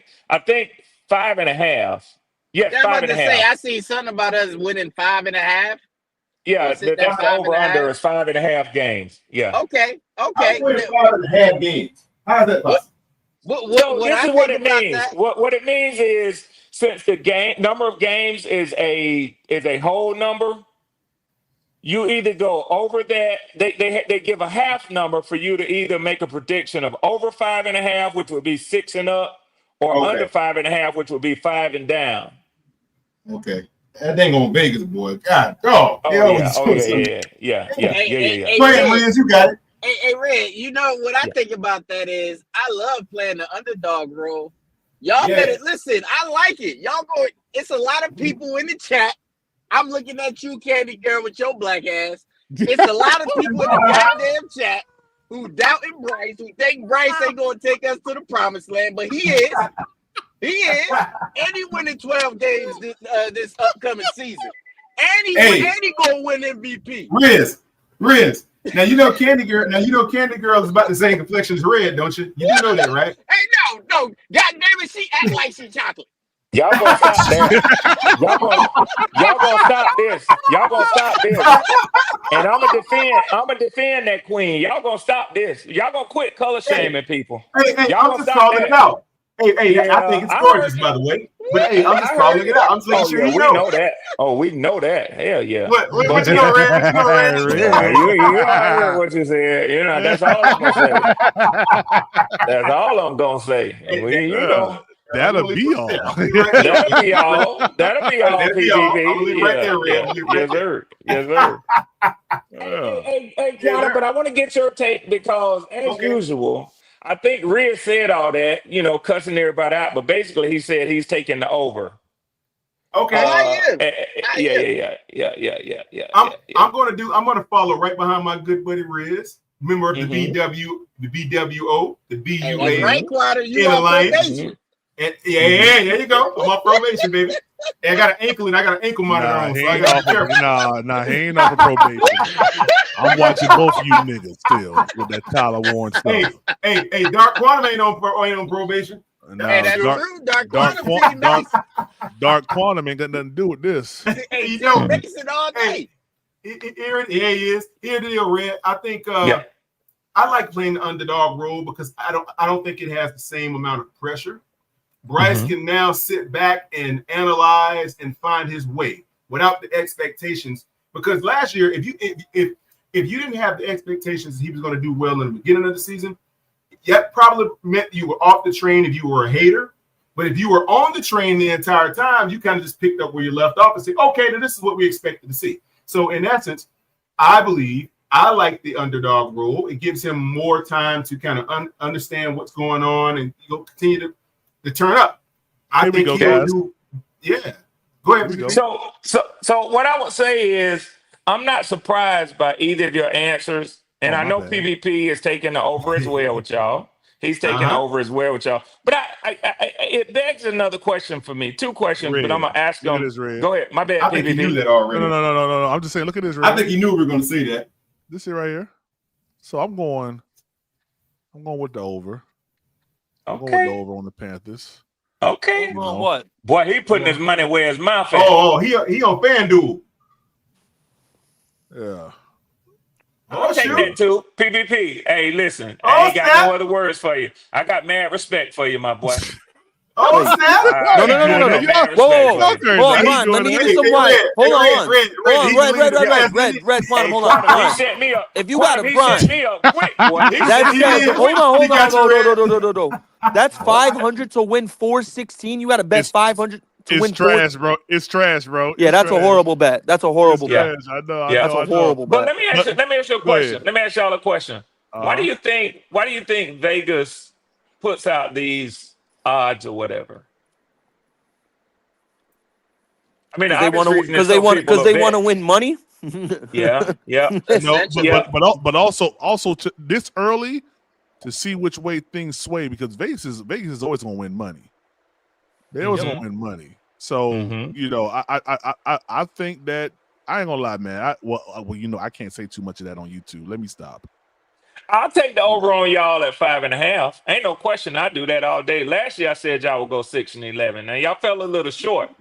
Speaker 18: 5.5. Yes,
Speaker 3: Yeah, I'm about
Speaker 18: 5.5.
Speaker 3: to say, I see something about us winning 5.5.
Speaker 18: Yeah,
Speaker 3: Or sitting
Speaker 18: that's
Speaker 3: at
Speaker 18: the over under
Speaker 3: 5.5.
Speaker 18: is 5.5 games. Yeah.
Speaker 3: Okay.
Speaker 13: I win 5.5 games. How's that possible?
Speaker 18: So
Speaker 3: What
Speaker 18: this
Speaker 3: I
Speaker 18: is what
Speaker 3: think
Speaker 18: it
Speaker 3: about
Speaker 18: means.
Speaker 3: that?
Speaker 18: What it means is since the number of games is a whole number, You either go over that. They give a half number for you to either make a prediction of over 5.5, which would be 6 and up, or under 5.5, which would be 5 and down.
Speaker 13: Okay. That dang on Vegas, boy. God, oh,
Speaker 18: Oh
Speaker 13: they
Speaker 18: yeah,
Speaker 13: always doing something.
Speaker 18: yeah.
Speaker 3: Hey,
Speaker 13: Go ahead,
Speaker 3: Red.
Speaker 13: Riz, you got it.
Speaker 3: Hey, Red, you know what I think about that is I love playing the underdog role. Y'all better listen. I like it. Y'all go. It's a lot of people in the chat. I'm looking at you, Candy Girl, with your black ass. It's a lot of people in the goddamn chat who doubting Bryce, who think Bryce ain't gonna take us to the promised land, but he is. He is. And he winning 12 games this upcoming season. And he gonna win MVP.
Speaker 13: Riz. Now you know Candy Girl. Is about the same complexion as Red, don't you? You do know that, right?
Speaker 3: Hey, no. God damn it, she act like she chocolate.
Speaker 18: Y'all gonna stop that. Y'all gonna stop this. Y'all gonna stop this. And I'm gonna defend that queen. Y'all gonna stop this. Y'all gonna quit color shaming people.
Speaker 13: Hey,
Speaker 18: Y'all
Speaker 13: I'm just calling it out. Hey, I think it's gorgeous, by the way. But hey, I'm just calling it out. I'm just making sure you know.
Speaker 18: We know that. Oh, we know that. Hell yeah.
Speaker 13: What you know, Red? What you know, Red?
Speaker 18: You already heard what you said. You know, that's all I'm gonna say. That's all I'm gonna say. You know.
Speaker 10: That'll be all.
Speaker 18: That'll be all. That'll be all, PPP.
Speaker 13: Right there, Red.
Speaker 18: Yes, sir. Yes, sir. Hey, Connor, but I want to get your take because, as usual, I think Riz said all that, cussing everybody out, but basically he said he's taking the over.
Speaker 13: Okay.
Speaker 18: Yeah.
Speaker 13: I'm gonna follow right behind my good buddy Riz. Member of the BWO, the BUA.
Speaker 3: Right, Quader, you on probation.
Speaker 13: And there you go. I'm on probation, baby. And I got an ankle monitor on, so I got to be careful.
Speaker 10: Nah, he ain't off of probation. I'm watching both of you niggas still with that Tyler Warren stuff.
Speaker 13: Hey, Dark Quantum ain't on probation.
Speaker 10: Nah,
Speaker 3: hey, that's true.
Speaker 10: Dark Quantum ain't got nothing to do with this.
Speaker 3: Hey, you know, basing all day.
Speaker 13: Here he is. Here the deal, Red. I think I like playing the underdog role because I don't think it has the same amount of pressure. Bryce can now sit back and analyze and find his way without the expectations. Because last year, if you didn't have the expectations that he was going to do well in the beginning of the season, that probably meant you were off the train if you were a hater. But if you were on the train the entire time, you kind of just picked up where you left off and said, okay, then this is what we expected to see. So in essence, I believe I like the underdog role. It gives him more time to kind of understand what's going on and continue to turn up. I think he'll do. Yeah. Go ahead.
Speaker 18: So what I would say is I'm not surprised by either of your answers. And I know PvP is taking the over as well with y'all. He's taking over as well with y'all. But it begs another question for me. Two questions, but I'm gonna ask them. Go ahead. My bad,
Speaker 13: I think
Speaker 18: PvP.
Speaker 13: you knew that already.
Speaker 10: No. I'm just saying, look at this.
Speaker 13: I think you knew we were going to say that.
Speaker 10: This here right here. So I'm going with the over. I'm going with the over on the Panthers.
Speaker 18: Okay.
Speaker 2: On what?
Speaker 18: Boy, he putting his money where his mouth at.
Speaker 13: Oh, he on FanDuel.
Speaker 10: Yeah.
Speaker 18: I'll take that too. PvP. Hey, listen. I ain't got no other words for you. I got mad respect for you, my boy.
Speaker 13: Oh, snap!
Speaker 2: No. Whoa. Hold on, Brian. Let me give you some wine. Hold on. Red, Quantum, hold on.
Speaker 18: He set me up.
Speaker 2: If you got a
Speaker 18: He
Speaker 2: Brian.
Speaker 18: set me up quick, boy.
Speaker 2: Hold on. That's 500 to win 416. You got to bet 500 to win.
Speaker 10: It's trash, bro. It's trash, bro.
Speaker 2: Yeah, that's a horrible bet. That's a horrible bet.
Speaker 10: I know.
Speaker 2: That's a horrible bet.
Speaker 18: But let me ask you a question. Let me ask y'all a question. Why do you think Vegas puts out these odds or whatever? I mean,
Speaker 2: because they want to win money.
Speaker 18: Yeah.
Speaker 10: No, but also to this early to see which way things sway because Vegas is always going to win money. They always going to win money. So I think that I ain't gonna lie, man. I can't say too much of that on YouTube. Let me stop.
Speaker 18: I'll take the over on y'all at 5.5. Ain't no question. I do that all day. Last year I said y'all would go 6-11. Now y'all fell a little short.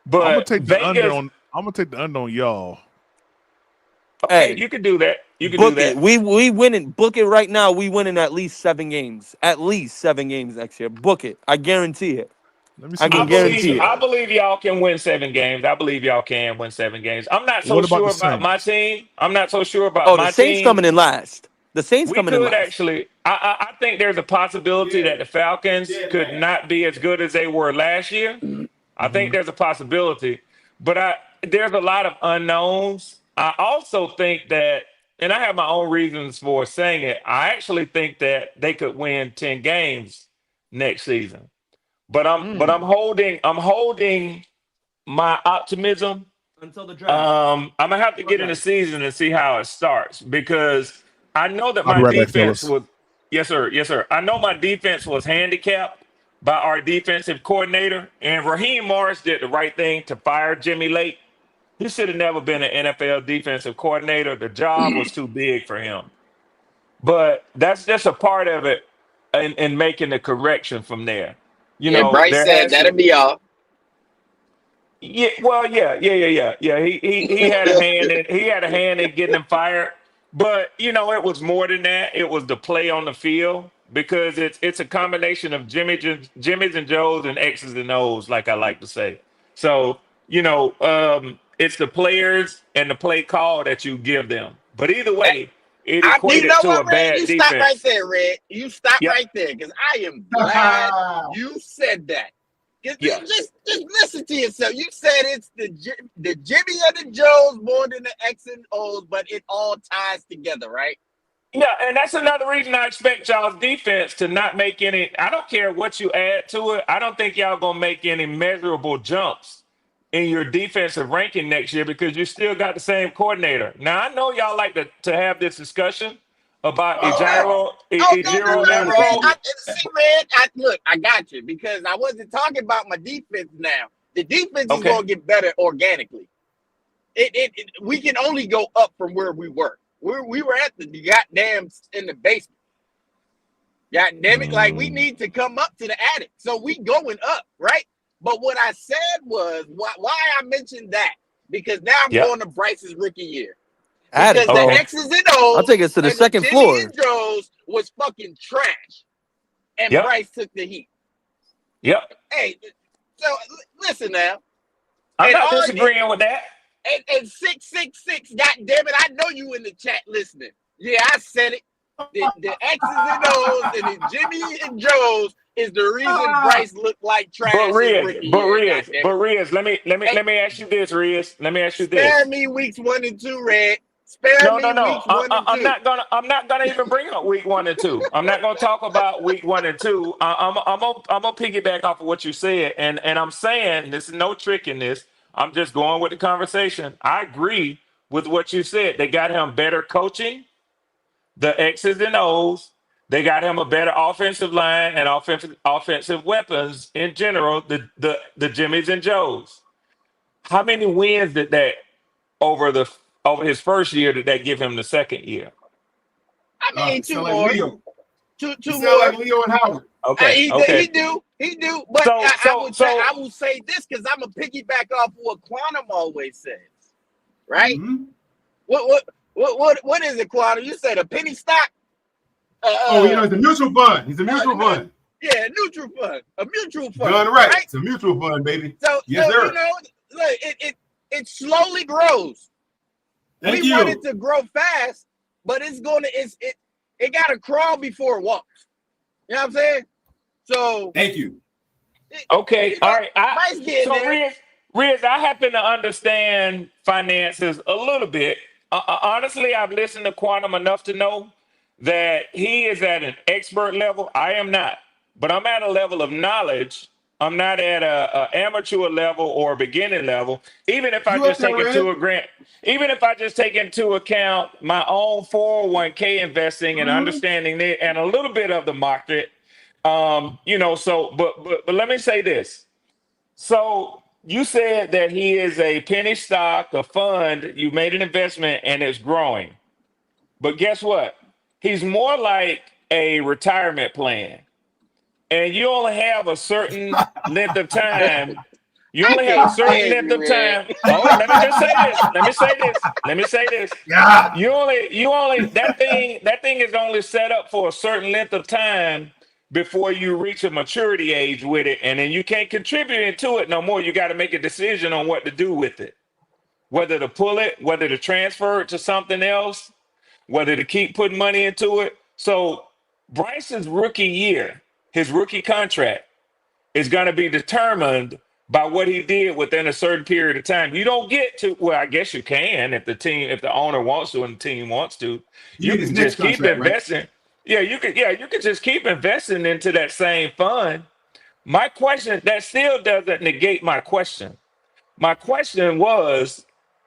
Speaker 18: But
Speaker 10: I'm gonna take the
Speaker 18: Vegas,
Speaker 10: under on y'all.
Speaker 18: Okay, you can do that. You can
Speaker 2: book
Speaker 18: do that.
Speaker 2: it. We winning. Book it right now. We winning at least 7 games. At least 7 games next year. Book it. I guarantee it.
Speaker 10: Let me see
Speaker 2: I
Speaker 10: what
Speaker 2: can
Speaker 10: the Saints
Speaker 2: guarantee it.
Speaker 18: I
Speaker 10: got.
Speaker 18: believe y'all can win 7 games. I believe y'all can win 7 games. I'm not so
Speaker 10: What about the
Speaker 18: sure about my
Speaker 10: Saints?
Speaker 18: team. I'm not so sure about
Speaker 2: Oh, the
Speaker 18: my
Speaker 2: Saints
Speaker 18: team.
Speaker 2: coming in last. The Saints
Speaker 18: We
Speaker 2: coming in
Speaker 18: could
Speaker 2: last.
Speaker 18: actually. I think there's a possibility that the Falcons could not be as good as they were last year. I think there's a possibility, but there's a lot of unknowns. I also think that, and I have my own reasons for saying it. I actually think that they could win 10 games next season. But I'm holding my optimism.
Speaker 2: Until the draft.
Speaker 18: I'm gonna have to get in the season and see how it starts because I know that
Speaker 10: I'll be
Speaker 18: my
Speaker 10: right back,
Speaker 18: defense
Speaker 10: fellas.
Speaker 18: was yes, sir. I know my defense was handicapped by our defensive coordinator, and Raheem Morris did the right thing to fire Jimmy Lake. He should have never been an NFL defensive coordinator. The job was too big for him. But that's just a part of it in making the correction from there.
Speaker 3: Yeah, Bryce
Speaker 18: There
Speaker 3: said
Speaker 18: has
Speaker 3: that'll
Speaker 18: to.
Speaker 3: be all.
Speaker 18: Yeah, well, yeah. He had a hand in getting him fired, but it was more than that. It was the play on the field because it's a combination of Jimmys and Joes and X's and O's, like I like to say. So it's the players and the play call that you give them. But either way, it
Speaker 3: You
Speaker 18: equated
Speaker 3: know
Speaker 18: to a
Speaker 3: what, Red?
Speaker 18: bad
Speaker 3: You stop right
Speaker 18: defense.
Speaker 3: there, Red. You stop
Speaker 18: Yep.
Speaker 3: right there because I am glad you said that.
Speaker 18: Yeah.
Speaker 3: Just listen to yourself. You said it's the Jimmy and the Joes more than the X and O's, but it all ties together, right?
Speaker 18: Yeah, and that's another reason I expect y'all's defense to not make any. I don't care what you add to it. I don't think y'all gonna make any measurable jumps in your defensive ranking next year because you still got the same coordinator. Now I know y'all like to have this discussion about Ejiro
Speaker 3: No,
Speaker 18: that
Speaker 3: Red.
Speaker 18: role.
Speaker 3: See, Red. Look, I got you because I wasn't talking about my defense now. The defense is
Speaker 18: Okay.
Speaker 3: going to get better organically. We can only go up from where we were. We were at the goddamn in the basement. God damn it! Like we need to come up to the attic. So we going up, right? But what I said was why I mentioned that because now I'm going to Bryce's rookie year.
Speaker 2: Attic.
Speaker 3: Because the X's and O's
Speaker 2: I'll take us to the
Speaker 3: and
Speaker 2: second
Speaker 3: the
Speaker 2: floor.
Speaker 3: Jimmy and Joe's was fucking trash. And
Speaker 18: Yep.
Speaker 3: Bryce took the heat.
Speaker 18: Yep.
Speaker 3: Hey, so listen now.
Speaker 18: I'm
Speaker 3: And
Speaker 18: not disagreeing with that.
Speaker 3: And 666, god damn it, I know you in the chat listening. Yeah, I said it. The X's and O's and the Jimmy and Joe's is the reason Bryce looked like trash
Speaker 18: But
Speaker 3: his rookie year.
Speaker 18: Riz, let me ask you this, Riz. Let me ask you this.
Speaker 3: Spare me weeks 1 and 2, Red. Spare me weeks 1 and 2.
Speaker 18: I'm not gonna even bring up week 1 and 2. I'm not gonna talk about week 1 and 2. I'm gonna piggyback off of what you said, and I'm saying this is no trick in this. I'm just going with the conversation. I agree with what you said. They got him better coaching, the X's and O's. They got him a better offensive line and offensive weapons in general. The Jimmys and Joes. How many wins did that over his first year did that give him the second year?
Speaker 3: I mean, two
Speaker 13: like
Speaker 3: more.
Speaker 13: Leo.
Speaker 3: Two
Speaker 13: Sound
Speaker 3: more.
Speaker 13: like Leo and Howard.
Speaker 18: Okay.
Speaker 3: He do. But I will say this because I'm a piggyback off what Quantum always says, right?
Speaker 13: Mm-hmm.
Speaker 3: What is it, Quantum? You said a penny stock.
Speaker 13: It's a mutual fund. He's a mutual fund.
Speaker 3: Yeah, a mutual fund. A mutual fund.
Speaker 13: Done right. It's a mutual fund, baby.
Speaker 3: So,
Speaker 13: sir.
Speaker 3: Look, it slowly grows.
Speaker 13: Thank
Speaker 3: we
Speaker 13: you.
Speaker 3: want it to grow fast, but it got to crawl before it walks. You know what I'm saying? So
Speaker 13: thank you.
Speaker 18: Okay, all right.
Speaker 3: So
Speaker 18: Riz, I happen to understand finances a little bit. Honestly, I've listened to Quantum enough to know that he is at an expert level. I am not, but I'm at a level of knowledge. I'm not at a amateur level or a beginning level. Even if I just take into account my own 401k investing and understanding it and a little bit of the market, but let me say this. So you said that he is a penny stock, a fund, you made an investment and it's growing. But guess what? He's more like a retirement plan. And you only have a certain length of time. You only have a certain length of time. Oh, let me just say this.
Speaker 13: Yeah.
Speaker 18: You only that thing is only set up for a certain length of time before you reach a maturity age with it, and then you can't contribute into it no more. You got to make a decision on what to do with it, whether to pull it, whether to transfer it to something else, whether to keep putting money into it. So Bryce's rookie year, his rookie contract, is going to be determined by what he did within a certain period of time. You don't get to, well, I guess you can if the owner wants to and the team wants to.
Speaker 13: You
Speaker 18: You
Speaker 13: mean his
Speaker 18: can
Speaker 13: next
Speaker 18: just keep
Speaker 13: contract, right?
Speaker 18: investing. Yeah, you could just keep investing into that same fund. My question, that still doesn't negate my question. My question was,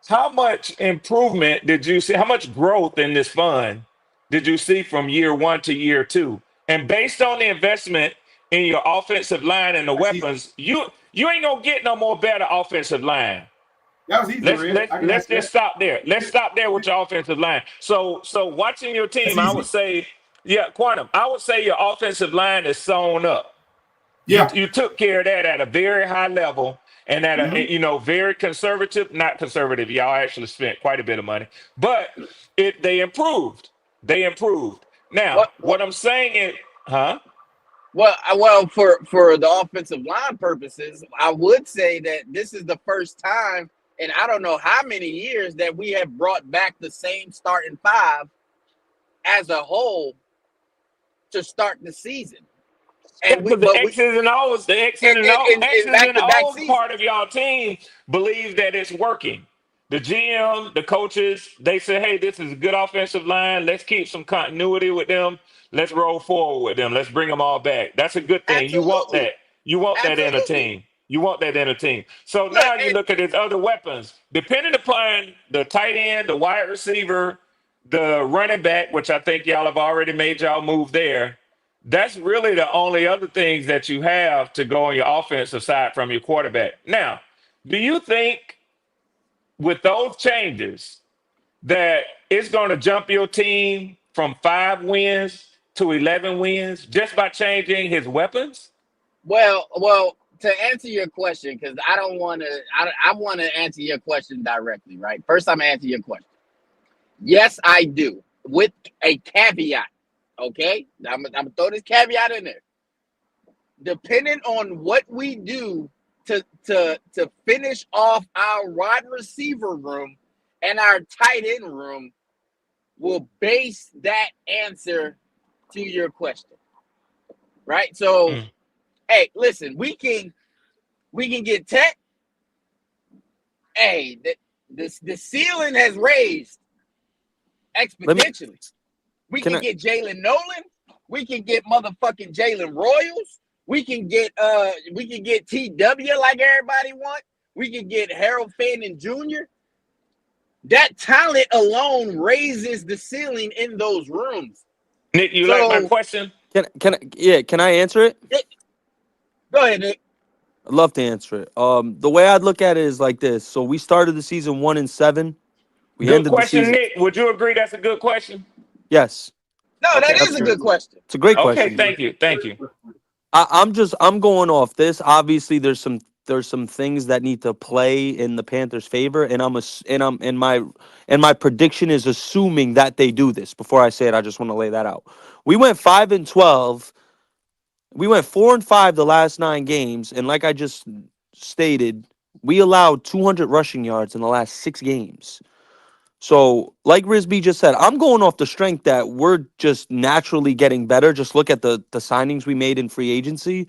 Speaker 18: how much improvement did you see? How much growth in this fund did you see from year one to year two? And based on the investment in your offensive line and the weapons, you ain't gonna get no more better offensive line.
Speaker 13: That was easy, Red. I can
Speaker 18: Let's
Speaker 13: answer
Speaker 18: just stop there. Let's stop there with your offensive line. So watching your team, I would say, Quantum, I would say your offensive line is sewn up.
Speaker 13: Yeah.
Speaker 18: You took care of that at a very high level and at a very conservative, not conservative. Y'all actually spent quite a bit of money, but they improved. They improved. Now, what I'm saying is,
Speaker 3: Well, for the offensive line purposes, I would say that this is the first time in I don't know how many years that we have brought back the same starting five as a whole to start the season. And
Speaker 18: the X's and O's part of y'all team believe that it's working. The GM, the coaches, they say, hey, this is a good offensive line. Let's keep some continuity with them. Let's roll forward with them. Let's bring them all back. That's a good thing. You want that. You want that in a team. You want that in a team. So now you look at his other weapons. Depending upon the tight end, the wide receiver, the running back, which I think y'all have already made y'all move there. That's really the only other things that you have to go on your offensive side from your quarterback. Now, do you think with those changes that it's going to jump your team from 5 wins to 11 wins just by changing his weapons?
Speaker 3: Well, to answer your question, because I want to answer your question directly, right? First, I'm going to answer your question. Yes, I do, with a caveat. Okay, I'm gonna throw this caveat in there. Depending on what we do to finish off our wide receiver room and our tight end room, will base that answer to your question, right? So, hey, listen, we can get Tech. Hey, the ceiling has raised exponentially. We can get Jalen Nolan. We can get motherfucking Jalen Royals. We can get TW like everybody want. We can get Harold Fannin Jr. That talent alone raises the ceiling in those rooms.
Speaker 18: Nick, you like my question?
Speaker 2: Can I answer it?
Speaker 3: Go ahead, Nick.
Speaker 2: I'd love to answer it. The way I'd look at it is like this. So we started the season 1-7. We
Speaker 18: Good
Speaker 2: ended
Speaker 18: question,
Speaker 2: the season.
Speaker 18: Nick. Would you agree that's a good question?
Speaker 2: Yes.
Speaker 3: No, that is a good question.
Speaker 2: It's a great question.
Speaker 18: Okay, thank you. Thank you.
Speaker 2: I'm going off this. Obviously, there's some things that need to play in the Panthers' favor, and my prediction is assuming that they do this. Before I say it, I just want to lay that out. We went 5-12. We went 4-5 the last 9 games, and like I just stated, we allowed 200 rushing yards in the last 6 games. So, like Rizby just said, I'm going off the strength that we're just naturally getting better. Just look at the signings we made in free agency.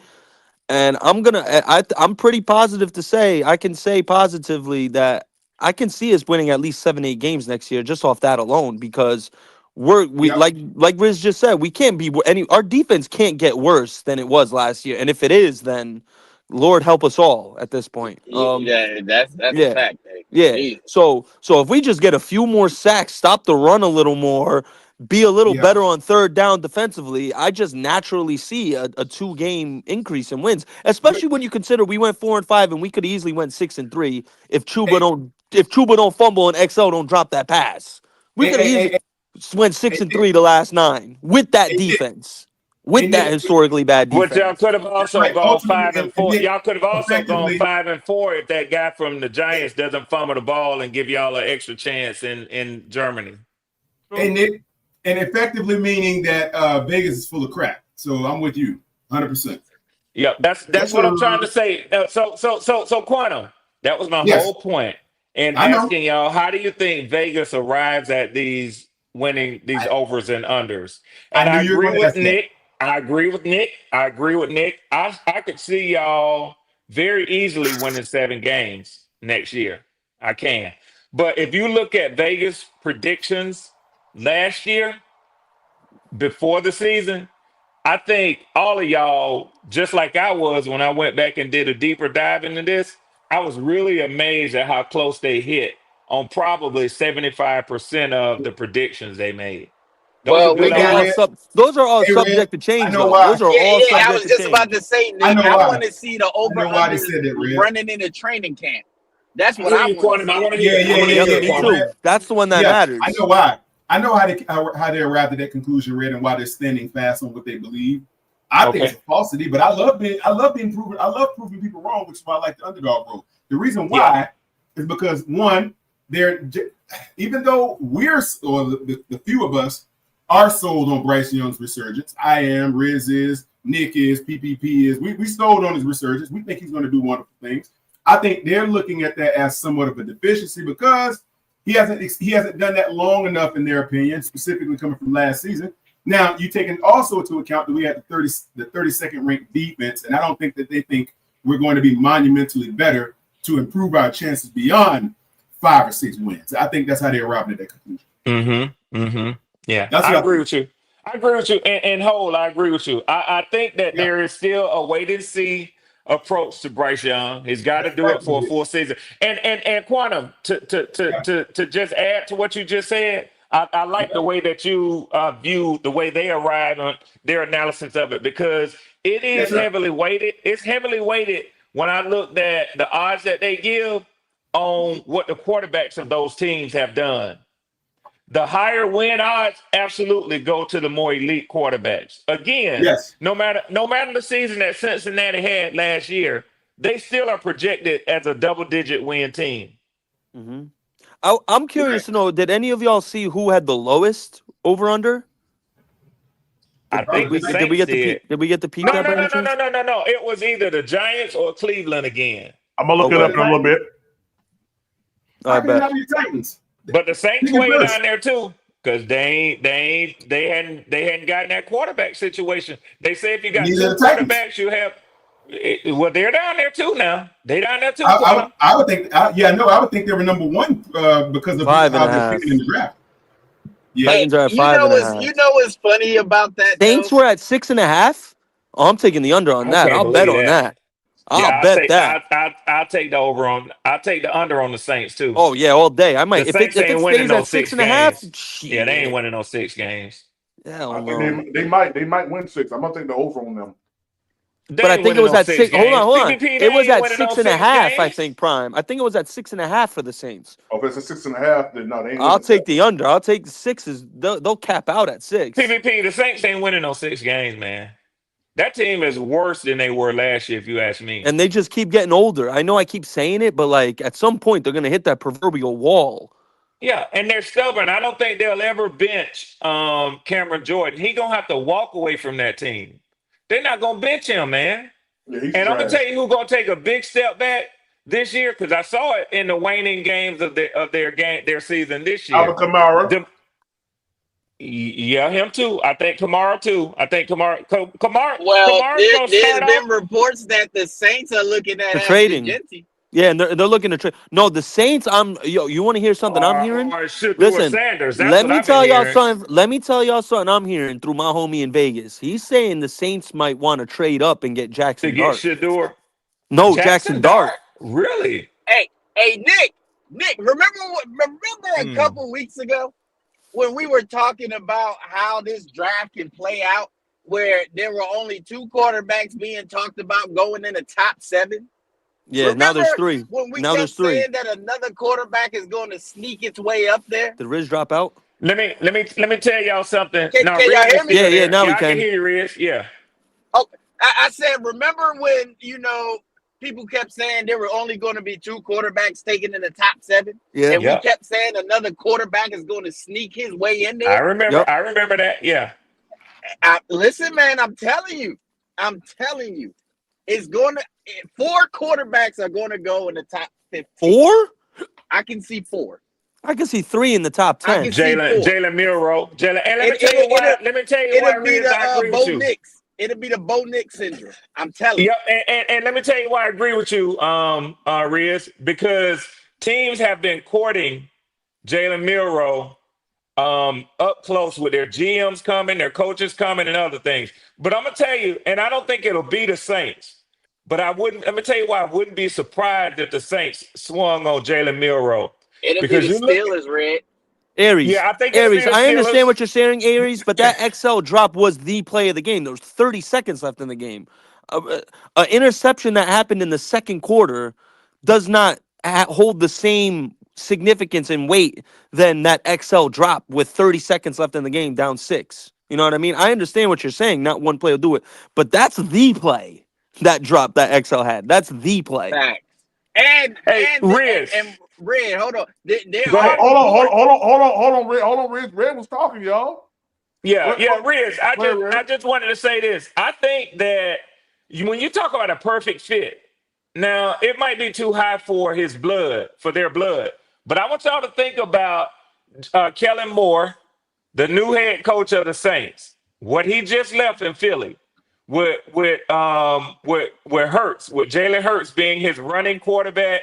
Speaker 2: And I'm pretty positive to say, I can say positively that I can see us winning at least 7-8 games next year just off that alone, because like Riz just said, we can't be our defense can't get worse than it was last year. And if it is, then Lord help us all at this point.
Speaker 3: That's a fact.
Speaker 2: Yeah.
Speaker 3: Jesus.
Speaker 2: So if we just get a few more sacks, stop the run a little more, be a little better on third down defensively, I just naturally see a 2-game increase in wins. Especially when you consider we went 4-5 and we could easily went 6-3 if Chuba don't fumble and XL don't drop that pass. We could easily went 6-3 the last 9 with that defense. With that historically bad defense.
Speaker 18: But y'all could have also gone 5-4. Y'all could have also gone 5-4 if that guy from the Giants doesn't fumble the ball and give y'all an extra chance in Germany.
Speaker 13: And effectively meaning that Vegas is full of crap. So I'm with you, 100%.
Speaker 18: Yep, that's what I'm trying to say. So Quantum, that was my
Speaker 13: Yes.
Speaker 18: whole point in
Speaker 13: I know.
Speaker 18: asking y'all, how do you think Vegas arrives at these winning these overs and unders? And
Speaker 13: I
Speaker 18: I
Speaker 13: knew you were
Speaker 18: agree
Speaker 13: going to
Speaker 18: with
Speaker 13: ask that.
Speaker 18: Nick. I agree with Nick. I could see y'all very easily winning 7 games next year. I can. But if you look at Vegas predictions last year before the season, I think all of y'all, just like I was when I went back and did a deeper dive into this, I was really amazed at how close they hit on probably 75% of the predictions they made. Those are
Speaker 3: Well, we
Speaker 18: good
Speaker 2: Those are all
Speaker 3: got.
Speaker 18: odds.
Speaker 2: those are all
Speaker 13: Hey, Red,
Speaker 2: subject to
Speaker 13: I
Speaker 2: change
Speaker 13: know
Speaker 2: though.
Speaker 13: why.
Speaker 2: Those are
Speaker 3: Yeah,
Speaker 2: all
Speaker 3: yeah. I
Speaker 2: subject
Speaker 3: was
Speaker 2: to
Speaker 3: just about
Speaker 2: change.
Speaker 3: to say,
Speaker 13: I
Speaker 3: Nick.
Speaker 13: know
Speaker 3: I
Speaker 13: why.
Speaker 3: want to see the
Speaker 13: I
Speaker 3: over
Speaker 13: know why they
Speaker 3: unders
Speaker 13: said that, Red.
Speaker 3: running in a training camp. That's
Speaker 18: I
Speaker 3: what
Speaker 18: hear
Speaker 3: I
Speaker 18: you,
Speaker 3: want to
Speaker 18: Quantum. I
Speaker 3: see.
Speaker 18: want to
Speaker 13: Yeah,
Speaker 18: hear it.
Speaker 13: yeah,
Speaker 18: I want to
Speaker 13: yeah,
Speaker 2: Yep,
Speaker 18: hear
Speaker 13: yeah,
Speaker 18: it,
Speaker 2: me
Speaker 13: yeah,
Speaker 18: Quantum.
Speaker 2: too.
Speaker 13: Red.
Speaker 2: That's the one that
Speaker 13: Yeah, I
Speaker 2: matters.
Speaker 13: know why. I know how they arrived at that conclusion, Red, and why they're standing fast on what they believe. I think it's
Speaker 18: Okay.
Speaker 13: a falsity, but I love being proven. I love proving people wrong, which is why I like the underdog role. The reason
Speaker 18: Yeah.
Speaker 13: why is because one, even though the few of us are sold on Bryce Young's resurgence. I am, Riz is, Nick is, PPP is. We sold on his resurgence. We think he's going to do wonderful things. I think they're looking at that as somewhat of a deficiency because he hasn't done that long enough, in their opinion, specifically coming from last season. Now, you take also into account that we had the 32nd ranked defense, and I don't think that they think we're going to be monumentally better to improve our chances beyond 5 or 6 wins. I think that's how they arrived at that conclusion.
Speaker 18: Yeah,
Speaker 13: That's
Speaker 18: I
Speaker 13: what I
Speaker 18: agree
Speaker 13: think.
Speaker 18: with you. I agree with you. And whole, I agree with you. I think that
Speaker 13: Yeah,
Speaker 18: there is still a wait and see approach to Bryce Young. He's got to
Speaker 13: that's
Speaker 18: do it
Speaker 13: exactly
Speaker 18: for a
Speaker 13: it.
Speaker 18: full season. And Quantum,
Speaker 13: Yeah,
Speaker 18: to just add to what you just said, I like
Speaker 13: yeah,
Speaker 18: the way that you view the way they arrive on their analysis of it, because it
Speaker 13: yes,
Speaker 18: is
Speaker 13: sir.
Speaker 18: heavily weighted. It's heavily weighted when I looked at the odds that they give on what the quarterbacks of those teams have done. The higher win odds absolutely go to the more elite quarterbacks. Again,
Speaker 13: Yes.
Speaker 18: no matter the season that Cincinnati had last year, they still are projected as a double-digit win team.
Speaker 2: Hmm. I'm curious
Speaker 13: Right.
Speaker 2: to know, did any of y'all see who had the lowest over under?
Speaker 18: I
Speaker 2: Did
Speaker 18: think
Speaker 13: Probably
Speaker 2: we
Speaker 18: the
Speaker 13: the
Speaker 2: did
Speaker 13: Titans.
Speaker 2: we
Speaker 18: Saints
Speaker 2: get the
Speaker 18: did.
Speaker 2: peak? Did we get the peak
Speaker 18: No,
Speaker 2: that
Speaker 18: no,
Speaker 2: by
Speaker 18: no,
Speaker 2: any
Speaker 18: no, no,
Speaker 2: chance?
Speaker 18: no, no, no. It was either the Giants or Cleveland again.
Speaker 8: I'm gonna look it
Speaker 13: Probably
Speaker 8: up
Speaker 2: Okay,
Speaker 13: the
Speaker 8: in a little
Speaker 13: Titans.
Speaker 8: bit.
Speaker 2: I
Speaker 13: How can it
Speaker 2: bet.
Speaker 13: not be the Titans?
Speaker 18: But the Saints
Speaker 13: Think it
Speaker 18: way
Speaker 13: first.
Speaker 18: down there too, because they hadn't gotten that quarterback situation. They say if you got
Speaker 13: Neither
Speaker 18: two
Speaker 13: the Titans.
Speaker 18: quarterbacks, you have. Well, they're down there too now. They down there too, Quantum.
Speaker 13: I would think. I would think they were number one because of
Speaker 2: Five and
Speaker 13: how
Speaker 2: a
Speaker 13: they're
Speaker 2: half.
Speaker 13: picking in the draft. Yeah.
Speaker 3: Hey,
Speaker 2: Titans are at five and a half.
Speaker 3: you know what's funny about that
Speaker 2: Saints
Speaker 3: though?
Speaker 2: were at 6.5. Oh, I'm taking the under on
Speaker 18: I
Speaker 2: that.
Speaker 18: can't
Speaker 2: I'll bet
Speaker 18: believe
Speaker 2: on
Speaker 18: that.
Speaker 2: that.
Speaker 18: Yeah,
Speaker 2: I'll bet that.
Speaker 18: I'll take the over on. I'll take the under on the Saints too.
Speaker 2: Oh yeah, all day. I
Speaker 18: The
Speaker 2: might
Speaker 18: Saints
Speaker 2: if it
Speaker 18: ain't winning
Speaker 2: stays
Speaker 18: no
Speaker 2: at
Speaker 18: six
Speaker 2: 6.5.
Speaker 18: games. Yeah, they ain't
Speaker 2: Shit.
Speaker 18: winning no 6 games.
Speaker 2: Hell
Speaker 8: I think
Speaker 2: no.
Speaker 8: they might win 6. I'm gonna take the over on them.
Speaker 18: They
Speaker 2: But I
Speaker 18: ain't
Speaker 2: think it
Speaker 18: winning
Speaker 2: was
Speaker 18: no
Speaker 2: at
Speaker 18: 6
Speaker 2: 6.
Speaker 18: games.
Speaker 2: Hold on.
Speaker 18: PPP, they
Speaker 2: It was
Speaker 18: ain't
Speaker 2: at
Speaker 18: winning no
Speaker 2: six and a
Speaker 18: 6
Speaker 2: half. I
Speaker 18: games.
Speaker 2: think Prime. I think it was at 6.5 for the Saints.
Speaker 8: Oh, if it's a 6.5, then no, they ain't
Speaker 2: I'll
Speaker 8: winning
Speaker 2: take
Speaker 8: 7.
Speaker 2: the under. I'll take the sixes. They'll cap out at 6.
Speaker 18: PPP, the Saints ain't winning no 6 games, man. That team is worse than they were last year, if you ask me.
Speaker 2: And they just keep getting older. I know I keep saying it, but like at some point they're gonna hit that proverbial wall.
Speaker 18: Yeah, and they're stubborn. I don't think they'll ever bench Cameron Jordan. He gonna have to walk away from that team. They're not gonna bench him, man.
Speaker 8: Yeah, he's
Speaker 18: And I'm gonna
Speaker 8: trash.
Speaker 18: tell you who's gonna take a big step back this year, because I saw it in the waning games of their season this year.
Speaker 8: Alvin Kamara.
Speaker 18: Yeah, him too. I think Kamara too. I think
Speaker 3: Well,
Speaker 18: Kamara's gonna
Speaker 3: there's
Speaker 18: start off
Speaker 3: been reports that the Saints are looking at
Speaker 2: They're
Speaker 3: Ashton
Speaker 2: trading.
Speaker 3: Genty.
Speaker 2: Yeah, and they're looking to trade. No, the Saints. You want to hear something I'm hearing?
Speaker 18: or Shador
Speaker 2: Listen,
Speaker 18: Sanders. That's
Speaker 2: let
Speaker 18: what
Speaker 2: me
Speaker 18: I've been
Speaker 2: tell y'all
Speaker 18: hearing.
Speaker 2: something. Let me tell y'all something I'm hearing through my homie in Vegas. He's saying the Saints might want to trade up and get
Speaker 18: To
Speaker 2: Jackson
Speaker 18: get
Speaker 2: Dart.
Speaker 18: Shador.
Speaker 2: No, Jackson
Speaker 18: Jackson
Speaker 2: Dart.
Speaker 18: Dart? Really?
Speaker 3: Hey, Nick, remember a
Speaker 18: Hmm.
Speaker 3: couple weeks ago when we were talking about how this draft can play out, where there were only 2 quarterbacks being talked about going in the top 7?
Speaker 2: Yeah, now
Speaker 3: Remember
Speaker 2: there's 3.
Speaker 3: when we
Speaker 2: Now
Speaker 3: kept
Speaker 2: there's 3.
Speaker 3: saying that another quarterback is going to sneak its way up there?
Speaker 2: Did Riz drop out?
Speaker 18: Let me tell y'all something.
Speaker 3: Can
Speaker 18: Now
Speaker 3: y'all
Speaker 18: Riz is
Speaker 3: hear me?
Speaker 18: still
Speaker 2: Yeah,
Speaker 18: there.
Speaker 2: now we
Speaker 18: Yeah, I can
Speaker 2: can.
Speaker 18: hear you, Riz. Yeah.
Speaker 3: Oh, I said, remember when, people kept saying there were only going to be 2 quarterbacks taken in the top 7?
Speaker 2: Yeah.
Speaker 3: And we
Speaker 18: Yep.
Speaker 3: kept saying another quarterback is going to sneak his way in
Speaker 18: I
Speaker 3: there?
Speaker 18: remember.
Speaker 2: Yep.
Speaker 18: I remember that. Yeah.
Speaker 3: Listen, man, I'm telling you, it's going to 4 quarterbacks are going to go in the top 15.
Speaker 2: 4?
Speaker 3: I can see 4.
Speaker 2: I can see 3 in the top 10.
Speaker 3: I can see 4.
Speaker 18: Jalen Milroe. And let me tell you why.
Speaker 3: It'll be
Speaker 18: Riz, I
Speaker 3: the
Speaker 18: agree
Speaker 3: Bo
Speaker 18: with you.
Speaker 3: Nix. It'll be the Bo Nix syndrome. I'm telling
Speaker 18: Yep,
Speaker 3: you.
Speaker 18: and let me tell you why I agree with you, Riz, because teams have been courting Jalen Milroe up close with their GMs coming, their coaches coming, and other things. But I'm gonna tell you, and I don't think it'll be the Saints. But let me tell you why I wouldn't be surprised if the Saints swung on Jalen Milroe.
Speaker 3: It'll be
Speaker 18: Because
Speaker 3: the
Speaker 18: you look,
Speaker 3: Steelers, Red.
Speaker 2: Aries.
Speaker 18: yeah, I think it'll be
Speaker 2: Aries,
Speaker 18: the
Speaker 2: I understand
Speaker 18: Steelers.
Speaker 2: what you're saying, Aries, but that XL drop was the play of the game. There was 30 seconds left in the game. An interception that happened in the second quarter does not hold the same significance and weight than that XL drop with 30 seconds left in the game, down 6. You know what I mean? I understand what you're saying. Not one play will do it, but that's the play, that drop that XL had. That's the play.
Speaker 3: Facts. And
Speaker 18: Riz.
Speaker 3: and Red, hold on. There
Speaker 18: Go
Speaker 3: are
Speaker 18: ahead.
Speaker 10: Hold
Speaker 3: reports.
Speaker 10: on, Red. Red was talking, y'all.
Speaker 18: Yeah, Riz. I
Speaker 10: Red.
Speaker 18: just wanted to say this. I think that when you talk about a perfect fit, now it might be too high for their blood. But I want y'all to think about Kellen Moore, the new head coach of the Saints. What he just left in Philly with Hurts, with Jalen Hurts being his running quarterback,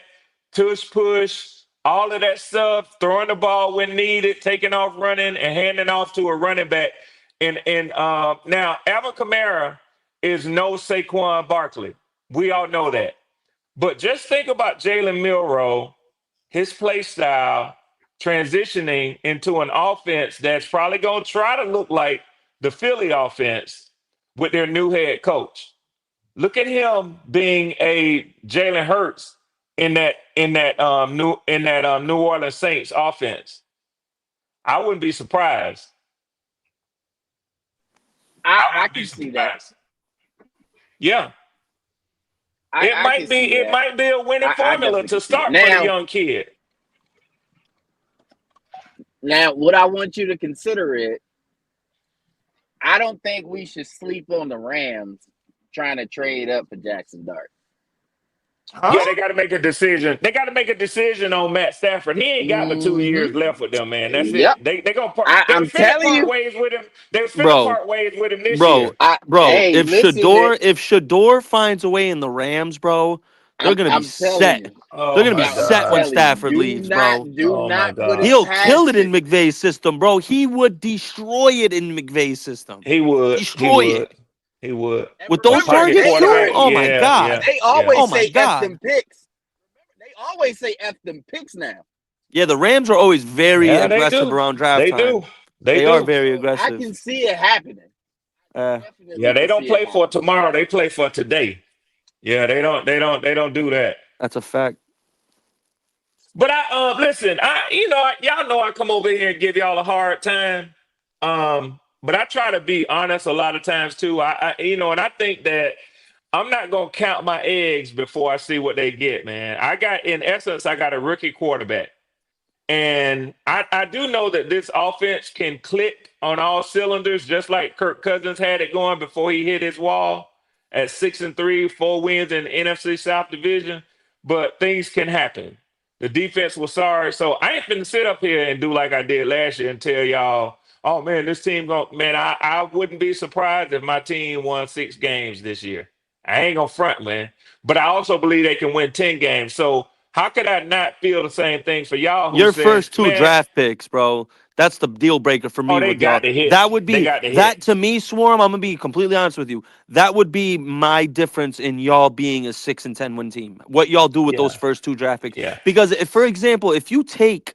Speaker 18: tush push, all of that stuff, throwing the ball when needed, taking off running and handing off to a running back. And now Alvin Kamara is no Saquon Barkley. We all know that. But just think about Jalen Milroe, his play style, transitioning into an offense that's probably going to try to look like the Philly offense with their new head coach. Look at him being a Jalen Hurts in that New Orleans Saints offense. I wouldn't be surprised.
Speaker 3: I can see that.
Speaker 18: Yeah. It might be a winning formula to start for the young kid.
Speaker 3: Now, what I want you to consider it, I don't think we should sleep on the Rams trying to trade up for Jackson Dart.
Speaker 18: Huh? Yeah, they got to make a decision. They got to make a decision on Matt Stafford. He ain't got but 2 years left with them, man. That's it. They gonna part.
Speaker 3: I'm telling you,
Speaker 18: ways with him. They was finna part ways with him this year.
Speaker 2: If Shador finds a way in the Rams, bro, they're gonna be set. They're gonna be set when Stafford leaves, bro. He'll kill it in McVay's system, bro. He would destroy it in McVay's system.
Speaker 18: He would
Speaker 2: destroy it.
Speaker 18: He would.
Speaker 2: With those targets, oh my god!
Speaker 3: They always
Speaker 2: oh my
Speaker 3: say
Speaker 2: god!
Speaker 3: F them picks. They always say F them picks now.
Speaker 2: Yeah, the Rams are always very aggressive around draft
Speaker 18: They
Speaker 2: time.
Speaker 18: do.
Speaker 2: They are very aggressive.
Speaker 3: I can see it happening.
Speaker 18: Yeah, they don't play for tomorrow. They play for today. Yeah, they don't do that.
Speaker 2: That's a fact.
Speaker 18: But listen, y'all know I come over here and give y'all a hard time. But I try to be honest a lot of times too. And I think that I'm not gonna count my eggs before I see what they get, man. I got a rookie quarterback. And I do know that this offense can click on all cylinders, just like Kirk Cousins had it going before he hit his wall at 6-3, 4 wins in the NFC South Division. But things can happen. The defense was sorry. So I ain't finna sit up here and do like I did last year and tell y'all, oh man, this team I wouldn't be surprised if my team won 6 games this year. I ain't gonna front, man. But I also believe they can win 10 games. So how could I not feel the same thing for y'all?
Speaker 2: Your first 2 draft picks, bro. That's the deal breaker for me
Speaker 18: they
Speaker 2: with
Speaker 18: got
Speaker 2: y'all.
Speaker 18: to hit.
Speaker 2: That would
Speaker 18: They
Speaker 2: be
Speaker 18: got to
Speaker 2: that
Speaker 18: hit.
Speaker 2: to me, Swarm. I'm gonna be completely honest with you. That would be my difference in y'all being a 6-10 win team. What y'all do with those first 2 draft picks?
Speaker 18: Yeah.
Speaker 2: Because for example, if you take,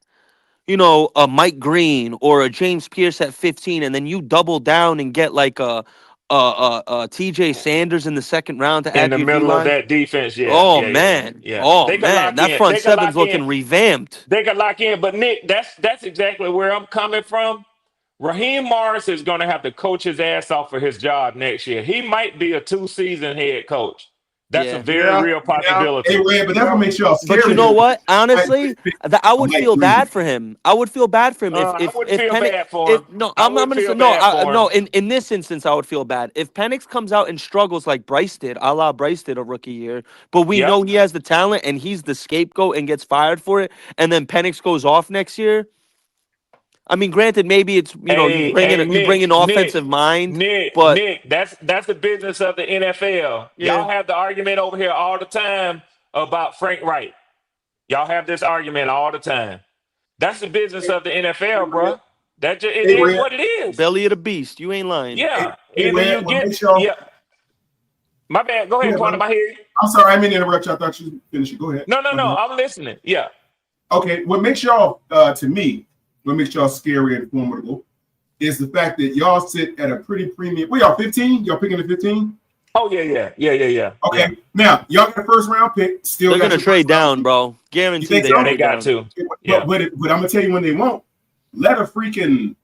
Speaker 2: a Mike Green or a James Pierce at 15, and then you double down and get like a TJ Sanders in the second round to
Speaker 18: In
Speaker 2: add
Speaker 18: the
Speaker 2: to your
Speaker 18: middle of
Speaker 2: D-line.
Speaker 18: that defense, yeah.
Speaker 2: Oh
Speaker 18: yeah,
Speaker 2: man.
Speaker 18: yeah.
Speaker 2: Oh
Speaker 18: They can
Speaker 2: man.
Speaker 18: lock
Speaker 2: That
Speaker 18: in.
Speaker 2: front
Speaker 18: They can
Speaker 2: seven's
Speaker 18: lock
Speaker 2: looking
Speaker 18: in.
Speaker 2: revamped.
Speaker 18: They can lock in. But Nick, that's exactly where I'm coming from. Raheem Morris is going to have to coach his ass off for his job next year. He might be a 2-season head coach. That's a
Speaker 2: Yeah.
Speaker 18: very real possibility.
Speaker 13: Hey, Red, but that's what makes y'all scary.
Speaker 2: But you know what?
Speaker 13: though.
Speaker 2: Honestly, I would
Speaker 13: Like
Speaker 2: feel
Speaker 13: three.
Speaker 2: bad for him. I would feel bad for him
Speaker 18: I
Speaker 2: if
Speaker 18: wouldn't feel
Speaker 2: Penix.
Speaker 18: bad for him.
Speaker 2: I'm
Speaker 18: wouldn't
Speaker 2: gonna say
Speaker 18: feel
Speaker 2: no.
Speaker 18: bad for
Speaker 2: No,
Speaker 18: him.
Speaker 2: in this instance, I would feel bad if Penix comes out and struggles like Bryce did, a la Bryce did a rookie year. But we
Speaker 18: Yep.
Speaker 2: know he has the talent and he's the scapegoat and gets fired for it. And then Penix goes off next year. I mean, granted, maybe it's you bring an offensive mind, but
Speaker 18: Nick, that's the business of the NFL.
Speaker 2: Yeah.
Speaker 18: Y'all have the argument over here all the time about Frank Wright. Y'all have this argument all the time. That's the business of the NFL, bro. That just it is what it is.
Speaker 2: belly of the beast. You ain't lying.
Speaker 18: Yeah.
Speaker 13: Hey,
Speaker 18: Either
Speaker 13: Red,
Speaker 18: you
Speaker 13: well,
Speaker 18: get
Speaker 13: make sure-
Speaker 18: yeah. My bad. Go ahead,
Speaker 13: Yeah,
Speaker 18: Quantum. I hear you.
Speaker 13: I'm sorry, I mean to interrupt you. I thought you finished it. Go ahead.
Speaker 18: No. I'm listening. Yeah.
Speaker 13: Okay, what makes y'all, to me, what makes y'all scary and formidable is the fact that y'all sit at a pretty premium. What y'all 15? Y'all picking the 15?
Speaker 18: Oh yeah.
Speaker 13: Okay, now y'all got a first round pick. Still,
Speaker 2: They're
Speaker 13: got
Speaker 2: gonna
Speaker 13: your
Speaker 2: trade
Speaker 13: first round
Speaker 2: down, bro. Guaranteed
Speaker 13: think
Speaker 2: they
Speaker 13: so?
Speaker 2: trade
Speaker 18: They got
Speaker 2: down.
Speaker 18: to.
Speaker 13: But,
Speaker 18: Yeah.
Speaker 13: but I'm gonna tell you when they won't. Let a freaking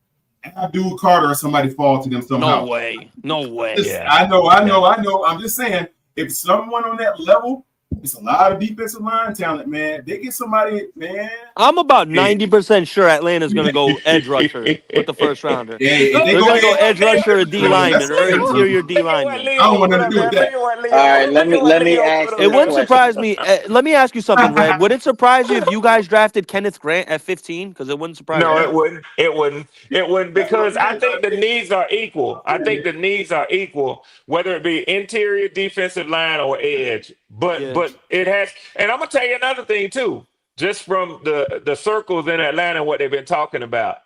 Speaker 13: Abdul Carter or somebody fall to them somehow.
Speaker 2: No way. No way.
Speaker 13: Just- I know. I'm just saying, if someone on that level, it's a lot of defensive line talent, man. They get somebody, man.
Speaker 2: I'm about 90% sure Atlanta's gonna go edge rusher with the first rounder.
Speaker 13: If they
Speaker 2: They're gonna go
Speaker 13: edge-
Speaker 2: edge rusher or D lineman or interior D lineman.
Speaker 13: I don't want nothing to do with that.
Speaker 3: All right, let me ask
Speaker 2: It
Speaker 3: this
Speaker 2: wouldn't
Speaker 3: question.
Speaker 2: surprise me. Let me ask you something, Red. Would it surprise you if you guys drafted Kenneth Grant at 15? Because it wouldn't surprise
Speaker 18: No,
Speaker 2: me.
Speaker 18: it wouldn't. It wouldn't because I think the needs are equal. I think the needs are equal, whether it be interior, defensive line, or edge. But it has, and I'm gonna tell you another thing too, just from the circles in Atlanta, what they've been talking about.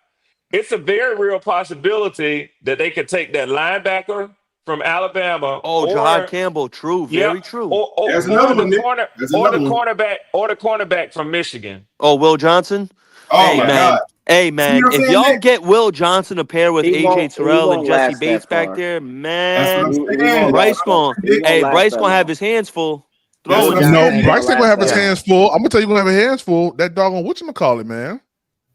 Speaker 18: It's a very real possibility that they could take that linebacker from Alabama.
Speaker 2: Oh, Jahad Campbell, true, very true.
Speaker 18: Or
Speaker 13: There's another
Speaker 18: the
Speaker 13: one, Nick.
Speaker 18: corner,
Speaker 13: There's
Speaker 18: or the
Speaker 13: another one.
Speaker 18: cornerback from Michigan.
Speaker 2: Oh, Will Johnson.
Speaker 13: Oh
Speaker 2: Hey
Speaker 13: my
Speaker 2: man,
Speaker 13: God.
Speaker 2: hey man,
Speaker 13: what I'm
Speaker 2: if
Speaker 13: saying,
Speaker 2: y'all
Speaker 13: Nick?
Speaker 2: get Will Johnson to pair with
Speaker 3: He
Speaker 2: AJ
Speaker 3: won't
Speaker 2: Terrell and Jesse
Speaker 3: last that
Speaker 2: Bates back
Speaker 3: far.
Speaker 2: there,
Speaker 13: That's what
Speaker 2: man,
Speaker 13: I'm
Speaker 3: He
Speaker 13: saying.
Speaker 3: won't
Speaker 2: Bryce
Speaker 3: last
Speaker 2: gonna,
Speaker 3: that. He won't last
Speaker 2: Bryce
Speaker 3: that
Speaker 2: gonna
Speaker 3: long.
Speaker 2: have his hands full
Speaker 13: That's
Speaker 2: throwing
Speaker 13: what I'm
Speaker 2: that.
Speaker 10: No,
Speaker 13: saying.
Speaker 10: Bryce ain't gonna have his
Speaker 2: Yeah.
Speaker 10: hands full. I'm gonna tell you, gonna have his hands full. That doggone whatchamacallit, man.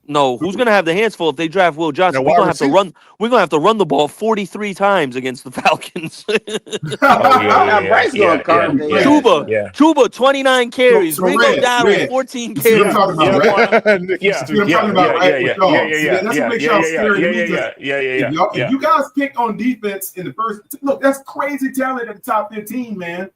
Speaker 2: No, who's gonna have the hands full if they draft Will Johnson?
Speaker 10: That
Speaker 2: We're
Speaker 10: wide
Speaker 2: gonna have to
Speaker 10: receiver.
Speaker 2: run. We're gonna have to run the ball 43 times against the Falcons.
Speaker 18: Oh yeah,
Speaker 3: Bryce gonna carve their ass up.
Speaker 2: Chuba, 29 carries.
Speaker 13: So
Speaker 2: Ringo
Speaker 13: Red,
Speaker 2: Dowdle, 14
Speaker 13: you see what I'm
Speaker 2: carries.
Speaker 13: talking about, right?
Speaker 10: Nick,
Speaker 18: Yeah,
Speaker 13: See what I'm talking about, right? With y'all. See, that's what makes y'all scary to me. 'Cause if you guys pick on defense in the first, look, that's crazy talent at the top 15, man.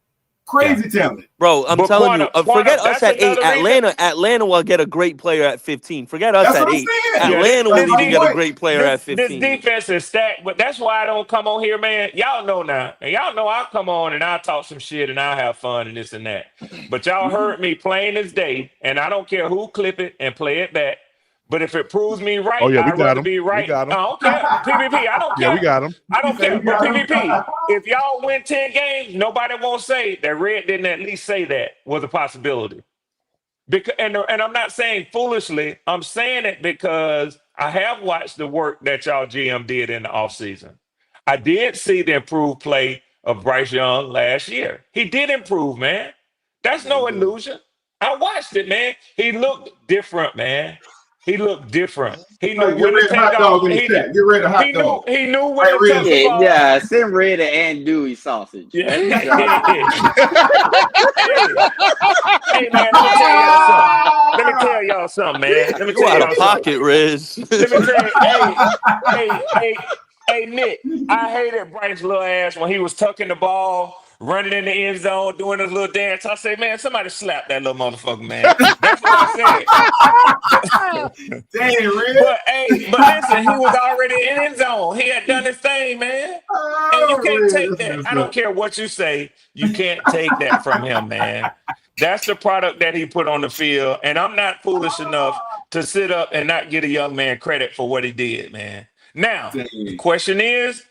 Speaker 13: Crazy talent.
Speaker 2: Bro, I'm
Speaker 18: But
Speaker 2: telling you, forget us
Speaker 18: that's
Speaker 2: at 8.
Speaker 18: another reason.
Speaker 2: Atlanta will get a great player at 15. Forget us
Speaker 13: That's
Speaker 2: at
Speaker 13: what I'm
Speaker 2: 8.
Speaker 13: saying.
Speaker 2: Atlanta will even get a great player at
Speaker 18: This
Speaker 2: 15.
Speaker 18: defense is stacked, but that's why I don't come on here, man. Y'all know now, and y'all know I'll come on and I'll talk some shit and I'll have fun and this and that. But y'all heard me plain as day, and I don't care who clip it and play it back. But if it proves me right,
Speaker 10: Oh yeah, we
Speaker 18: I'd
Speaker 10: got
Speaker 18: rather
Speaker 10: him.
Speaker 18: be
Speaker 10: We
Speaker 18: right.
Speaker 10: got
Speaker 18: I
Speaker 10: him.
Speaker 18: don't care. PvP, I don't
Speaker 10: Yeah, we
Speaker 18: care.
Speaker 10: got him.
Speaker 18: I don't care. But PvP, if y'all win 10 games, nobody won't say that Red didn't at least say that was a possibility. Because and I'm not saying foolishly, I'm saying it because I have watched the work that y'all GM did in the offseason. I did see the improved play of Bryce Young last year. He did improve, man. That's no illusion. I watched it, man. He looked different, man. He looked different. He knew
Speaker 13: Get
Speaker 18: when to
Speaker 13: rid of
Speaker 18: take
Speaker 13: hot dog
Speaker 18: off.
Speaker 13: in the chat. Get rid of hot dog.
Speaker 18: He knew when to
Speaker 13: Red.
Speaker 18: tuck the ball.
Speaker 3: Yeah, send Red and Dewey sausage.
Speaker 18: Yeah.
Speaker 3: That's what y'all
Speaker 18: Hey, man, let me tell y'all something. Let me tell y'all something, man. Let me
Speaker 2: You
Speaker 18: tell
Speaker 2: out
Speaker 18: y'all
Speaker 2: of
Speaker 18: something.
Speaker 2: pocket, Riz.
Speaker 18: Let me tell you, hey, Nick, I hated Bryce's little ass when he was tucking the ball, running in the end zone, doing his little dance. I say, man, somebody slap that little motherfucker, man. That's what I said.
Speaker 13: Dang, Red.
Speaker 18: But listen, he was already in end zone. He had done his thing, man. And you can't take that. I don't care what you say. You can't take that from him, man. That's the product that he put on the field. And I'm not foolish enough to sit up and not give a young man credit for what he did, man. Now, the question is,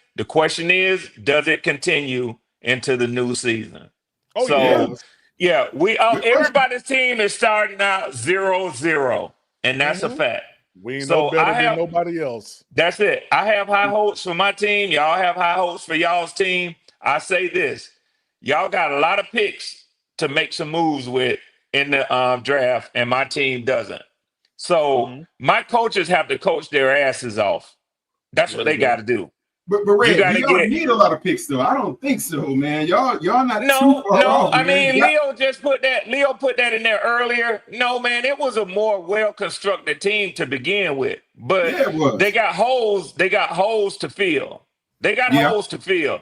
Speaker 18: does it continue into the new season?
Speaker 10: Oh,
Speaker 18: So, yeah, everybody's team is starting out 0-0, and that's a fact.
Speaker 10: We ain't
Speaker 18: So
Speaker 10: no better than nobody else.
Speaker 18: That's it. I have high hopes for my team. Y'all have high hopes for y'all's team. I say this. Y'all got a lot of picks to make some moves with in the draft, and my team doesn't. So my coaches have to coach their asses off. That's what they got to do.
Speaker 13: But
Speaker 18: You
Speaker 13: Red,
Speaker 18: got
Speaker 13: do
Speaker 18: to
Speaker 13: y'all
Speaker 18: get
Speaker 13: need a lot of picks though? I don't think so, man. Y'all not too
Speaker 18: no,
Speaker 13: far
Speaker 18: no.
Speaker 13: off,
Speaker 18: I
Speaker 13: man.
Speaker 18: mean,
Speaker 13: Y'all-
Speaker 18: Leo just put that. Leo put that in there earlier. No, man, it was a more well constructed team to begin with, but
Speaker 13: yeah, it was.
Speaker 18: they got holes. They got holes to fill. They got
Speaker 13: Yeah.
Speaker 18: holes to fill,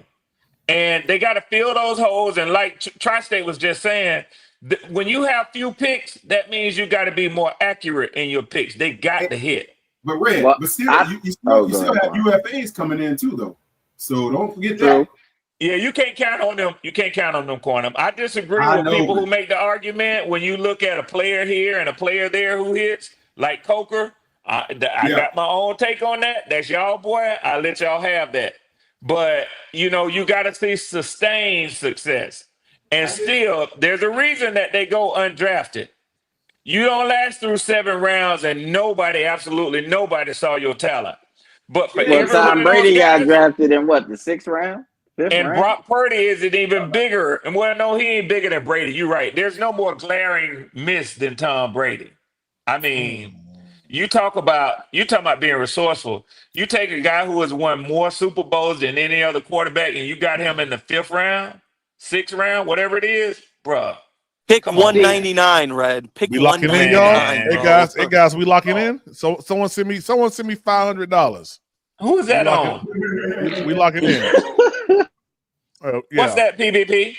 Speaker 18: and they got to fill those holes. And like Tri-State was just saying, when you have few picks, that means you got to be more accurate in your picks. They got to hit.
Speaker 13: But Red,
Speaker 3: Well,
Speaker 13: but still, you
Speaker 3: go
Speaker 13: still
Speaker 3: ahead,
Speaker 13: have
Speaker 3: Brian.
Speaker 13: UFAs coming in too, though. So don't forget
Speaker 3: True.
Speaker 13: that.
Speaker 18: Yeah, you can't count on them. You can't count on them, corner. I disagree
Speaker 13: I
Speaker 18: with
Speaker 13: know,
Speaker 18: people
Speaker 13: but
Speaker 18: who make the argument when you look at a player here and a player there who hits, like Coker. I
Speaker 13: yeah,
Speaker 18: got my own take on that. That's y'all boy. I let y'all have that. But you know, you got to see sustained success. And still, there's a reason that they go undrafted. You don't last through 7 rounds, and nobody, absolutely nobody, saw your talent. But for
Speaker 3: Well,
Speaker 18: every one
Speaker 3: Tom
Speaker 18: of those
Speaker 3: Brady got
Speaker 18: guys.
Speaker 3: drafted in what, the 6th round, 5th
Speaker 18: And
Speaker 3: round?
Speaker 18: Brock Purdy isn't even bigger. And well, no, he ain't bigger than Brady. You're right. There's no more glaring miss than Tom Brady. I mean, you talking about being resourceful. You take a guy who has won more Super Bowls than any other quarterback, and you got him in the 5th round, 6th round, whatever it is, bruh.
Speaker 2: Pick
Speaker 18: Come on, man.
Speaker 2: 199, Red. Pick
Speaker 10: We locking in, y'all.
Speaker 2: 199,
Speaker 10: Hey
Speaker 2: bro.
Speaker 10: guys, we locking in. So someone send me $500.
Speaker 18: Who is that on?
Speaker 10: We locking in.
Speaker 18: What's
Speaker 10: Yeah,
Speaker 18: that, PBP?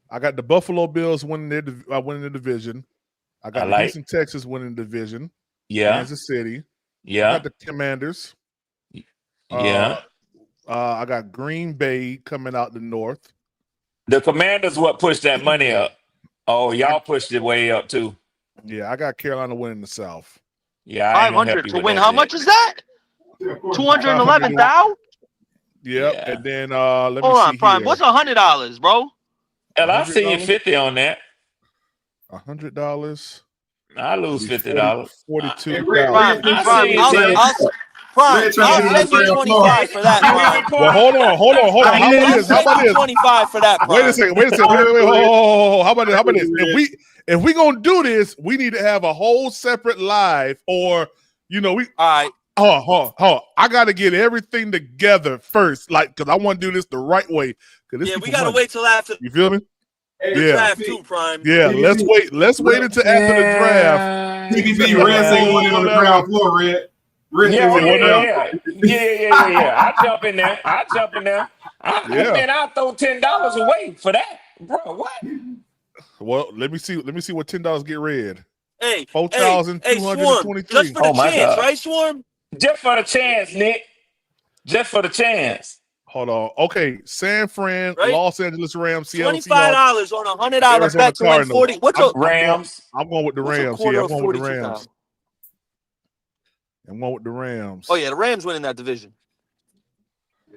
Speaker 10: I got the Buffalo Bills winning the division. I got
Speaker 18: I
Speaker 10: the
Speaker 18: like.
Speaker 10: Houston Texans winning the division.
Speaker 18: Yeah.
Speaker 10: Kansas City. I
Speaker 18: Yeah.
Speaker 10: got the Commanders.
Speaker 18: Yeah.
Speaker 10: I got Green Bay coming out the North.
Speaker 18: The Commanders what pushed that money up. Oh, y'all pushed it way up too.
Speaker 10: Yeah, I got Carolina winning the South.
Speaker 18: Yeah, I ain't gonna help
Speaker 2: 500
Speaker 18: you
Speaker 2: to
Speaker 18: with
Speaker 2: win.
Speaker 18: that
Speaker 2: How
Speaker 18: bit.
Speaker 2: much is that? 211,000.
Speaker 10: Yep.
Speaker 18: Yeah.
Speaker 10: And then let me
Speaker 2: Hold on,
Speaker 10: see
Speaker 2: Prime.
Speaker 10: here.
Speaker 2: What's $100, bro?
Speaker 18: Hell, I see you
Speaker 10: $100?
Speaker 18: 50 on that.
Speaker 10: $100.
Speaker 18: I lose $50.
Speaker 10: 42,000.
Speaker 2: Prime,
Speaker 18: I
Speaker 2: Prime,
Speaker 18: see
Speaker 2: I'll send you 25 for that, Prime.
Speaker 10: Well, hold on. How about this? How about this?
Speaker 2: 25 for that, Prime.
Speaker 10: Wait a second. Wait. How about this? If we gonna do this, we need to have a whole separate live, or we. All
Speaker 2: right.
Speaker 10: Hold on. I got to get everything together first, because I want to do this the right way.
Speaker 2: Yeah, we gotta wait till after.
Speaker 10: You feel me?
Speaker 2: The draft too, Prime.
Speaker 10: Yeah, let's wait. Let's wait until after the draft.
Speaker 13: PBB Red saying one in on the ground floor, Red.
Speaker 18: Yeah. I jump in there. Man, I'll throw $10 away for that. Bro, what?
Speaker 10: Well, let me see what $10 get red.
Speaker 2: Hey,
Speaker 10: 4,223.
Speaker 2: Just for the chance, right, Swarm?
Speaker 18: Just for the chance, Nick. Just for the chance.
Speaker 10: Hold on. Okay, San Fran,
Speaker 2: Right?
Speaker 10: Los Angeles Rams, Seattle
Speaker 2: $25 on a $100
Speaker 10: Arizona
Speaker 2: bet to win
Speaker 10: Cardinals.
Speaker 2: 40. What's a
Speaker 18: Rams?
Speaker 10: I'm going with the
Speaker 2: what's a
Speaker 10: Rams.
Speaker 2: quarter
Speaker 10: Yeah, I'm
Speaker 2: of
Speaker 10: going with the
Speaker 2: 42,000?
Speaker 10: Rams. I'm going with the Rams.
Speaker 2: Oh yeah, the Rams winning that division.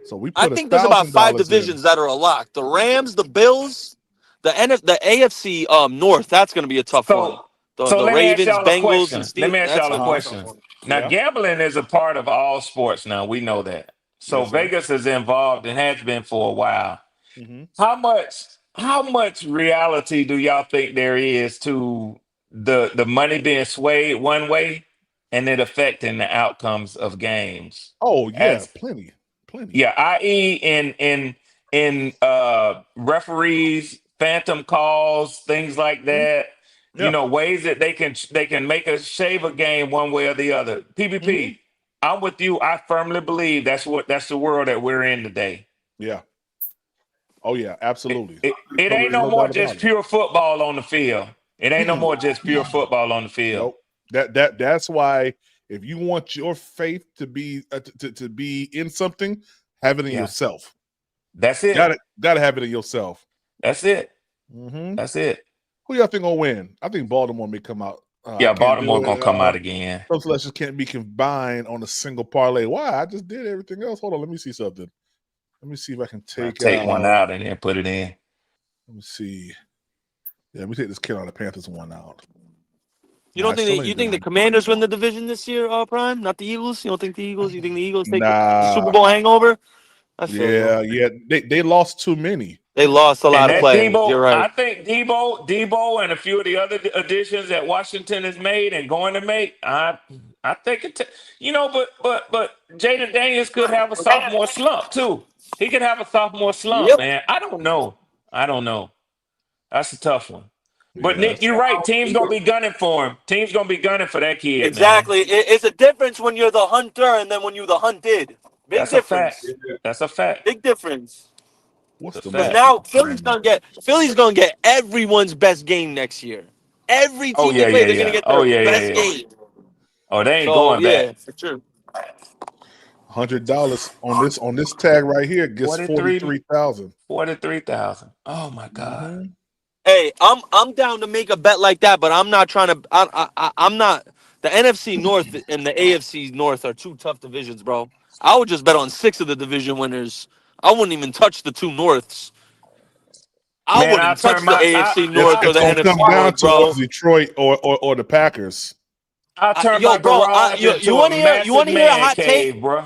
Speaker 10: So we
Speaker 2: I
Speaker 10: put
Speaker 2: think there's about 5
Speaker 10: $1,000
Speaker 2: divisions that are a lock. The Rams, the Bills, the AFC North. That's going to be a tough one. The
Speaker 18: let me ask
Speaker 2: Ravens,
Speaker 18: y'all a
Speaker 2: Bengals,
Speaker 18: question.
Speaker 2: and Steelers.
Speaker 18: Let me ask
Speaker 2: That's
Speaker 18: y'all a
Speaker 2: gonna be tough
Speaker 18: question.
Speaker 2: one.
Speaker 18: Now, gambling is a part of all sports now. We know that. So
Speaker 10: Yes, sir.
Speaker 18: Vegas is involved and has been for a while.
Speaker 10: Mm-hmm.
Speaker 18: How much reality do y'all think there is to the money being swayed one way and it affecting the outcomes of games?
Speaker 10: Oh yeah, plenty.
Speaker 18: Yeah, i.e. in referees, phantom calls, things like that.
Speaker 10: Yeah.
Speaker 18: Ways that they can make a shave a game one way or the other. PPP, I'm with you. I firmly believe that's the world that we're in today.
Speaker 10: Yeah. Oh yeah, absolutely.
Speaker 18: It ain't no more just pure football on the field. It ain't no more just pure football on the field.
Speaker 10: Nope. That's why if you want your faith to be to be in something, have it in yourself.
Speaker 18: That's it.
Speaker 10: Gotta have it in yourself.
Speaker 18: That's it.
Speaker 10: Mm-hmm.
Speaker 18: That's it.
Speaker 10: Who y'all think gonna win? I think Baltimore may come out.
Speaker 18: Baltimore gonna come out again.
Speaker 10: Some selections can't be combined on a single parlay. Why? I just did everything else. Hold on, let me see something. Let me see if I can take
Speaker 18: one out and then put it in.
Speaker 10: Let me see. Yeah, let me take this Carolina Panthers one out.
Speaker 2: You don't think you think the Commanders win the division this year, Prime? Not the Eagles? You don't think the Eagles? You think the Eagles take the Super Bowl hangover?
Speaker 14: I feel you.
Speaker 1: Yeah. They lost too many.
Speaker 14: They lost a
Speaker 18: And
Speaker 14: lot of
Speaker 18: that
Speaker 14: players. You're
Speaker 18: Debo,
Speaker 14: right.
Speaker 18: I think Debo, and a few of the other additions that Washington has made and going to make, I think but Jaden Daniels could have a sophomore slump too. He could have a sophomore slump,
Speaker 14: Yep.
Speaker 18: man. I don't know. That's a tough one. But
Speaker 1: Yeah.
Speaker 18: Nick, you're right. Teams gonna be gunning for him. Teams gonna be gunning for that kid, man.
Speaker 14: Exactly. It's a difference when you're the hunter and then when you're the hunted. Big
Speaker 18: That's a fact.
Speaker 14: difference.
Speaker 18: That's a fact.
Speaker 14: Big difference.
Speaker 1: What's
Speaker 18: It's a
Speaker 1: the
Speaker 14: Because
Speaker 18: fact.
Speaker 14: now Philly's gonna get everyone's best game next year. Every
Speaker 18: Oh
Speaker 14: team they
Speaker 18: yeah,
Speaker 14: play,
Speaker 18: yeah,
Speaker 14: they're gonna
Speaker 18: yeah.
Speaker 14: get
Speaker 18: Oh
Speaker 14: their
Speaker 18: yeah, yeah,
Speaker 14: best
Speaker 18: yeah.
Speaker 14: game.
Speaker 18: Oh, they ain't
Speaker 14: So
Speaker 18: going back.
Speaker 14: yeah, for sure.
Speaker 1: $100 on this tag right here gets
Speaker 18: 43
Speaker 1: $43,000.
Speaker 18: 43,000. Oh my God.
Speaker 1: Mm-hmm.
Speaker 14: Hey, I'm down to make a bet like that, but I'm not trying to. I'm not. The NFC North and the AFC North are two tough divisions, bro. I would just bet on 6 of the division winners. I wouldn't even touch the 2 Norths. I
Speaker 18: Man, I
Speaker 14: wouldn't touch
Speaker 18: turn
Speaker 14: the
Speaker 18: my
Speaker 14: AFC
Speaker 1: It's
Speaker 14: North or
Speaker 1: it's
Speaker 14: the
Speaker 1: gonna come
Speaker 14: NFC
Speaker 1: down
Speaker 14: North,
Speaker 1: to
Speaker 14: bro.
Speaker 1: Detroit or the Packers.
Speaker 18: I turn
Speaker 14: Yo,
Speaker 18: my
Speaker 14: bro,
Speaker 18: garage
Speaker 14: you
Speaker 18: into a
Speaker 14: want to hear? You
Speaker 18: massive
Speaker 14: want to hear a
Speaker 18: man
Speaker 14: hot take?
Speaker 18: cave, bro.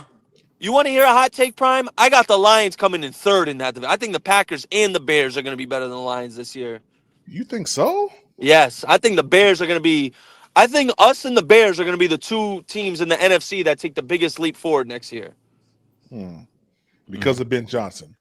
Speaker 14: You want to hear a hot take, Prime? I got the Lions coming in 3rd in that division. I think the Packers and the Bears are going to be better than the Lions this year.
Speaker 1: You think so?
Speaker 14: Yes, I think the Bears are going to be. I think us and the Bears are going to be the 2 teams in the NFC that take the biggest leap forward next year.
Speaker 1: Because of Ben Johnson.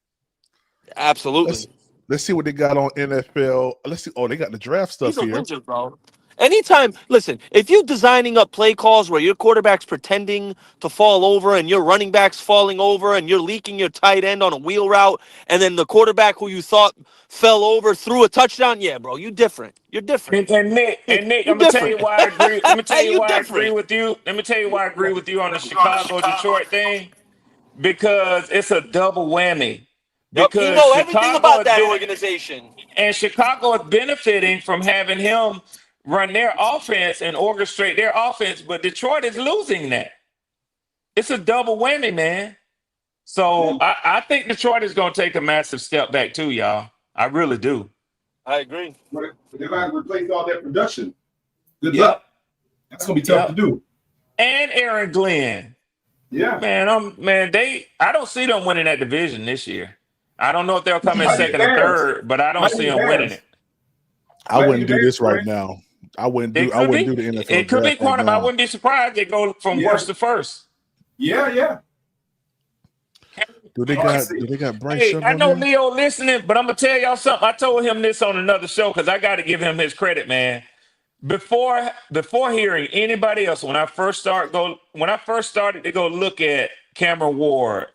Speaker 14: Absolutely.
Speaker 1: Let's see what they got on NFL. Let's see. Oh, they got the draft stuff
Speaker 14: He's a
Speaker 1: here.
Speaker 14: wizard, bro. Anytime, listen, if you're designing up play calls where your quarterback's pretending to fall over and your running back's falling over and you're leaking your tight end on a wheel route and then the quarterback who you thought fell over threw a touchdown, yeah, bro, you different. You're different.
Speaker 18: And Nick,
Speaker 14: You're
Speaker 18: I'm gonna tell you
Speaker 14: different.
Speaker 18: why I agree. Let me tell you
Speaker 14: You
Speaker 18: why I agree
Speaker 14: different.
Speaker 18: with you. Let me tell you why I agree with you on the Chicago Detroit thing. Because it's a double whammy.
Speaker 14: Yep, he
Speaker 18: Because
Speaker 14: know everything about that organization.
Speaker 18: Chicago is benefiting from having him run their offense and orchestrate their offense, but Detroit is losing that. It's a double whammy, man. So I think Detroit is going to take a massive step back too, y'all. I really do.
Speaker 14: I agree.
Speaker 13: But they're going to replace all that production. Good
Speaker 18: Yep.
Speaker 13: luck. That's going to be tough to do.
Speaker 18: And Aaron Glenn.
Speaker 13: Yeah.
Speaker 18: I don't see them winning that division this year. I don't know if they'll come in second or third, but I don't see them winning it.
Speaker 1: I wouldn't do this right now. I wouldn't do the NFL
Speaker 18: It could be
Speaker 1: draft right
Speaker 18: corner, but I
Speaker 1: now.
Speaker 18: wouldn't be surprised they go from worst to first.
Speaker 13: Yeah.
Speaker 1: Do they got Bryce
Speaker 18: Hey,
Speaker 1: Young
Speaker 18: I
Speaker 1: on
Speaker 18: know
Speaker 1: there?
Speaker 18: Leo listening, but I'm gonna tell y'all something. I told him this on another show because I got to give him his credit, man. Before hearing anybody else, when I first started to go look at Cameron Ward,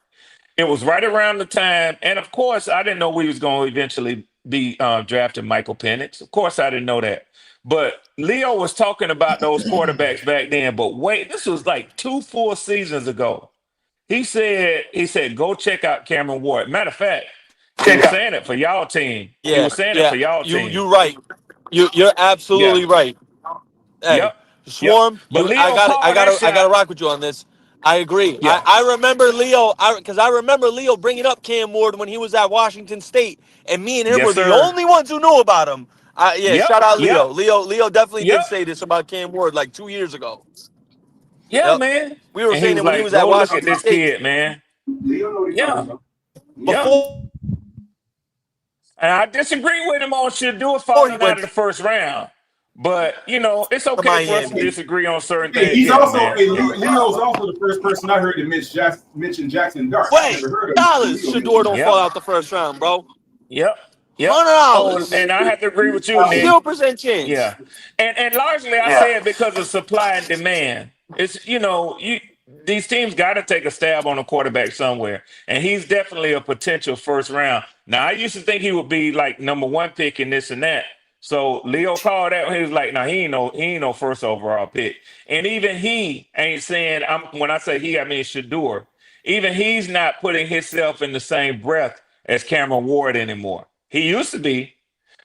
Speaker 18: it was right around the time, and of course, I didn't know we was going to eventually be drafting Michael Penix. Of course, I didn't know that. But Leo was talking about those quarterbacks back then. But wait, this was like 2 full seasons ago. He said, go check out Cameron Ward. Matter of fact, he was saying it for y'all team. He was saying it for y'all team.
Speaker 14: You're right. You're absolutely right. Hey, Swarm,
Speaker 18: But Leo
Speaker 14: I
Speaker 18: called that shot.
Speaker 14: gotta rock with you on this. I agree.
Speaker 18: Yeah.
Speaker 14: I remember Leo, because I remember Leo bringing up Cam Ward when he was at Washington State, and me and him
Speaker 18: Yes,
Speaker 14: were the
Speaker 18: sir.
Speaker 14: only ones who knew about him.
Speaker 18: Yep,
Speaker 14: Shout out Leo.
Speaker 18: yep.
Speaker 14: Leo definitely did
Speaker 18: Yep.
Speaker 14: say this about Cam Ward like 2 years ago.
Speaker 18: Yeah,
Speaker 14: Yep.
Speaker 18: man.
Speaker 14: We were
Speaker 18: And he
Speaker 14: saying
Speaker 18: was
Speaker 14: it when he
Speaker 18: like,
Speaker 14: was at
Speaker 18: go look at
Speaker 14: Washington
Speaker 18: this
Speaker 14: State.
Speaker 18: kid, man. Yeah.
Speaker 14: Before
Speaker 18: And I disagree with him on Shador falling out of the first round. But, it's okay for us to
Speaker 14: Miami.
Speaker 18: disagree on certain
Speaker 13: Hey,
Speaker 18: things.
Speaker 13: he's
Speaker 18: Yeah,
Speaker 13: also
Speaker 18: man.
Speaker 13: Leo's also the first person I heard to mention Jackson Dart. I
Speaker 14: Wait,
Speaker 13: never heard of
Speaker 14: dollars
Speaker 13: Leo
Speaker 14: Shador don't
Speaker 18: Yep.
Speaker 14: fall out the first round, bro.
Speaker 18: Yep.
Speaker 14: $100.
Speaker 18: And I have to agree with you, Nick.
Speaker 14: 0% chance.
Speaker 18: Yeah. And largely I say it because of supply and demand. It's these teams got to take a stab on a quarterback somewhere. And he's definitely a potential first round. Now I used to think he would be like number 1 pick in this and that. So Leo called that he was like, no, he ain't no first overall pick. And even he ain't saying when I say he, I mean Shador. Even he's not putting himself in the same breath as Cameron Ward anymore. He used to be.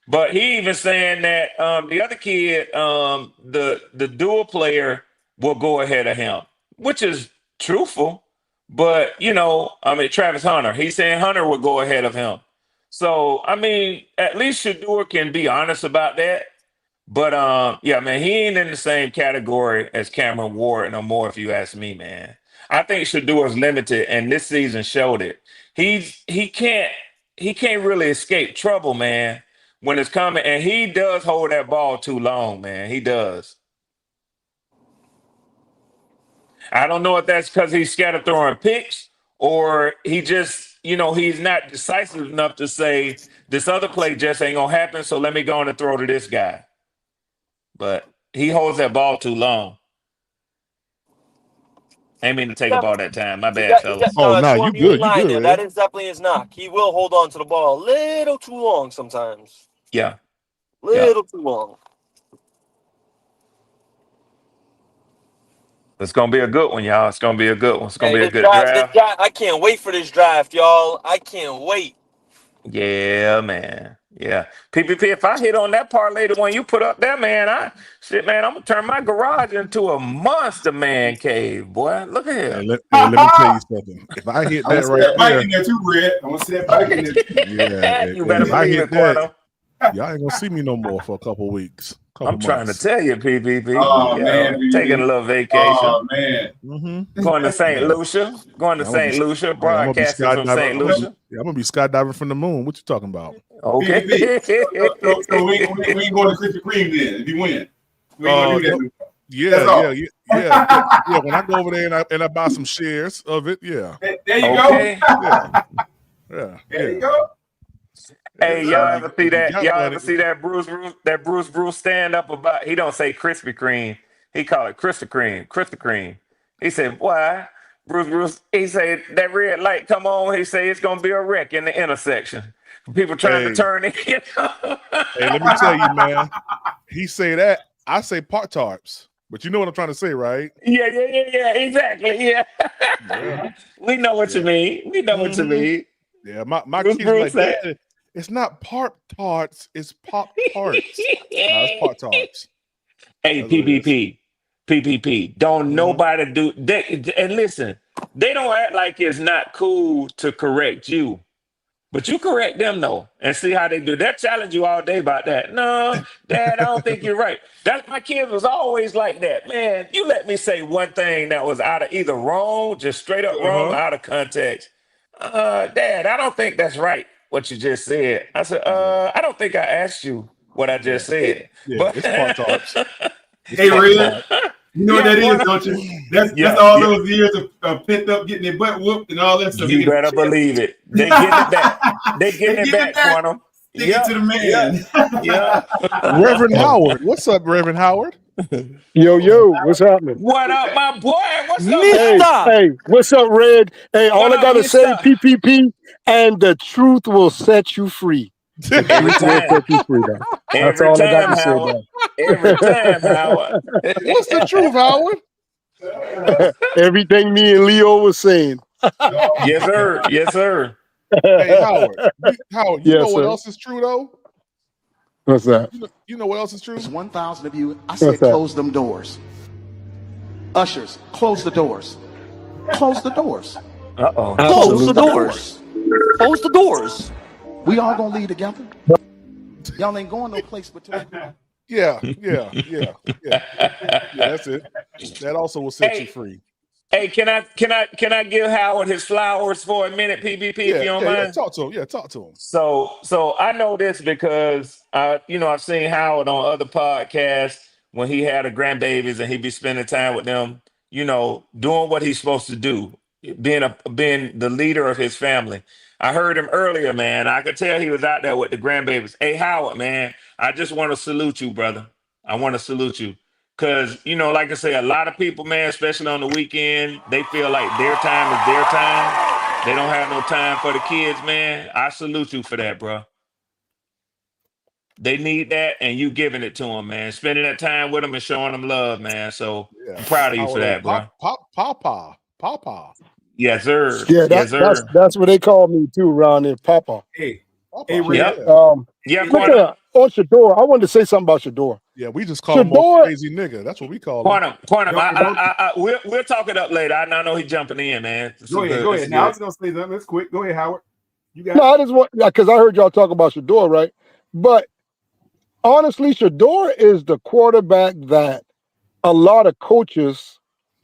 Speaker 18: But he even saying that the other kid, the dual player, will go ahead of him, which is truthful. But Travis Hunter, he's saying Hunter will go ahead of him. So at least Shador can be honest about that. But he ain't in the same category as Cameron Ward no more. If you ask me, man, I think Shador is limited, and this season showed it. He can't really escape trouble, man, when it's coming, and he does hold that ball too long, man. He does. I don't know if that's because he's scared of throwing picks, or he just, he's not decisive enough to say this other play just ain't gonna happen. So let me go on and throw to this guy. But he holds that ball too long. Ain't mean to take up all that time. My bad, fellas.
Speaker 10: Oh,
Speaker 2: No,
Speaker 10: nah,
Speaker 2: you
Speaker 10: you
Speaker 2: ain't you ain't
Speaker 10: good. You
Speaker 2: lying
Speaker 10: good,
Speaker 2: there.
Speaker 10: Red.
Speaker 2: That is definitely his knock. He will hold on to the ball a little too long sometimes.
Speaker 18: Yeah.
Speaker 2: Little too long.
Speaker 18: It's gonna be a good one, y'all. It's gonna be a good one. It's gonna
Speaker 2: Hey,
Speaker 18: be a good draft.
Speaker 2: I can't wait for this draft, y'all. I can't wait.
Speaker 18: Yeah, man. Yeah. PPP, if I hit on that parlay, the one you put up there, man, I'm gonna turn my garage into a monster man cave, boy. Look at
Speaker 10: Hey,
Speaker 18: here.
Speaker 10: let me tell you something. If I hit
Speaker 13: I want
Speaker 10: that
Speaker 13: to see
Speaker 10: right
Speaker 13: that bike
Speaker 10: there,
Speaker 13: in there too, Red. I want to see that bike in there too.
Speaker 10: yeah,
Speaker 18: You better
Speaker 10: if I
Speaker 18: believe
Speaker 10: hit
Speaker 18: it,
Speaker 10: that,
Speaker 18: Quantum.
Speaker 10: y'all ain't gonna see me no more for a couple weeks, couple
Speaker 18: I'm trying to
Speaker 10: months.
Speaker 18: tell you, PPP.
Speaker 13: Oh
Speaker 18: Yeah,
Speaker 13: man,
Speaker 18: taking a
Speaker 13: BB.
Speaker 18: little vacation.
Speaker 13: Oh man.
Speaker 10: Mm-hmm.
Speaker 18: Going to St.
Speaker 10: Yeah.
Speaker 18: Lucia. Going to
Speaker 10: I'm gonna be,
Speaker 18: St. Lucia,
Speaker 10: I'm gonna be
Speaker 18: broadcasting from
Speaker 10: skydiving.
Speaker 18: St. Lucia.
Speaker 10: I'm gonna be skydiving from the moon. What you talking about?
Speaker 18: Okay.
Speaker 13: BB. So we ain't going to Krispy Kreme then if you win. We ain't gonna do that.
Speaker 10: No,
Speaker 13: That's all.
Speaker 10: yeah. When I go over there and I buy some shares of it, yeah.
Speaker 13: There you
Speaker 18: Okay.
Speaker 13: go.
Speaker 10: Yeah.
Speaker 13: There you go.
Speaker 18: Hey, y'all ever see
Speaker 10: If you
Speaker 18: that?
Speaker 10: got
Speaker 18: Y'all
Speaker 10: money,
Speaker 18: ever see that Bruce Bruce stand up about? He don't say Krispy Kreme. He call it Krispy Kreme. Krispy Kreme. He said, "Why, Bruce? He said that red light come on. He said it's gonna be a wreck in the intersection. People trying to
Speaker 10: hey,
Speaker 18: turn in."
Speaker 10: let me tell you, man. He say that. I say Pop Tarts, but you know what I'm trying to say, right?
Speaker 18: Yeah. Exactly. Yeah.
Speaker 10: Yeah.
Speaker 18: We know what you mean. We know what you mean.
Speaker 10: Yeah. My
Speaker 18: Bruce
Speaker 10: kids be
Speaker 18: Bruce
Speaker 10: like,
Speaker 18: said.
Speaker 10: Dad, it's not Pop Tarts, it's Pop Tarts. No, it's Pop Tarts.
Speaker 18: Hey,
Speaker 10: That's what it is.
Speaker 18: PPP. Don't nobody do they, and listen, they don't act like it's not cool to correct you, but you correct them though, and see how they do. They'll challenge you all day about that. No, Dad, I don't think you're right. That my kids was always like that. Man, you let me say one thing that was out of either wrong, just straight up wrong, or out of context. Dad, I don't think that's right. What you just said. I said, I don't think I asked you what I just said.
Speaker 10: Yeah,
Speaker 18: But
Speaker 10: it's Pop Tarts. It's
Speaker 13: Hey
Speaker 10: Pop
Speaker 13: Red,
Speaker 10: Tarts.
Speaker 13: you know what
Speaker 18: yeah,
Speaker 13: that is,
Speaker 18: Quantum.
Speaker 13: don't you? That's
Speaker 18: Yeah,
Speaker 13: all
Speaker 18: yeah.
Speaker 13: those years of pent up getting their butt whooped and all that stuff. They
Speaker 18: You
Speaker 13: get
Speaker 18: better believe it. They getting it back. They getting
Speaker 13: they
Speaker 18: it
Speaker 13: give it
Speaker 18: back,
Speaker 13: back.
Speaker 18: Quantum.
Speaker 13: Stick it
Speaker 18: Yeah,
Speaker 13: to the
Speaker 18: yeah,
Speaker 13: man.
Speaker 18: yeah.
Speaker 10: Reverend Howard. What's up, Reverend Howard?
Speaker 6: Yo, what's happening?
Speaker 18: What up, my boy? What's up,
Speaker 6: Hey,
Speaker 18: man?
Speaker 2: Mister.
Speaker 6: hey, what's up, Red? Hey, all
Speaker 18: What
Speaker 6: I
Speaker 18: up,
Speaker 6: gotta say,
Speaker 18: mister?
Speaker 6: PPP, and the truth will set you free. The
Speaker 18: Every
Speaker 6: truth will
Speaker 18: time.
Speaker 6: set you free, man. That's
Speaker 18: Every
Speaker 6: all I got
Speaker 18: time,
Speaker 6: to say,
Speaker 18: Howard. Every time, Howard.
Speaker 10: What's the truth, Howard?
Speaker 6: man. Everything me and Leo was saying.
Speaker 18: Yes, sir. Yes, sir.
Speaker 10: Hey, Howard. Howard, you know
Speaker 6: Yes,
Speaker 10: what
Speaker 6: sir.
Speaker 10: else is true though?
Speaker 6: What's that?
Speaker 10: You know what else is true?
Speaker 21: There's 1,000 of you. I
Speaker 6: What's
Speaker 21: said,
Speaker 6: that?
Speaker 21: close them doors. Ushers, close the doors. Close the doors.
Speaker 18: Uh-oh.
Speaker 2: Close the
Speaker 6: Absolutely.
Speaker 2: doors. Close the doors.
Speaker 21: We all gonna leave together. Y'all ain't going no place but to.
Speaker 10: Yeah. That's it. That also will set you
Speaker 18: Hey,
Speaker 10: free.
Speaker 18: hey, can I give Howard his flowers for a minute, PPP, if you don't
Speaker 10: Yeah.
Speaker 18: mind?
Speaker 10: Talk to him. Yeah, talk to him.
Speaker 18: So I know this because I've seen Howard on other podcasts when he had a grandbabies and he'd be spending time with them, doing what he's supposed to do, being the leader of his family. I heard him earlier, man. I could tell he was out there with the grandbabies. Hey, Howard, man, I just want to salute you, brother. I want to salute you. Cause like I say, a lot of people, man, especially on the weekend, they feel like their time is their time. They don't have no time for the kids, man. I salute you for that, bro. They need that, and you giving it to them, man. Spending that time with them and showing them love, man. So
Speaker 10: Yeah.
Speaker 18: I'm proud of you for
Speaker 10: Howard,
Speaker 18: that, bro.
Speaker 10: Papa.
Speaker 18: Yes, sir.
Speaker 6: Yeah,
Speaker 18: Yes, sir.
Speaker 6: that's what they call me too around there, Papa.
Speaker 13: Hey,
Speaker 10: Papa.
Speaker 13: Red.
Speaker 18: Yep.
Speaker 10: Yeah.
Speaker 18: Yeah,
Speaker 6: Look
Speaker 18: Quantum.
Speaker 6: at on Shador. I wanted to say something about Shador.
Speaker 10: Yeah, we just call him old
Speaker 6: Shador,
Speaker 10: crazy nigga. That's what we call him.
Speaker 18: Quantum.
Speaker 13: Don't.
Speaker 18: We'll talk it up later. I know he's jumping in, man. This
Speaker 13: Go
Speaker 18: is
Speaker 13: ahead.
Speaker 18: good.
Speaker 13: Go
Speaker 18: This
Speaker 13: ahead.
Speaker 18: is
Speaker 13: Now I
Speaker 18: good.
Speaker 13: was gonna say something. That's quick. Go ahead, Howard. You got
Speaker 6: no, I just want because I heard y'all talk about Shador, right? But honestly, Shador is the quarterback that a lot of coaches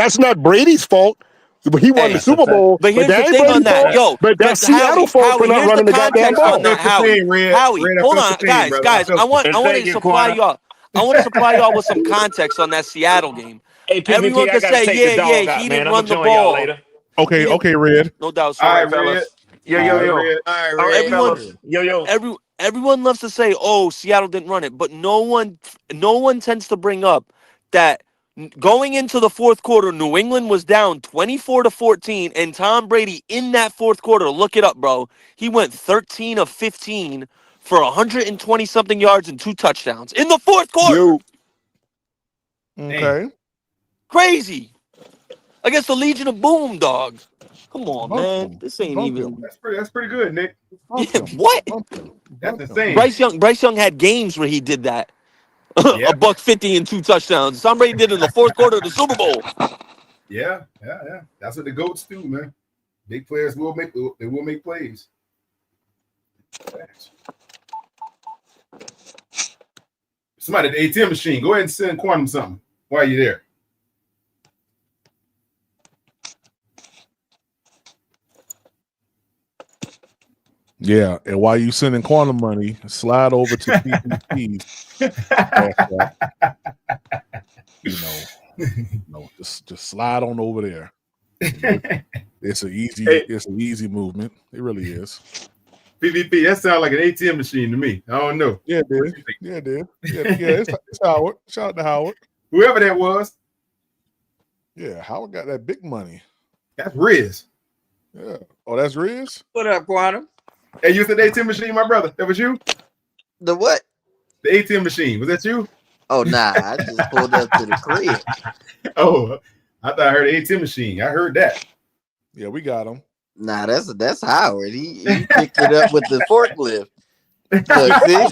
Speaker 6: That's not Brady's fault. But he won
Speaker 2: Hey,
Speaker 6: the Super Bowl.
Speaker 2: but here's the
Speaker 6: that ain't
Speaker 2: thing on
Speaker 6: Brady's
Speaker 2: that,
Speaker 6: fault.
Speaker 2: yo.
Speaker 6: But that's
Speaker 2: Howie,
Speaker 6: Seattle fault for not
Speaker 2: here's the
Speaker 6: running the goddamn
Speaker 2: context
Speaker 6: ball.
Speaker 2: on that, Howie. Howie, hold on, guys. I want to supply y'all. I want to supply y'all with some context on that Seattle game.
Speaker 18: Hey, PvP,
Speaker 2: Everyone
Speaker 18: I
Speaker 2: can
Speaker 18: gotta
Speaker 2: say,
Speaker 18: take the
Speaker 2: yeah,
Speaker 18: dog out,
Speaker 2: he
Speaker 18: man.
Speaker 2: didn't
Speaker 18: I'm gonna
Speaker 2: run the
Speaker 18: join y'all
Speaker 2: ball.
Speaker 18: later.
Speaker 10: Okay, okay, Red.
Speaker 2: No doubt.
Speaker 18: All
Speaker 2: Sorry,
Speaker 18: right, Red.
Speaker 2: fellas.
Speaker 18: Yo.
Speaker 3: All right,
Speaker 18: All right,
Speaker 3: Red.
Speaker 18: fellas. Yo.
Speaker 2: Everyone loves to say, "Oh, Seattle didn't run it," but no one tends to bring up that going into the fourth quarter, New England was down 24-14, and Tom Brady in that fourth quarter, look it up, bro. He went 13 of 15 for 120 something yards and 2 touchdowns in the fourth quarter.
Speaker 10: Okay.
Speaker 2: Crazy against the Legion of Boom, dog. Come on,
Speaker 10: Bump
Speaker 2: man.
Speaker 10: him.
Speaker 2: This ain't
Speaker 10: Bump
Speaker 2: even.
Speaker 10: him.
Speaker 13: That's pretty good, Nick.
Speaker 10: Bump
Speaker 2: Yeah,
Speaker 10: him.
Speaker 2: what?
Speaker 10: Bump him.
Speaker 13: That's
Speaker 10: Bump him.
Speaker 13: insane.
Speaker 2: Bryce Young had games where he did that.
Speaker 13: Yeah.
Speaker 2: A $150 and 2 touchdowns. Tom Brady did it in the fourth quarter of the Super Bowl.
Speaker 13: Yeah. That's what the GOATs do, man. Big players will make plays. Somebody at the ATM machine, go ahead and send Quantum something while you're there.
Speaker 10: Yeah, and while you sending Quantum money, slide over to PPP. Just slide on over there. It's an easy movement. It really is.
Speaker 13: PvP, that sounds like an ATM machine to me. I don't know.
Speaker 10: Yeah, dude. Yeah, dude. Yeah, it's Howard. Shout out to Howard.
Speaker 13: Whoever that was.
Speaker 10: Yeah, Howard got that big money.
Speaker 13: That's Riz.
Speaker 10: Yeah. Oh, that's Riz?
Speaker 3: What up, Quantum?
Speaker 13: Hey, you said the ATM machine, my brother. That was you?
Speaker 3: The what?
Speaker 13: The ATM machine. Was that you?
Speaker 3: Oh, nah. I just pulled up to the crib.
Speaker 13: Oh, I thought I heard the ATM machine. I heard that.
Speaker 10: Yeah, we got him.
Speaker 3: Nah, that's Howard. He picked it up with the forklift. Look, see?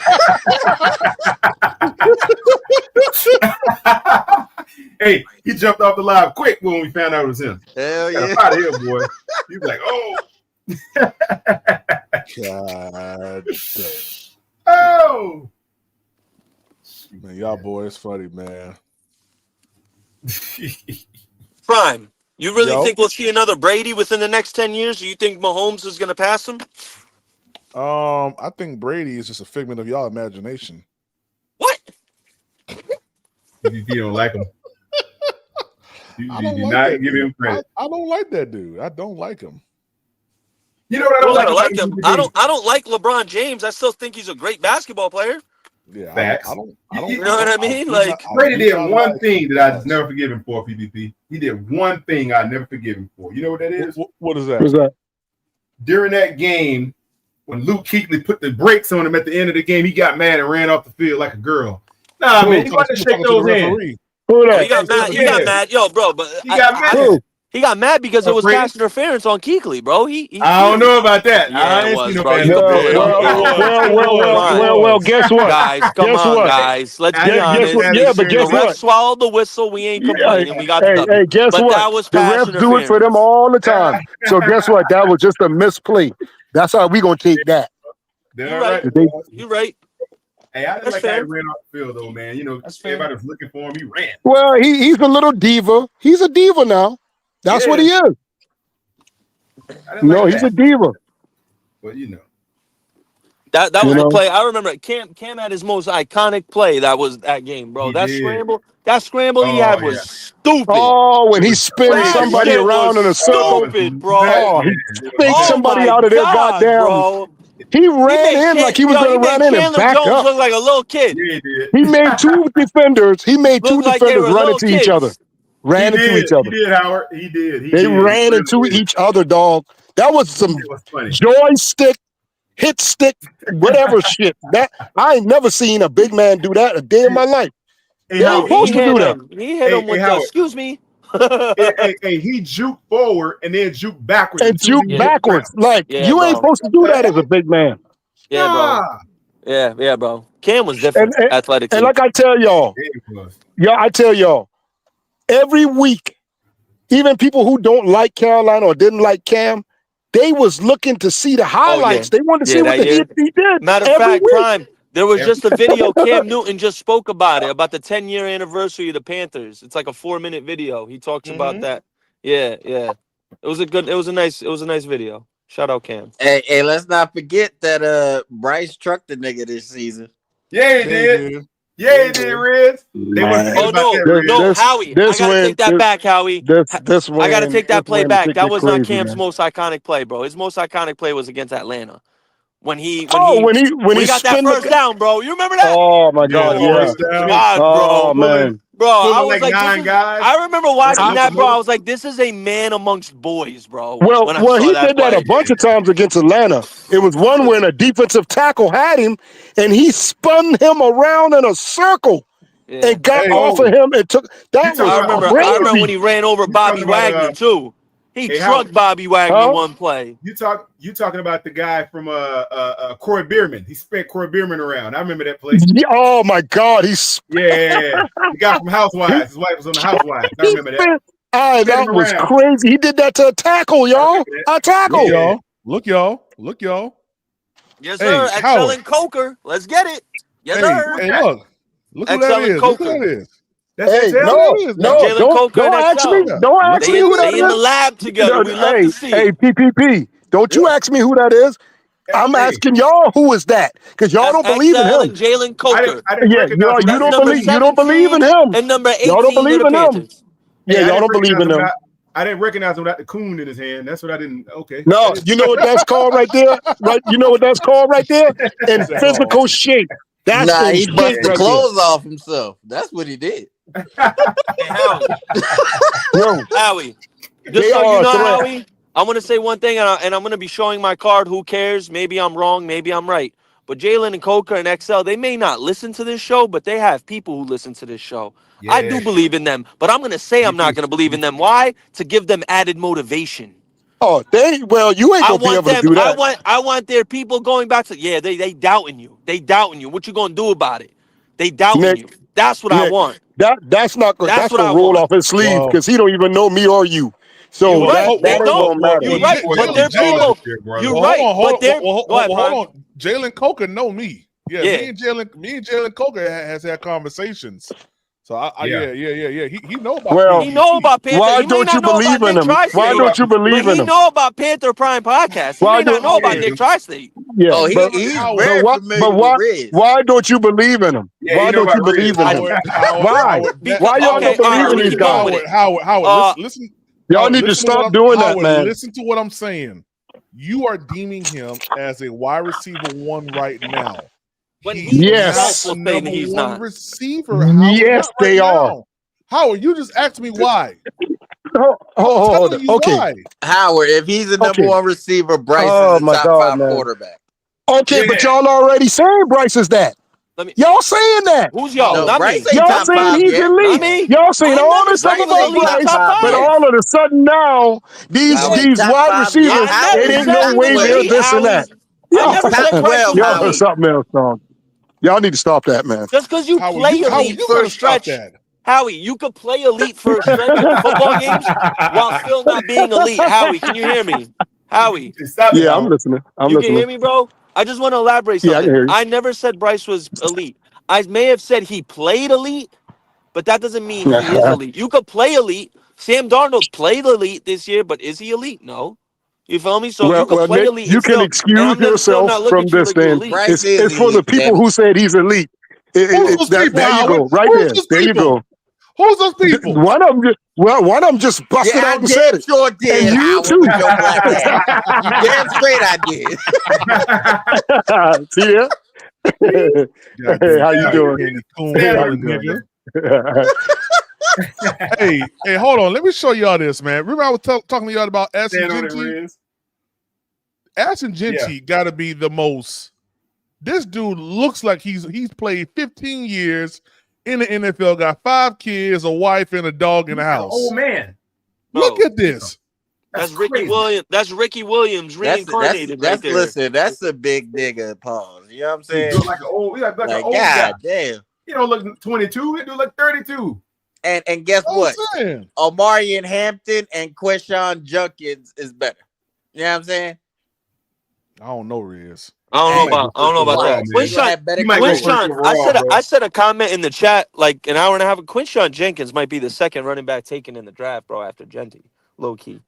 Speaker 13: Hey, he jumped off the live quick when we found out it was him.
Speaker 3: Hell yeah.
Speaker 13: Out of here, boy. He was like, oh.
Speaker 10: God damn.
Speaker 13: Oh.
Speaker 10: Man, y'all boys funny, man.
Speaker 2: Prime, you really
Speaker 10: Yo.
Speaker 2: think we'll see another Brady within the next 10 years? Do you think Mahomes is going to pass him?
Speaker 10: I think Brady is just a figment of y'all imagination.
Speaker 2: What?
Speaker 13: You don't like him.
Speaker 10: I don't
Speaker 13: do
Speaker 10: like
Speaker 13: not
Speaker 10: that
Speaker 13: give
Speaker 10: dude.
Speaker 13: him credit.
Speaker 10: I don't like that dude. I don't like him.
Speaker 13: You know what I don't like
Speaker 2: him. I don't like LeBron James. I still think he's a great basketball player.
Speaker 10: Yeah,
Speaker 13: Facts.
Speaker 10: I don't.
Speaker 2: You know what I mean?
Speaker 13: Brady did one thing that I just never forgive him for, PvP. He did one thing I never forgive him for. You know what that is?
Speaker 10: What is that?
Speaker 6: What's that?
Speaker 13: During that game, when Luke Kuechly put the brakes on him at the end of the game, he got mad and ran off the field like a girl. Nah, man, you got to shake those hands.
Speaker 2: He got mad. He got mad. Yo, bro, but
Speaker 13: He got mad.
Speaker 2: He got mad because it was pass interference on Kuechly, bro.
Speaker 13: I don't know about that.
Speaker 2: Yeah,
Speaker 13: I
Speaker 2: it
Speaker 13: ain't
Speaker 2: was,
Speaker 13: seen no
Speaker 2: bro.
Speaker 13: pass
Speaker 2: You can pull it
Speaker 13: interference.
Speaker 2: up.
Speaker 6: Well, guess what?
Speaker 2: Guys, come
Speaker 6: Guess
Speaker 2: on,
Speaker 6: what?
Speaker 2: guys. Let's be
Speaker 6: Guess
Speaker 2: honest.
Speaker 6: what? Yeah, but
Speaker 2: The
Speaker 6: guess
Speaker 2: ref
Speaker 6: what?
Speaker 2: swallowed the whistle. We ain't complaining. We got the W.
Speaker 6: Hey, guess
Speaker 2: but
Speaker 6: what?
Speaker 2: that was
Speaker 6: The
Speaker 2: pass
Speaker 6: refs do it for them
Speaker 2: interference.
Speaker 6: all the time. So guess what? That was just a misplay. That's how we gonna take that.
Speaker 2: You're right.
Speaker 6: They-
Speaker 2: You're right.
Speaker 13: Hey, I didn't
Speaker 2: That's
Speaker 13: like how he
Speaker 2: fair.
Speaker 13: ran off the field, though, man. You know, everybody was looking for him. He ran.
Speaker 6: Well, he's a little diva. He's a diva now. That's what he is. No, he's a diva.
Speaker 13: But you know.
Speaker 2: That was the play. I remember Cam had his most iconic play. That was that game, bro. That scramble he had was stupid.
Speaker 6: Oh, when he spins somebody
Speaker 2: shit
Speaker 6: around in a circle.
Speaker 2: stupid, bro.
Speaker 6: Oh, he faked somebody
Speaker 2: my
Speaker 6: out of their
Speaker 2: God,
Speaker 6: goddamn.
Speaker 2: bro.
Speaker 6: He ran in like he was going to run in and
Speaker 2: Chandler
Speaker 6: back
Speaker 2: Jones
Speaker 6: up.
Speaker 2: look like a little kid.
Speaker 6: He made two defenders. He made two
Speaker 2: Looked like they
Speaker 6: defenders
Speaker 2: were
Speaker 6: run
Speaker 2: little
Speaker 6: into each other.
Speaker 2: kids.
Speaker 6: Ran into each other.
Speaker 13: He did, Howard. He did.
Speaker 6: They ran into each other, dog. That was some joystick, hit stick, whatever shit. That I ain't never seen a big man do that a day in my life.
Speaker 13: Hey,
Speaker 6: They ain't supposed to do that.
Speaker 2: He hit him with the,
Speaker 13: Howard.
Speaker 2: excuse me.
Speaker 13: hey, he juked forward and then juked backwards.
Speaker 6: And juke backwards. Like, you ain't supposed to do that as a big man.
Speaker 2: Yeah, bro. Yeah, bro. Cam was different athletically.
Speaker 6: And like I tell y'all, every week, even people who don't like Carolina or didn't like Cam, they was looking to see the highlights. They wanted to see what the he did.
Speaker 2: Matter of fact, Prime, there was just a video. Cam Newton just spoke about it, about the 10-year anniversary of the Panthers. It's like a 4-minute video. He talks about that. Yeah. It was a nice video. Shout out Cam.
Speaker 3: Hey, let's not forget that Bryce trucked the nigga this season.
Speaker 13: Yeah, he did. Yeah, he did, Riz. They must forget
Speaker 2: Oh
Speaker 13: about that,
Speaker 2: no,
Speaker 13: Riz.
Speaker 2: no, Howie. I gotta take that back, Howie. I gotta take that play back. That was not Cam's most iconic play, bro. His most iconic play was against Atlanta. When he
Speaker 6: when he
Speaker 2: got that
Speaker 6: spun
Speaker 2: first down, bro. You remember that?
Speaker 6: Oh my
Speaker 10: Yeah,
Speaker 6: God,
Speaker 10: the
Speaker 6: yeah.
Speaker 10: first down.
Speaker 2: God,
Speaker 6: Oh
Speaker 2: bro.
Speaker 6: man.
Speaker 2: Bro, I
Speaker 13: Pulling
Speaker 2: was
Speaker 13: like
Speaker 2: like, this
Speaker 13: 9
Speaker 2: is.
Speaker 13: guys.
Speaker 2: I remember watching that, bro. I
Speaker 13: locomotive.
Speaker 2: was like, this is a man amongst boys, bro.
Speaker 6: Well,
Speaker 2: When I saw
Speaker 6: he
Speaker 2: that
Speaker 6: did that
Speaker 2: play.
Speaker 6: a bunch of times against Atlanta. It was one when a defensive tackle had him, and he spun him around in a circle and got
Speaker 10: Hey,
Speaker 6: off of him and took. That was
Speaker 2: I remember
Speaker 6: crazy.
Speaker 2: when he ran over Bobby Wagner too. He
Speaker 13: Hey,
Speaker 2: trucked Bobby Wagner one play.
Speaker 13: You talking about the guy from Corey Bierman. He spent Corey Bierman around. I remember that play.
Speaker 6: Yeah, oh my God,
Speaker 13: Yeah. The guy from Housewives. His wife was on the Housewives. I remember that.
Speaker 6: That was
Speaker 13: around.
Speaker 6: crazy. He did that to a tackle, y'all. A tackle.
Speaker 10: Look, y'all.
Speaker 2: Yes,
Speaker 10: Hey,
Speaker 2: sir. XL
Speaker 10: Howard.
Speaker 2: and Coker. Let's get it. Yes, sir.
Speaker 10: Hey, look who that
Speaker 2: XL and
Speaker 10: is. Look who
Speaker 2: Coker.
Speaker 10: that is.
Speaker 13: That's
Speaker 6: Hey,
Speaker 13: XL?
Speaker 2: Jalen Coker and
Speaker 6: ask
Speaker 2: XL.
Speaker 6: me. Don't ask me who that
Speaker 2: They in the
Speaker 6: is.
Speaker 2: lab together. We love to see
Speaker 6: Hey,
Speaker 2: it.
Speaker 6: PPP. Don't you ask me who that is. I'm asking y'all who is that because y'all don't believe in
Speaker 2: XL
Speaker 6: him.
Speaker 2: and Jalen Coker.
Speaker 6: Yeah, y'all, you
Speaker 2: That's
Speaker 6: don't
Speaker 2: number
Speaker 6: believe. You don't
Speaker 2: 17
Speaker 6: believe in him.
Speaker 2: and number
Speaker 6: Y'all don't
Speaker 2: 18 of
Speaker 6: believe
Speaker 2: the
Speaker 6: in him.
Speaker 2: Panthers.
Speaker 6: Yeah, y'all don't believe in him.
Speaker 13: I didn't recognize him without the coon in his hand. That's what I didn't. Okay.
Speaker 6: No, you know what that's called right there? Right? You know what that's called right there? In physical shape. That's
Speaker 3: Nah,
Speaker 6: in
Speaker 3: he
Speaker 6: shape
Speaker 3: bust the
Speaker 6: right
Speaker 3: clothes off himself. That's what he did.
Speaker 2: Hey, Howie.
Speaker 6: Yo,
Speaker 2: Howie. Just
Speaker 6: they
Speaker 2: so
Speaker 6: are
Speaker 2: you
Speaker 6: a
Speaker 2: know,
Speaker 6: threat.
Speaker 2: Howie, I'm going to say one thing, and I'm going to be showing my card. Who cares? Maybe I'm wrong. Maybe I'm right. But Jalen and Coker and XL, they may not listen to this show, but they have people who listen to this show.
Speaker 13: Yeah.
Speaker 2: I do believe in them, but I'm going to say I'm not going to believe in them. Why? To give them added motivation.
Speaker 6: Oh, you ain't gonna be able to do that.
Speaker 2: I want their people going back to they doubting you. They doubting you. What you gonna do about it? They doubting
Speaker 6: Nick,
Speaker 2: you. That's what I want.
Speaker 6: That's not good.
Speaker 2: That's
Speaker 6: That's
Speaker 2: what
Speaker 6: gonna
Speaker 2: I
Speaker 6: roll
Speaker 2: want.
Speaker 6: off his sleeve
Speaker 10: Well,
Speaker 6: because he don't even know me or you. So
Speaker 2: You're right. They
Speaker 6: that ain't
Speaker 2: don't.
Speaker 6: gonna matter.
Speaker 2: You're right. But they're people. You're
Speaker 10: Well,
Speaker 2: right.
Speaker 10: hold
Speaker 2: But they're
Speaker 10: on.
Speaker 2: go ahead,
Speaker 10: Hold
Speaker 2: Prime.
Speaker 10: on. Jalen Coker know me. Yeah,
Speaker 2: Yeah.
Speaker 10: me and Jalen Coker has had conversations. So yeah. He know about
Speaker 6: Well,
Speaker 2: He know about Panther.
Speaker 6: why
Speaker 2: He may
Speaker 6: don't you
Speaker 2: not know
Speaker 6: believe
Speaker 2: about
Speaker 6: in
Speaker 2: Nick
Speaker 6: him? Why
Speaker 2: Tri-State,
Speaker 6: don't you
Speaker 2: but
Speaker 6: believe in
Speaker 2: he
Speaker 6: him?
Speaker 2: know about Panther Prime Podcast. He
Speaker 6: Why
Speaker 2: may not know about
Speaker 6: do?
Speaker 2: Nick Tri-State.
Speaker 6: Yeah,
Speaker 3: Oh,
Speaker 6: but
Speaker 3: he's
Speaker 10: Howard.
Speaker 3: very
Speaker 6: why?
Speaker 3: familiar with Riz.
Speaker 6: Why don't you believe in him?
Speaker 13: Yeah,
Speaker 6: Why
Speaker 13: you know
Speaker 6: don't you
Speaker 13: about Riz.
Speaker 6: believe in him?
Speaker 10: Howard,
Speaker 6: Why?
Speaker 2: Because,
Speaker 6: Why y'all
Speaker 2: okay,
Speaker 6: don't
Speaker 2: all right,
Speaker 6: believe
Speaker 2: let
Speaker 6: in
Speaker 2: me
Speaker 6: these
Speaker 2: keep going
Speaker 6: guys?
Speaker 2: with it.
Speaker 10: Howard, listen.
Speaker 6: Y'all
Speaker 10: Howard,
Speaker 6: need to
Speaker 10: listen
Speaker 6: stop
Speaker 10: what
Speaker 6: doing that,
Speaker 10: Howard,
Speaker 6: man.
Speaker 10: listen to what I'm saying. You are deeming him as a wide receiver one right now.
Speaker 2: When he
Speaker 10: He's not
Speaker 2: himself
Speaker 10: the
Speaker 2: will say that
Speaker 10: number
Speaker 2: he's
Speaker 10: one
Speaker 2: not.
Speaker 10: receiver, Howard.
Speaker 6: Yes,
Speaker 10: Not right
Speaker 6: they are.
Speaker 10: now. Howard, you just asked me why.
Speaker 6: Hold on.
Speaker 10: You
Speaker 6: Okay.
Speaker 10: why.
Speaker 3: Howard, if he's the number
Speaker 6: Okay.
Speaker 3: one receiver, Bryce
Speaker 6: Oh
Speaker 3: is a
Speaker 6: my
Speaker 3: top
Speaker 6: God,
Speaker 3: 5
Speaker 6: man.
Speaker 3: quarterback.
Speaker 6: Okay, but y'all already saying Bryce is that. Y'all saying that.
Speaker 2: Who's y'all?
Speaker 3: No,
Speaker 2: Not
Speaker 3: Bryce
Speaker 2: me.
Speaker 3: ain't
Speaker 6: Y'all
Speaker 3: top
Speaker 6: saying
Speaker 3: 5
Speaker 6: he's
Speaker 3: yet.
Speaker 2: Not
Speaker 6: elite.
Speaker 2: me.
Speaker 6: Y'all saying
Speaker 2: I
Speaker 6: all
Speaker 2: never
Speaker 6: this stuff
Speaker 2: said
Speaker 3: Bryce
Speaker 2: he was
Speaker 6: about
Speaker 3: ain't
Speaker 2: elite
Speaker 3: top
Speaker 6: Bryce,
Speaker 2: top
Speaker 3: 5
Speaker 6: but
Speaker 2: five.
Speaker 3: yet.
Speaker 6: all of a sudden now
Speaker 3: He ain't
Speaker 6: these
Speaker 3: top
Speaker 6: wide
Speaker 3: 5 yet.
Speaker 6: receivers,
Speaker 2: I
Speaker 3: Howard,
Speaker 6: it
Speaker 2: never
Speaker 3: he's
Speaker 6: ain't
Speaker 2: said
Speaker 6: no
Speaker 2: he
Speaker 3: top
Speaker 2: was
Speaker 6: way they're
Speaker 3: 12.
Speaker 2: elite,
Speaker 6: this and
Speaker 2: Howie.
Speaker 6: that.
Speaker 2: I
Speaker 6: Y'all,
Speaker 2: never
Speaker 3: Top
Speaker 2: said Bryce
Speaker 3: 12,
Speaker 2: was
Speaker 6: y'all are
Speaker 2: elite.
Speaker 3: Howie.
Speaker 6: something else, dog. Y'all need to stop that, man.
Speaker 2: Just because you
Speaker 10: Howard,
Speaker 2: play elite
Speaker 10: you
Speaker 2: for a
Speaker 10: gotta stop
Speaker 2: stretch,
Speaker 10: that.
Speaker 2: Howie, you could play elite for a stretch in football games while still not being elite. Howie, can you hear me? Howie,
Speaker 13: Stop it,
Speaker 6: Yeah, I'm
Speaker 13: Howard.
Speaker 6: listening. I'm
Speaker 2: you can
Speaker 6: listening.
Speaker 2: hear me, bro? I just want to elaborate
Speaker 6: Yeah, I can
Speaker 2: something.
Speaker 6: hear you.
Speaker 2: I never said Bryce was elite. I may have said he played elite, but that doesn't mean he is elite. You could play elite. Sam Darnold played elite this year, but is he elite? No. You feel me? So you could
Speaker 6: Well,
Speaker 2: play
Speaker 6: Nick,
Speaker 2: elite
Speaker 6: you
Speaker 2: and
Speaker 6: can
Speaker 2: and
Speaker 6: excuse
Speaker 2: I'm gonna still
Speaker 6: yourself
Speaker 2: not look
Speaker 6: from
Speaker 2: at you
Speaker 6: this.
Speaker 2: like you're
Speaker 6: Then
Speaker 2: elite.
Speaker 3: Bryce is
Speaker 6: it's for the
Speaker 3: elite,
Speaker 6: people
Speaker 3: damn it.
Speaker 6: who said he's elite.
Speaker 10: Who's those people,
Speaker 6: There you
Speaker 10: Howard?
Speaker 6: go, right
Speaker 10: Who's
Speaker 6: there.
Speaker 10: those
Speaker 6: There you
Speaker 10: people?
Speaker 6: go.
Speaker 10: Who's those people?
Speaker 6: One of them, one of them just busted
Speaker 3: Yeah, I
Speaker 6: out and said
Speaker 3: damn
Speaker 6: it,
Speaker 3: sure did,
Speaker 6: and you
Speaker 3: Howard, with
Speaker 6: too.
Speaker 3: your black ass. You damn straight I did.
Speaker 6: See ya. Hey,
Speaker 10: Goddamn
Speaker 6: how you
Speaker 10: cotton
Speaker 6: doing?
Speaker 10: candy coon
Speaker 6: How
Speaker 10: feeling,
Speaker 6: you doing,
Speaker 10: nigga.
Speaker 6: man?
Speaker 10: Hey, hold on. Let me show y'all this, man. Remember I was talking to y'all about Ashton
Speaker 13: Stand on it,
Speaker 10: Genty?
Speaker 13: Riz.
Speaker 10: Ashton
Speaker 13: Yeah.
Speaker 10: Genty got to be the most. This dude looks like he's played 15 years in the NFL, got 5 kids, a wife, and a dog in the house.
Speaker 13: Oh man,
Speaker 10: Look at this.
Speaker 2: That's Ricky
Speaker 13: crazy.
Speaker 2: Williams. That's Ricky Williams reincarnated right there.
Speaker 3: Listen, that's a big nigga pause. You know what I'm
Speaker 13: He
Speaker 3: saying?
Speaker 13: look like an old, he look like an old guy.
Speaker 3: God damn.
Speaker 13: He don't look 22. He do look 32.
Speaker 3: And guess what?
Speaker 10: Saying.
Speaker 3: Omarion Hampton and Quinshon Judkins is better. You know what I'm saying?
Speaker 10: I don't know, Riz.
Speaker 2: I don't know about that. Quinshon, I said a comment in the chat like an hour and a half. Quinshon Jenkins might be the second running back taken in the draft, bro, after Genty. Low key.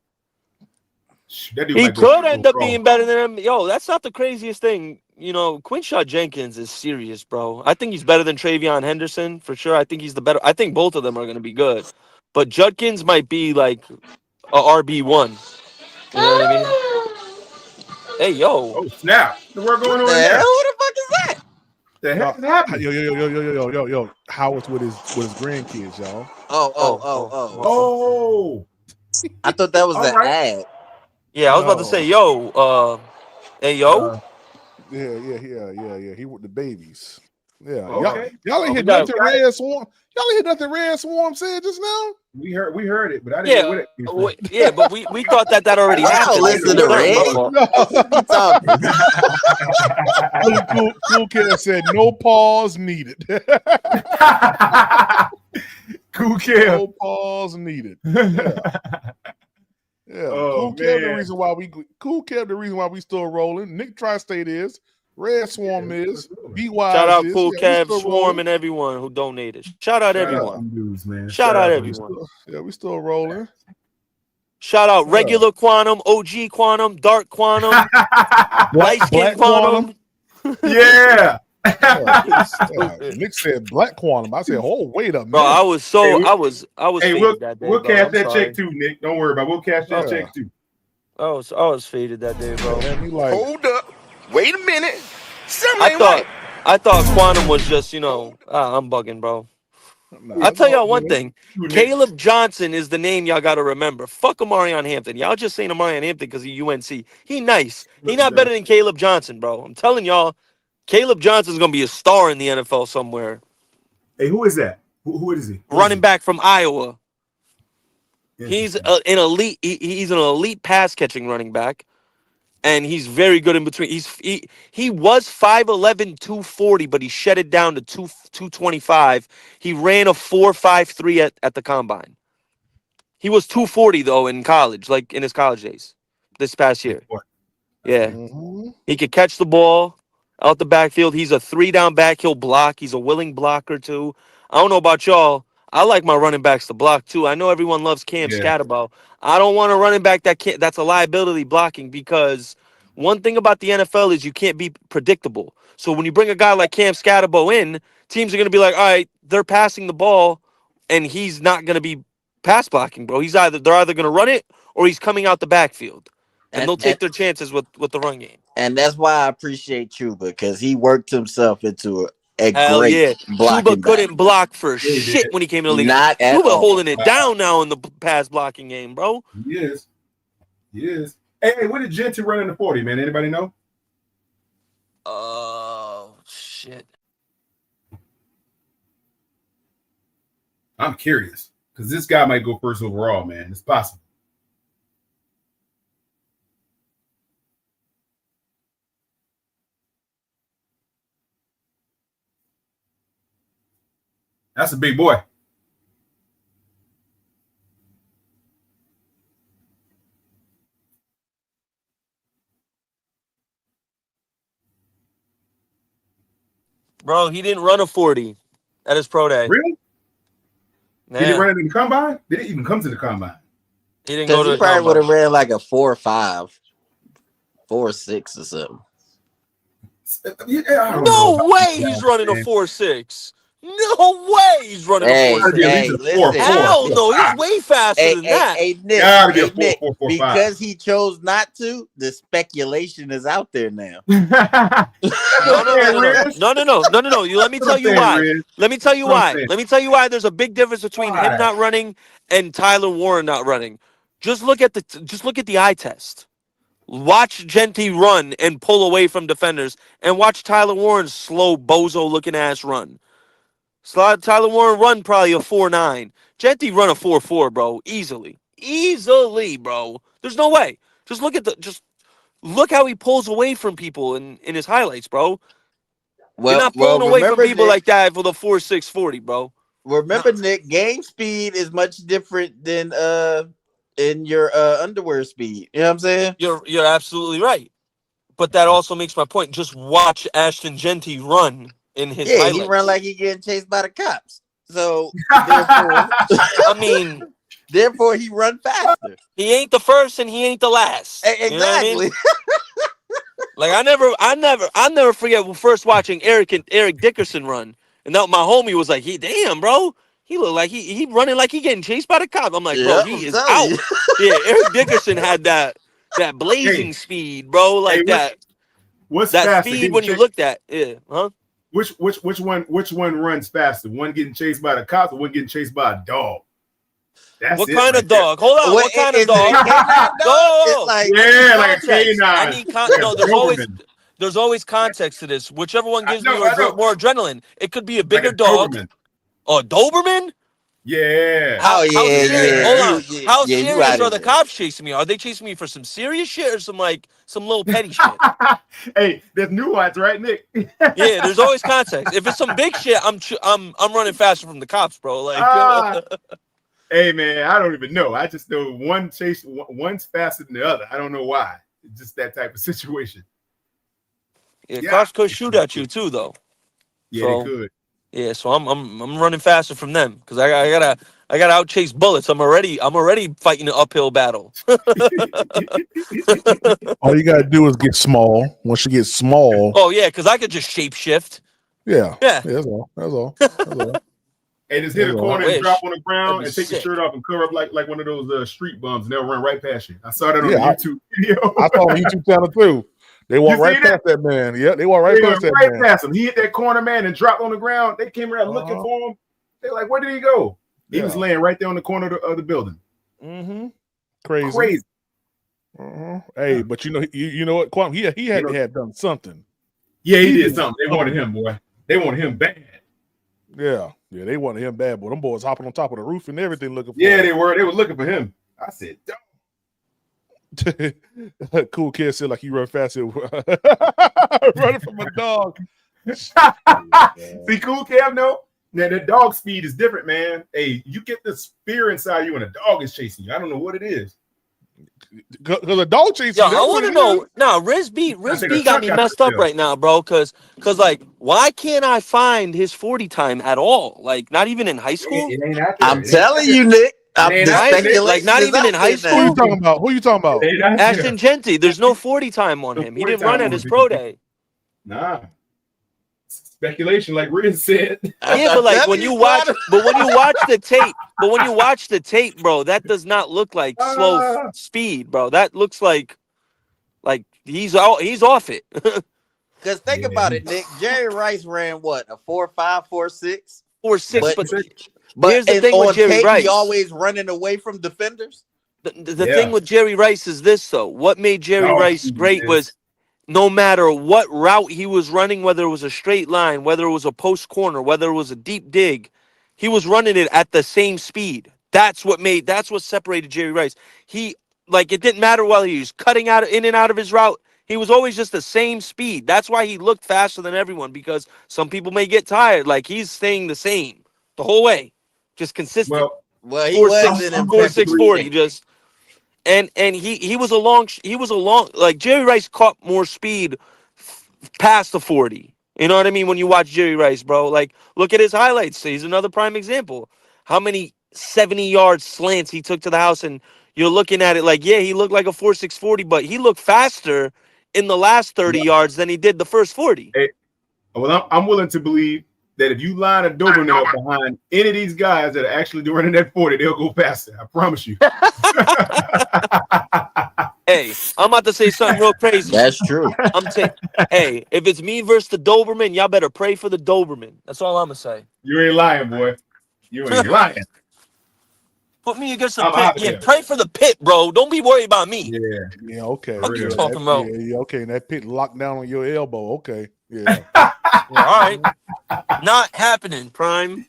Speaker 13: That dude
Speaker 2: He
Speaker 13: might go
Speaker 2: could end up
Speaker 13: pro.
Speaker 2: being better than him. Yo, that's not the craziest thing. You know, Quinshaw Jenkins is serious, bro. I think he's better than Travion Henderson for sure. I think he's the better. I think both of them are going to be good. But Judkins might be like a RB1. You know what I mean? Hey, yo.
Speaker 13: Oh, snap. The world going
Speaker 3: What the
Speaker 13: on
Speaker 3: hell?
Speaker 13: there?
Speaker 3: What the fuck is that?
Speaker 13: The heck is
Speaker 10: Yo,
Speaker 13: happening?
Speaker 10: yo. Howard's with his grandkids, y'all.
Speaker 13: Oh.
Speaker 3: I thought that was
Speaker 13: All
Speaker 3: an
Speaker 13: right.
Speaker 3: ad.
Speaker 2: Yeah, I was about to say, yo, hey, yo.
Speaker 10: Yeah. He with the babies. Yeah,
Speaker 13: Okay.
Speaker 10: y'all ain't
Speaker 2: We
Speaker 10: hit
Speaker 2: got
Speaker 10: nothing Red Swarm. Y'all ain't hit nothing Red Swarm said just now.
Speaker 13: We heard it, but I didn't hear where
Speaker 2: Yeah,
Speaker 13: that came from.
Speaker 2: yeah, but we thought that happened.
Speaker 3: I don't
Speaker 2: Like,
Speaker 3: listen to Red. What you talking?
Speaker 10: Cool Kid said no pause needed.
Speaker 13: Cool Kid.
Speaker 10: No pause needed. Yeah.
Speaker 13: Oh,
Speaker 10: Cool Kev, the
Speaker 13: man.
Speaker 10: reason why we still rolling. Nick Tri-State is. Red Swarm is. Be Wise
Speaker 2: shout out
Speaker 10: is.
Speaker 2: Cool
Speaker 10: We
Speaker 2: Cav,
Speaker 10: still
Speaker 2: Swarm,
Speaker 10: rolling.
Speaker 2: and everyone who donated. Shout out everyone.
Speaker 13: Dudes, man.
Speaker 2: Shout out everyone.
Speaker 10: We still rolling.
Speaker 2: Shout out regular quantum, OG quantum, dark quantum, light skin
Speaker 10: Black quantum.
Speaker 13: Yeah.
Speaker 10: Nick said black quantum. I said, oh, wait a minute.
Speaker 2: Bro, I was
Speaker 13: Hey,
Speaker 2: faded that day.
Speaker 13: we'll
Speaker 2: bro.
Speaker 13: cash
Speaker 2: I'm
Speaker 13: that
Speaker 2: sorry.
Speaker 13: check too, Nick. Don't worry about it. We'll cash that check too.
Speaker 2: I was faded that day, bro.
Speaker 11: Hold up. Wait a minute. Something ain't right.
Speaker 2: I thought quantum was just, I'm bugging, bro. I'll tell y'all one thing. Caleb Johnson is the name y'all got to remember. Fuck Amarion Hampton. Y'all just saying Amarion Hampton because he's UNC. He nice. He not better than Caleb Johnson, bro. I'm telling y'all, Caleb Johnson's going to be a star in the NFL somewhere.
Speaker 13: Hey, who is that? Who is he?
Speaker 2: Running back from Iowa. He's an elite. He's an elite pass catching running back, and he's very good in between. He was 5'11", 240, but he shed it down to 225. He ran a 4.53 at the combine. He was 240 though in college, like in his college days, this past year. Yeah, he could catch the ball out the backfield. He's a 3-down back. He'll block. He's a willing blocker too. I don't know about y'all. I like my running backs to block too. I know everyone loves Cam Scatterbo. I don't want a running back that's a liability blocking, because one thing about the NFL is you can't be predictable. So when you bring a guy like Cam Scatterbo in, teams are going to be like, all right, they're passing the ball, and he's not going to be pass blocking, bro. They're either going to run it or he's coming out the backfield, and they'll take their chances with the run game.
Speaker 3: And that's why I appreciate Chuba, because he worked himself into a
Speaker 2: Hell
Speaker 3: great
Speaker 2: yeah.
Speaker 3: blocking
Speaker 2: Chuba couldn't
Speaker 3: back.
Speaker 2: block for shit when he came in the league.
Speaker 3: Not at
Speaker 2: Chuba
Speaker 3: all.
Speaker 2: holding it down now in the pass blocking game, bro.
Speaker 13: He is. Hey, what did Gentry run in the 40, man? Anybody know?
Speaker 2: Oh, shit.
Speaker 13: I'm curious, because this guy might go first overall, man. It's possible. That's a big boy.
Speaker 2: Bro, he didn't run a 40 at his pro day.
Speaker 13: Really?
Speaker 2: Nah.
Speaker 13: Did he run it in the combine? Did it even come to the combine?
Speaker 2: He didn't go to
Speaker 3: He
Speaker 2: the
Speaker 3: probably would
Speaker 2: combine.
Speaker 3: have ran like a 4.5, 4.6 or something.
Speaker 2: No way he's running a 4.6. No way he's running a 4.6.
Speaker 3: Listen.
Speaker 2: Hell no, he's way faster than that.
Speaker 3: Nick, because he chose not to, the speculation is out there now.
Speaker 2: No. You let me tell you why. Let me tell you why there's a big difference between him not running and Tyler Warren not running. Just look at the eye test. Watch Genty run and pull away from defenders, and watch Tyler Warren's slow bozo looking ass run. Tyler Warren run probably a 4.9. Genty run a 4.4, bro. Easily, bro. There's no way. Just look how he pulls away from people in his highlights, bro. You're not pulling away from people like that for the 4.6 40, bro.
Speaker 3: Remember, Nick, game speed is much different than in your underwear speed. You know what I'm saying?
Speaker 2: You're absolutely right. But that also makes my point. Just watch Ashton Genty run in his highlights.
Speaker 3: He run like he getting chased by the cops. So
Speaker 2: I mean,
Speaker 3: Therefore, he run faster.
Speaker 2: He ain't the first and he ain't the last.
Speaker 3: Exactly.
Speaker 2: You know what I mean? Like I never forget first watching Eric Dickerson run, and that my homie was like, damn, bro, he looked like he running like he getting chased by the cop. I'm like, bro,
Speaker 3: Yeah,
Speaker 2: he
Speaker 3: I'm
Speaker 2: is
Speaker 3: telling
Speaker 2: out.
Speaker 3: you.
Speaker 2: Yeah, Eric Dickerson had that blazing
Speaker 13: Hey,
Speaker 2: speed, bro, like
Speaker 13: what's
Speaker 2: that
Speaker 13: faster?
Speaker 2: speed when you looked at, huh?
Speaker 13: Which one runs faster? One getting chased by the cops or one getting chased by a dog? That's
Speaker 2: What
Speaker 13: it
Speaker 2: kind
Speaker 13: right
Speaker 2: of dog? Hold on, what kind of
Speaker 3: Is
Speaker 2: dog?
Speaker 3: it a canine dog?
Speaker 2: No,
Speaker 3: Like,
Speaker 13: yeah, like a
Speaker 2: context. I
Speaker 13: canine.
Speaker 2: need
Speaker 13: Like a
Speaker 2: no.
Speaker 13: Doberman.
Speaker 2: There's always context to this. Whichever one gives me
Speaker 13: I know.
Speaker 2: more adrenaline. It could be a
Speaker 13: Like a
Speaker 2: bigger dog.
Speaker 13: Doberman.
Speaker 2: Or Doberman?
Speaker 13: Yeah.
Speaker 2: How serious? Hold on. How
Speaker 3: you
Speaker 2: serious
Speaker 3: out
Speaker 2: are
Speaker 3: of
Speaker 2: the
Speaker 3: there.
Speaker 2: cops chasing me? Are they chasing me for some serious shit or some little petty shit?
Speaker 13: Hey, there's nuance, right, Nick?
Speaker 2: Yeah, there's always context. If it's some big shit, I'm running faster from the cops, bro. Like,
Speaker 13: Hey man, I don't even know. I just know one's faster than the other. I don't know why. It's just that type of situation.
Speaker 2: yeah, cops could shoot at you too, though.
Speaker 13: Yeah,
Speaker 2: So,
Speaker 13: they could.
Speaker 2: yeah, so I'm running faster from them because I gotta outchase bullets. I'm already fighting an uphill battle.
Speaker 10: All you gotta do is get small. Once you get small,
Speaker 2: Oh yeah, because I could just shapeshift.
Speaker 10: yeah.
Speaker 2: Yeah.
Speaker 10: That's all. That's all. That's all.
Speaker 13: Hey, just hit a
Speaker 10: That's all.
Speaker 13: corner
Speaker 2: I
Speaker 13: and drop
Speaker 2: wish.
Speaker 13: on the ground
Speaker 2: That'd
Speaker 13: and
Speaker 2: be
Speaker 13: take your
Speaker 2: sick.
Speaker 13: shirt off and cover up like one of those street bums, and they'll run right past you. I saw that on
Speaker 10: Yeah,
Speaker 13: the YouTube video.
Speaker 10: I saw on YouTube channel too. They walk
Speaker 13: You
Speaker 10: right
Speaker 13: see that?
Speaker 10: past that man. Yeah, they walk right
Speaker 13: They
Speaker 10: past
Speaker 13: went
Speaker 10: that
Speaker 13: right
Speaker 10: man.
Speaker 13: past him. He hit that corner, man, and dropped on the ground. They came around looking for him. They're like, "Where did he go?" He was
Speaker 10: Yeah.
Speaker 13: laying right there on the corner of the building.
Speaker 10: Mm-hmm. Crazy.
Speaker 13: Crazy.
Speaker 10: Hey, but you know what, Kwame? He had done something.
Speaker 13: Yeah, he did something. They wanted him, boy. They wanted him bad.
Speaker 10: Yeah, they wanted him bad, boy. Them boys hopping on top of the roof and everything looking for
Speaker 13: Yeah,
Speaker 10: him.
Speaker 13: they were. They were looking for him. I said,
Speaker 10: Cool kid said like he run faster running from a dog.
Speaker 13: See, Cool Cam, no. Now the dog speed is different, man. Hey, you get this fear inside you, and a dog is chasing you. I don't know what it is.
Speaker 10: Because a dog chasing
Speaker 2: Yo,
Speaker 10: you.
Speaker 2: I want to know. Nah, Riz B got me messed up right now, bro. Cause like, why can't I find his 40 time at all? Like, not even in high school.
Speaker 13: It ain't out there.
Speaker 3: I'm telling you, Nick.
Speaker 2: Like, not even in high school.
Speaker 10: Who you talking about? Who you talking about?
Speaker 2: Ashton Genty. There's no 40 time on him. He didn't run at his pro day.
Speaker 13: Nah. Speculation, like Riz said.
Speaker 2: Yeah, but like when you watch the tape, bro, that does not look like slow speed, bro. That looks like he's off it.
Speaker 3: Because think about it, Nick. Jerry Rice ran what, a 4.5, 4.6?
Speaker 2: 4.6, but here's the
Speaker 3: and
Speaker 2: thing
Speaker 3: on
Speaker 2: with Jerry
Speaker 3: tape,
Speaker 2: Rice.
Speaker 3: he always running away from defenders.
Speaker 2: The thing with Jerry Rice is this, though. What made Jerry Rice great was no matter what route he was running, whether it was a straight line, whether it was a post corner, whether it was a deep dig, he was running it at the same speed. That's what separated Jerry Rice. It didn't matter whether he was cutting in and out of his route. He was always just the same speed. That's why he looked faster than everyone, because some people may get tired. Like, he's staying the same the whole way, just consistent.
Speaker 3: Well, he wasn't in
Speaker 2: 4.640 just. And he was a long like Jerry Rice caught more speed past the 40. You know what I mean? When you watch Jerry Rice, bro, like look at his highlights. He's another prime example. How many 70-yard slants he took to the house, and you're looking at it like, yeah, he looked like a 4.640, but he looked faster in the last 30 yards than he did the first 40.
Speaker 13: Hey, well, I'm willing to believe that if you line a Doberman up behind any of these guys that are actually running that 40, they'll go faster. I promise you.
Speaker 2: Hey, I'm about to say something real crazy.
Speaker 3: That's true.
Speaker 2: Hey, if it's me versus the Doberman, y'all better pray for the Doberman. That's all I'm gonna say.
Speaker 13: You ain't lying, boy. You ain't lying.
Speaker 2: Put me against the pit. Yeah, pray for the pit, bro. Don't be worried about me.
Speaker 10: Yeah, okay.
Speaker 2: What you talking about?
Speaker 10: Yeah, okay. And that pit locked down on your elbow. Okay. Yeah.
Speaker 2: All right. Not happening, Prime.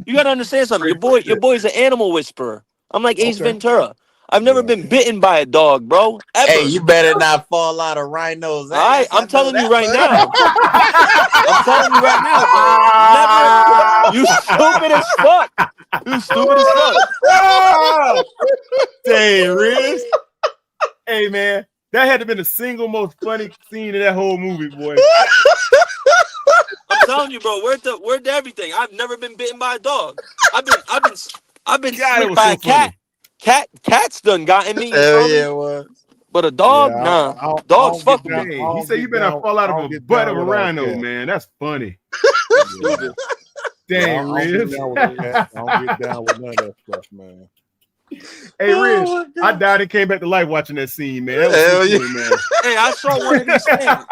Speaker 2: You gotta understand something. Your boy's an animal whisperer. I'm like Ace Ventura. I've never been bitten by a dog, bro. Ever.
Speaker 3: Hey, you better not fall out of Rhino's ass.
Speaker 2: I'm telling you right now. I'm telling you right now, bro. You stupid as fuck. You stupid as fuck.
Speaker 13: Dang, Riz. Hey, man. That had to been the single most funny scene in that whole movie, boy.
Speaker 2: I'm telling you, bro. Where'd everything? I've never been bitten by a dog. I've been
Speaker 13: God, it
Speaker 2: slicked
Speaker 13: was
Speaker 2: by
Speaker 13: so
Speaker 2: a cat. Cat's done gotten me. You
Speaker 3: Hell
Speaker 2: feel
Speaker 3: yeah,
Speaker 2: me?
Speaker 3: it was.
Speaker 2: But a
Speaker 10: Yeah,
Speaker 2: dog, nah.
Speaker 10: I
Speaker 2: Dogs
Speaker 10: don't get
Speaker 2: fuck with
Speaker 10: down.
Speaker 2: me.
Speaker 10: I
Speaker 13: Dang, he
Speaker 10: don't
Speaker 13: said you
Speaker 10: get
Speaker 13: better
Speaker 10: down.
Speaker 13: fall out
Speaker 10: I
Speaker 13: of
Speaker 10: don't
Speaker 13: a
Speaker 10: get
Speaker 13: butt
Speaker 10: down
Speaker 13: of a
Speaker 10: without a
Speaker 13: rhino,
Speaker 10: cat.
Speaker 13: man. That's funny.
Speaker 10: Yeah,
Speaker 13: Dang,
Speaker 10: I don't get
Speaker 13: Riz.
Speaker 10: down with a cat. I don't get down with none of that stuff, man.
Speaker 13: Hey, Riz,
Speaker 3: Oh my
Speaker 13: I
Speaker 3: God.
Speaker 13: died and came back to life watching that scene, man. That was so
Speaker 3: Hell yeah.
Speaker 13: funny, man.
Speaker 2: Hey, I saw one of these things.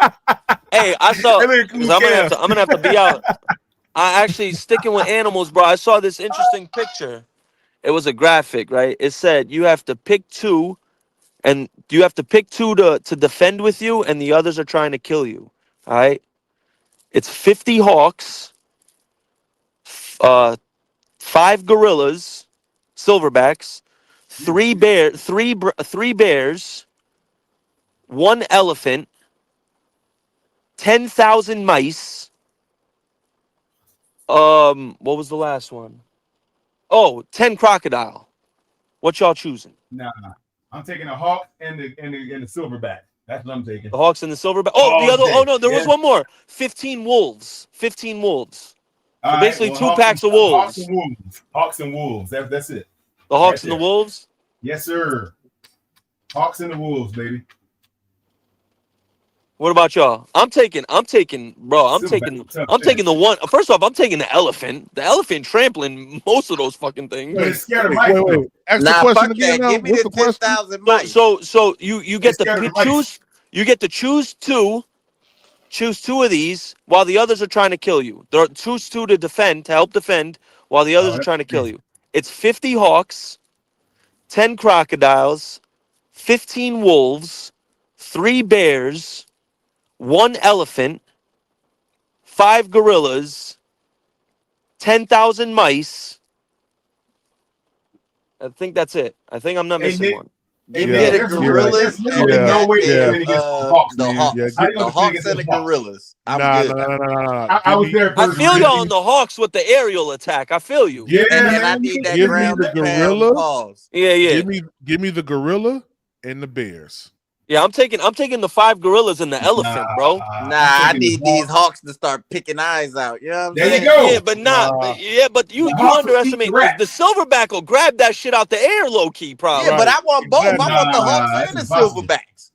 Speaker 2: Hey, I saw.
Speaker 13: Hey, look at
Speaker 2: 'Cause
Speaker 13: Cool
Speaker 2: I'm
Speaker 13: Cam.
Speaker 2: gonna have to be out. I actually sticking with animals, bro. I saw this interesting picture. It was a graphic, right? It said you have to pick two, and you have to pick two to defend with you, and the others are trying to kill you. All right. It's 50 hawks, 5 gorillas, silverbacks, 3 bears, 1 elephant, 10,000 mice. What was the last one? Oh, 10 crocodile. What y'all choosing?
Speaker 13: Nah, I'm taking a hawk and the silverback. That's what I'm taking.
Speaker 2: The hawks and the silverback. Oh, the
Speaker 13: All
Speaker 2: other. Oh
Speaker 13: day.
Speaker 2: no, there was
Speaker 13: Yeah.
Speaker 2: one more. 15 wolves. 15 wolves.
Speaker 13: All
Speaker 2: So
Speaker 13: right.
Speaker 2: basically,
Speaker 13: Well,
Speaker 2: 2 packs of wolves.
Speaker 13: wolves. Hawks and wolves. That's it.
Speaker 2: The hawks
Speaker 13: Right
Speaker 2: and the
Speaker 13: there.
Speaker 2: wolves.
Speaker 13: Yes, sir. Hawks and the wolves, baby.
Speaker 2: What about y'all? I'm taking, bro. I'm
Speaker 13: Silverback, tough
Speaker 2: taking
Speaker 13: shit.
Speaker 2: the one. First off, I'm taking the elephant. The elephant trampling most of those fucking things.
Speaker 13: But it's scared of
Speaker 10: Wait,
Speaker 13: mice,
Speaker 10: wait,
Speaker 13: though.
Speaker 10: wait. Ask the
Speaker 3: Nah,
Speaker 10: question
Speaker 3: fuck
Speaker 10: again.
Speaker 3: that.
Speaker 10: Now,
Speaker 3: Give me
Speaker 10: what's
Speaker 3: the
Speaker 10: the question?
Speaker 3: 10,000 mice.
Speaker 2: So you
Speaker 13: It's
Speaker 2: get
Speaker 13: scared
Speaker 2: to
Speaker 13: of mice.
Speaker 2: choose. You get to choose two. Choose 2 of these while the others are trying to kill you. There are choose 2 to defend, to help defend, while the others
Speaker 13: Oh,
Speaker 2: are
Speaker 13: that's
Speaker 2: trying to kill
Speaker 13: crazy.
Speaker 2: you. It's 50 hawks, 10 crocodiles, 15 wolves, 3 bears, 1 elephant, 5 gorillas, 10,000 mice. I think that's it. I think I'm not
Speaker 13: Hey,
Speaker 2: missing
Speaker 13: Nick.
Speaker 2: one.
Speaker 13: Hey,
Speaker 3: Give me
Speaker 13: Nick,
Speaker 3: the
Speaker 13: there's
Speaker 3: gorillas and the
Speaker 13: no way they're
Speaker 10: yeah,
Speaker 13: defending against the Hawks, man.
Speaker 10: yeah.
Speaker 3: Hawks.
Speaker 13: I think
Speaker 3: The
Speaker 13: I'm defending
Speaker 3: Hawks
Speaker 13: against
Speaker 3: and
Speaker 13: the
Speaker 3: the
Speaker 13: Hawks.
Speaker 3: gorillas. I'm
Speaker 10: Nah,
Speaker 3: good.
Speaker 10: nah.
Speaker 13: I was there,
Speaker 2: I
Speaker 13: Bird.
Speaker 2: feel you on the hawks with the aerial attack. I feel you.
Speaker 13: Yeah,
Speaker 3: And I
Speaker 13: man.
Speaker 3: need that
Speaker 10: Give me
Speaker 3: ground
Speaker 10: the
Speaker 3: and pound
Speaker 10: gorilla.
Speaker 3: pause.
Speaker 2: Yeah.
Speaker 10: Give me the gorilla and the bears.
Speaker 2: Yeah, I'm taking the 5 gorillas and the
Speaker 13: Nah,
Speaker 2: elephant, bro.
Speaker 3: Nah,
Speaker 13: I'm
Speaker 3: I
Speaker 13: taking the
Speaker 3: need these
Speaker 13: Hawks.
Speaker 3: hawks to start picking eyes out. You know what I'm
Speaker 13: There you
Speaker 3: saying?
Speaker 13: go.
Speaker 2: Yeah, but not. But you
Speaker 13: The Hawks will eat
Speaker 2: underestimate
Speaker 13: the
Speaker 2: because the
Speaker 13: rats.
Speaker 2: silverback will grab that shit out the air, low key, probably.
Speaker 3: Yeah, but I want both.
Speaker 10: Exactly.
Speaker 3: I want the hawks
Speaker 13: Nah, that's
Speaker 3: and the
Speaker 13: impossible.
Speaker 3: silverbacks.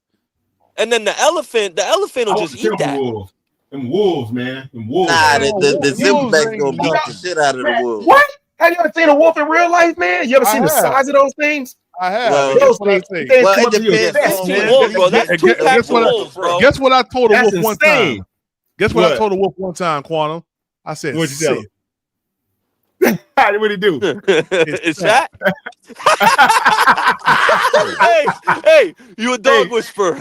Speaker 2: And then the elephant will
Speaker 13: I want
Speaker 2: just
Speaker 13: the
Speaker 2: eat
Speaker 13: temple
Speaker 2: that.
Speaker 13: wolves. Them wolves, man. Them wolves.
Speaker 3: Nah,
Speaker 13: Man.
Speaker 3: the
Speaker 10: Wolves
Speaker 3: silverbacks
Speaker 10: ain't
Speaker 3: gonna beat the
Speaker 10: nothing.
Speaker 3: shit out of the
Speaker 13: Man,
Speaker 3: wolves.
Speaker 13: what? Have you ever seen a wolf in real life, man? You ever
Speaker 10: I
Speaker 13: seen the
Speaker 10: have.
Speaker 13: size of those things?
Speaker 10: I have.
Speaker 3: Well,
Speaker 10: And guess
Speaker 13: Those
Speaker 10: what I
Speaker 13: things,
Speaker 10: say?
Speaker 13: things
Speaker 3: well,
Speaker 13: come
Speaker 3: it
Speaker 13: up to your
Speaker 3: depends
Speaker 13: chest,
Speaker 3: on
Speaker 2: 15
Speaker 13: man.
Speaker 2: wolves, bro. That's
Speaker 10: And
Speaker 2: 2
Speaker 10: guess
Speaker 2: packs of
Speaker 10: what?
Speaker 2: wolves, bro.
Speaker 10: Guess what I told a
Speaker 13: That's
Speaker 10: wolf one time.
Speaker 13: insane.
Speaker 10: Guess what I
Speaker 13: What?
Speaker 10: told a wolf one time, Quantum? I said,
Speaker 13: What'd you tell
Speaker 10: sit.
Speaker 13: him? What'd he do?
Speaker 2: It's that. hey, you a dog whisperer.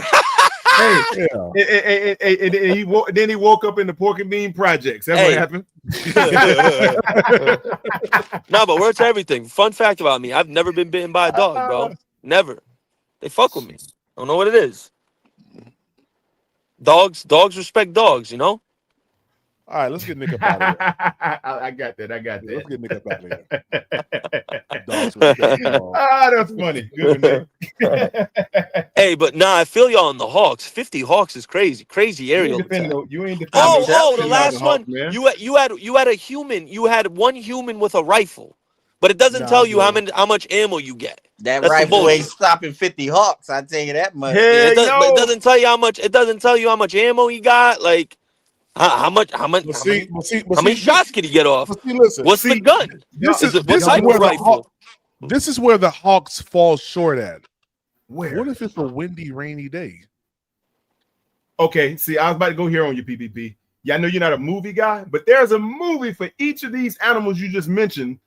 Speaker 13: Hey,
Speaker 10: Yeah.
Speaker 13: and then he woke up in the pork and bean projects. That's what
Speaker 2: Hey.
Speaker 13: happened.
Speaker 2: No, but word to everything. Fun fact about me: I've never been bitten by a dog, bro. Never. They fuck with me. I don't know what it is. Dogs respect dogs, you know.
Speaker 10: All right, let's get Nick up out of here.
Speaker 13: I got that.
Speaker 10: Let's get Nick up out of here. Dogs respect dogs.
Speaker 13: Ah, that's funny. Good one, Nick.
Speaker 2: Hey, but nah, I feel y'all on the Hawks. 50 Hawks is crazy. Crazy
Speaker 13: You
Speaker 2: aerial
Speaker 13: ain't defending
Speaker 2: attack.
Speaker 13: no. You ain't defending
Speaker 3: I'm
Speaker 13: no.
Speaker 3: telling
Speaker 2: The
Speaker 3: you.
Speaker 2: last
Speaker 13: Hawks,
Speaker 2: one.
Speaker 13: man.
Speaker 2: You had a human. You had one human with a rifle, but it doesn't
Speaker 10: Nah,
Speaker 2: tell
Speaker 10: I'm
Speaker 2: you
Speaker 10: good.
Speaker 2: how much ammo you get.
Speaker 3: That
Speaker 2: That's some
Speaker 3: rifle ain't
Speaker 2: bullshit.
Speaker 3: stopping 50 hawks. I tell you that much.
Speaker 2: Yeah,
Speaker 13: Hell
Speaker 2: but it
Speaker 13: no.
Speaker 2: doesn't tell you how much. It doesn't tell you how much ammo he got. Like how many shots can he get off?
Speaker 10: But see, listen.
Speaker 2: What's the gun?
Speaker 10: This
Speaker 2: Is
Speaker 10: is
Speaker 2: it what type
Speaker 10: where
Speaker 2: of
Speaker 10: the
Speaker 2: rifle?
Speaker 10: this is where the Hawks fall short at.
Speaker 13: Where?
Speaker 10: What if it's a windy, rainy day?
Speaker 13: Okay, see, I was about to go here on your PPP. Yeah, I know you're not a movie guy, but there's a movie for each of these animals you just mentioned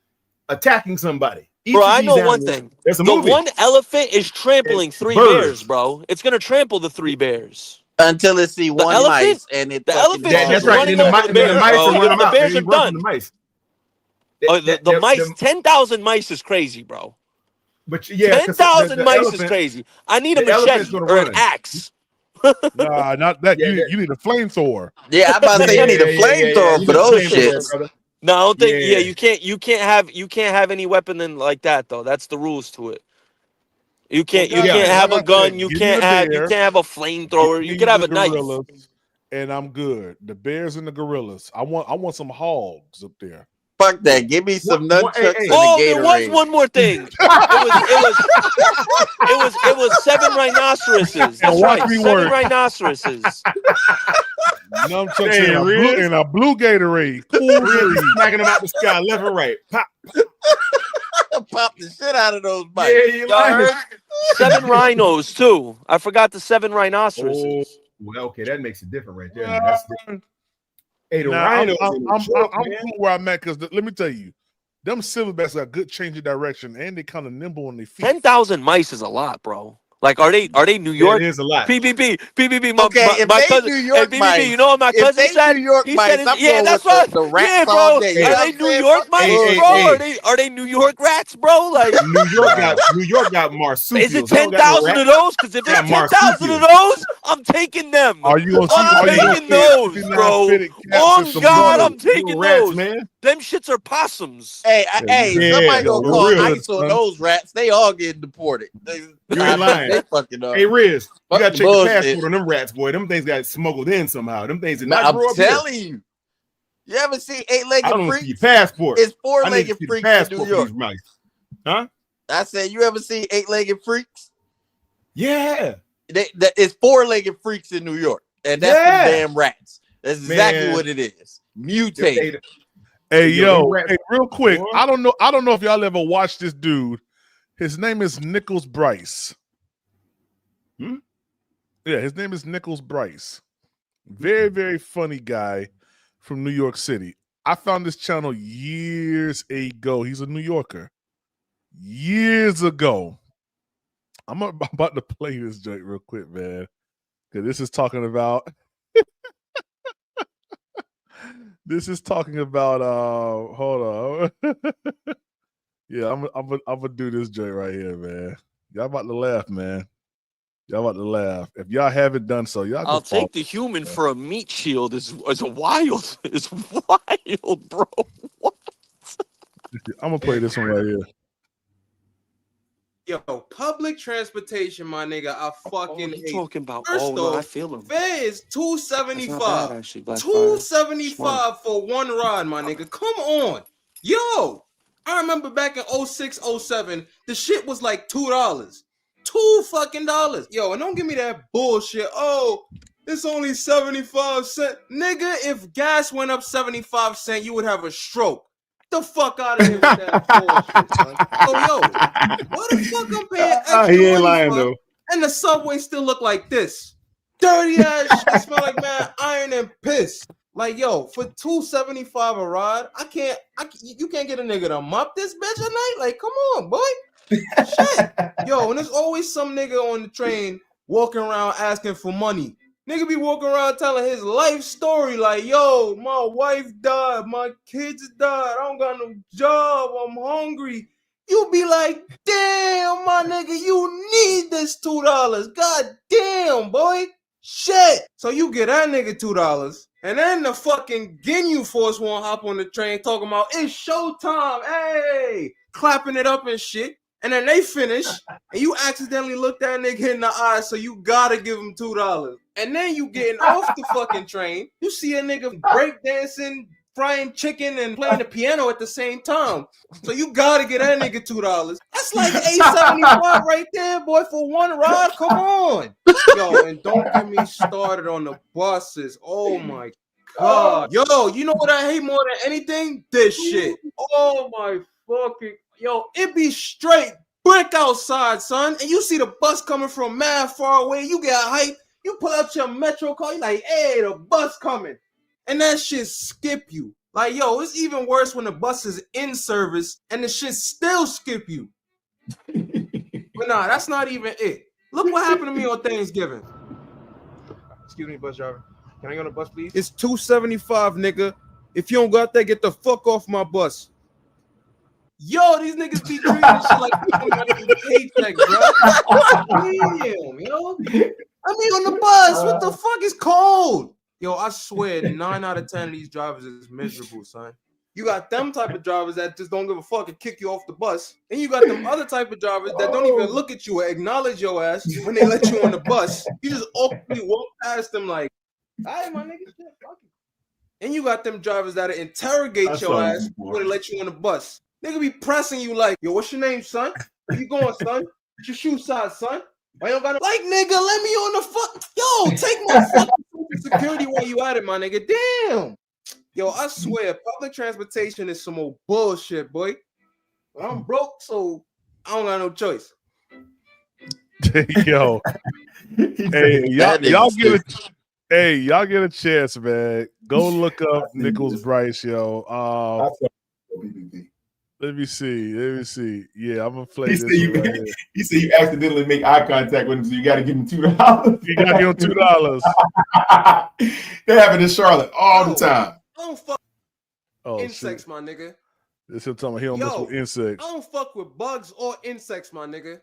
Speaker 13: attacking somebody.
Speaker 2: Bro, I know one thing.
Speaker 13: There's a
Speaker 2: The
Speaker 13: movie.
Speaker 2: one elephant is trampling
Speaker 13: It's
Speaker 2: 3
Speaker 13: birds.
Speaker 2: bears, bro. It's gonna trample the 3 bears.
Speaker 3: Until it see one
Speaker 2: elephant?
Speaker 3: mice and it
Speaker 2: The
Speaker 3: fucking
Speaker 2: elephant's
Speaker 3: falls
Speaker 2: just
Speaker 13: That's right.
Speaker 2: running
Speaker 13: Then
Speaker 2: over the
Speaker 13: the
Speaker 2: bears,
Speaker 13: mice
Speaker 2: bro.
Speaker 13: will run them
Speaker 2: The
Speaker 13: out.
Speaker 2: bears
Speaker 13: They
Speaker 2: are
Speaker 13: run from
Speaker 2: done.
Speaker 13: the mice.
Speaker 2: The mice, 10,000 mice is crazy, bro.
Speaker 13: But yeah,
Speaker 2: 10,000 mice is crazy. I need a
Speaker 13: the elephant's
Speaker 2: machete
Speaker 13: gonna
Speaker 2: or an
Speaker 13: run.
Speaker 2: axe.
Speaker 10: Nah, not that.
Speaker 13: Yeah,
Speaker 10: you need a flamethrower.
Speaker 3: Yeah, I'm about to say you need a flamethrower
Speaker 13: You
Speaker 3: for
Speaker 13: need a
Speaker 3: those
Speaker 13: flamethrower,
Speaker 3: shits.
Speaker 13: brother.
Speaker 2: No, I don't think.
Speaker 13: Yeah.
Speaker 2: You can't have any weapon then like that though. That's the rules to it. You can't
Speaker 10: Well,
Speaker 2: have a
Speaker 10: like I
Speaker 2: gun.
Speaker 10: said,
Speaker 2: You
Speaker 10: give me
Speaker 2: can't
Speaker 10: the
Speaker 2: have
Speaker 10: bear,
Speaker 2: a flamethrower.
Speaker 10: give
Speaker 2: You
Speaker 10: me
Speaker 2: could have
Speaker 10: the
Speaker 2: a knife.
Speaker 10: gorillas, and I'm good. The bears and the gorillas. I want some hogs up there.
Speaker 3: Fuck that. Give me some nunchucks and a
Speaker 2: Oh, there was
Speaker 3: Gatorade.
Speaker 2: one more thing. It was 7 rhinoceroses. That's
Speaker 10: watch
Speaker 2: right,
Speaker 10: me
Speaker 2: 7
Speaker 10: work.
Speaker 2: rhinoceroses.
Speaker 10: Nunchucks
Speaker 13: Hey, Riz.
Speaker 10: and a blue Gatorade. Cool
Speaker 13: Riz
Speaker 10: breeze.
Speaker 13: is smacking them out the sky, left and right. Pop.
Speaker 3: Pop the shit out of those bites.
Speaker 13: Yeah, you
Speaker 2: Y'all
Speaker 13: like
Speaker 2: heard?
Speaker 13: it.
Speaker 2: 7 rhinos too. I forgot the 7 rhinoceroses.
Speaker 13: Well, okay, that makes it different right there. Man. That's different. Hey, the
Speaker 10: Now,
Speaker 13: rhinos
Speaker 10: I'm
Speaker 13: in the truck, man.
Speaker 10: cool where I'm at because let me tell you, them silverbacks got good change of direction and they kind of nimble on their feet.
Speaker 2: 10,000 mice is a lot, bro. Like, are they New York?
Speaker 13: It is a lot.
Speaker 2: PPP.
Speaker 3: Okay, if
Speaker 2: my
Speaker 3: they
Speaker 2: cousin,
Speaker 3: New York
Speaker 2: hey, PPP,
Speaker 3: mice,
Speaker 2: you know what my
Speaker 3: if
Speaker 2: cousin
Speaker 3: they
Speaker 2: said?
Speaker 3: New York
Speaker 2: He
Speaker 3: mice,
Speaker 2: said,
Speaker 3: I'm
Speaker 2: yeah,
Speaker 3: going
Speaker 2: that's
Speaker 3: with
Speaker 2: what.
Speaker 3: the rats
Speaker 2: Yeah, bro.
Speaker 3: all day. You know
Speaker 2: Are
Speaker 3: what
Speaker 2: they
Speaker 3: I'm
Speaker 2: New
Speaker 3: saying?
Speaker 2: York
Speaker 3: Fuck
Speaker 2: mice,
Speaker 3: those.
Speaker 2: bro? Are they New York rats, bro? Like,
Speaker 13: New York got marsupials.
Speaker 2: is it
Speaker 13: They don't got no
Speaker 2: 10,000 of
Speaker 13: rats.
Speaker 2: those? Because if
Speaker 13: Got
Speaker 2: it's 10,000 of
Speaker 13: marsupials.
Speaker 2: those, I'm taking them.
Speaker 10: Are you gonna see?
Speaker 2: I'm
Speaker 10: Are you gonna
Speaker 2: taking
Speaker 10: see
Speaker 2: those,
Speaker 10: 59
Speaker 2: bro.
Speaker 10: fitted cats and
Speaker 2: On
Speaker 10: some
Speaker 2: God,
Speaker 10: little-
Speaker 2: I'm taking
Speaker 13: rats,
Speaker 2: those.
Speaker 13: man.
Speaker 2: Them shits are possums.
Speaker 3: Hey,
Speaker 10: Yeah,
Speaker 3: somebody
Speaker 10: yo,
Speaker 3: gonna
Speaker 10: you're
Speaker 3: call
Speaker 10: good,
Speaker 3: ICE on
Speaker 10: son.
Speaker 3: those rats. They all getting deported.
Speaker 13: You ain't lying.
Speaker 3: They fucking up.
Speaker 13: Hey, Riz, you
Speaker 3: Fuck
Speaker 13: gotta
Speaker 3: the
Speaker 13: check the
Speaker 3: bullshit.
Speaker 13: passport on them rats, boy. Them things got smuggled in somehow. Them things did
Speaker 3: Man,
Speaker 13: not
Speaker 3: I'm
Speaker 13: grow up here.
Speaker 3: telling you. You ever see
Speaker 13: I
Speaker 3: eight-legged
Speaker 13: don't see
Speaker 3: freaks?
Speaker 13: your passport.
Speaker 3: It's
Speaker 13: I need to
Speaker 3: four-legged
Speaker 13: see the
Speaker 3: freaks in New
Speaker 13: passport for
Speaker 3: York.
Speaker 13: these mice. Huh?
Speaker 3: I said, you ever see eight-legged freaks?
Speaker 13: Yeah.
Speaker 3: It's four-legged freaks in New York, and that's
Speaker 13: Yeah.
Speaker 3: them damn rats. That's exactly
Speaker 13: Man.
Speaker 3: what it is. Mutated.
Speaker 10: Hey,
Speaker 13: Yo, them rats-
Speaker 10: hey, real quick.
Speaker 13: Boy.
Speaker 10: I don't know if y'all ever watched this dude. His name is Nichols Bryce.
Speaker 13: Hmm?
Speaker 10: Yeah, his name is Nichols Bryce. Very, very funny guy from New York City. I found this channel years ago. He's a New Yorker. Years ago. I'm about to play this joint real quick, man. Because this is talking about hold on. Yeah, I'm gonna do this joint right here, man. Y'all about to laugh, man. Y'all about to laugh. If y'all haven't done so, y'all
Speaker 2: I'll
Speaker 10: go follow.
Speaker 2: take the human for a meat shield. Is wild. It's wild, bro.
Speaker 10: I'm gonna play this one right here.
Speaker 9: Yo, public transportation, my nigga, I fucking hate.
Speaker 2: Talking about?
Speaker 9: First
Speaker 2: Oh no, I
Speaker 9: off,
Speaker 2: feel him.
Speaker 9: fare is
Speaker 2: That's not bad,
Speaker 9: $275.
Speaker 2: actually. Black
Speaker 9: $275 for one ride, my nigga. Come on. Yo, I remember back in 06, 07, the shit was like $2. $2 Yo, and don't give me that bullshit. Oh, it's only 75 cents. Nigga, if gas went up 75 cents, you would have a stroke. The fuck out of here with that bullshit, son. Oh, yo, why the fuck I'm paying extra
Speaker 13: He ain't
Speaker 9: money
Speaker 13: lying,
Speaker 9: for,
Speaker 13: though.
Speaker 9: and the subway still look like this? Dirty ass shit, smell like man iron and piss. Like, yo, for $275 a ride, you can't get a nigga to mop this bitch at night. Like, come on, boy. Shit. Yo, and there's always some nigga on the train walking around asking for money. Nigga be walking around telling his life story like, yo, my wife died, my kids died, I don't got no job, I'm hungry. You be like, damn, my nigga, you need this $2. God damn, boy. Shit. So you get that nigga $2, and then the fucking Ginyu Force won't hop on the train talking about it's showtime, hey, clapping it up and shit. And then they finish, and you accidentally look that nigga in the eye, so you gotta give him $2. And then you getting off the fucking train, you see a nigga breakdancing, frying chicken, and playing the piano at the same time. So you gotta get that nigga $2. That's like $8.75 right there, boy, for one ride. Come on. Yo, and don't get me started on the buses. Oh my God. Yo, you know what I hate more than anything? This shit. Oh my fucking. Yo, it be straight brick outside, son. And you see the bus coming from mad far away. You get hype. You pull out your Metro car. You like, hey, the bus coming. And that shit skip you. Like, yo, it's even worse when the bus is in service and the shit still skip you. But nah, that's not even it. Look what happened to me on Thanksgiving. Excuse me, bus driver. Can I get on the bus, please? It's $2.75, nigga. If you don't go out there, get the fuck off my bus. Yo, these niggas be treating this shit like somebody's paycheck, bro. Damn, yo. I mean, on the bus, what the fuck is cold? Yo, I swear, 9 out of 10 of these drivers is miserable, son. You got them type of drivers that just don't give a fuck and kick you off the bus. And you got them other type of drivers that don't even look at you or acknowledge your ass when they let you on the bus. You just awkwardly walk past them like, all right, my nigga, shit, fuck you. And you got them drivers that'll interrogate
Speaker 13: That's
Speaker 9: your
Speaker 13: on
Speaker 9: ass
Speaker 13: you, boy.
Speaker 9: before they let you on the bus. Nigga be pressing you like, yo, what's your name, son? Where you going, son? What's your shoe size, son? Why you don't got no... Like, nigga, let me on the fuck. Yo, take my fucking security while you at it, my nigga. Damn. Yo, I swear, public transportation is some old bullshit, boy. But I'm broke, so I don't got no choice.
Speaker 10: Yo, hey, y'all get a chance, man. Go look up Nichols Bryce, yo. Let me see. Yeah, I'm gonna play
Speaker 13: He
Speaker 10: this.
Speaker 13: He said you accidentally make eye contact with him, so you got to give him $2.
Speaker 10: You gotta give him $2.
Speaker 13: That happened in Charlotte all the time.
Speaker 9: I don't fuck insects,
Speaker 10: shit.
Speaker 9: my nigga.
Speaker 10: This him talking about he don't mess with insects.
Speaker 9: I don't fuck with bugs or insects, my nigga.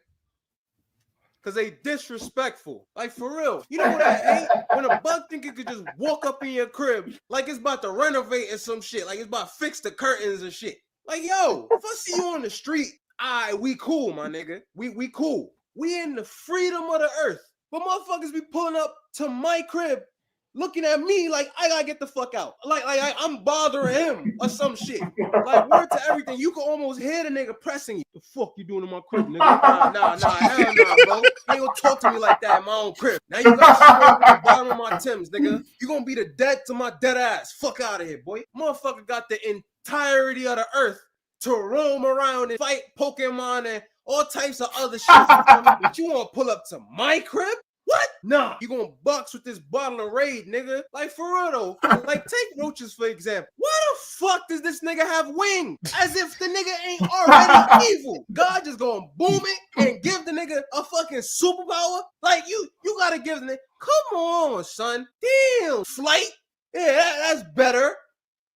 Speaker 9: Cause they disrespectful. Like, for real. You know what I hate? When a bug think it could just walk up in your crib like it's about to renovate and some shit. Like it's about to fix the curtains and shit. Like, yo, if I see you on the street, we cool, my nigga. We cool. We in the freedom of the earth. But motherfuckers be pulling up to my crib looking at me like I gotta get the fuck out. Like I'm bothering him or some shit. Like, word to everything. You can almost hear the nigga pressing you. The fuck you doing in my crib, nigga? Nah, hell nah, bro. You ain't gonna talk to me like that in my own crib. Now you gotta swear at the bottom of my Timbs, nigga. You gonna be the dead to my dead ass. Fuck out of here, boy. Motherfucker got the entirety of the earth to roam around and fight Pokemon and all types of other shit. But you wanna pull up to my crib? What? Nah, you gonna box with this bottle of Raid, nigga. Like, for real though. Like, take roaches for example. Why the fuck does this nigga have wings? As if the nigga ain't already evil. God just gonna boom it and give the nigga a fucking superpower? Like, you gotta give the nigga. Come on, son. Damn, flight. Yeah, that's better.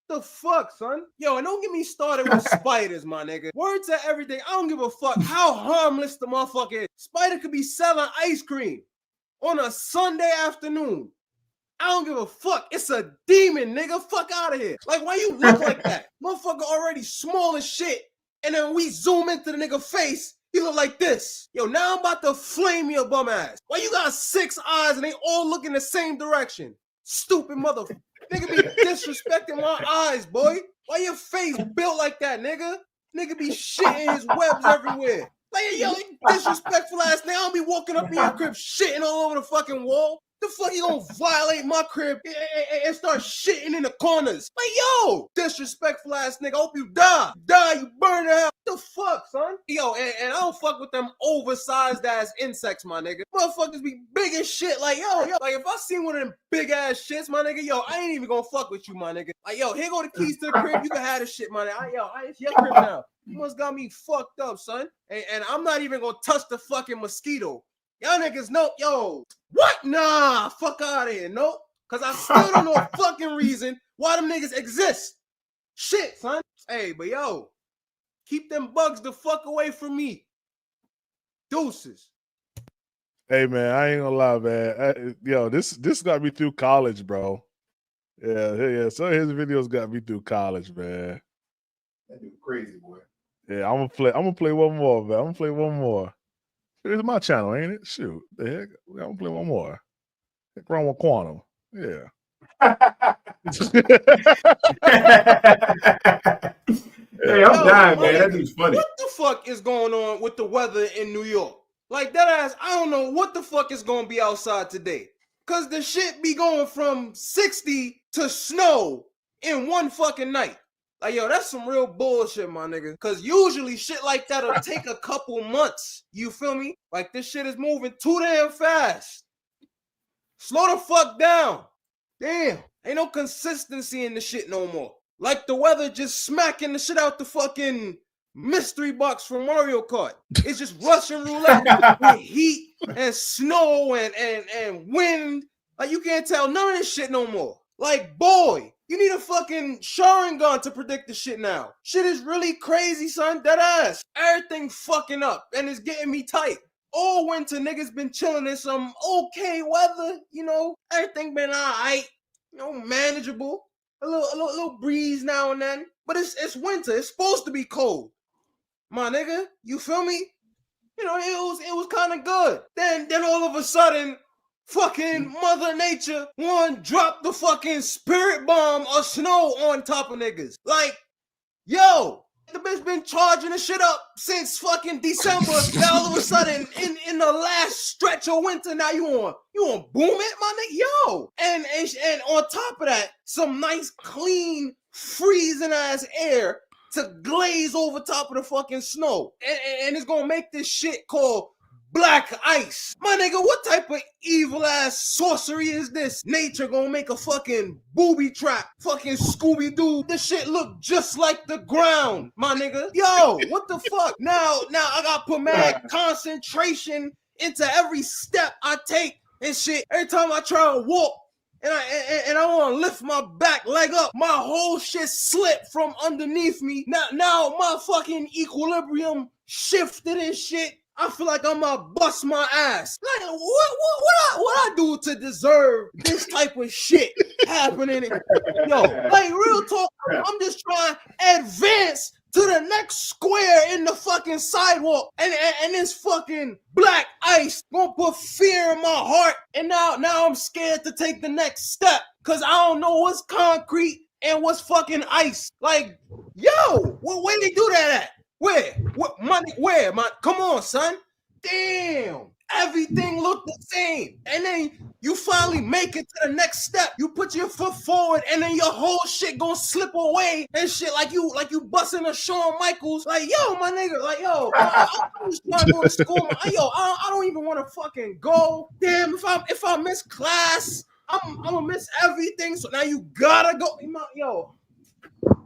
Speaker 9: The fuck, son? Yo, and don't get me started with spiders, my nigga. Word to everything. I don't give a fuck how harmless the motherfucker is. Spider could be selling ice cream on a Sunday afternoon. I don't give a fuck. It's a demon, nigga. Fuck out of here. Like, why you look like that? Motherfucker already small as shit. And then we zoom into the nigga face. He look like this. Yo, now I'm about to flame your bum ass. Why you got 6 eyes and they all look in the same direction? Stupid motherfucker. Nigga be disrespecting my eyes, boy. Why your face built like that, nigga? Nigga be shitting his webs everywhere. Like, yo, disrespectful ass nigga. I don't be walking up in your crib shitting all over the fucking wall. The fuck you gonna violate my crib and start shitting in the corners? Like, yo, disrespectful ass nigga. I hope you die. You burn to hell. What the fuck, son? Yo, and I don't fuck with them oversized ass insects, my nigga. Motherfuckers be big as shit. Like, yo, like if I see one of them big ass shits, my nigga, yo, I ain't even gonna fuck with you, my nigga. Like, yo, here go the keys to the crib. You can have this shit, my nigga. It's your crib now. You must got me fucked up, son. And I'm not even gonna touch the fucking mosquito. Y'all niggas know, yo, what? Nah, fuck out of here. Nope. Cause I still don't know a fucking reason why them niggas exist. Shit, son. Hey, but yo, keep them bugs the fuck away from me. Deuces.
Speaker 10: Hey man, I ain't gonna lie, man. Yo, this got me through college, bro. Yeah. Some of his videos got me through college, man.
Speaker 13: That dude crazy, boy.
Speaker 10: Yeah, I'm gonna play one more, man. I'm gonna play one more. It's my channel, ain't it? Shoot, the heck, I'm gonna play one more. Heck wrong with Quantum? Yeah.
Speaker 13: Hey, I'm dying, man. That dude's funny.
Speaker 9: What the fuck is going on with the weather in New York? Like, that ass, I don't know what the fuck is gonna be outside today. Cause the shit be going from 60 to snow in one fucking night. Like, yo, that's some real bullshit, my nigga. Cause usually shit like that'll take a couple months. You feel me? Like, this shit is moving too damn fast. Slow the fuck down. Damn. Ain't no consistency in the shit no more. Like the weather just smacking the shit out the fucking mystery box from Mario Kart. It's just Russian roulette with heat and snow and wind. Like, you can't tell none of this shit no more. Like, boy, you need a fucking Sharingan to predict the shit now. Shit is really crazy, son. Dead ass. Everything fucking up and it's getting me tight. All winter, niggas been chilling in some okay weather, you know. Everything been alright, you know, manageable. A little breeze now and then. But it's winter. It's supposed to be cold. My nigga, you feel me? You know, it was kind of good. Then all of a sudden, fucking Mother Nature drop the fucking spirit bomb or snow on top of niggas. Like, yo, the bitch been charging the shit up since fucking December. Now all of a sudden, in the last stretch of winter, now you on boom it, my nigga, yo. And on top of that, some nice, clean, freezing ass air to glaze over top of the fucking snow, and it's gonna make this shit called black ice. My nigga, what type of evil ass sorcery is this? Nature gonna make a fucking booby trap, fucking Scooby-Doo. This shit look just like the ground, my nigga. Yo, what the fuck? Now I gotta put mad concentration into every step I take and shit. Every time I try to walk, and I want to lift my back leg up, my whole shit slipped from underneath me. Now my fucking equilibrium shifted and shit. I feel like I'm gonna bust my ass. Like, what I do to deserve this type of shit happening? Yo, like, real talk, I'm just trying to advance to the next square in the fucking sidewalk, and this fucking black ice gonna put fear in my heart, and now I'm scared to take the next step, cause I don't know what's concrete and what's fucking ice. Like, yo, where they do that at? Where? What money? Where? Come on, son. Damn. Everything looked the same. And then you finally make it to the next step. You put your foot forward, and then your whole shit gonna slip away and shit like you busting a Shawn Michaels. Like, yo, my nigga, like, yo, I'm just trying to go to school. Yo, I don't even want to fucking go. Damn, if I miss class, I'm gonna miss everything. So now you gotta go. Yo.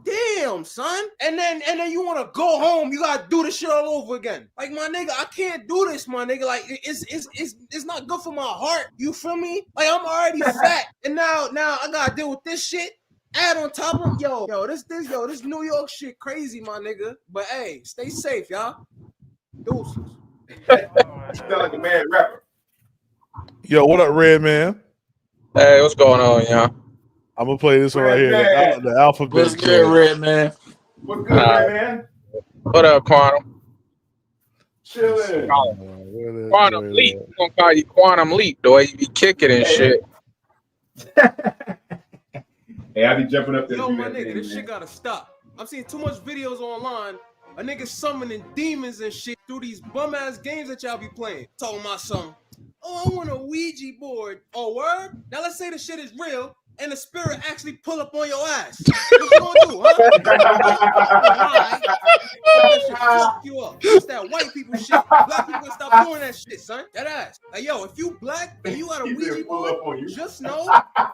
Speaker 9: Damn, son. And then you want to go home. You gotta do this shit all over again. Like, my nigga, I can't do this, my nigga. Like, it's not good for my heart. You feel me? Like, I'm already fat, and now I gotta deal with this shit. Add on top of this New York shit crazy, my nigga. But hey, stay safe, y'all. Deuces.
Speaker 13: Sound like a mad rapper.
Speaker 10: Yo, what up, Red Man?
Speaker 5: Hey, what's going on, y'all?
Speaker 10: I'm gonna play this one right here. The alphabet.
Speaker 5: What's good, Red Man?
Speaker 13: What's good, Red Man?
Speaker 5: What up, Quantum?
Speaker 13: Chilling.
Speaker 5: Quantum Leap. We're gonna call you Quantum Leap, the way you be kicking and shit.
Speaker 13: Hey, I be jumping up there.
Speaker 9: Yo, my nigga, this shit gotta stop. I'm seeing too much videos online. A nigga summoning demons and shit through these bum ass games that y'all be playing. Talking about something. Oh, I want a Ouija board. Oh, word? Now let's say the shit is real and the spirit actually pull up on your ass. What you gonna do, huh? That shit fuck you up. It's that white people shit. Black people gonna stop doing that shit, son. That ass. Like, yo, if you black and you got a Ouija board, just know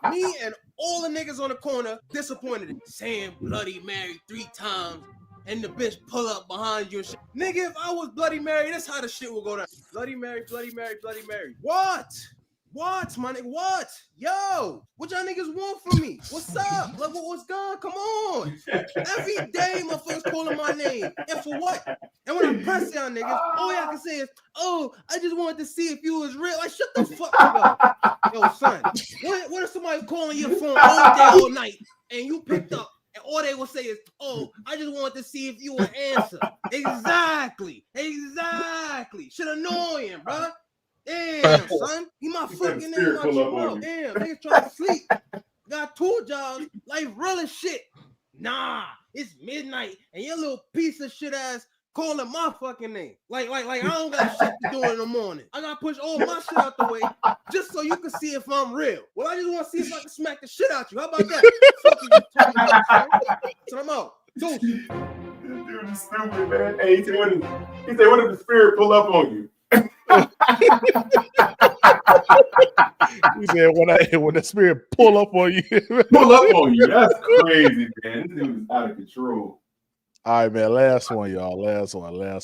Speaker 9: me and all the niggas on the corner disappointed in saying Bloody Mary 3 times and the bitch pull up behind you and shit. Nigga, if I was Bloody Mary, that's how the shit will go down. Bloody Mary, Bloody Mary, Bloody Mary. What? What, my nigga? What? Yo, what y'all niggas want from me? What's up? Like, what's gone? Come on. Every day, motherfuckers calling my name. And for what? And when I press y'all niggas, all y'all can say is, oh, I just wanted to see if you was real. Like, shut the fuck up. Yo, son, what if somebody's calling your phone all day, all night, and you picked up, and all they will say is, oh, I just wanted to see if you would answer. Exactly. Shit annoying, bro. Damn, son. He my fucking name. Damn, niggas trying to sleep. Got 2 jobs. Life real as shit. Nah, it's midnight, and your little piece of shit ass calling my fucking name. Like I don't got shit to do in the morning. I gotta push all my shit out the way just so you can see if I'm real. Well, I just want to see if I can smack the shit out you. How about that? Fuck you talking about, son? So I'm out. Dude.
Speaker 13: This dude is stupid, man. Hey, he said, what if the spirit pull up on you?
Speaker 10: He said, when the spirit pull up on you.
Speaker 13: Pull up on you. That's crazy, man. This dude is out of control.
Speaker 10: All right, man. Last one, y'all. Last one. We get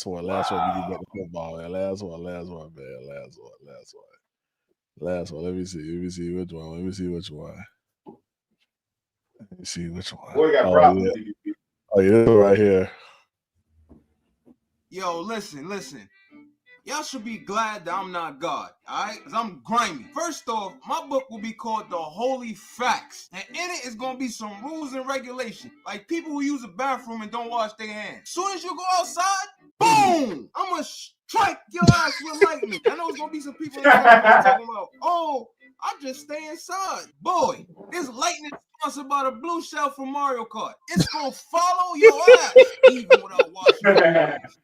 Speaker 10: back to football, man. Last one, man. Last one. Let me see which one.
Speaker 13: Boy, got problems.
Speaker 10: Yeah. Oh, yeah, right here.
Speaker 9: Yo, listen. Y'all should be glad that I'm not God, all right? Because I'm grimy. First off, my book will be called The Holy Facts. And in it is going to be some rules and regulations. Like people who use a bathroom and don't wash their hands. Soon as you go outside, boom! I'm going to strike your ass with lightning. I know there's going to be some people in the comments talking about, oh, I just stay inside. Boy, this lightning is sponsored by the blue shell from Mario Kart. It's going to follow your ass even without washing your hands.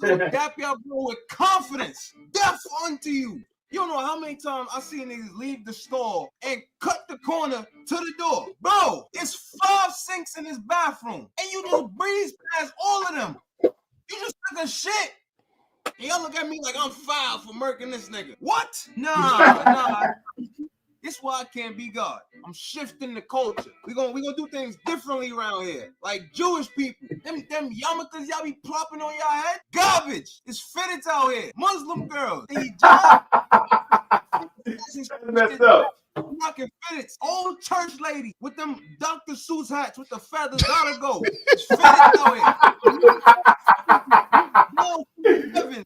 Speaker 9: So dap y'all bro with confidence. Death unto you. You don't know how many times I seen niggas leave the store and cut the corner to the door. Bro, it's 5 sinks in this bathroom. And you just breeze past all of them. You just took a shit. And y'all look at me like I'm foul for murking this nigga. What? Nah. This is why I can't be God. I'm shifting the culture. We gonna do things differently around here. Like Jewish people. Them yarmulkes y'all be plopping on y'all head. Garbage. It's fitteds out here. Muslim girls. The hijab. That's messed up. Rocking fitteds. Old church lady with them Dr. Seuss hats with the feathers. Gotta go. It's fitteds out here.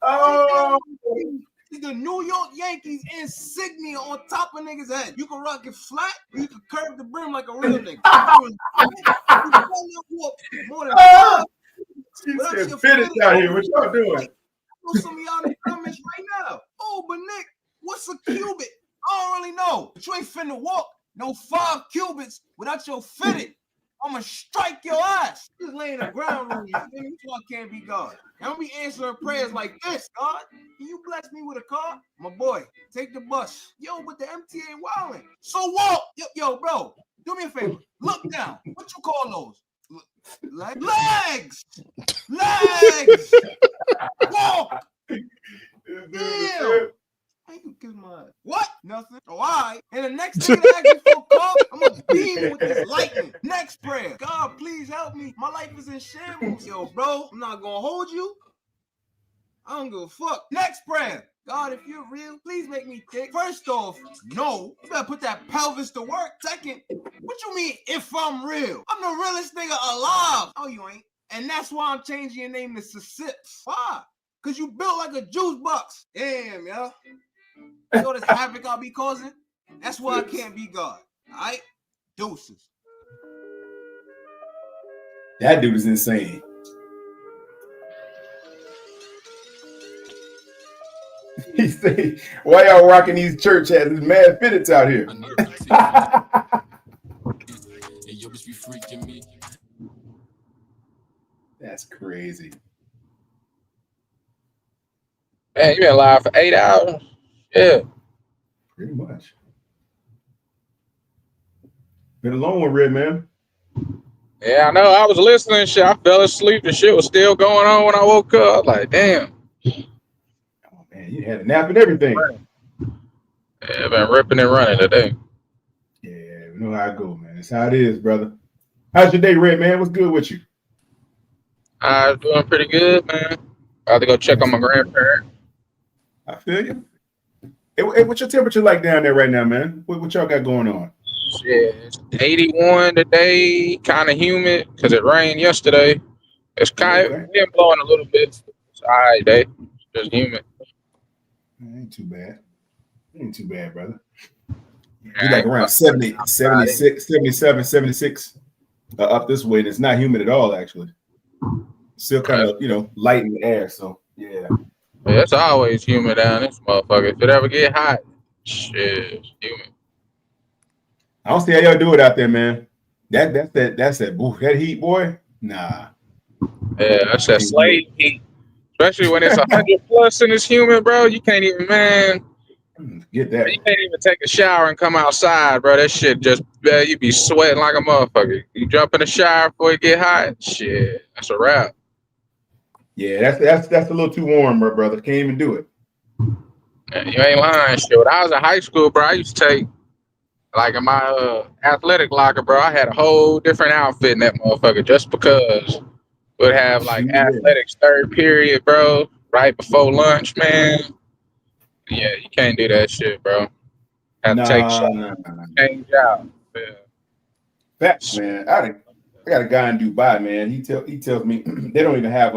Speaker 9: Oh. The New York Yankees insignia on top of niggas' head. You can rock it flat, or you can curve the brim like a real nigga. More than
Speaker 13: fitteds out here. What y'all doing?
Speaker 9: I know some of y'all in the comments right now. Oh, but Nick, what's a cubit? I don't really know. But you ain't finna walk no 5 cubits without your fitted. I'ma strike your ass. Just laying the ground on you. That's why I can't be God. I'm gonna be answering prayers like this, God. Can you bless me with a car? My boy, take the bus. Yo, but the MTA wildin'. So walk. Yo, bro, do me a favor. Look down. What you call those? Legs. Walk. Damn. You kiss my ass. What? Nothing. Oh, all right. And the next nigga that asks me for a call, I'm gonna beam with this lightning. Next prayer. God, please help me. My life is in shambles. Yo, bro, I'm not gonna hold you. I don't give a fuck. Next prayer. God, if you're real, please make me thick. First off, no. You better put that pelvis to work. Second, what you mean if I'm real? I'm the realest nigga alive. Oh, you ain't. And that's why I'm changing your name to Sips. Why? Because you built like a juice box. Damn, yo. You know this havoc I'll be causing? That's why I can't be God. All right? Deuces.
Speaker 13: That dude is insane. He say, why y'all rocking these church hats? There's mad fitteds out here. That's crazy.
Speaker 5: Man, you been live for 8 hours? Yeah.
Speaker 13: Pretty much. Been a long one, Red Man.
Speaker 5: Yeah, I know. I was listening. Shit, I fell asleep. The shit was still going on when I woke up. Like, damn.
Speaker 13: Oh man, you had a nap and everything.
Speaker 5: Yeah, I've been ripping and running today.
Speaker 13: Yeah, we know how it goes, man. That's how it is, brother. How's your day, Red Man? What's good with you?
Speaker 5: I'm doing pretty good, man. I have to go check on my grandparents.
Speaker 13: I feel you. Hey, what's your temperature like down there right now, man? What y'all got going on?
Speaker 5: Yeah, it's 81 today, kind of humid because it rained yesterday. It's kind of wind blowing a little bit. It's all right day. It's just humid.
Speaker 13: Ain't too bad. Ain't too bad, brother. We like around 70, 76, 77, 76 up this way. And it's not humid at all, actually. Still kind of, light in the air. So, yeah.
Speaker 5: Yeah, it's always humid down this motherfucker. If it ever get hot, shit, it's humid.
Speaker 13: I don't see how y'all do it out there, man. That's that heat, boy. Nah.
Speaker 5: Yeah, that's that slave heat. Especially when it's 100 plus and it's humid, bro. You can't even, man.
Speaker 13: Get that.
Speaker 5: You can't even take a shower and come outside, bro. That shit just, you be sweating like a motherfucker. You jump in the shower before it get hot, shit, that's a wrap.
Speaker 13: Yeah, that's a little too warm, bro, brother. Can't even do it.
Speaker 5: Man, you ain't lying, shit. When I was in high school, bro, I used to take, like in my athletic locker, bro, I had a whole different outfit in that motherfucker just because we'd have like athletics third period, bro, right before lunch, man. Yeah, you can't do that shit, bro. Have to take shots, change out. Yeah.
Speaker 13: Facts, man. I got a guy in Dubai, man. He tells me they don't even have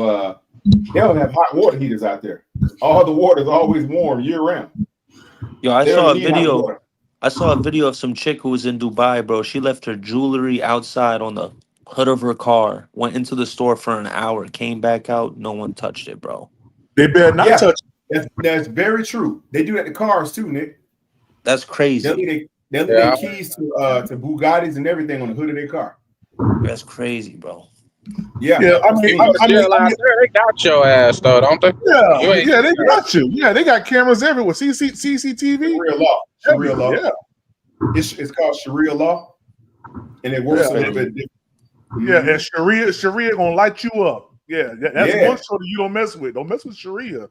Speaker 13: They don't have hot water heaters out there. All the water is always warm year round.
Speaker 14: Yo, I
Speaker 13: They
Speaker 14: saw
Speaker 13: don't
Speaker 14: a
Speaker 13: need hot
Speaker 14: video.
Speaker 13: water.
Speaker 14: I saw a video of some chick who was in Dubai, bro. She left her jewelry outside on the hood of her car, went into the store for an hour, came back out, no one touched it, bro.
Speaker 10: They better not touch.
Speaker 13: That's very true. They do that to cars too, Nick.
Speaker 14: That's crazy.
Speaker 13: They'll leave their keys to Bugattis and everything on the hood of their car.
Speaker 14: That's crazy, bro.
Speaker 13: Yeah,
Speaker 1: I mean,
Speaker 5: they got your ass though, don't they?
Speaker 1: Yeah, they got you. Yeah, they got cameras everywhere. CCTV.
Speaker 13: Sharia law. Sharia law.
Speaker 1: Yeah.
Speaker 13: It's called Sharia law, and it works a little bit different.
Speaker 1: Yeah, and Sharia gonna light you up. Yeah, that's
Speaker 13: Yeah.
Speaker 1: one shoulder you don't mess with. Don't mess with Sharia.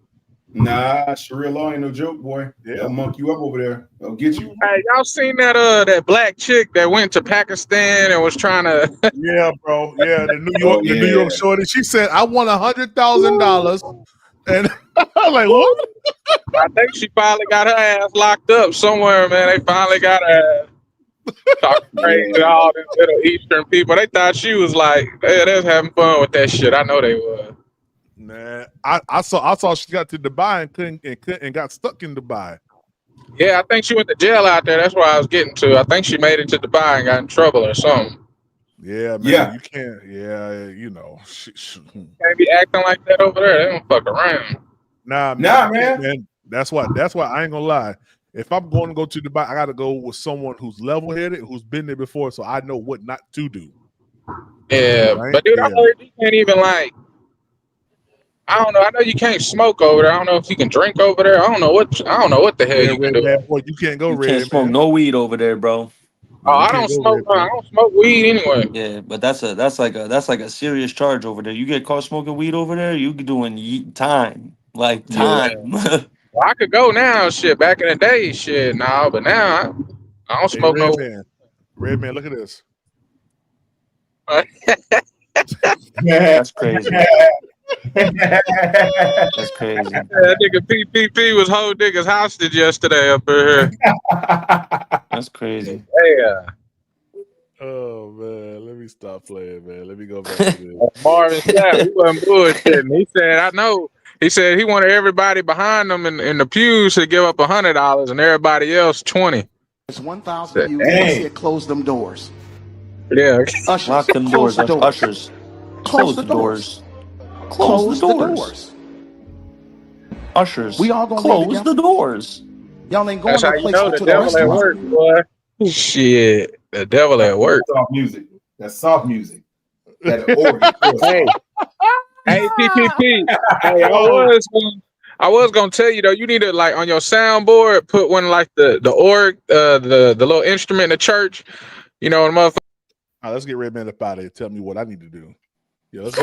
Speaker 13: Nah, Sharia law ain't no joke, boy. They'll monk you up over there. They'll get you.
Speaker 5: Hey, y'all seen that black chick that went to Pakistan and was trying to
Speaker 1: Yeah, bro. Yeah, the New York shorty. She said, "I want $100,000," and I'm like, what?
Speaker 5: I think she finally got her ass locked up somewhere, man. They finally got her ass talking crazy to all them Middle Eastern people. They thought she was like, hey, they're having fun with that shit. I know they was.
Speaker 1: Nah, I saw she got to Dubai and got stuck in Dubai.
Speaker 5: Yeah, I think she went to jail out there. That's where I was getting to. I think she made it to Dubai and got in trouble or something.
Speaker 1: Yeah, man.
Speaker 13: Yeah.
Speaker 1: You can't. Yeah, you know.
Speaker 5: Can't be acting like that over there. They don't fuck around.
Speaker 1: Nah, man. That's why I ain't gonna lie. If I'm going to go to Dubai, I got to go with someone who's level-headed, who's been there before, so I know what not to do.
Speaker 5: Yeah,
Speaker 1: Right?
Speaker 5: but dude, I heard you can't even like. I don't know. I know you can't smoke over there. I don't know if you can drink over there. I don't know what the hell you can do.
Speaker 1: Man, boy, you can't go
Speaker 14: You
Speaker 1: red.
Speaker 14: can't smoke no weed over there, bro.
Speaker 5: Oh, I don't smoke. I don't smoke weed anyway.
Speaker 14: Yeah, but that's like a serious charge over there. You get caught smoking weed over there, you doing time, like time.
Speaker 5: Well, I could go now. Shit, back in the day, shit. No, but now I don't smoke no.
Speaker 1: Red man, look at this.
Speaker 14: That's crazy. That's crazy.
Speaker 5: That nigga PPP was whole niggas hostage yesterday up here.
Speaker 14: That's crazy.
Speaker 5: Yeah.
Speaker 1: Oh man, let me stop playing, man. Let me go back to this.
Speaker 5: Marvin Sapp, he wasn't bullshitting. He said, I know. He said he wanted everybody behind him in the pews to give up $100 and everybody else $20.
Speaker 4: It's 1,000 views. They said close them doors.
Speaker 5: Yeah.
Speaker 4: Ushers,
Speaker 14: Lock them
Speaker 4: close
Speaker 14: doors.
Speaker 4: the doors.
Speaker 14: Ushers. Close the doors.
Speaker 4: Close the doors.
Speaker 14: Ushers.
Speaker 4: We all gonna
Speaker 14: close the doors.
Speaker 4: Y'all ain't going
Speaker 5: That's
Speaker 4: no
Speaker 5: how you
Speaker 4: place
Speaker 5: know
Speaker 4: to
Speaker 5: the
Speaker 4: the
Speaker 5: devil at
Speaker 4: restaurant.
Speaker 5: work, boy. Shit. The devil at work.
Speaker 13: Soft music. That's soft music. That organ.
Speaker 5: Hey, PPP. Hey, I was gonna tell you though, you need to like on your soundboard put one like the org, the little instrument in the church. You know, the motherfucker.
Speaker 1: All right, let's get Red Man up out of here. Tell me what I need to do. Yeah, let's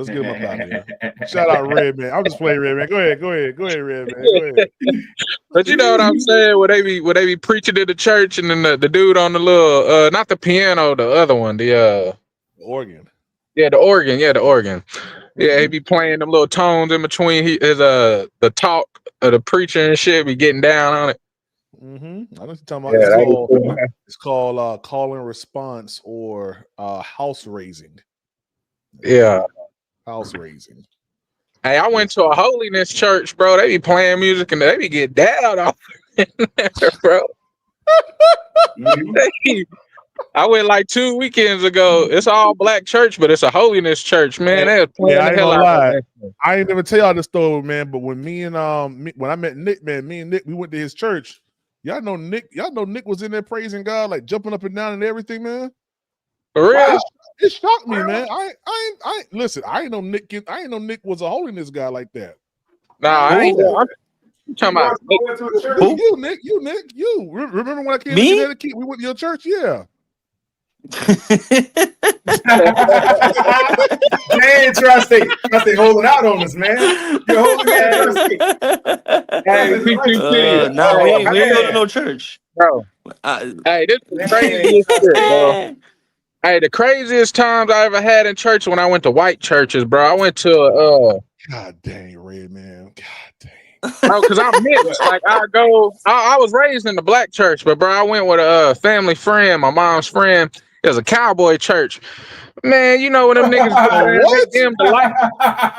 Speaker 1: get him up out of here. Shout out Red Man. I'm just playing Red Man. Go ahead, Red Man. Go ahead.
Speaker 5: But you know what I'm saying? Would they be preaching to the church and then the dude on the little not the piano, the other one, the
Speaker 1: organ.
Speaker 5: Yeah, the organ. Yeah, the organ. Yeah, he be playing them little tones in between his the talk of the preacher and shit. Be getting down on it.
Speaker 1: Mm-hmm. I know what you're talking about.
Speaker 5: Yeah,
Speaker 1: it's called call and response or house raising.
Speaker 5: Yeah,
Speaker 1: house raising.
Speaker 5: Hey, I went to a holiness church, bro. They be playing music and they be getting down off in there, bro. I went like 2 weekends ago. It's all black church, but it's a holiness church, man. They was playing
Speaker 1: I ain't
Speaker 5: the hell
Speaker 1: gonna
Speaker 5: out
Speaker 1: lie.
Speaker 5: of that.
Speaker 1: I ain't never tell y'all this story, man. But when when I met Nick, man, me and Nick, we went to his church. Y'all know Nick was in there praising God, like jumping up and down and everything, man.
Speaker 5: For real?
Speaker 1: It shocked me, man. I listen. I ain't know Nick was a holiness guy like that.
Speaker 5: Nah, I ain't. I'm talking about
Speaker 1: You, Nick. You remember when I came to Connecticut? We went to your church, yeah.
Speaker 13: Man, Tri-State holding out on us, man. You're holding out.
Speaker 5: Hey,
Speaker 14: nah, we ain't go to no church,
Speaker 5: bro. Hey, this is the craziest shit, bro. Hey, the craziest times I ever had in church when I went to white churches, bro. I went to
Speaker 1: God dang, Red Man.
Speaker 5: bro, because I'm mixed. Like I was raised in the black church, but bro, I went with a family friend, my mom's friend. It was a cowboy church. Man, you know when them niggas go there,
Speaker 10: What?
Speaker 5: they dim the light.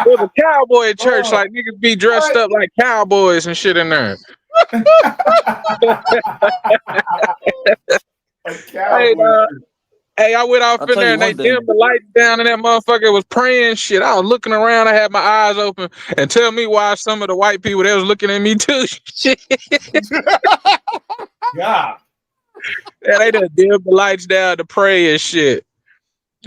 Speaker 5: It was a cowboy church,
Speaker 13: Oh,
Speaker 5: like niggas be dressed up like cowboys and shit in there.
Speaker 13: a
Speaker 5: Hey,
Speaker 13: cowboy.
Speaker 5: hey, I went off
Speaker 2: I'll
Speaker 5: in
Speaker 2: tell
Speaker 5: there
Speaker 2: you
Speaker 5: and they
Speaker 2: one thing.
Speaker 5: dimmed the lights down and that motherfucker was praying shit. I was looking around, I had my eyes open, and tell me why some of the white people they was looking at me too. Shit.
Speaker 13: Yeah.
Speaker 5: Yeah, they done dimmed the lights down to pray and shit.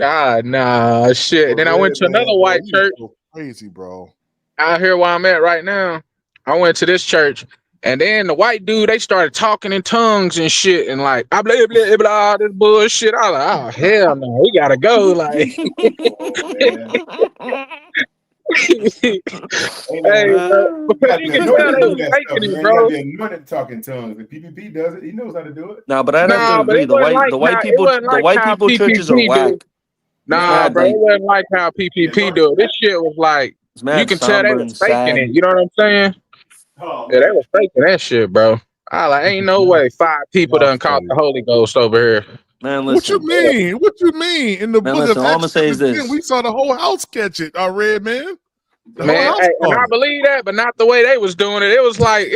Speaker 5: Ah, nah, shit.
Speaker 10: But
Speaker 5: Then I went
Speaker 10: Red
Speaker 5: to another
Speaker 10: Man, bro,
Speaker 5: white
Speaker 10: you is
Speaker 5: church
Speaker 10: so crazy, bro.
Speaker 5: out here where I'm at right now. I went to this church, and then the white dude, they started talking in tongues and shit, and like, I blah, blah, blah, this bullshit. I was like, oh, hell no, we gotta go. Like, hey,
Speaker 13: Hey,
Speaker 5: bro,
Speaker 13: you
Speaker 5: because
Speaker 13: gotta
Speaker 5: you
Speaker 13: be
Speaker 5: can tell
Speaker 13: anointed to
Speaker 5: they
Speaker 13: do
Speaker 5: was
Speaker 13: that stuff,
Speaker 5: faking it,
Speaker 13: man. You gotta
Speaker 5: bro.
Speaker 13: be anointed to talk in tongues. If PPP does it, he knows how to do it.
Speaker 2: Nah, but I'd have to
Speaker 5: Nah, but
Speaker 2: agree.
Speaker 5: it wasn't like how
Speaker 2: The white people churches are
Speaker 5: PPP do.
Speaker 2: whack. It's
Speaker 5: Nah,
Speaker 2: mad
Speaker 5: bro, it
Speaker 2: like
Speaker 5: wasn't like how
Speaker 13: The
Speaker 5: PPP
Speaker 13: anointed.
Speaker 5: do. This shit was like
Speaker 2: it's
Speaker 5: you
Speaker 2: mad
Speaker 5: can tell they
Speaker 2: somber
Speaker 5: was
Speaker 2: and
Speaker 5: faking it.
Speaker 2: sad.
Speaker 5: You know what I'm saying?
Speaker 13: Oh
Speaker 5: Yeah, they
Speaker 13: man,
Speaker 5: was faking that shit, bro. I like ain't no
Speaker 10: Y'all,
Speaker 5: way 5 people
Speaker 10: y'all
Speaker 5: done caught
Speaker 10: funny.
Speaker 5: the Holy Ghost over here.
Speaker 2: Man,
Speaker 10: What you
Speaker 2: listen.
Speaker 10: mean? What you mean? In the
Speaker 2: Man,
Speaker 10: book of
Speaker 2: listen. All I'm
Speaker 10: Acts
Speaker 2: gonna say is
Speaker 10: 17, we
Speaker 2: this.
Speaker 10: saw the whole house catch it. Red Man, the whole
Speaker 5: Man,
Speaker 10: house
Speaker 5: hey, and
Speaker 10: caught
Speaker 5: I
Speaker 10: it.
Speaker 5: believe that, but not the way they was doing it. It was like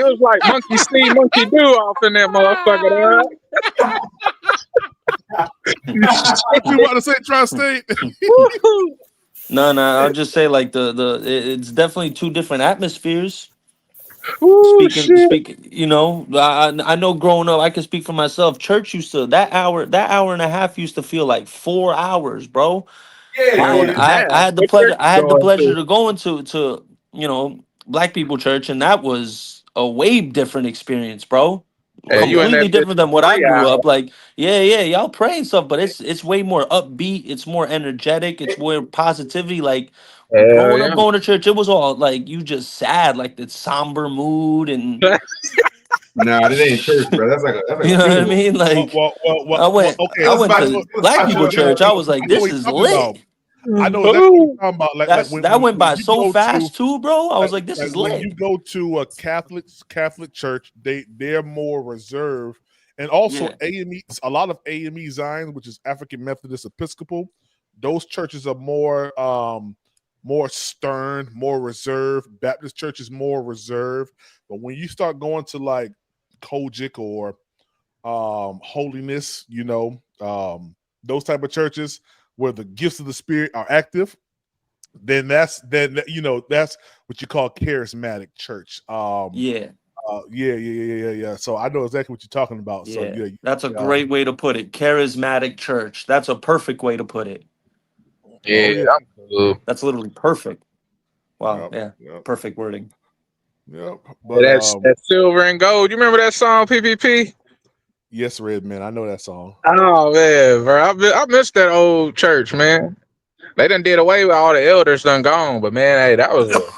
Speaker 5: monkey see, monkey do off in that motherfucker.
Speaker 10: What you about to say, Tri-State?
Speaker 5: Woo-hoo.
Speaker 2: No, I'll just say like it's definitely two different atmospheres.
Speaker 5: Ooh,
Speaker 2: Speaking, you know, I know growing up, I can speak for myself. Church used to that hour and a half used to feel like 4 hours, bro.
Speaker 13: yeah,
Speaker 5: Hour
Speaker 2: And
Speaker 5: and
Speaker 13: yeah.
Speaker 5: a half.
Speaker 2: I had the
Speaker 5: What
Speaker 2: pleasure
Speaker 5: church you going to?
Speaker 2: to go into you know black people church, and that was a way different experience, bro.
Speaker 5: Hey, you in
Speaker 2: Completely
Speaker 5: that bitch
Speaker 2: different
Speaker 5: for
Speaker 2: than what I
Speaker 5: 3
Speaker 2: grew
Speaker 5: hours.
Speaker 2: up. Like, yeah, y'all pray and stuff, but it's way more upbeat. It's more energetic. It's more positivity. Like
Speaker 5: Hell
Speaker 2: growing up,
Speaker 5: yeah.
Speaker 2: going to church, it was all like you just sad, like the somber mood, and
Speaker 13: Nah, that ain't church, bro. That's like
Speaker 2: you
Speaker 13: a
Speaker 2: know what I
Speaker 13: funeral.
Speaker 2: mean. Like
Speaker 10: Okay.
Speaker 2: I
Speaker 13: Let's
Speaker 2: went
Speaker 13: watch.
Speaker 2: to
Speaker 13: Let's
Speaker 2: black
Speaker 13: watch
Speaker 2: people
Speaker 13: your
Speaker 10: That,
Speaker 2: church.
Speaker 13: video.
Speaker 2: I
Speaker 10: I
Speaker 2: was like,
Speaker 10: know
Speaker 2: this
Speaker 10: what you're
Speaker 2: is
Speaker 10: talking about.
Speaker 2: lit.
Speaker 10: I know exactly what you're talking about. Like
Speaker 2: That went
Speaker 10: when
Speaker 2: by
Speaker 10: you
Speaker 2: so
Speaker 10: go to
Speaker 2: fast too, bro. I was
Speaker 10: like
Speaker 2: like, this
Speaker 10: like
Speaker 2: is
Speaker 10: when
Speaker 2: lit.
Speaker 10: you go to a Catholic church, they're more reserved, and also
Speaker 2: Yeah.
Speaker 10: AME. A lot of AME Zion, which is African Methodist Episcopal, those churches are more stern, more reserved. Baptist church is more reserved, but when you start going to like Kojic or Holiness, those type of churches where the gifts of the Spirit are active, then that's what you call charismatic church.
Speaker 2: Yeah.
Speaker 10: Yeah. So I know exactly what you're talking about. So
Speaker 2: Yeah.
Speaker 10: yeah,
Speaker 2: That's a great way to put it. Charismatic church. That's a perfect way to put it.
Speaker 5: Yeah,
Speaker 10: oh yeah,
Speaker 5: I'm cool.
Speaker 2: That's literally perfect. Wow.
Speaker 10: yep,
Speaker 2: Yeah.
Speaker 10: yep,
Speaker 2: Perfect wording.
Speaker 10: yep.
Speaker 5: Yeah,
Speaker 10: But
Speaker 5: that silver and gold. You remember that song PPP?
Speaker 10: yes, Red Man, I know that song.
Speaker 5: Oh man, bro, I missed that old church, man. They done did away with all the elders done gone, but man, hey, that was
Speaker 2: So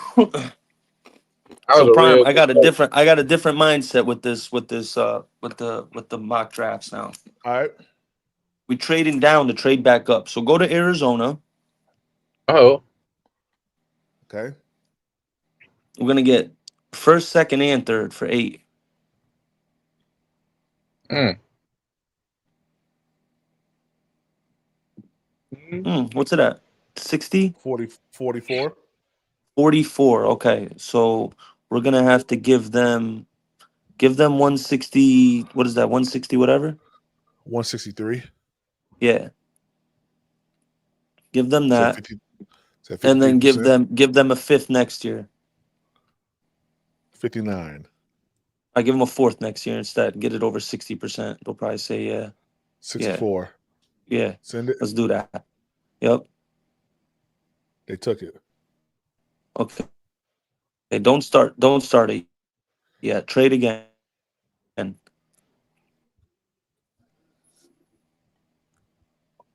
Speaker 5: a
Speaker 2: Prime,
Speaker 5: real good church.
Speaker 2: I got a different mindset with the mock drafts now.
Speaker 10: All right.
Speaker 2: We trading down to trade back up. So go to Arizona.
Speaker 5: Oh,
Speaker 10: Okay.
Speaker 2: We're gonna get first, second, and third for 8.
Speaker 5: mm.
Speaker 2: What's it at? 60?
Speaker 10: 44.
Speaker 2: 44. Okay. So we're gonna have to give them 160. What is that? 160 whatever?
Speaker 10: 163.
Speaker 2: Yeah. Give them
Speaker 10: So
Speaker 2: that.
Speaker 10: 50. So
Speaker 2: And then
Speaker 10: 53%.
Speaker 2: give them a fifth next year.
Speaker 10: 59.
Speaker 2: I give them a fourth next year instead. Get it over 60%. They'll probably say yeah.
Speaker 10: 64.
Speaker 2: Yeah.
Speaker 10: Send it.
Speaker 2: Let's do that. Yep.
Speaker 10: They took it.
Speaker 2: Okay. Hey, don't start it. Yeah, trade again.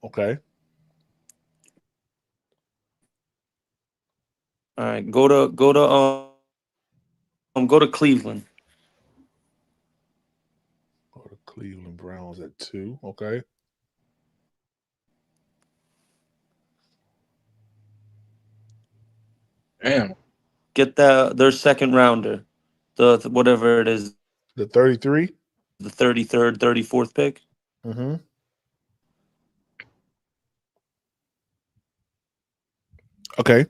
Speaker 10: Okay.
Speaker 2: All right. Go to Cleveland.
Speaker 10: Go to Cleveland Browns at 2. Okay.
Speaker 5: Damn.
Speaker 2: Get their second rounder. The whatever it is,
Speaker 10: The 33.
Speaker 2: the 33rd, 34th pick.
Speaker 10: Mm-hmm. Okay.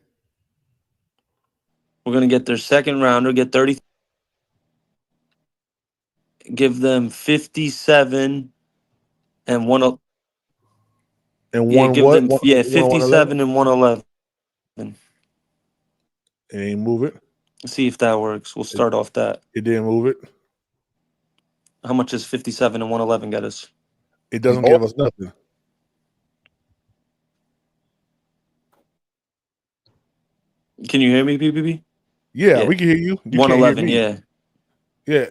Speaker 14: We're gonna get their second rounder, get 30. Give them 57 and one.
Speaker 10: And
Speaker 14: Yeah,
Speaker 10: one
Speaker 14: give
Speaker 10: what?
Speaker 14: them
Speaker 10: One,
Speaker 14: yeah
Speaker 10: one on 111?
Speaker 14: 57 and 111.
Speaker 10: It ain't move it.
Speaker 14: See if that works. We'll start off that.
Speaker 10: It didn't move it.
Speaker 14: How much is 57 and 111 get us?
Speaker 10: It doesn't give us nothing.
Speaker 14: Can you hear me, PPP?
Speaker 10: Yeah, we can hear you. You can't hear
Speaker 14: 111,
Speaker 10: me.
Speaker 14: yeah.
Speaker 10: Yeah.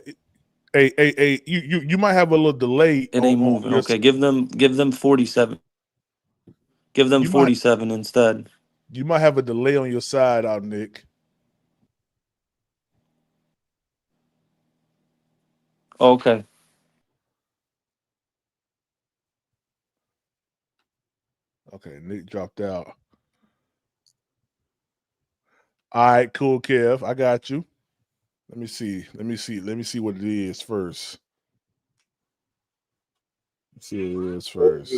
Speaker 10: Hey, you might have a little delay
Speaker 14: It ain't
Speaker 10: on
Speaker 14: moving.
Speaker 10: your
Speaker 14: Okay, give them 47. Give them
Speaker 10: you might
Speaker 14: 47 instead.
Speaker 10: you might have a delay on your side out, Nick.
Speaker 14: Okay.
Speaker 10: Okay, Nick dropped out. All right, cool, Kev. I got you. Let me see what it is first. Let's see what it is first.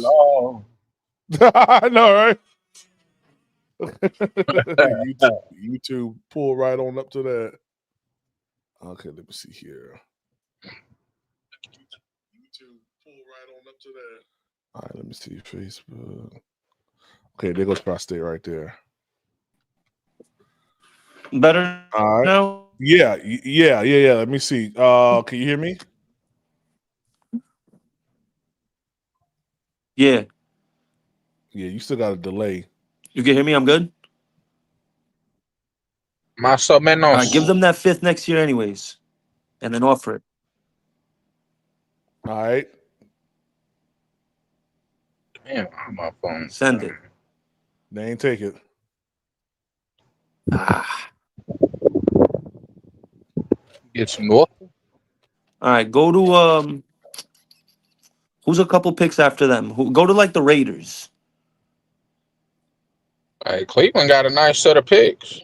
Speaker 10: I know, right? YouTube pull right on up to that. Okay, let me see here. YouTube pull right on up to that. All right, let me see Facebook. Okay, there goes prostate right there.
Speaker 14: Better
Speaker 10: All right.
Speaker 14: now?
Speaker 10: Yeah. Let me see. Can you hear me?
Speaker 14: Yeah.
Speaker 10: Yeah, you still got a delay.
Speaker 14: You can hear me? I'm good?
Speaker 5: Más o
Speaker 14: All
Speaker 5: menos.
Speaker 14: right, give them that fifth next year anyways. And then offer it.
Speaker 10: All right.
Speaker 5: Damn, on my phone.
Speaker 14: Send it.
Speaker 10: They ain't take it.
Speaker 5: Get some north.
Speaker 14: All right, go to who's a couple picks after them? Go to like the Raiders.
Speaker 5: Hey, Cleveland got a nice set of picks.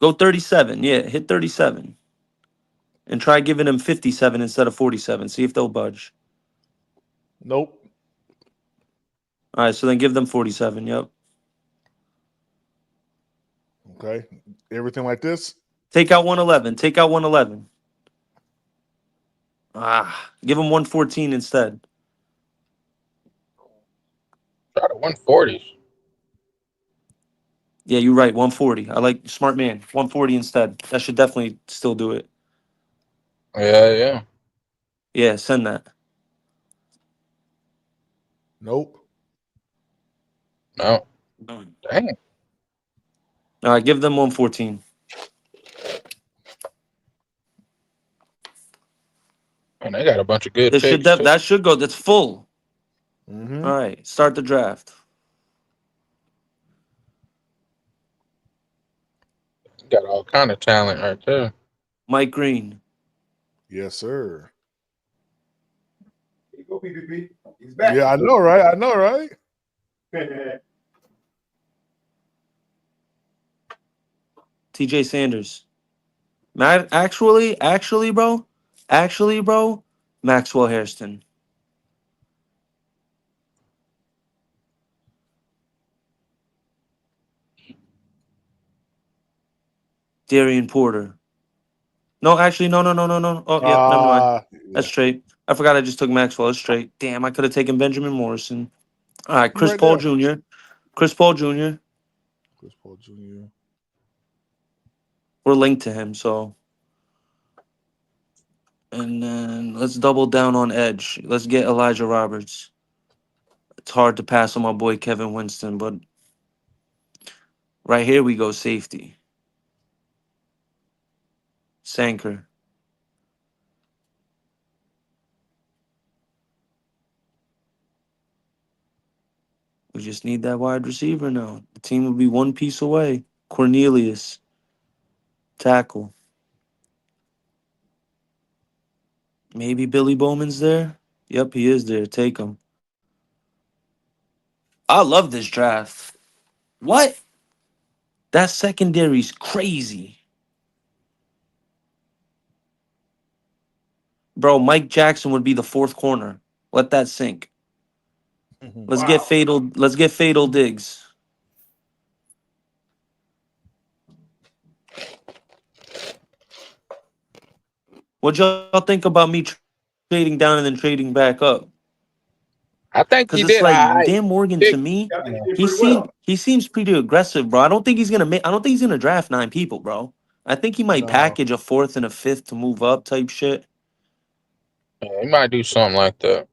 Speaker 14: Go 37. Yeah, hit 37. And try giving them 57 instead of 47. See if they'll budge.
Speaker 10: Nope.
Speaker 14: All right, so then give them 47. Yep.
Speaker 10: Okay. Everything like this?
Speaker 14: Take out 111. Take out 111. Give them 114 instead.
Speaker 5: Try the 140s.
Speaker 14: Yeah, you're right. 140. I like smart man. 140 instead. That should definitely still do it.
Speaker 5: Yeah.
Speaker 14: Yeah, send that.
Speaker 10: Nope.
Speaker 5: No. Dang.
Speaker 14: All right, give them 114.
Speaker 5: And they got a bunch of good picks too.
Speaker 14: That should go. That's full.
Speaker 10: Mm-hmm.
Speaker 14: All right, start the draft.
Speaker 5: Got all kind of talent right there.
Speaker 14: Mike Green.
Speaker 10: Yes, sir.
Speaker 13: Here you go, PPP. He's back.
Speaker 10: Yeah, I know, right?
Speaker 14: TJ Sanders. Actually, bro. Maxwell Hairston. Darian Porter. No, actually, no. Oh, yep, never mind. That's straight. I forgot I just took Maxwell. That's straight. Damn, I could have taken Benjamin Morrison. All right, Chris
Speaker 10: Right
Speaker 14: Paul
Speaker 10: there.
Speaker 14: Jr. Chris Paul Jr.
Speaker 10: Chris Paul Jr.
Speaker 14: We're linked to him, so. And then let's double down on edge. Let's get Elijah Roberts. It's hard to pass on my boy Kevin Winston, but right here we go safety. Sanker. We just need that wide receiver now. The team will be one piece away. Cornelius. Tackle. Maybe Billy Bowman's there? Yep, he is there. Take him. I love this draft. What? That secondary's crazy. Bro, Mike Jackson would be the fourth corner. Let that sink. Let's get Fatal Diggs. What y'all think about me trading down and then trading back up?
Speaker 5: I think
Speaker 14: Because
Speaker 5: he
Speaker 14: it's
Speaker 5: did.
Speaker 14: like
Speaker 5: I
Speaker 14: Dan Morgan to me,
Speaker 13: I think he did pretty well.
Speaker 14: he seems pretty aggressive, bro. I don't think he's gonna make. I don't think he's gonna draft 9 people, bro. I think he might
Speaker 10: No,
Speaker 14: package a 4th and a 5th to move up type shit.
Speaker 5: he might do something like that.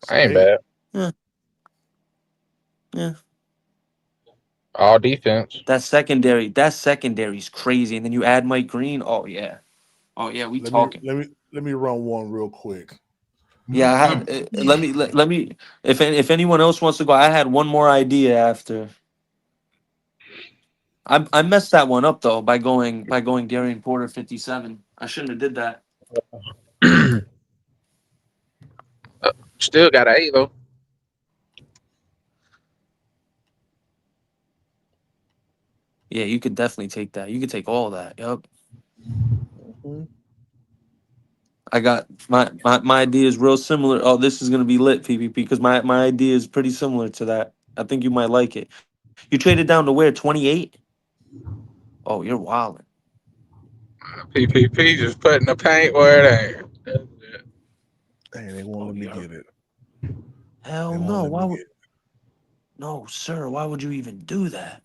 Speaker 5: I ain't
Speaker 10: hey,
Speaker 5: bad.
Speaker 14: Yeah, yeah.
Speaker 5: All defense.
Speaker 14: That secondary's crazy, and then you add Mike Green. Oh yeah, we talking.
Speaker 10: let me run one real quick.
Speaker 14: Yeah, I had. Let me. If anyone else wants to go, I had one more idea after. I messed that one up though by going Darian Porter 57. I shouldn't have did that.
Speaker 5: Still got an 8 though.
Speaker 14: Yeah, you could definitely take that. You could take all that. Yep.
Speaker 10: Mhm.
Speaker 14: I got my idea is real similar. Oh, this is gonna be lit, PPP, because my idea is pretty similar to that. I think you might like it. You traded down to where 28? Oh, you're wilding.
Speaker 5: PPP just putting the paint where it ain't.
Speaker 10: Dang, they won't let me get it. They
Speaker 14: Hell
Speaker 10: won't
Speaker 14: no.
Speaker 10: let me
Speaker 14: Why
Speaker 10: get
Speaker 14: would
Speaker 10: it.
Speaker 14: no, sir? Why would you even do that?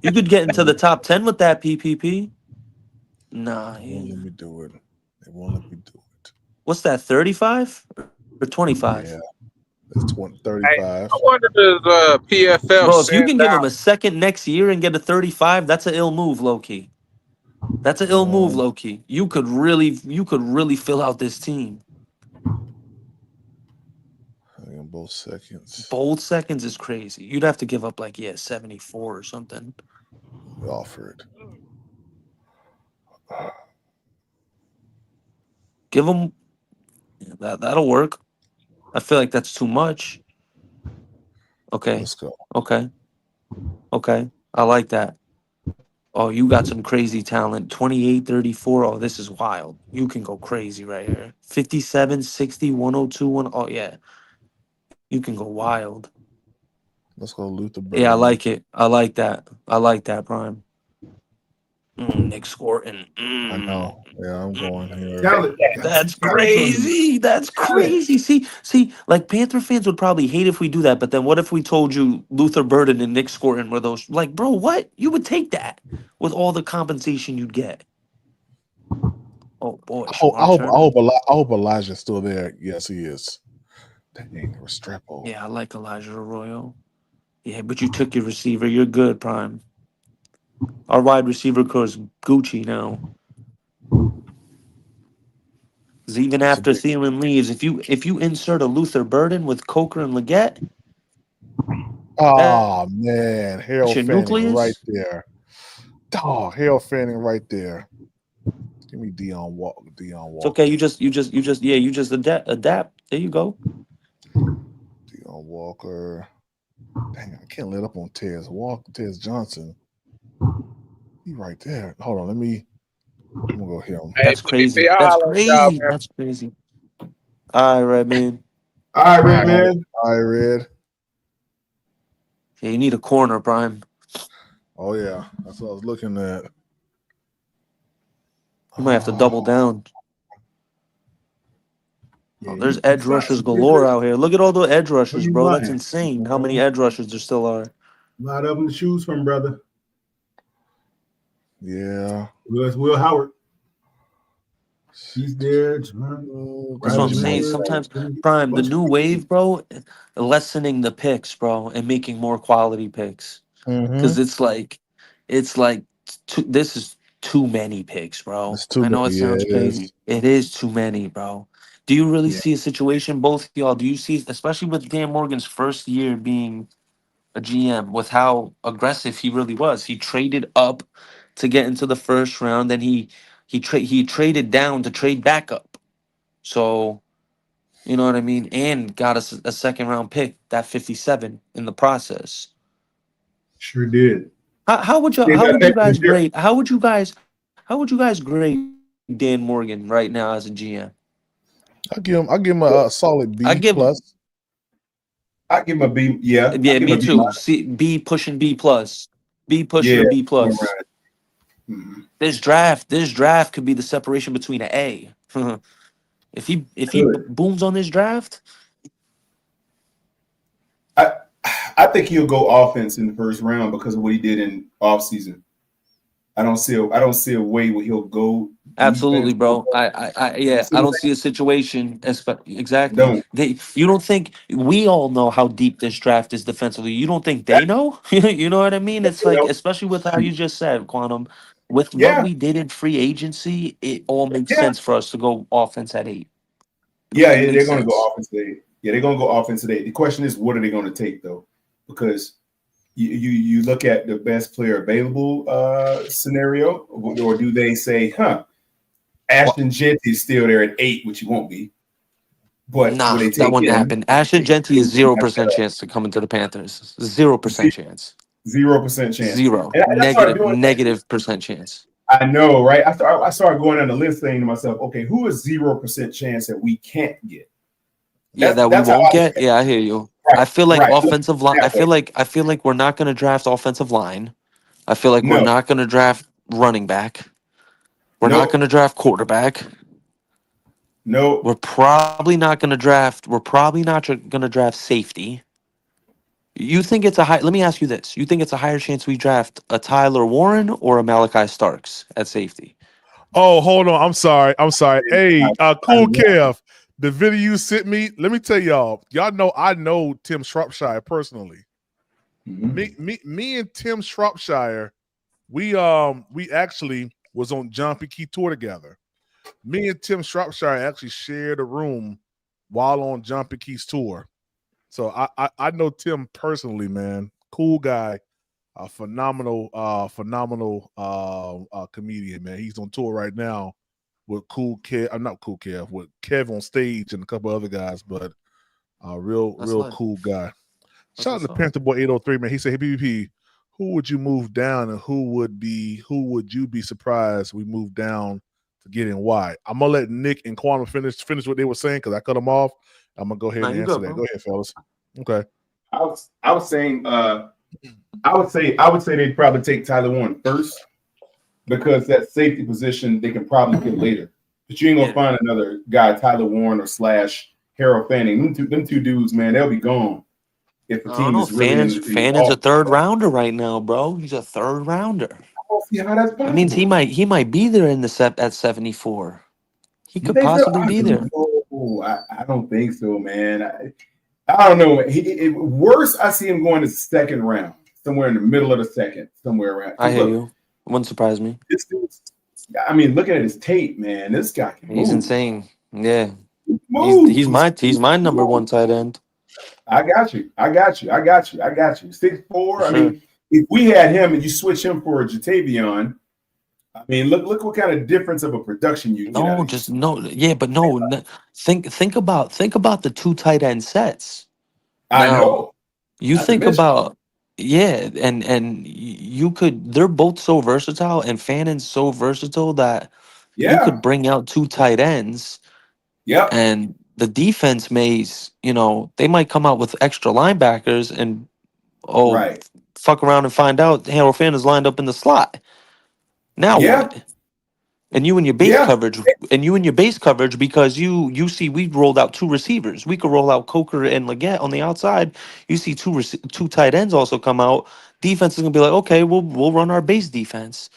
Speaker 14: You could get into the top 10 with that PPP. Nah,
Speaker 10: They won't let me do it. They won't let me do it.
Speaker 14: what's that? 35 or 25?
Speaker 10: Yeah, it's
Speaker 5: Hey,
Speaker 10: 35.
Speaker 5: I wonder does PFL
Speaker 14: Bro, if you
Speaker 5: send
Speaker 14: can give him
Speaker 5: out?
Speaker 14: a second next year and get a 35, that's an ill move, low key. That's an ill move, low key. You could really fill out this team.
Speaker 10: In both seconds.
Speaker 14: Bold seconds is crazy. You'd have to give up 74 or something.
Speaker 10: Offered.
Speaker 14: Give him that'll work. I feel like that's too much. Okay.
Speaker 10: Let's go.
Speaker 14: Okay. Okay. I like that. Oh, you got some crazy talent. 28, 34. Oh, this is wild. You can go crazy right here. 57, 60, 102, 1. Oh, yeah. You can go wild.
Speaker 10: Let's go Luther
Speaker 14: Yeah, I
Speaker 10: Burden.
Speaker 14: like it. I like that. I like that, Prime. Nick Scorton.
Speaker 10: I know. Yeah, I'm going here.
Speaker 13: Talent.
Speaker 14: That's
Speaker 13: Talent from him.
Speaker 14: crazy. That's
Speaker 13: Talent.
Speaker 14: crazy. See, like Panther fans would probably hate if we do that, but then what if we told you Luther Burden and Nick Scorton were those? Like, bro, what? You would take that with all the compensation you'd get. Oh boy, Shamar Turner.
Speaker 10: I hope Elijah's still there. Yes, he is. Dang, Restrepo.
Speaker 14: Yeah, I like Elijah Arroyo. Yeah, but you took your receiver. You're good, Prime. Our wide receiver core is Gucci now. 'Cause even
Speaker 10: That's a
Speaker 14: after
Speaker 10: big.
Speaker 14: Thielen leaves, if you insert a Luther Burden with Coker and Leggett, that's
Speaker 10: Oh man, Harold
Speaker 14: your
Speaker 10: Fanning right
Speaker 14: nucleus.
Speaker 10: there. Oh, Harold Fanning right there. Give me Dion Walker.
Speaker 14: It's okay. You just adapt. There you go.
Speaker 10: Dion Walker. Dang, I can't let up on Tez Johnson. He right there. Hold on, I'm gonna go him.
Speaker 5: Hey,
Speaker 14: That's
Speaker 5: PPP,
Speaker 14: crazy.
Speaker 5: I'll
Speaker 14: That's
Speaker 5: holler at y'all,
Speaker 14: crazy.
Speaker 5: man.
Speaker 14: That's crazy. All right, man.
Speaker 13: All right,
Speaker 10: All
Speaker 13: Red
Speaker 10: right,
Speaker 13: Man.
Speaker 10: Red.
Speaker 14: Yeah, you need a corner, Prime.
Speaker 10: Oh yeah, that's what I was looking at.
Speaker 14: You might have to double down.
Speaker 13: Yeah,
Speaker 14: Oh, there's
Speaker 13: you
Speaker 14: edge
Speaker 13: slot
Speaker 14: rushers
Speaker 13: some good
Speaker 14: galore
Speaker 13: players.
Speaker 14: out here. Look at all the edge
Speaker 13: Who
Speaker 14: rushers,
Speaker 13: you
Speaker 14: bro. That's
Speaker 13: wanting?
Speaker 14: insane. How many edge rushers there still are?
Speaker 13: A lot of them to choose from, brother.
Speaker 10: Yeah.
Speaker 13: Will Howard. He's there.
Speaker 14: That's what I'm
Speaker 13: Riley
Speaker 14: saying.
Speaker 13: Leonard.
Speaker 14: Sometimes,
Speaker 13: A
Speaker 14: Prime, the
Speaker 13: bunch of
Speaker 14: new
Speaker 13: people.
Speaker 14: wave, bro, lessening the picks, bro, and making more quality picks.
Speaker 10: Mm-hmm.
Speaker 14: Because this is too many picks, bro.
Speaker 10: It's too
Speaker 14: I
Speaker 10: many.
Speaker 14: know it
Speaker 10: Yeah,
Speaker 14: sounds
Speaker 10: it is.
Speaker 14: crazy. It is too many, bro. Do you really
Speaker 10: Yeah.
Speaker 14: see a situation, both of y'all? Do you see, especially with Dan Morgan's first year being a GM, with how aggressive he really was? He traded up to get into the first round, then he traded down to trade back up. So you know what I mean, and got a second round pick, that 57 in the process.
Speaker 13: Sure did.
Speaker 14: How would you
Speaker 13: Yeah,
Speaker 14: how
Speaker 13: that
Speaker 14: would you
Speaker 13: pick was
Speaker 14: guys
Speaker 13: there.
Speaker 14: grade how would you guys grade Dan Morgan right now as a GM?
Speaker 10: I'll give him a solid
Speaker 14: I
Speaker 10: B
Speaker 14: give him
Speaker 10: plus.
Speaker 13: I give him a B. Yeah, I
Speaker 14: yeah,
Speaker 13: give him
Speaker 14: me
Speaker 13: a B
Speaker 14: too.
Speaker 13: minus.
Speaker 14: C B pushing B plus. B pushing
Speaker 13: Yeah,
Speaker 14: a B
Speaker 13: all
Speaker 14: plus.
Speaker 13: right.
Speaker 2: This draft could be the separation between an A. if he booms on this draft,
Speaker 13: I think he'll go offense in the first round because of what he did in offseason. I don't see a way where he'll go
Speaker 2: absolutely,
Speaker 13: defense.
Speaker 2: bro. Yeah, I don't see a situation. Exactly.
Speaker 13: Don't.
Speaker 2: You don't think we all know how deep this draft is defensively? You don't think they know? You know what I mean? It's like, especially with how you just said, Quantum, with what
Speaker 13: Yeah.
Speaker 2: we did in free agency, it all makes
Speaker 13: Yeah.
Speaker 2: sense for us to go offense at 8.
Speaker 13: Yeah,
Speaker 2: It
Speaker 13: they're
Speaker 2: makes
Speaker 13: going to
Speaker 2: sense.
Speaker 13: go offense today. Yeah, they're going to go offense today. The question is, what are they going to take though? Because you look at the best player available scenario, or do they say, Ashton Genty is still there at 8, which he won't be. But
Speaker 2: Nah,
Speaker 13: would they
Speaker 2: that
Speaker 13: take
Speaker 2: wouldn't
Speaker 13: him?
Speaker 2: happen. Ashton Genty is 0% chance to come into the Panthers. 0% chance.
Speaker 13: 0% chance.
Speaker 2: Zero.
Speaker 13: And I started doing
Speaker 2: Negative percent chance.
Speaker 13: I know, right? I started going on the list saying to myself, okay, who is 0% chance that we can't get?
Speaker 2: Yeah, that we
Speaker 13: That's how
Speaker 2: won't
Speaker 13: I look
Speaker 2: get.
Speaker 13: at it.
Speaker 2: Yeah, I hear you.
Speaker 13: Right,
Speaker 2: I feel like
Speaker 13: right.
Speaker 2: offensive line.
Speaker 13: That way.
Speaker 2: I feel like we're not going to draft offensive line. I feel like we're
Speaker 13: No.
Speaker 2: not going to draft running back. We're not
Speaker 13: Nope.
Speaker 2: going to draft quarterback.
Speaker 13: No.
Speaker 2: We're probably not going to draft. We're probably not going to draft safety. You think it's a high? Let me ask you this: you think it's a higher chance we draft a Tyler Warren or a Malachi Starks at safety?
Speaker 10: Oh, hold on. I'm sorry. Hey, Cool Kev, the video you sent me, let me tell y'all know I know Tim Shropshire personally. Me and Tim Shropshire, we actually was on John P. Key tour together. Me and Tim Shropshire actually shared a room while on John P. Key's tour. So I know Tim personally, man. Cool guy. A phenomenal comedian, man. He's on tour right now with Cool Kev. I'm not Cool Kev, with Kev on stage and a couple other guys, but real cool guy. Shout out to Panther Boy 803, man. He said, "Hey PvP, who would you move down, and who would you be surprised we moved down to get in? Why?" I'm gonna let Nick and Quantum finish what they were saying because I cut them off. I'm gonna go ahead and answer that. Go ahead, fellas. Okay.
Speaker 13: I was saying I would say they'd probably take Tyler Warren first because that safety position they can probably get later. But you ain't gonna find another guy, Tyler Warren or / Harold Fanning. Them two dudes, man, they'll be gone if the team is really
Speaker 2: Fannon's a third rounder right now, bro. He's a third rounder.
Speaker 13: I don't see how that's possible.
Speaker 2: That means he might be there in the at 74. He could possibly be there.
Speaker 13: I don't think so, man. I don't know. Worse, I see him going to the second round, somewhere in the middle of the second, somewhere around.
Speaker 2: I hear you. Wouldn't surprise me.
Speaker 13: This dude's, I mean, looking at his tape, man, this guy can move.
Speaker 2: He's insane. Yeah. He's my number one tight end.
Speaker 13: I got you. 6'4". I mean, if we had him and you switch him for a Jatavion, I mean, look what kind of difference of a production you get.
Speaker 2: Think about the two tight end sets.
Speaker 13: I know.
Speaker 2: You think about and you could. They're both so versatile, and Fannon's so versatile that you could bring out two tight ends.
Speaker 13: Yeah.
Speaker 2: And the defense they might come out with extra linebackers and fuck around and find out Harold Fannon's lined up in the slot. Now what? And you and your base coverage, because you see we rolled out two receivers. We could roll out Coker and Leggett on the outside. You see two tight ends also come out. Defense is gonna be like, okay, we'll run our base defense.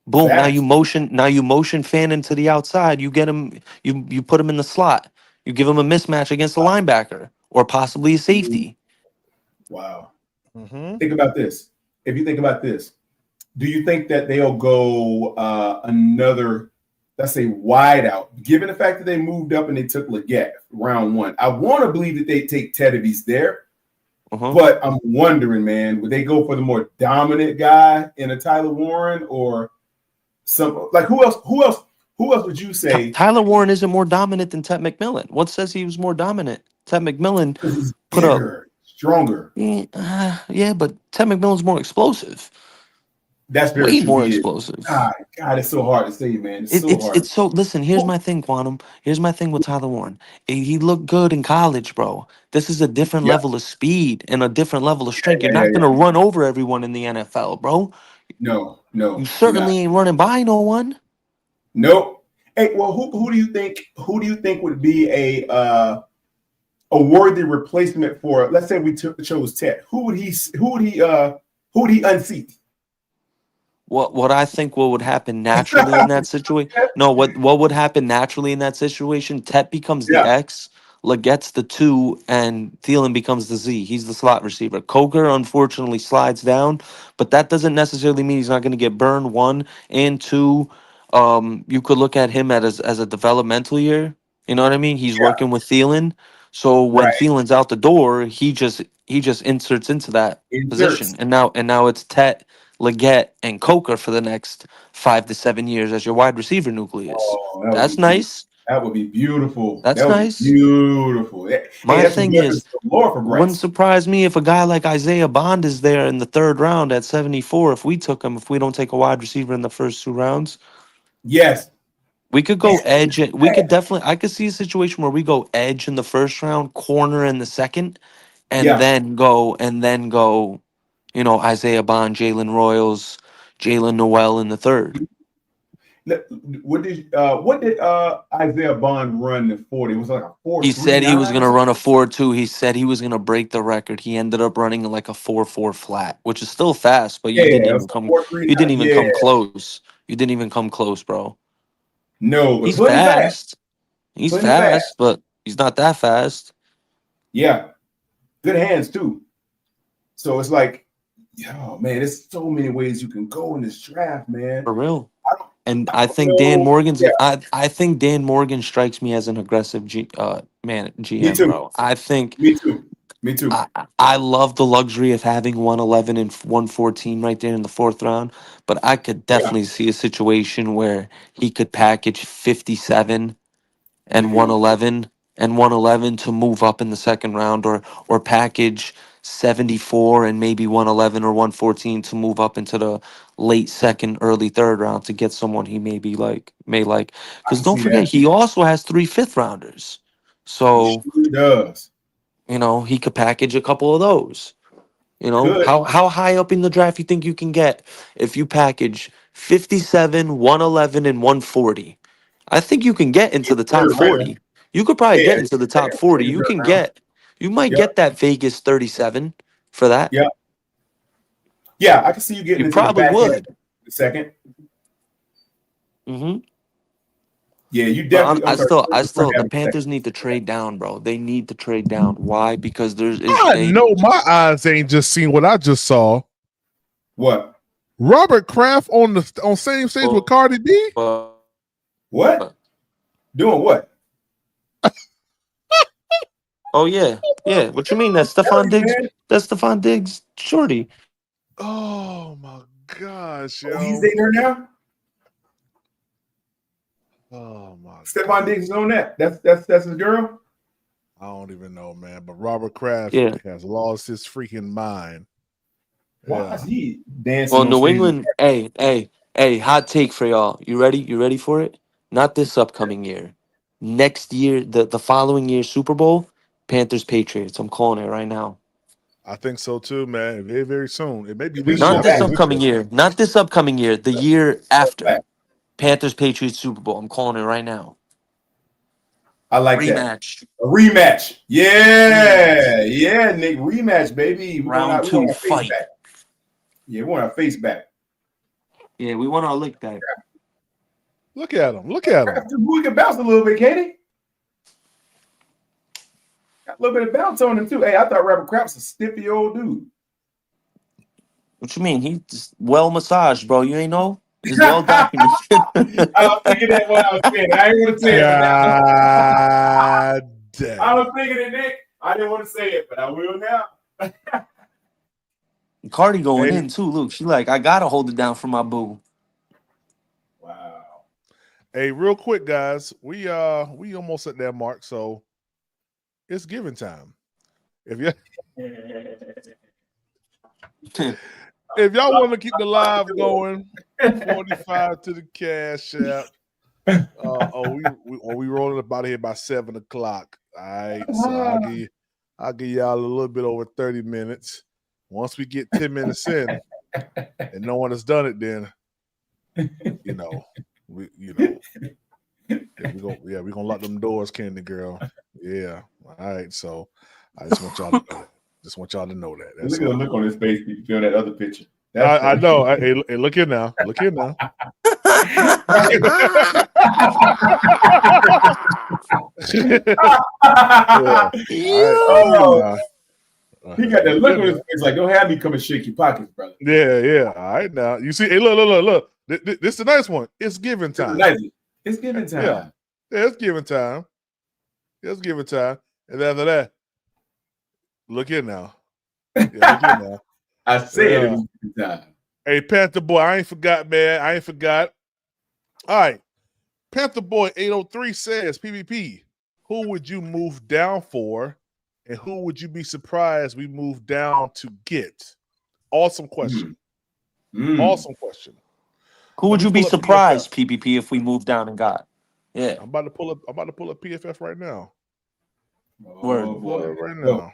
Speaker 2: Boom. Now you motion Fannin to the outside. You get him. You put him in the slot. You give him a mismatch against a linebacker or possibly a safety.
Speaker 13: Wow. Think about this. If you think about this, do you think that they'll go another, let's say, wide out, given the fact that they moved up and they took Leggett round 1? I want to believe that they take Tedevis there, but I'm wondering, man, would they go for the more dominant guy in a Tyler Warren or some like who else would you say?
Speaker 2: Tyler Warren isn't more dominant than Ted McMillan. What says he was more dominant? Ted McMillan put up
Speaker 13: stronger.
Speaker 2: Yeah, but Ted McMillan's more explosive.
Speaker 13: That's very
Speaker 2: way
Speaker 13: true.
Speaker 2: more explosive.
Speaker 13: God, it's so hard to say, man.
Speaker 2: It's so. Listen, here's my thing, Quantum. Here's my thing with Tyler Warren. He looked good in college, bro. This is a different level of speed and a different level of strength. You're not gonna run over everyone in the NFL, bro.
Speaker 13: No,
Speaker 14: You
Speaker 13: you're not.
Speaker 14: certainly ain't running by no one.
Speaker 13: Nope. Hey, well, who do you think would be a worthy replacement for? Let's say we chose Ted. Who would he unseat?
Speaker 14: What I think what would happen naturally in that situation? No, what would happen naturally in that situation? Tet becomes the
Speaker 13: Yeah,
Speaker 14: X, Legette's the 2, and Thielen becomes the Z. He's the slot receiver. Coker unfortunately slides down, but that doesn't necessarily mean he's not going to get burned. 1 and 2. You could look at him as a developmental year. You know what I mean? He's
Speaker 13: yeah,
Speaker 14: working with Thielen, so when
Speaker 13: right.
Speaker 14: Thielen's out the door, he just inserts into that position,
Speaker 13: Inserts.
Speaker 14: and now it's Tet, Leggett, and Coker for the next 5 to 7 years as your wide receiver nucleus.
Speaker 13: Oh, that would be
Speaker 14: That's
Speaker 13: beautiful.
Speaker 14: nice.
Speaker 13: That would be beautiful.
Speaker 14: That's
Speaker 13: That would be
Speaker 14: nice.
Speaker 13: beautiful. Hey,
Speaker 14: My
Speaker 13: that's
Speaker 14: thing is,
Speaker 13: weapons galore for
Speaker 14: wouldn't
Speaker 13: Bryce.
Speaker 14: surprise me if a guy like Isaiah Bond is there in the 3rd round at 74. If we took him, if we don't take a wide receiver in the first 2 rounds,
Speaker 13: Yes.
Speaker 14: we could go edge. We could definitely. I could see a situation where we go edge in the 1st round, corner in the 2nd, and
Speaker 13: Yeah.
Speaker 14: then go. Isaiah Bond, Jalen Royals, Jalen Noel in the 3rd.
Speaker 13: What did Isaiah Bond run the 40? It was like a
Speaker 14: He said he
Speaker 13: 4.39
Speaker 14: was
Speaker 13: or
Speaker 14: going to
Speaker 13: something.
Speaker 14: run a 4.2. He said he was going to break the record. He ended up running like a 4.4 flat, which is still fast, but
Speaker 13: Yeah, it was a
Speaker 14: you didn't
Speaker 13: 4.39.
Speaker 14: even
Speaker 13: Yeah.
Speaker 14: come close. You didn't even come close, bro.
Speaker 13: No, but
Speaker 14: He's
Speaker 13: plenty fast.
Speaker 14: fast. He's
Speaker 13: Plenty fast.
Speaker 14: fast, but he's not that fast.
Speaker 13: Yeah. Good hands too. So it's like, oh man, there's so many ways you can go in this draft, man.
Speaker 14: For real. And I think Dan Morgan's I think Dan Morgan strikes me as an aggressive
Speaker 13: Me
Speaker 14: GM,
Speaker 13: too.
Speaker 14: bro. I think
Speaker 13: Me too. Me too.
Speaker 14: I love the luxury of having 111 and 114 right there in the 4th round, but I could
Speaker 13: Yeah.
Speaker 14: definitely see a situation where he could package 57 and
Speaker 13: Dude.
Speaker 14: 111 to move up in the 2nd round, or package 74 and maybe 111 or 114 to move up into the late 2nd, early 3rd round to get someone he may like.
Speaker 13: I
Speaker 14: Because
Speaker 13: can
Speaker 14: don't
Speaker 13: see
Speaker 14: forget,
Speaker 13: that.
Speaker 14: he also has 3 5th rounders.
Speaker 13: He
Speaker 14: So,
Speaker 13: sure does.
Speaker 14: he could package a couple of those.
Speaker 13: Could.
Speaker 14: How high up in the draft you think you can get if you package 57, 111, and 140? I think you can get into the top
Speaker 13: 3rd round.
Speaker 14: 40. You could probably
Speaker 13: Yeah,
Speaker 14: get into the top 40.
Speaker 13: in the
Speaker 14: You
Speaker 13: 3rd
Speaker 14: can
Speaker 13: round.
Speaker 14: you might
Speaker 13: Yep.
Speaker 14: get that Vegas 37 for that.
Speaker 13: Yeah. Yeah, I can see you getting
Speaker 14: You
Speaker 13: into the
Speaker 14: probably
Speaker 13: back end
Speaker 14: would.
Speaker 13: of the 2nd.
Speaker 14: hmm
Speaker 13: Yeah, you
Speaker 14: But
Speaker 13: definitely. I'm sorry.
Speaker 14: the Panthers need to trade down, bro. They need to trade down. Why? Because
Speaker 10: I know my eyes ain't just seen what I just saw.
Speaker 13: What?
Speaker 10: Robert Kraft on same stage with Cardi B?
Speaker 13: What? Doing what?
Speaker 14: Oh yeah. What you mean? That's Stephon Diggs.
Speaker 13: Man.
Speaker 14: That's Stephon Diggs, shorty.
Speaker 10: Oh my gosh, yo.
Speaker 13: Oh, he's in there now?
Speaker 10: Oh my
Speaker 13: Stephon Diggs is on that. That's his girl?
Speaker 10: I don't even know, man. But Robert Kraft
Speaker 14: Yeah.
Speaker 10: has lost his freaking mind.
Speaker 13: Why is he dancing
Speaker 14: Well,
Speaker 13: on
Speaker 14: New
Speaker 13: stage?
Speaker 14: England, hey, hot take for y'all. You ready? You ready for it? Not this upcoming year. Next year, the following year, Super Bowl, Panthers Patriots. I'm calling it right now.
Speaker 10: I think so too, man. Very, very soon. It may be
Speaker 13: We
Speaker 10: this
Speaker 13: can
Speaker 10: year.
Speaker 14: Not
Speaker 13: go
Speaker 14: this
Speaker 13: back.
Speaker 14: upcoming year. Not this upcoming year. The year after.
Speaker 13: Back.
Speaker 14: Panthers Patriots Super Bowl. I'm calling it right now.
Speaker 13: I like that.
Speaker 14: Rematch.
Speaker 13: A rematch. Yeah. Yeah, Nick. Rematch, baby. We want
Speaker 14: Round 2
Speaker 13: our face
Speaker 14: fight.
Speaker 13: back. Yeah, we want our face back.
Speaker 14: Yeah, we want our lick back.
Speaker 10: Look at him. Look at him.
Speaker 13: We can bounce a little bit, Katie. Got a little bit of bounce on him, too. Hey, I thought Robert Kraft was a stiffy old dude.
Speaker 14: What you mean? He's well massaged, bro. You ain't know? It's well documented.
Speaker 13: I was thinking that when I was saying it. I didn't want to say it.
Speaker 10: God damn.
Speaker 13: I was thinking it, Nick. I didn't want to say it, but I will now.
Speaker 14: Cardi going
Speaker 10: Hey.
Speaker 14: in too. Look, she like, I gotta hold it down for my boo.
Speaker 13: Wow.
Speaker 10: Hey, real quick, guys. We almost at that mark, so it's giving time. If you if y'all want to keep the live going, 45 to the cash app. We rolling up out of here by 7 o'clock. All right. So I'll give y'all a little bit over 30 minutes. Once we get 10 minutes in, and no one has done it, then we're gonna lock them doors, Candy Girl. Yeah. All right. So I just want y'all to know that. Just want y'all to know that. That's
Speaker 13: Look at the
Speaker 10: all.
Speaker 13: look on his face. You feel that other picture.
Speaker 10: I know. Hey, look here now. Look here now.
Speaker 13: He got that look on his face like, don't have me come and shake your pockets, brother.
Speaker 10: Yeah. All right, now you see. Hey, look. This is the nice one. It's giving time.
Speaker 13: It's giving time.
Speaker 10: Yeah, it's giving time. It's giving time. And after that, look here now. Yeah, look here now.
Speaker 13: I said it was giving time.
Speaker 10: Hey, Panther Boy, I ain't forgot, man. I ain't forgot. All right. Panther Boy 803 says, PvP, who would you move down for? And who would you be surprised we moved down to get? Awesome question. Awesome question.
Speaker 2: Who would you be surprised, PPP, if we moved down and got? Yeah.
Speaker 10: I'm about to pull up PFF right now.
Speaker 2: Word.
Speaker 10: Right now.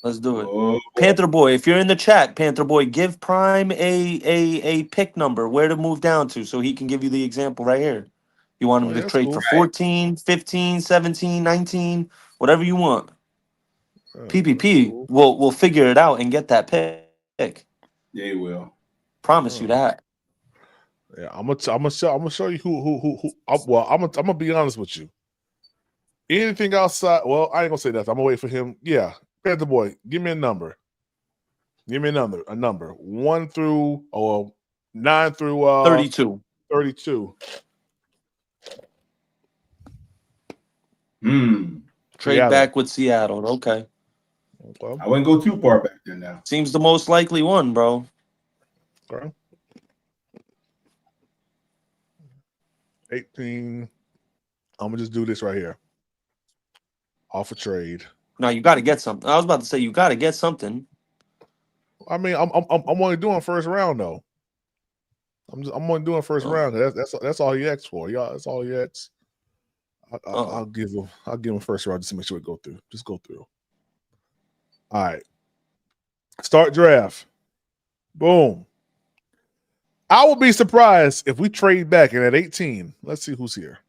Speaker 2: Let's do it. Panther Boy, if you're in the chat, Panther Boy, give Prime a pick number where to move down to so he can give you the example right here. You want him to trade for 14, 15, 17, 19, whatever you want. PPP, we'll figure it out and get that pick.
Speaker 13: Yeah, he will.
Speaker 2: Promise you that.
Speaker 10: Yeah, I'm gonna show you who. Well, I'm gonna be honest with you. Anything outside? Well, I ain't gonna say that. I'm gonna wait for him. Yeah, Panther Boy, give me a number. Give me a number 1 through 9 through
Speaker 2: 32.
Speaker 10: 32.
Speaker 2: Trade back with Seattle. Okay.
Speaker 13: I wouldn't go too far back there now.
Speaker 2: Seems the most likely one, bro.
Speaker 10: Okay. 18. I'm gonna just do this right here. Offer trade.
Speaker 2: No, you got to get something. I was about to say you got to get something.
Speaker 10: I mean, I'm only doing first round though. I'm only doing first round. That's all he asked for. Yeah, that's all he asked. I'll give him first round just to make sure it go through. Just go through. All right. Start draft. Boom. I will be surprised if we trade back and at 18. Let's see who's here.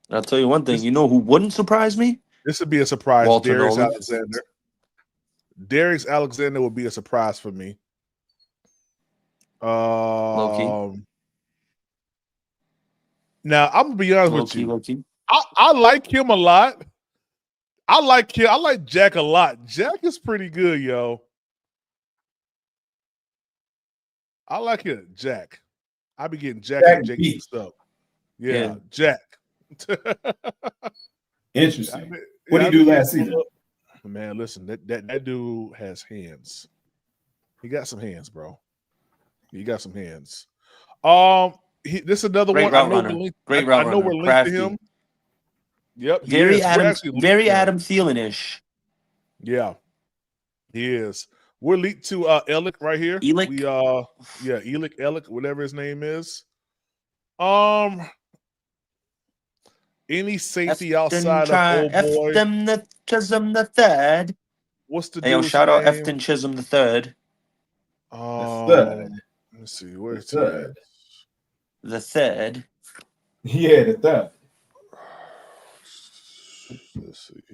Speaker 2: I'll tell you one thing. You know who wouldn't surprise me?
Speaker 10: This would be a surprise.
Speaker 2: Walter
Speaker 10: Darius
Speaker 2: Nolan.
Speaker 10: Alexander. Darius Alexander would be a surprise for me.
Speaker 2: Low-key.
Speaker 10: Now I'm gonna be honest with you.
Speaker 2: Low-key.
Speaker 10: I like him a lot. I like Jack a lot. Jack is pretty good, yo. I like it, Jack. I be getting Jack and Jake mixed up. Yeah, Jack.
Speaker 13: Interesting. What did he do last season?
Speaker 10: Man, listen, that dude has hands. He got some hands, bro. He got some hands. This is another
Speaker 2: Great
Speaker 10: one.
Speaker 2: route
Speaker 10: I know
Speaker 2: runner.
Speaker 10: we're linked.
Speaker 2: Great route
Speaker 10: I know
Speaker 2: runner.
Speaker 10: we're linked
Speaker 2: Crafty.
Speaker 10: to him. Yep.
Speaker 2: Very Adam Thielen-ish.
Speaker 10: Yeah, he is. We're linked to Elick right here.
Speaker 2: Elick?
Speaker 10: Elick, whatever his name is. Any safety outside of old boy?
Speaker 2: Chisholm the third.
Speaker 10: What's the
Speaker 2: Hey, yo,
Speaker 10: dude's
Speaker 2: shout out
Speaker 10: name?
Speaker 2: Efton Chisholm the third.
Speaker 10: Let's see, where's he at?
Speaker 2: The third.
Speaker 13: Yeah, the third.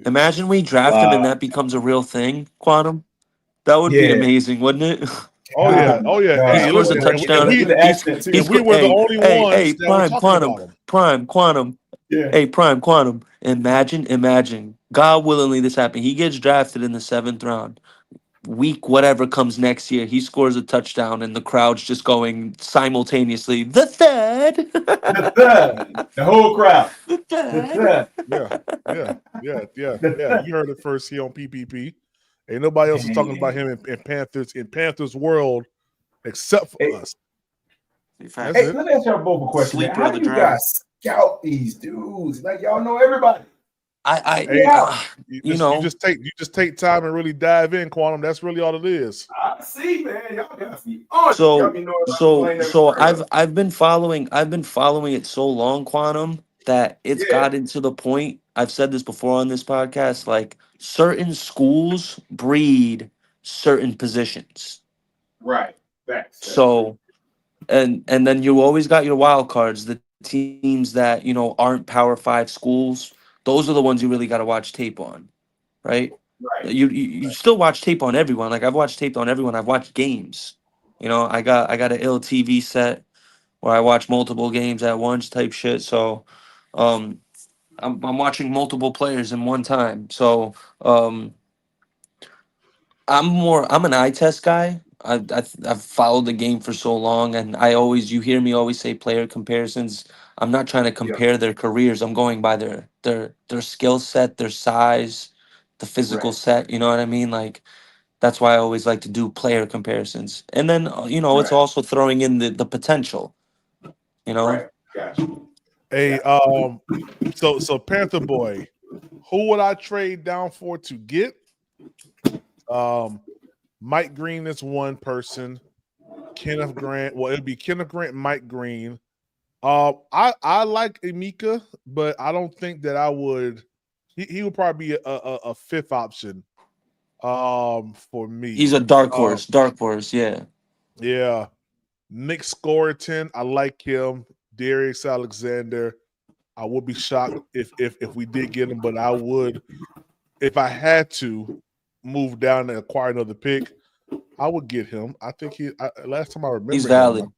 Speaker 2: Imagine we draft him and that becomes a real thing, Quantum. That would be amazing, wouldn't it?
Speaker 10: Oh yeah.
Speaker 2: He scores a touchdown.
Speaker 10: We were the only ones that were talking about him.
Speaker 2: Prime Quantum.
Speaker 13: Yeah.
Speaker 2: Hey, Prime Quantum. Imagine. God willingly this happened. He gets drafted in the 7th round. Week whatever comes next year, he scores a touchdown and the crowd's just going simultaneously, the third.
Speaker 13: The whole crowd.
Speaker 2: The third.
Speaker 10: Yeah. You heard it first here on PPP. Ain't nobody else is talking about him in Panthers world except for us.
Speaker 13: Hey, let me ask y'all both a question. Man. How do you guys scout these dudes? Like y'all know everybody.
Speaker 10: You just take time and really dive in, Quantum. That's really all it is.
Speaker 13: I see, man. Y'all got me on.
Speaker 2: So I've been following it so long, Quantum,
Speaker 14: that it's gotten to the point. I've said this before on this podcast. Like certain schools breed certain positions.
Speaker 13: Right. Facts. That's true.
Speaker 14: So and then you always got your wild cards, the teams that aren't Power 5 schools. Those are the ones you really got to watch tape on, right?
Speaker 13: Right.
Speaker 14: You still watch tape on everyone. Like I've watched tape on everyone. I've watched games. I got an ill TV set where I watch multiple games at once type shit. So um I'm watching multiple players in one time. So um I'm an eye test guy. I've followed the game for so long, and you hear me always say player comparisons. I'm not trying to
Speaker 13: Yeah.
Speaker 14: compare their careers. I'm going by their skill set, their size, the physical
Speaker 13: Right.
Speaker 14: set. You know what I mean? Like that's why I always like to do player comparisons. And then it's
Speaker 13: Right.
Speaker 14: also throwing in the potential. You know,
Speaker 13: Right. Gotcha.
Speaker 10: Hey,
Speaker 13: Gotcha.
Speaker 10: so Panther Boy, who would I trade down for to get? Mike Green is one person. Kenneth Grant. Well, it'd be Kenneth Grant, Mike Green. I like Emeka, but I don't think that I would. He would probably be a fifth option. For
Speaker 14: he's
Speaker 10: me.
Speaker 14: a dark horse. Dark horse. Yeah.
Speaker 10: Yeah. Nick Scoreton, I like him. Darius Alexander. I would be shocked if we did get him, but I would, if I had to move down and acquire another pick, I would get him. I think last time I
Speaker 14: He's
Speaker 10: remember him,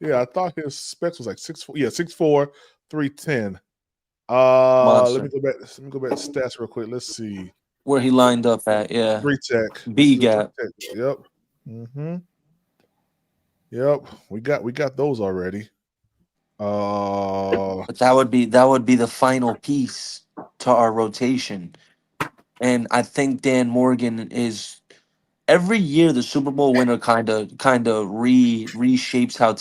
Speaker 14: valid.
Speaker 10: I thought his specs was like 6'4", 6'4", 310. Let
Speaker 14: Monster.
Speaker 10: me go back. Let me go back to stats real quick. Let's see.
Speaker 14: Where he lined up at, yeah.
Speaker 10: Three tech.
Speaker 14: B
Speaker 10: Still
Speaker 14: gap.
Speaker 10: tech. Yep. Mm-hmm. Yep. We got those already.
Speaker 14: But that would be the final piece to our rotation. And I think Dan Morgan is every year the Super Bowl winner kind of reshapes how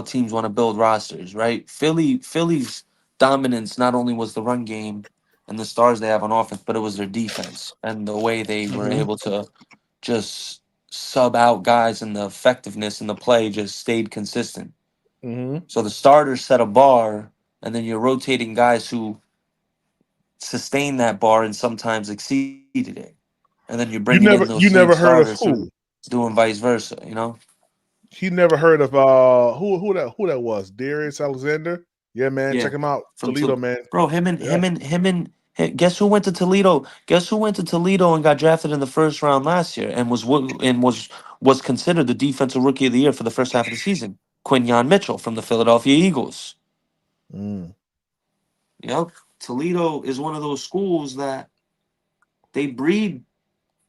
Speaker 14: teams want to build rosters, right? Philly's dominance not only was the run game and the stars they have on offense, but it was their defense and the way they were
Speaker 10: Mhm.
Speaker 14: able to just sub out guys, and the effectiveness in the play just stayed consistent.
Speaker 10: Mm-hmm.
Speaker 14: So the starters set a bar, and then you're rotating guys who sustain that bar and sometimes exceeded it. And then you're bringing in those
Speaker 10: You
Speaker 14: same
Speaker 10: never heard of
Speaker 14: starters
Speaker 10: who?
Speaker 14: who doing vice versa, you know?
Speaker 10: He never heard of who that was? Darius Alexander? Yeah, man.
Speaker 14: Yeah.
Speaker 10: Check him out.
Speaker 14: From
Speaker 10: Toledo, man.
Speaker 14: bro, him and
Speaker 10: Yeah.
Speaker 14: guess who went to Toledo? Guess who went to Toledo and got drafted in the first round last year and was considered the defensive rookie of the year for the first half of the season? Quinyon Mitchell from the Philadelphia Eagles.
Speaker 10: Mm.
Speaker 14: Yep. Toledo is one of those schools that they breed.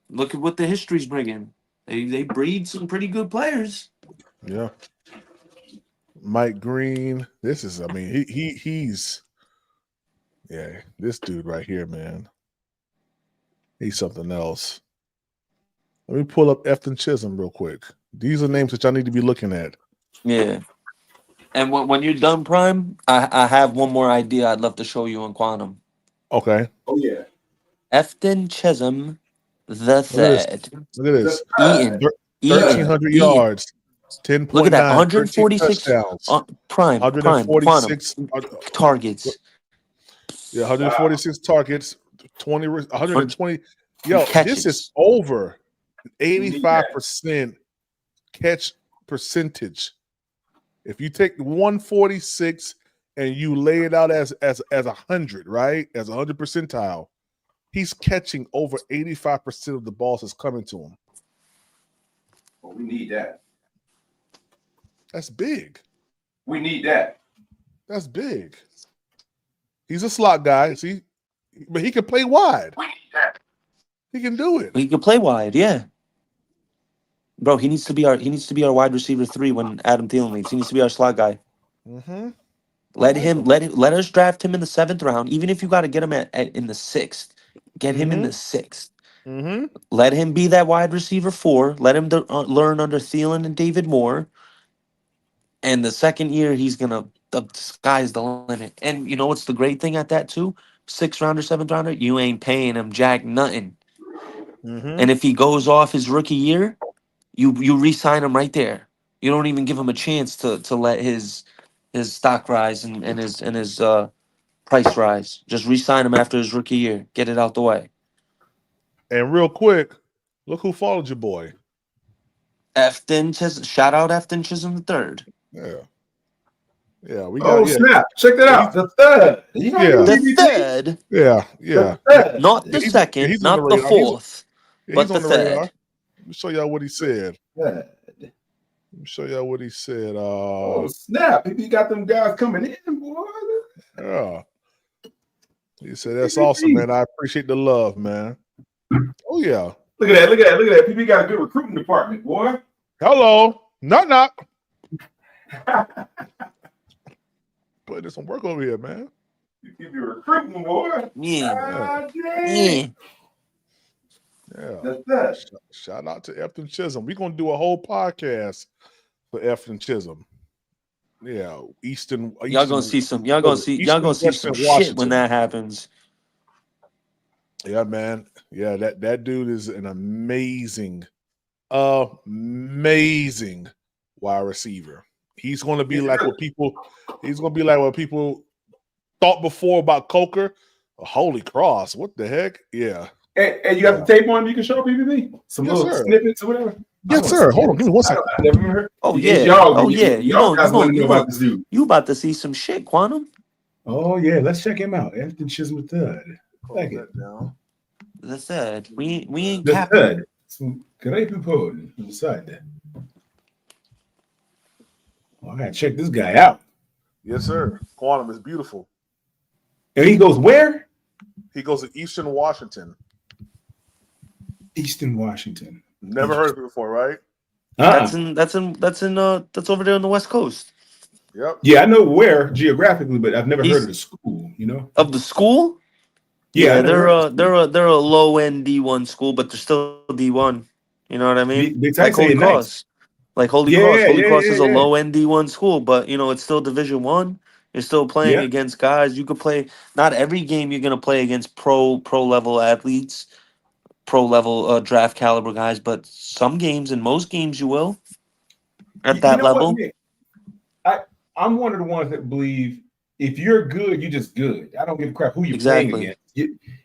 Speaker 14: Look at what the history's bringing. They breed some pretty good players.
Speaker 10: Yeah. Mike Green. This is, I mean, he's this dude right here, man. He's something else. Let me pull up Efton Chisholm real quick. These are names that y'all need to be looking at.
Speaker 14: Yeah. And when you're done, Prime, I have one more idea I'd love to show you on Quantum.
Speaker 10: Okay.
Speaker 13: Oh yeah.
Speaker 14: Efton Chisholm the
Speaker 10: Look at this.
Speaker 14: third.
Speaker 10: Look at this.
Speaker 14: Eaton.
Speaker 10: 1,300
Speaker 14: Eaton.
Speaker 10: yards, 10.9,
Speaker 14: Look at that.
Speaker 10: 13
Speaker 14: 146
Speaker 10: touchdowns,
Speaker 14: prime quantum
Speaker 10: 146
Speaker 14: targets.
Speaker 10: Yeah, 146 targets, 120. Yo, this
Speaker 14: catches.
Speaker 10: is over 85% catch percentage. If you take 146 and you lay it out as 100, right? As 100 percentile, he's catching over 85% of the balls that's coming to him.
Speaker 13: Well, we need that.
Speaker 10: That's big.
Speaker 13: We need that.
Speaker 10: That's big. He's a slot guy, see, but he can play wide. He can do it.
Speaker 14: He can play wide, yeah. Bro, he needs to be our wide receiver 3 when Adam Thielen leaves. He needs to be our slot guy.
Speaker 10: Mm-hmm.
Speaker 14: Let us draft him in the 7th round, even if you got to get him in the 6th. Get him in the 6th.
Speaker 10: Mm-hmm.
Speaker 14: Let him be that wide receiver 4. Let him learn under Thielen and David Moore. And the second year, the sky's the limit. And you know what's the great thing at that too? 6th rounder, 7th rounder, you ain't paying him jack nothing.
Speaker 10: Mm-hmm.
Speaker 14: And if he goes off his rookie year, you re-sign him right there. You don't even give him a chance to let his his stock rise and his price rise. Just re-sign him after his rookie year. Get it out the way.
Speaker 10: And real quick, look who followed your boy.
Speaker 14: Efton Chisholm. Shout out Efton Chisholm the third.
Speaker 10: Yeah. Yeah, we got
Speaker 13: snap. Check that
Speaker 10: Yeah,
Speaker 13: out. The third. You gotta
Speaker 10: Yeah.
Speaker 13: give
Speaker 14: The
Speaker 13: me
Speaker 14: third,
Speaker 10: Yeah,
Speaker 13: the
Speaker 10: yeah.
Speaker 13: third.
Speaker 14: not
Speaker 10: Yeah,
Speaker 14: the
Speaker 10: he's
Speaker 14: second,
Speaker 10: on the
Speaker 14: not the
Speaker 10: radar.
Speaker 14: fourth,
Speaker 10: He's
Speaker 14: but the
Speaker 10: on the radar.
Speaker 14: third.
Speaker 10: Let me show y'all what he said.
Speaker 13: Third.
Speaker 10: Let me show y'all what he said.
Speaker 13: Oh snap! You got them guys coming in, boy.
Speaker 10: Yeah. He said, "That's awesome, man. I appreciate the love, man." Oh yeah.
Speaker 13: Look at that! Look at that! Look at that! PP got a good recruiting department, boy.
Speaker 10: Hello. Knock knock. Putting some work over here, man.
Speaker 13: You keep your recruiting, boy.
Speaker 14: Yeah.
Speaker 13: God
Speaker 14: Yeah.
Speaker 13: dang.
Speaker 10: Yeah.
Speaker 13: That's that.
Speaker 10: Shout out to Efton Chisholm. We're gonna do a whole podcast for Efton Chisholm. Yeah,
Speaker 14: Y'all gonna see some
Speaker 10: Western
Speaker 14: shit
Speaker 10: Washington.
Speaker 14: when that happens.
Speaker 10: Yeah, man. Yeah, that dude is an amazing wide receiver. He's gonna be like what people thought before about Coker. Holy cross, what the heck? Yeah.
Speaker 13: And you got the tape on him you can show PPP? Some
Speaker 10: Yes,
Speaker 13: little
Speaker 10: sir.
Speaker 13: snippets or whatever?
Speaker 10: Yes, sir. Hold on, give me 1 second.
Speaker 13: I never heard.
Speaker 14: Oh
Speaker 13: It's
Speaker 14: yeah.
Speaker 13: y'all,
Speaker 14: Oh yeah.
Speaker 13: y'all guys want to know about this dude.
Speaker 14: You about to see some shit, Quantum.
Speaker 13: Oh yeah, let's check him out. Efton Chisholm III. Like it.
Speaker 14: The third. We ain't
Speaker 13: The
Speaker 14: capping.
Speaker 13: third. Great people inside. Oh, I gotta check this guy out.
Speaker 10: Yes, sir. Quantum is beautiful.
Speaker 13: And he goes where?
Speaker 10: He goes to Eastern Washington.
Speaker 13: Eastern Washington.
Speaker 10: Never heard of it before, right?
Speaker 14: That's over there on the West Coast.
Speaker 10: Yep.
Speaker 13: Yeah, I know where geographically, but I've never heard of the school. You know?
Speaker 14: Of the school?
Speaker 13: Yeah,
Speaker 14: they're a low end D1 school, but they're still D1. You know what I mean?
Speaker 13: They
Speaker 14: Like Holy
Speaker 13: say
Speaker 14: Cross.
Speaker 13: nice.
Speaker 14: Like Holy Cross. Holy Cross is a low end D1 school, but it's still Division 1. You're still playing
Speaker 13: Yeah.
Speaker 14: against guys. You could play not every game you're gonna play against pro level athletes, pro level draft caliber guys, but some games and most games you will at that level.
Speaker 13: What, Nick? I'm one of the ones that believe if you're good, you're just good. I don't give a crap who you're playing against.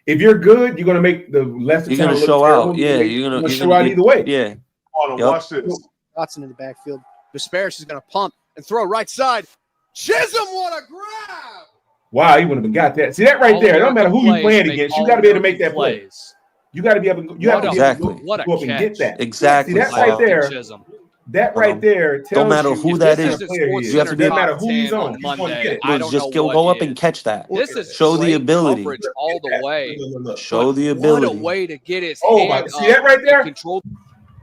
Speaker 13: If you're good, you're gonna make the left.
Speaker 14: You're gonna show out. Yeah, you're gonna
Speaker 13: show out either way.
Speaker 14: Yeah.
Speaker 10: Hold on, watch this.
Speaker 19: Watson in the backfield. Disparage is gonna pump and throw right side. Chisholm, what a grab!
Speaker 13: Wow, he wouldn't have got that. See that right there. It don't matter who you're playing against. You got to be able to make that play. You got to be able to. You have to be able to go up and get that.
Speaker 14: Exactly.
Speaker 13: See that right there. That right there tells
Speaker 14: don't matter
Speaker 13: you
Speaker 14: who
Speaker 13: if
Speaker 14: that
Speaker 13: this
Speaker 14: is.
Speaker 13: a player he is.
Speaker 14: You have to be.
Speaker 13: Doesn't matter who he's on. He's going to get it.
Speaker 14: Just go up and catch that.
Speaker 19: This is
Speaker 14: show the
Speaker 19: great
Speaker 14: ability.
Speaker 19: coverage all the way.
Speaker 14: Show the
Speaker 19: What
Speaker 14: ability.
Speaker 19: a way to get his
Speaker 13: Oh my!
Speaker 19: hand
Speaker 13: See that right there?
Speaker 19: Control.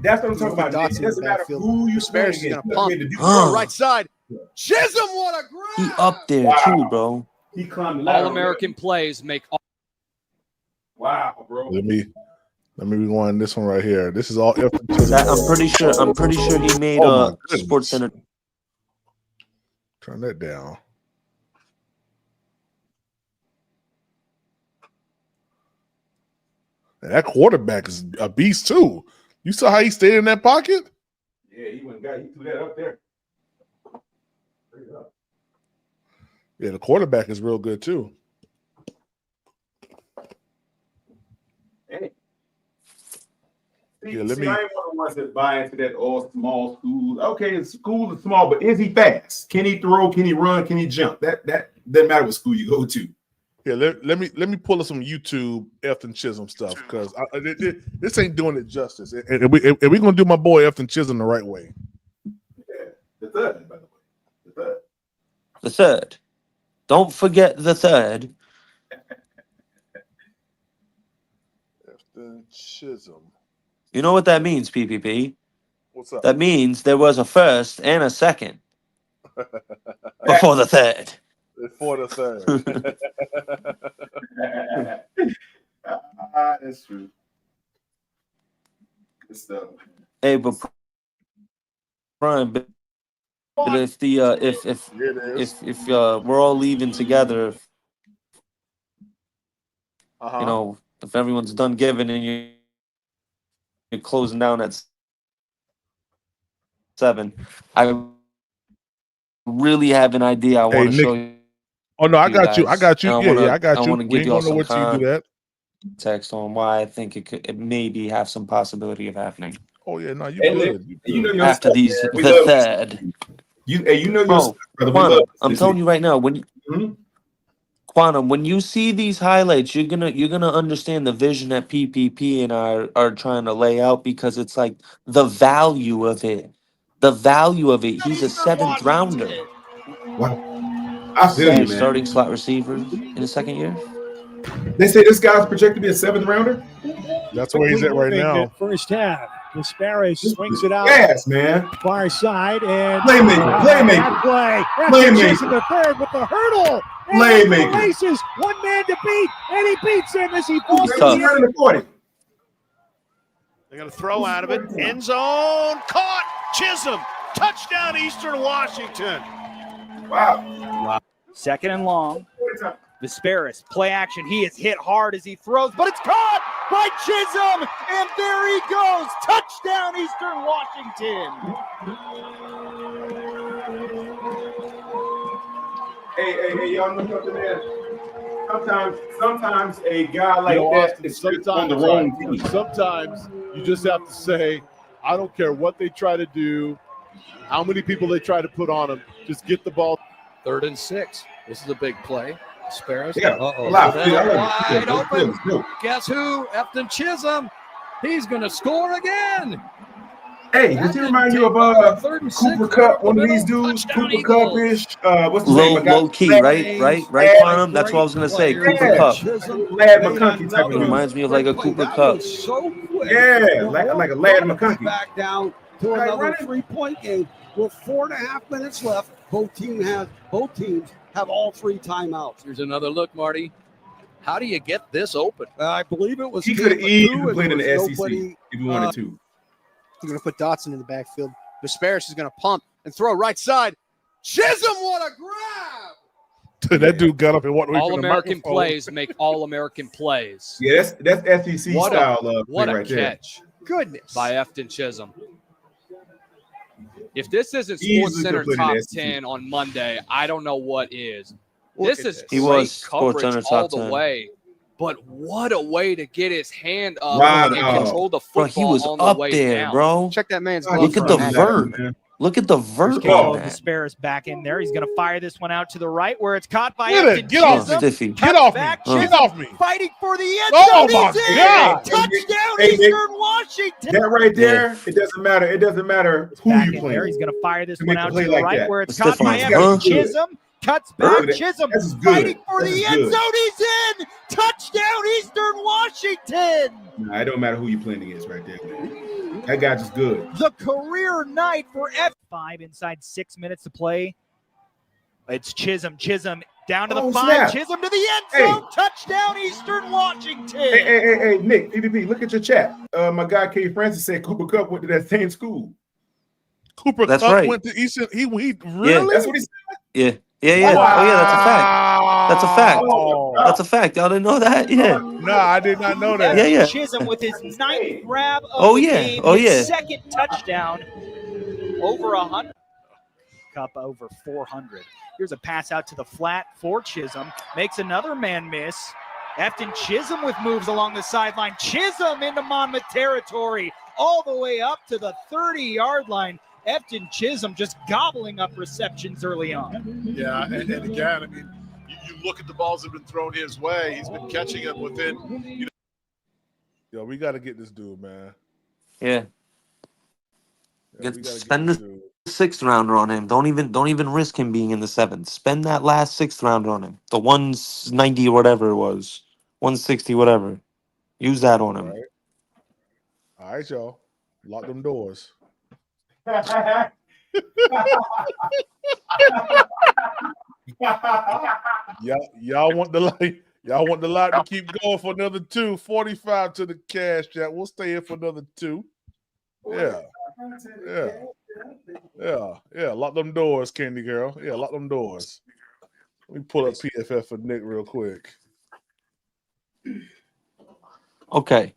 Speaker 13: That's what I'm talking about. It doesn't matter who you're playing
Speaker 19: Disparage is
Speaker 13: against.
Speaker 19: gonna
Speaker 13: You
Speaker 19: pump.
Speaker 13: have to
Speaker 19: Throw right side. Chisholm, what a grab!
Speaker 14: He up there too, bro.
Speaker 13: He climbed the ladder.
Speaker 19: All-American plays make.
Speaker 13: Wow, bro.
Speaker 10: Let me rewind this one right here. This is all.
Speaker 14: I'm pretty sure he made Sports Center.
Speaker 10: Turn that down. And that quarterback is a beast too. You saw how he stayed in that pocket?
Speaker 13: Yeah, he threw that up there.
Speaker 10: Yeah, the quarterback is real good too.
Speaker 13: Hey.
Speaker 10: Yeah,
Speaker 13: I ain't one of the ones that buy into that all small schools. Okay, the school is small, but is he fast? Can he throw? Can he run? Can he jump? That doesn't matter what school you go to.
Speaker 10: Yeah, let me pull up some YouTube Efton Chisholm stuff because this ain't doing it justice. And we're gonna do my boy Efton Chisholm the right way.
Speaker 13: Yeah, the third, by the way. The third.
Speaker 14: The third. Don't forget the third.
Speaker 10: Efton Chisholm.
Speaker 14: You know what that means, PPP?
Speaker 10: What's up?
Speaker 14: That means there was a first and a second before the third.
Speaker 10: Before the third.
Speaker 13: That's true. Good stuff.
Speaker 14: Hey, but Brian, but if the if we're all leaving together, if everyone's done giving and you're closing down at 7, I really have an idea I
Speaker 10: Hey,
Speaker 14: want to show
Speaker 10: Nick.
Speaker 14: you.
Speaker 10: Oh no, I got you. I
Speaker 14: Guys,
Speaker 10: got you.
Speaker 14: and
Speaker 10: Yeah, I
Speaker 14: I
Speaker 10: got you.
Speaker 14: want to
Speaker 10: We
Speaker 14: give
Speaker 10: ain't
Speaker 14: y'all
Speaker 10: gonna know
Speaker 14: some
Speaker 10: what till you do that.
Speaker 14: context on why I think it maybe have some possibility of happening
Speaker 10: Oh yeah, no, you
Speaker 13: And, Nick,
Speaker 10: good. You
Speaker 13: and you know
Speaker 10: good.
Speaker 13: your
Speaker 14: after
Speaker 13: stuff,
Speaker 14: these
Speaker 13: man. We
Speaker 14: the
Speaker 13: love
Speaker 14: third.
Speaker 13: you know your
Speaker 14: Bro,
Speaker 13: stuff, brother. We love
Speaker 14: Quantum, I'm
Speaker 13: listening to
Speaker 14: telling
Speaker 13: you.
Speaker 14: you right now, when
Speaker 13: Mhm.
Speaker 14: Quantum, when you see these highlights, you're gonna understand the vision that PPP and I are trying to lay out, because it's like the value of it. The value of it. He's a 7th rounder.
Speaker 13: Wow. I feel you,
Speaker 14: Best
Speaker 13: man.
Speaker 14: starting slot receiver in his second year.
Speaker 13: They say this guy's projected to be a 7th rounder.
Speaker 10: That's where he's at right
Speaker 16: Moving
Speaker 10: now.
Speaker 16: First half. Vespera swings it out
Speaker 13: Yes, man.
Speaker 16: far side and
Speaker 13: Playmaker,
Speaker 16: bad
Speaker 13: playmaker,
Speaker 16: play. After Chisholm
Speaker 13: playmaker,
Speaker 16: the third with the hurdle. And up to the
Speaker 13: playmaker.
Speaker 16: races. One man to beat. And he beats him as he falls
Speaker 14: He's
Speaker 16: to
Speaker 13: He's
Speaker 16: the
Speaker 14: tough.
Speaker 13: running the 40.
Speaker 22: They're going to throw out of it. End zone. Caught. Chisholm. Touchdown, Eastern Washington.
Speaker 13: Wow.
Speaker 23: Second and long. Vesperis, play action. He is hit hard as he throws, but it's caught by Chisholm. And there he goes. Touchdown, Eastern Washington.
Speaker 13: Hey, y'all know something, man? Sometimes a guy like that
Speaker 24: Austin,
Speaker 13: is just on the wrong team.
Speaker 24: sometimes you just have to say, I don't care what they try to do, how many people they try to put on them, just get the ball.
Speaker 19: 3rd and 6. This is a big play. Sparrows.
Speaker 13: Yeah,
Speaker 24: Uh-oh.
Speaker 16: Wide open. Guess who? Efton Chisholm. He's going to score again.
Speaker 13: Hey, does he remind you of Cooper Cup? One of these dudes, Cooper Cup-ish. What's his name?
Speaker 14: Low key, right, Quantum? That's what I was gonna say. Cooper Cup.
Speaker 13: Lad McConkey type of
Speaker 14: It
Speaker 13: dude.
Speaker 14: reminds me of like a Cooper Cup.
Speaker 16: So quick.
Speaker 13: Yeah, like a Lad McConkey.
Speaker 16: Back down to
Speaker 13: Right,
Speaker 16: another
Speaker 13: running.
Speaker 16: 3-point game with 4.5 minutes left. Both teams have all 3 timeouts.
Speaker 19: Here's another look, Marty. How do you get this open?
Speaker 16: I believe it was.
Speaker 13: He could have
Speaker 16: Cam
Speaker 13: easily
Speaker 16: McCoo, and
Speaker 13: played in the
Speaker 16: there was
Speaker 13: SEC
Speaker 16: nobody,
Speaker 13: if he wanted to.
Speaker 19: You're going to put Dotson in the backfield. Vesperis is going to pump and throw right side. Chisholm, what a grab!
Speaker 10: That dude got up and walked away
Speaker 19: All
Speaker 10: from the
Speaker 19: American
Speaker 10: microphone.
Speaker 19: plays make all American plays.
Speaker 13: Yeah, that's SEC
Speaker 19: What
Speaker 13: style
Speaker 19: a
Speaker 13: play right there.
Speaker 19: catch. Goodness. By Efton Chisholm. If this isn't
Speaker 13: Easily
Speaker 19: Sports Center
Speaker 13: could've played in
Speaker 19: top
Speaker 13: the SEC.
Speaker 19: 10 on Monday, I don't know what is.
Speaker 14: Look
Speaker 19: This
Speaker 14: at
Speaker 19: is
Speaker 14: this. He
Speaker 19: great
Speaker 14: was Sports
Speaker 19: coverage
Speaker 14: Center
Speaker 19: all
Speaker 14: top
Speaker 19: the
Speaker 14: 10.
Speaker 19: way. But what a way to get his hand up
Speaker 13: Wow.
Speaker 19: and control the
Speaker 14: Bro,
Speaker 19: football
Speaker 14: he was
Speaker 19: on the
Speaker 14: up
Speaker 19: way
Speaker 14: there,
Speaker 19: down.
Speaker 14: bro.
Speaker 9: Check that man's
Speaker 13: Oh,
Speaker 9: glove
Speaker 14: Look at
Speaker 9: for
Speaker 14: the
Speaker 9: a minute.
Speaker 14: vert. Look at the vert
Speaker 23: Oh,
Speaker 14: on that.
Speaker 23: Vesperis back in there. He's going to fire this one out to the right where it's caught by
Speaker 10: Get it.
Speaker 23: Efton
Speaker 10: Get off
Speaker 23: Chisholm.
Speaker 10: me.
Speaker 14: Stiffy.
Speaker 10: Get off me.
Speaker 23: Back,
Speaker 10: Get
Speaker 23: Chisholm
Speaker 10: off me.
Speaker 23: fighting for the end
Speaker 10: Oh,
Speaker 23: zone.
Speaker 10: my
Speaker 23: He's in.
Speaker 10: God.
Speaker 23: Touchdown,
Speaker 13: Hey, Nick.
Speaker 23: Eastern Washington.
Speaker 13: That right there, it doesn't matter. It doesn't matter who
Speaker 23: Back
Speaker 13: you
Speaker 23: in
Speaker 13: play.
Speaker 23: there. He's going to fire this
Speaker 13: To
Speaker 23: one
Speaker 13: make a
Speaker 23: out
Speaker 13: play
Speaker 23: to the
Speaker 13: like
Speaker 23: right
Speaker 13: that.
Speaker 23: where it's
Speaker 14: The
Speaker 23: caught
Speaker 14: stiff
Speaker 23: by
Speaker 14: arm,
Speaker 23: Efton
Speaker 14: huh?
Speaker 23: Chisholm. Cuts
Speaker 13: Look
Speaker 23: back.
Speaker 13: at that.
Speaker 23: Chisholm
Speaker 13: This is good.
Speaker 23: fighting for
Speaker 13: This
Speaker 23: the
Speaker 13: is
Speaker 23: end
Speaker 13: good.
Speaker 23: zone. He's in. Touchdown, Eastern Washington.
Speaker 13: Nah, it don't matter who you're playing against right there, man. That guy's just good.
Speaker 23: The career night for F5 inside 6 minutes to play. It's Chisholm. Chisholm down to the 5.
Speaker 13: Snap.
Speaker 23: Chisholm to the end
Speaker 13: Hey.
Speaker 23: zone. Touchdown, Eastern Washington.
Speaker 13: Hey, Nick, PPP, look at your chat. My guy K. Francis said Cooper Cup went to that same school.
Speaker 10: Cooper
Speaker 14: That's
Speaker 10: Cup
Speaker 14: right.
Speaker 10: went to Eastern. He really?
Speaker 13: That's what he said.
Speaker 14: Yeah. Oh yeah, that's a fact. That's a fact.
Speaker 10: Wow.
Speaker 14: That's a fact. Y'all didn't know that? Yeah.
Speaker 10: No, I did not know that.
Speaker 14: Yeah.
Speaker 23: Chisholm with his 9th grab of
Speaker 14: Oh,
Speaker 23: the
Speaker 14: yeah.
Speaker 23: game.
Speaker 14: Oh,
Speaker 23: his
Speaker 14: yeah.
Speaker 23: second touchdown. Over 100. Cup over 400. Here's a pass out to the flat for Chisholm. Makes another man miss. Efton Chisholm with moves along the sideline. Chisholm into Monmouth territory. All the way up to the 30-yard line. Efton Chisholm just gobbling up receptions early on.
Speaker 24: Yeah, and again, I mean, you look at the balls that have been thrown his way. He's been catching them within,
Speaker 10: Yo, we got to get this dude, man.
Speaker 14: Yeah.
Speaker 10: Yeah, we gotta
Speaker 14: Spend
Speaker 10: get this
Speaker 14: the
Speaker 10: dude.
Speaker 14: 6th rounder on him. Don't even risk him being in the 7th. Spend that last 6th rounder on him. The 190 or whatever it was. 160, whatever. Use that on
Speaker 10: All
Speaker 14: him.
Speaker 10: right. All right, y'all. Lock them doors. Y'all want the light. Y'all want the light to keep going for another 2:45 to the cash chat. We'll stay here for another 2. Yeah. Lock them doors, Candy Girl. Yeah, lock them doors. Let me pull up PFF for Nick real quick.
Speaker 14: Okay.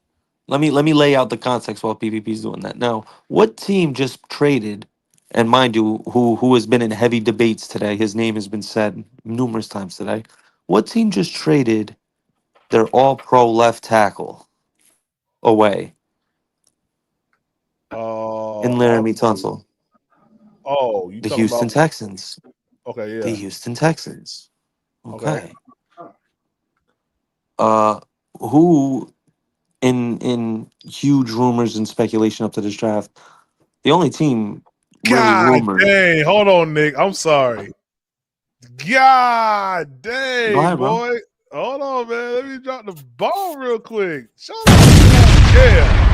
Speaker 14: Let me lay out the context while PPP's doing that. Now, what team just traded And mind you, who has been in heavy debates today, his name has been said numerous times today. What team just traded their all-pro left tackle away in Laramie Tunsil?
Speaker 10: Oh, you
Speaker 14: The
Speaker 10: talking
Speaker 14: Houston
Speaker 10: about?
Speaker 14: Texans.
Speaker 10: Okay,
Speaker 14: The
Speaker 10: yeah.
Speaker 14: Houston Texans.
Speaker 10: Okay.
Speaker 14: Okay. Who in huge rumors and speculation up to this draft, the only team really
Speaker 10: God
Speaker 14: rumored.
Speaker 10: dang. Hold on, Nick. I'm sorry. God
Speaker 14: Go
Speaker 10: dang,
Speaker 14: ahead, bro.
Speaker 10: boy. Hold on, man. Let me drop the ball real quick. Shut up. Yeah.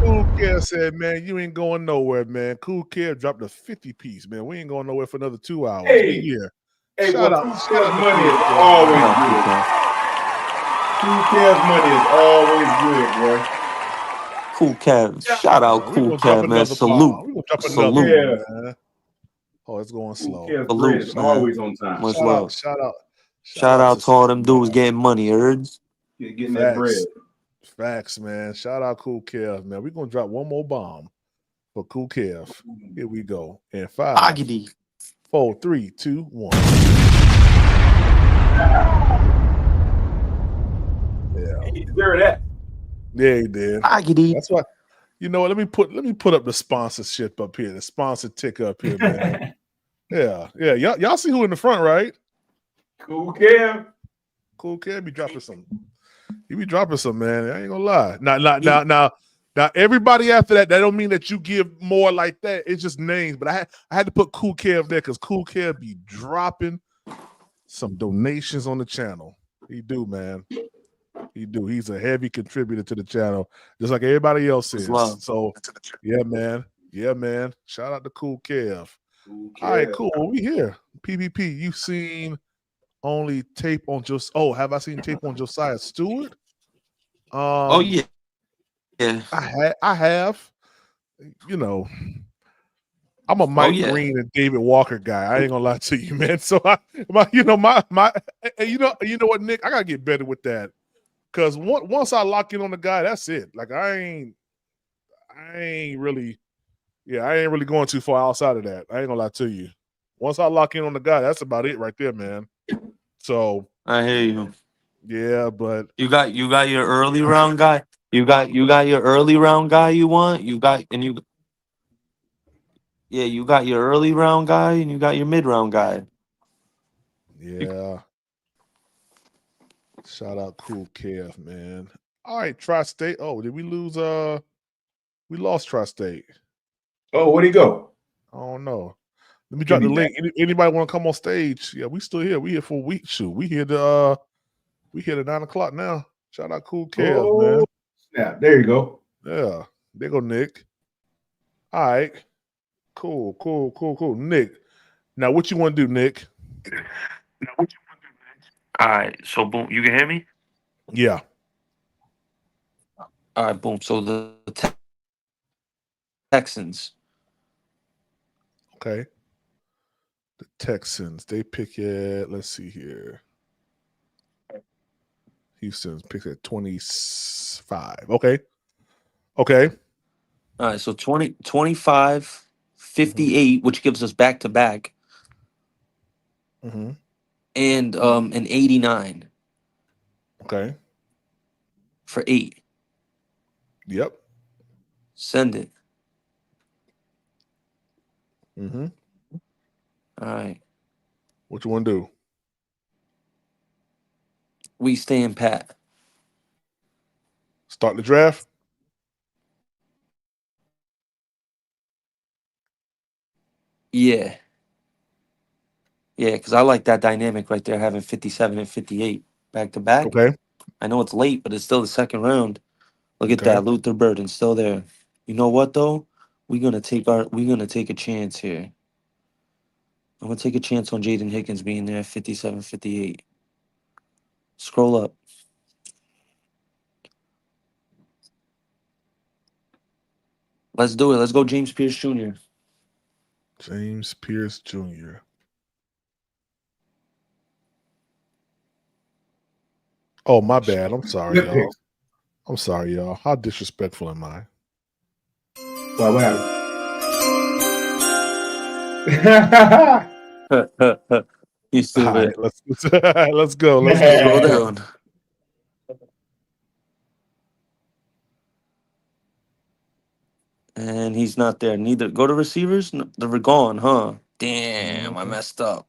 Speaker 10: Cool Kev said, man, you ain't going nowhere, man. Cool Kev dropped a 50 piece, man. We ain't going nowhere for another 2 hours. We here.
Speaker 13: Hey,
Speaker 10: Shout
Speaker 13: well,
Speaker 10: out.
Speaker 13: Cool
Speaker 10: Shout
Speaker 13: Kev's
Speaker 10: out to
Speaker 13: money
Speaker 10: Cool
Speaker 13: is
Speaker 10: Kev.
Speaker 13: always
Speaker 14: Shout out, Cool
Speaker 13: good.
Speaker 14: Kev.
Speaker 13: Cool Kev's money is always good, boy.
Speaker 14: Cool Kev. Shout out
Speaker 10: We
Speaker 14: Cool
Speaker 10: gonna drop
Speaker 14: Kev, man.
Speaker 10: another bomb.
Speaker 14: Salute.
Speaker 10: We gonna drop another
Speaker 14: Salute.
Speaker 10: one, man. Oh, it's going
Speaker 13: Cool
Speaker 10: slow.
Speaker 13: Kev's bread
Speaker 14: Salute,
Speaker 13: is
Speaker 14: man.
Speaker 13: always on time.
Speaker 14: Much
Speaker 10: Shout out,
Speaker 14: love.
Speaker 10: shout out,
Speaker 14: Shout out
Speaker 10: to
Speaker 14: to all them dudes getting money, heard?
Speaker 13: Getting that bread.
Speaker 10: Facts, man. Shout out Cool Kev, man. We're gonna drop one more bomb for Cool Kev. Here we go. In 5,
Speaker 14: Agidi.
Speaker 10: 4, 3, 2, 1. Yeah.
Speaker 13: He deserved that.
Speaker 10: Yeah, he did.
Speaker 14: Agidi.
Speaker 10: That's why. You know what? Let me put up the sponsorship up here. The sponsor tick up here, man. Yeah. Y'all see who in the front, right?
Speaker 13: Cool Kev.
Speaker 10: Cool Kev be dropping some. He be dropping some, man. I ain't gonna lie. Now, everybody after that don't mean that you give more like that. It's just names. But I had to put Cool Kev there because Cool Kev be dropping some donations on the channel. He do, man. He do. He's a heavy contributor to the channel, just like everybody else is.
Speaker 14: Love.
Speaker 10: So, yeah, man. Yeah, man. Shout out to Cool Kev.
Speaker 13: Cool Kev.
Speaker 10: All right, cool. Well, we here. PvP, you've seen only tape on just. Oh, have I seen tape on Josiah Stewart?
Speaker 14: Oh yeah. Yeah.
Speaker 10: I have. You know, I'm a Mike Green and David Walker guy. I ain't gonna lie to you, man. So you know what, Nick? I gotta get better with that. Because once I lock in on the guy, that's it. Like I ain't really going too far outside of that. I ain't gonna lie to you. Once I lock in on the guy, that's about it right there, man. So
Speaker 14: I hear you.
Speaker 10: Yeah, but
Speaker 14: you got your early round guy. You got your early round guy you want. You got your early round guy and you got your mid round guy.
Speaker 10: Yeah. Shout out Cool Kev, man. All right, Tri-State. Oh, did we lose? We lost Tri-State.
Speaker 13: Oh, where'd he go?
Speaker 10: I don't know. Let me drop the link. Anybody want to come on stage? Yeah, we still here. We here for a week. Shoot, we here to 9 o'clock now. Shout out Cool Kev, man.
Speaker 13: Snap. There you go.
Speaker 10: Yeah, there go Nick. All right, cool. Nick, now what you want to do, Nick?
Speaker 14: All right, so boom, you can hear me?
Speaker 10: Yeah.
Speaker 14: All right, boom. So the Texans.
Speaker 10: Okay. The Texans, they pick at, let's see here. Houston's picks at 25. Okay.
Speaker 14: All right, so 25, 58, which gives us back to back.
Speaker 10: Mm-hmm.
Speaker 14: And an 89.
Speaker 10: Okay.
Speaker 14: For 8.
Speaker 10: Yep.
Speaker 14: Send it.
Speaker 10: Mm-hmm.
Speaker 14: All right.
Speaker 10: What you want to do?
Speaker 14: We stand pat.
Speaker 10: Start the draft?
Speaker 14: Yeah. Yeah, because I like that dynamic right there, having 57 and 58 back to back.
Speaker 10: Okay.
Speaker 14: I know it's late, but it's still the second round. Look at
Speaker 10: Okay.
Speaker 14: that. Luther Burden still there. You know what though? We're gonna take a chance here. I'm gonna take a chance on Jaden Higgins being there at 57, 58. Scroll up. Let's do it. Let's go, James Pierce Jr.
Speaker 10: James Pierce Jr. Oh, my bad. I'm sorry, y'all. How disrespectful am I?
Speaker 13: Well, what happened?
Speaker 2: You
Speaker 10: All
Speaker 2: stupid.
Speaker 10: right, let's go. Let's
Speaker 2: Scroll
Speaker 10: go.
Speaker 2: down. And he's not there. Neither. Go to receivers. No, they're gone, huh? Damn, I messed up.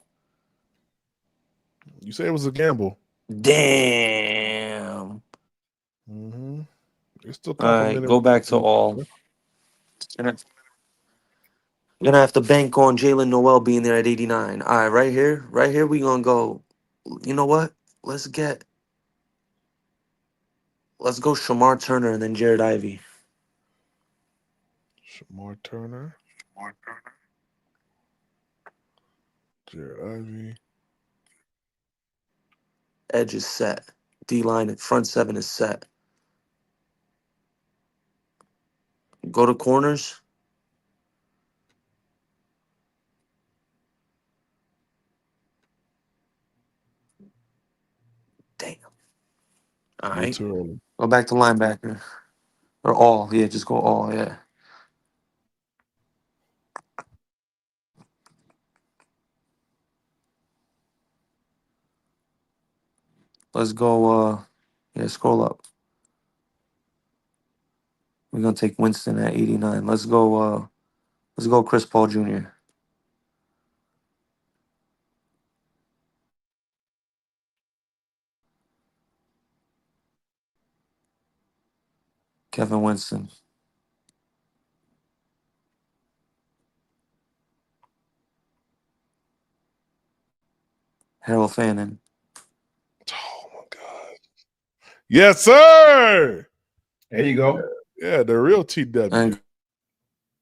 Speaker 10: You say it was a gamble.
Speaker 2: Damn.
Speaker 10: Mm-hmm. You're still
Speaker 2: All right,
Speaker 10: complimenting.
Speaker 2: go back to all. Gonna have to bank on Jalen Noel being there at 89. All right, right here, we gonna go. You know what? Let's go Shamar Turner and then Jared Ivey.
Speaker 10: Shamar Turner. Jared Ivey.
Speaker 2: Edge is set. D line at front seven is set. Go to corners. Damn. All right.
Speaker 10: Too early.
Speaker 2: Go back to linebacker. Or all. Yeah, just go all. Yeah. Let's go. Scroll up. We're gonna take Winston at 89. Let's go. Let's go Chris Paul Jr. Kevin Winston. Harold Fannin.
Speaker 10: Oh my God. Yes, sir.
Speaker 13: There you go.
Speaker 10: Yeah, the real TW.
Speaker 2: And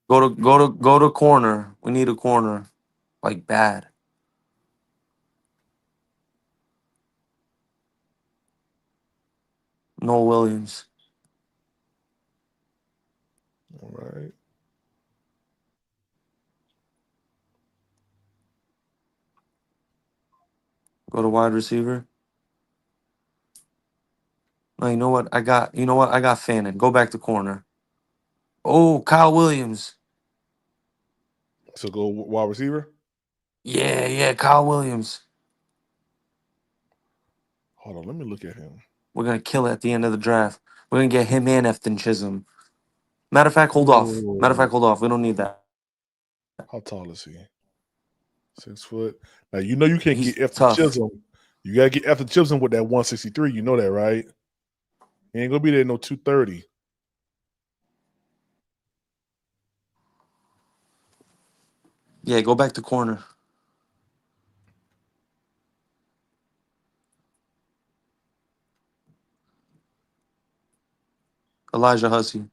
Speaker 2: go to corner. We need a corner. Like bad. Noel Williams.
Speaker 10: All right.
Speaker 2: Go to wide receiver. No, you know what? I got Fannin. Go back to corner. Oh, Kyle Williams.
Speaker 10: So go wide receiver.
Speaker 2: Yeah, Kyle Williams.
Speaker 10: Hold on, let me look at him.
Speaker 2: We're gonna kill it at the end of the draft. We're gonna get him and Efton Chisholm. Matter of fact, hold off. We don't need that.
Speaker 10: How tall is he? 6 foot. Now you know you can't
Speaker 2: He's
Speaker 10: get Efton
Speaker 2: tough.
Speaker 10: Chisholm. You gotta get Efton Chisholm with that 163. You know that, right? He ain't gonna be there no 230.
Speaker 2: Yeah, go back to corner. Elijah Hussey.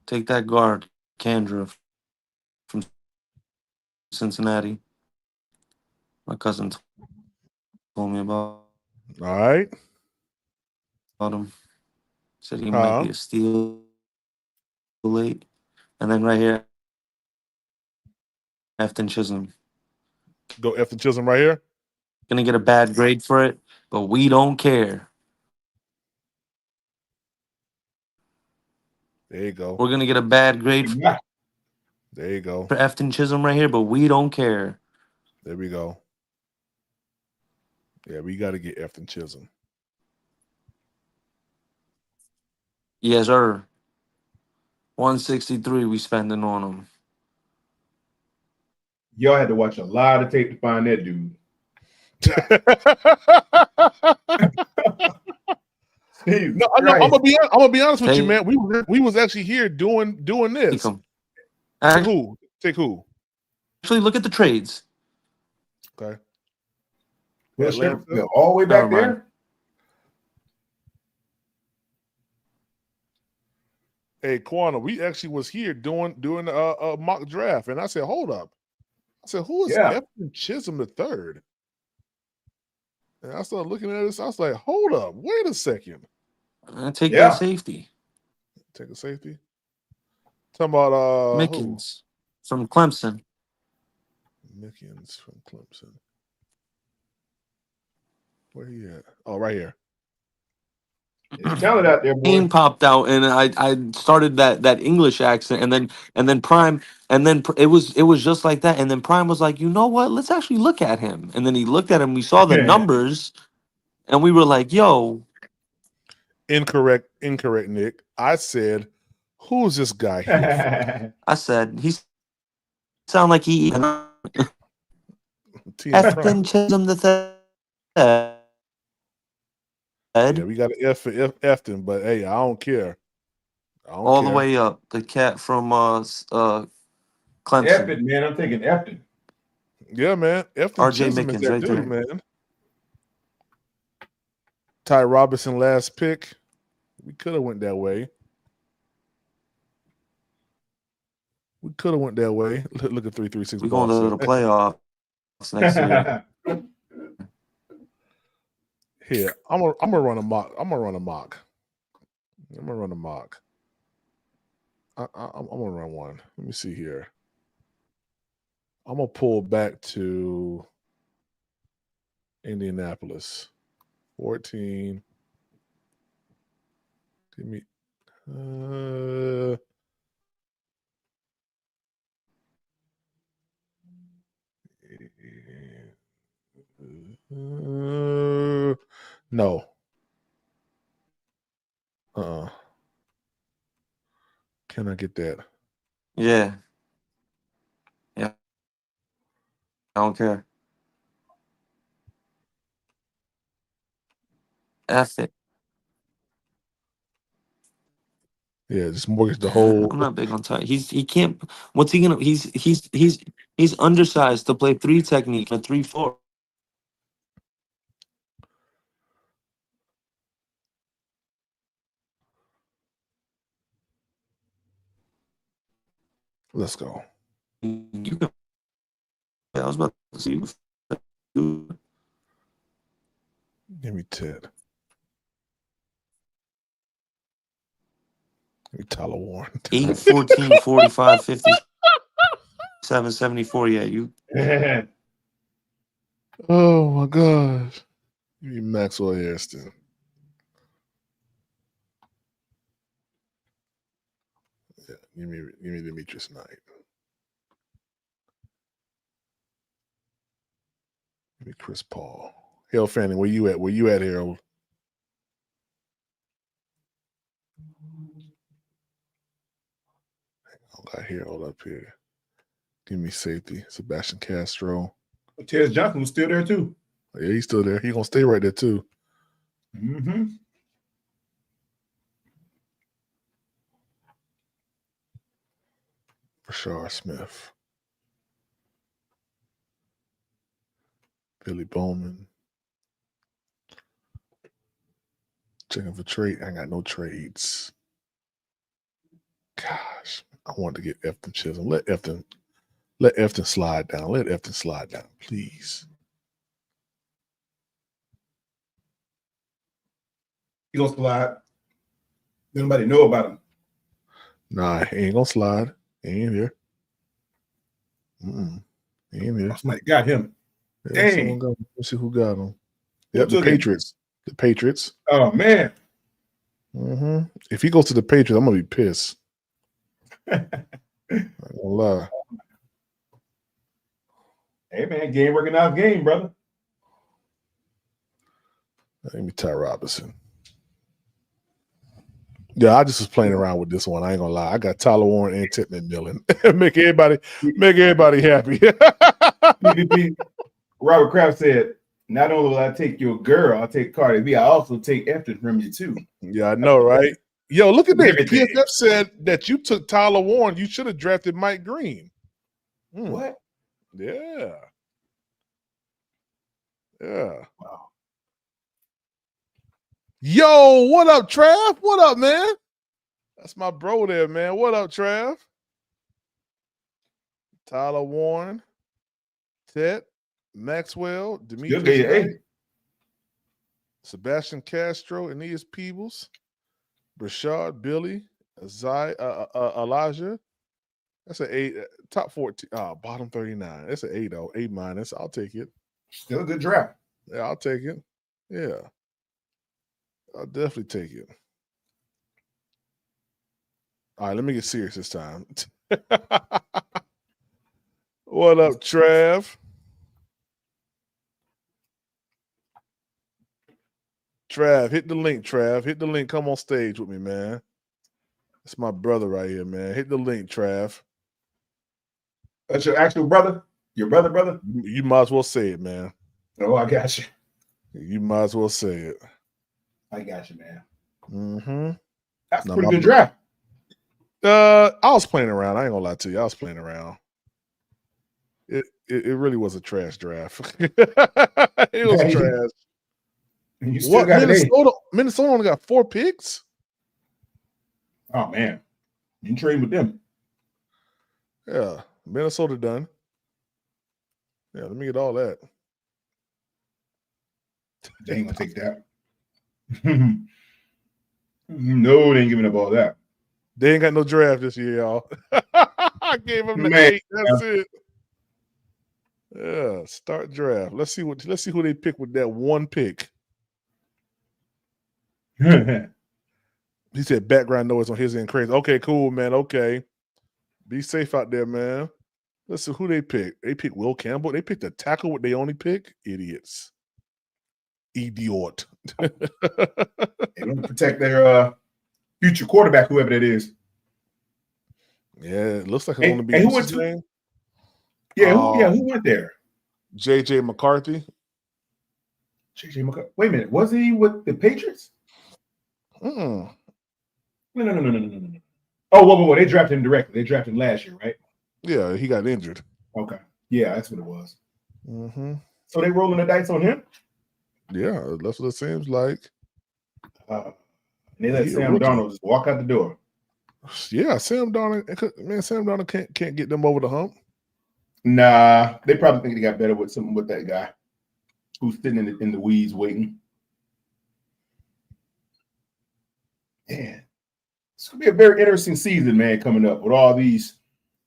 Speaker 2: Take that guard, Kandra from Cincinnati. My cousin told me about
Speaker 10: All right.
Speaker 2: him. Said he might be a steal late. And then right here, Efton Chisholm.
Speaker 10: Go Efton Chisholm right here.
Speaker 2: Gonna get a bad grade for it, but we don't care.
Speaker 10: There you go.
Speaker 2: We're gonna get a bad grade
Speaker 10: There you go.
Speaker 2: for Efton Chisholm right here, but we don't care.
Speaker 10: There we go. Yeah, we got to get Efton Chisholm.
Speaker 2: Yes, sir. 163 we spending on him.
Speaker 13: Y'all had to watch a lot of tape to find that dude.
Speaker 10: No, I'm gonna be honest with you, man. We was actually here doing this. Take who?
Speaker 2: Actually, look at the trades.
Speaker 10: Okay.
Speaker 13: All the way back there.
Speaker 10: Hey, Quana, we actually was here doing a mock draft, and I said, hold up. I said, who is Efton Chisholm III? And I started looking at this. I was like, hold up, wait a second.
Speaker 2: Take that safety.
Speaker 10: Take a safety. Talking about
Speaker 2: Mickens from Clemson.
Speaker 10: Mickens from Clemson. Where he at? Oh, right here.
Speaker 13: Tell it out there, boy.
Speaker 2: Name popped out, and I started that English accent, and then Prime, and then it was just like that, and then Prime was like, you know what? Let's actually look at him, and then he looked at him. We saw the numbers, and we were like, yo.
Speaker 10: Incorrect, Nick. I said, who's this guy here?
Speaker 2: I said he sound like he Efton Chisholm the third.
Speaker 10: Yeah, we got an F for Efton, but hey, I don't care.
Speaker 2: All the way up. The cat from Clemson.
Speaker 13: Efton, man. I'm taking Efton.
Speaker 10: Yeah, man. Efton
Speaker 2: RJ
Speaker 10: Chisholm is
Speaker 2: Mickens
Speaker 10: that
Speaker 2: right
Speaker 10: dude,
Speaker 2: there.
Speaker 10: man. Ty Robinson last pick. We could have went that way. Look at 336.
Speaker 2: We're going to the playoffs next year.
Speaker 10: Here, I'm gonna run a mock. I'm gonna run a mock. I'm gonna run one. Let me see here. I'm gonna pull back to Indianapolis. 14. Give me no. Can I get that?
Speaker 2: Yeah. I don't care. F it.
Speaker 10: Yeah, just mortgage the whole.
Speaker 2: I'm not big on Ty. He can't. What's he gonna? He's undersized to play 3 technique and 3-4.
Speaker 10: Let's go.
Speaker 2: You can. I was about to see.
Speaker 10: Give me Ted. Give me Tyler Warren.
Speaker 2: 8, 14, 45, 57, 74. Yeah, you.
Speaker 10: Oh my gosh. Give me Maxwell Hairston. Yeah, give me Demetrius Knight. Give me Chris Paul. Harold Fanning, where you at? Where you at, Harold? I got Harold up here. Give me safety. Sebastian Castro.
Speaker 13: Terrence Johnson was still there too.
Speaker 10: Yeah, he's still there. He's gonna stay right there too.
Speaker 13: Mm-hmm.
Speaker 10: Rashard Smith. Billy Bowman. Checking for trade. I ain't got no trades. Gosh, I wanted to get Efton Chisholm. Let Efton slide down. Let Efton slide down, please.
Speaker 13: He gonna slide. Nobody know about him.
Speaker 10: Nah, he ain't gonna slide. He ain't here. He ain't here.
Speaker 13: Somebody got him.
Speaker 10: Yeah,
Speaker 13: Dang.
Speaker 10: Let's see who got him. Yep, the Patriots. The Patriots.
Speaker 13: Oh man.
Speaker 10: Mm-hmm. If he goes to the Patriots, I'm gonna be pissed. I ain't gonna lie.
Speaker 13: Hey man, game working out game, brother.
Speaker 10: Let me Ty Robinson. Yeah, I just was playing around with this one. I ain't gonna lie. I got Tyler Warren and Ted McMillan. make everybody happy.
Speaker 13: Robert Kraft said, "Not only will I take your girl, I'll take Cardi B. I also take Efton from you too."
Speaker 10: Yeah, I know, right? Yo, look at this. PFF said that you took Tyler Warren. You should have drafted Mike Green.
Speaker 13: What?
Speaker 10: Yeah. Yeah.
Speaker 13: Wow.
Speaker 10: Yo, what up, Trav? What up, man? That's my bro there, man. What up, Trav? Tyler Warren, Ted, Maxwell, Demetrius Knight, Sebastian Castro, Aeneas Peebles, Brashard, Billy, Elijah. That's an 8. Top 14. Bottom 39. That's an 8 though. A-. I'll take it.
Speaker 13: Still a good draft.
Speaker 10: Yeah, I'll take it. Yeah. I'll definitely take it. All right, let me get serious this time. What up, Trav? Trav, hit the link, Trav. Hit the link. Come on stage with me, man. That's my brother right here, man. Hit the link, Trav.
Speaker 13: That's your actual brother? Your brother?
Speaker 10: You might as well say it, man.
Speaker 13: Oh, I got you.
Speaker 10: You might as well say it.
Speaker 13: I got you, man.
Speaker 10: Mm-hmm.
Speaker 13: That's a pretty good draft.
Speaker 10: I was playing around. I ain't gonna lie to you. I was playing around. It really was a trash draft. It was trash.
Speaker 13: You still got
Speaker 10: Minnesota only got 4 picks?
Speaker 13: Oh man. You can trade with them.
Speaker 10: Yeah. Minnesota done. Yeah, let me get all that.
Speaker 13: They ain't gonna take that. No, they ain't giving up all that.
Speaker 10: They ain't got no draft this year, y'all. I gave them the 8. That's it. Yeah, start draft. Let's see who they pick with that 1 pick. He said background noise on his end crazy. Okay, cool, man. Okay. Be safe out there, man. Let's see who they pick. They pick Will Campbell. They picked a tackle what they only pick. Idiots. Idiot.
Speaker 13: They want to protect their future quarterback, whoever that is.
Speaker 10: Yeah, it looks like it's going to be
Speaker 13: who went to? Yeah, who went there?
Speaker 10: JJ McCarthy.
Speaker 13: JJ McCarthy. Wait a minute, was he with the Patriots?
Speaker 10: No.
Speaker 13: Oh, whoa. They drafted him directly. They drafted him last year, right?
Speaker 10: Yeah, he got injured.
Speaker 13: Okay. Yeah, that's what it was.
Speaker 10: Mm-hmm.
Speaker 13: So they rolling the dice on him?
Speaker 10: Yeah, that's what it seems like.
Speaker 13: They let Sam Darnold just walk out the door.
Speaker 10: Yeah, Sam Darnold can't get them over the hump.
Speaker 13: Nah, they probably think they got better with that guy who's sitting in the weeds waiting. Man, it's gonna be a very interesting season, man, coming up with all these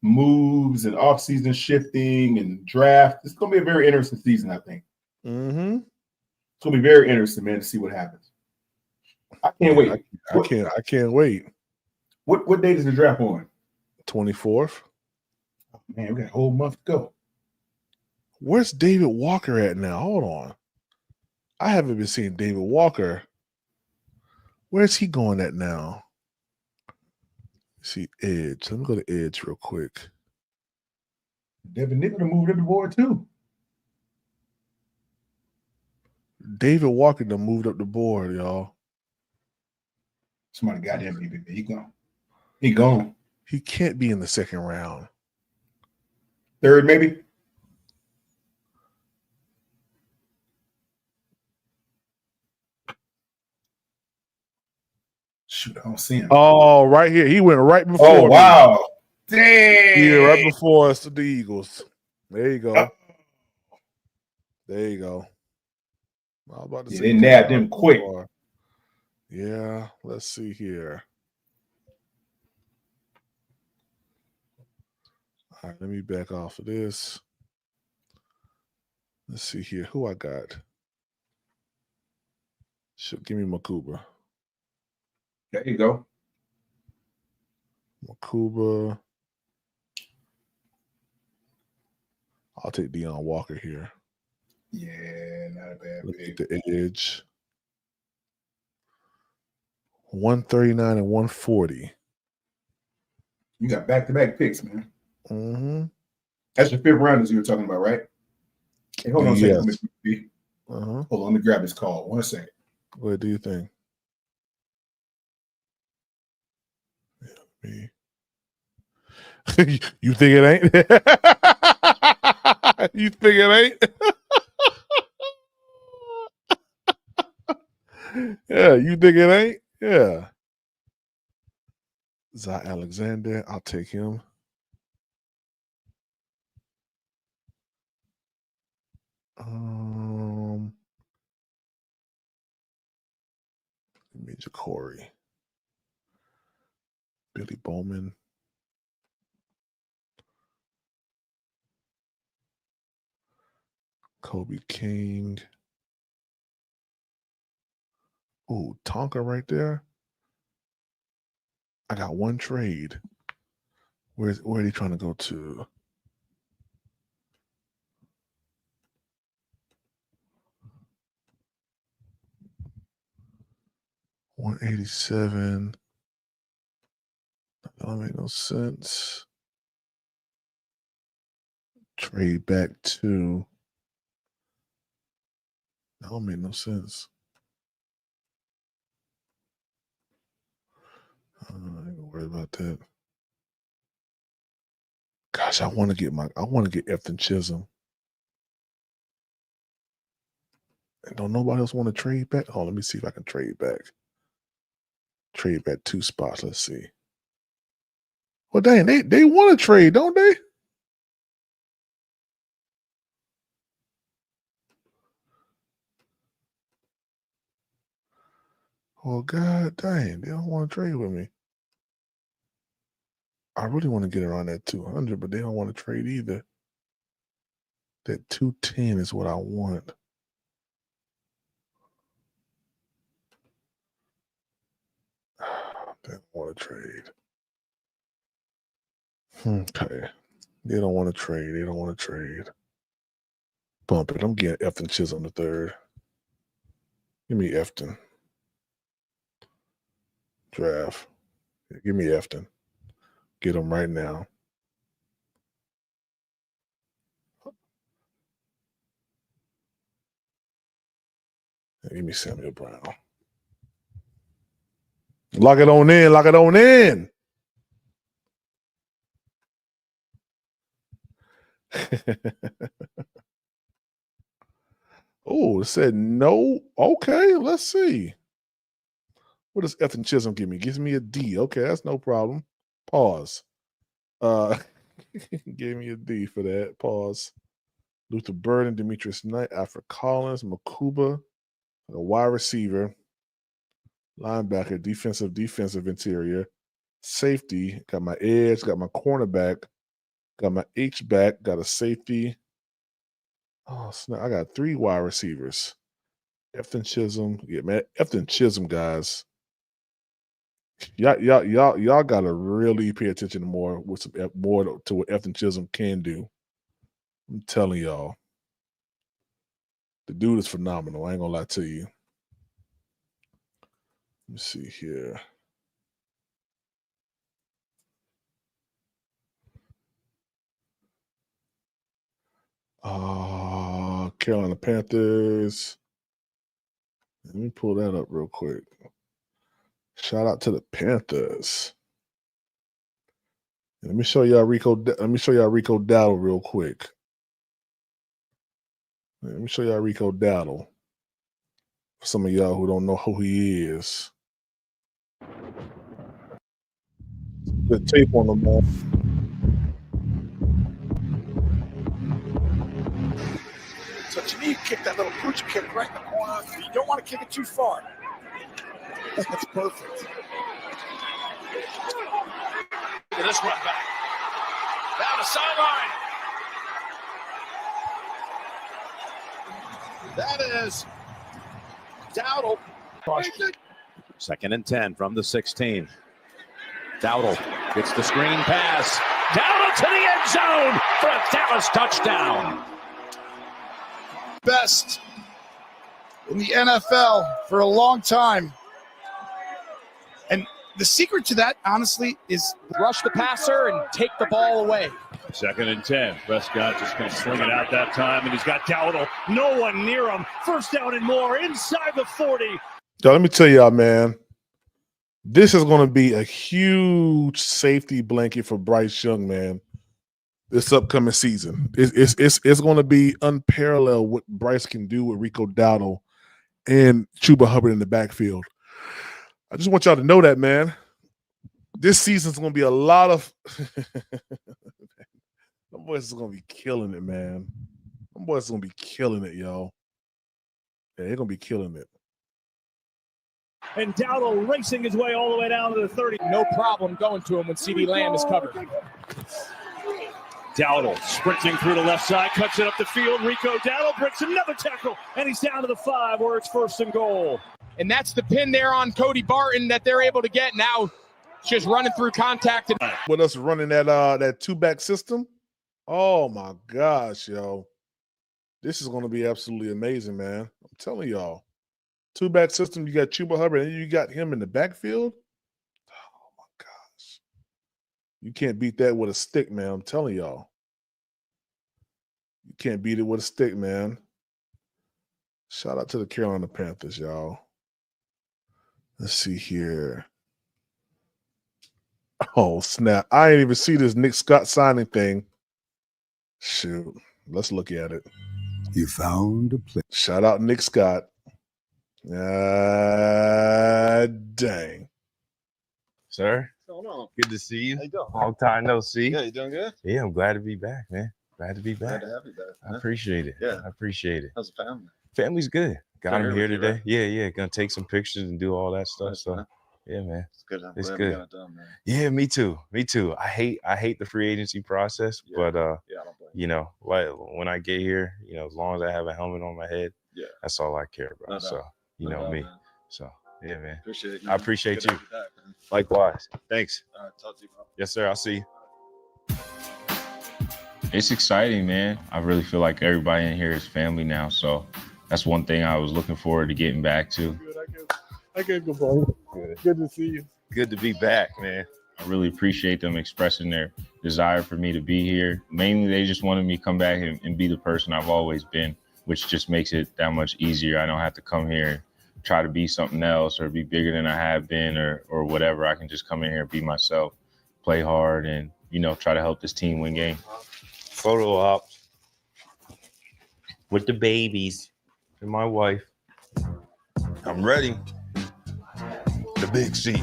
Speaker 13: moves and off-season shifting and draft. It's gonna be a very interesting season, I think.
Speaker 10: Mm-hmm.
Speaker 13: It's gonna be very interesting, man, to see what happens. I can't wait.
Speaker 10: I can't wait.
Speaker 13: What date is the draft on?
Speaker 10: 24th.
Speaker 13: Oh, man, we got a whole month to go.
Speaker 10: Where's David Walker at now? Hold on. I haven't been seeing David Walker. Where's he going at now? Let's see, Edge. Let me go to Edge real quick.
Speaker 13: Devin Nickel moved up the board too.
Speaker 10: David Walker done moved up the board, y'all.
Speaker 13: Somebody got him. He gone. He gone.
Speaker 10: He can't be in the second round.
Speaker 13: Third, maybe. Shoot, I don't see him.
Speaker 10: Oh, right here. He went right before.
Speaker 13: Oh, wow. Dang.
Speaker 10: Yeah, right before us to the Eagles. There you go. There you go. I was about to say
Speaker 13: they nabbed him quick.
Speaker 10: Yeah, let's see here. All right, let me back off of this. Let's see here. Who I got? Give me Makuba.
Speaker 13: There you go.
Speaker 10: Makuba. I'll take Deion Walker here.
Speaker 13: Yeah, not a bad
Speaker 10: pick. The edge. 139 and 140.
Speaker 13: You got back-to-back picks, man.
Speaker 10: Mm-hmm.
Speaker 13: That's your 5th rounders you were talking about, right? Hey, hold on a second. Hold on, let me grab this call. 1 second.
Speaker 10: What do you think? Yeah, you think it ain't? You think it ain't? Yeah, you think it ain't? Yeah. Zai Alexander, I'll take him. Major Corey. Billy Bowman. Kobe King. Ooh, Tonka right there. I got one trade. Where are they trying to go to? $187. That don't make no sense. Trade back to. That don't make no sense. I ain't gonna worry about that. Gosh, I want to get Efton Chisholm. And don't nobody else want to trade back? Oh, let me see if I can trade back. Trade back 2 spots. Let's see. Well, dang, they want to trade, don't they? Oh, God dang, they don't want to trade with me. I really want to get around that 200, but they don't want to trade either. That 210 is what I want. They don't want to trade. Okay. They don't want to trade. They don't want to trade. Bump it. I'm getting Efton Chisholm the third. Give me Efton. Draft. Yeah, give me Efton. Get him right now. Yeah, give me Samuel Brown. Lock it on in. Lock it on in. Oh, it said no. Okay, let's see. What does Efton Chisholm give me? Gives me a D. Okay, that's no problem. Pause. Gave me a D for that. Pause. Luther Burden, Demetrius Knight, Alfred Collins, Makuba, a wide receiver, linebacker, defensive interior, safety. Got my edge, got my cornerback, got my H-back, got a safety. Oh, snap. I got 3 wide receivers. Efton Chisholm. Yeah, man. Efton Chisholm, guys. Y'all gotta really pay attention more to what Efton Chisholm can do. I'm telling y'all. The dude is phenomenal. I ain't gonna lie to you. Let me see here. Carolina Panthers. Let me pull that up real quick. Shout out to the Panthers. Let me show y'all Rico Dowdle real quick. Let me show y'all Rico Dowdle. For some of y'all who don't know who he is. Good tape on him, man.
Speaker 11: So to me, you kick that little pooch kick right in the corner. You don't want to kick it too far. That's perfect. Look at this run back. Down the sideline. That is Dowdle.
Speaker 7: 2nd and 10 from the 16. Dowdle gets the screen pass. Dowdle to the end zone for a Dallas touchdown.
Speaker 11: Best in the NFL for a long time. And the secret to that, honestly, is
Speaker 19: rush the passer and take the ball away.
Speaker 22: 2nd and 10. Prescott just going to sling it out that time, and he's got Dowdle. No one near him. 1st down and more inside the 40.
Speaker 10: So let me tell y'all, man. This is going to be a huge safety blanket for Bryce Young, man. This upcoming season, it's going to be unparalleled what Bryce can do with Rico Dowdle and Chuba Hubbard in the backfield. I just want y'all to know that, man. This season's going to be a lot of. Them boys is going to be killing it, man. Them boys is going to be killing it, y'all. Yeah, they're going to be killing it.
Speaker 22: And Dowdle racing his way all the way down to the 30.
Speaker 19: No problem going to him when CeeDee Lamb is covered.
Speaker 22: Dowdle sprinting through the left side, cuts it up the field. Rico Dowdle breaks another tackle, and he's down to the 5 where it's 1st and goal.
Speaker 12: And that's the pin there on Cody Barton that they're able to get. Now just running through contact.
Speaker 10: With us running that two-back system, oh my gosh, yo. This is going to be absolutely amazing, man. I'm telling y'all. Two-back system, you got Chuba Hubbard, and you got him in the backfield. Oh my gosh. You can't beat that with a stick, man. I'm telling y'all. You can't beat it with a stick, man. Shout out to the Carolina Panthers, y'all. Let's see here. Oh, snap. I ain't even see this Nick Scott signing thing. Shoot. Let's look at it.
Speaker 15: You found a place.
Speaker 10: Shout out Nick Scott. Dang.
Speaker 17: Sir,
Speaker 20: What's going on?
Speaker 17: good to see you.
Speaker 20: How you doing?
Speaker 17: Long time no see.
Speaker 20: Yeah, you doing good?
Speaker 17: Yeah, I'm glad to be back, man. Glad to be back.
Speaker 20: Glad to have you back.
Speaker 17: I appreciate it.
Speaker 20: Yeah.
Speaker 17: I appreciate it.
Speaker 20: How's the family?
Speaker 17: Family's good. Got
Speaker 20: They're
Speaker 17: him
Speaker 20: here
Speaker 17: here
Speaker 20: with you,
Speaker 17: today. Yeah. Gonna take some pictures and do all that stuff.
Speaker 20: Nice,
Speaker 17: So,
Speaker 20: man.
Speaker 17: yeah, man.
Speaker 20: It's good. I'm
Speaker 17: It's
Speaker 20: glad
Speaker 17: good.
Speaker 20: we got it done, man.
Speaker 17: Yeah, me too. Me too. I hate the free agency process, but
Speaker 20: Yeah, I don't blame
Speaker 17: you know, like when I get here, you know, as long as I have a helmet on my head,
Speaker 20: Yeah.
Speaker 17: that's all I care about.
Speaker 20: No
Speaker 17: So,
Speaker 20: doubt.
Speaker 17: you
Speaker 20: No
Speaker 17: know
Speaker 20: doubt,
Speaker 17: me.
Speaker 20: man.
Speaker 17: So, yeah, man.
Speaker 20: Appreciate it.
Speaker 17: I appreciate
Speaker 20: Good to
Speaker 17: you.
Speaker 20: have you back, man.
Speaker 17: Likewise. Thanks.
Speaker 20: All right, talk to you, bro.
Speaker 17: Yes, sir. I'll see you. It's exciting, man. I really feel like everybody in here is family now. So that's one thing I was looking forward to getting back to.
Speaker 24: Good. I can't complain. Good to see you.
Speaker 17: Good to be back, man. I really appreciate them expressing their desire for me to be here. Mainly, they just wanted me to come back and be the person I've always been, which just makes it that much easier. I don't have to come here and try to be something else or be bigger than I have been or whatever. I can just come in here and be myself, play hard, and, you know, try to help this team win games. Photo ops with the babies and my wife. I'm ready. The big C.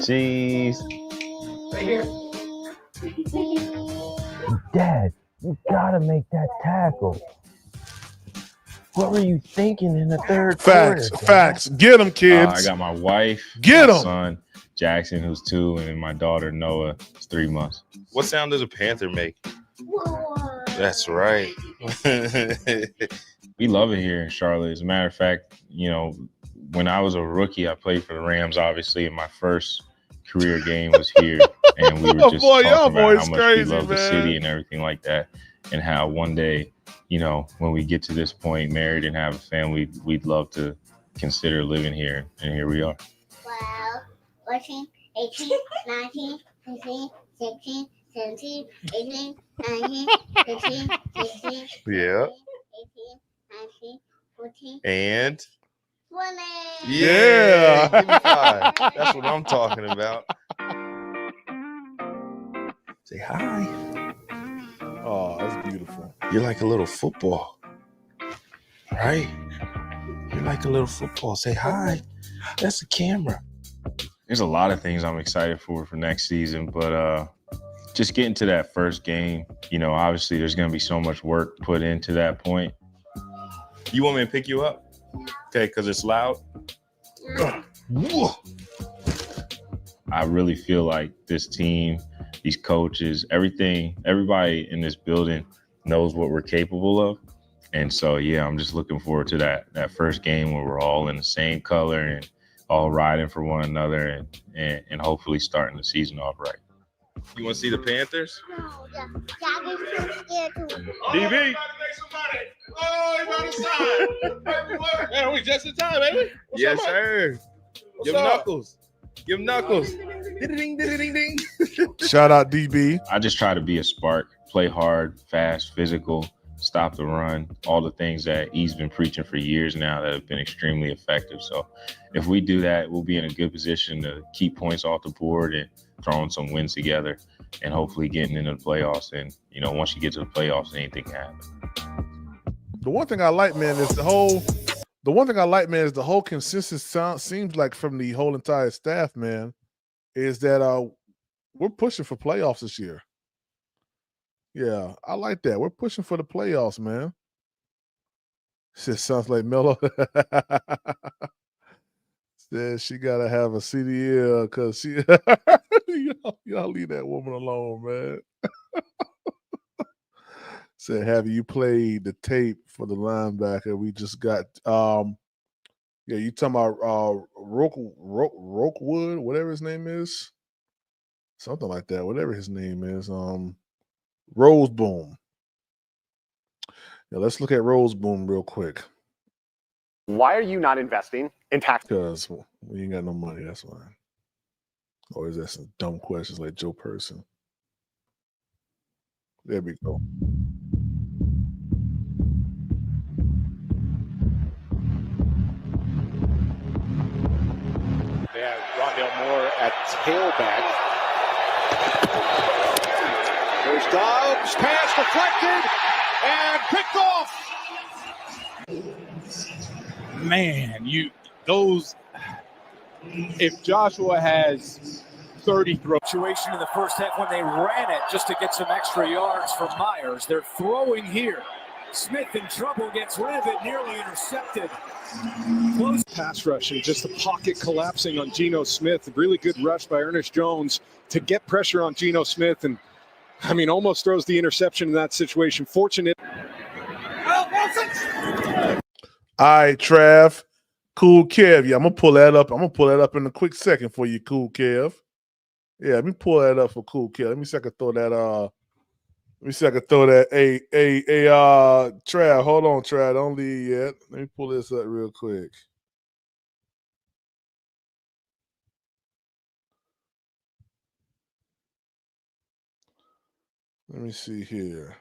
Speaker 17: Cheese.
Speaker 25: Right here.
Speaker 17: Dad, you gotta make that tackle. What were you thinking in the third
Speaker 10: Facts.
Speaker 17: quarter?
Speaker 10: Facts. Get them, kids.
Speaker 17: I got my wife,
Speaker 10: Get
Speaker 17: my
Speaker 10: 'em.
Speaker 17: son, Jackson, who's 2, and then my daughter, Noah, is 3 months. What sound does a panther make? That's right. We love it here in Charlotte. As a matter of fact, you know, when I was a rookie, I played for the Rams, obviously, and my first career game was here. And we were just
Speaker 10: Boy, y'all
Speaker 17: talking about
Speaker 10: boys
Speaker 17: how much
Speaker 10: crazy,
Speaker 17: we love the
Speaker 10: man.
Speaker 17: city and everything like that. And how one day, you know, when we get to this point, married and have a family, we'd love to consider living here. And here we are.
Speaker 25: 12, 14, 18, 19, 15, 16, 17, 18, 19, 15, 16,
Speaker 17: Yeah.
Speaker 25: 18, 19, 14,
Speaker 17: And
Speaker 25: 20.
Speaker 17: yeah, give me 5. That's what I'm talking about. Say hi.
Speaker 10: Oh, that's beautiful.
Speaker 17: You're like a little football, right? You're like a little football. Say hi. That's the camera. There's a lot of things I'm excited for next season, but just getting to that first game, you know, obviously there's going to be so much work put into that point. You want me to pick you up? Okay, because it's loud. I really feel like this team, these coaches, everybody in this building knows what we're capable of. And so, yeah, I'm just looking forward to that first game where we're all in the same color and all riding for one another and hopefully starting the season off right. You want to see the Panthers?
Speaker 25: No, Jack is too scared to.
Speaker 22: DB. Oh, he about to sign. Man, we just in time, baby. What's
Speaker 17: Yes,
Speaker 22: up,
Speaker 17: sir.
Speaker 22: What's
Speaker 17: Give 'em
Speaker 22: up?
Speaker 17: knuckles. Give 'em knuckles. Ding, ding, ding, ding.
Speaker 10: Shout out DB.
Speaker 17: I just try to be a spark, play hard, fast, physical, stop the run, all the things that he's been preaching for years now that have been extremely effective. So if we do that, we'll be in a good position to keep points off the board and throwing some wins together and hopefully getting into the playoffs. And, you know, once you get to the playoffs, anything can happen.
Speaker 10: The one thing I like, man, is the whole consensus seems like from the whole entire staff, man, is that we're pushing for playoffs this year. Yeah, I like that. We're pushing for the playoffs, man. Shit sounds like Melo. Says she gotta have a CDL because she y'all leave that woman alone, man. Said, have you played the tape for the linebacker? We just got yeah, you talking about Rokewood, whatever his name is? Something like that, whatever his name is. Roseboom. Yeah, let's look at Roseboom real quick.
Speaker 6: Why are you not investing in tax?
Speaker 10: Because we ain't got no money, that's why. Or is that some dumb questions like Joe Person? There we go.
Speaker 22: They have Rondale Moore at tailback. There's Dobbs, pass deflected, and picked off.
Speaker 12: Man, if Joshua has 30 throws.
Speaker 7: Situation in the first half when they ran it just to get some extra yards for Myers. They're throwing here. Smith in trouble against Levitt, nearly intercepted.
Speaker 22: Close pass rush and just the pocket collapsing on Geno Smith. Really good rush by Ernest Jones to get pressure on Geno Smith, and I mean almost throws the interception in that situation. Fortunate.
Speaker 10: All right, Trav. Cool Kev. Yeah, I'm gonna pull that up. I'm gonna pull that up in a quick second for you, Cool Kev. Yeah, let me pull that up for Cool Kev. Let me see if I can throw that Trav. Hold on, Trav. Don't leave yet. Let me pull this up real quick. Let me see here.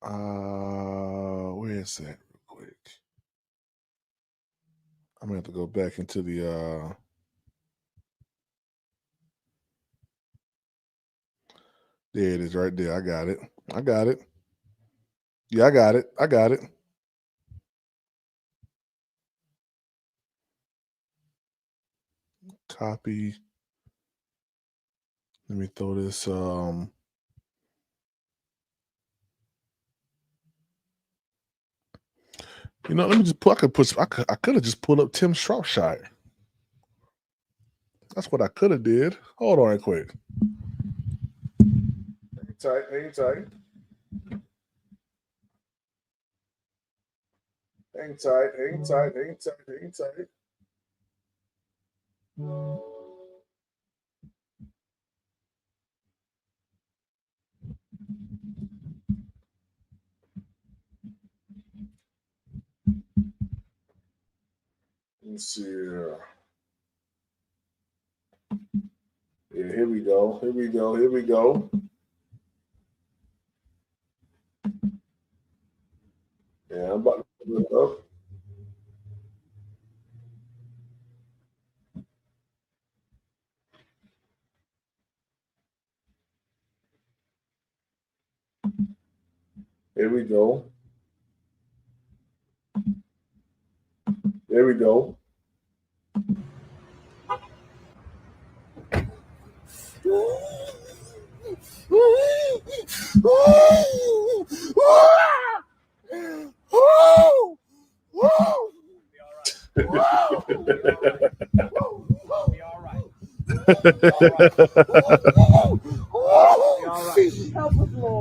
Speaker 10: Where is that real quick? I'm gonna have to go back into the there it is right there. I got it. Yeah, I got it. Copy. Let me throw this let me just put. I could have just pulled up Tim Shropshire. That's what I could have did. Hold on, right quick. Hang tight. Let's see here. Yeah, here we go. Yeah, I'm about to put it up. Here we go.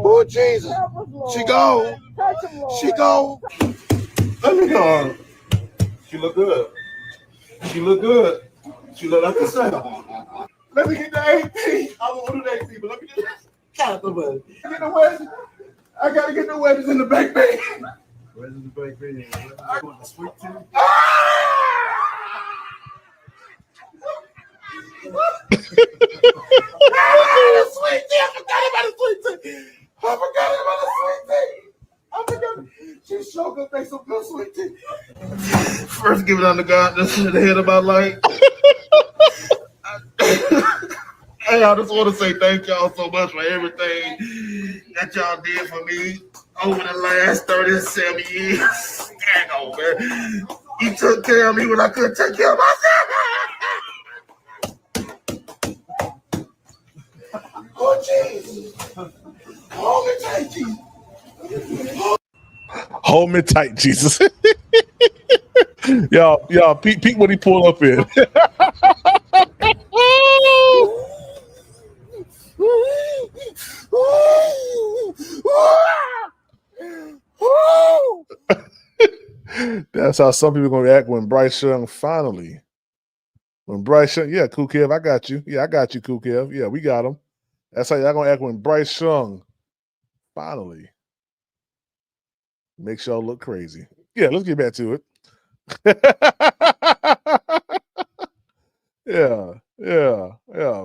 Speaker 11: Oh, Jesus. She go. Let me go. She look good. She look like herself. Let me get the AP. I won't do the AP, but let me get the wedges. I gotta get the wedges in the back bay. Wedges in the back bay. I want the sweet tea. The sweet tea. I forgot about the sweet tea. She's so good. Make some good sweet tea. First, give it unto God. This is the head of my life. Hey, I just want to say thank y'all so much for everything that y'all did for me over the last 37 years. Dang on, man. You took care of me when I couldn't take care of myself. Oh, Jesus. Hold me tight, Jesus.
Speaker 10: Hold me tight, Jesus. y'all, peek what he pulled up in. That's how some people are going to react when Bryce Young finally. When Bryce Young, yeah, Cool Kev, I got you. Yeah, I got you, Cool Kev. Yeah, we got him. That's how y'all going to act when Bryce Young finally makes y'all look crazy. Yeah, let's get back to it. Yeah.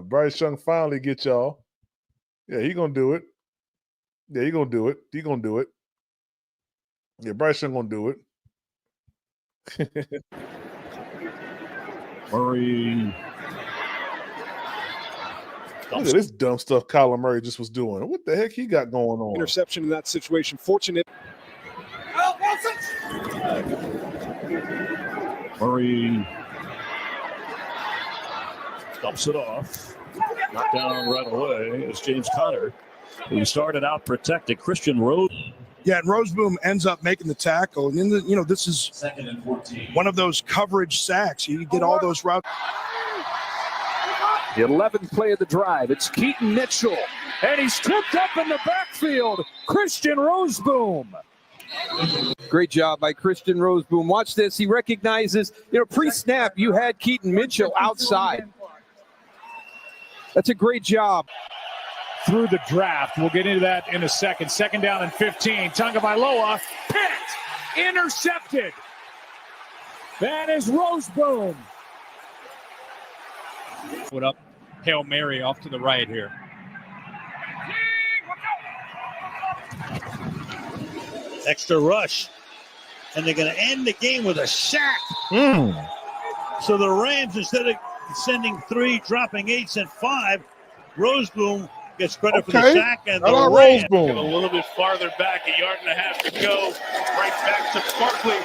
Speaker 10: Bryce Young finally get y'all. Yeah, he gonna do it. Yeah, he gonna do it. He gonna do it. Yeah, Bryce Young gonna do it.
Speaker 7: Murray.
Speaker 10: Look at this dumb stuff Kyler Murray just was doing. What the heck he got going on?
Speaker 22: Interception in that situation. Fortunate.
Speaker 7: Murray dumps it off. Not down right away is James Conner, who started out protected. Christian Rose.
Speaker 3: Yeah, and Roseboom ends up making the tackle. And then, this is one of those coverage sacks. You get all those routes.
Speaker 7: The 11th play of the drive. It's Keaton Mitchell. And he's tipped up in the backfield. Christian Roseboom.
Speaker 8: Great job by Christian Roseboom. Watch this. He recognizes, pre-snap, you had Keaton Mitchell outside. That's a great job.
Speaker 18: Through the draft. We'll get into that in a second. Second down and 15. Tagovailoa picked. Intercepted. That is Roseboom. Put up Hail Mary off to the right here.
Speaker 20: Extra rush. And they're going to end the game with a sack. So the Rams, instead of sending 3, dropping 8, sent 5. Roseboom gets credit for the sack, and the Rams
Speaker 18: a little bit farther back, 1.5 yards to go. Right back to Barkley.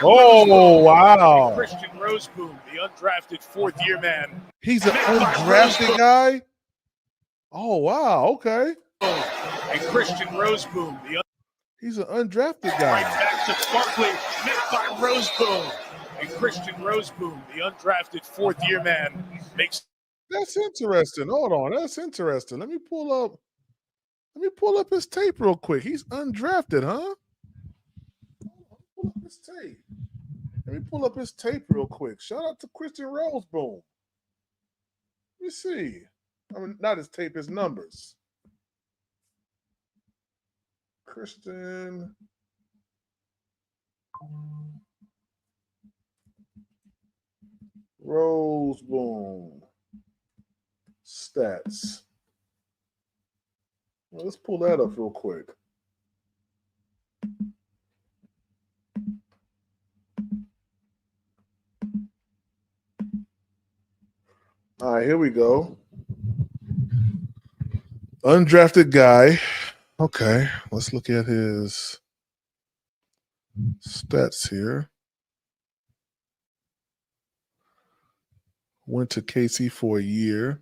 Speaker 10: Oh, wow.
Speaker 18: Christian Roseboom, the undrafted fourth-year man.
Speaker 10: He's an undrafted guy? Oh, wow. Okay.
Speaker 18: And Christian Roseboom,
Speaker 10: he's an undrafted guy.
Speaker 18: Right back to Barkley. Met by Roseboom. And Christian Roseboom, the undrafted fourth-year man, makes.
Speaker 10: That's interesting. Hold on. That's interesting. Let me pull up his tape real quick. He's undrafted, huh? Pull up his tape. Let me pull up his tape real quick. Shout out to Christian Roseboom. Let me see. I mean, not his tape, his numbers. Christian Roseboom. Stats. Well, let's pull that up real quick. All right, here we go. Undrafted guy. Okay, let's look at his stats here. Went to KC for a year.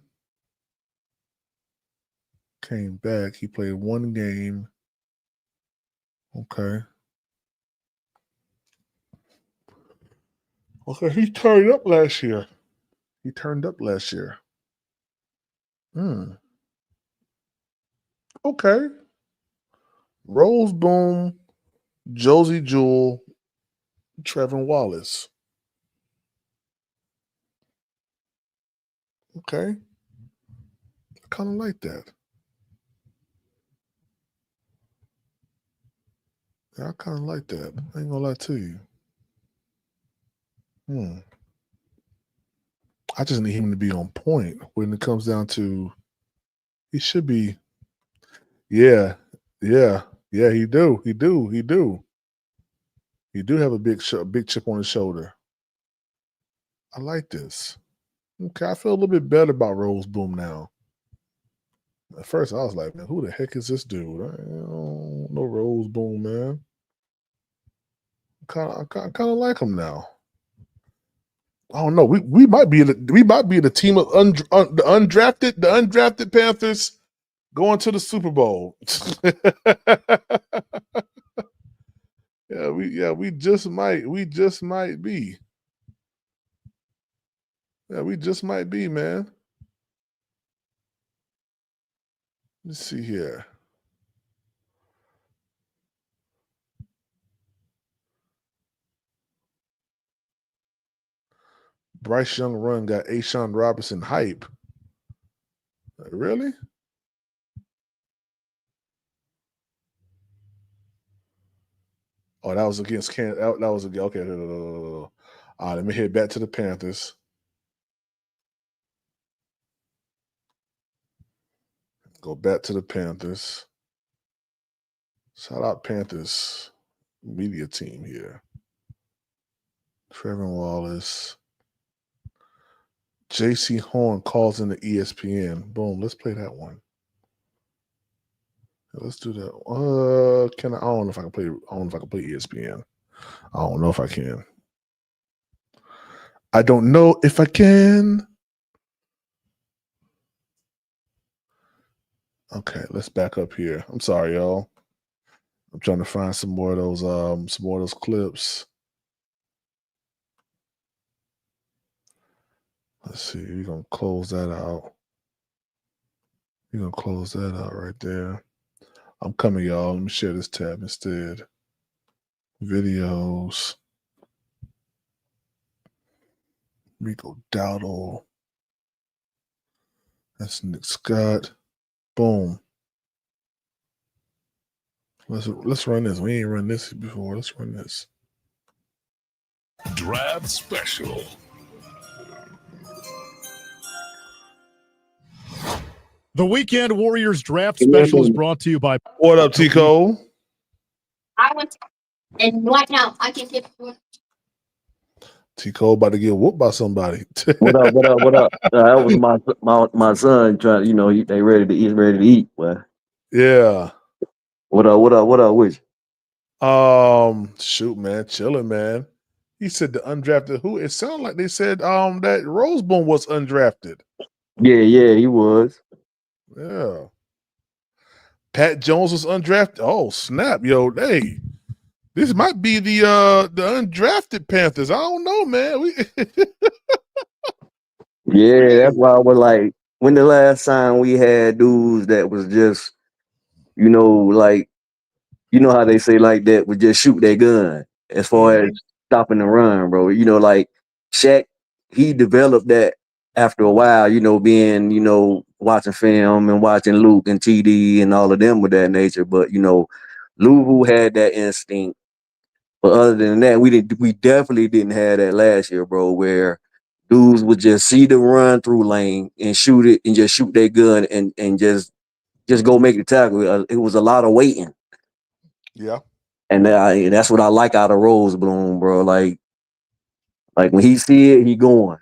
Speaker 10: Came back. He played 1 game. Okay. Okay, he turned up last year. Okay. Roseboom, Josie Jewell, Trevin Wallace. Okay. I kind of like that. Yeah, I kind of like that. I ain't gonna lie to you. I just need him to be on point when it comes down to. He should be. Yeah. He do. He do have a big chip on his shoulder. I like this. Okay, I feel a little bit better about Roseboom now. At first, I was like, man, who the heck is this dude? I don't know Roseboom, man. I kind of like him now. I don't know. We might be the team of the undrafted Panthers going to the Super Bowl. we just might be. Yeah, we just might be, man. Let's see here. Bryce Young run got Ashawn Robinson hype. Really? Oh, that was against Can. That was okay. Let me head back to the Panthers. Go back to the Panthers. Shout out Panthers media team here. Trevor Wallace. J.C. Horn calls in the ESPN. Boom. Let's play that one. Let's do that. I don't know if I can play. I don't know if I can play ESPN. I don't know if I can. I don't know if I can. Okay, let's back up here. I'm sorry, y'all. I'm trying to find some more of those clips. Let's see. We're gonna close that out. We're gonna close that out right there. I'm coming, y'all. Let me share this tab instead. Videos. Rico Dowdle. That's Nick Scott. Boom. Let's run this. We ain't run this before. Let's run this.
Speaker 1: Draft Special.
Speaker 4: The Weekend Warriors Draft Special is brought to you by.
Speaker 10: What up, Tico?
Speaker 25: I went and right now I can get.
Speaker 10: Tico about to get whooped by somebody.
Speaker 5: What up? What up? What up? That was my son trying. You know, they ready to eat. Well,
Speaker 10: Yeah.
Speaker 5: What up? What up? What up? With you?
Speaker 10: Shoot, man, chilling, man. He said the undrafted who? It sounded like they said that Rosebone was undrafted.
Speaker 5: Yeah, he was.
Speaker 10: Yeah. Pat Jones was undrafted. Oh, snap, yo, hey. This might be the undrafted Panthers. I don't know, man.
Speaker 5: Yeah, that's why I was like, when the last time we had dudes that was just, like, how they say like that would just shoot their gun as far as stopping the run, bro. Like Shaq, he developed that after a while, being, watching film and watching Luke and TD and all of them with that nature. But, Louisville had that instinct. But other than that, we definitely didn't have that last year, bro, where dudes would just see the run through lane and shoot it and just shoot their gun and just go make the tackle. It was a lot of waiting.
Speaker 10: Yeah.
Speaker 5: And that's what I like out of Rose Bloom, bro. Like when he see it, he going.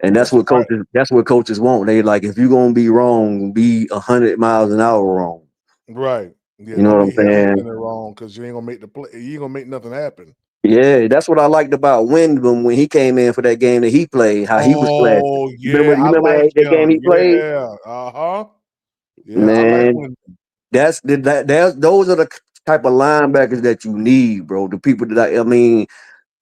Speaker 5: And that's what coaches want. They like, if you're gonna be wrong, be 100 miles an hour wrong.
Speaker 10: Right. Yeah,
Speaker 5: You know what I'm saying?
Speaker 10: Doing it wrong because you ain't gonna make the play. You ain't gonna make nothing happen.
Speaker 5: Yeah, that's what I liked about Wyndham when he came in for that game that he played. How he was playing.
Speaker 10: Oh
Speaker 5: You
Speaker 10: yeah, I
Speaker 5: remember
Speaker 10: like
Speaker 5: that game he played?
Speaker 10: Yeah. Yeah,
Speaker 5: Man,
Speaker 10: I like when.
Speaker 5: those are the type of linebackers that you need, bro. The people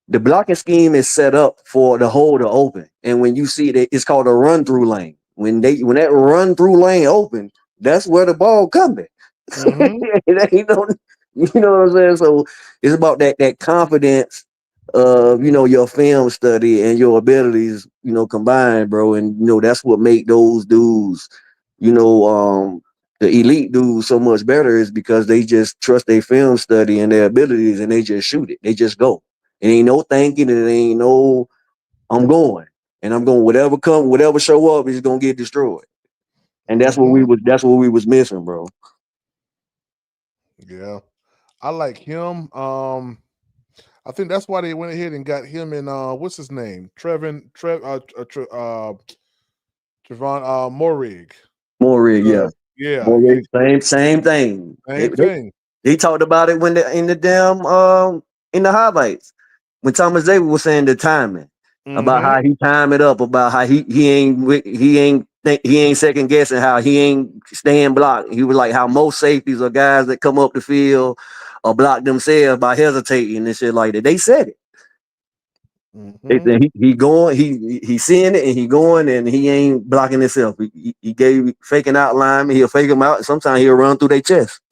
Speaker 5: the blocking scheme is set up for the hole to open, and when you see it, it's called a run through lane. When that run through lane open, that's where the ball coming. You know what I'm saying? So it's about that confidence of your film study and your abilities, combined, bro. And that's what make those dudes, the elite dudes so much better is because they just trust their film study and their abilities and they just shoot it. They just go. It ain't no thinking, it ain't no I'm going. And I'm going whatever show up is gonna get destroyed. And that's what we was missing, bro.
Speaker 10: Yeah, I like him. I think that's why they went ahead and got him in. What's his name? Trevon Morig.
Speaker 5: Morig, yeah.
Speaker 10: Yeah.
Speaker 5: Morig, same thing.
Speaker 10: Same thing.
Speaker 5: They talked about it when in the highlights when Thomas Davis was saying the timing about how he timed it up, about how he ain't second guessing, how he ain't staying blocked. He was like how most safeties are guys that come up the field or block themselves by hesitating and shit like that. They said it. They said he going, he seeing it and he going and he ain't blocking himself. He gave faking out linemen. He'll fake them out. Sometimes he'll run through their chest.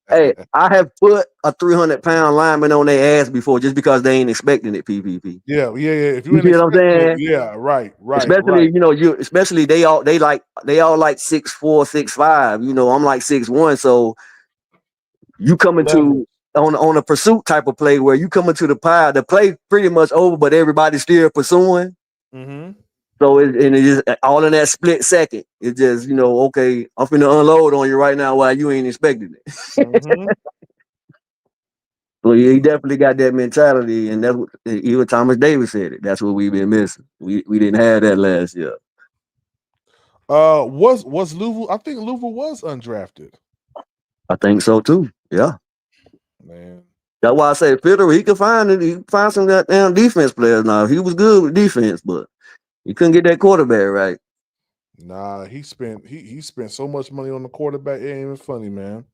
Speaker 5: Hey, I have put a 300-pound lineman on their ass before just because they ain't expecting it. PPP.
Speaker 10: Yeah. If you
Speaker 5: You
Speaker 10: ain't
Speaker 5: see what I'm
Speaker 10: expecting it,
Speaker 5: saying?
Speaker 10: yeah, right.
Speaker 5: Especially, especially they all like 6'4", 6'5". I'm like 6'1", so you coming to on a pursuit type of play where you coming to the play pretty much over, but everybody's still pursuing.
Speaker 10: Mm-hmm.
Speaker 5: So it's just all in that split second. It's just, okay, I'm finna unload on you right now while you ain't expecting it.
Speaker 10: Mm-hmm.
Speaker 5: So he definitely got that mentality, and that's what even Thomas Davis said it. That's what we've been missing. We didn't have that last year.
Speaker 10: Was Louisville? I think Louisville was undrafted.
Speaker 5: I think so too. Yeah.
Speaker 10: Man.
Speaker 5: That's why I say Fitterer, he could find it. He could find some goddamn defense players now. He was good with defense, but he couldn't get that quarterback right.
Speaker 10: Nah, he spent so much money on the quarterback. It ain't even funny, man.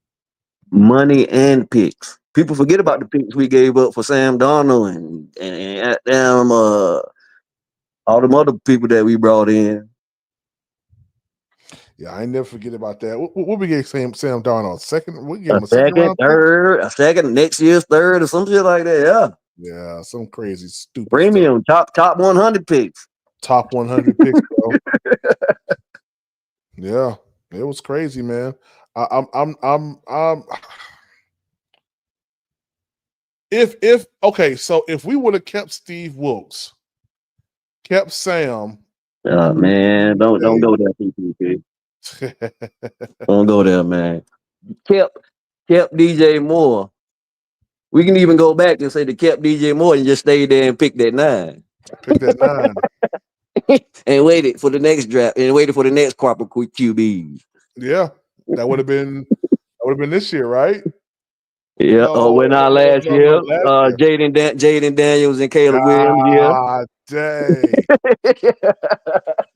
Speaker 5: Money and picks. People forget about the picks we gave up for Sam Darnold and damn all them other people that we brought in.
Speaker 10: Yeah, I ain't never forget about that. What we gave Sam Darnold? Second? We gave
Speaker 5: A
Speaker 10: him a second
Speaker 5: second,
Speaker 10: round pick?
Speaker 5: third, a second, next year's third, or some shit like that. Yeah.
Speaker 10: Yeah, some crazy stupid
Speaker 5: Premium, top 100 picks.
Speaker 10: Top 100 picks, bro. Yeah, it was crazy, man. I'm if okay, so if we would have kept Steve Wilkes, kept Sam,
Speaker 5: Man, don't go there, PPP. Don't go there, man. Kept DJ Moore. We can even go back and say they kept DJ Moore and just stayed there and picked that 9.
Speaker 10: Pick that 9.
Speaker 5: And waited for the next draft and waited for the next crop of QBs.
Speaker 10: Yeah, that would have been this year, right?
Speaker 5: Yeah. When our last year, Jaden Daniels and Caleb Williams. Yeah.
Speaker 10: God dang.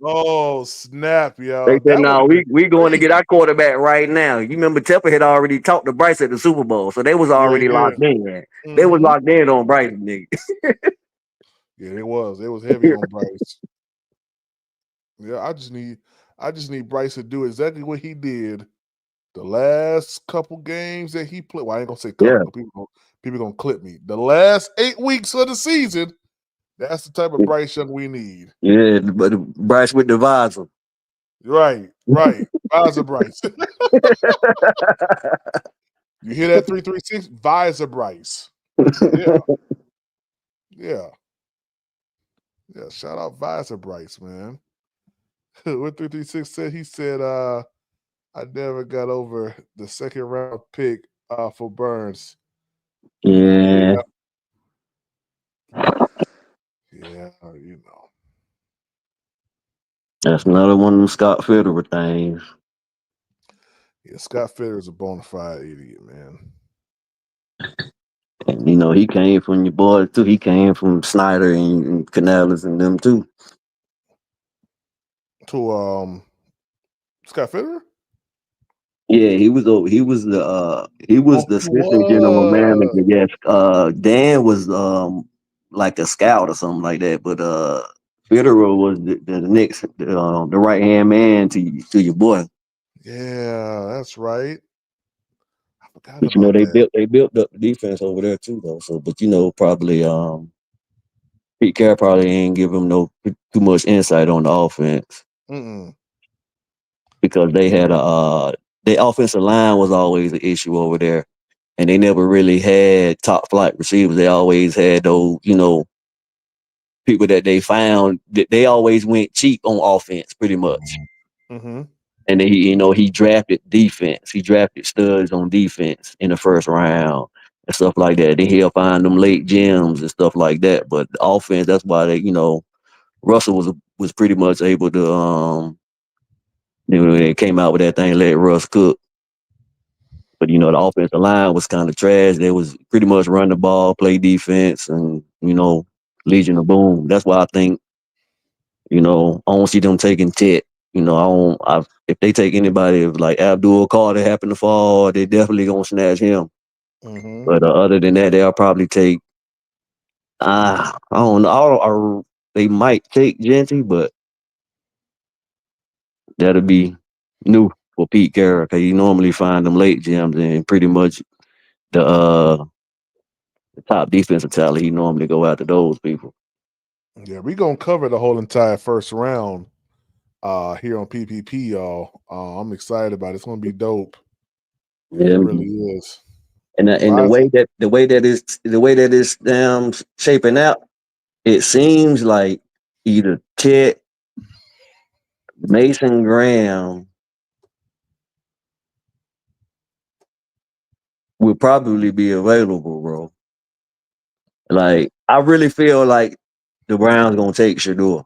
Speaker 10: Oh snap, yo!
Speaker 5: They said,
Speaker 10: That would
Speaker 5: "No,
Speaker 10: have been
Speaker 5: we going to
Speaker 10: crazy.
Speaker 5: get our quarterback right now." You remember Tepper had already talked to Bryce at the Super Bowl, so they was already locked in.
Speaker 10: Mm-hmm.
Speaker 5: They was locked in on Bryce, nigga.
Speaker 10: Yeah, it was. It was heavy on Bryce. Yeah, I just need Bryce to do exactly what he did the last couple games that he played. Well, I ain't gonna say couple.
Speaker 5: Yeah.
Speaker 10: People gonna clip me. The last 8 weeks of the season. That's the type of Bryce Young we need.
Speaker 5: Yeah, but Bryce with the visor.
Speaker 10: Right. Visor Bryce. You hear that 336? Visor Bryce. Yeah. Shout out Visor Bryce, man. What 336 said, he said, I never got over the second round pick for Burns.
Speaker 5: Yeah.
Speaker 10: Yeah, you know.
Speaker 5: That's another one of them Scott Fitterer things.
Speaker 10: Yeah, Scott Fitterer is a bona fide idiot, man.
Speaker 5: And he came from your boys too. He came from Snyder and Canales and them too.
Speaker 10: To Scott Fitterer?
Speaker 5: Yeah, he was the assistant general manager. Yes, Dan was like a scout or something like that. But Fitterer was the next the right hand man to your boy.
Speaker 10: Yeah, that's right. I forgot
Speaker 5: But
Speaker 10: about that.
Speaker 5: they built up the defense over there too though. So but probably Pete Carroll probably ain't give him too much insight on the offense.
Speaker 10: Mm-mm.
Speaker 5: Because they had their offensive line was always an issue over there. And they never really had top flight receivers. They always had those, people that they found that they always went cheap on offense pretty much.
Speaker 10: Mm-hmm.
Speaker 5: And then he drafted defense. He drafted studs on defense in the first round and stuff like that. Then he'll find them late gems and stuff like that. But the offense, that's why Russell was pretty much able to they came out with that thing, let Russ cook. But the offensive line was kind of trash. They was pretty much run the ball, play defense, and Legion of Boom. That's why I think I don't see them taking Tet. If they take anybody like Abdul Carter happen to fall, they definitely gonna snatch him.
Speaker 10: Mm-hmm.
Speaker 5: But other than that, they'll probably take. I don't know. They might take Genty, but that'll be new. for Pete Carroll because you normally find them late gems and pretty much the top defensive talent. He normally go after those people.
Speaker 10: Yeah, we're gonna cover the whole entire first round here on PPP, y'all. I'm excited about it. It's gonna be dope.
Speaker 5: Yeah,
Speaker 10: It really is.
Speaker 5: and the way that it's shaping out, it seems like either Chet, Mason Graham will probably be available, bro. Like I really feel like the Browns gonna take Shador.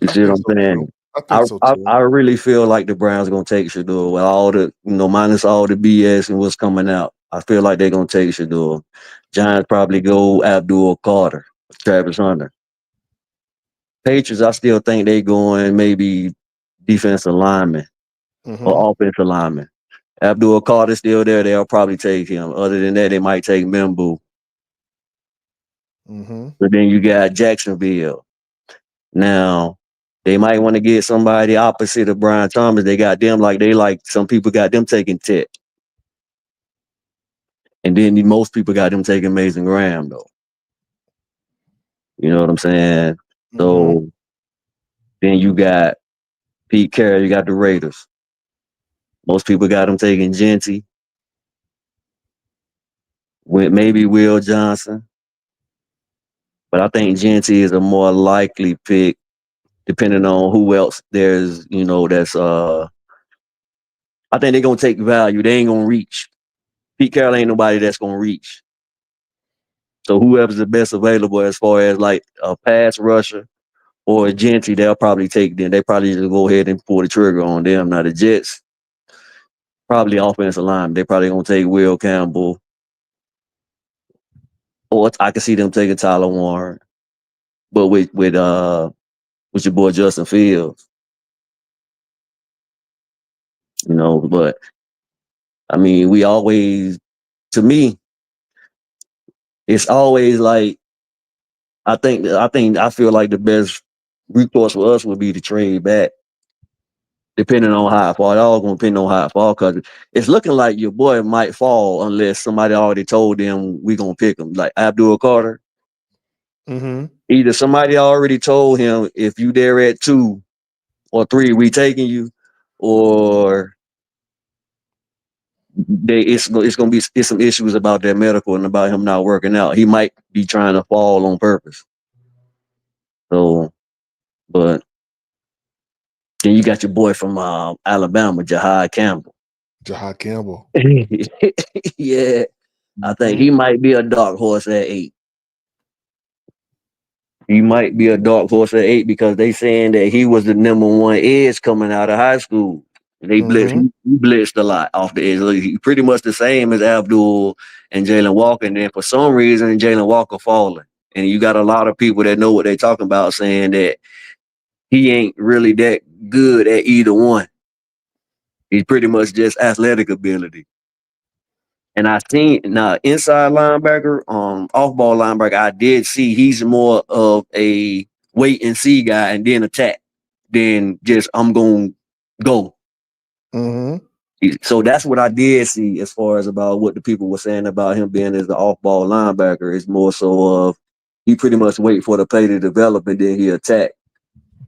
Speaker 5: You
Speaker 10: I
Speaker 5: see what
Speaker 10: think
Speaker 5: I'm
Speaker 10: so too.
Speaker 5: saying?
Speaker 10: I think so too.
Speaker 5: I really feel like the Browns gonna take Shador with all the minus all the BS and what's coming out. I feel like they're gonna take Shador. Giants probably go Abdul Carter, Travis Hunter. Patriots, I still think they going maybe defensive lineman or offensive lineman. Abdul Carter still there. They'll probably take him. Other than that, they might take Mimbu. But then you got Jacksonville. Now, they might want to get somebody opposite of Brian Thomas. They got them some people got them taking Tet. And then most people got them taking Mason Graham, though. You know what I'm saying? So then you got Pete Carroll, you got the Raiders. Most people got them taking Genty. With maybe Will Johnson. But I think Genty is a more likely pick, depending on who else there's, that's I think they're gonna take value. They ain't gonna reach. Pete Carroll ain't nobody that's gonna reach. So whoever's the best available as far as like a pass rusher or a Genty, they'll probably take them. They probably just go ahead and pull the trigger on them. Now the Jets, probably offensive line. They probably gonna take Will Campbell. Or I can see them taking Tyler Warren. But with your boy Justin Fields. But I mean, to me, it's always like I feel like the best recourse for us would be to trade back, depending on how far. It all gonna depend on how far, because it's looking like your boy might fall unless somebody already told them we gonna pick him, like Abdul Carter. Either somebody already told him if you there at 2 or 3, we taking you, or it's gonna be some issues about that medical and about him not working out. He might be trying to fall on purpose. So, but then you got your boy from Alabama, Jahad Campbell. Yeah, I think he might be a dark horse at 8. He might be a dark horse at 8 because they saying that he was the number 1 edge coming out of high school. And they he blitzed a lot off the edge. He pretty much the same as Abdul and Jalen Walker. And then for some reason, Jalen Walker falling. And you got a lot of people that know what they're talking about saying that he ain't really that good at either one. He's pretty much just athletic ability. And I seen inside linebacker, off ball linebacker, I did see he's more of a wait and see guy and then attack than just I'm gonna go. So that's what I did see as far as about what the people were saying about him being as the off ball linebacker. Is more so of he pretty much wait for the play to develop and then he attack.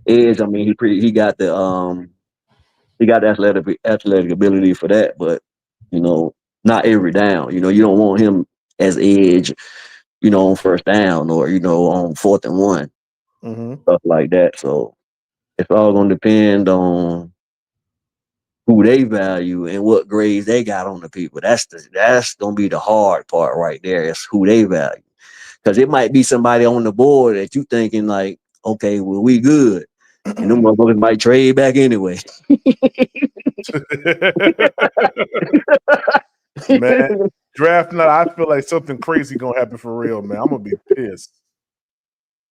Speaker 5: Edge, I mean, he got the athletic ability for that, but not every down. You don't want him as edge, on first down or on 4th and 1, stuff like that. So it's all gonna depend on who they value and what grades they got on the people. That's gonna be the hard part right there. Is who they value, because it might be somebody on the board that you thinking like, okay, well we good, and them motherfuckers might trade back anyway.
Speaker 10: Man, draft night, I feel like something crazy gonna happen for real, man. I'm gonna be pissed.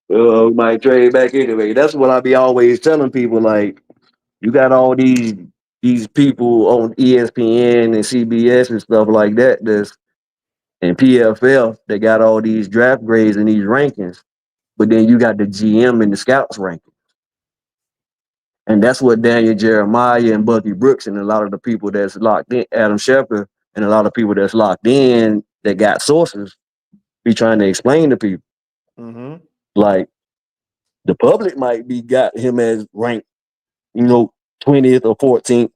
Speaker 5: Might trade back anyway. That's what I be always telling people. Like, you got all these people on ESPN and CBS and stuff like that. And PFL, they got all these draft grades and these rankings. But then you got the GM and the scouts ranking. And that's what Daniel Jeremiah and Bucky Brooks and a lot of the people that's locked in, Adam Schefter and a lot of people that's locked in that got sources be trying to explain to people.
Speaker 2: Mm-hmm.
Speaker 5: Like the public might be got him as ranked, 20th or 14th.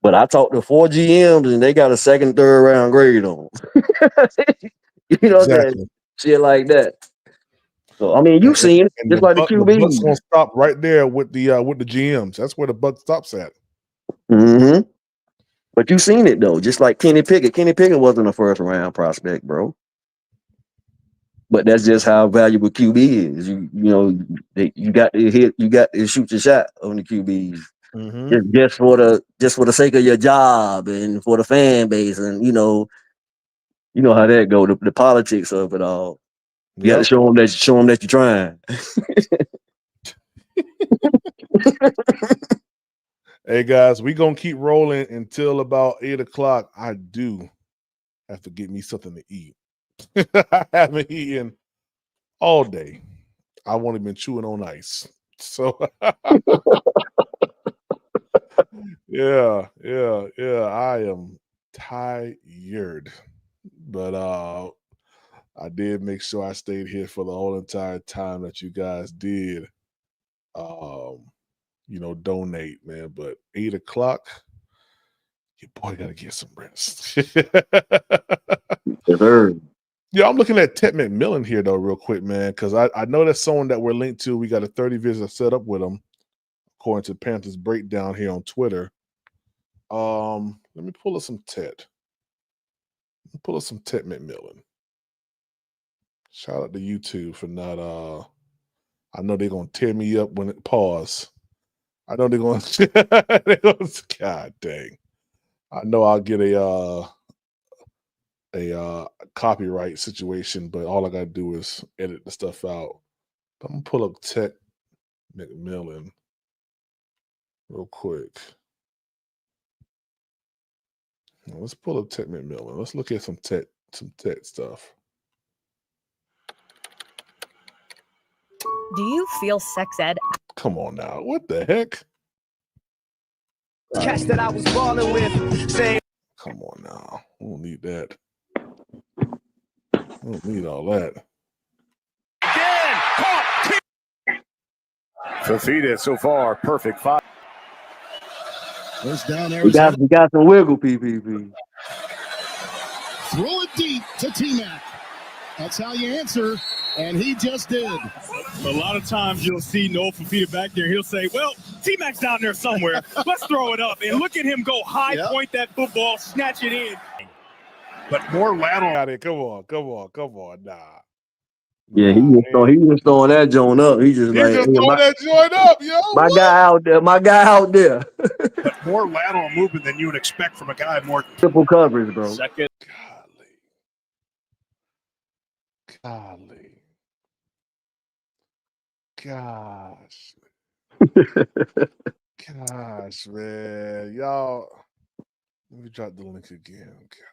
Speaker 5: But I talked to 4 GMs and they got a second, third round grade on. You know what I'm saying?
Speaker 10: Exactly.
Speaker 5: Shit like that. So I mean, you've seen it,
Speaker 10: And
Speaker 5: just like the
Speaker 10: the Bucks
Speaker 5: QB.
Speaker 10: gonna stop right there with the GMs. That's where the buck stops at.
Speaker 5: Mm-hmm. But you've seen it though, just like Kenny Pickett. Kenny Pickett wasn't a first round prospect, bro. But that's just how valuable QB is. You got to hit, you got to shoot your shot on the QBs.
Speaker 10: Mm-hmm.
Speaker 5: Just for the sake of your job and for the fan base, and you know how that go. The politics of it all. You got to
Speaker 10: Yep.
Speaker 5: show them that you're trying.
Speaker 10: Hey guys, we gonna keep rolling until about 8 o'clock. I do have to get me something to eat. I haven't eaten all day. I've only been chewing on ice. So yeah. I am tired. But I did make sure I stayed here for the whole entire time that you guys did donate, man. But 8 o'clock, your boy gotta get some rest.
Speaker 5: Yes, sir.
Speaker 10: Yeah, I'm looking at Ted McMillan here though, real quick, man, because I know that's someone that we're linked to. We got a 30 visit set up with him, according to Panthers Breakdown here on Twitter. Let me pull up some Ted. Pull up some Ted McMillan. Shout out to YouTube for not I know they're gonna tear me up when it pause. I know they're gonna God dang. I know I'll get a copyright situation, but all I gotta do is edit the stuff out. But I'm gonna pull up Ted McMillan real quick. Let's pull up Ted McMillan. Let's look at some Ted stuff.
Speaker 1: Do you feel sex ed?
Speaker 10: Come on now. What the heck?
Speaker 9: Catch that I was balling with. Say,
Speaker 10: come on now. We don't need that. We don't need all that.
Speaker 7: Fafita so far, perfect 5.
Speaker 11: First down,
Speaker 5: We
Speaker 11: Arizona.
Speaker 5: got some wiggle, PPP.
Speaker 11: Throw it deep to T-Mac. That's how you answer, and he just did.
Speaker 18: A lot of times you'll see Noah Fafita back there. He'll say, well, T-Mac's down there somewhere. Let's throw it up. And look at him go high, point that football, snatch it in.
Speaker 10: But more lateral out here. Come on. Nah.
Speaker 5: Yeah, he was throwing that joint up. He just like,
Speaker 10: just throwing that joint up, yo.
Speaker 5: My guy out there.
Speaker 18: But more lateral movement than you would expect from a guy more
Speaker 5: Triple coverage, bro.
Speaker 18: Second.
Speaker 10: Golly. Gosh. Gosh, man. Y'all, let me drop the link again. God.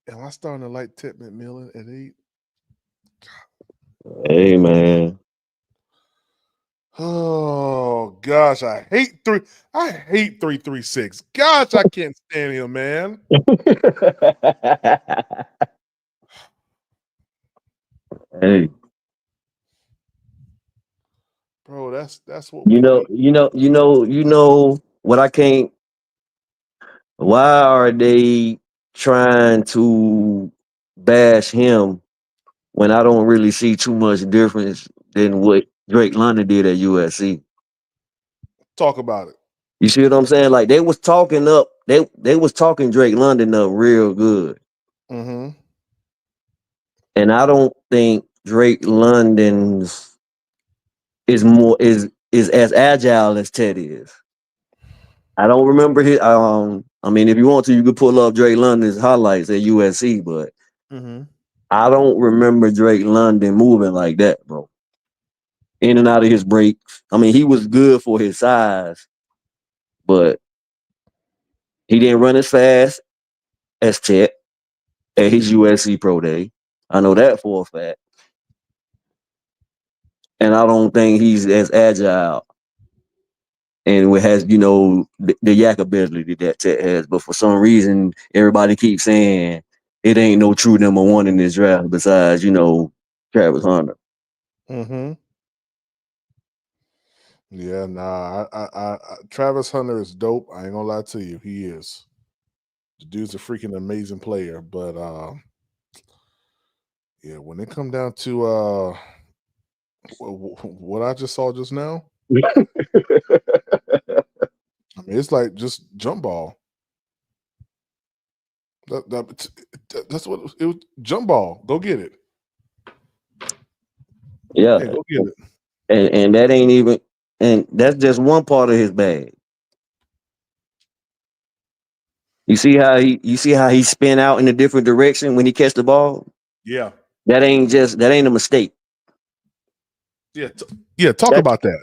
Speaker 10: Am I starting to like Ted McMillan at 8?
Speaker 5: Hey, man.
Speaker 10: Oh gosh, I hate 336. Gosh, I can't stand him, man.
Speaker 5: Hey.
Speaker 10: Bro, that's what
Speaker 5: You know what I can't. Why are they trying to bash him when I don't really see too much difference than what Drake London did at USC?
Speaker 10: Talk about it.
Speaker 5: You see what I'm saying? Like they was talking up, they was talking Drake London up real good.
Speaker 10: Mm-hmm.
Speaker 5: And I don't think Drake London's is as agile as Ted is. I don't remember his. I mean, if you want to, you could pull up Drake London's highlights at USC, but I don't remember Drake London moving like that, bro. In and out of his breaks. I mean, he was good for his size, but he didn't run as fast as Ted at his USC pro day. I know that for a fact. and I don't think he's as agile and has the yak ability that Tet has. But for some reason, everybody keeps saying it ain't no true number one in this draft besides Travis Hunter.
Speaker 10: Mm-hmm. Yeah, nah. I Travis Hunter is dope. I ain't gonna lie to you, he is. The dude's a freaking amazing player, but yeah, when it come down to what I just saw just now, I mean, it's like just jump ball. That's what it was. Jump ball. Go get it.
Speaker 5: Yeah,
Speaker 10: Go get it.
Speaker 5: and that ain't even, and that's just one part of his bag. You see how he spin out in a different direction when he catch the ball?
Speaker 10: Yeah.
Speaker 5: That ain't a mistake.
Speaker 10: Yeah, talk about that.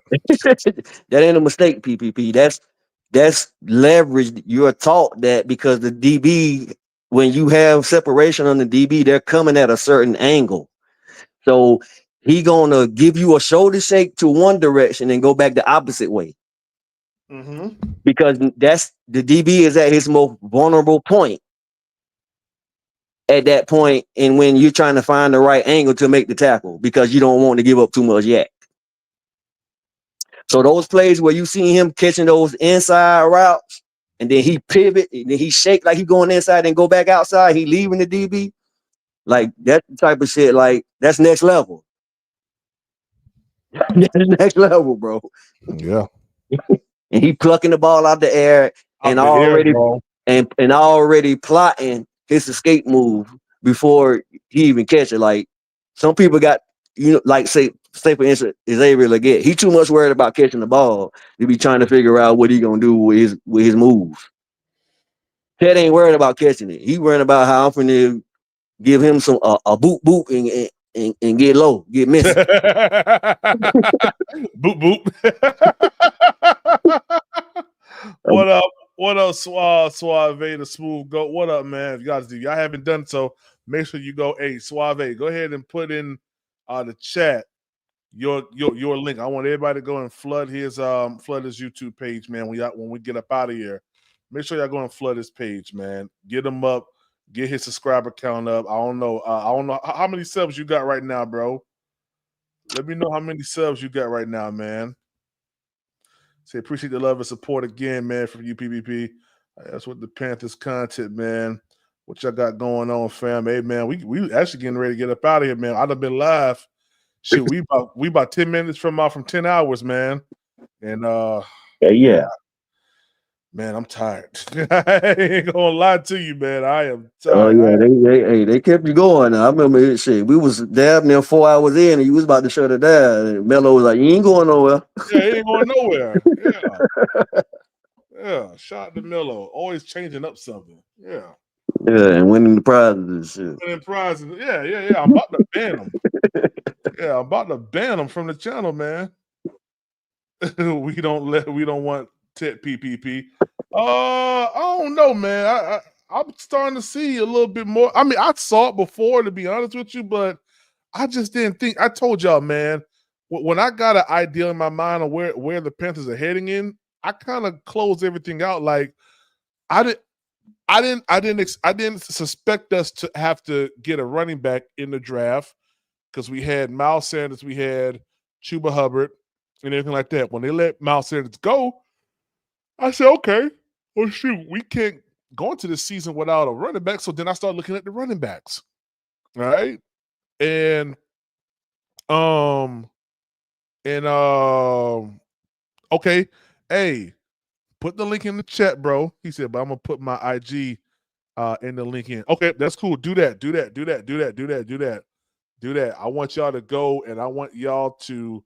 Speaker 5: That ain't a mistake, PPP. That's leverage. You're taught that because the DB, when you have separation on the DB, they're coming at a certain angle. So he gonna give you a shoulder shake to one direction and go back the opposite way.
Speaker 10: Mm-hmm.
Speaker 5: Because that's the DB is at his most vulnerable point at that point, and when you're trying to find the right angle to make the tackle because you don't want to give up too much yak. So those plays where you see him catching those inside routes and then he pivot and then he shake like he going inside and go back outside, he leaving the DB, like that type of shit, like that's next level. That's next level, bro.
Speaker 10: Yeah.
Speaker 5: And he plucking the ball out the air and already plotting his escape move before he even catch it. Like some people got, like say for instance, Xavier Legette. He too much worried about catching the ball to be trying to figure out what he gonna do with his move. Ted ain't worried about catching it. He worried about how I'm finna give him some a boop boop and get low, get missing.
Speaker 10: Boop boop. What up? What up, Suave, the smooth goat? What up, man? If y'all haven't done so, make sure you go. Hey, Suave, go ahead and put in the chat your link. I want everybody to go and flood his YouTube page, man. When we get up out of here, make sure y'all go and flood his page, man. Get him up, get his subscriber count up. I don't know how many subs you got right now, bro. Let me know how many subs you got right now, man. Say appreciate the love and support again, man, from you, PvP. That's what the Panthers content, man. What y'all got going on, fam? Hey, man, we actually getting ready to get up out of here, man. I'd have been live. Shit, we about 10 minutes from 10 hours, man. And
Speaker 5: yeah.
Speaker 10: Man, I'm tired. I ain't gonna lie to you, man. I am
Speaker 5: Oh
Speaker 10: tired.
Speaker 5: yeah, they kept you going. I remember shit. We was damn near 4 hours in, and you was about to shut it down. And Melo was like, "You ain't going nowhere."
Speaker 10: Yeah, he ain't going nowhere. Yeah. Shout out to Melo, always changing up something. Yeah.
Speaker 5: Yeah, and winning the prizes and shit.
Speaker 10: Winning prizes. Yeah. I'm about to ban him. Yeah, I'm about to ban him from the channel, man. we don't want Tet PPP. I don't know, man. I'm starting to see a little bit more. I mean, I saw it before, to be honest with you, but I just didn't think. I told y'all, man, when I got an idea in my mind of where the Panthers are heading in, I kind of closed everything out. Like I didn't suspect us to have to get a running back in the draft because we had Miles Sanders, we had Chuba Hubbard, and everything like that. When they let Miles Sanders go, I said, okay, well, shoot, we can't go into this season without a running back. So then I started looking at the running backs, right? And okay, hey, put the link in the chat, bro. He said, but I'm gonna put my IG in the link in. Okay, that's cool. Do that. I want y'all to go and I want y'all to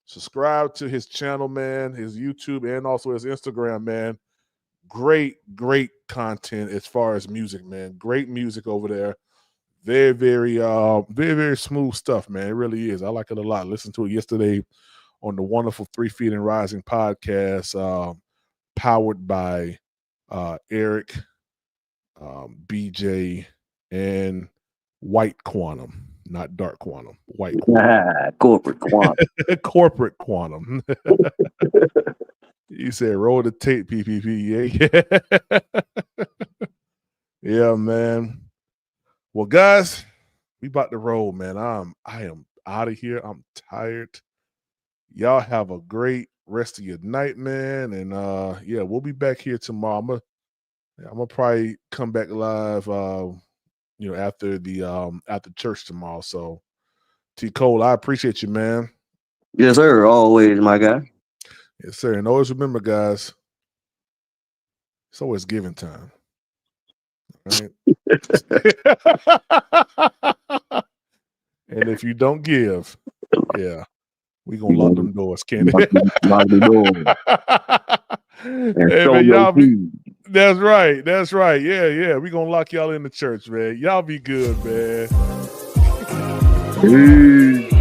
Speaker 10: subscribe to his channel, man, his YouTube and also his Instagram, man. Great content as far as music, man. Great music over there. Very, very smooth stuff, man. It really is. I like it a lot. Listened to it yesterday on the wonderful 3 Feet and Rising podcast, powered by Eric, BJ, and White Quantum. not dark quantum, white quantum.
Speaker 5: Corporate quantum.
Speaker 10: Corporate quantum. You said roll the tape, PPP. Yeah. Yeah, man. Well, guys, we about to roll, man. I am out of here. I'm tired. Y'all have a great rest of your night, man. And yeah, we'll be back here tomorrow. I'm gonna probably come back live after church tomorrow. So T Cole, I appreciate you, man.
Speaker 5: Yes, sir. Always, my guy.
Speaker 10: Yes, sir. And always remember, guys, it's always giving time. Right? And if you don't give, yeah, we gonna lock them doors, Kenny.
Speaker 5: Lock the door.
Speaker 10: Hey, man, y'all be, that's right. That's right. Yeah. We gonna lock y'all in the church, man. Y'all be good, man.
Speaker 5: Peace.